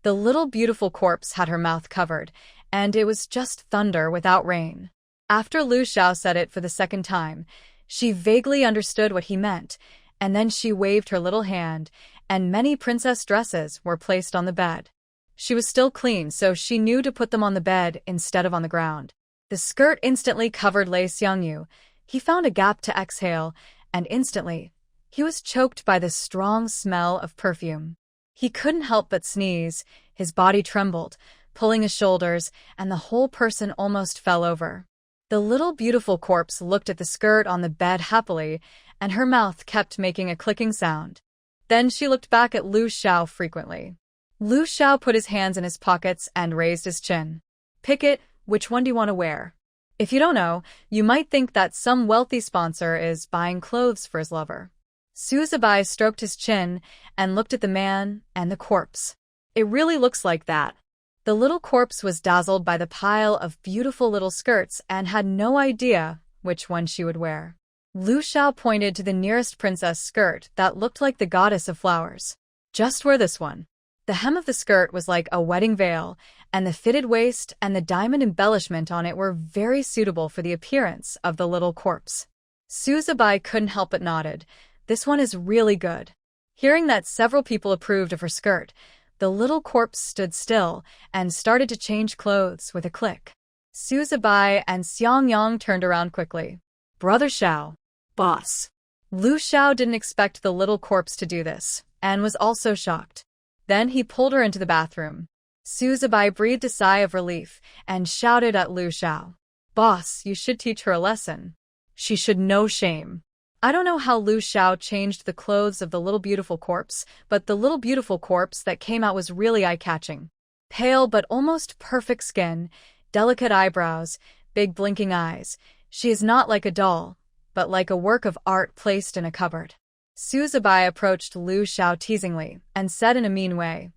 The little beautiful corpse had her mouth covered, and it was just thunder without rain. After Lu Xiao said it for the second time, she vaguely understood what he meant, and then she waved her little hand, and many princess dresses were placed on the bed. She was still clean, so she knew to put them on the bed instead of on the ground. The skirt instantly covered Lei Xiangyu. He found a gap to exhale, and instantly, he was choked by the strong smell of perfume. He couldn't help but sneeze, his body trembled, pulling his shoulders, and the whole person almost fell over. The little beautiful corpse looked at the skirt on the bed happily, and her mouth kept making a clicking sound. Then she looked back at Lu Xiao frequently. Lu Xiao put his hands in his pockets and raised his chin. Pick it, which one do you want to wear? If you don't know, you might think that some wealthy sponsor is buying clothes for his lover. Suzubai stroked his chin and looked at the man and the corpse. It really looks like that. The little corpse was dazzled by the pile of beautiful little skirts and had no idea which one she would wear. Lu Xiao pointed to the nearest princess skirt that looked like the goddess of flowers. Just wear this one. The hem of the skirt was like a wedding veil, and the fitted waist and the diamond embellishment on it were very suitable for the appearance of the little corpse. Suzubai couldn't help but nodded. This one is really good. Hearing that several people approved of her skirt, the little corpse stood still and started to change clothes with a click. Suzubai and Xiang Yang turned around quickly. Brother Xiao. Boss. Lu Xiao didn't expect the little corpse to do this, and was also shocked. Then he pulled her into the bathroom. Suzubai breathed a sigh of relief and shouted at Lu Xiao. Boss, you should teach her a lesson. She should know shame. I don't know how Lu Xiao changed the clothes of the little beautiful corpse, but the little beautiful corpse that came out was really eye-catching. Pale but almost perfect skin, delicate eyebrows, big blinking eyes. She is not like a doll, but like a work of art placed in a cupboard. Suzubai approached Lu Xiao teasingly and said in a mean way,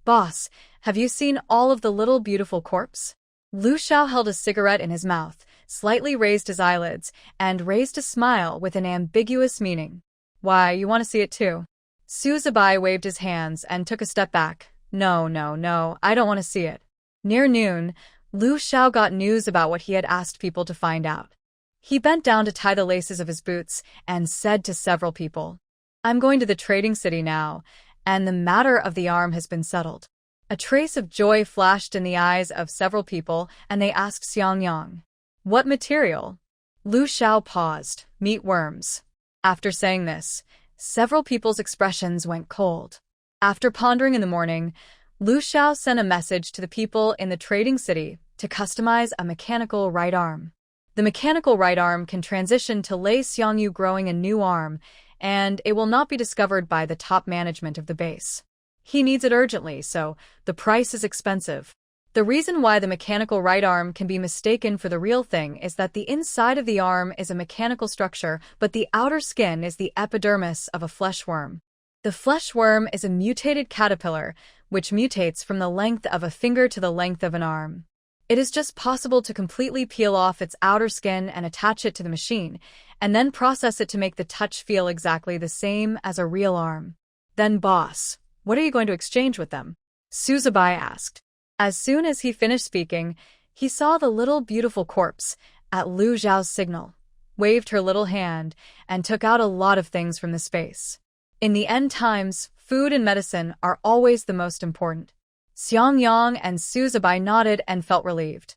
Boss, have you seen all of the little beautiful corpse? Lu Xiao held a cigarette in his mouth, slightly raised his eyelids, and raised a smile with an ambiguous meaning. Why, you want to see it too? Suzubai waved his hands and took a step back. No, I don't want to see it. Near noon, Lu Xiao got news about what he had asked people to find out. He bent down to tie the laces of his boots and said to several people, I'm going to the trading city now, and the matter of the arm has been settled. A trace of joy flashed in the eyes of several people, and they asked Xiang Yang, What material? Lu Xiao paused. Meat worms. After saying this, several people's expressions went cold. After pondering in the morning, Lu Xiao sent a message to the people in the trading city to customize a mechanical right arm. The mechanical right arm can transition to Lei Xiangyu growing a new arm, and it will not be discovered by the top management of the base. He needs it urgently, so the price is expensive. The reason why the mechanical right arm can be mistaken for the real thing is that the inside of the arm is a mechanical structure, but the outer skin is the epidermis of a flesh worm. The flesh worm is a mutated caterpillar, which mutates from the length of a finger to the length of an arm. It is just possible to completely peel off its outer skin and attach it to the machine, and then process it to make the touch feel exactly the same as a real arm. Then, boss, what are you going to exchange with them? Suzubai asked. As soon as he finished speaking, he saw the little beautiful corpse, at Lu Xiao's signal, waved her little hand, and took out a lot of things from the space. In the end times, food and medicine are always the most important. Xiang Yang and Suzubai nodded and felt relieved.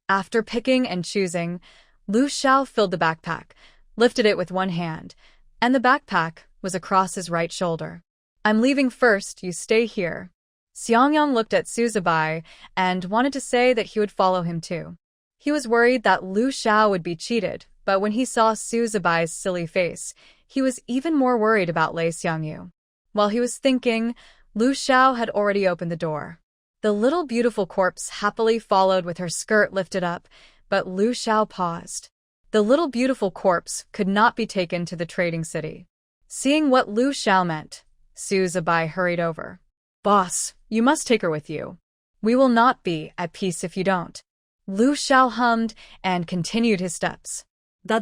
After picking and choosing, Lu Xiao filled the backpack, lifted it with one hand, and the backpack was across his right shoulder. I'm leaving first, you stay here. Xiang Yang looked at Suzubai and wanted to say that he would follow him too. He was worried that Lu Xiao would be cheated, but when he saw Suzubai's silly face, he was even more worried about Lei Xiangyu. While he was thinking, Lu Xiao had already opened the door. The little beautiful corpse happily followed with her skirt lifted up, but Lu Xiao paused. The little beautiful corpse could not be taken to the trading city. Seeing what Lu Xiao meant, Suzubai hurried over. "Boss, you must take her with you. We will not be at peace if you don't." Lu Xiao hummed and continued his steps. Da.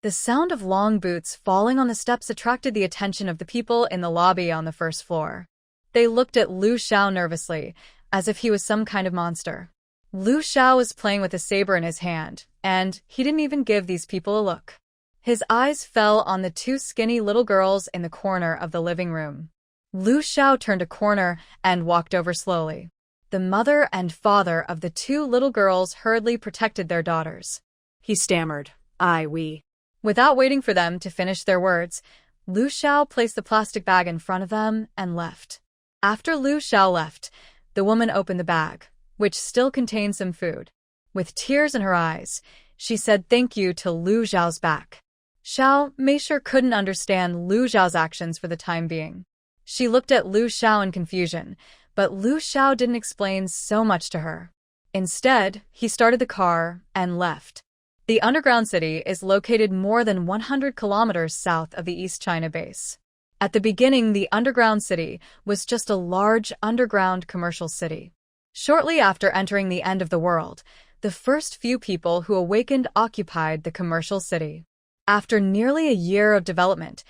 The sound of long boots falling on the steps attracted the attention of the people in the lobby on the first floor. They looked at Lu Xiao nervously, as if he was some kind of monster. Lu Xiao was playing with a saber in his hand, and he didn't even give these people a look. His eyes fell on the two skinny little girls in the corner of the living room. Lu Xiao turned a corner and walked over slowly. The mother and father of the two little girls hurriedly protected their daughters. He stammered, we. Without waiting for them to finish their words, Lu Xiao placed the plastic bag in front of them and left. After Lu Xiao left, the woman opened the bag, which still contained some food. With tears in her eyes, she said thank you to Lu Xiao's back. Xiao Mei sure couldn't understand Lu Xiao's actions for the time being. She looked at Lu Xiao in confusion, but Lu Xiao didn't explain so much to her. Instead, he started the car and left. The underground city is located more than 100 kilometers south of the East China base. At the beginning, the underground city was just a large underground commercial city. Shortly after entering the end of the world, the first few people who awakened occupied the commercial city. After nearly a year of development,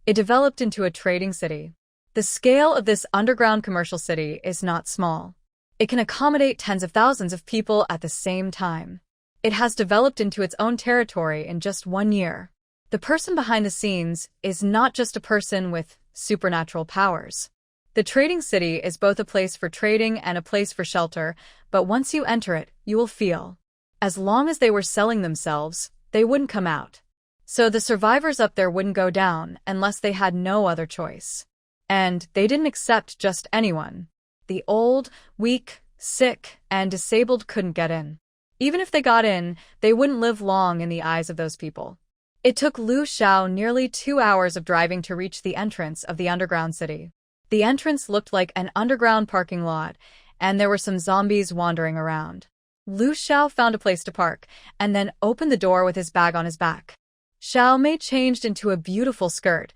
it developed into a trading city. The scale of this underground commercial city is not small. It can accommodate tens of thousands of people at the same time. It has developed into its own territory in just 1 year. The person behind the scenes is not just a person with supernatural powers. The trading city is both a place for trading and a place for shelter, but once you enter it, you will feel. As long as they were selling themselves, they wouldn't come out. So the survivors up there wouldn't go down unless they had no other choice. And they didn't accept just anyone. The old, weak, sick, and disabled couldn't get in. Even if they got in, they wouldn't live long in the eyes of those people. It took Lu Xiao nearly 2 hours of driving to reach the entrance of the underground city. The entrance looked like an underground parking lot, and there were some zombies wandering around. Lu Xiao found a place to park, and then opened the door with his bag on his back. Xiao Mei changed into a beautiful skirt,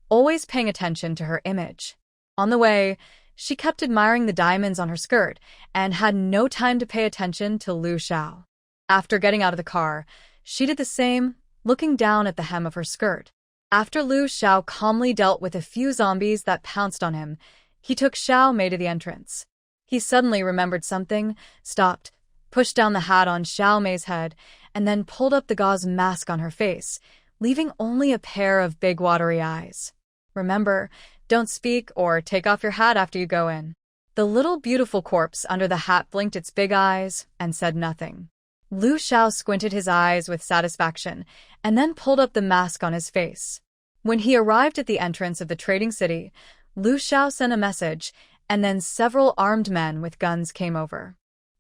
always paying attention to her image. On the way, she kept admiring the diamonds on her skirt and had no time to pay attention to Lu Xiao. After getting out of the car, she did the same, looking down at the hem of her skirt. After Lu Xiao calmly dealt with a few zombies that pounced on him, he took Xiao Mei to the entrance. He suddenly remembered something, stopped, pushed down the hat on Xiao Mei's head, and then pulled up the gauze mask on her face, leaving only a pair of big watery eyes. "Remember, don't speak or take off your hat after you go in." The little beautiful corpse under the hat blinked its big eyes and said nothing. Lu Xiao squinted his eyes with satisfaction and then pulled up the mask on his face. When he arrived at the entrance of the trading city, Lu Xiao sent a message, and then several armed men with guns came over.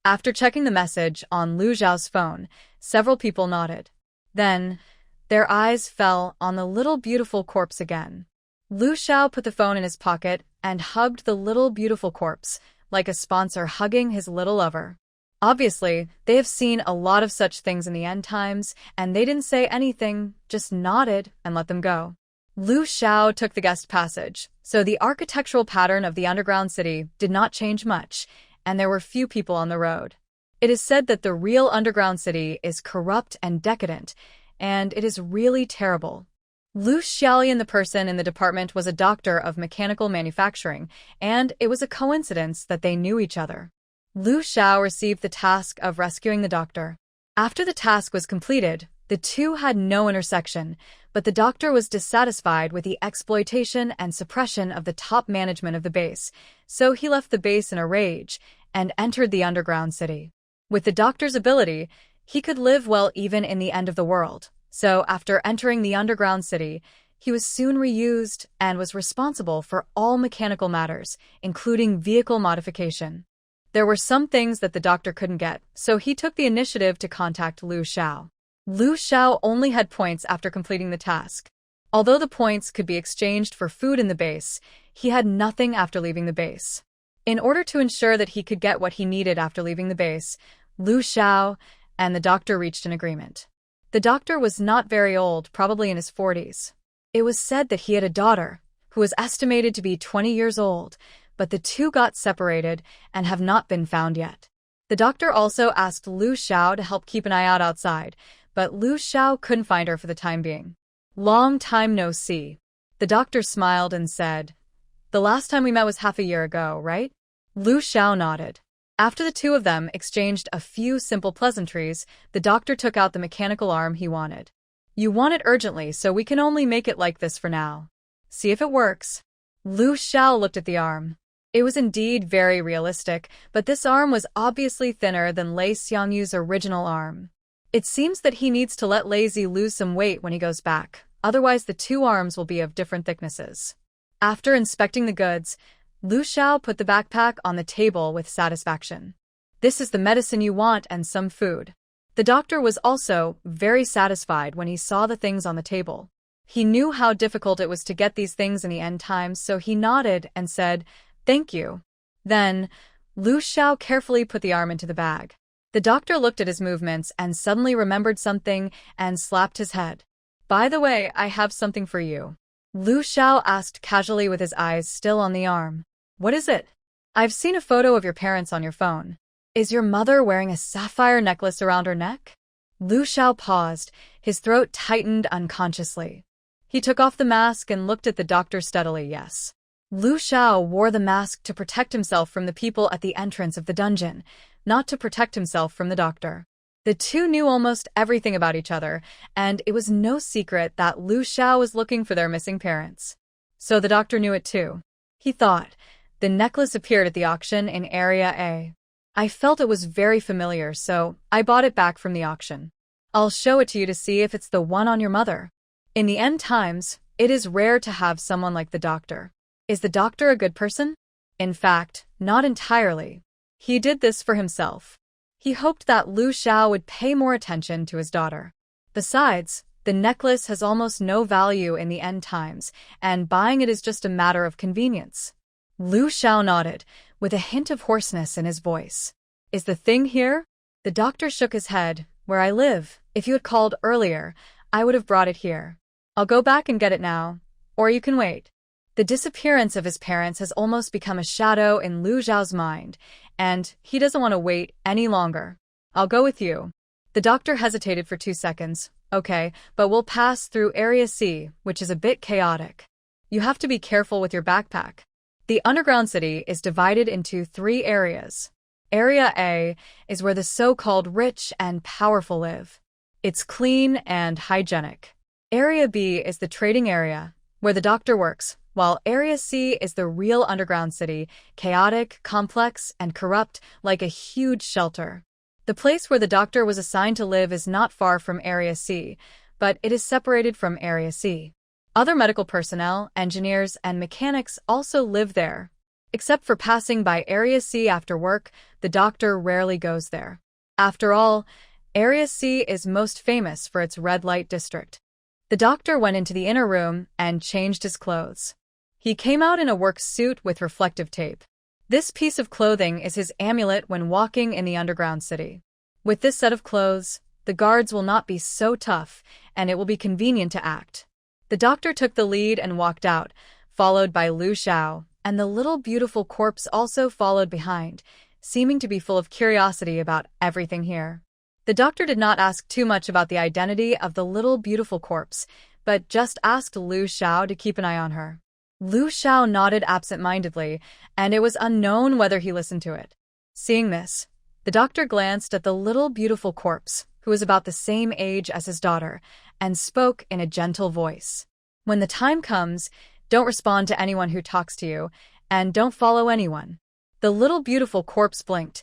After checking the message on Lu Xiao's phone, several people nodded. Then, their eyes fell on the little beautiful corpse again. Lu Xiao put the phone in his pocket and hugged the little beautiful corpse, like a sponsor hugging his little lover. Obviously, they have seen a lot of such things in the end times, and they didn't say anything, just nodded and let them go. Lu Xiao took the guest passage, so the architectural pattern of the underground city did not change much, and there were few people on the road. It is said that the real underground city is corrupt and decadent, and it is really terrible. Lu Xiaolian, the person in the department, was a doctor of mechanical manufacturing, and it was a coincidence that they knew each other. Lu Xiao received the task of rescuing the doctor. After the task was completed, the two had no intersection, but the doctor was dissatisfied with the exploitation and suppression of the top management of the base, so he left the base in a rage and entered the underground city. With the doctor's ability, he could live well even in the end of the world. So after entering the underground city, He was soon reused and was responsible for all mechanical matters, including vehicle modification. There were some things that the doctor couldn't get, so he took the initiative to contact Lu Xiao. Lu Xiao only had points after completing the task. Although the points could be exchanged for food in the base, he had nothing after leaving the base. In order to ensure that he could get what he needed after leaving the base, Lu Xiao and the doctor reached an agreement. The doctor was not very old, probably in his 40s. It was said that he had a daughter, who was estimated to be 20 years old, but the two got separated and have not been found yet. The doctor also asked Lu Xiao to help keep an eye out outside, but Lu Xiao couldn't find her for the time being. Long time no see. The doctor smiled and said, "The last time we met was half a year ago, right?" Lu Xiao nodded. After the two of them exchanged a few simple pleasantries, the doctor took out the mechanical arm he wanted. "You want it urgently, so we can only make it like this for now. See if it works." Lu Xiao looked at the arm. It was indeed very realistic, but this arm was obviously thinner than Lei Xiangyu's original arm. It seems that he needs to let Lazy lose some weight when he goes back, otherwise the two arms will be of different thicknesses. After inspecting the goods, Lu Xiao put the backpack on the table with satisfaction. "This is the medicine you want and some food." The doctor was also very satisfied when he saw the things on the table. He knew how difficult it was to get these things in the end times, so he nodded and said, "Thank you." Then, Lu Xiao carefully put the arm into the bag. The doctor looked at his movements and suddenly remembered something and slapped his head. "By the way, I have something for you." Lu Xiao asked casually with his eyes still on the arm. "What is it?" "I've seen a photo of your parents on your phone. Is your mother wearing a sapphire necklace around her neck?" Lu Xiao paused, his throat tightened unconsciously. He took off the mask and looked at the doctor steadily. Yes. Lu Xiao wore the mask to protect himself from the people at the entrance of the dungeon, not to protect himself from the doctor. The two knew almost everything about each other, and it was no secret that Lu Xiao was looking for their missing parents. So the doctor knew it too. He thought, the necklace appeared at the auction in Area A. I felt it was very familiar, so I bought it back from the auction. I'll show it to you to see if it's the one on your mother. In the end times, it is rare to have someone like the doctor. Is the doctor a good person? In fact, not entirely. He did this for himself. He hoped that Lu Xiao would pay more attention to his daughter. Besides, the necklace has almost no value in the end times, and buying it is just a matter of convenience. Lu Xiao nodded, with a hint of hoarseness in his voice. Is the thing here? The doctor shook his head. Where I live. If you had called earlier, I would have brought it here. I'll go back and get it now. Or you can wait. The disappearance of his parents has almost become a shadow in Lu Xiao's mind, and he doesn't want to wait any longer. I'll go with you. The doctor hesitated for 2 seconds. Okay, but we'll pass through Area C, which is a bit chaotic. You have to be careful with your backpack. The underground city is divided into 3 areas. Area A is where the so-called rich and powerful live. It's clean and hygienic. Area B is the trading area, where the doctor works, while Area C is the real underground city, chaotic, complex, and corrupt, like a huge shelter. The place where the doctor was assigned to live is not far from Area C, but it is separated from Area C. Other medical personnel, engineers, and mechanics also live there. Except for passing by Area C after work, the doctor rarely goes there. After all, Area C is most famous for its red light district. The doctor went into the inner room and changed his clothes. He came out in a work suit with reflective tape. This piece of clothing is his amulet when walking in the underground city. With this set of clothes, the guards will not be so tough, and it will be convenient to act. The doctor took the lead and walked out, followed by Lu Xiao, and the little beautiful corpse also followed behind, seeming to be full of curiosity about everything here. The doctor did not ask too much about the identity of the little beautiful corpse, but just asked Lu Xiao to keep an eye on her. Lu Xiao nodded absent-mindedly, and it was unknown whether he listened to it. Seeing this, the doctor glanced at the little beautiful corpse, who was about the same age as his daughter, and spoke in a gentle voice. When the time comes, don't respond to anyone who talks to you, and don't follow anyone. The little beautiful corpse blinked,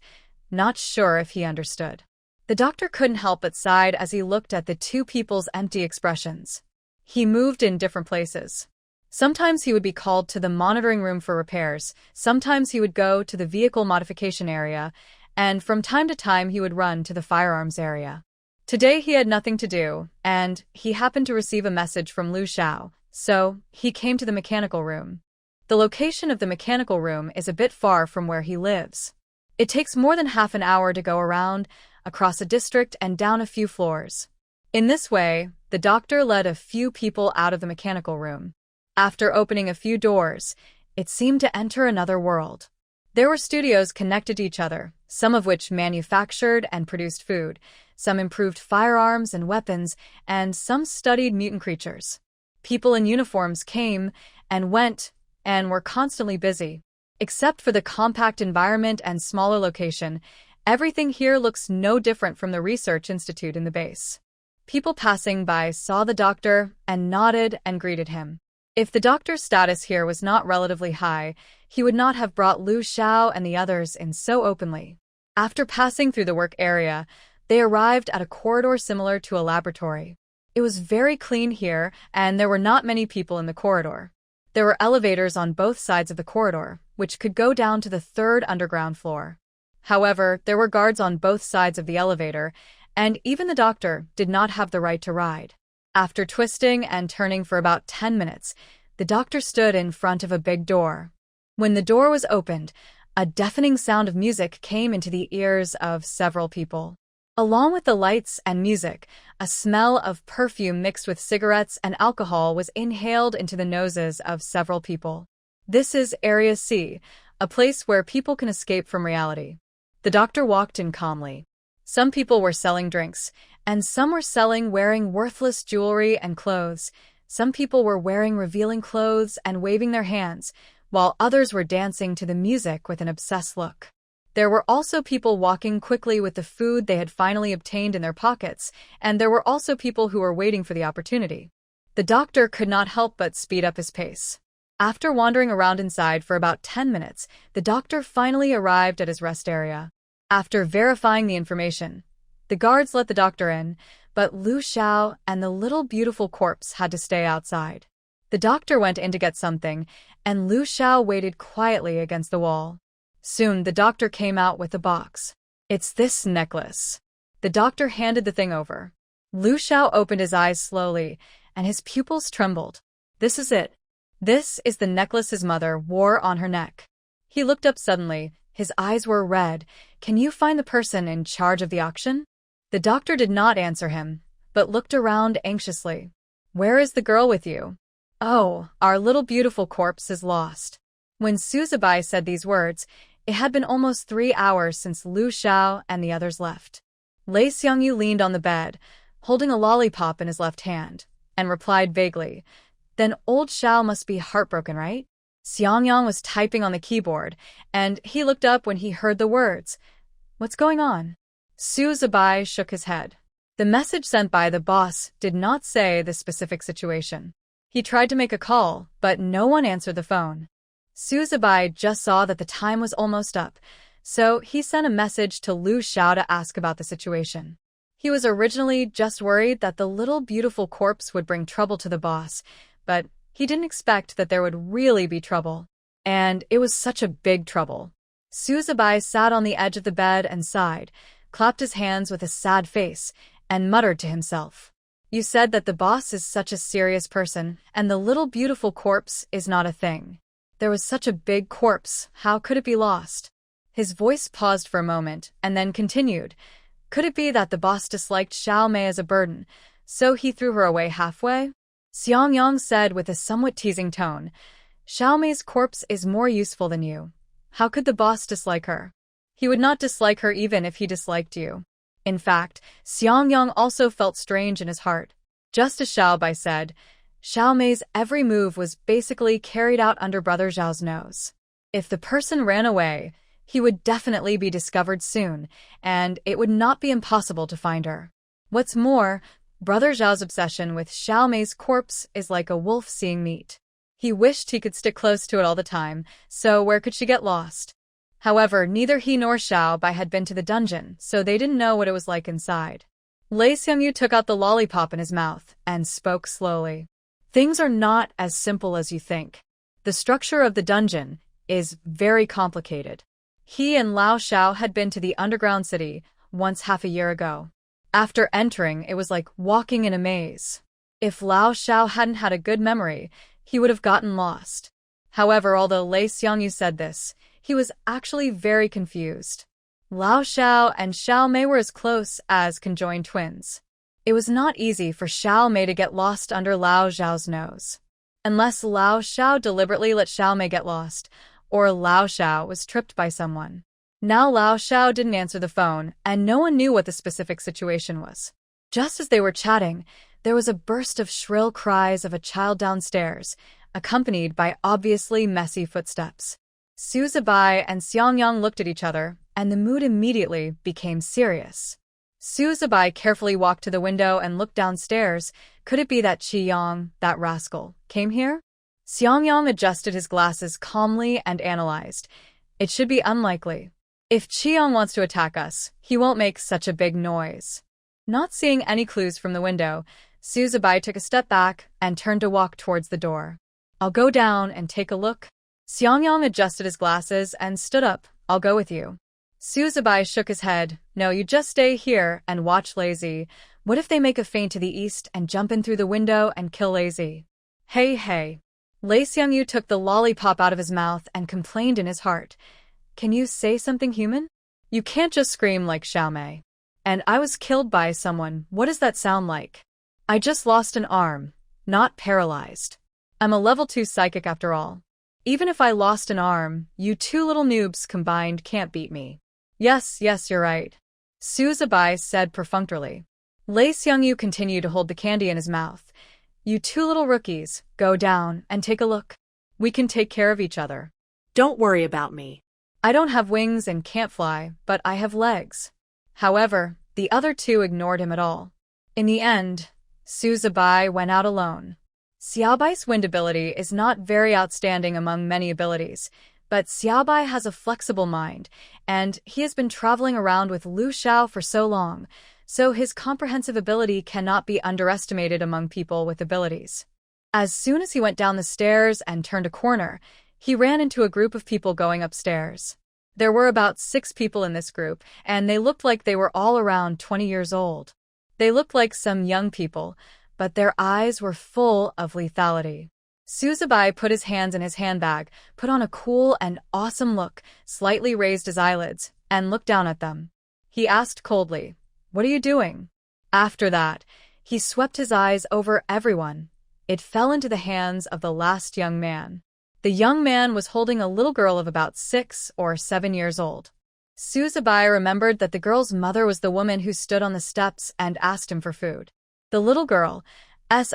not sure if he understood. The doctor couldn't help but sigh as he looked at the two people's empty expressions. He moved in different places. Sometimes he would be called to the monitoring room for repairs, sometimes he would go to the vehicle modification area, and from time to time he would run to the firearms area. Today he had nothing to do, and he happened to receive a message from Lu Xiao, so he came to the mechanical room. The location of the mechanical room is a bit far from where he lives. It takes more than half an hour to go around, across a district and down a few floors. In this way, the doctor led a few people out of the mechanical room. After opening a few doors, it seemed to enter another world. There were studios connected to each other, some of which manufactured and produced food, some improved firearms and weapons, and some studied mutant creatures. People in uniforms came and went and were constantly busy. Except for the compact environment and smaller location, everything here looks no different from the research institute in the base. People passing by saw the doctor and nodded and greeted him. If the doctor's status here was not relatively high, he would not have brought Lu Xiao and the others in so openly. After passing through the work area, they arrived at a corridor similar to a laboratory. It was very clean here, and there were not many people in the corridor. There were elevators on both sides of the corridor, which could go down to the third underground floor. However, there were guards on both sides of the elevator, and even the doctor did not have the right to ride. After twisting and turning for about 10 minutes, the doctor stood in front of a big door. When the door was opened, a deafening sound of music came into the ears of several people. Along with the lights and music, a smell of perfume mixed with cigarettes and alcohol was inhaled into the noses of several people. This is Area C, a place where people can escape from reality. The doctor walked in calmly. Some people were selling drinks, and some were selling wearing worthless jewelry and clothes. Some people were wearing revealing clothes and waving their hands, while others were dancing to the music with an obsessed look. There were also people walking quickly with the food they had finally obtained in their pockets, and there were also people who were waiting for the opportunity. The doctor could not help but speed up his pace. After wandering around inside for about 10 minutes, the doctor finally arrived at his rest area. After verifying the information, the guards let the doctor in, but Lu Xiao and the little beautiful corpse had to stay outside. The doctor went in to get something, and Lu Xiao waited quietly against the wall. Soon, the doctor came out with a box. "It's this necklace." The doctor handed the thing over. Lu Xiao opened his eyes slowly, and his pupils trembled. "This is it. This is the necklace his mother wore on her neck." He looked up suddenly. His eyes were red. "Can you find the person in charge of the auction?" The doctor did not answer him, but looked around anxiously. "Where is the girl with you?" "Oh, our little beautiful corpse is lost." When Suzubai said these words, it had been almost 3 hours since Lu Xiao and the others left. Lei Xiangyu leaned on the bed, holding a lollipop in his left hand, and replied vaguely, "Then old Xiao must be heartbroken, right?" Xiang Yang was typing on the keyboard, and he looked up when he heard the words. "What's going on?" Suzubai shook his head. The message sent by the boss did not say the specific situation. He tried to make a call, but no one answered the phone. Suzubai just saw that the time was almost up, so he sent a message to Lu Xiao to ask about the situation. He was originally just worried that the little beautiful corpse would bring trouble to the boss, but he didn't expect that there would really be trouble. And it was such a big trouble. Suzubai sat on the edge of the bed and sighed, clapped his hands with a sad face, and muttered to himself. "You said that the boss is such a serious person, and the little beautiful corpse is not a thing. There was such a big corpse, how could it be lost?" His voice paused for a moment, and then continued. "Could it be that the boss disliked Xiao Mei as a burden, so he threw her away halfway?" Xiang Yang said with a somewhat teasing tone, "Xiao Mei's corpse is more useful than you. How could the boss dislike her? He would not dislike her even if he disliked you." In fact, Xiang Yang also felt strange in his heart. Just as Xiao Bai said, Xiao Mei's every move was basically carried out under Brother Zhao's nose. If the person ran away, he would definitely be discovered soon, and it would not be impossible to find her. What's more, Brother Zhao's obsession with Xiao Mei's corpse is like a wolf seeing meat. He wished he could stick close to it all the time, so where could she get lost? However, neither he nor Xiao Bai had been to the dungeon, so they didn't know what it was like inside. Lei Xiangyu took out the lollipop in his mouth and spoke slowly. Things are not as simple as you think. The structure of the dungeon is very complicated. He and Lao Xiao had been to the underground city once half a year ago. After entering, it was like walking in a maze. If Lao Xiao hadn't had a good memory, he would have gotten lost. However, although Lei Xiangyu said this, he was actually very confused. Lao Xiao and Xiao Mei were as close as conjoined twins. It was not easy for Xiao Mei to get lost under Lao Xiao's nose. Unless Lao Xiao deliberately let Xiao Mei get lost, or Lao Xiao was tripped by someone. Now Lao Xiao didn't answer the phone, and no one knew what the specific situation was. Just as they were chatting, there was a burst of shrill cries of a child downstairs, accompanied by obviously messy footsteps. Su Zibai and Xiang Yang looked at each other, and the mood immediately became serious. Su Zibai carefully walked to the window and looked downstairs. Could it be that Yang, that rascal, came here? Xiang Yang adjusted his glasses calmly and analyzed. It should be unlikely. If Yang wants to attack us, he won't make such a big noise. Not seeing any clues from the window, Su Zibai took a step back and turned to walk towards the door. I'll go down and take a look. Xiang Yang adjusted his glasses and stood up. I'll go with you. Su Zibai shook his head. No, you just stay here and watch Lazy. What if they make a feint to the east and jump in through the window and kill Lazy? Hey. Lei Xiangyu took the lollipop out of his mouth and complained in his heart. Can you say something human? You can't just scream like Xiao Mei. And I was killed by someone. What does that sound like? I just lost an arm, not paralyzed. I'm a level 2 psychic after all. Even if I lost an arm, you two little noobs combined can't beat me. Yes, you're right. Su Zibai said perfunctorily. Lei Xiangyu continued to hold the candy in his mouth. You two little rookies, go down and take a look. We can take care of each other. Don't worry about me. I don't have wings and can't fly, but I have legs. However, the other two ignored him at all. In the end, Su Zibai went out alone. Xiaobai's wind ability is not very outstanding among many abilities, but Xiaobai has a flexible mind, and he has been traveling around with Lu Xiao for so long, so his comprehensive ability cannot be underestimated among people with abilities. As soon as he went down the stairs and turned a corner, he ran into a group of people going upstairs. There were about 6 people in this group, and they looked like they were all around 20 years old. They looked like some young people, but their eyes were full of lethality. Su Zibai put his hands in his handbag, put on a cool and awesome look, slightly raised his eyelids, and looked down at them. He asked coldly, "What are you doing?" After that, he swept his eyes over everyone. It fell into the hands of the last young man. The young man was holding a little girl of about 6 or 7 years old. Su Zibai remembered that the girl's mother was the woman who stood on the steps and asked him for food. The little girl's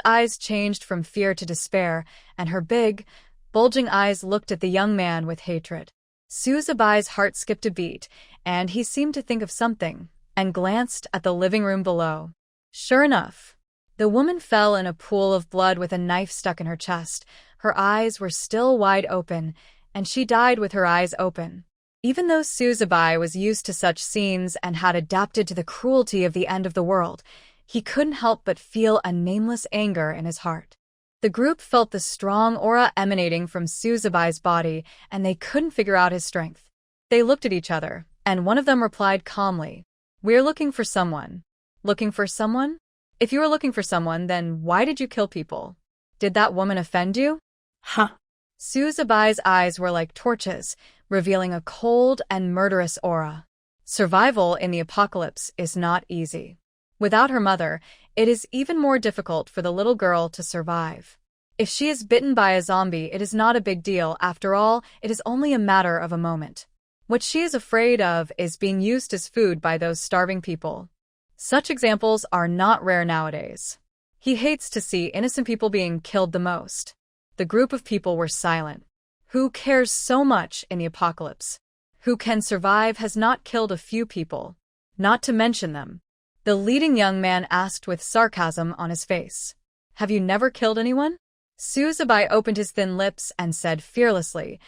eyes changed from fear to despair, and her big, bulging eyes looked at the young man with hatred. Su Zibai's heart skipped a beat, and he seemed to think of something, and glanced at the living room below. Sure enough, the woman fell in a pool of blood with a knife stuck in her chest. Her eyes were still wide open, and she died with her eyes open. Even though Su Zibai was used to such scenes and had adapted to the cruelty of the end of the world, he couldn't help but feel a nameless anger in his heart. The group felt the strong aura emanating from Su Zibai's body, and they couldn't figure out his strength. They looked at each other, and one of them replied calmly, "We're looking for someone." Looking for someone? If you were looking for someone, then why did you kill people? Did that woman offend you? Huh. Su Zibai's eyes were like torches, revealing a cold and murderous aura. Survival in the apocalypse is not easy. Without her mother, it is even more difficult for the little girl to survive. If she is bitten by a zombie, it is not a big deal. After all, it is only a matter of a moment. What she is afraid of is being used as food by those starving people. Such examples are not rare nowadays. He hates to see innocent people being killed the most. The group of people were silent. Who cares so much in the apocalypse? Who can survive has not killed a few people. Not to mention them. The leading young man asked with sarcasm on his face. Have you never killed anyone? Su Zibai opened his thin lips and said fearlessly,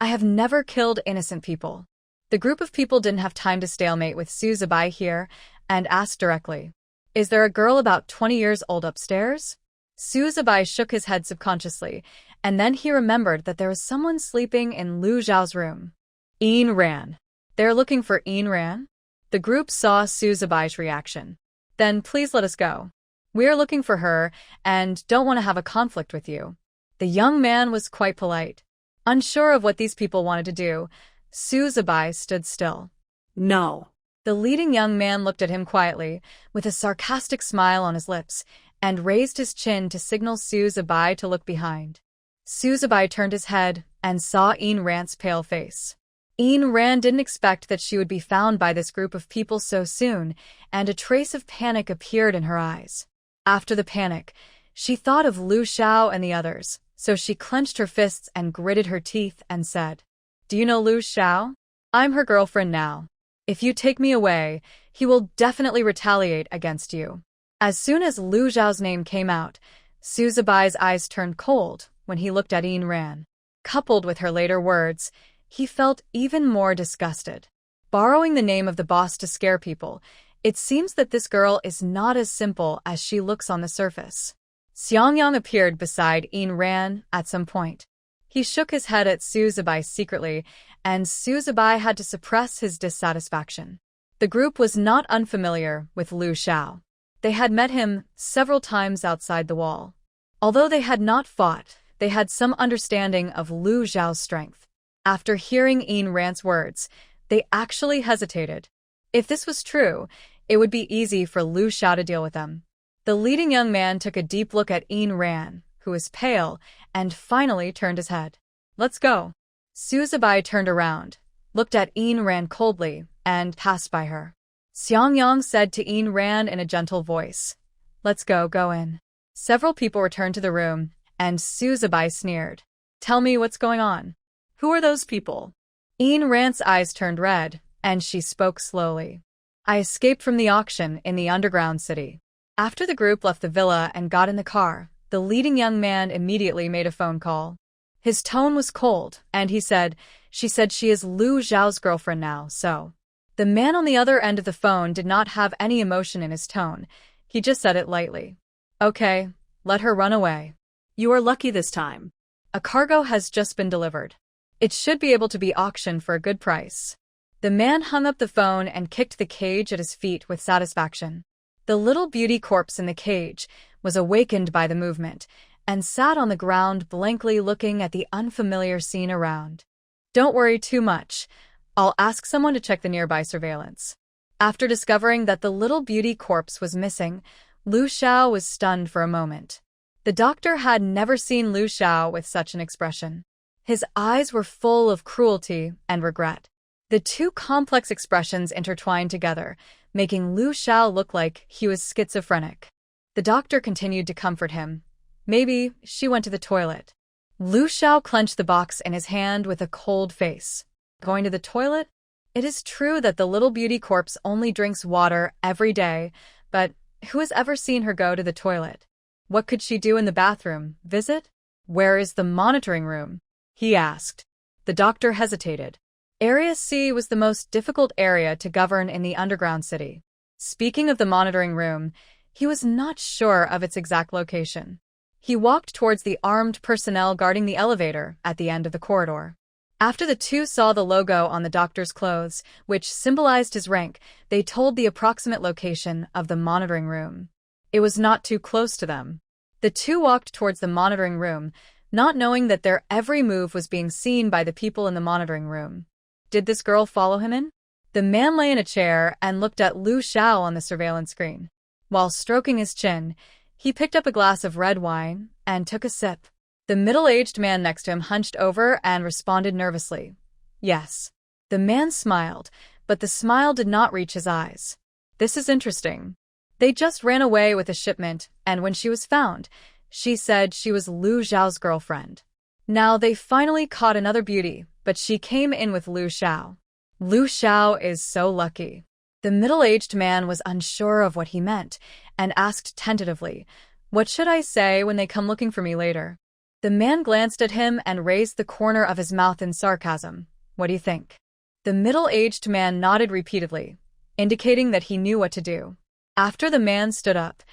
I have never killed innocent people. The group of people didn't have time to stalemate with Su Zibai here and asked directly, Is there a girl about 20 years old upstairs? Su Zibai shook his head subconsciously, and then he remembered that there was someone sleeping in Lu Zhao's room. Yin Ran. They're looking for Yin Ran? The group saw Su Zibai's reaction. Then please let us go. We're looking for her and don't want to have a conflict with you. The young man was quite polite. Unsure of what these people wanted to do, Su Zibai stood still. No. The leading young man looked at him quietly, with a sarcastic smile on his lips, and raised his chin to signal Su Zibai to look behind. Su Zibai turned his head and saw Yin Ran's pale face. Yin Ran didn't expect that she would be found by this group of people so soon, and a trace of panic appeared in her eyes. After the panic, she thought of Lu Xiao and the others, so she clenched her fists and gritted her teeth and said, "Do you know Lu Xiao? I'm her girlfriend now. If you take me away, he will definitely retaliate against you." As soon as Lu Xiao's name came out, Su Zibai's eyes turned cold when he looked at Yin Ran. Coupled with her later words, he felt even more disgusted. Borrowing the name of the boss to scare people, it seems that this girl is not as simple as she looks on the surface. Xiang Yang appeared beside Yin Ran at some point. He shook his head at Su Zibai secretly, and Su Zibai had to suppress his dissatisfaction. The group was not unfamiliar with Lu Xiao. They had met him several times outside the wall. Although they had not fought, they had some understanding of Lu Xiao's strength. After hearing Yin Ran's words, they actually hesitated. If this was true, it would be easy for Lu Xiao to deal with them. The leading young man took a deep look at Yin Ran, who was pale, and finally turned his head. "Let's go." Su Zibai turned around, looked at Yin Ran coldly, and passed by her. Xiang Yang said to Yin Ran in a gentle voice, "Let's go in." Several people returned to the room, and Su Zibai sneered. "Tell me what's going on. Who are those people?" Yin Ran's eyes turned red, and she spoke slowly. "I escaped from the auction in the underground city." After the group left the villa and got in the car, the leading young man immediately made a phone call. His tone was cold, and he said, "She said she is Lu Zhao's girlfriend now, so." The man on the other end of the phone did not have any emotion in his tone. He just said it lightly. "Okay, let her run away." You are lucky this time. A cargo has just been delivered. It should be able to be auctioned for a good price. The man hung up the phone and kicked the cage at his feet with satisfaction. The little beauty corpse in the cage was awakened by the movement and sat on the ground blankly looking at the unfamiliar scene around. "Don't worry too much. I'll ask someone to check the nearby surveillance." After discovering that the little beauty corpse was missing, Lu Xiao was stunned for a moment. The doctor had never seen Lu Xiao with such an expression. His eyes were full of cruelty and regret. The two complex expressions intertwined together, making Lu Xiao look like he was schizophrenic. The doctor continued to comfort him. "Maybe she went to the toilet." Lu Xiao clenched the box in his hand with a cold face. "Going to the toilet?" It is true that the little beauty corpse only drinks water every day, but who has ever seen her go to the toilet? What could she do in the bathroom? Visit? "Where is the monitoring room?" he asked. The doctor hesitated. Area C was the most difficult area to govern in the underground city. Speaking of the monitoring room, he was not sure of its exact location. He walked towards the armed personnel guarding the elevator at the end of the corridor. After the two saw the logo on the doctor's clothes, which symbolized his rank, they told the approximate location of the monitoring room. It was not too close to them. The two walked towards the monitoring room, not knowing that their every move was being seen by the people in the monitoring room. Did this girl follow him in? The man lay in a chair and looked at Lu Xiao on the surveillance screen. While stroking his chin, he picked up a glass of red wine and took a sip. The middle-aged man next to him hunched over and responded nervously. "Yes." The man smiled, but the smile did not reach his eyes. "This is interesting. They just ran away with a shipment, and when she was found, she said she was Lu Zhao's girlfriend. Now they finally caught another beauty, but she came in with Lu Xiao. Lu Xiao is so lucky." The middle-aged man was unsure of what he meant and asked tentatively, "What should I say when they come looking for me later?" The man glanced at him and raised the corner of his mouth in sarcasm. "What do you think?" The middle-aged man nodded repeatedly, indicating that he knew what to do. After the man stood up,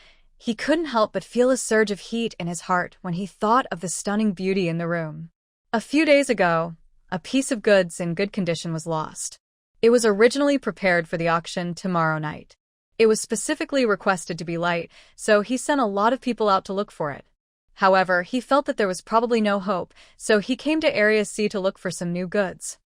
He couldn't help but feel a surge of heat in his heart when he thought of the stunning beauty in the room. A few days ago, a piece of goods in good condition was lost. It was originally prepared for the auction tomorrow night. It was specifically requested to be light, so he sent a lot of people out to look for it. However, he felt that there was probably no hope, so he came to Area C to look for some new goods.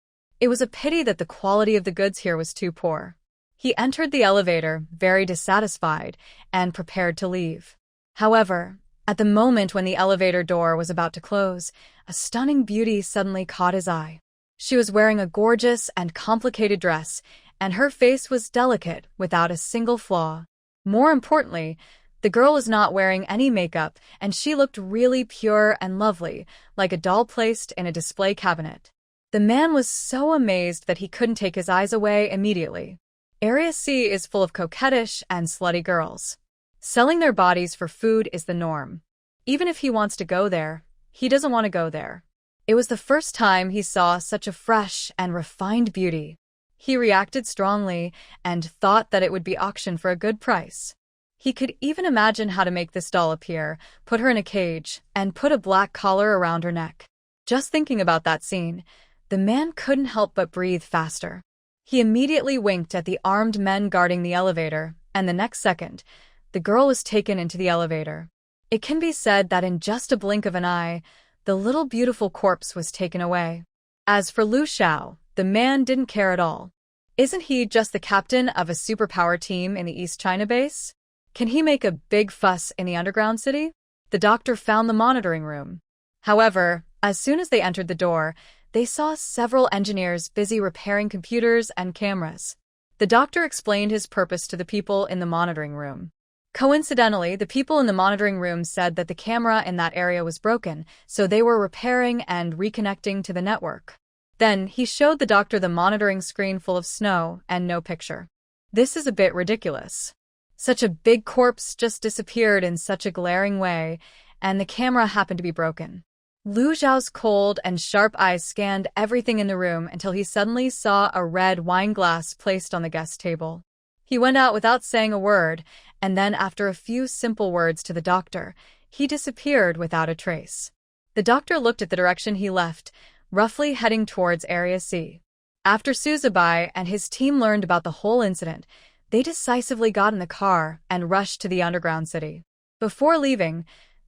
It was a pity that the quality of the goods here was too poor. He entered the elevator, very dissatisfied, and prepared to leave. However, at the moment when the elevator door was about to close, a stunning beauty suddenly caught his eye. She was wearing a gorgeous and complicated dress, and her face was delicate without a single flaw. More importantly, the girl was not wearing any makeup, and she looked really pure and lovely, like a doll placed in a display cabinet. The man was so amazed that he couldn't take his eyes away immediately. Area C is full of coquettish and slutty girls. Selling their bodies for food is the norm. Even if he wants to go there, he doesn't want to go there. It was the first time he saw such a fresh and refined beauty. He reacted strongly and thought that it would be auctioned for a good price. He could even imagine how to make this doll appear, put her in a cage, and put a black collar around her neck. Just thinking about that scene, the man couldn't help but breathe faster. He immediately winked at the armed men guarding the elevator, and the next second, the girl was taken into the elevator. It can be said that in just a blink of an eye, the little beautiful corpse was taken away. As for Lu Xiao, the man didn't care at all. Isn't he just the captain of a superpower team in the East China base? Can he make a big fuss in the underground city? The doctor found the monitoring room. However, as soon as they entered the door, they saw several engineers busy repairing computers and cameras. The doctor explained his purpose to the people in the monitoring room. Coincidentally, the people in the monitoring room said that the camera in that area was broken, so they were repairing and reconnecting to the network. Then, he showed the doctor the monitoring screen full of snow and no picture. This is a bit ridiculous. Such a big corpse just disappeared in such a glaring way, and the camera happened to be broken. Lu Xiao's cold and sharp eyes scanned everything in the room until he suddenly saw a red wine glass placed on the guest table. He went out without saying a word, and then after a few simple words to the doctor, he disappeared without a trace. The doctor looked at the direction he left, roughly heading towards Area C. After Suzubai and his team learned about the whole incident, they decisively got in the car and rushed to the underground city. Before leaving,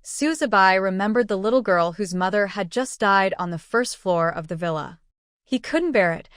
Suzubai remembered the little girl whose mother had just died on the first floor of the villa. He couldn't bear it,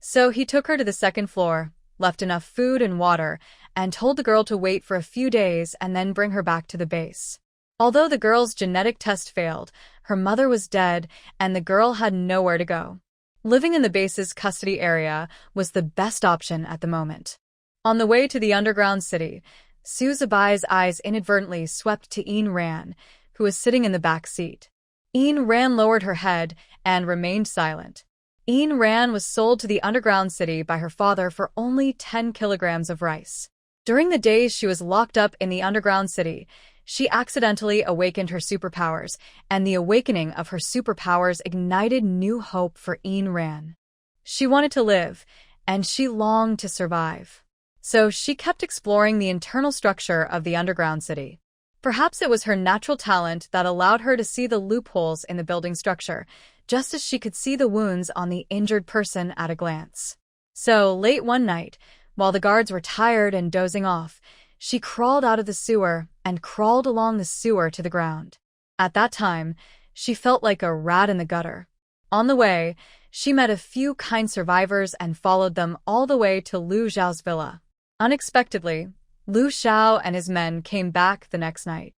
so he took her to the second floor, left enough food and water, and told the girl to wait for a few days and then bring her back to the base. Although the girl's genetic test failed, her mother was dead and the girl had nowhere to go. Living in the base's custody area was the best option at the moment. On the way to the underground city, Suzubai's eyes inadvertently swept to Ayn Ran, who was sitting in the back seat. Ayn Ran lowered her head and remained silent. Ayn Ran was sold to the underground city by her father for only 10 kilograms of rice. During the days she was locked up in the underground city, she accidentally awakened her superpowers, and the awakening of her superpowers ignited new hope for Ayn Ran. She wanted to live, and she longed to survive. So she kept exploring the internal structure of the underground city. Perhaps it was her natural talent that allowed her to see the loopholes in the building structure, just as she could see the wounds on the injured person at a glance. So, late one night, while the guards were tired and dozing off, she crawled out of the sewer and crawled along the sewer to the ground. At that time, she felt like a rat in the gutter. On the way, she met a few kind survivors and followed them all the way to Lu Xiao's villa. Unexpectedly, Lu Xiao and his men came back the next night.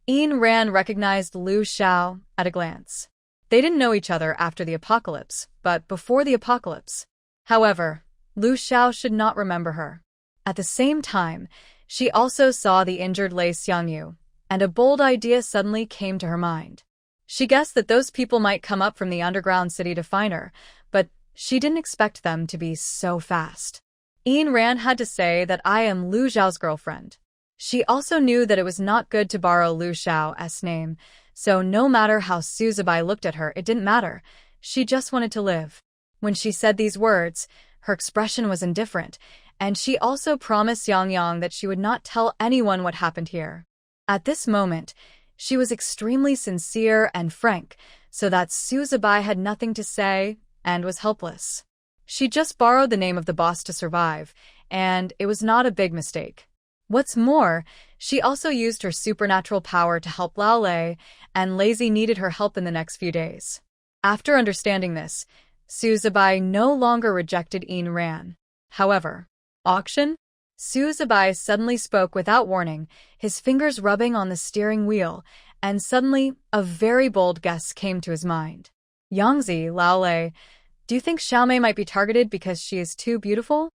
Ayn Ran recognized Lu Xiao at a glance. They didn't know each other after the apocalypse, but before the apocalypse. However, Lu Xiao should not remember her. At the same time, she also saw the injured Lei Xiangyu, and a bold idea suddenly came to her mind. She guessed that those people might come up from the underground city to find her, but she didn't expect them to be so fast. Ayn Ran had to say that I am Lu Xiao's girlfriend. She also knew that it was not good to borrow Lu Xiao's name, so no matter how Suzubai looked at her, it didn't matter. She just wanted to live. When she said these words, her expression was indifferent, and she also promised Xiang Yang that she would not tell anyone what happened here. At this moment, she was extremely sincere and frank, so that Suzubai had nothing to say and was helpless. She just borrowed the name of the boss to survive, and it was not a big mistake. What's more, she also used her supernatural power to help Lao Lei, and Lazy needed her help in the next few days. After understanding this, Suzubai no longer rejected Ain Ran. However, auction? Suzubai suddenly spoke without warning, his fingers rubbing on the steering wheel, and suddenly a very bold guess came to his mind. Yangzi, Lao Lei, do you think Xiaomei might be targeted because she is too beautiful?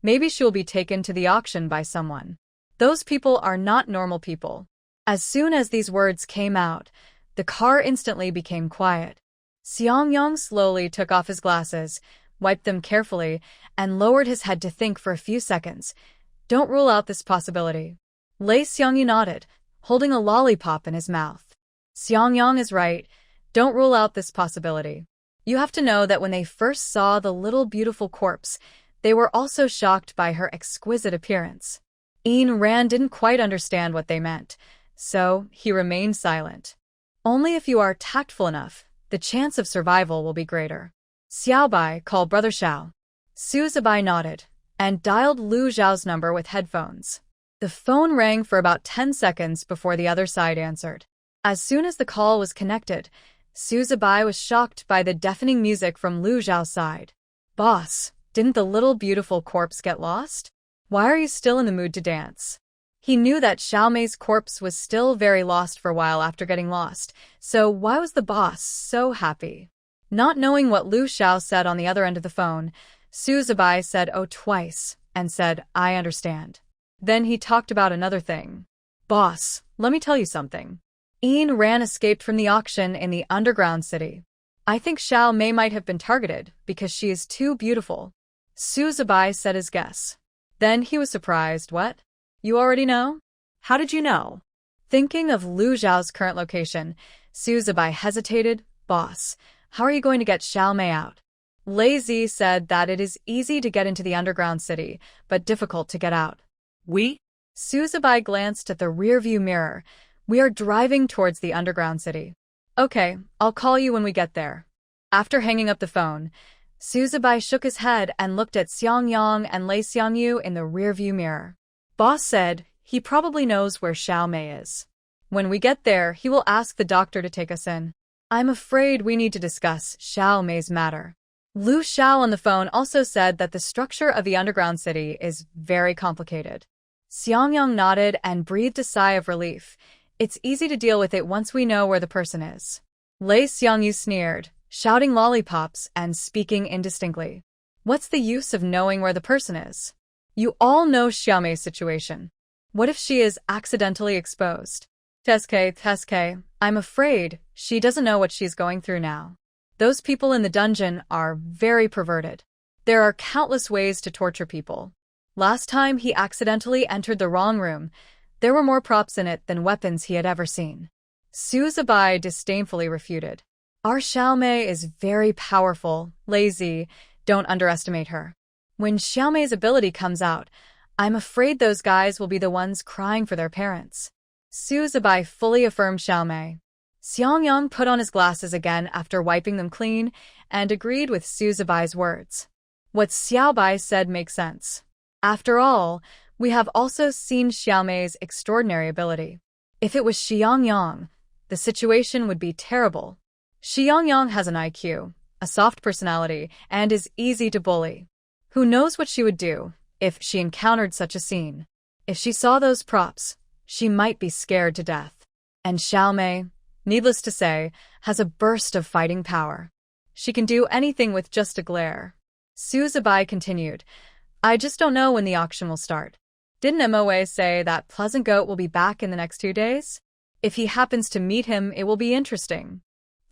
Maybe she will be taken to the auction by someone. Those people are not normal people. As soon as these words came out, the car instantly became quiet. Xiang Yang slowly took off his glasses, wiped them carefully, and lowered his head to think for a few seconds. Don't rule out this possibility. Lei Xiangyu nodded, holding a lollipop in his mouth. Xiang Yang is right. Don't rule out this possibility. You have to know that when they first saw the little beautiful corpse, they were also shocked by her exquisite appearance. Ain Ran didn't quite understand what they meant, so he remained silent. Only if you are tactful enough, the chance of survival will be greater. Xiaobai, call Brother Xiao. Suzubai nodded, and dialed Lu Zhao's number with headphones. The phone rang for about 10 seconds before the other side answered. As soon as the call was connected, Suzubai was shocked by the deafening music from Lu Zhao's side. Boss, didn't the little beautiful corpse get lost? Why are you still in the mood to dance? He knew that Xiaomei's corpse was still very lost for a while after getting lost, so why was the boss so happy? Not knowing what Lu Xiao said on the other end of the phone, Suzubai said "oh" twice, and said, I understand. Then he talked about another thing. Boss, let me tell you something. Ain Ran escaped from the auction in the underground city. I think Xiaomei might have been targeted because she is too beautiful. Suzubai said his guess. Then he was surprised. What? You already know? How did you know? Thinking of Lu Zhao's current location, Suzubai hesitated. Boss, how are you going to get Xiaomei out? Lei Zi said that it is easy to get into the underground city, but difficult to get out. We? Suzubai glanced at the rearview mirror. We are driving towards the underground city. Okay, I'll call you when we get there. After hanging up the phone, Suzubai shook his head and looked at Xiang Yang and Lei Xiangyu in the rearview mirror. Boss said he probably knows where Xiaomei is. When we get there, he will ask the doctor to take us in. I'm afraid we need to discuss Xiaomei's matter. Lu Xiao on the phone also said that the structure of the underground city is very complicated. Xiang Yang nodded and breathed a sigh of relief. It's easy to deal with it once we know where the person is. Lei Xiangyu sneered, shouting lollipops and speaking indistinctly. What's the use of knowing where the person is? You all know Xiaomei's situation. What if she is accidentally exposed? Teske, I'm afraid she doesn't know what she's going through now. Those people in the dungeon are very perverted. There are countless ways to torture people. Last time he accidentally entered the wrong room, there were more props in it than weapons he had ever seen. Suzubai disdainfully refuted. Our Xiaomei is very powerful, lazy, don't underestimate her. When Xiaomei's ability comes out, I'm afraid those guys will be the ones crying for their parents. Suzubai fully affirmed Xiaomei. Xiang Yang put on his glasses again after wiping them clean and agreed with Suzubai's words. What Xiaobai said makes sense. After all, we have also seen Xiaomei's extraordinary ability. If it was Xiang Yang, the situation would be terrible. Xiang Yang has an IQ, a soft personality, and is easy to bully. Who knows what she would do if she encountered such a scene? If she saw those props, she might be scared to death. And Xiaomei, needless to say, has a burst of fighting power. She can do anything with just a glare. Suzubai continued, I just don't know when the auction will start. Didn't MOA say that Pleasant Goat will be back in the next 2 days? If he happens to meet him, it will be interesting.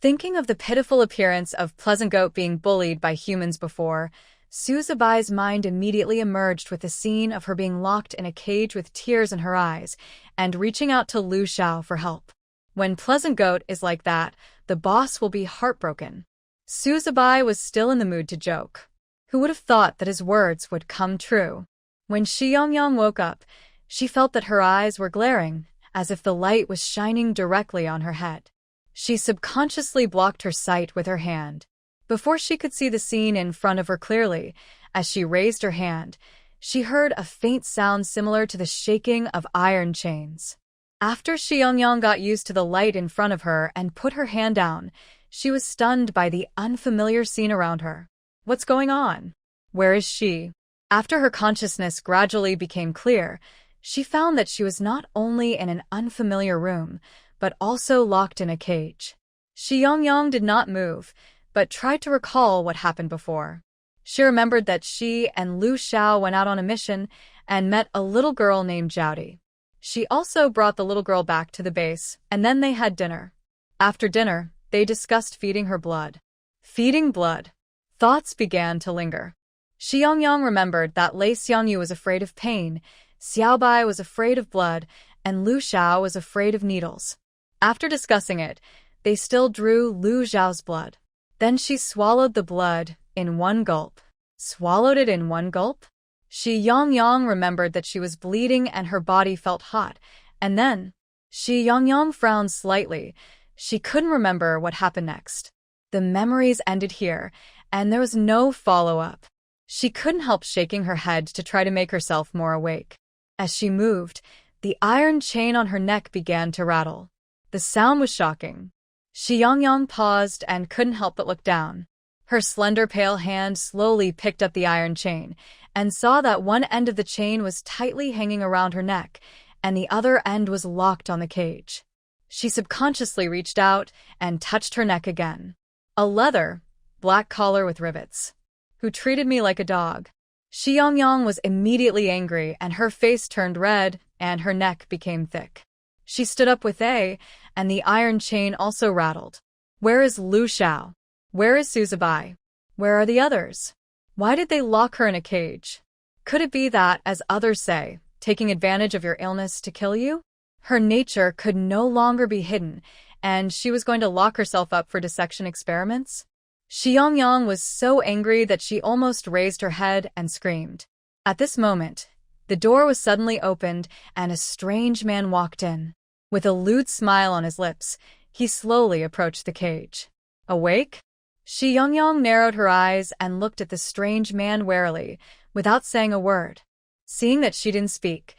Thinking of the pitiful appearance of Pleasant Goat being bullied by humans before, Suzubai's mind immediately emerged with the scene of her being locked in a cage with tears in her eyes and reaching out to Lu Xiao for help. When Pleasant Goat is like that, the boss will be heartbroken. Suzubai was still in the mood to joke. Who would have thought that his words would come true? When Xiang Yang woke up, she felt that her eyes were glaring, as if the light was shining directly on her head. She subconsciously blocked her sight with her hand. Before she could see the scene in front of her clearly, as she raised her hand, she heard a faint sound similar to the shaking of iron chains. After Xiang Yang got used to the light in front of her and put her hand down, she was stunned by the unfamiliar scene around her. What's going on? Where is she? After her consciousness gradually became clear, she found that she was not only in an unfamiliar room, but also locked in a cage. Xiang Yang did not move, but tried to recall what happened before. She remembered that she and Lu Xiao went out on a mission and met a little girl named Zhaodi. She also brought the little girl back to the base, and then they had dinner. After dinner, they discussed feeding her blood. Feeding blood. Thoughts began to linger. Xiang Yang remembered that Lei Xiangyu was afraid of pain, Xiaobai was afraid of blood, and Lu Xiao was afraid of needles. After discussing it, they still drew Lu Xiao's blood. Then she swallowed the blood in one gulp. Swallowed it in one gulp? Xiang Yang remembered that she was bleeding and her body felt hot, and then Xiang Yang frowned slightly. She couldn't remember what happened next. The memories ended here, and there was no follow-up. She couldn't help shaking her head to try to make herself more awake. As she moved, the iron chain on her neck began to rattle. The sound was shocking. Xiang Yang paused and couldn't help but look down. Her slender pale hand slowly picked up the iron chain and saw that one end of the chain was tightly hanging around her neck and the other end was locked on the cage. She subconsciously reached out and touched her neck again. A leather, black collar with rivets. Who treated me like a dog? Xiang Yang was immediately angry and her face turned red and her neck became thick. She stood up with and the iron chain also rattled. Where is Lu Xiao? Where is Suzubai? Where are the others? Why did they lock her in a cage? Could it be that, as others say, taking advantage of your illness to kill you? Her nature could no longer be hidden, and she was going to lock herself up for dissection experiments? Xiang Yang was so angry that she almost raised her head and screamed. At this moment, the door was suddenly opened and a strange man walked in. With a lewd smile on his lips, he slowly approached the cage. Awake? Xiang Yang narrowed her eyes and looked at the strange man warily, without saying a word. Seeing that she didn't speak,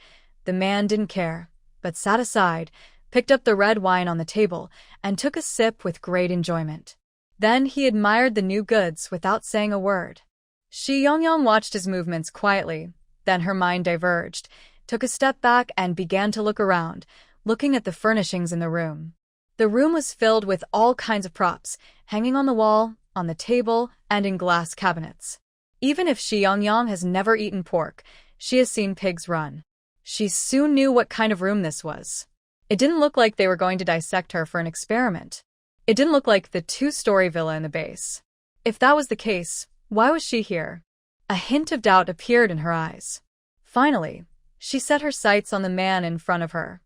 the man didn't care, but sat aside, picked up the red wine on the table, and took a sip with great enjoyment. Then he admired the new goods without saying a word. Xiang Yang watched his movements quietly, then her mind diverged, took a step back and began to look around, looking at the furnishings in the room. The room was filled with all kinds of props, hanging on the wall, on the table, and in glass cabinets. Even if Xiang Yang has never eaten pork, she has seen pigs run. She soon knew what kind of room this was. It didn't look like they were going to dissect her for an experiment. It didn't look like the two-story villa in the base. If that was the case, why was she here? A hint of doubt appeared in her eyes. Finally, she set her sights on the man in front of her.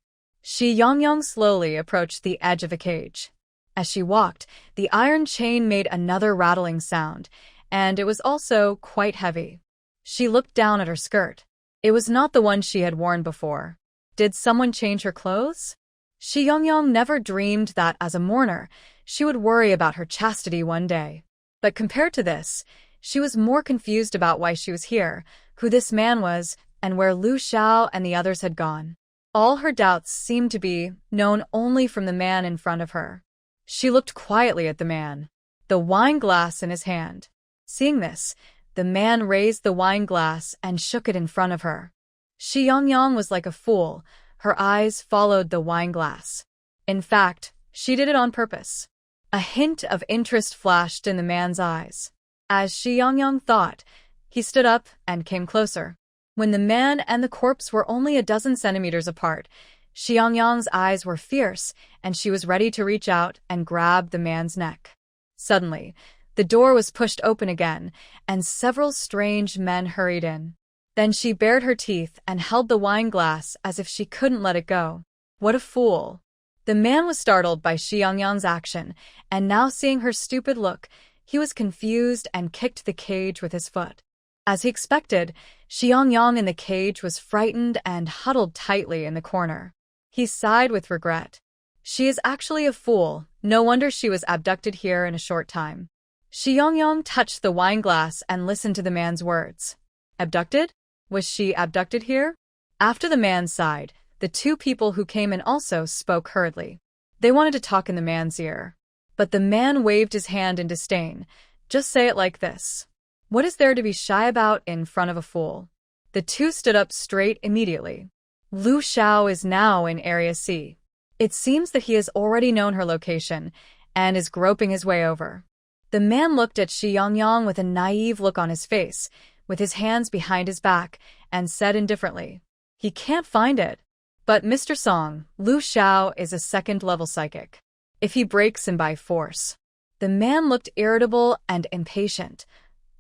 Xiang Yang slowly approached the edge of the cage. As she walked, the iron chain made another rattling sound, and it was also quite heavy. She looked down at her skirt. It was not the one she had worn before. Did someone change her clothes? Xiang Yang never dreamed that as a mourner, she would worry about her chastity one day. But compared to this, she was more confused about why she was here, who this man was, and where Lu Xiao and the others had gone. All her doubts seemed to be known only from the man in front of her. She looked quietly at the man, the wine glass in his hand. Seeing this, the man raised the wine glass and shook it in front of her. Xiang Yang was like a fool. Her eyes followed the wine glass. In fact, she did it on purpose. A hint of interest flashed in the man's eyes. As Xiang Yang thought, he stood up and came closer. When the man and the corpse were only a dozen centimeters apart, Xiang Yang's eyes were fierce, and she was ready to reach out and grab the man's neck. Suddenly, the door was pushed open again, and several strange men hurried in. Then she bared her teeth and held the wine glass as if she couldn't let it go. What a fool! The man was startled by Xiang Yang's action, and now seeing her stupid look, he was confused and kicked the cage with his foot. As he expected, Xiang Yang in the cage was frightened and huddled tightly in the corner. He sighed with regret. She is actually a fool. No wonder she was abducted here in a short time. Xiang Yang touched the wine glass and listened to the man's words. Abducted? Was she abducted here? After the man sighed, the two people who came in also spoke hurriedly. They wanted to talk in the man's ear. But the man waved his hand in disdain. Just say it like this. What is there to be shy about in front of a fool? The two stood up straight immediately. Lu Xiao is now in Area C. It seems that he has already known her location and is groping his way over. The man looked at Xiang Yang with a naive look on his face, with his hands behind his back, and said indifferently, He can't find it. But Mr. Song, Lu Xiao is a second-level psychic. If he breaks in by force. The man looked irritable and impatient.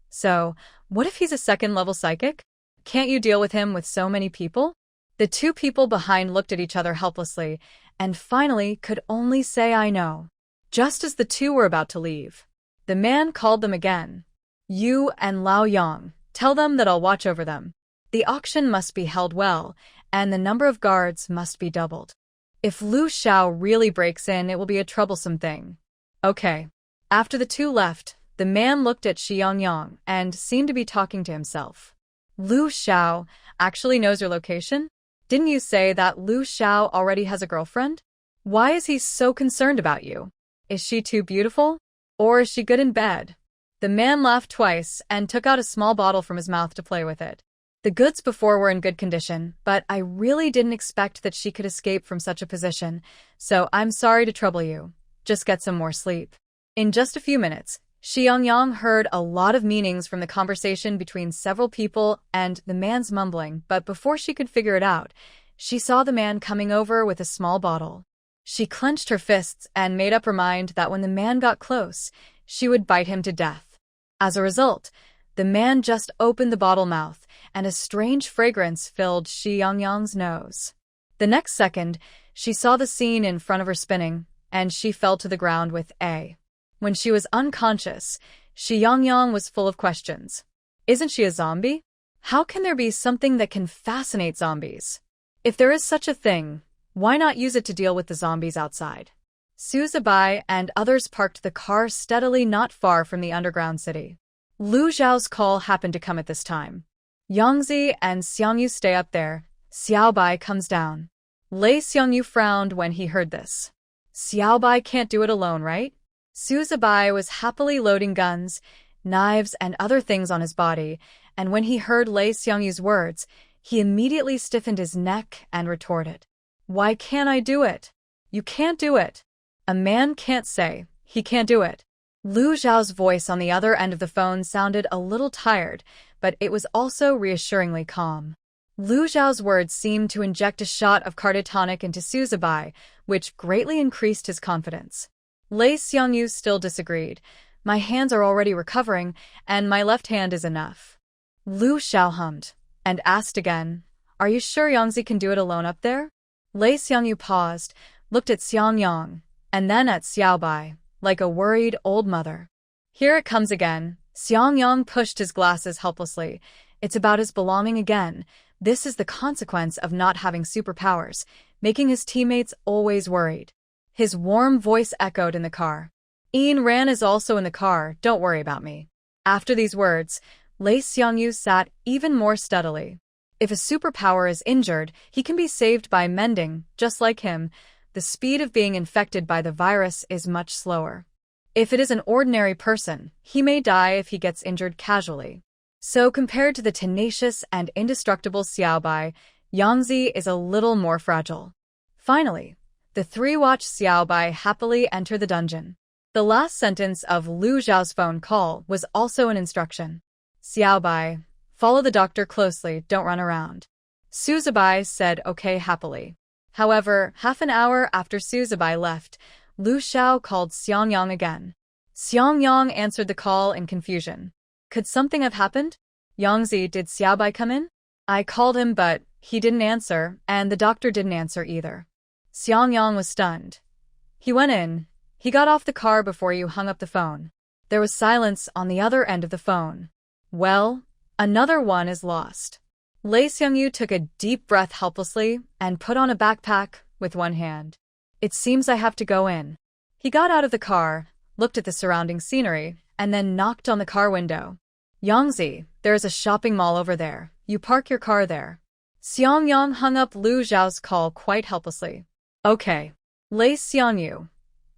So, what if he's a second-level psychic? Can't you deal with him with so many people? The two people behind looked at each other helplessly, and finally could only say I know. Just as the two were about to leave, the man called them again. You and Lao Yang, tell them that I'll watch over them. The auction must be held well, and the number of guards must be doubled. If Lu Xiao really breaks in, it will be a troublesome thing. Okay. After the two left, the man looked at Xiang Yang and seemed to be talking to himself. Lu Xiao actually knows your location? Didn't you say that Lu Xiao already has a girlfriend? Why is he so concerned about you? Is she too beautiful? Or is she good in bed? The man laughed twice and took out a small bottle from his mouth to play with it. The goods before were in good condition, but I really didn't expect that she could escape from such a position, so I'm sorry to trouble you. Just get some more sleep. In just a few minutes, Xiang Yang heard a lot of meanings from the conversation between several people and the man's mumbling, but before she could figure it out, she saw the man coming over with a small bottle. She clenched her fists and made up her mind that when the man got close, she would bite him to death. As a result, the man just opened the bottle mouth, and a strange fragrance filled Xiang Yang's nose. The next second, she saw the scene in front of her spinning, and she fell to the ground with a. When she was unconscious, Xiang Yang was full of questions. Isn't she a zombie? How can there be something that can fascinate zombies? If there is such a thing, why not use it to deal with the zombies outside? Suzubai and others parked the car steadily not far from the underground city. Lu Zhao's call happened to come at this time. Yangzi and Xiangyu stay up there. Xiaobai comes down. Lei Xiangyu frowned when he heard this. Xiaobai can't do it alone, right? Suzubai was happily loading guns, knives, and other things on his body, and when he heard Lei Xiangyu's words, he immediately stiffened his neck and retorted. Why can't I do it? You can't do it. A man can't say he can't do it. Lu Zhao's voice on the other end of the phone sounded a little tired, but it was also reassuringly calm. Lu Zhao's words seemed to inject a shot of cardiotonic into Suzubai, which greatly increased his confidence. Lei Xiangyu still disagreed. My hands are already recovering, and my left hand is enough. Lu Xiao hummed, and asked again, Are you sure Yangzi can do it alone up there? Lei Xiangyu paused, looked at Xiang Yang, and then at Xiaobai, like a worried old mother. Here it comes again. Xiang Yang pushed his glasses helplessly. It's about his belonging again. This is the consequence of not having superpowers, making his teammates always worried. His warm voice echoed in the car. Ian Ran is also in the car, don't worry about me. After these words, Lei Xiangyu sat even more steadily. If a superpower is injured, he can be saved by mending, just like him. The speed of being infected by the virus is much slower. If it is an ordinary person, he may die if he gets injured casually. So compared to the tenacious and indestructible Xiaobai, Yangzi is a little more fragile. Finally, the three watched Xiaobai happily enter the dungeon. The last sentence of Lu Zhao's phone call was also an instruction. Xiaobai, follow the doctor closely, don't run around. Suzubai said okay happily. However, half an hour after Suzubai left, Lu Xiao called Xiang Yang again. Xiang Yang answered the call in confusion. Could something have happened? Yangzi, did Xiaobai come in? I called him but he didn't answer, and the doctor didn't answer either. Xiang Yang was stunned. He went in. He got off the car before you hung up the phone. There was silence on the other end of the phone. Well, another one is lost. Lei Xiangyu took a deep breath helplessly and put on a backpack, with one hand. It seems I have to go in. He got out of the car, looked at the surrounding scenery, and then knocked on the car window. Yangzi, there is a shopping mall over there. You park your car there. Xiang Yang hung up Lu Zhao's call quite helplessly. Okay. Lei Xiangyu.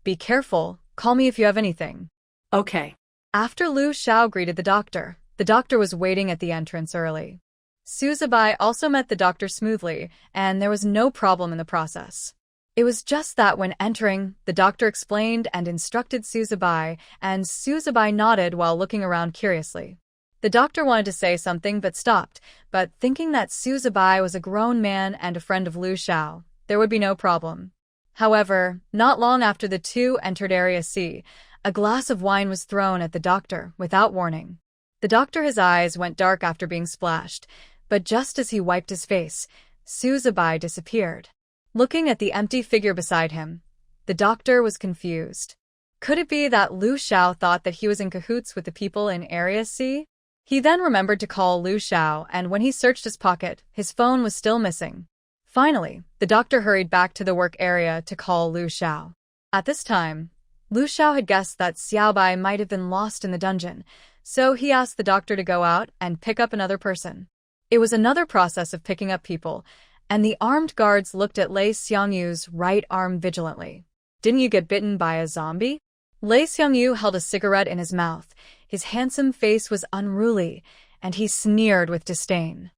Be careful, call me if you have anything. Okay. After Lu Xiao greeted the doctor was waiting at the entrance early. Suzubai also met the doctor smoothly, and there was no problem in the process. It was just that when entering, the doctor explained and instructed Suzubai, and Suzubai nodded while looking around curiously. The doctor wanted to say something but stopped, but thinking that Suzubai was a grown man and a friend of Lu Xiao, there would be no problem. However, not long after the two entered Area C, a glass of wine was thrown at the doctor without warning. The doctor, his eyes went dark after being splashed, but just as he wiped his face, Suzubai disappeared. Looking at the empty figure beside him, the doctor was confused. Could it be that Lu Xiao thought that he was in cahoots with the people in Area C? He then remembered to call Lu Xiao, and when he searched his pocket, his phone was still missing. Finally, the doctor hurried back to the work area to call Lu Xiao. At this time, Lu Xiao had guessed that Xiaobai might have been lost in the dungeon, so he asked the doctor to go out and pick up another person. It was another process of picking up people, and the armed guards looked at Lei Xiangyu's right arm vigilantly. Didn't you get bitten by a zombie? Lei Xiangyu held a cigarette in his mouth. His handsome face was unruly, and he sneered with disdain.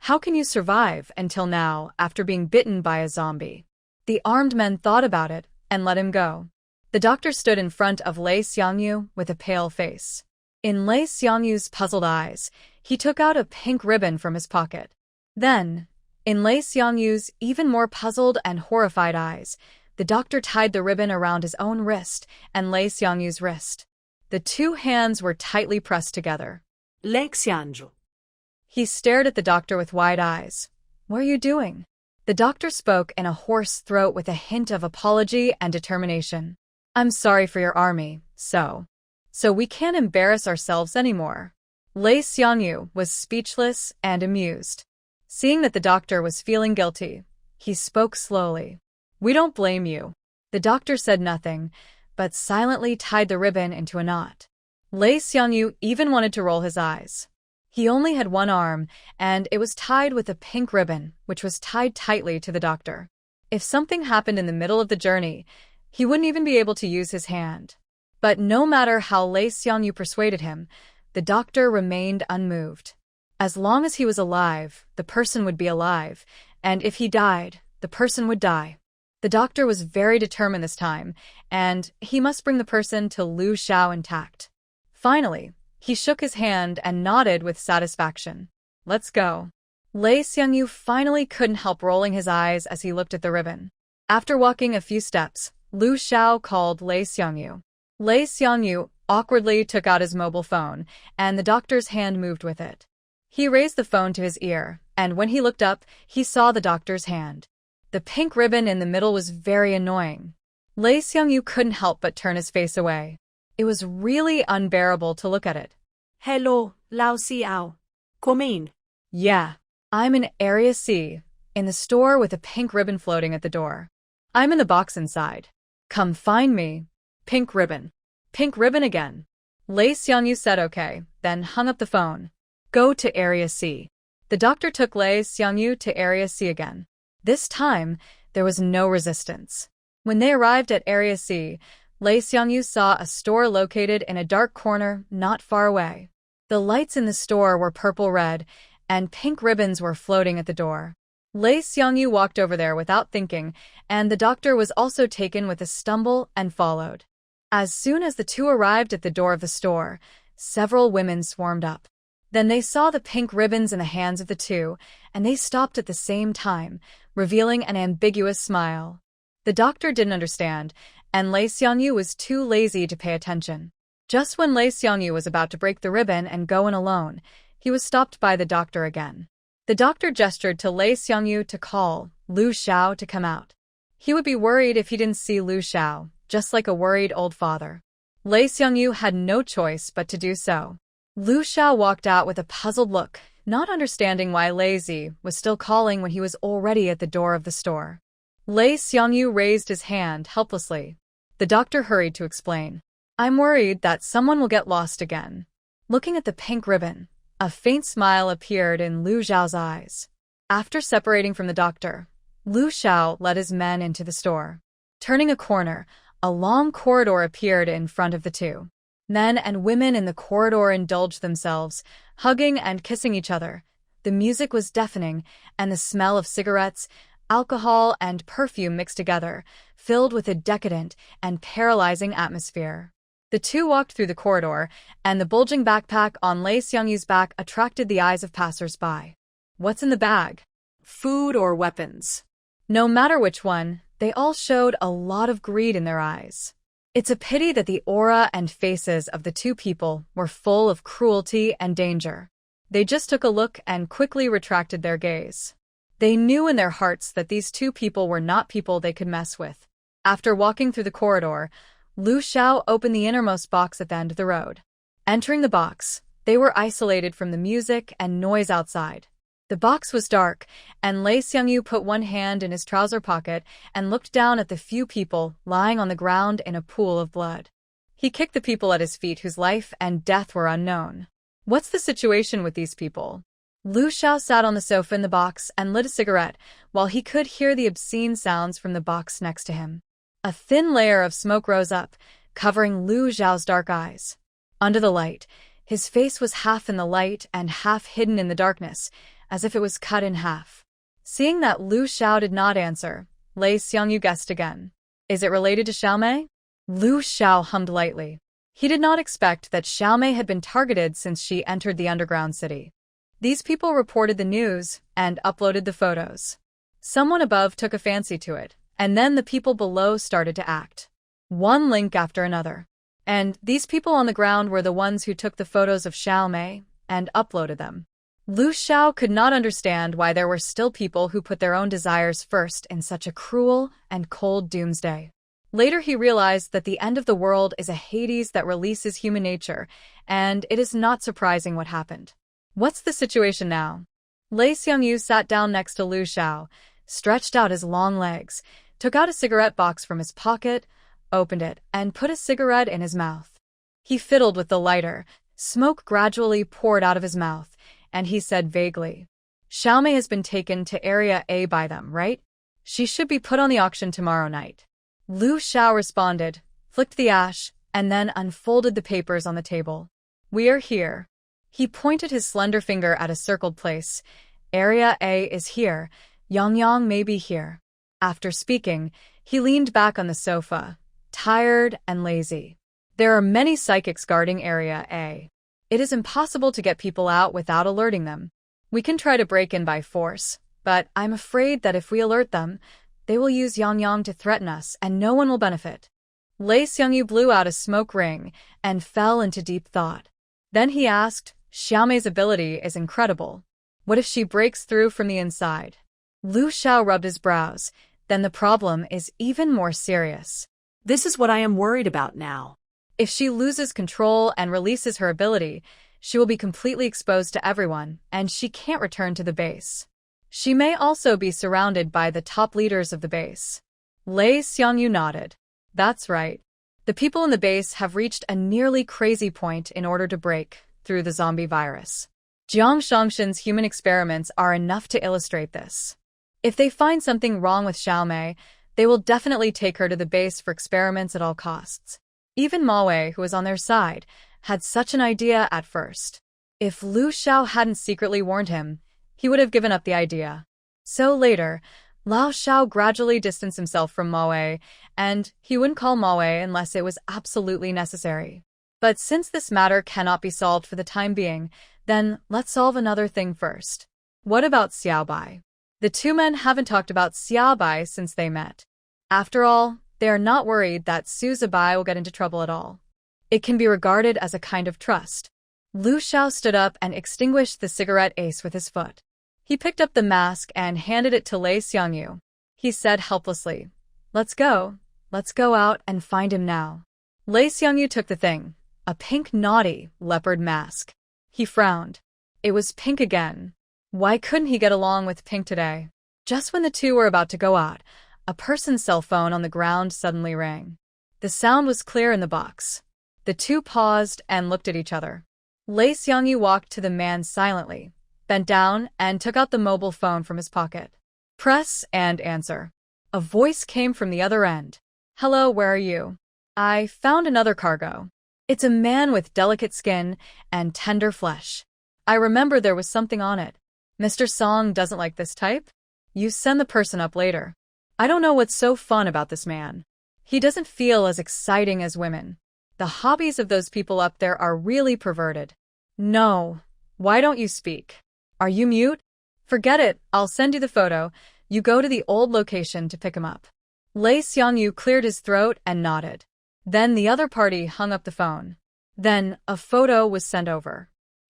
How can you survive until now after being bitten by a zombie? The armed men thought about it and let him go. The doctor stood in front of Lei Xiangyu with a pale face. In Lei Xiangyu's puzzled eyes, he took out a pink ribbon from his pocket. Then, in Lei Xiangyu's even more puzzled and horrified eyes, the doctor tied the ribbon around his own wrist and Lei Xiangyu's wrist. The two hands were tightly pressed together. Lei Xiangyu. He stared at the doctor with wide eyes. What are you doing? The doctor spoke in a hoarse throat with a hint of apology and determination. I'm sorry for your army, so we can't embarrass ourselves anymore. Lei Xiangyu was speechless and amused. Seeing that the doctor was feeling guilty, he spoke slowly. We don't blame you. The doctor said nothing, but silently tied the ribbon into a knot. Lei Xiangyu even wanted to roll his eyes. He only had one arm, and it was tied with a pink ribbon, which was tied tightly to the doctor. If something happened in the middle of the journey, he wouldn't even be able to use his hand. But no matter how Lei Xiangyu persuaded him, the doctor remained unmoved. As long as he was alive, the person would be alive, and if he died, the person would die. The doctor was very determined this time, and he must bring the person to Lu Xiao intact. Finally, he shook his hand and nodded with satisfaction. Let's go. Lei Xiangyu finally couldn't help rolling his eyes as he looked at the ribbon. After walking a few steps, Lu Xiao called Lei Xiangyu. Lei Xiangyu awkwardly took out his mobile phone, and the doctor's hand moved with it. He raised the phone to his ear, and when he looked up, he saw the doctor's hand. The pink ribbon in the middle was very annoying. Lei Xiangyu couldn't help but turn his face away. It was really unbearable to look at it. Hello, Lao Xiao. Come in. Yeah, I'm in Area C, in the store with a pink ribbon floating at the door. I'm in the box inside. Come find me. Pink ribbon. Pink ribbon again. Lei Xiangyu said okay, then hung up the phone. Go to Area C. The doctor took Lei Xiangyu to Area C again. This time, there was no resistance. When they arrived at Area C, Lei Xiangyu saw a store located in a dark corner not far away. The lights in the store were purple-red, and pink ribbons were floating at the door. Lei Xiangyu walked over there without thinking, and the doctor was also taken with a stumble and followed. As soon as the two arrived at the door of the store, several women swarmed up. Then they saw the pink ribbons in the hands of the two, and they stopped at the same time, revealing an ambiguous smile. The doctor didn't understand, and Lei Xiangyu was too lazy to pay attention. Just when Lei Xiangyu was about to break the ribbon and go in alone, he was stopped by the doctor again. The doctor gestured to Lei Xiangyu to call Lu Xiao to come out. He would be worried if he didn't see Lu Xiao, just like a worried old father. Lei Xiangyu had no choice but to do so. Lu Xiao walked out with a puzzled look, not understanding why Lei Zi was still calling when he was already at the door of the store. Lei Xiangyu raised his hand helplessly. The doctor hurried to explain. I'm worried that someone will get lost again. Looking at the pink ribbon, a faint smile appeared in Lu Xiao's eyes. After separating from the doctor, Lu Xiao led his men into the store. Turning a corner, a long corridor appeared in front of the two. Men and women in the corridor indulged themselves, hugging and kissing each other. The music was deafening, and the smell of cigarettes, alcohol, and perfume mixed together, filled with a decadent and paralyzing atmosphere. The two walked through the corridor, and the bulging backpack on Lei Xiangyu's back attracted the eyes of passers-by. What's in the bag? Food or weapons? No matter which one, they all showed a lot of greed in their eyes. It's a pity that the aura and faces of the two people were full of cruelty and danger. They just took a look and quickly retracted their gaze. They knew in their hearts that these two people were not people they could mess with. After walking through the corridor, Lu Xiao opened the innermost box at the end of the road. Entering the box, they were isolated from the music and noise outside. The box was dark, and Lei Xiangyu put one hand in his trouser pocket and looked down at the few people lying on the ground in a pool of blood. He kicked the people at his feet whose life and death were unknown. What's the situation with these people? Lu Xiao sat on the sofa in the box and lit a cigarette while he could hear the obscene sounds from the box next to him. A thin layer of smoke rose up, covering Lu Xiao's dark eyes. Under the light, his face was half in the light and half hidden in the darkness, as if it was cut in half. Seeing that Lu Xiao did not answer, Lei Xiangyu guessed again. Is it related to Xiaomei? Lu Xiao hummed lightly. He did not expect that Xiaomei had been targeted since she entered the underground city. These people reported the news and uploaded the photos. Someone above took a fancy to it, and then the people below started to act. One link after another. And these people on the ground were the ones who took the photos of Xiaomei and uploaded them. Lu Xiao could not understand why there were still people who put their own desires first in such a cruel and cold doomsday. Later he realized that the end of the world is a Hades that releases human nature, and it is not surprising what happened. What's the situation now? Lei Xiangyu sat down next to Lu Xiao, stretched out his long legs, took out a cigarette box from his pocket, opened it, and put a cigarette in his mouth. He fiddled with the lighter, smoke gradually poured out of his mouth, and he said vaguely, Xiaomei has been taken to Area A by them, right? She should be put on the auction tomorrow night. Lu Xiao responded, flicked the ash, and then unfolded the papers on the table. We are here. He pointed his slender finger at a circled place. Area A is here. Xiang Yang may be here. After speaking, he leaned back on the sofa, tired and lazy. There are many psychics guarding Area A. It is impossible to get people out without alerting them. We can try to break in by force, but I'm afraid that if we alert them, they will use Xiang Yang to threaten us and no one will benefit. Lei Xiangyu blew out a smoke ring and fell into deep thought. Then he asked, Xiaomei's ability is incredible. What if she breaks through from the inside? Lu Xiao rubbed his brows. Then the problem is even more serious. This is what I am worried about now. If she loses control and releases her ability, she will be completely exposed to everyone, and she can't return to the base. She may also be surrounded by the top leaders of the base. Lei Xiangyu nodded. That's right. The people in the base have reached a nearly crazy point in order to break through the zombie virus. Jiang Shangshan's human experiments are enough to illustrate this. If they find something wrong with Xiaomei, they will definitely take her to the base for experiments at all costs. Even Ma Wei, who was on their side, had such an idea at first. If Lu Xiao hadn't secretly warned him, he would have given up the idea. So later, Lao Xiao gradually distanced himself from Ma Wei, and he wouldn't call Ma Wei unless it was absolutely necessary. But since this matter cannot be solved for the time being, then let's solve another thing first. What about Xiao Bai? The two men haven't talked about Xiao Bai since they met. After all, they are not worried that Su Zibai will get into trouble at all. It can be regarded as a kind of trust. Lu Xiao stood up and extinguished the cigarette ace with his foot. He picked up the mask and handed it to Lei Xiangyu. He said helplessly, Let's go out and find him now. Lei Xiangyu took the thing, a pink naughty leopard mask. He frowned. It was pink again. Why couldn't he get along with pink today? Just when the two were about to go out, a person's cell phone on the ground suddenly rang. The sound was clear in the box. The two paused and looked at each other. Lei Xiangyu walked to the man silently, bent down, and took out the mobile phone from his pocket. Press and answer. A voice came from the other end. Hello, where are you? I found another cargo. It's a man with delicate skin and tender flesh. I remember there was something on it. Mr. Song doesn't like this type? You send the person up later. I don't know what's so fun about this man. He doesn't feel as exciting as women. The hobbies of those people up there are really perverted. No. Why don't you speak? Are you mute? Forget it, I'll send you the photo. You go to the old location to pick him up. Lei Xiangyu cleared his throat and nodded. Then the other party hung up the phone. Then a photo was sent over.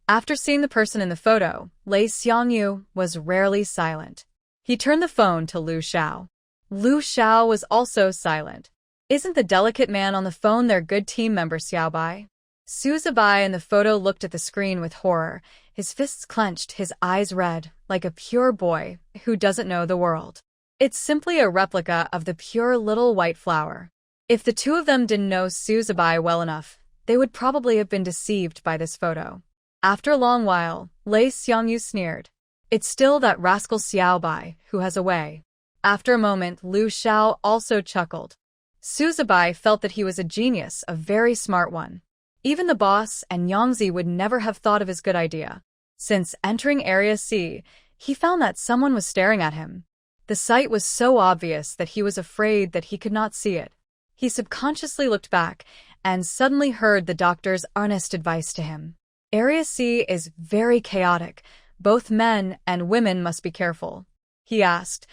After seeing the person in the photo, Lei Xiangyu was rarely silent. He turned the phone to Lu Xiao. Lu Xiao was also silent. Isn't the delicate man on the phone their good team member Xiaobai? Su Zibai in the photo looked at the screen with horror, his fists clenched, his eyes red, like a pure boy who doesn't know the world. It's simply a replica of the pure little white flower. If the two of them didn't know Su Zibai well enough, they would probably have been deceived by this photo. After a long while, Lei Xiangyu sneered. It's still that rascal Xiaobai who has a way. After a moment, Lu Xiao also chuckled. Su Zibai felt that he was a genius, a very smart one. Even the boss and Yangzi would never have thought of his good idea. Since entering Area C, he found that someone was staring at him. The sight was so obvious that he was afraid that he could not see it. He subconsciously looked back and suddenly heard the doctor's earnest advice to him. Area C is very chaotic. Both men and women must be careful. He asked,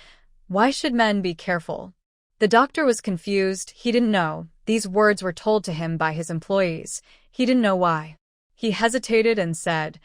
why should men be careful? The doctor was confused. He didn't know. These words were told to him by his employees. He didn't know why. He hesitated and said,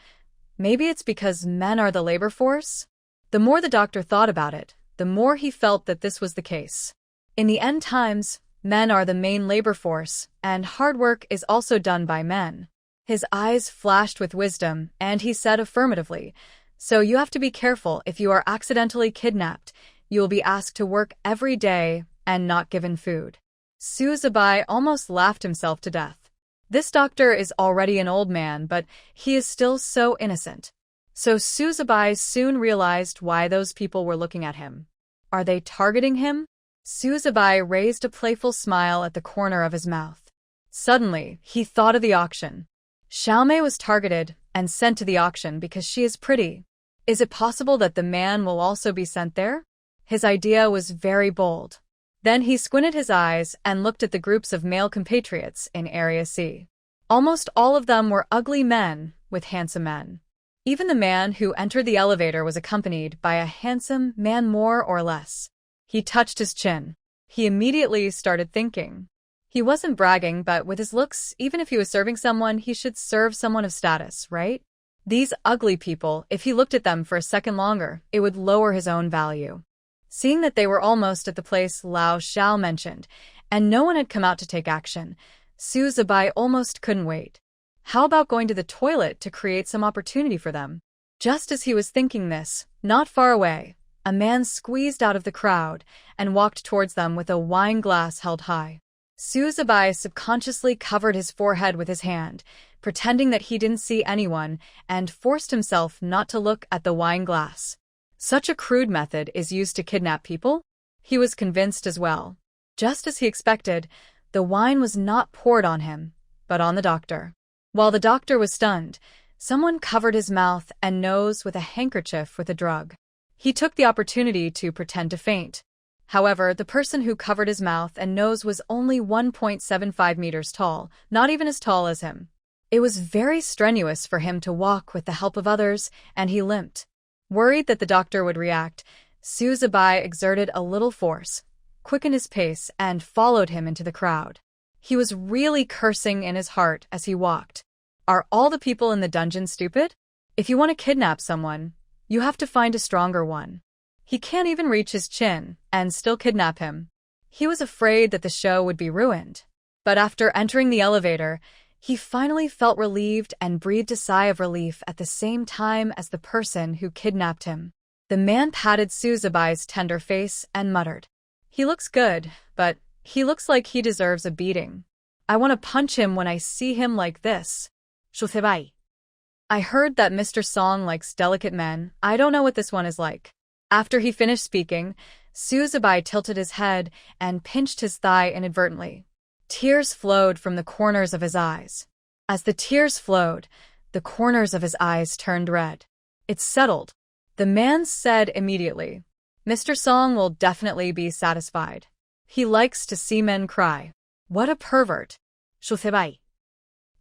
maybe it's because men are the labor force? The more the doctor thought about it, the more he felt that this was the case. In the end times, men are the main labor force, and hard work is also done by men. His eyes flashed with wisdom, and he said affirmatively, so you have to be careful. If you are accidentally kidnapped, you will be asked to work every day and not given food. Su Zibai almost laughed himself to death. This doctor is already an old man, but he is still so innocent. So Su Zibai soon realized why those people were looking at him. Are they targeting him? Su Zibai raised a playful smile at the corner of his mouth. Suddenly, he thought of the auction. Xiaomei was targeted and sent to the auction because she is pretty. Is it possible that the man will also be sent there? His idea was very bold. Then he squinted his eyes and looked at the groups of male compatriots in Area C. Almost all of them were ugly men with handsome men. Even the man who entered the elevator was accompanied by a handsome man, more or less. He touched his chin. He immediately started thinking. He wasn't bragging, but with his looks, even if he was serving someone, he should serve someone of status, right? These ugly people, if he looked at them for a second longer, it would lower his own value. Seeing that they were almost at the place Lao Xiao mentioned, and no one had come out to take action, Su Zibai almost couldn't wait. How about going to the toilet to create some opportunity for them? Just as he was thinking this, not far away, a man squeezed out of the crowd and walked towards them with a wine glass held high. Su Zibai subconsciously covered his forehead with his hand, pretending that he didn't see anyone, and forced himself not to look at the wine glass. Such a crude method is used to kidnap people? He was convinced as well. Just as he expected, the wine was not poured on him, but on the doctor. While the doctor was stunned, someone covered his mouth and nose with a handkerchief with a drug. He took the opportunity to pretend to faint. However, the person who covered his mouth and nose was only 1.75 meters tall, not even as tall as him. It was very strenuous for him to walk with the help of others, and he limped. Worried that the doctor would react, Su Zibai exerted a little force, quickened his pace, and followed him into the crowd. He was really cursing in his heart as he walked. Are all the people in the dungeon stupid? If you want to kidnap someone, you have to find a stronger one. He can't even reach his chin and still kidnap him. He was afraid that the show would be ruined. But after entering the elevator, he finally felt relieved and breathed a sigh of relief at the same time as the person who kidnapped him. The man patted Su Zibai's tender face and muttered. He looks good, but he looks like he deserves a beating. I want to punch him when I see him like this. Shusebai. I heard that Mr. Song likes delicate men. I don't know what this one is like. After he finished speaking, Suzubai tilted his head and pinched his thigh inadvertently. Tears flowed from the corners of his eyes. As the tears flowed, the corners of his eyes turned red. It's settled. The man said immediately. Mr. Song will definitely be satisfied. He likes to see men cry. What a pervert. Shusebai.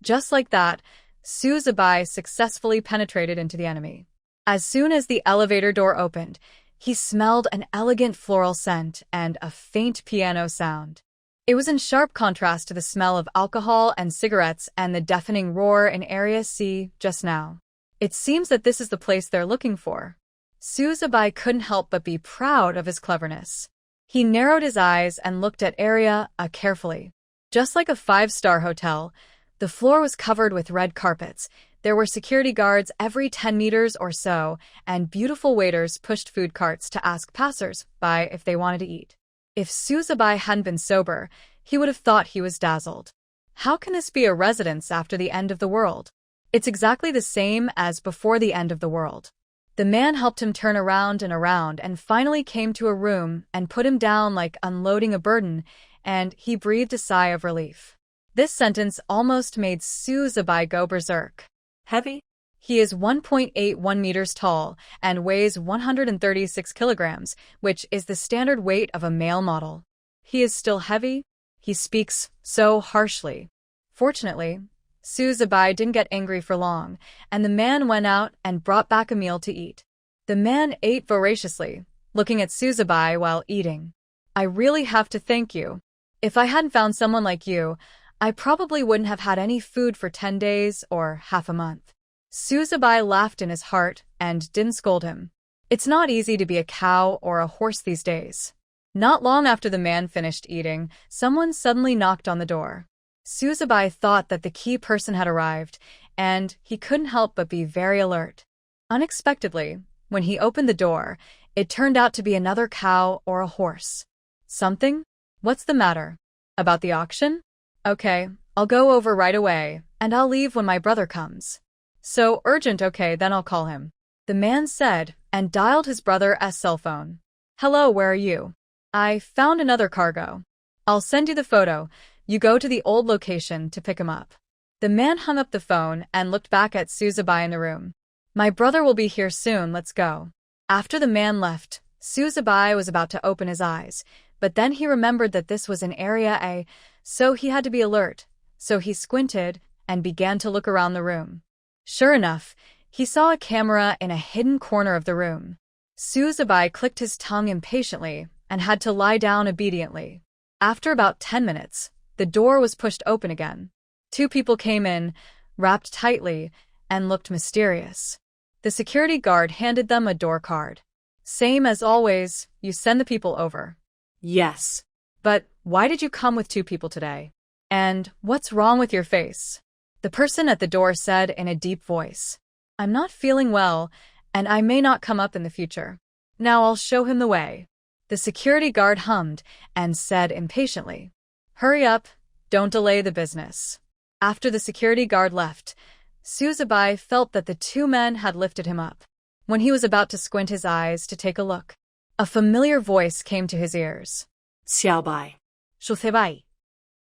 Just like that, Suzubai successfully penetrated into the enemy. As soon as the elevator door opened, he smelled an elegant floral scent and a faint piano sound. It was in sharp contrast to the smell of alcohol and cigarettes and the deafening roar in Area C just now. It seems that this is the place they're looking for. Suzubai couldn't help but be proud of his cleverness. He narrowed his eyes and looked at Area A carefully. Just like a 5-star hotel, the floor was covered with red carpets. There were security guards every 10 meters or so, and beautiful waiters pushed food carts to ask passers-by if they wanted to eat. If Suzubai hadn't been sober, he would have thought he was dazzled. How can this be a residence after the end of the world? It's exactly the same as before the end of the world. The man helped him turn around and finally came to a room and put him down like unloading a burden, and he breathed a sigh of relief. This sentence almost made Suzubai go berserk. Heavy? He is 1.81 meters tall and weighs 136 kilograms, which is the standard weight of a male model. He is still heavy. He speaks so harshly. Fortunately, Suzubai didn't get angry for long, and the man went out and brought back a meal to eat. The man ate voraciously, looking at Suzubai while eating. I really have to thank you. If I hadn't found someone like you, I probably wouldn't have had any food for 10 days or half a month. Suzubai laughed in his heart and didn't scold him. It's not easy to be a cow or a horse these days. Not long after the man finished eating, someone suddenly knocked on the door. Suzubai thought that the key person had arrived, and he couldn't help but be very alert. Unexpectedly, when he opened the door, it turned out to be another cow or a horse. Something? What's the matter? About the auction? Okay, I'll go over right away, and I'll leave when my brother comes. So urgent, okay, then I'll call him. The man said, and dialed his brother's cell phone. Hello, where are you? I found another cargo. I'll send you the photo. You go to the old location to pick him up. The man hung up the phone and looked back at Suzubai in the room. My brother will be here soon, let's go. After the man left, Suzubai was about to open his eyes, but then he remembered that this was in Area A, so he had to be alert, so he squinted and began to look around the room. Sure enough, he saw a camera in a hidden corner of the room. Suzubai clicked his tongue impatiently and had to lie down obediently. After about 10 minutes, the door was pushed open again. 2 people came in, wrapped tightly, and looked mysterious. The security guard handed them a door card. Same as always, you send the people over. Yes. But why did you come with 2 people today? And what's wrong with your face? The person at the door said in a deep voice. I'm not feeling well, and I may not come up in the future. Now I'll show him the way. The security guard hummed and said impatiently. Hurry up, don't delay the business. After the security guard left, Suzubai felt that the 2 men had lifted him up. When he was about to squint his eyes to take a look, a familiar voice came to his ears. Xiaobai. Shusebai.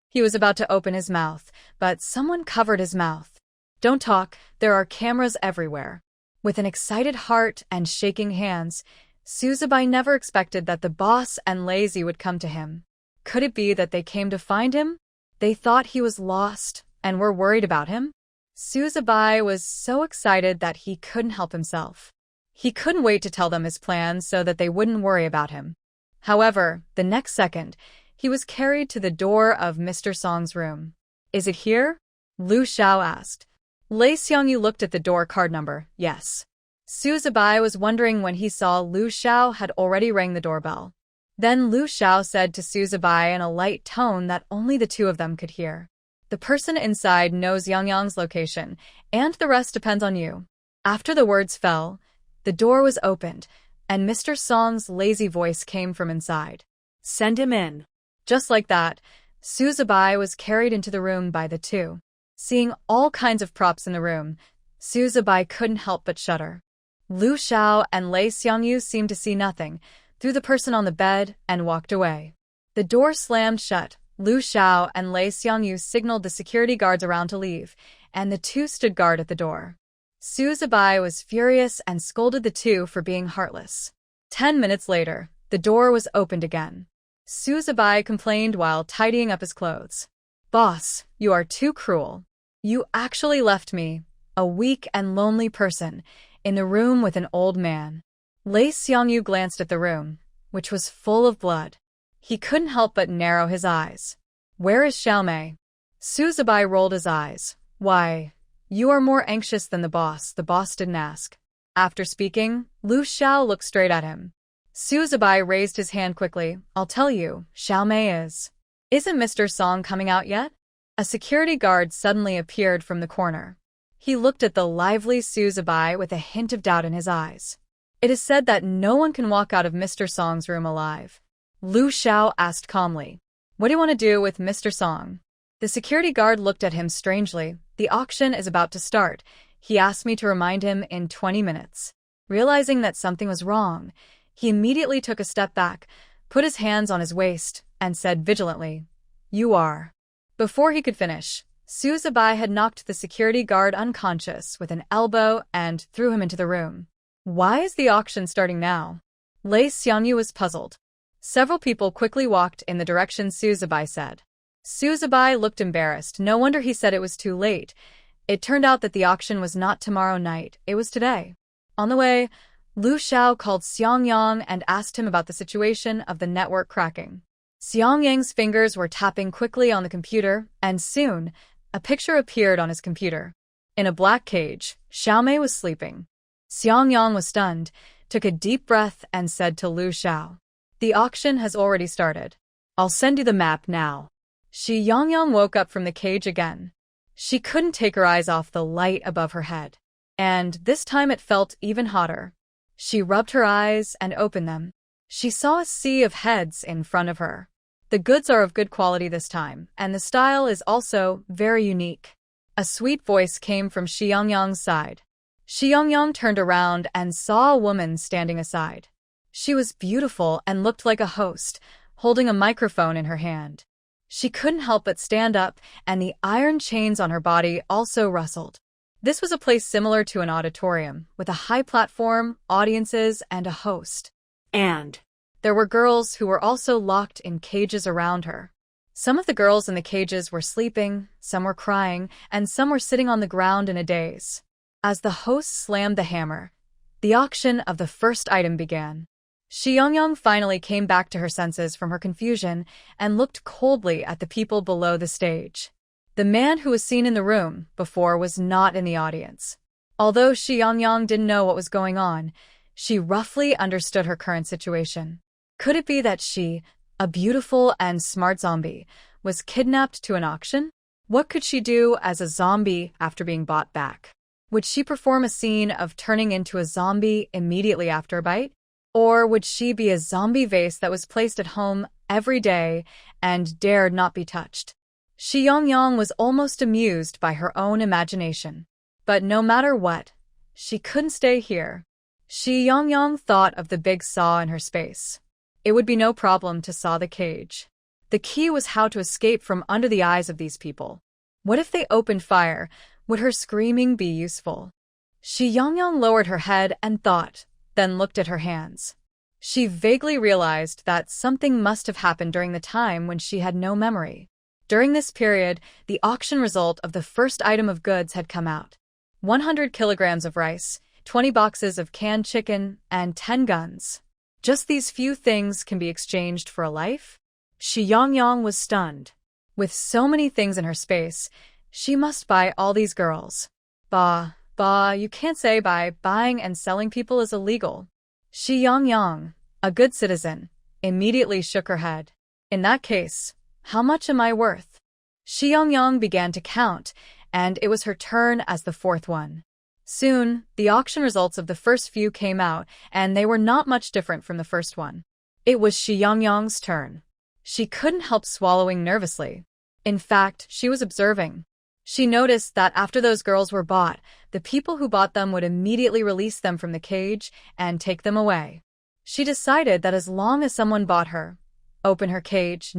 He was about to open his mouth, but someone covered his mouth. Don't talk, there are cameras everywhere. With an excited heart and shaking hands, Suzubai never expected that the boss and Lazy would come to him. Could it be that they came to find him? They thought he was lost and were worried about him? Suzubai was so excited that he couldn't help himself. He couldn't wait to tell them his plan so that they wouldn't worry about him. However, the next second, he was carried to the door of Mr. Song's room. Is it here? Lu Xiao asked. Lei Xiangyu looked at the door card number. Yes. Suzubai was wondering when he saw Lu Xiao had already rang the doorbell. Then Lu Xiao said to Suzubai in a light tone that only the 2 of them could hear. The person inside knows Xiang Yang's location, and the rest depends on you. After the words fell, the door was opened, and Mr. Song's lazy voice came from inside. Send him in. Just like that, Suzubai was carried into the room by the two. Seeing all kinds of props in the room, Suzubai couldn't help but shudder. Lu Xiao and Lei Xiangyu seemed to see nothing, threw the person on the bed, and walked away. The door slammed shut. Lu Xiao and Lei Xiangyu signaled the security guards around to leave, and the two stood guard at the door. Suzubai was furious and scolded the two for being heartless. 10 minutes later, the door was opened again. Suzubai complained while tidying up his clothes. "Boss, you are too cruel. You actually left me, a weak and lonely person, in the room with an old man." Lei Xiangyu glanced at the room, which was full of blood. He couldn't help but narrow his eyes. "Where is Xiaomei?" Suzubai rolled his eyes. "Why, you are more anxious than the boss didn't ask." After speaking, Lu Xiao looked straight at him. Suzubai raised his hand quickly. "I'll tell you, Xiaomei is. Isn't Mr. Song coming out yet?" A security guard suddenly appeared from the corner. He looked at the lively Suzubai with a hint of doubt in his eyes. "It is said that no one can walk out of Mr. Song's room alive." Lu Xiao asked calmly. "What do you want to do with Mr. Song?" The security guard looked at him strangely. "The auction is about to start. He asked me to remind him in 20 minutes. Realizing that something was wrong, he immediately took a step back, put his hands on his waist, and said vigilantly, "You are." Before he could finish, Suzubai had knocked the security guard unconscious with an elbow and threw him into the room. "Why is the auction starting now?" Lei Xiangyu was puzzled. Several people quickly walked in the direction Suzubai said. Suzubai looked embarrassed. No wonder he said it was too late. It turned out that the auction was not tomorrow night, it was today. On the way, Lu Xiao called Xiang Yang and asked him about the situation of the network cracking. Xiang Yang's fingers were tapping quickly on the computer, and soon, a picture appeared on his computer. In a black cage, Xiaomei was sleeping. Xiang Yang was stunned, took a deep breath, and said to Lu Xiao, "The auction has already started. I'll send you the map now." Xiang Yang woke up from the cage again. She couldn't take her eyes off the light above her head. And this time it felt even hotter. She rubbed her eyes and opened them. She saw a sea of heads in front of her. The goods are of good quality this time, and the style is also very unique. A sweet voice came from Xiang Yang's side. Xiang Yang turned around and saw a woman standing aside. She was beautiful and looked like a host, holding a microphone in her hand. She couldn't help but stand up, and the iron chains on her body also rustled. This was a place similar to an auditorium, with a high platform, audiences, and a host. And there were girls who were also locked in cages around her. Some of the girls in the cages were sleeping, some were crying, and some were sitting on the ground in a daze. As the host slammed the hammer, the auction of the first item began. Xiang Yang finally came back to her senses from her confusion and looked coldly at the people below the stage. The man who was seen in the room before was not in the audience. Although Xiang Yang didn't know what was going on, she roughly understood her current situation. Could it be that she, a beautiful and smart zombie, was kidnapped to an auction? What could she do as a zombie after being bought back? Would she perform a scene of turning into a zombie immediately after a bite? Or would she be a zombie vase that was placed at home every day and dared not be touched? Xiang Yang was almost amused by her own imagination. But no matter what, she couldn't stay here. Xiang Yang thought of the big saw in her space. It would be no problem to saw the cage. The key was how to escape from under the eyes of these people. What if they opened fire? Would her screaming be useful? Xiang Yang lowered her head and thought, then looked at her hands. She vaguely realized that something must have happened during the time when she had no memory. During this period, the auction result of the first item of goods had come out. 100 kilograms of rice, 20 boxes of canned chicken, and 10 guns. Just these few things can be exchanged for a life? Xiang Yang was stunned. With so many things in her space, she must buy all these girls. Bah, you can't say buying and selling people is illegal. Xiang Yang, a good citizen, immediately shook her head. In that case, how much am I worth? Xiang Yang began to count, and it was her turn as the fourth one. Soon, the auction results of the first few came out, and they were not much different from the first one. It was Xiang Yang's turn. She couldn't help swallowing nervously. In fact, she was observing. She noticed that after those girls were bought, the people who bought them would immediately release them from the cage and take them away. She decided that as long as someone bought her, opened her cage,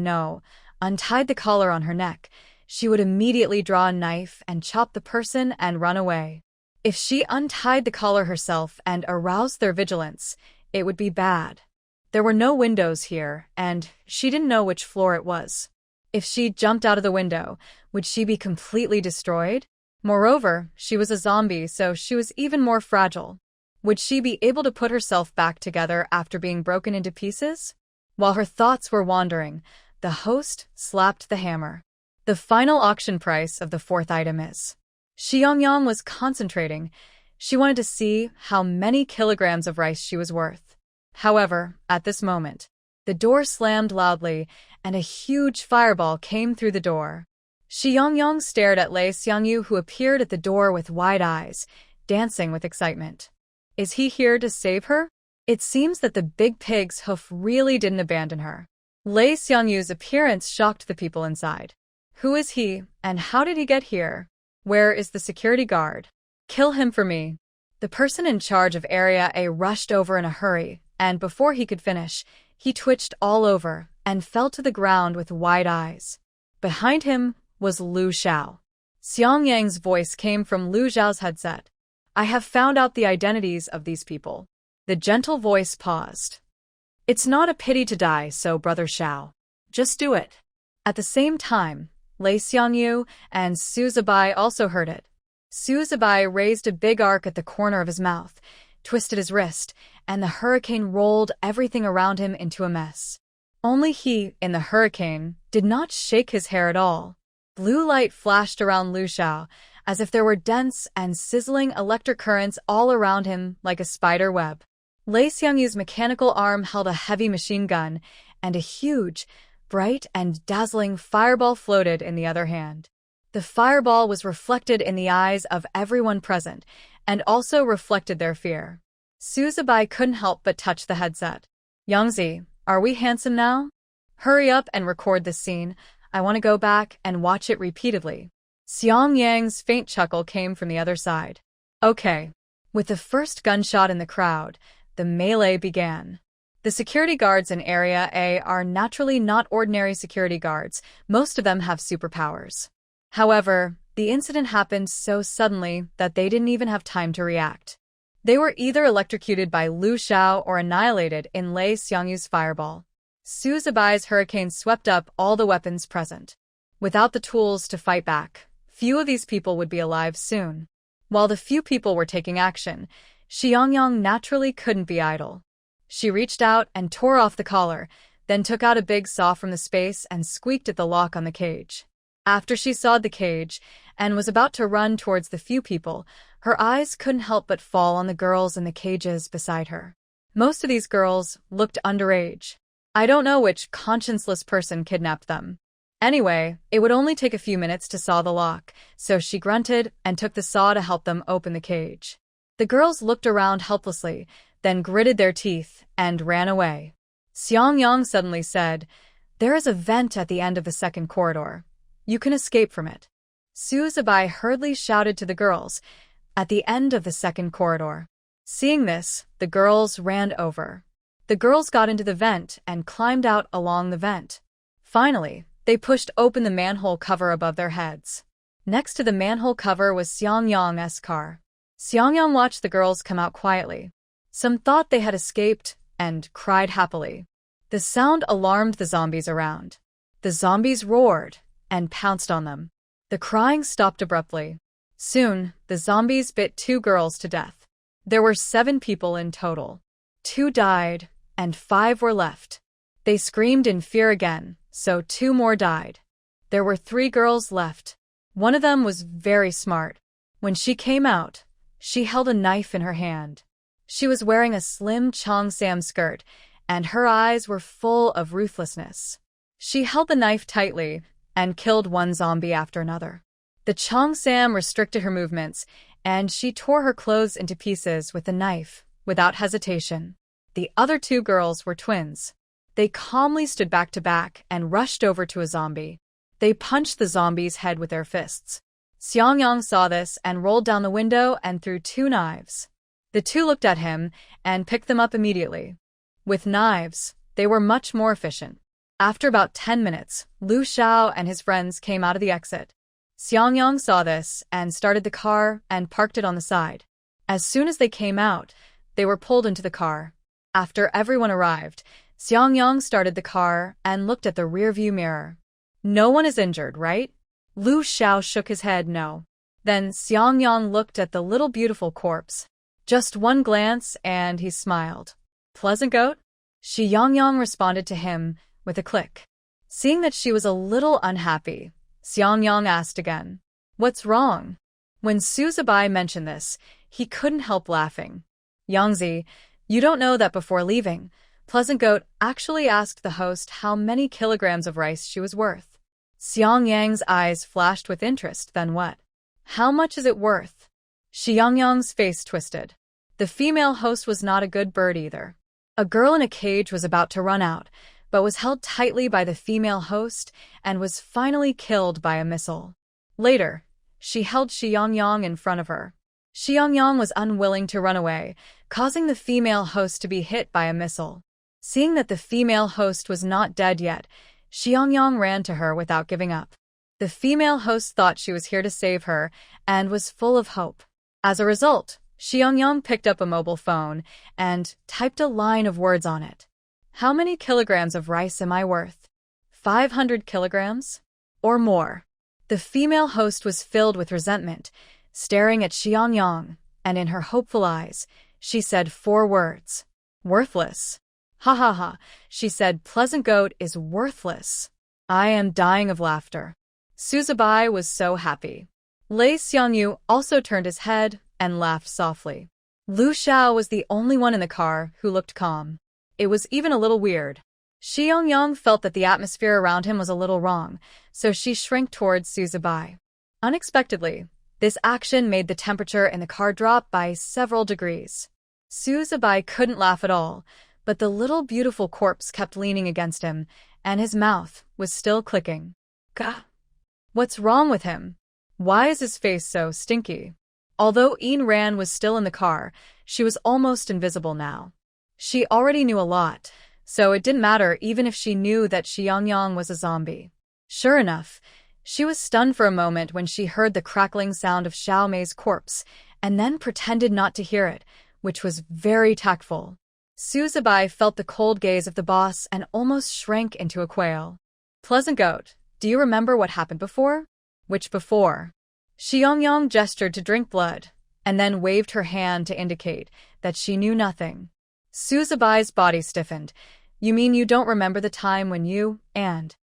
untied the collar on her neck, she would immediately draw a knife and chop the person and run away. If she untied the collar herself and aroused their vigilance, it would be bad. There were no windows here, and she didn't know which floor it was. If she jumped out of the window, would she be completely destroyed? Moreover, she was a zombie, so she was even more fragile. Would she be able to put herself back together after being broken into pieces? While her thoughts were wandering, the host slapped the hammer. The final auction price of the fourth item is. Xiang Yang was concentrating. She wanted to see how many kilograms of rice she was worth. However, at this moment, the door slammed loudly, and a huge fireball came through the door. Xiang Yang stared at Lei Xiangyu, who appeared at the door with wide eyes, dancing with excitement. Is he here to save her? It seems that the big pig's hoof really didn't abandon her. Lei Xiangyu's appearance shocked the people inside. Who is he, and how did he get here? Where is the security guard? Kill him for me. The person in charge of Area A rushed over in a hurry, and before he could finish, he twitched all over and fell to the ground with wide eyes. Behind him was Lu Xiao. Xiang Yang's voice came from Lu Xiao's headset. I have found out the identities of these people. The gentle voice paused. It's not a pity to die, so Brother Xiao. Just do it. At the same time, Lei Xiangyu and Su Zibai also heard it. Su Zibai raised a big arc at the corner of his mouth, twisted his wrist, and the hurricane rolled everything around him into a mess. Only he, in the hurricane, did not shake his hair at all. Blue light flashed around Lu Xiao, as if there were dense and sizzling electric currents all around him like a spider web. Lei Xiangyu's mechanical arm held a heavy machine gun, and a huge, bright and dazzling fireball floated in the other hand. The fireball was reflected in the eyes of everyone present, and also reflected their fear. Su Zibai couldn't help but touch the headset. Yangzi, are we handsome now? Hurry up and record this scene. I want to go back and watch it repeatedly. Xiang Yang's faint chuckle came from the other side. Okay. With the first gunshot in the crowd, the melee began. The security guards in Area A are naturally not ordinary security guards. Most of them have superpowers. However, the incident happened so suddenly that they didn't even have time to react. They were either electrocuted by Lu Xiao or annihilated in Lei Xiangyu's fireball. Su Zibai's hurricane swept up all the weapons present. Without the tools to fight back, few of these people would be alive soon. While the few people were taking action, Xiang Yang naturally couldn't be idle. She reached out and tore off the collar, then took out a big saw from the space and squeaked at the lock on the cage. After she sawed the cage and was about to run towards the few people, her eyes couldn't help but fall on the girls in the cages beside her. Most of these girls looked underage. I don't know which conscienceless person kidnapped them. Anyway, it would only take a few minutes to saw the lock, so she grunted and took the saw to help them open the cage. The girls looked around helplessly, then gritted their teeth and ran away. Xiang Yang suddenly said, "There is a vent at the end of the second corridor. You can escape from it." Su Zibai hurriedly shouted to the girls, "At the end of the second corridor." Seeing this, the girls ran over. The girls got into the vent and climbed out along the vent. Finally, they pushed open the manhole cover above their heads. Next to the manhole cover was Xiang Yang's car. Xiang Yang watched the girls come out quietly. Some thought they had escaped and cried happily. The sound alarmed the zombies around. The zombies roared and pounced on them. The crying stopped abruptly. Soon, the zombies bit 2 girls to death. There were 7 people in total. 2 died, and 5 were left. They screamed in fear again, so 2 more died. There were 3 girls left. One of them was very smart. When she came out, she held a knife in her hand. She was wearing a slim cheongsam skirt, and her eyes were full of ruthlessness. She held the knife tightly and killed one zombie after another. The cheongsam restricted her movements, and she tore her clothes into pieces with the knife, without hesitation. The other 2 girls were twins. They calmly stood back to back and rushed over to a zombie. They punched the zombie's head with their fists. Xiang Yang saw this and rolled down the window and threw 2 knives. The two looked at him and picked them up immediately. With knives, they were much more efficient. After about 10 minutes, Lu Xiao and his friends came out of the exit. Xiang Yang saw this and started the car and parked it on the side. As soon as they came out, they were pulled into the car. After everyone arrived, Xiang Yang started the car and looked at the rearview mirror. No one is injured, right? Lu Xiao shook his head no. Then Xiang Yang looked at the little beautiful corpse. Just one glance and he smiled. Pleasant goat? Xiang Yang responded to him with a click. Seeing that she was a little unhappy, Xiang Yang asked again. What's wrong? When Su Zibai mentioned this, he couldn't help laughing. Yangzi, you don't know that before leaving, Pleasant Goat actually asked the host how many kilograms of rice she was worth. Xiang Yang's eyes flashed with interest. Then what? How much is it worth? Xiang Yang's face twisted. The female host was not a good bird either. A girl in a cage was about to run out, but was held tightly by the female host and was finally killed by a missile. Later, she held Xiang Yang in front of her. Xiang Yang was unwilling to run away, causing the female host to be hit by a missile. Seeing that the female host was not dead yet, Xiang Yang ran to her without giving up. The female host thought she was here to save her and was full of hope. As a result, Xiang Yang picked up a mobile phone and typed a line of words on it. How many kilograms of rice am I worth? 500 kilograms? Or more. The female host was filled with resentment, staring at Xiang Yang, and in her hopeful eyes, she said 4 words. Worthless. Ha ha ha, she said Pleasant Goat is worthless. I am dying of laughter. Su Zibai was so happy. Lei Xiangyu also turned his head and laughed softly. Lu Xiao was the only one in the car who looked calm. It was even a little weird. Xiang Yang felt that the atmosphere around him was a little wrong, so she shrank towards Su Zibai. Unexpectedly, this action made the temperature in the car drop by several degrees. Su Zibai couldn't laugh at all, but the little beautiful corpse kept leaning against him, and his mouth was still clicking. Gah! What's wrong with him? Why is his face so stinky? Although Ayn Rand was still in the car, she was almost invisible now. She already knew a lot, so it didn't matter even if she knew that Xiang Yang was a zombie. Sure enough, she was stunned for a moment when she heard the crackling sound of Xiao Mei's corpse, and then pretended not to hear it, which was very tactful. Su Zibai felt the cold gaze of the boss and almost shrank into a quail. Pleasant Goat, do you remember what happened before? Which before? Xiang Yang gestured to drink blood, and then waved her hand to indicate that she knew nothing. Su Zibai's body stiffened. You mean you don't remember the time when you and,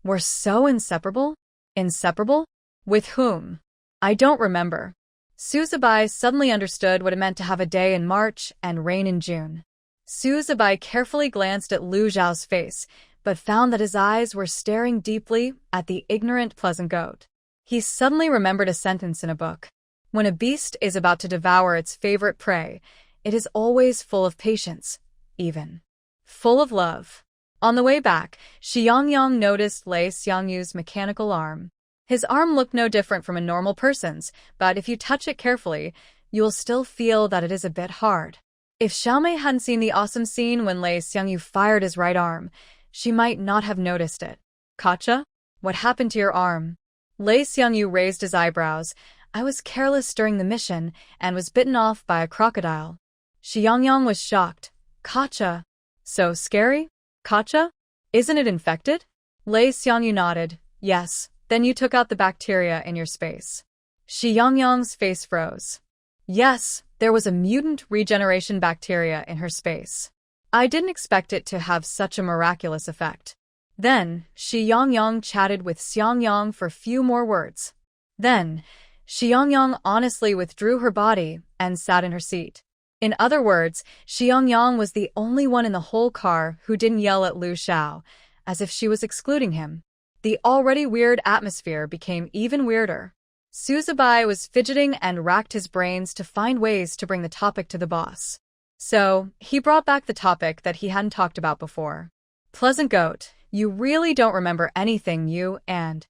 were so inseparable? Inseparable? With whom? I don't remember. Su Zibai suddenly understood what it meant to have a day in March and rain in June. Su Zibai carefully glanced at Lu Zhao's face, but found that his eyes were staring deeply at the ignorant Pleasant Goat. He suddenly remembered a sentence in a book. When a beast is about to devour its favorite prey, it is always full of patience, even full of love. On the way back, Xiang Yang noticed Lei Xiangyu's mechanical arm. His arm looked no different from a normal person's, but if you touch it carefully, you will still feel that it is a bit hard. If Xiaomei hadn't seen the awesome scene when Lei Xiangyu fired his right arm, she might not have noticed it. Kacha? What happened to your arm? Lei Xiangyu raised his eyebrows. I was careless during the mission and was bitten off by a crocodile. Xiang Yang was shocked. Kacha? So scary? Kacha? Isn't it infected? Lei Xiangyu nodded. Yes. Then you took out the bacteria in your space. Xiang Yang's face froze. Yes, there was a mutant regeneration bacteria in her space. I didn't expect it to have such a miraculous effect. Then, Xiang Yang chatted with Xiang Yang for few more words. Then, Xiang Yang honestly withdrew her body and sat in her seat. In other words, Xiang Yang was the only one in the whole car who didn't yell at Lu Xiao, as if she was excluding him. The already weird atmosphere became even weirder. Su Zibai was fidgeting and racked his brains to find ways to bring the topic to the boss. So, he brought back the topic that he hadn't talked about before. Pleasant Goat, you really don't remember anything you and…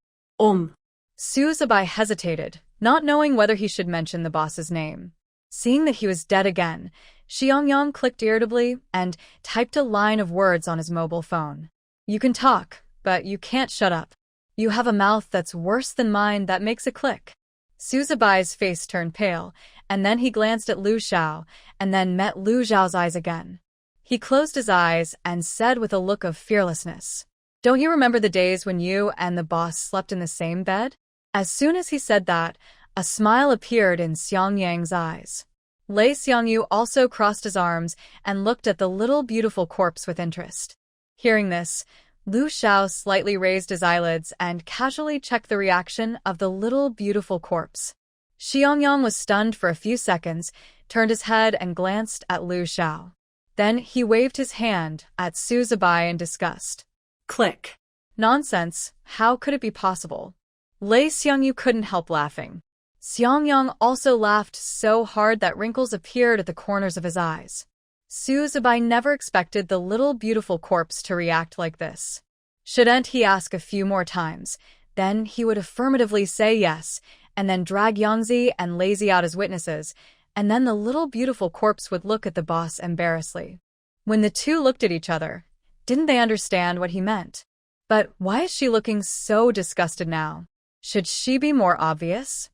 Suzubai hesitated, not knowing whether he should mention the boss's name. Seeing that he was dead again, Xiang Yang clicked irritably and typed a line of words on his mobile phone. You can talk, but you can't shut up. You have a mouth that's worse than mine that makes a click. Suzubai's face turned pale, and then he glanced at Lu Xiao, and then met Lu Xiao's eyes again. He closed his eyes and said with a look of fearlessness, "Don't you remember the days when you and the boss slept in the same bed?" As soon as he said that, a smile appeared in Xiang Yang's eyes. Lei Xiangyu also crossed his arms and looked at the little beautiful corpse with interest. Hearing this, Lu Xiao slightly raised his eyelids and casually checked the reaction of the little beautiful corpse. Xiang Yang was stunned for a few seconds, turned his head and glanced at Lu Xiao. Then he waved his hand at Suzubai in disgust. Click. Nonsense, how could it be possible? Lei Xiangyu couldn't help laughing. Xiang Yang also laughed so hard that wrinkles appeared at the corners of his eyes. Suzubai never expected the little beautiful corpse to react like this. Shouldn't he ask a few more times? Then he would affirmatively say yes, and then drag Yangzi and Lazy out as witnesses, and then the little beautiful corpse would look at the boss embarrassedly. When the two looked at each other, didn't they understand what he meant? But why is she looking so disgusted now? Should she be more obvious?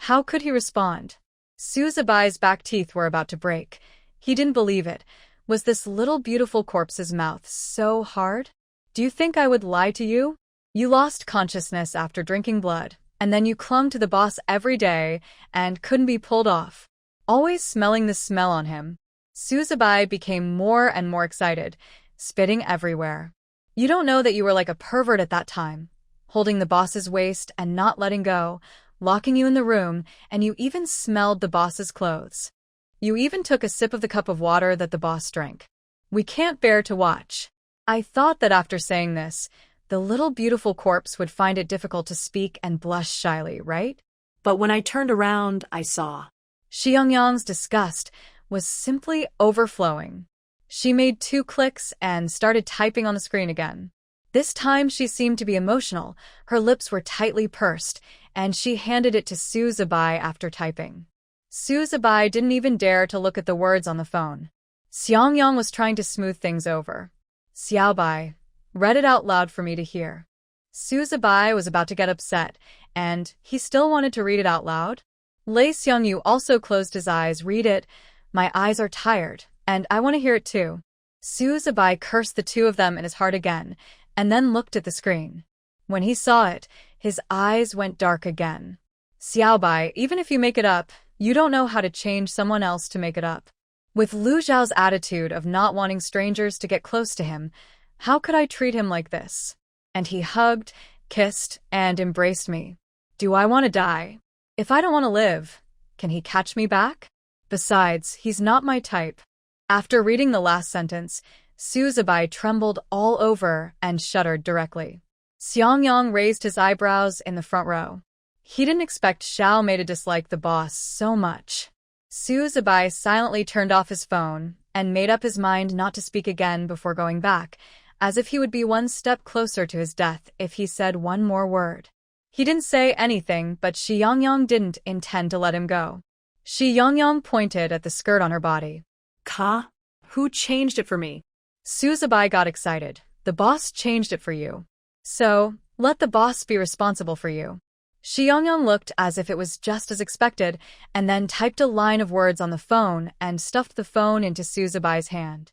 How could he respond? Suzubai's back teeth were about to break. He didn't believe it. Was this little beautiful corpse's mouth so hard? Do you think I would lie to you? You lost consciousness after drinking blood, and then you clung to the boss every day and couldn't be pulled off. Always smelling the smell on him. Suzubai became more and more excited, spitting everywhere. You don't know that you were like a pervert at that time, holding the boss's waist and not letting go, locking you in the room, and you even smelled the boss's clothes. You even took a sip of the cup of water that the boss drank. We can't bear to watch. I thought that after saying this, the little beautiful corpse would find it difficult to speak and blush shyly, right? But when I turned around, I saw. Xiang Yang's disgust was simply overflowing. She made 2 clicks and started typing on the screen again. This time she seemed to be emotional, her lips were tightly pursed, and she handed it to Suzubai after typing. Suzubai didn't even dare to look at the words on the phone. Xiang Yang was trying to smooth things over. Xiaobai, read it out loud for me to hear. Suzubai was about to get upset, and he still wanted to read it out loud. Lei Xiangyu also closed his eyes. Read it. My eyes are tired, and I want to hear it too. Suzubai cursed the two of them in his heart again, and then looked at the screen. When he saw it, his eyes went dark again. Xiaobai, even if you make it up, you don't know how to change someone else to make it up. With Lu Zhao's attitude of not wanting strangers to get close to him, how could I treat him like this? And he hugged, kissed, and embraced me. Do I want to die? If I don't want to live, can he catch me back? Besides, he's not my type. After reading the last sentence, Suzubai trembled all over and shuddered directly. Xiang Yang raised his eyebrows in the front row. He didn't expect Xiao Mei to dislike the boss so much. Suzubai silently turned off his phone and made up his mind not to speak again before going back, as if he would be one step closer to his death if he said one more word. He didn't say anything, but Xiang Yang didn't intend to let him go. Xiang Yang pointed at the skirt on her body. Ka? Who changed it for me? Suzubai got excited. The boss changed it for you. So, let the boss be responsible for you. Xiang Yang looked as if it was just as expected, and then typed a line of words on the phone and stuffed the phone into Suzubai's hand.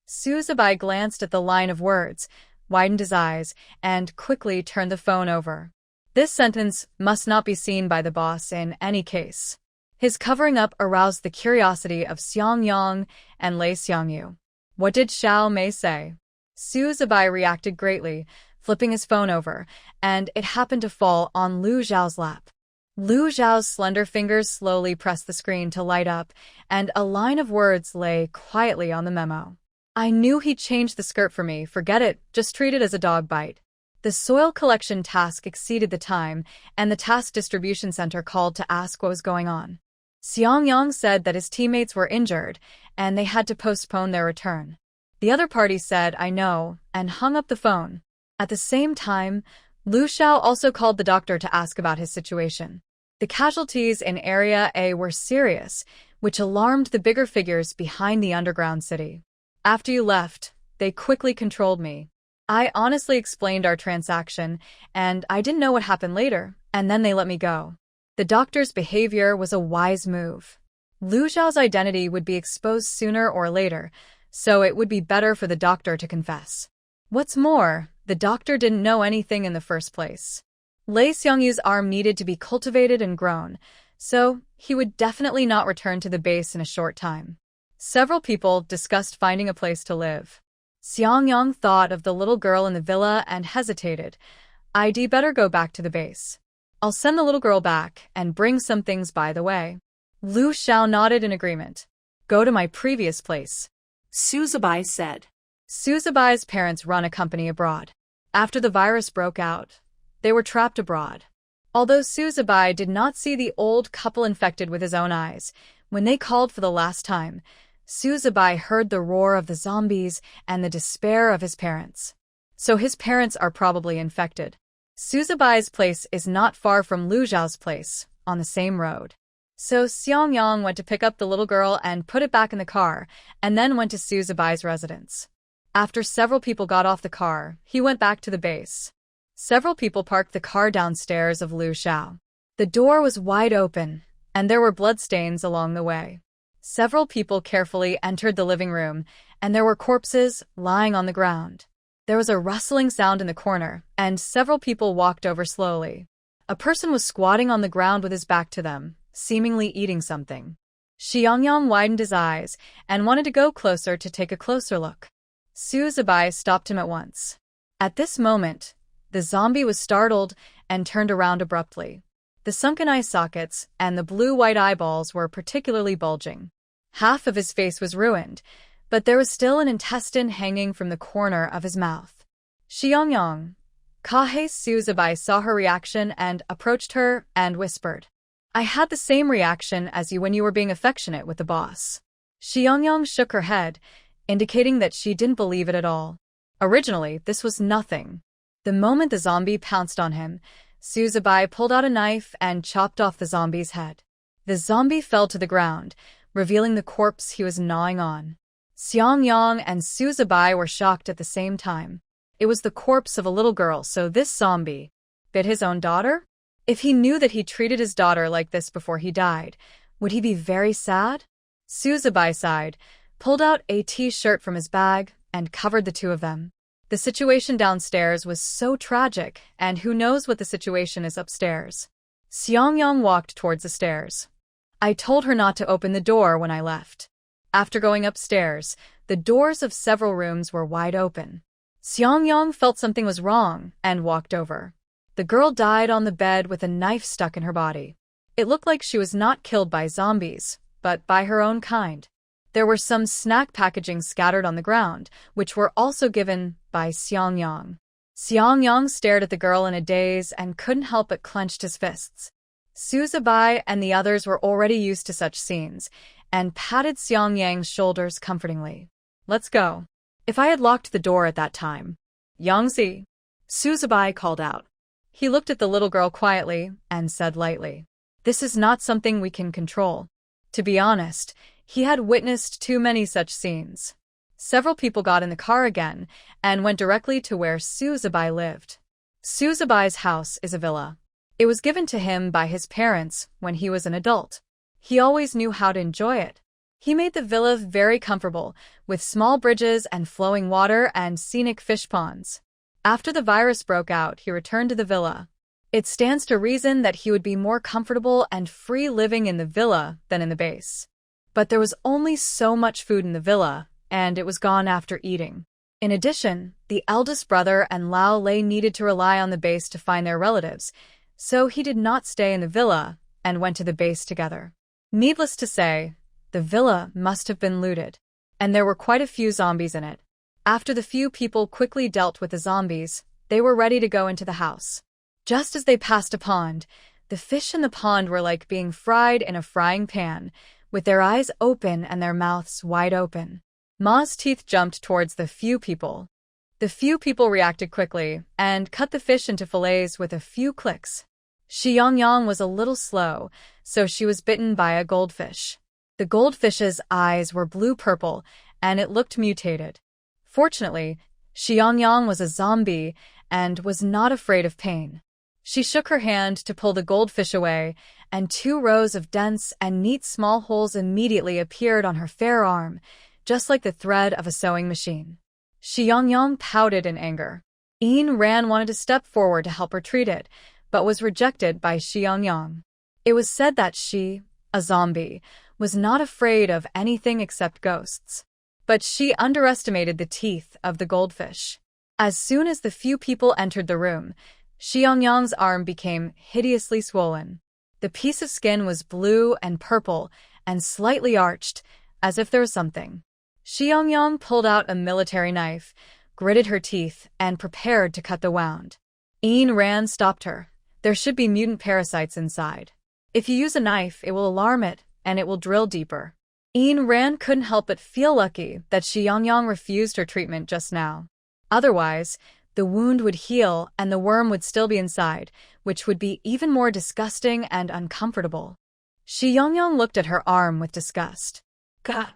Suzubai glanced at the line of words, widened his eyes, and quickly turned the phone over. This sentence must not be seen by the boss in any case. His covering up aroused the curiosity of Xiang Yang and Lei Xiangyu. What did Xiao Mei say? Suzubai reacted greatly, flipping his phone over, and it happened to fall on Lu Zhao's lap. Lu Zhao's slender fingers slowly pressed the screen to light up, and a line of words lay quietly on the memo. I knew he changed the skirt for me. Forget it, just treat it as a dog bite. The soil collection task exceeded the time, and the task distribution center called to ask what was going on. Xiang Yang said that his teammates were injured, and they had to postpone their return. The other party said, "I know," and hung up the phone. At the same time, Lu Xiao also called the doctor to ask about his situation. The casualties in Area A were serious, which alarmed the bigger figures behind the underground city. After you left, they quickly controlled me. I honestly explained our transaction, and I didn't know what happened later, and then they let me go. The doctor's behavior was a wise move. Lu Xiao's identity would be exposed sooner or later, so it would be better for the doctor to confess. What's more, the doctor didn't know anything in the first place. Lei Xiangyu's arm needed to be cultivated and grown, so he would definitely not return to the base in a short time. Several people discussed finding a place to live. Xiang Yang thought of the little girl in the villa and hesitated. I'd better go back to the base. I'll send the little girl back and bring some things by the way. Lu Xiao nodded in agreement. Go to my previous place, Suzubai said. Suzubai's parents run a company abroad. After the virus broke out, they were trapped abroad. Although Suzubai did not see the old couple infected with his own eyes, when they called for the last time, Suzubai heard the roar of the zombies and the despair of his parents. So his parents are probably infected. Suzubai's place is not far from Lu Xiao's place, on the same road. So Xiang Yang went to pick up the little girl and put it back in the car, and then went to Suzubai's residence. After several people got off the car, he went back to the base. Several people parked the car downstairs of Lu Xiao. The door was wide open, and there were bloodstains along the way. Several people carefully entered the living room, and there were corpses lying on the ground. There was a rustling sound in the corner, and several people walked over slowly. A person was squatting on the ground with his back to them, seemingly eating something. Xiang Yang widened his eyes and wanted to go closer to take a closer look. Suzubai stopped him at once. At this moment, the zombie was startled and turned around abruptly. The sunken eye sockets and the blue-white eyeballs were particularly bulging. Half of his face was ruined, but there was still an intestine hanging from the corner of his mouth. Xiang Yang. Kahe Suzubai saw her reaction and approached her and whispered, I had the same reaction as you when you were being affectionate with the boss. Xiang Yang shook her head, indicating that she didn't believe it at all. Originally, this was nothing. The moment the zombie pounced on him, Suzubai pulled out a knife and chopped off the zombie's head. The zombie fell to the ground, revealing the corpse he was gnawing on. Xiang Yang and Suzubai were shocked at the same time. It was the corpse of a little girl, so this zombie bit his own daughter? If he knew that he treated his daughter like this before he died, would he be very sad? Suzubai sighed, pulled out a t-shirt from his bag, and covered the two of them. The situation downstairs was so tragic, and who knows what the situation is upstairs. Xiang Yang walked towards the stairs. I told her not to open the door when I left. After going upstairs, the doors of several rooms were wide open. Xiang Yang felt something was wrong and walked over. The girl died on the bed with a knife stuck in her body. It looked like she was not killed by zombies, but by her own kind. There were some snack packaging scattered on the ground, which were also given by Xiang Yang. Xiang Yang stared at the girl in a daze and couldn't help but clenched his fists. Suzubai and the others were already used to such scenes, and patted Xiang Yang's shoulders comfortingly. Let's go. If I had locked the door at that time. Yangzi, Suzubai called out. He looked at the little girl quietly and said lightly, This is not something we can control. To be honest, he had witnessed too many such scenes. Several people got in the car again and went directly to where Suzubai lived. Suzubai's house is a villa. It was given to him by his parents when he was an adult. He always knew how to enjoy it. He made the villa very comfortable, with small bridges and flowing water and scenic fish ponds. After the virus broke out, he returned to the villa. It stands to reason that he would be more comfortable and free living in the villa than in the base. But there was only so much food in the villa, and it was gone after eating. In addition, the eldest brother and Lao Lei needed to rely on the base to find their relatives, so he did not stay in the villa and went to the base together. Needless to say, the villa must have been looted, and there were quite a few zombies in it. After the few people quickly dealt with the zombies, they were ready to go into the house. Just as they passed a pond, The fish in the pond were like being fried in a frying pan, with their eyes open and their mouths wide open. Ma's teeth jumped towards the few people. The few people reacted quickly and cut the fish into fillets with a few clicks. Xiang Yang was a little slow, so she was bitten by a goldfish. The goldfish's eyes were blue-purple, and it looked mutated. Fortunately, Xiang Yang was a zombie and was not afraid of pain. She shook her hand to pull the goldfish away, and 2 rows of dense and neat small holes immediately appeared on her fair arm, just like the thread of a sewing machine. Xiang Yang pouted in anger. Ain Ran wanted to step forward to help her treat it, but was rejected by Xiang Yang. It was said that she, a zombie, was not afraid of anything except ghosts. But she underestimated the teeth of the goldfish. As soon as the few people entered the room, Xiang Yang's arm became hideously swollen. The piece of skin was blue and purple and slightly arched, as if there was something. Xiang Yang pulled out a military knife, gritted her teeth, and prepared to cut the wound. Ain Ran stopped her. There should be mutant parasites inside. If you use a knife, it will alarm it, and it will drill deeper. Ain Ran couldn't help but feel lucky that Xiang Yang refused her treatment just now. Otherwise, the wound would heal and the worm would still be inside, which would be even more disgusting and uncomfortable. Xiang Yang looked at her arm with disgust. Gah!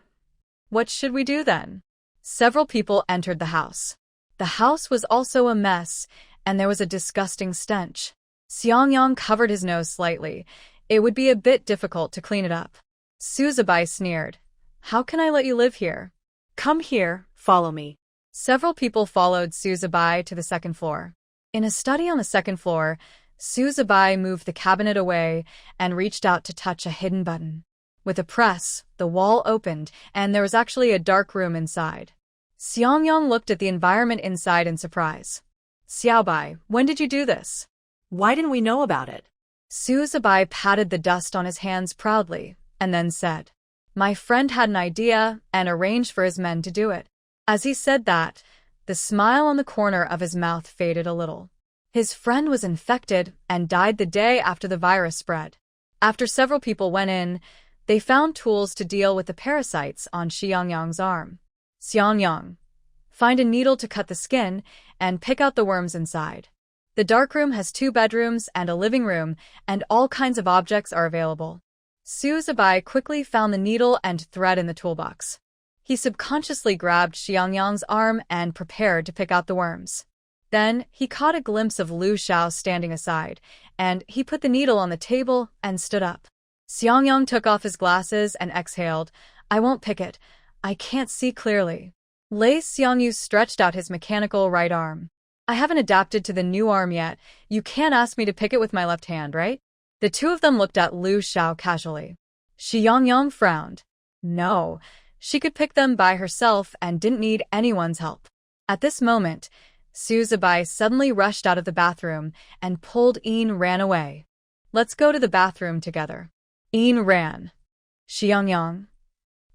What should we do then? Several people entered the house. The house was also a mess, and there was a disgusting stench. Xiang Yang covered his nose slightly. It would be a bit difficult to clean it up. Suzubai sneered. How can I let you live here? Come here, follow me. Several people followed Suzubai to the second floor. In a study on the second floor, Suzubai moved the cabinet away and reached out to touch a hidden button. With a press, the wall opened, and there was actually a dark room inside. Xiang Yang looked at the environment inside in surprise. Xiaobai, when did you do this? Why didn't we know about it? Suzubai patted the dust on his hands proudly, and then said, My friend had an idea and arranged for his men to do it. As he said that, the smile on the corner of his mouth faded a little. His friend was infected and died the day after the virus spread. After several people went in, they found tools to deal with the parasites on Xiang Yang's arm. Xiang Yang, find a needle to cut the skin and pick out the worms inside. The darkroom has 2 bedrooms and a living room, and all kinds of objects are available. Suzubai quickly found the needle and thread in the toolbox. He subconsciously grabbed Xiang Yang's arm and prepared to pick out the worms. Then, he caught a glimpse of Lu Xiao standing aside, and he put the needle on the table and stood up. Xiang Yang took off his glasses and exhaled. I won't pick it. I can't see clearly. Lei Xiangyu stretched out his mechanical right arm. I haven't adapted to the new arm yet. You can't ask me to pick it with my left hand, right? The 2 of them looked at Lu Xiao casually. Xiang Yang frowned. No, she could pick them by herself and didn't need anyone's help. At this moment, Suzubai suddenly rushed out of the bathroom and pulled Ain Ran away. Let's go to the bathroom together. Ain ran. Xiang Yang.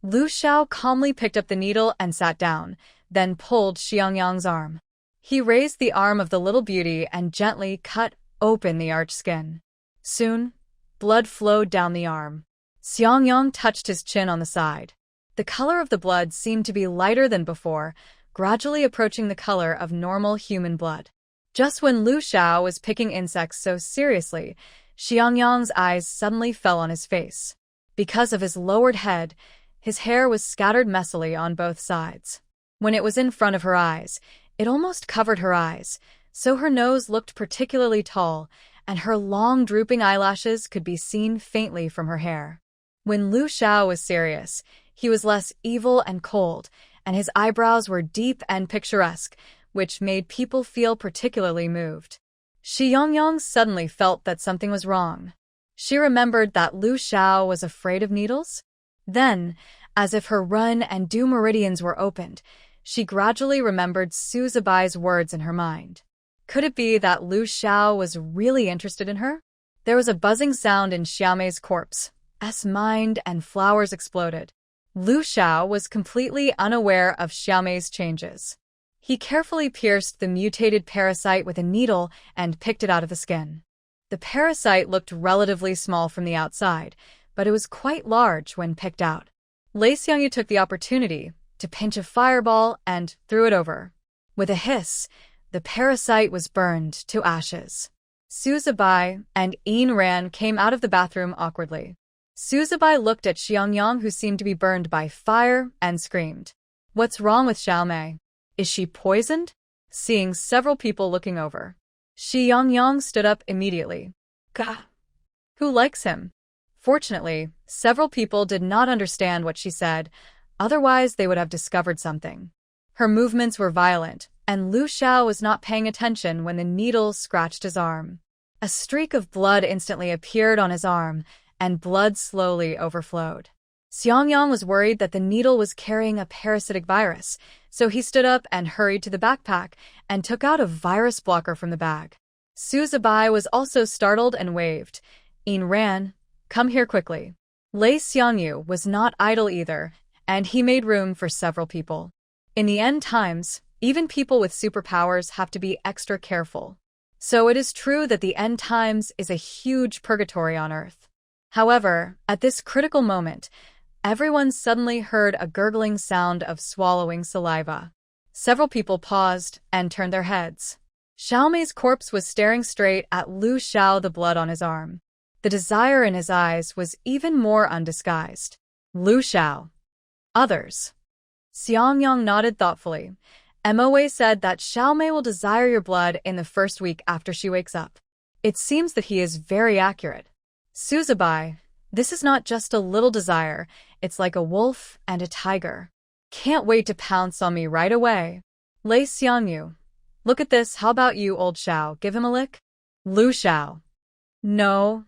Lu Xiao calmly picked up the needle and sat down, then pulled Xiang Yang's arm. He raised the arm of the little beauty and gently cut open the arched skin. Soon, blood flowed down the arm. Xiang Yang touched his chin on the side. The color of the blood seemed to be lighter than before, gradually approaching the color of normal human blood. Just when Lu Xiao was picking insects so seriously, Xiang Yang's eyes suddenly fell on his face. Because of his lowered head, his hair was scattered messily on both sides. When it was in front of her eyes, it almost covered her eyes, so her nose looked particularly tall, and her long drooping eyelashes could be seen faintly from her hair. When Lu Xiao was serious, he was less evil and cold, and his eyebrows were deep and picturesque, which made people feel particularly moved. Xiang Yang suddenly felt that something was wrong. She remembered that Lu Xiao was afraid of needles. Then, as if her run and do meridians were opened, she gradually remembered Suzubai's words in her mind. Could it be that Lu Xiao was really interested in her? There was a buzzing sound in Xiaomei's corpse's mind, and flowers exploded. Lu Xiao was completely unaware of Xiaomei's changes. He carefully pierced the mutated parasite with a needle and picked it out of the skin. The parasite looked relatively small from the outside, but it was quite large when picked out. Lei Xiangyu took the opportunity to pinch a fireball and threw it over. With a hiss, the parasite was burned to ashes. Suzubai and Yin Ran came out of the bathroom awkwardly. Suzubai looked at Xiang Yang, who seemed to be burned by fire, and screamed, "What's wrong with Xiaomei? Is she poisoned?" Seeing several people looking over, Xiang Yang stood up immediately. "Gah! Who likes him?" Fortunately, several people did not understand what she said, otherwise they would have discovered something. Her movements were violent, and Lu Xiao was not paying attention when the needle scratched his arm. A streak of blood instantly appeared on his arm, and blood slowly overflowed. Xiang Yang was worried that the needle was carrying a parasitic virus, so he stood up and hurried to the backpack and took out a virus blocker from the bag. Suzubai was also startled and waved. Yin Ran, come here quickly. Lei Xiangyu was not idle either, and he made room for several people. In the end times, even people with superpowers have to be extra careful. So it is true that the end times is a huge purgatory on Earth. However, at this critical moment, everyone suddenly heard a gurgling sound of swallowing saliva. Several people paused and turned their heads. Xiaomei's corpse was staring straight at Lu Xiao, the blood on his arm. The desire in his eyes was even more undisguised. Lu Xiao. Others. Xiang Yang nodded thoughtfully. MOA said that Xiaomei will desire your blood in the first week after she wakes up. It seems that he is very accurate. Suzubai, this is not just a little desire, it's like a wolf and a tiger. Can't wait to pounce on me right away. Lei Xiangyu, look at this, how about you, old Xiao, give him a lick? Lu Xiao. No.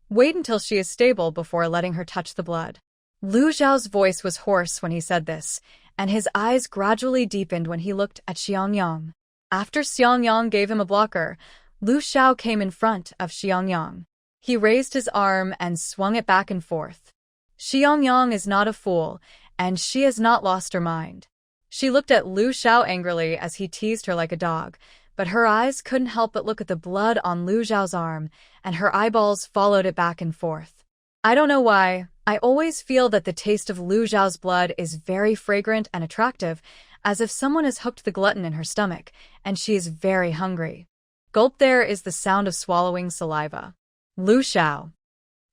Wait until she is stable before letting her touch the blood. Lu Xiao's voice was hoarse when he said this, and his eyes gradually deepened when he looked at Xiang Yang. After Xiang Yang gave him a blocker, Lu Xiao came in front of Xiang Yang. He raised his arm and swung it back and forth. Xiang Yang is not a fool, and she has not lost her mind. She looked at Lu Xiao angrily as he teased her like a dog, but her eyes couldn't help but look at the blood on Lu Xiao's arm, and her eyeballs followed it back and forth. I don't know why, I always feel that the taste of Lu Xiao's blood is very fragrant and attractive, as if someone has hooked the glutton in her stomach, and she is very hungry. Gulp, there is the sound of swallowing saliva. Lu Xiao.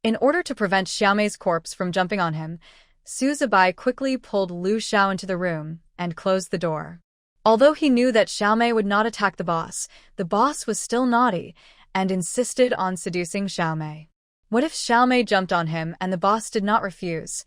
In order to prevent Xiaomei's corpse from jumping on him, Suzubai quickly pulled Lu Xiao into the room and closed the door. Although he knew that Xiaomei would not attack the boss was still naughty and insisted on seducing Xiaomei. What if Xiaomei jumped on him and the boss did not refuse?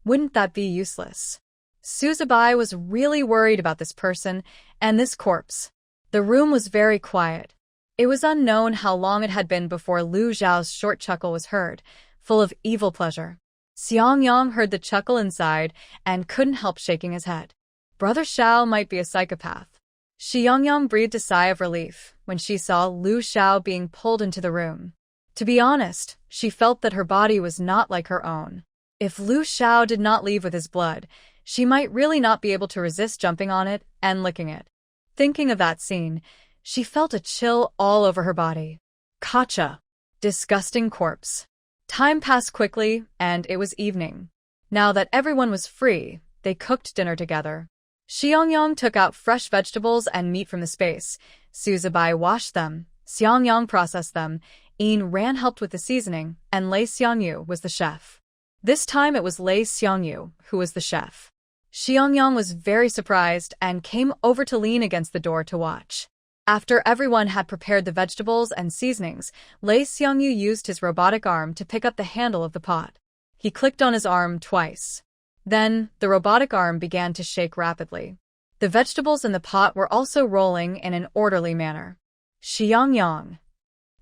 Wouldn't that be useless? Suzubai was really worried about this person and this corpse. The room was very quiet. It was unknown how long it had been before Lu Xiao's short chuckle was heard, full of evil pleasure. Xiang Yang heard the chuckle inside and couldn't help shaking his head. Brother Xiao might be a psychopath. Xiang Yang breathed a sigh of relief when she saw Lu Xiao being pulled into the room. To be honest, she felt that her body was not like her own. If Lu Xiao did not leave with his blood, she might really not be able to resist jumping on it and licking it. Thinking of that scene, she felt a chill all over her body. Kacha. Disgusting corpse. Time passed quickly, and it was evening. Now that everyone was free, they cooked dinner together. Xiang Yang took out fresh vegetables and meat from the space. Suzubai washed them. Xiang Yang processed them. Yin Ran helped with the seasoning, and Lei Xiangyu was the chef. This time it was Lei Xiangyu who was the chef. Xiang Yang was very surprised and came over to lean against the door to watch. After everyone had prepared the vegetables and seasonings, Lei Xiangyu used his robotic arm to pick up the handle of the pot. He clicked on his arm twice. Then, the robotic arm began to shake rapidly. The vegetables in the pot were also rolling in an orderly manner. Xiang Yang.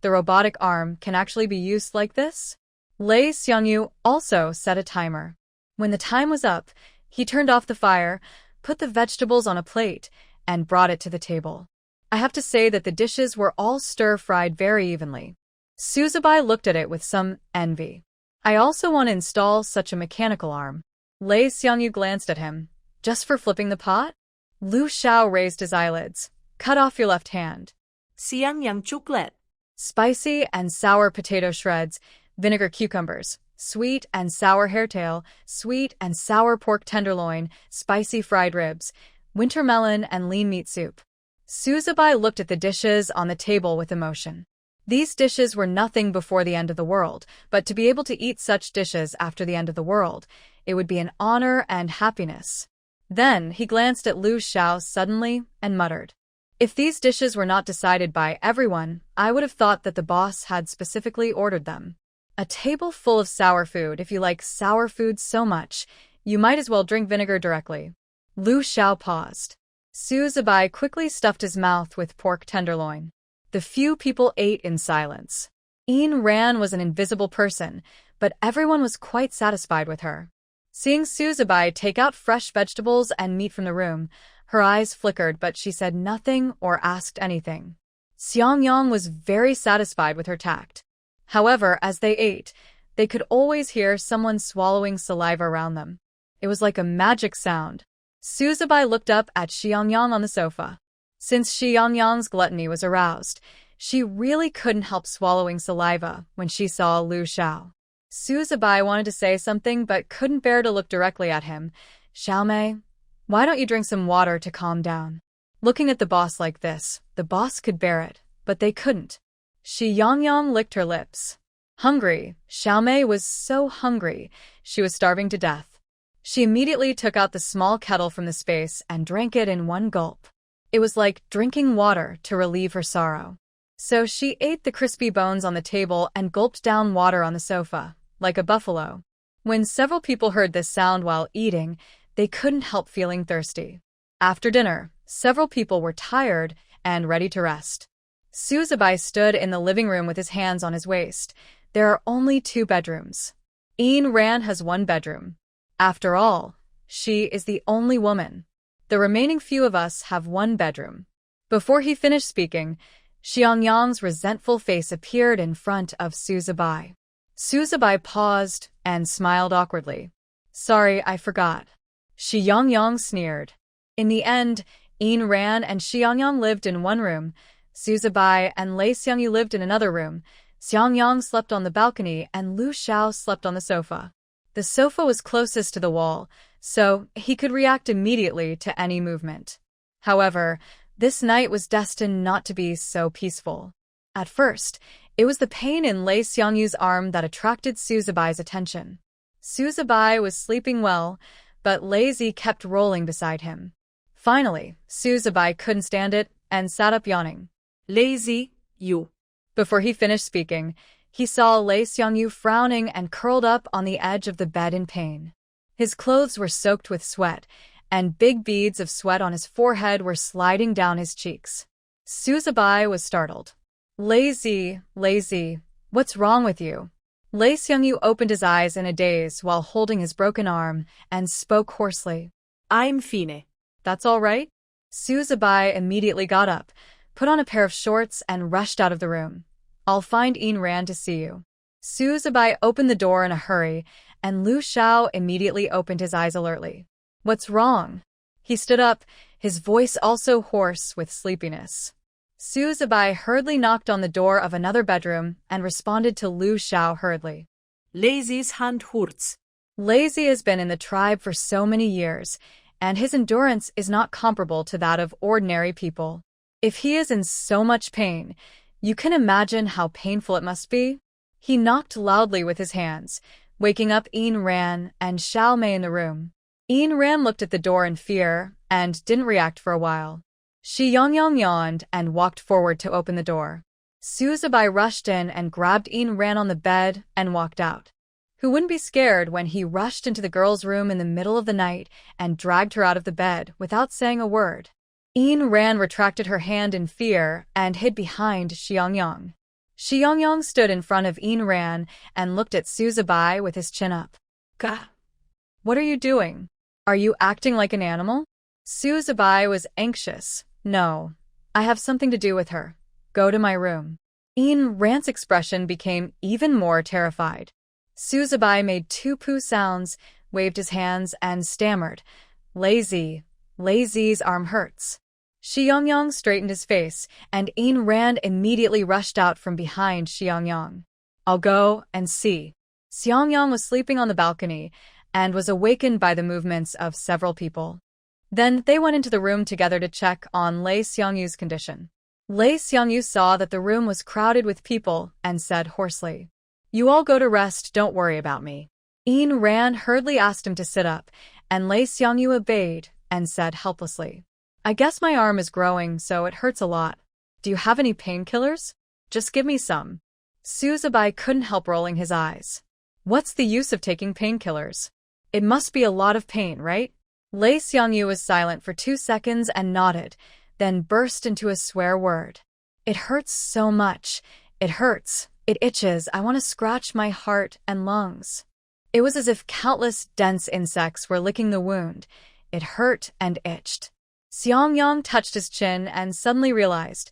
The robotic arm can actually be used like this? Lei Xiangyu also set a timer. When the time was up, he turned off the fire, put the vegetables on a plate, and brought it to the table. I have to say that the dishes were all stir-fried very evenly. Suzubai looked at it with some envy. I also want to install such a mechanical arm. Lei Xiangyu glanced at him. Just for flipping the pot? Lu Xiao raised his eyelids. Cut off your left hand. Xiang Yang chuklet. spicy and sour potato shreds, vinegar cucumbers, sweet and sour hairtail, sweet and sour pork tenderloin, spicy fried ribs, winter melon, and lean meat soup. Suzubai looked at the dishes on the table with emotion. These dishes were nothing before the end of the world, but to be able to eat such dishes after the end of the world, it would be an honor and happiness. Then he glanced at Lu Xiao suddenly and muttered, "If these dishes were not decided by everyone, I would have thought that the boss had specifically ordered them. A table full of sour food. If you like sour food so much, you might as well drink vinegar directly." Lu Xiao paused. Suzubai quickly stuffed his mouth with pork tenderloin. The few people ate in silence. Ayn Rand was an invisible person, but everyone was quite satisfied with her. Seeing Suzubai take out fresh vegetables and meat from the room, her eyes flickered, but she said nothing or asked anything. Xiang Yang was very satisfied with her tact. However, as they ate, they could always hear someone swallowing saliva around them. It was like a magic sound. Suzubai looked up at Xiang Yang on the sofa. Since Xiang Yang's gluttony was aroused, she really couldn't help swallowing saliva when she saw Lu Xiao. Suzubai wanted to say something but couldn't bear to look directly at him. "Xiaomei, why don't you drink some water to calm down?" Looking at the boss like this, the boss could bear it, but they couldn't. Xiang Yang licked her lips. Hungry, Xiaomei was so hungry, she was starving to death. She immediately took out the small kettle from the space and drank it in one gulp. It was like drinking water to relieve her sorrow. So she ate the crispy bones on the table and gulped down water on the sofa, like a buffalo. When several people heard this sound while eating, they couldn't help feeling thirsty. After dinner, several people were tired and ready to rest. Suzubai stood in the living room with his hands on his waist. There are only 2 bedrooms. Ayn Rand has 1 bedroom. After all, she is the only woman. The remaining few of us have 1 bedroom. Before he finished speaking, Xiang Yang's resentful face appeared in front of Suzubai. Suzubai paused and smiled awkwardly. "Sorry, I forgot." Xiang Yang sneered. In the end, Ayn Rand and Xiang Yang lived in 1 room. Suzubai and Lei Xiangyu lived in another room. Xiang Yang slept on the balcony and Lu Xiao slept on the sofa. The sofa was closest to the wall, so he could react immediately to any movement. However, this night was destined not to be so peaceful. At first, it was the pain in Lei Xiangyu's arm that attracted Suzubai's attention. Suzubai was sleeping well, but Lazy kept rolling beside him. Finally, Suzubai couldn't stand it and sat up yawning. Lazy, you. Before he finished speaking, he saw Lei Xiangyu frowning and curled up on the edge of the bed in pain. His clothes were soaked with sweat, and big beads of sweat on his forehead were sliding down his cheeks. Suzubai was startled. Lazy, what's wrong with you?" Lei Xiangyu opened his eyes in a daze while holding his broken arm and spoke hoarsely. "I'm fine." "That's all right?" Suzubai immediately got up, put on a pair of shorts, and rushed out of the room. "I'll find Ayn Rand to see you." Suzubai opened the door in a hurry, and Lu Xiao immediately opened his eyes alertly. "What's wrong?" He stood up, his voice also hoarse with sleepiness. Suzubai hurriedly knocked on the door of another bedroom and responded to Lu Xiao hurriedly. "Lazy's hand hurts." Lazy has been in the tribe for so many years, and his endurance is not comparable to that of ordinary people. If he is in so much pain, you can imagine how painful it must be. He knocked loudly with his hands, waking up Ayn Rand and Xiao Mei in the room. Ayn Rand looked at the door in fear and didn't react for a while. Xiang Yang yawned and walked forward to open the door. Suzubai rushed in and grabbed Ayn Rand on the bed and walked out. Who wouldn't be scared when he rushed into the girl's room in the middle of the night and dragged her out of the bed without saying a word? Ayn Rand retracted her hand in fear and hid behind Xiang Yang. Xiang Yang stood in front of Ayn Rand and looked at Suzubai with his chin up. "Gah! What are you doing? Are you acting like an animal?" Suzubai was anxious. "No, I have something to do with her. Go to my room." Ayn Rand's expression became even more terrified. Suzubai made 2 poo sounds, waved his hands, and stammered, Lazy's arm hurts." Xiang Yang straightened his face, and Ain Rand immediately rushed out from behind Xiang Yang. I'll go and see. Xiang Yang was sleeping on the balcony and was awakened by the movements of several people. Then they went into the room together to check on Lei Xiangyu's condition. Lei Xiangyu saw that the room was crowded with people and said hoarsely, "You all go to rest, don't worry about me." Ain Rand hurriedly asked him to sit up, and Lei Xiangyu obeyed and said helplessly, "I guess my arm is growing, so it hurts a lot. Do you have any painkillers? Just give me some." Suzubai couldn't help rolling his eyes. What's the use of taking painkillers? It must be a lot of pain, right? Lei Xiangyu was silent for 2 seconds and nodded, then burst into a swear word. "It hurts so much. It hurts. It itches. I want to scratch my heart and lungs." It was as if countless dense insects were licking the wound. It hurt and itched. Xiang Yang touched his chin and suddenly realized,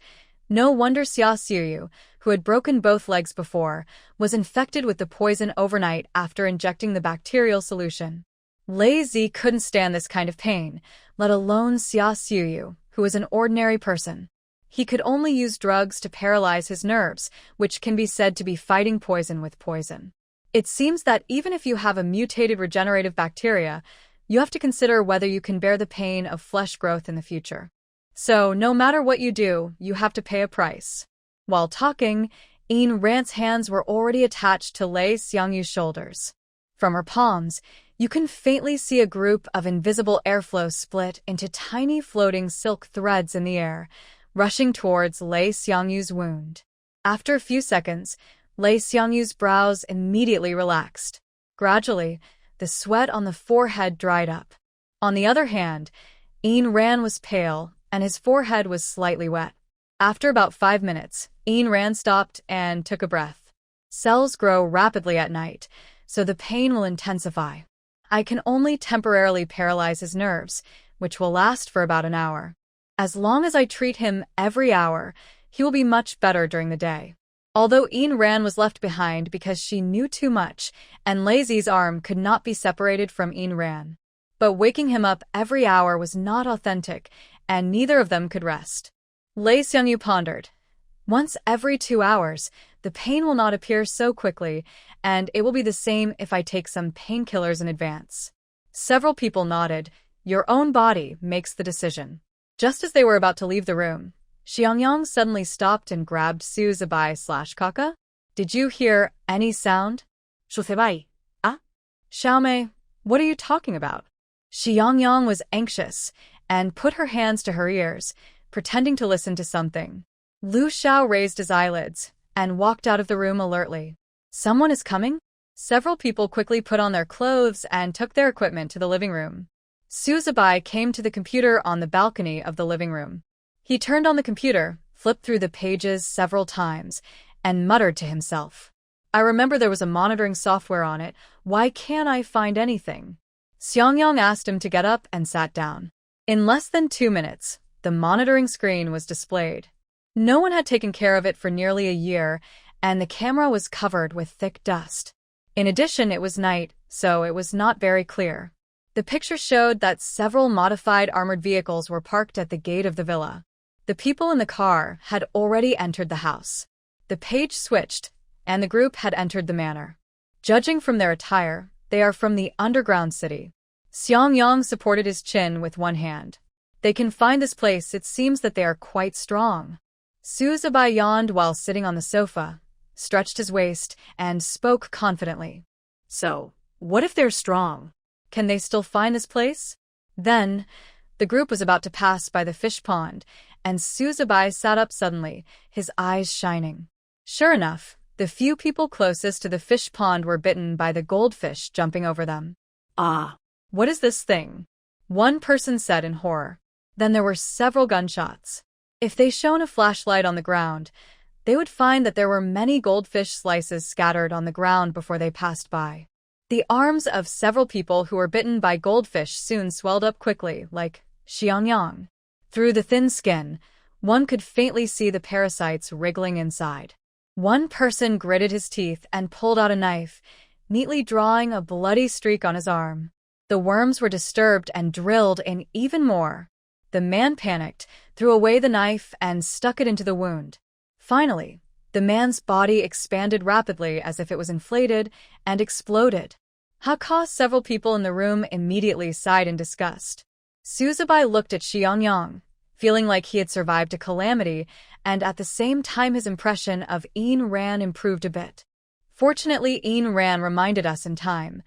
no wonder Xia Xiuyu, who had broken both legs before, was infected with the poison overnight after injecting the bacterial solution. Lei Zi couldn't stand this kind of pain, let alone Xia Xiuyu, who was an ordinary person. He could only use drugs to paralyze his nerves, which can be said to be fighting poison with poison. It seems that even if you have a mutated regenerative bacteria, you have to consider whether you can bear the pain of flesh growth in the future. So, no matter what you do, you have to pay a price. While talking, Ain Rand's hands were already attached to Lei Xiangyu's shoulders. From her palms, you can faintly see a group of invisible airflow split into tiny floating silk threads in the air, rushing towards Lei Xiangyu's wound. After a few seconds, Lei Xiangyu's brows immediately relaxed. Gradually, the sweat on the forehead dried up. On the other hand, Ain Rand was pale, and his forehead was slightly wet. After about 5 minutes, Ain Rand stopped and took a breath. Cells grow rapidly at night, so the pain will intensify. I can only temporarily paralyze his nerves, which will last for about an hour. As long as I treat him every hour, he will be much better during the day. Although Ain Rand was left behind because she knew too much, and Lei Zi's arm could not be separated from Ain Rand. But waking him up every hour was not authentic, and neither of them could rest. Lei Xiangyu pondered. Once every 2 hours, the pain will not appear so quickly, and it will be the same if I take some painkillers in advance. Several people nodded. Your own body makes the decision. Just as they were about to leave the room, Xiang Yang suddenly stopped and grabbed Suzubai/Kaka. Did you hear any sound? Suzubai. Ah? Xiaomei, what are you talking about? Xiang Yang was anxious and put her hands to her ears, pretending to listen to something. Lu Xiao raised his eyelids and walked out of the room alertly. Someone is coming? Several people quickly put on their clothes and took their equipment to the living room. Suzubai came to the computer on the balcony of the living room. He turned on the computer, flipped through the pages several times, and muttered to himself. I remember there was a monitoring software on it. Why can't I find anything? Xiang Yang asked him to get up and sat down. In less than 2 minutes, the monitoring screen was displayed. No one had taken care of it for nearly a year, and the camera was covered with thick dust. In addition, it was night, so it was not very clear. The picture showed that several modified armored vehicles were parked at the gate of the villa. The people in the car had already entered the house. The page switched, and the group had entered the manor. Judging from their attire, they are from the underground city. Xiang Yang supported his chin with one hand. They can find this place. It seems that they are quite strong. Suzubai yawned while sitting on the sofa, stretched his waist, and spoke confidently. So, what if they're strong? Can they still find this place? Then, the group was about to pass by the fish pond, and Suzubai sat up suddenly, his eyes shining. Sure enough, the few people closest to the fish pond were bitten by the goldfish jumping over them. Ah. What is this thing? One person said in horror. Then there were several gunshots. If they shone a flashlight on the ground, they would find that there were many goldfish slices scattered on the ground before they passed by. The arms of several people who were bitten by goldfish soon swelled up quickly, like Xiang Yang. Through the thin skin, one could faintly see the parasites wriggling inside. One person gritted his teeth and pulled out a knife, neatly drawing a bloody streak on his arm. The worms were disturbed and drilled in even more. The man panicked, threw away the knife, and stuck it into the wound. Finally, the man's body expanded rapidly as if it was inflated and exploded. Several people in the room immediately sighed in disgust. Suzubai looked at Xiang Yang, feeling like he had survived a calamity, and at the same time his impression of Ayn Rand improved a bit. Fortunately, Ayn Rand reminded us in time,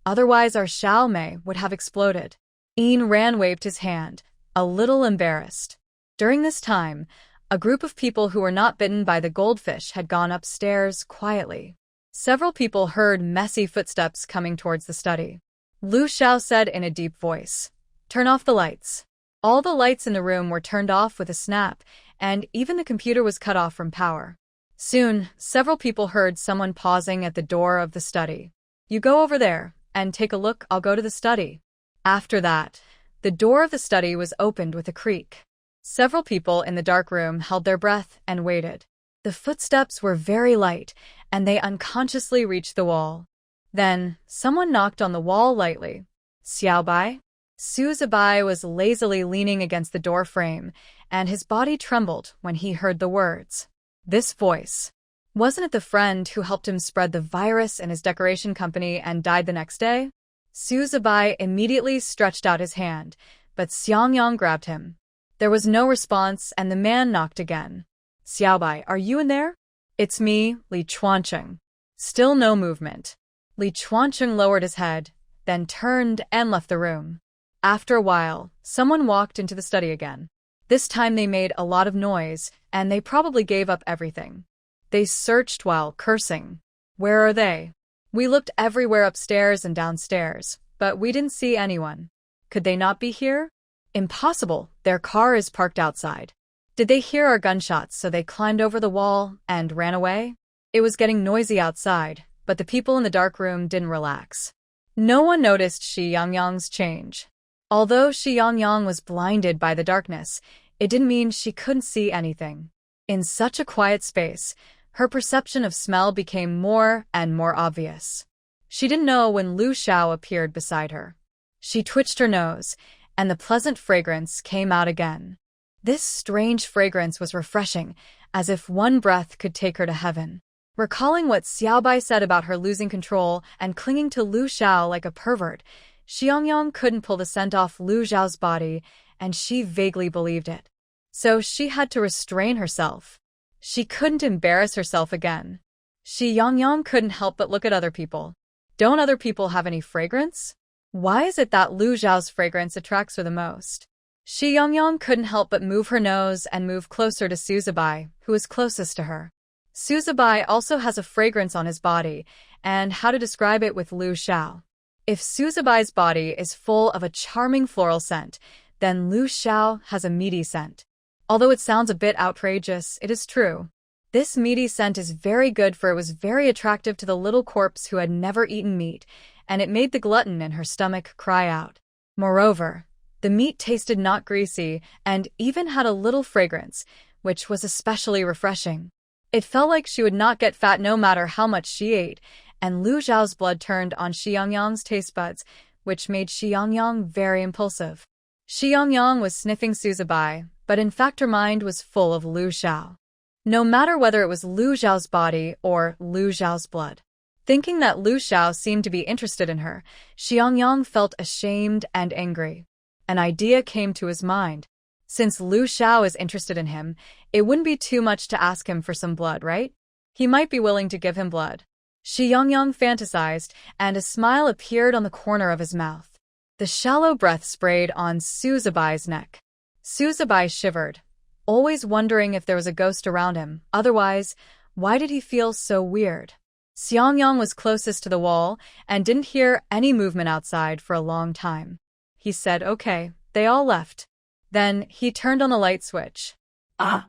otherwise our Xiao Mei would have exploded. Ayn Rand waved his hand, a little embarrassed. During this time, a group of people who were not bitten by the goldfish had gone upstairs quietly. Several people heard messy footsteps coming towards the study. Lu Xiao said in a deep voice, "Turn off the lights." All the lights in the room were turned off with a snap, and even the computer was cut off from power. Soon, several people heard someone pausing at the door of the study. "You go over there and take a look, I'll go to the study." After that, the door of the study was opened with a creak. Several people in the dark room held their breath and waited. The footsteps were very light, and they unconsciously reached the wall. Then, someone knocked on the wall lightly. "Xiaobai?" Suzubai was lazily leaning against the door frame, and his body trembled when he heard the words. This voice. Wasn't it the friend who helped him spread the virus in his decoration company and died the next day? Suzubai immediately stretched out his hand, but Xiang Yang grabbed him. There was no response, and the man knocked again. "Xiaobai, are you in there?" "It's me, Li Chuancheng." Still no movement. Li Chuancheng lowered his head, then turned and left the room. After a while, someone walked into the study again. This time they made a lot of noise, and they probably gave up everything. They searched while cursing. "Where are they?" "We looked everywhere upstairs and downstairs, but we didn't see anyone." "Could they not be here?" "Impossible, their car is parked outside." "Did they hear our gunshots so they climbed over the wall and ran away?" It was getting noisy outside, but the people in the dark room didn't relax. No one noticed Xiang Yang's change. Although Xiang Yang was blinded by the darkness, it didn't mean she couldn't see anything. In such a quiet space, her perception of smell became more and more obvious. She didn't know when Lu Xiao appeared beside her. She twitched her nose, and the pleasant fragrance came out again. This strange fragrance was refreshing, as if one breath could take her to heaven. Recalling what Xiaobai said about her losing control and clinging to Lu Xiao like a pervert, Xiang Yang couldn't pull the scent off Lu Xiao's body, and she vaguely believed it. So she had to restrain herself. She couldn't embarrass herself again. Xiang Yang couldn't help but look at other people. Don't other people have any fragrance? Why is it that Lu Xiao's fragrance attracts her the most? Xiang Yang couldn't help but move her nose and move closer to Suzubai, who was closest to her. Suzubai also has a fragrance on his body, and how to describe it with Lu Xiao. If Suzubai's body is full of a charming floral scent, then Lu Xiao has a meaty scent. Although it sounds a bit outrageous, it is true. This meaty scent is very good, for it was very attractive to the little corpse who had never eaten meat, and it made the glutton in her stomach cry out. Moreover, the meat tasted not greasy and even had a little fragrance, which was especially refreshing. It felt like she would not get fat no matter how much she ate, and Lu Xiao's blood turned on Xiang Yang's taste buds, which made Xiang Yang very impulsive. Xiang Yang was sniffing Suzubai, but in fact her mind was full of Lu Xiao. No matter whether it was Lu Xiao's body or Lu Xiao's blood. Thinking that Lu Xiao seemed to be interested in her, Xiang Yang felt ashamed and angry. An idea came to his mind. Since Lu Xiao is interested in him, it wouldn't be too much to ask him for some blood, right? He might be willing to give him blood. Xiang Yang fantasized, and a smile appeared on the corner of his mouth. The shallow breath sprayed on Suzubai's neck. Suzubai shivered, always wondering if there was a ghost around him. Otherwise, why did he feel so weird? Xiang Yang was closest to the wall and didn't hear any movement outside for a long time. He said, "Okay." They all left. Then he turned on the light switch. Ah!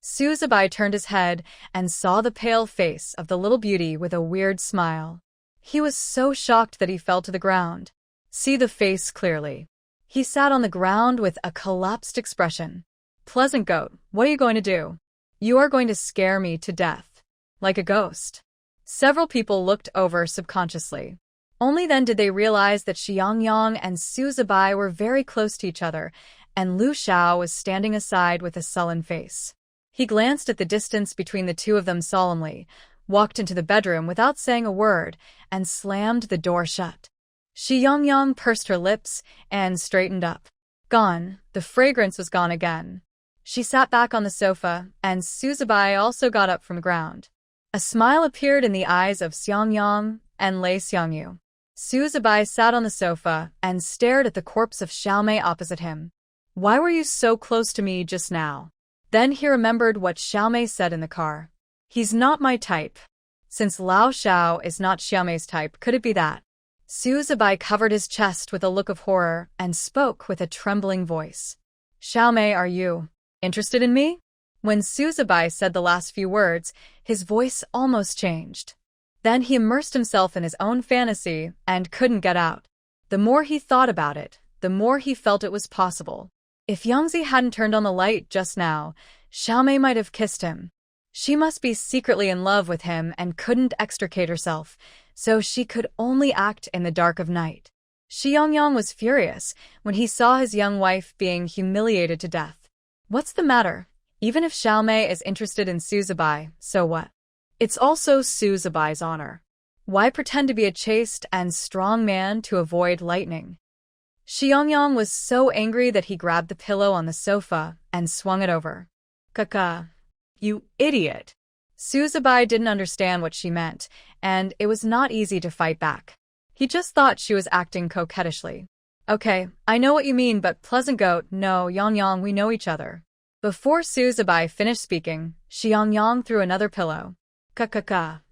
Suzubai turned his head and saw the pale face of the little beauty with a weird smile. He was so shocked that he fell to the ground. See the face clearly. He sat on the ground with a collapsed expression. "Pleasant goat, what are you going to do?" "You are going to scare me to death. Like a ghost." Several people looked over subconsciously. Only then did they realize that Xiang Yang and Suzubai were very close to each other, and Lu Xiao was standing aside with a sullen face. He glanced at the distance between the two of them solemnly, walked into the bedroom without saying a word, and slammed the door shut. Xiang Yang pursed her lips and straightened up. Gone. The fragrance was gone again. She sat back on the sofa, and Suzubai also got up from the ground. A smile appeared in the eyes of Xiang Yang and Lei Xiangyu. Suzubai sat on the sofa and stared at the corpse of Xiaomei opposite him. Why were you so close to me just now? Then he remembered what Xiaomei said in the car. He's not my type. Since Lao Xiao is not Xiaomei's type, could it be that? Suzubai covered his chest with a look of horror and spoke with a trembling voice. Xiaomei, are you interested in me? When Suzubai said the last few words, his voice almost changed. Then he immersed himself in his own fantasy and couldn't get out. The more he thought about it, the more he felt it was possible. If Yangzi hadn't turned on the light just now, Xiaomei might have kissed him. She must be secretly in love with him and couldn't extricate herself, so she could only act in the dark of night. Xiang Yang was furious when he saw his young wife being humiliated to death. What's the matter? Even if Xiaomei is interested in Suzubai, so what? It's also Suzubai's honor. Why pretend to be a chaste and strong man to avoid lightning? Xiang Yang was so angry that he grabbed the pillow on the sofa and swung it over. Kaka. You idiot. Suzubai didn't understand what she meant, and it was not easy to fight back. He just thought she was acting coquettishly. Okay, I know what you mean, but Pleasant Goat, no, Yang Yang, we know each other. Before Suzubai finished speaking, Xiang Yang threw another pillow. Kaka.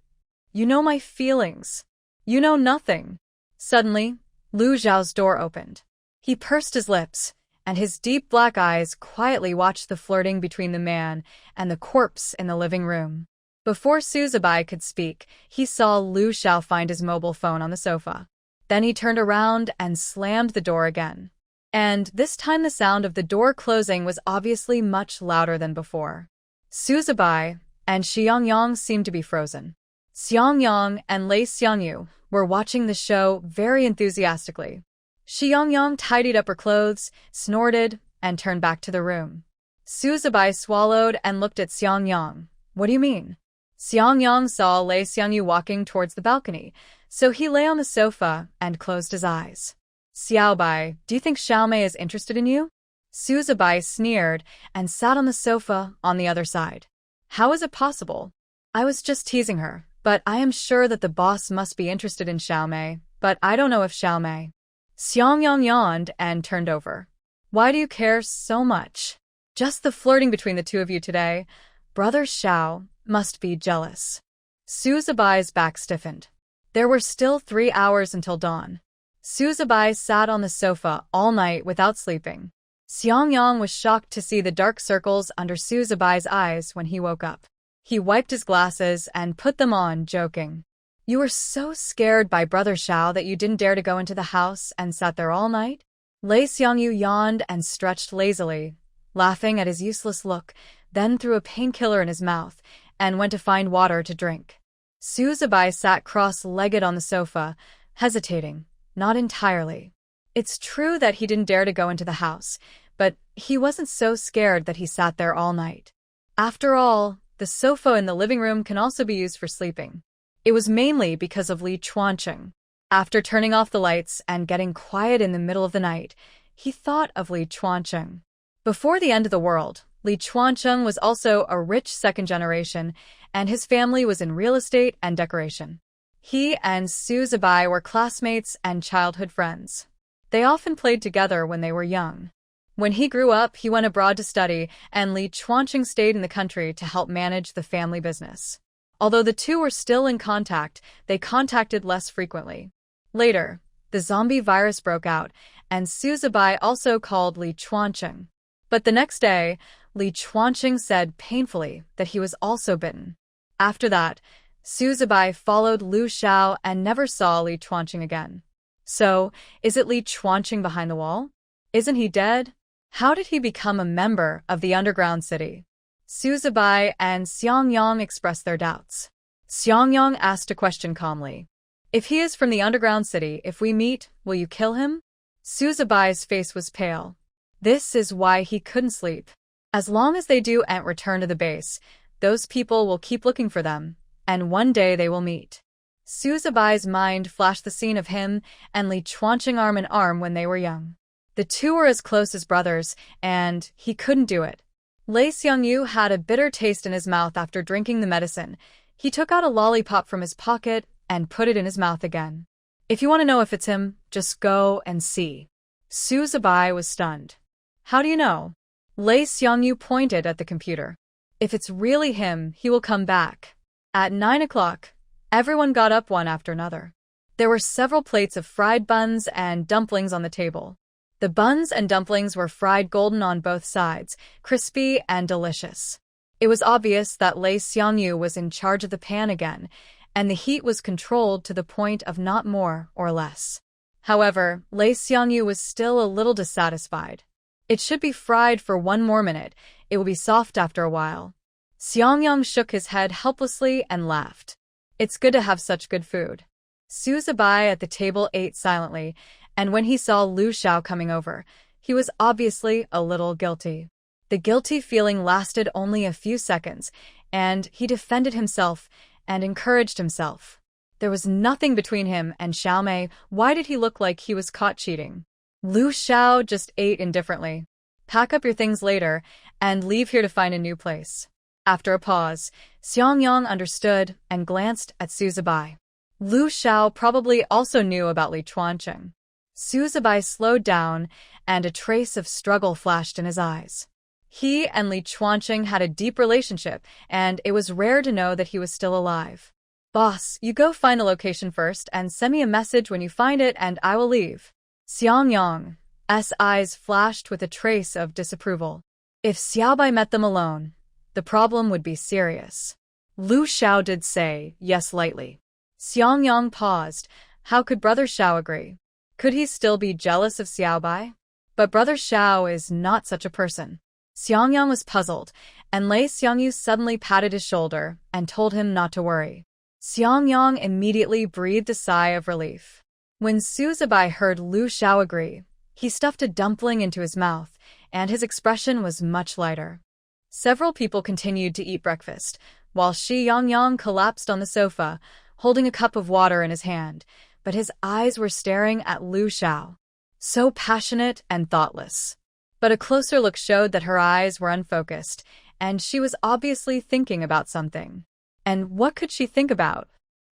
You know my feelings. You know nothing. Suddenly, Lu Zhao's door opened. He pursed his lips, and his deep black eyes quietly watched the flirting between the man and the corpse in the living room. Before Suzubai could speak, he saw Lu Xiao find his mobile phone on the sofa. Then he turned around and slammed the door again. And this time the sound of the door closing was obviously much louder than before. Suzubai and Xiang Yang seemed to be frozen. Xiang Yang and Lei Xiangyu were watching the show very enthusiastically. Xiang Yang tidied up her clothes, snorted, and turned back to the room. Suzubai swallowed and looked at Xiang Yang. What do you mean? Xiang Yang saw Lei Xiangyu walking towards the balcony, so he lay on the sofa and closed his eyes. Xiaobai, do you think Xiaomei is interested in you? Suzubai sneered and sat on the sofa on the other side. How is it possible? I was just teasing her, but I am sure that the boss must be interested in Xiaomei, but I don't know if Xiaomei. Xiang Yang yawned and turned over. Why do you care so much? Just the flirting between the two of you today. Brother Xiao must be jealous. Suzubai's back stiffened. There were still 3 hours until dawn. Suzubai sat on the sofa all night without sleeping. Xiang Yang was shocked to see the dark circles under Suzubai's eyes when he woke up. He wiped his glasses and put them on, joking. You were so scared by Brother Xiao that you didn't dare to go into the house and sat there all night? Lei Xiangyu yawned and stretched lazily, laughing at his useless look, then threw a painkiller in his mouth and went to find water to drink. Suzubai sat cross-legged on the sofa, hesitating, not entirely. It's true that he didn't dare to go into the house, but he wasn't so scared that he sat there all night. After all, the sofa in the living room can also be used for sleeping. It was mainly because of Li Chuancheng. After turning off the lights and getting quiet in the middle of the night, he thought of Li Chuancheng. Before the end of the world, Li Chuancheng was also a rich second generation, and his family was in real estate and decoration. He and Suzubai were classmates and childhood friends. They often played together when they were young. When he grew up, he went abroad to study, and Li Chuancheng stayed in the country to help manage the family business. Although the two were still in contact, they contacted less frequently. Later, the zombie virus broke out, and Suzubai also called Li Chuancheng. But the next day, Li Chuancheng said painfully that he was also bitten. After that, Suzubai followed Lu Xiao and never saw Li Chuancheng again. So, is it Li Chuancheng behind the wall? Isn't he dead? How did he become a member of the underground city? Suzubai and Xiang Yang expressed their doubts. Xiang Yang asked a question calmly. If he is from the underground city, if we meet, will you kill him? Suzubai's face was pale. This is why he couldn't sleep. As long as they don't return to the base, those people will keep looking for them, and one day they will meet. Su Zibai's mind flashed the scene of him and Li Chuanqing arm in arm when they were young. The two were as close as brothers, and he couldn't do it. Lei Xiangyu had a bitter taste in his mouth after drinking the medicine. He took out a lollipop from his pocket and put it in his mouth again. If you want to know if it's him, just go and see. Su Zibai was stunned. How do you know? Lei Xiangyu pointed at the computer. If it's really him, he will come back. At 9 o'clock, everyone got up one after another. There were several plates of fried buns and dumplings on the table. The buns and dumplings were fried golden on both sides, crispy and delicious. It was obvious that Lei Xiangyu was in charge of the pan again, and the heat was controlled to the point of not more or less. However, Lei Xiangyu was still a little dissatisfied. It should be fried for 1 more minute. It will be soft after a while. Xiang Yang shook his head helplessly and laughed. It's good to have such good food. Su Zibai at the table ate silently, and when he saw Lu Xiao coming over, he was obviously a little guilty. The guilty feeling lasted only a few seconds, and he defended himself and encouraged himself. There was nothing between him and Xiaomei. Why did he look like he was caught cheating? Lu Xiao just ate indifferently. Pack up your things later and leave here to find a new place. After a pause, Xiang Yang understood and glanced at Su Zibai. Lu Xiao probably also knew about Li Chuanqing. Su Zibai slowed down, and a trace of struggle flashed in his eyes. He and Li Chuanqing had a deep relationship, and it was rare to know that he was still alive. Boss, you go find a location first and send me a message when you find it and I will leave. Xiang Yang's eyes flashed with a trace of disapproval. If Xiaobai met them alone, the problem would be serious. Lu Xiao did say yes lightly. Xiang Yang paused. How could Brother Xiao agree? Could he still be jealous of Xiaobai? But Brother Xiao is not such a person. Xiang Yang was puzzled, and Lei Xiangyu suddenly patted his shoulder and told him not to worry. Xiang Yang immediately breathed a sigh of relief. When Su Zibai heard Lu Xiao agree, he stuffed a dumpling into his mouth, and his expression was much lighter. Several people continued to eat breakfast, while Xiang Yang collapsed on the sofa, holding a cup of water in his hand, but his eyes were staring at Lu Xiao. So passionate and thoughtless. But a closer look showed that her eyes were unfocused, and she was obviously thinking about something. And what could she think about?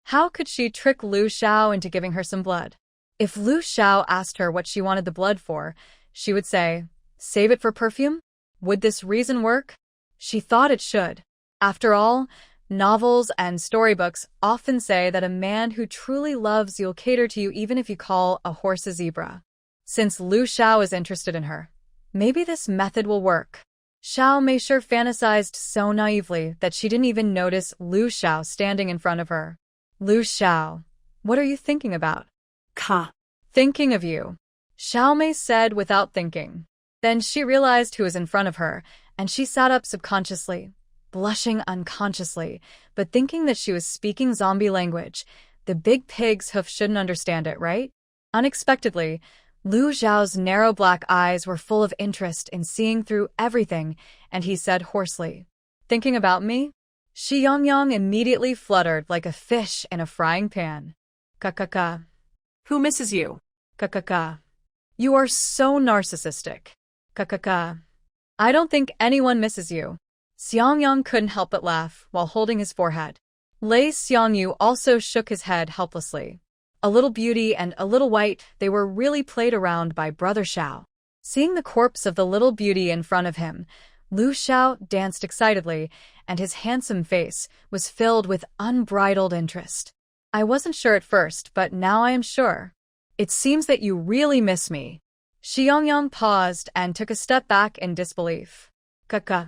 How could she trick Lu Xiao into giving her some blood? If Lu Xiao asked her what she wanted the blood for, she would say, "Save it for perfume?" Would this reason work? She thought it should. After all, novels and storybooks often say that a man who truly loves you'll cater to you even if you call a horse a zebra. Since Lu Xiao is interested in her, maybe this method will work. Xiao Mei sure fantasized so naively that she didn't even notice Lu Xiao standing in front of her. Lu Xiao, what are you thinking about? Ka. Thinking of you, Xiao Mei said without thinking. Then she realized who was in front of her, and she sat up subconsciously, blushing unconsciously, but thinking that she was speaking zombie language. The big pig's hoof shouldn't understand it, right? Unexpectedly, Lu Xiao's narrow black eyes were full of interest in seeing through everything, and he said hoarsely, "Thinking about me?" Xiang Yang immediately fluttered like a fish in a frying pan. Ka. Who misses you? Ka. You are so narcissistic. Ka. I don't think anyone misses you. Xiang Yang couldn't help but laugh while holding his forehead. Lei Xiangyu also shook his head helplessly. A little beauty and a little white, they were really played around by Brother Xiao. Seeing the corpse of the little beauty in front of him, Lu Xiao danced excitedly, and his handsome face was filled with unbridled interest. I wasn't sure at first, but now I am sure. It seems that you really miss me. Xiang Yang paused and took a step back in disbelief. Ka.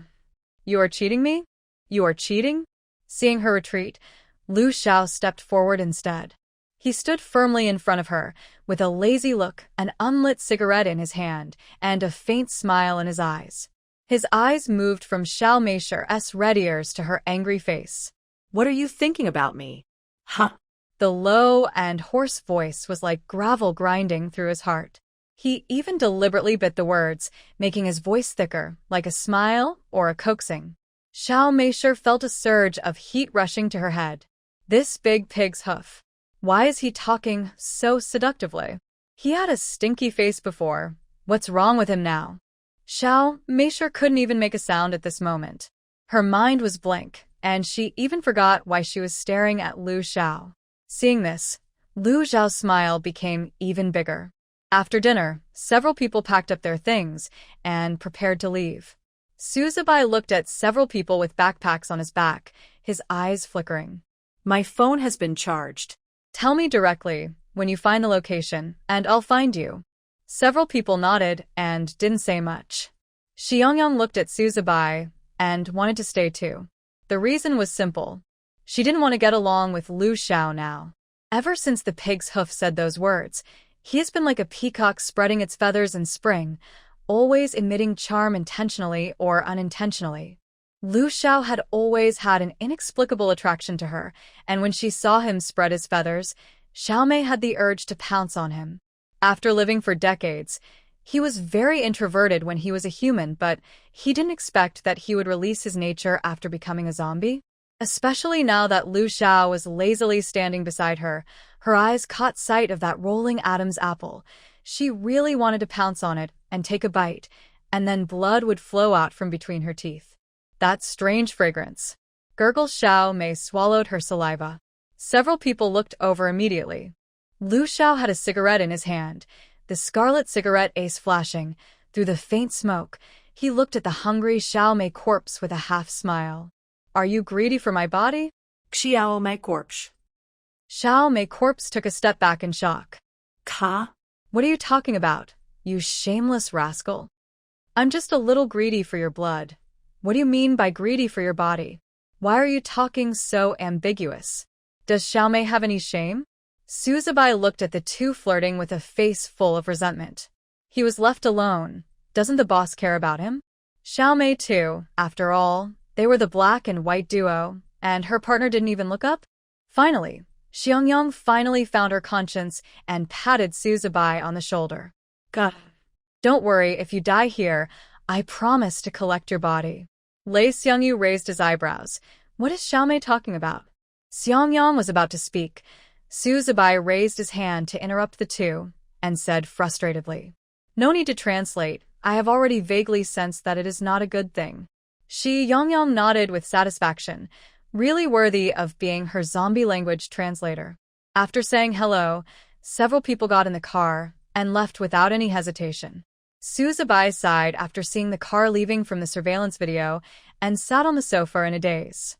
You are cheating me? You are cheating? Seeing her retreat, Lu Xiao stepped forward instead. He stood firmly in front of her, with a lazy look, an unlit cigarette in his hand, and a faint smile in his eyes. His eyes moved from Xiao Meisher's red ears to her angry face. What are you thinking about me? Huh. The low and hoarse voice was like gravel grinding through his heart. He even deliberately bit the words, making his voice thicker, like a smile or a coaxing. Xiao Mei sure felt a surge of heat rushing to her head. This big pig's hoof. Why is he talking so seductively? He had a stinky face before. What's wrong with him now? Xiao Mei sure couldn't even make a sound at this moment. Her mind was blank, and she even forgot why she was staring at Lu Xiao. Seeing this, Lu Xiao's smile became even bigger. After dinner, several people packed up their things and prepared to leave. Suzubai looked at several people with backpacks on his back, his eyes flickering. My phone has been charged. Tell me directly when you find the location, and I'll find you. Several people nodded and didn't say much. Xiang Yang looked at Suzubai and wanted to stay too. The reason was simple. She didn't want to get along with Lu Xiao now. Ever since the pig's hoof said those words, he has been like a peacock spreading its feathers in spring, always emitting charm intentionally or unintentionally. Lu Xiao had always had an inexplicable attraction to her, and when she saw him spread his feathers, Xiao Mei had the urge to pounce on him. After living for decades, he was very introverted when he was a human, but he didn't expect that he would release his nature after becoming a zombie. Especially now that Lu Xiao was lazily standing beside her, her eyes caught sight of that rolling Adam's apple. She really wanted to pounce on it and take a bite, and then blood would flow out from between her teeth. That strange fragrance. Gurgle Xiao Mei swallowed her saliva. Several people looked over immediately. Lu Xiao had a cigarette in his hand, the scarlet cigarette ace flashing. Through the faint smoke, he looked at the hungry Xiao Mei corpse with a half-smile. Are you greedy for my body? Xiao Mei corpse. Xiao Mei corpse took a step back in shock. Ka? What are you talking about, you shameless rascal? I'm just a little greedy for your blood. What do you mean by greedy for your body? Why are you talking so ambiguous? Does Xiao Mei have any shame? Suzubai looked at the two flirting with a face full of resentment. He was left alone. Doesn't the boss care about him? Xiao Mei too, after all. They were the black and white duo, and her partner didn't even look up? Finally, Xiang Yang finally found her conscience and patted Suzubai on the shoulder. God. Don't worry, if you die here, I promise to collect your body. Lei Xiangyu raised his eyebrows. What is Xiao Mei talking about? Xiang Yang was about to speak. Suzubai raised his hand to interrupt the two and said frustratedly, No need to translate. I have already vaguely sensed that it is not a good thing. Xiang Yang nodded with satisfaction, really worthy of being her zombie language translator. After saying hello, several people got in the car and left without any hesitation. Suzubai sighed after seeing the car leaving from the surveillance video and sat on the sofa in a daze.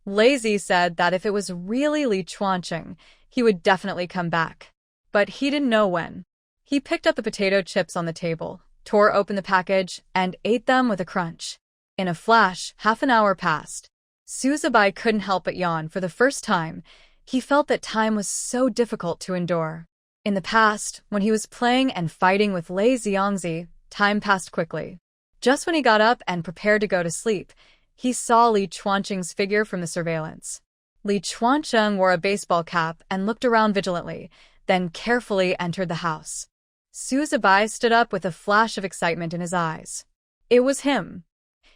Lazy said that if it was really Li Chuancheng, he would definitely come back. But he didn't know when. He picked up the potato chips on the table, tore open the package, and ate them with a crunch. In a flash, half an hour passed. Suzubai couldn't help but yawn for the first time. He felt that time was so difficult to endure. In the past, when he was playing and fighting with Lei Xiangyu, time passed quickly. Just when he got up and prepared to go to sleep, he saw Li Chuancheng's figure from the surveillance. Li Chuancheng wore a baseball cap and looked around vigilantly, then carefully entered the house. Suzubai stood up with a flash of excitement in his eyes. It was him.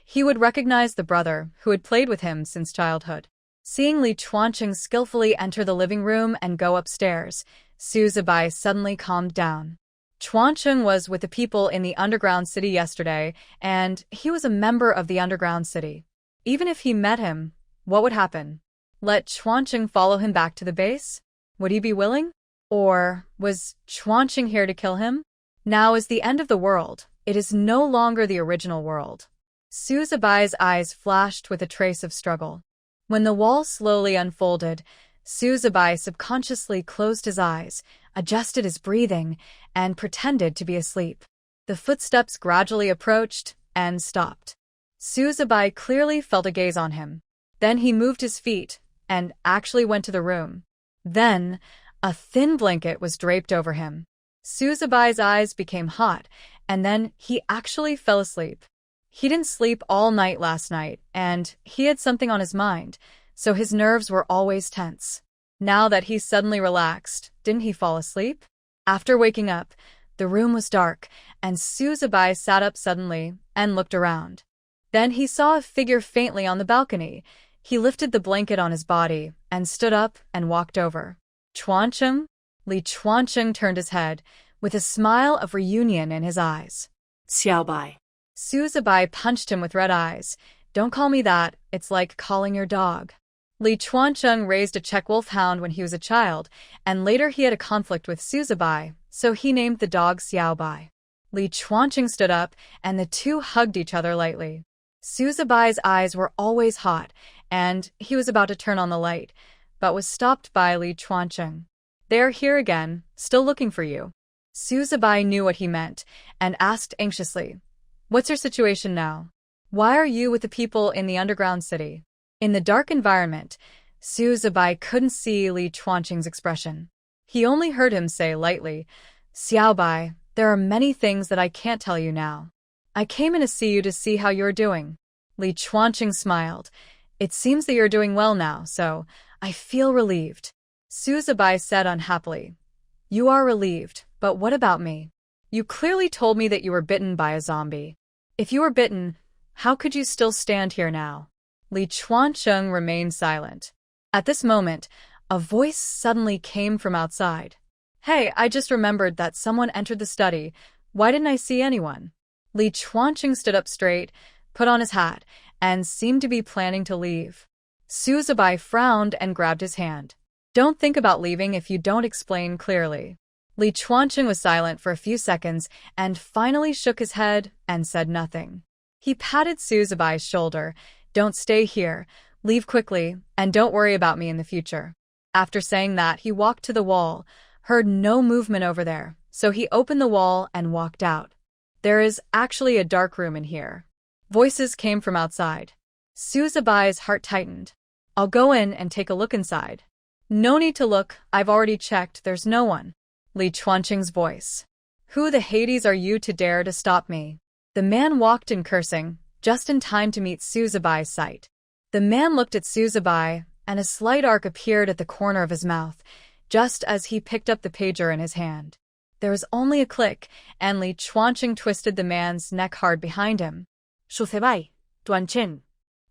He would recognize the brother who had played with him since childhood. Seeing Li Chuancheng skillfully enter the living room and go upstairs, Suzubai suddenly calmed down. Chuancheng was with the people in the underground city yesterday, and he was a member of the underground city. Even if he met him, what would happen? Let Chuancheng follow him back to the base? Would he be willing? Or was Chuancheng here to kill him? Now is the end of the world. It is no longer the original world. Suzubai's eyes flashed with a trace of struggle. When the wall slowly unfolded, Suzubai subconsciously closed his eyes, adjusted his breathing, and pretended to be asleep. The footsteps gradually approached and stopped. Suzubai clearly felt a gaze on him. Then he moved his feet and actually went to the room. Then, a thin blanket was draped over him. Suzubai's eyes became hot, and then he actually fell asleep. He didn't sleep all night last night, and he had something on his mind, so his nerves were always tense. Now that he suddenly relaxed, didn't he fall asleep? After waking up, The room was dark, and Su Zibai sat up suddenly and looked around. Then he saw a figure faintly on the balcony. He lifted the blanket on his body and stood up and walked over. Chuancheng? Li Chuancheng turned his head, with a smile of reunion in his eyes. Xiaobai. Su Zibai punched him with red eyes. Don't call me that, it's like calling your dog. Li Chuancheng raised a Czech wolfhound when he was a child, and later he had a conflict with Su Zibai, so he named the dog Xiaobai. Li Chuancheng stood up, and the two hugged each other lightly. Su Zibai's eyes were always hot, and he was about to turn on the light, but was stopped by Li Chuancheng. They're here again, still looking for you. Su Zibai knew what he meant, and asked anxiously, What's your situation now? Why are you with the people in the underground city? In the dark environment, Su Zibai couldn't see Li Chuancheng's expression. He only heard him say lightly, Xiaobai, there are many things that I can't tell you now. I came in to see you to see how you're doing. Li Chuancheng smiled. It seems that you're doing well now, so I feel relieved. Su Zibai said unhappily, You are relieved, but what about me? You clearly told me that you were bitten by a zombie. If you were bitten, how could you still stand here now? Li Chuancheng remained silent. At this moment, a voice suddenly came from outside. Hey, I just remembered that someone entered the study. Why didn't I see anyone? Li Chuancheng stood up straight, put on his hat, and seemed to be planning to leave. Su Zibai frowned and grabbed his hand. Don't think about leaving if you don't explain clearly. Li Chuancheng was silent for a few seconds and finally shook his head and said nothing. He patted Su Zibai's shoulder. Don't stay here, leave quickly, and don't worry about me in the future. After saying that, he walked to the wall, heard no movement over there, so he opened the wall and walked out. There is actually a dark room in here. Voices came from outside. Su Zibai's heart tightened. I'll go in and take a look inside. No need to look, I've already checked, there's no one. Li Chuancheng's voice. Who the Hades are you to dare to stop me? The man walked in cursing, just in time to meet Su Zibai's sight. The man looked at Su Zibai, and a slight arc appeared at the corner of his mouth, just as he picked up the pager in his hand. There was only a click, and Li Chuancheng twisted the man's neck hard behind him. Su Zibai, Duanchen.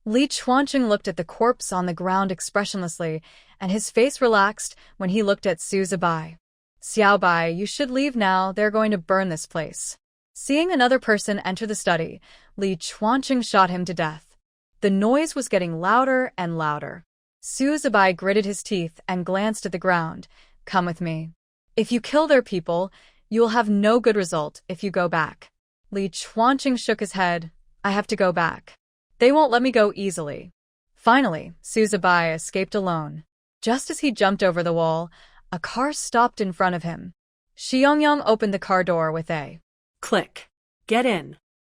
Li Chuancheng looked at the corpse on the ground expressionlessly, and his face relaxed when he looked at Su Zibai. Xiaobai, you should leave now, they're going to burn this place. Seeing another person enter the study, Li Chuancheng shot him to death. The noise was getting louder and louder. Su Zibai gritted his teeth and glanced at the ground. Come with me. If you kill their people, you will have no good result if you go back. Li Chuancheng shook his head. I have to go back. They won't let me go easily. Finally, Su Zibai escaped alone. Just as he jumped over the wall, a car stopped in front of him. Xiang Yang opened the car door with a click. Get in.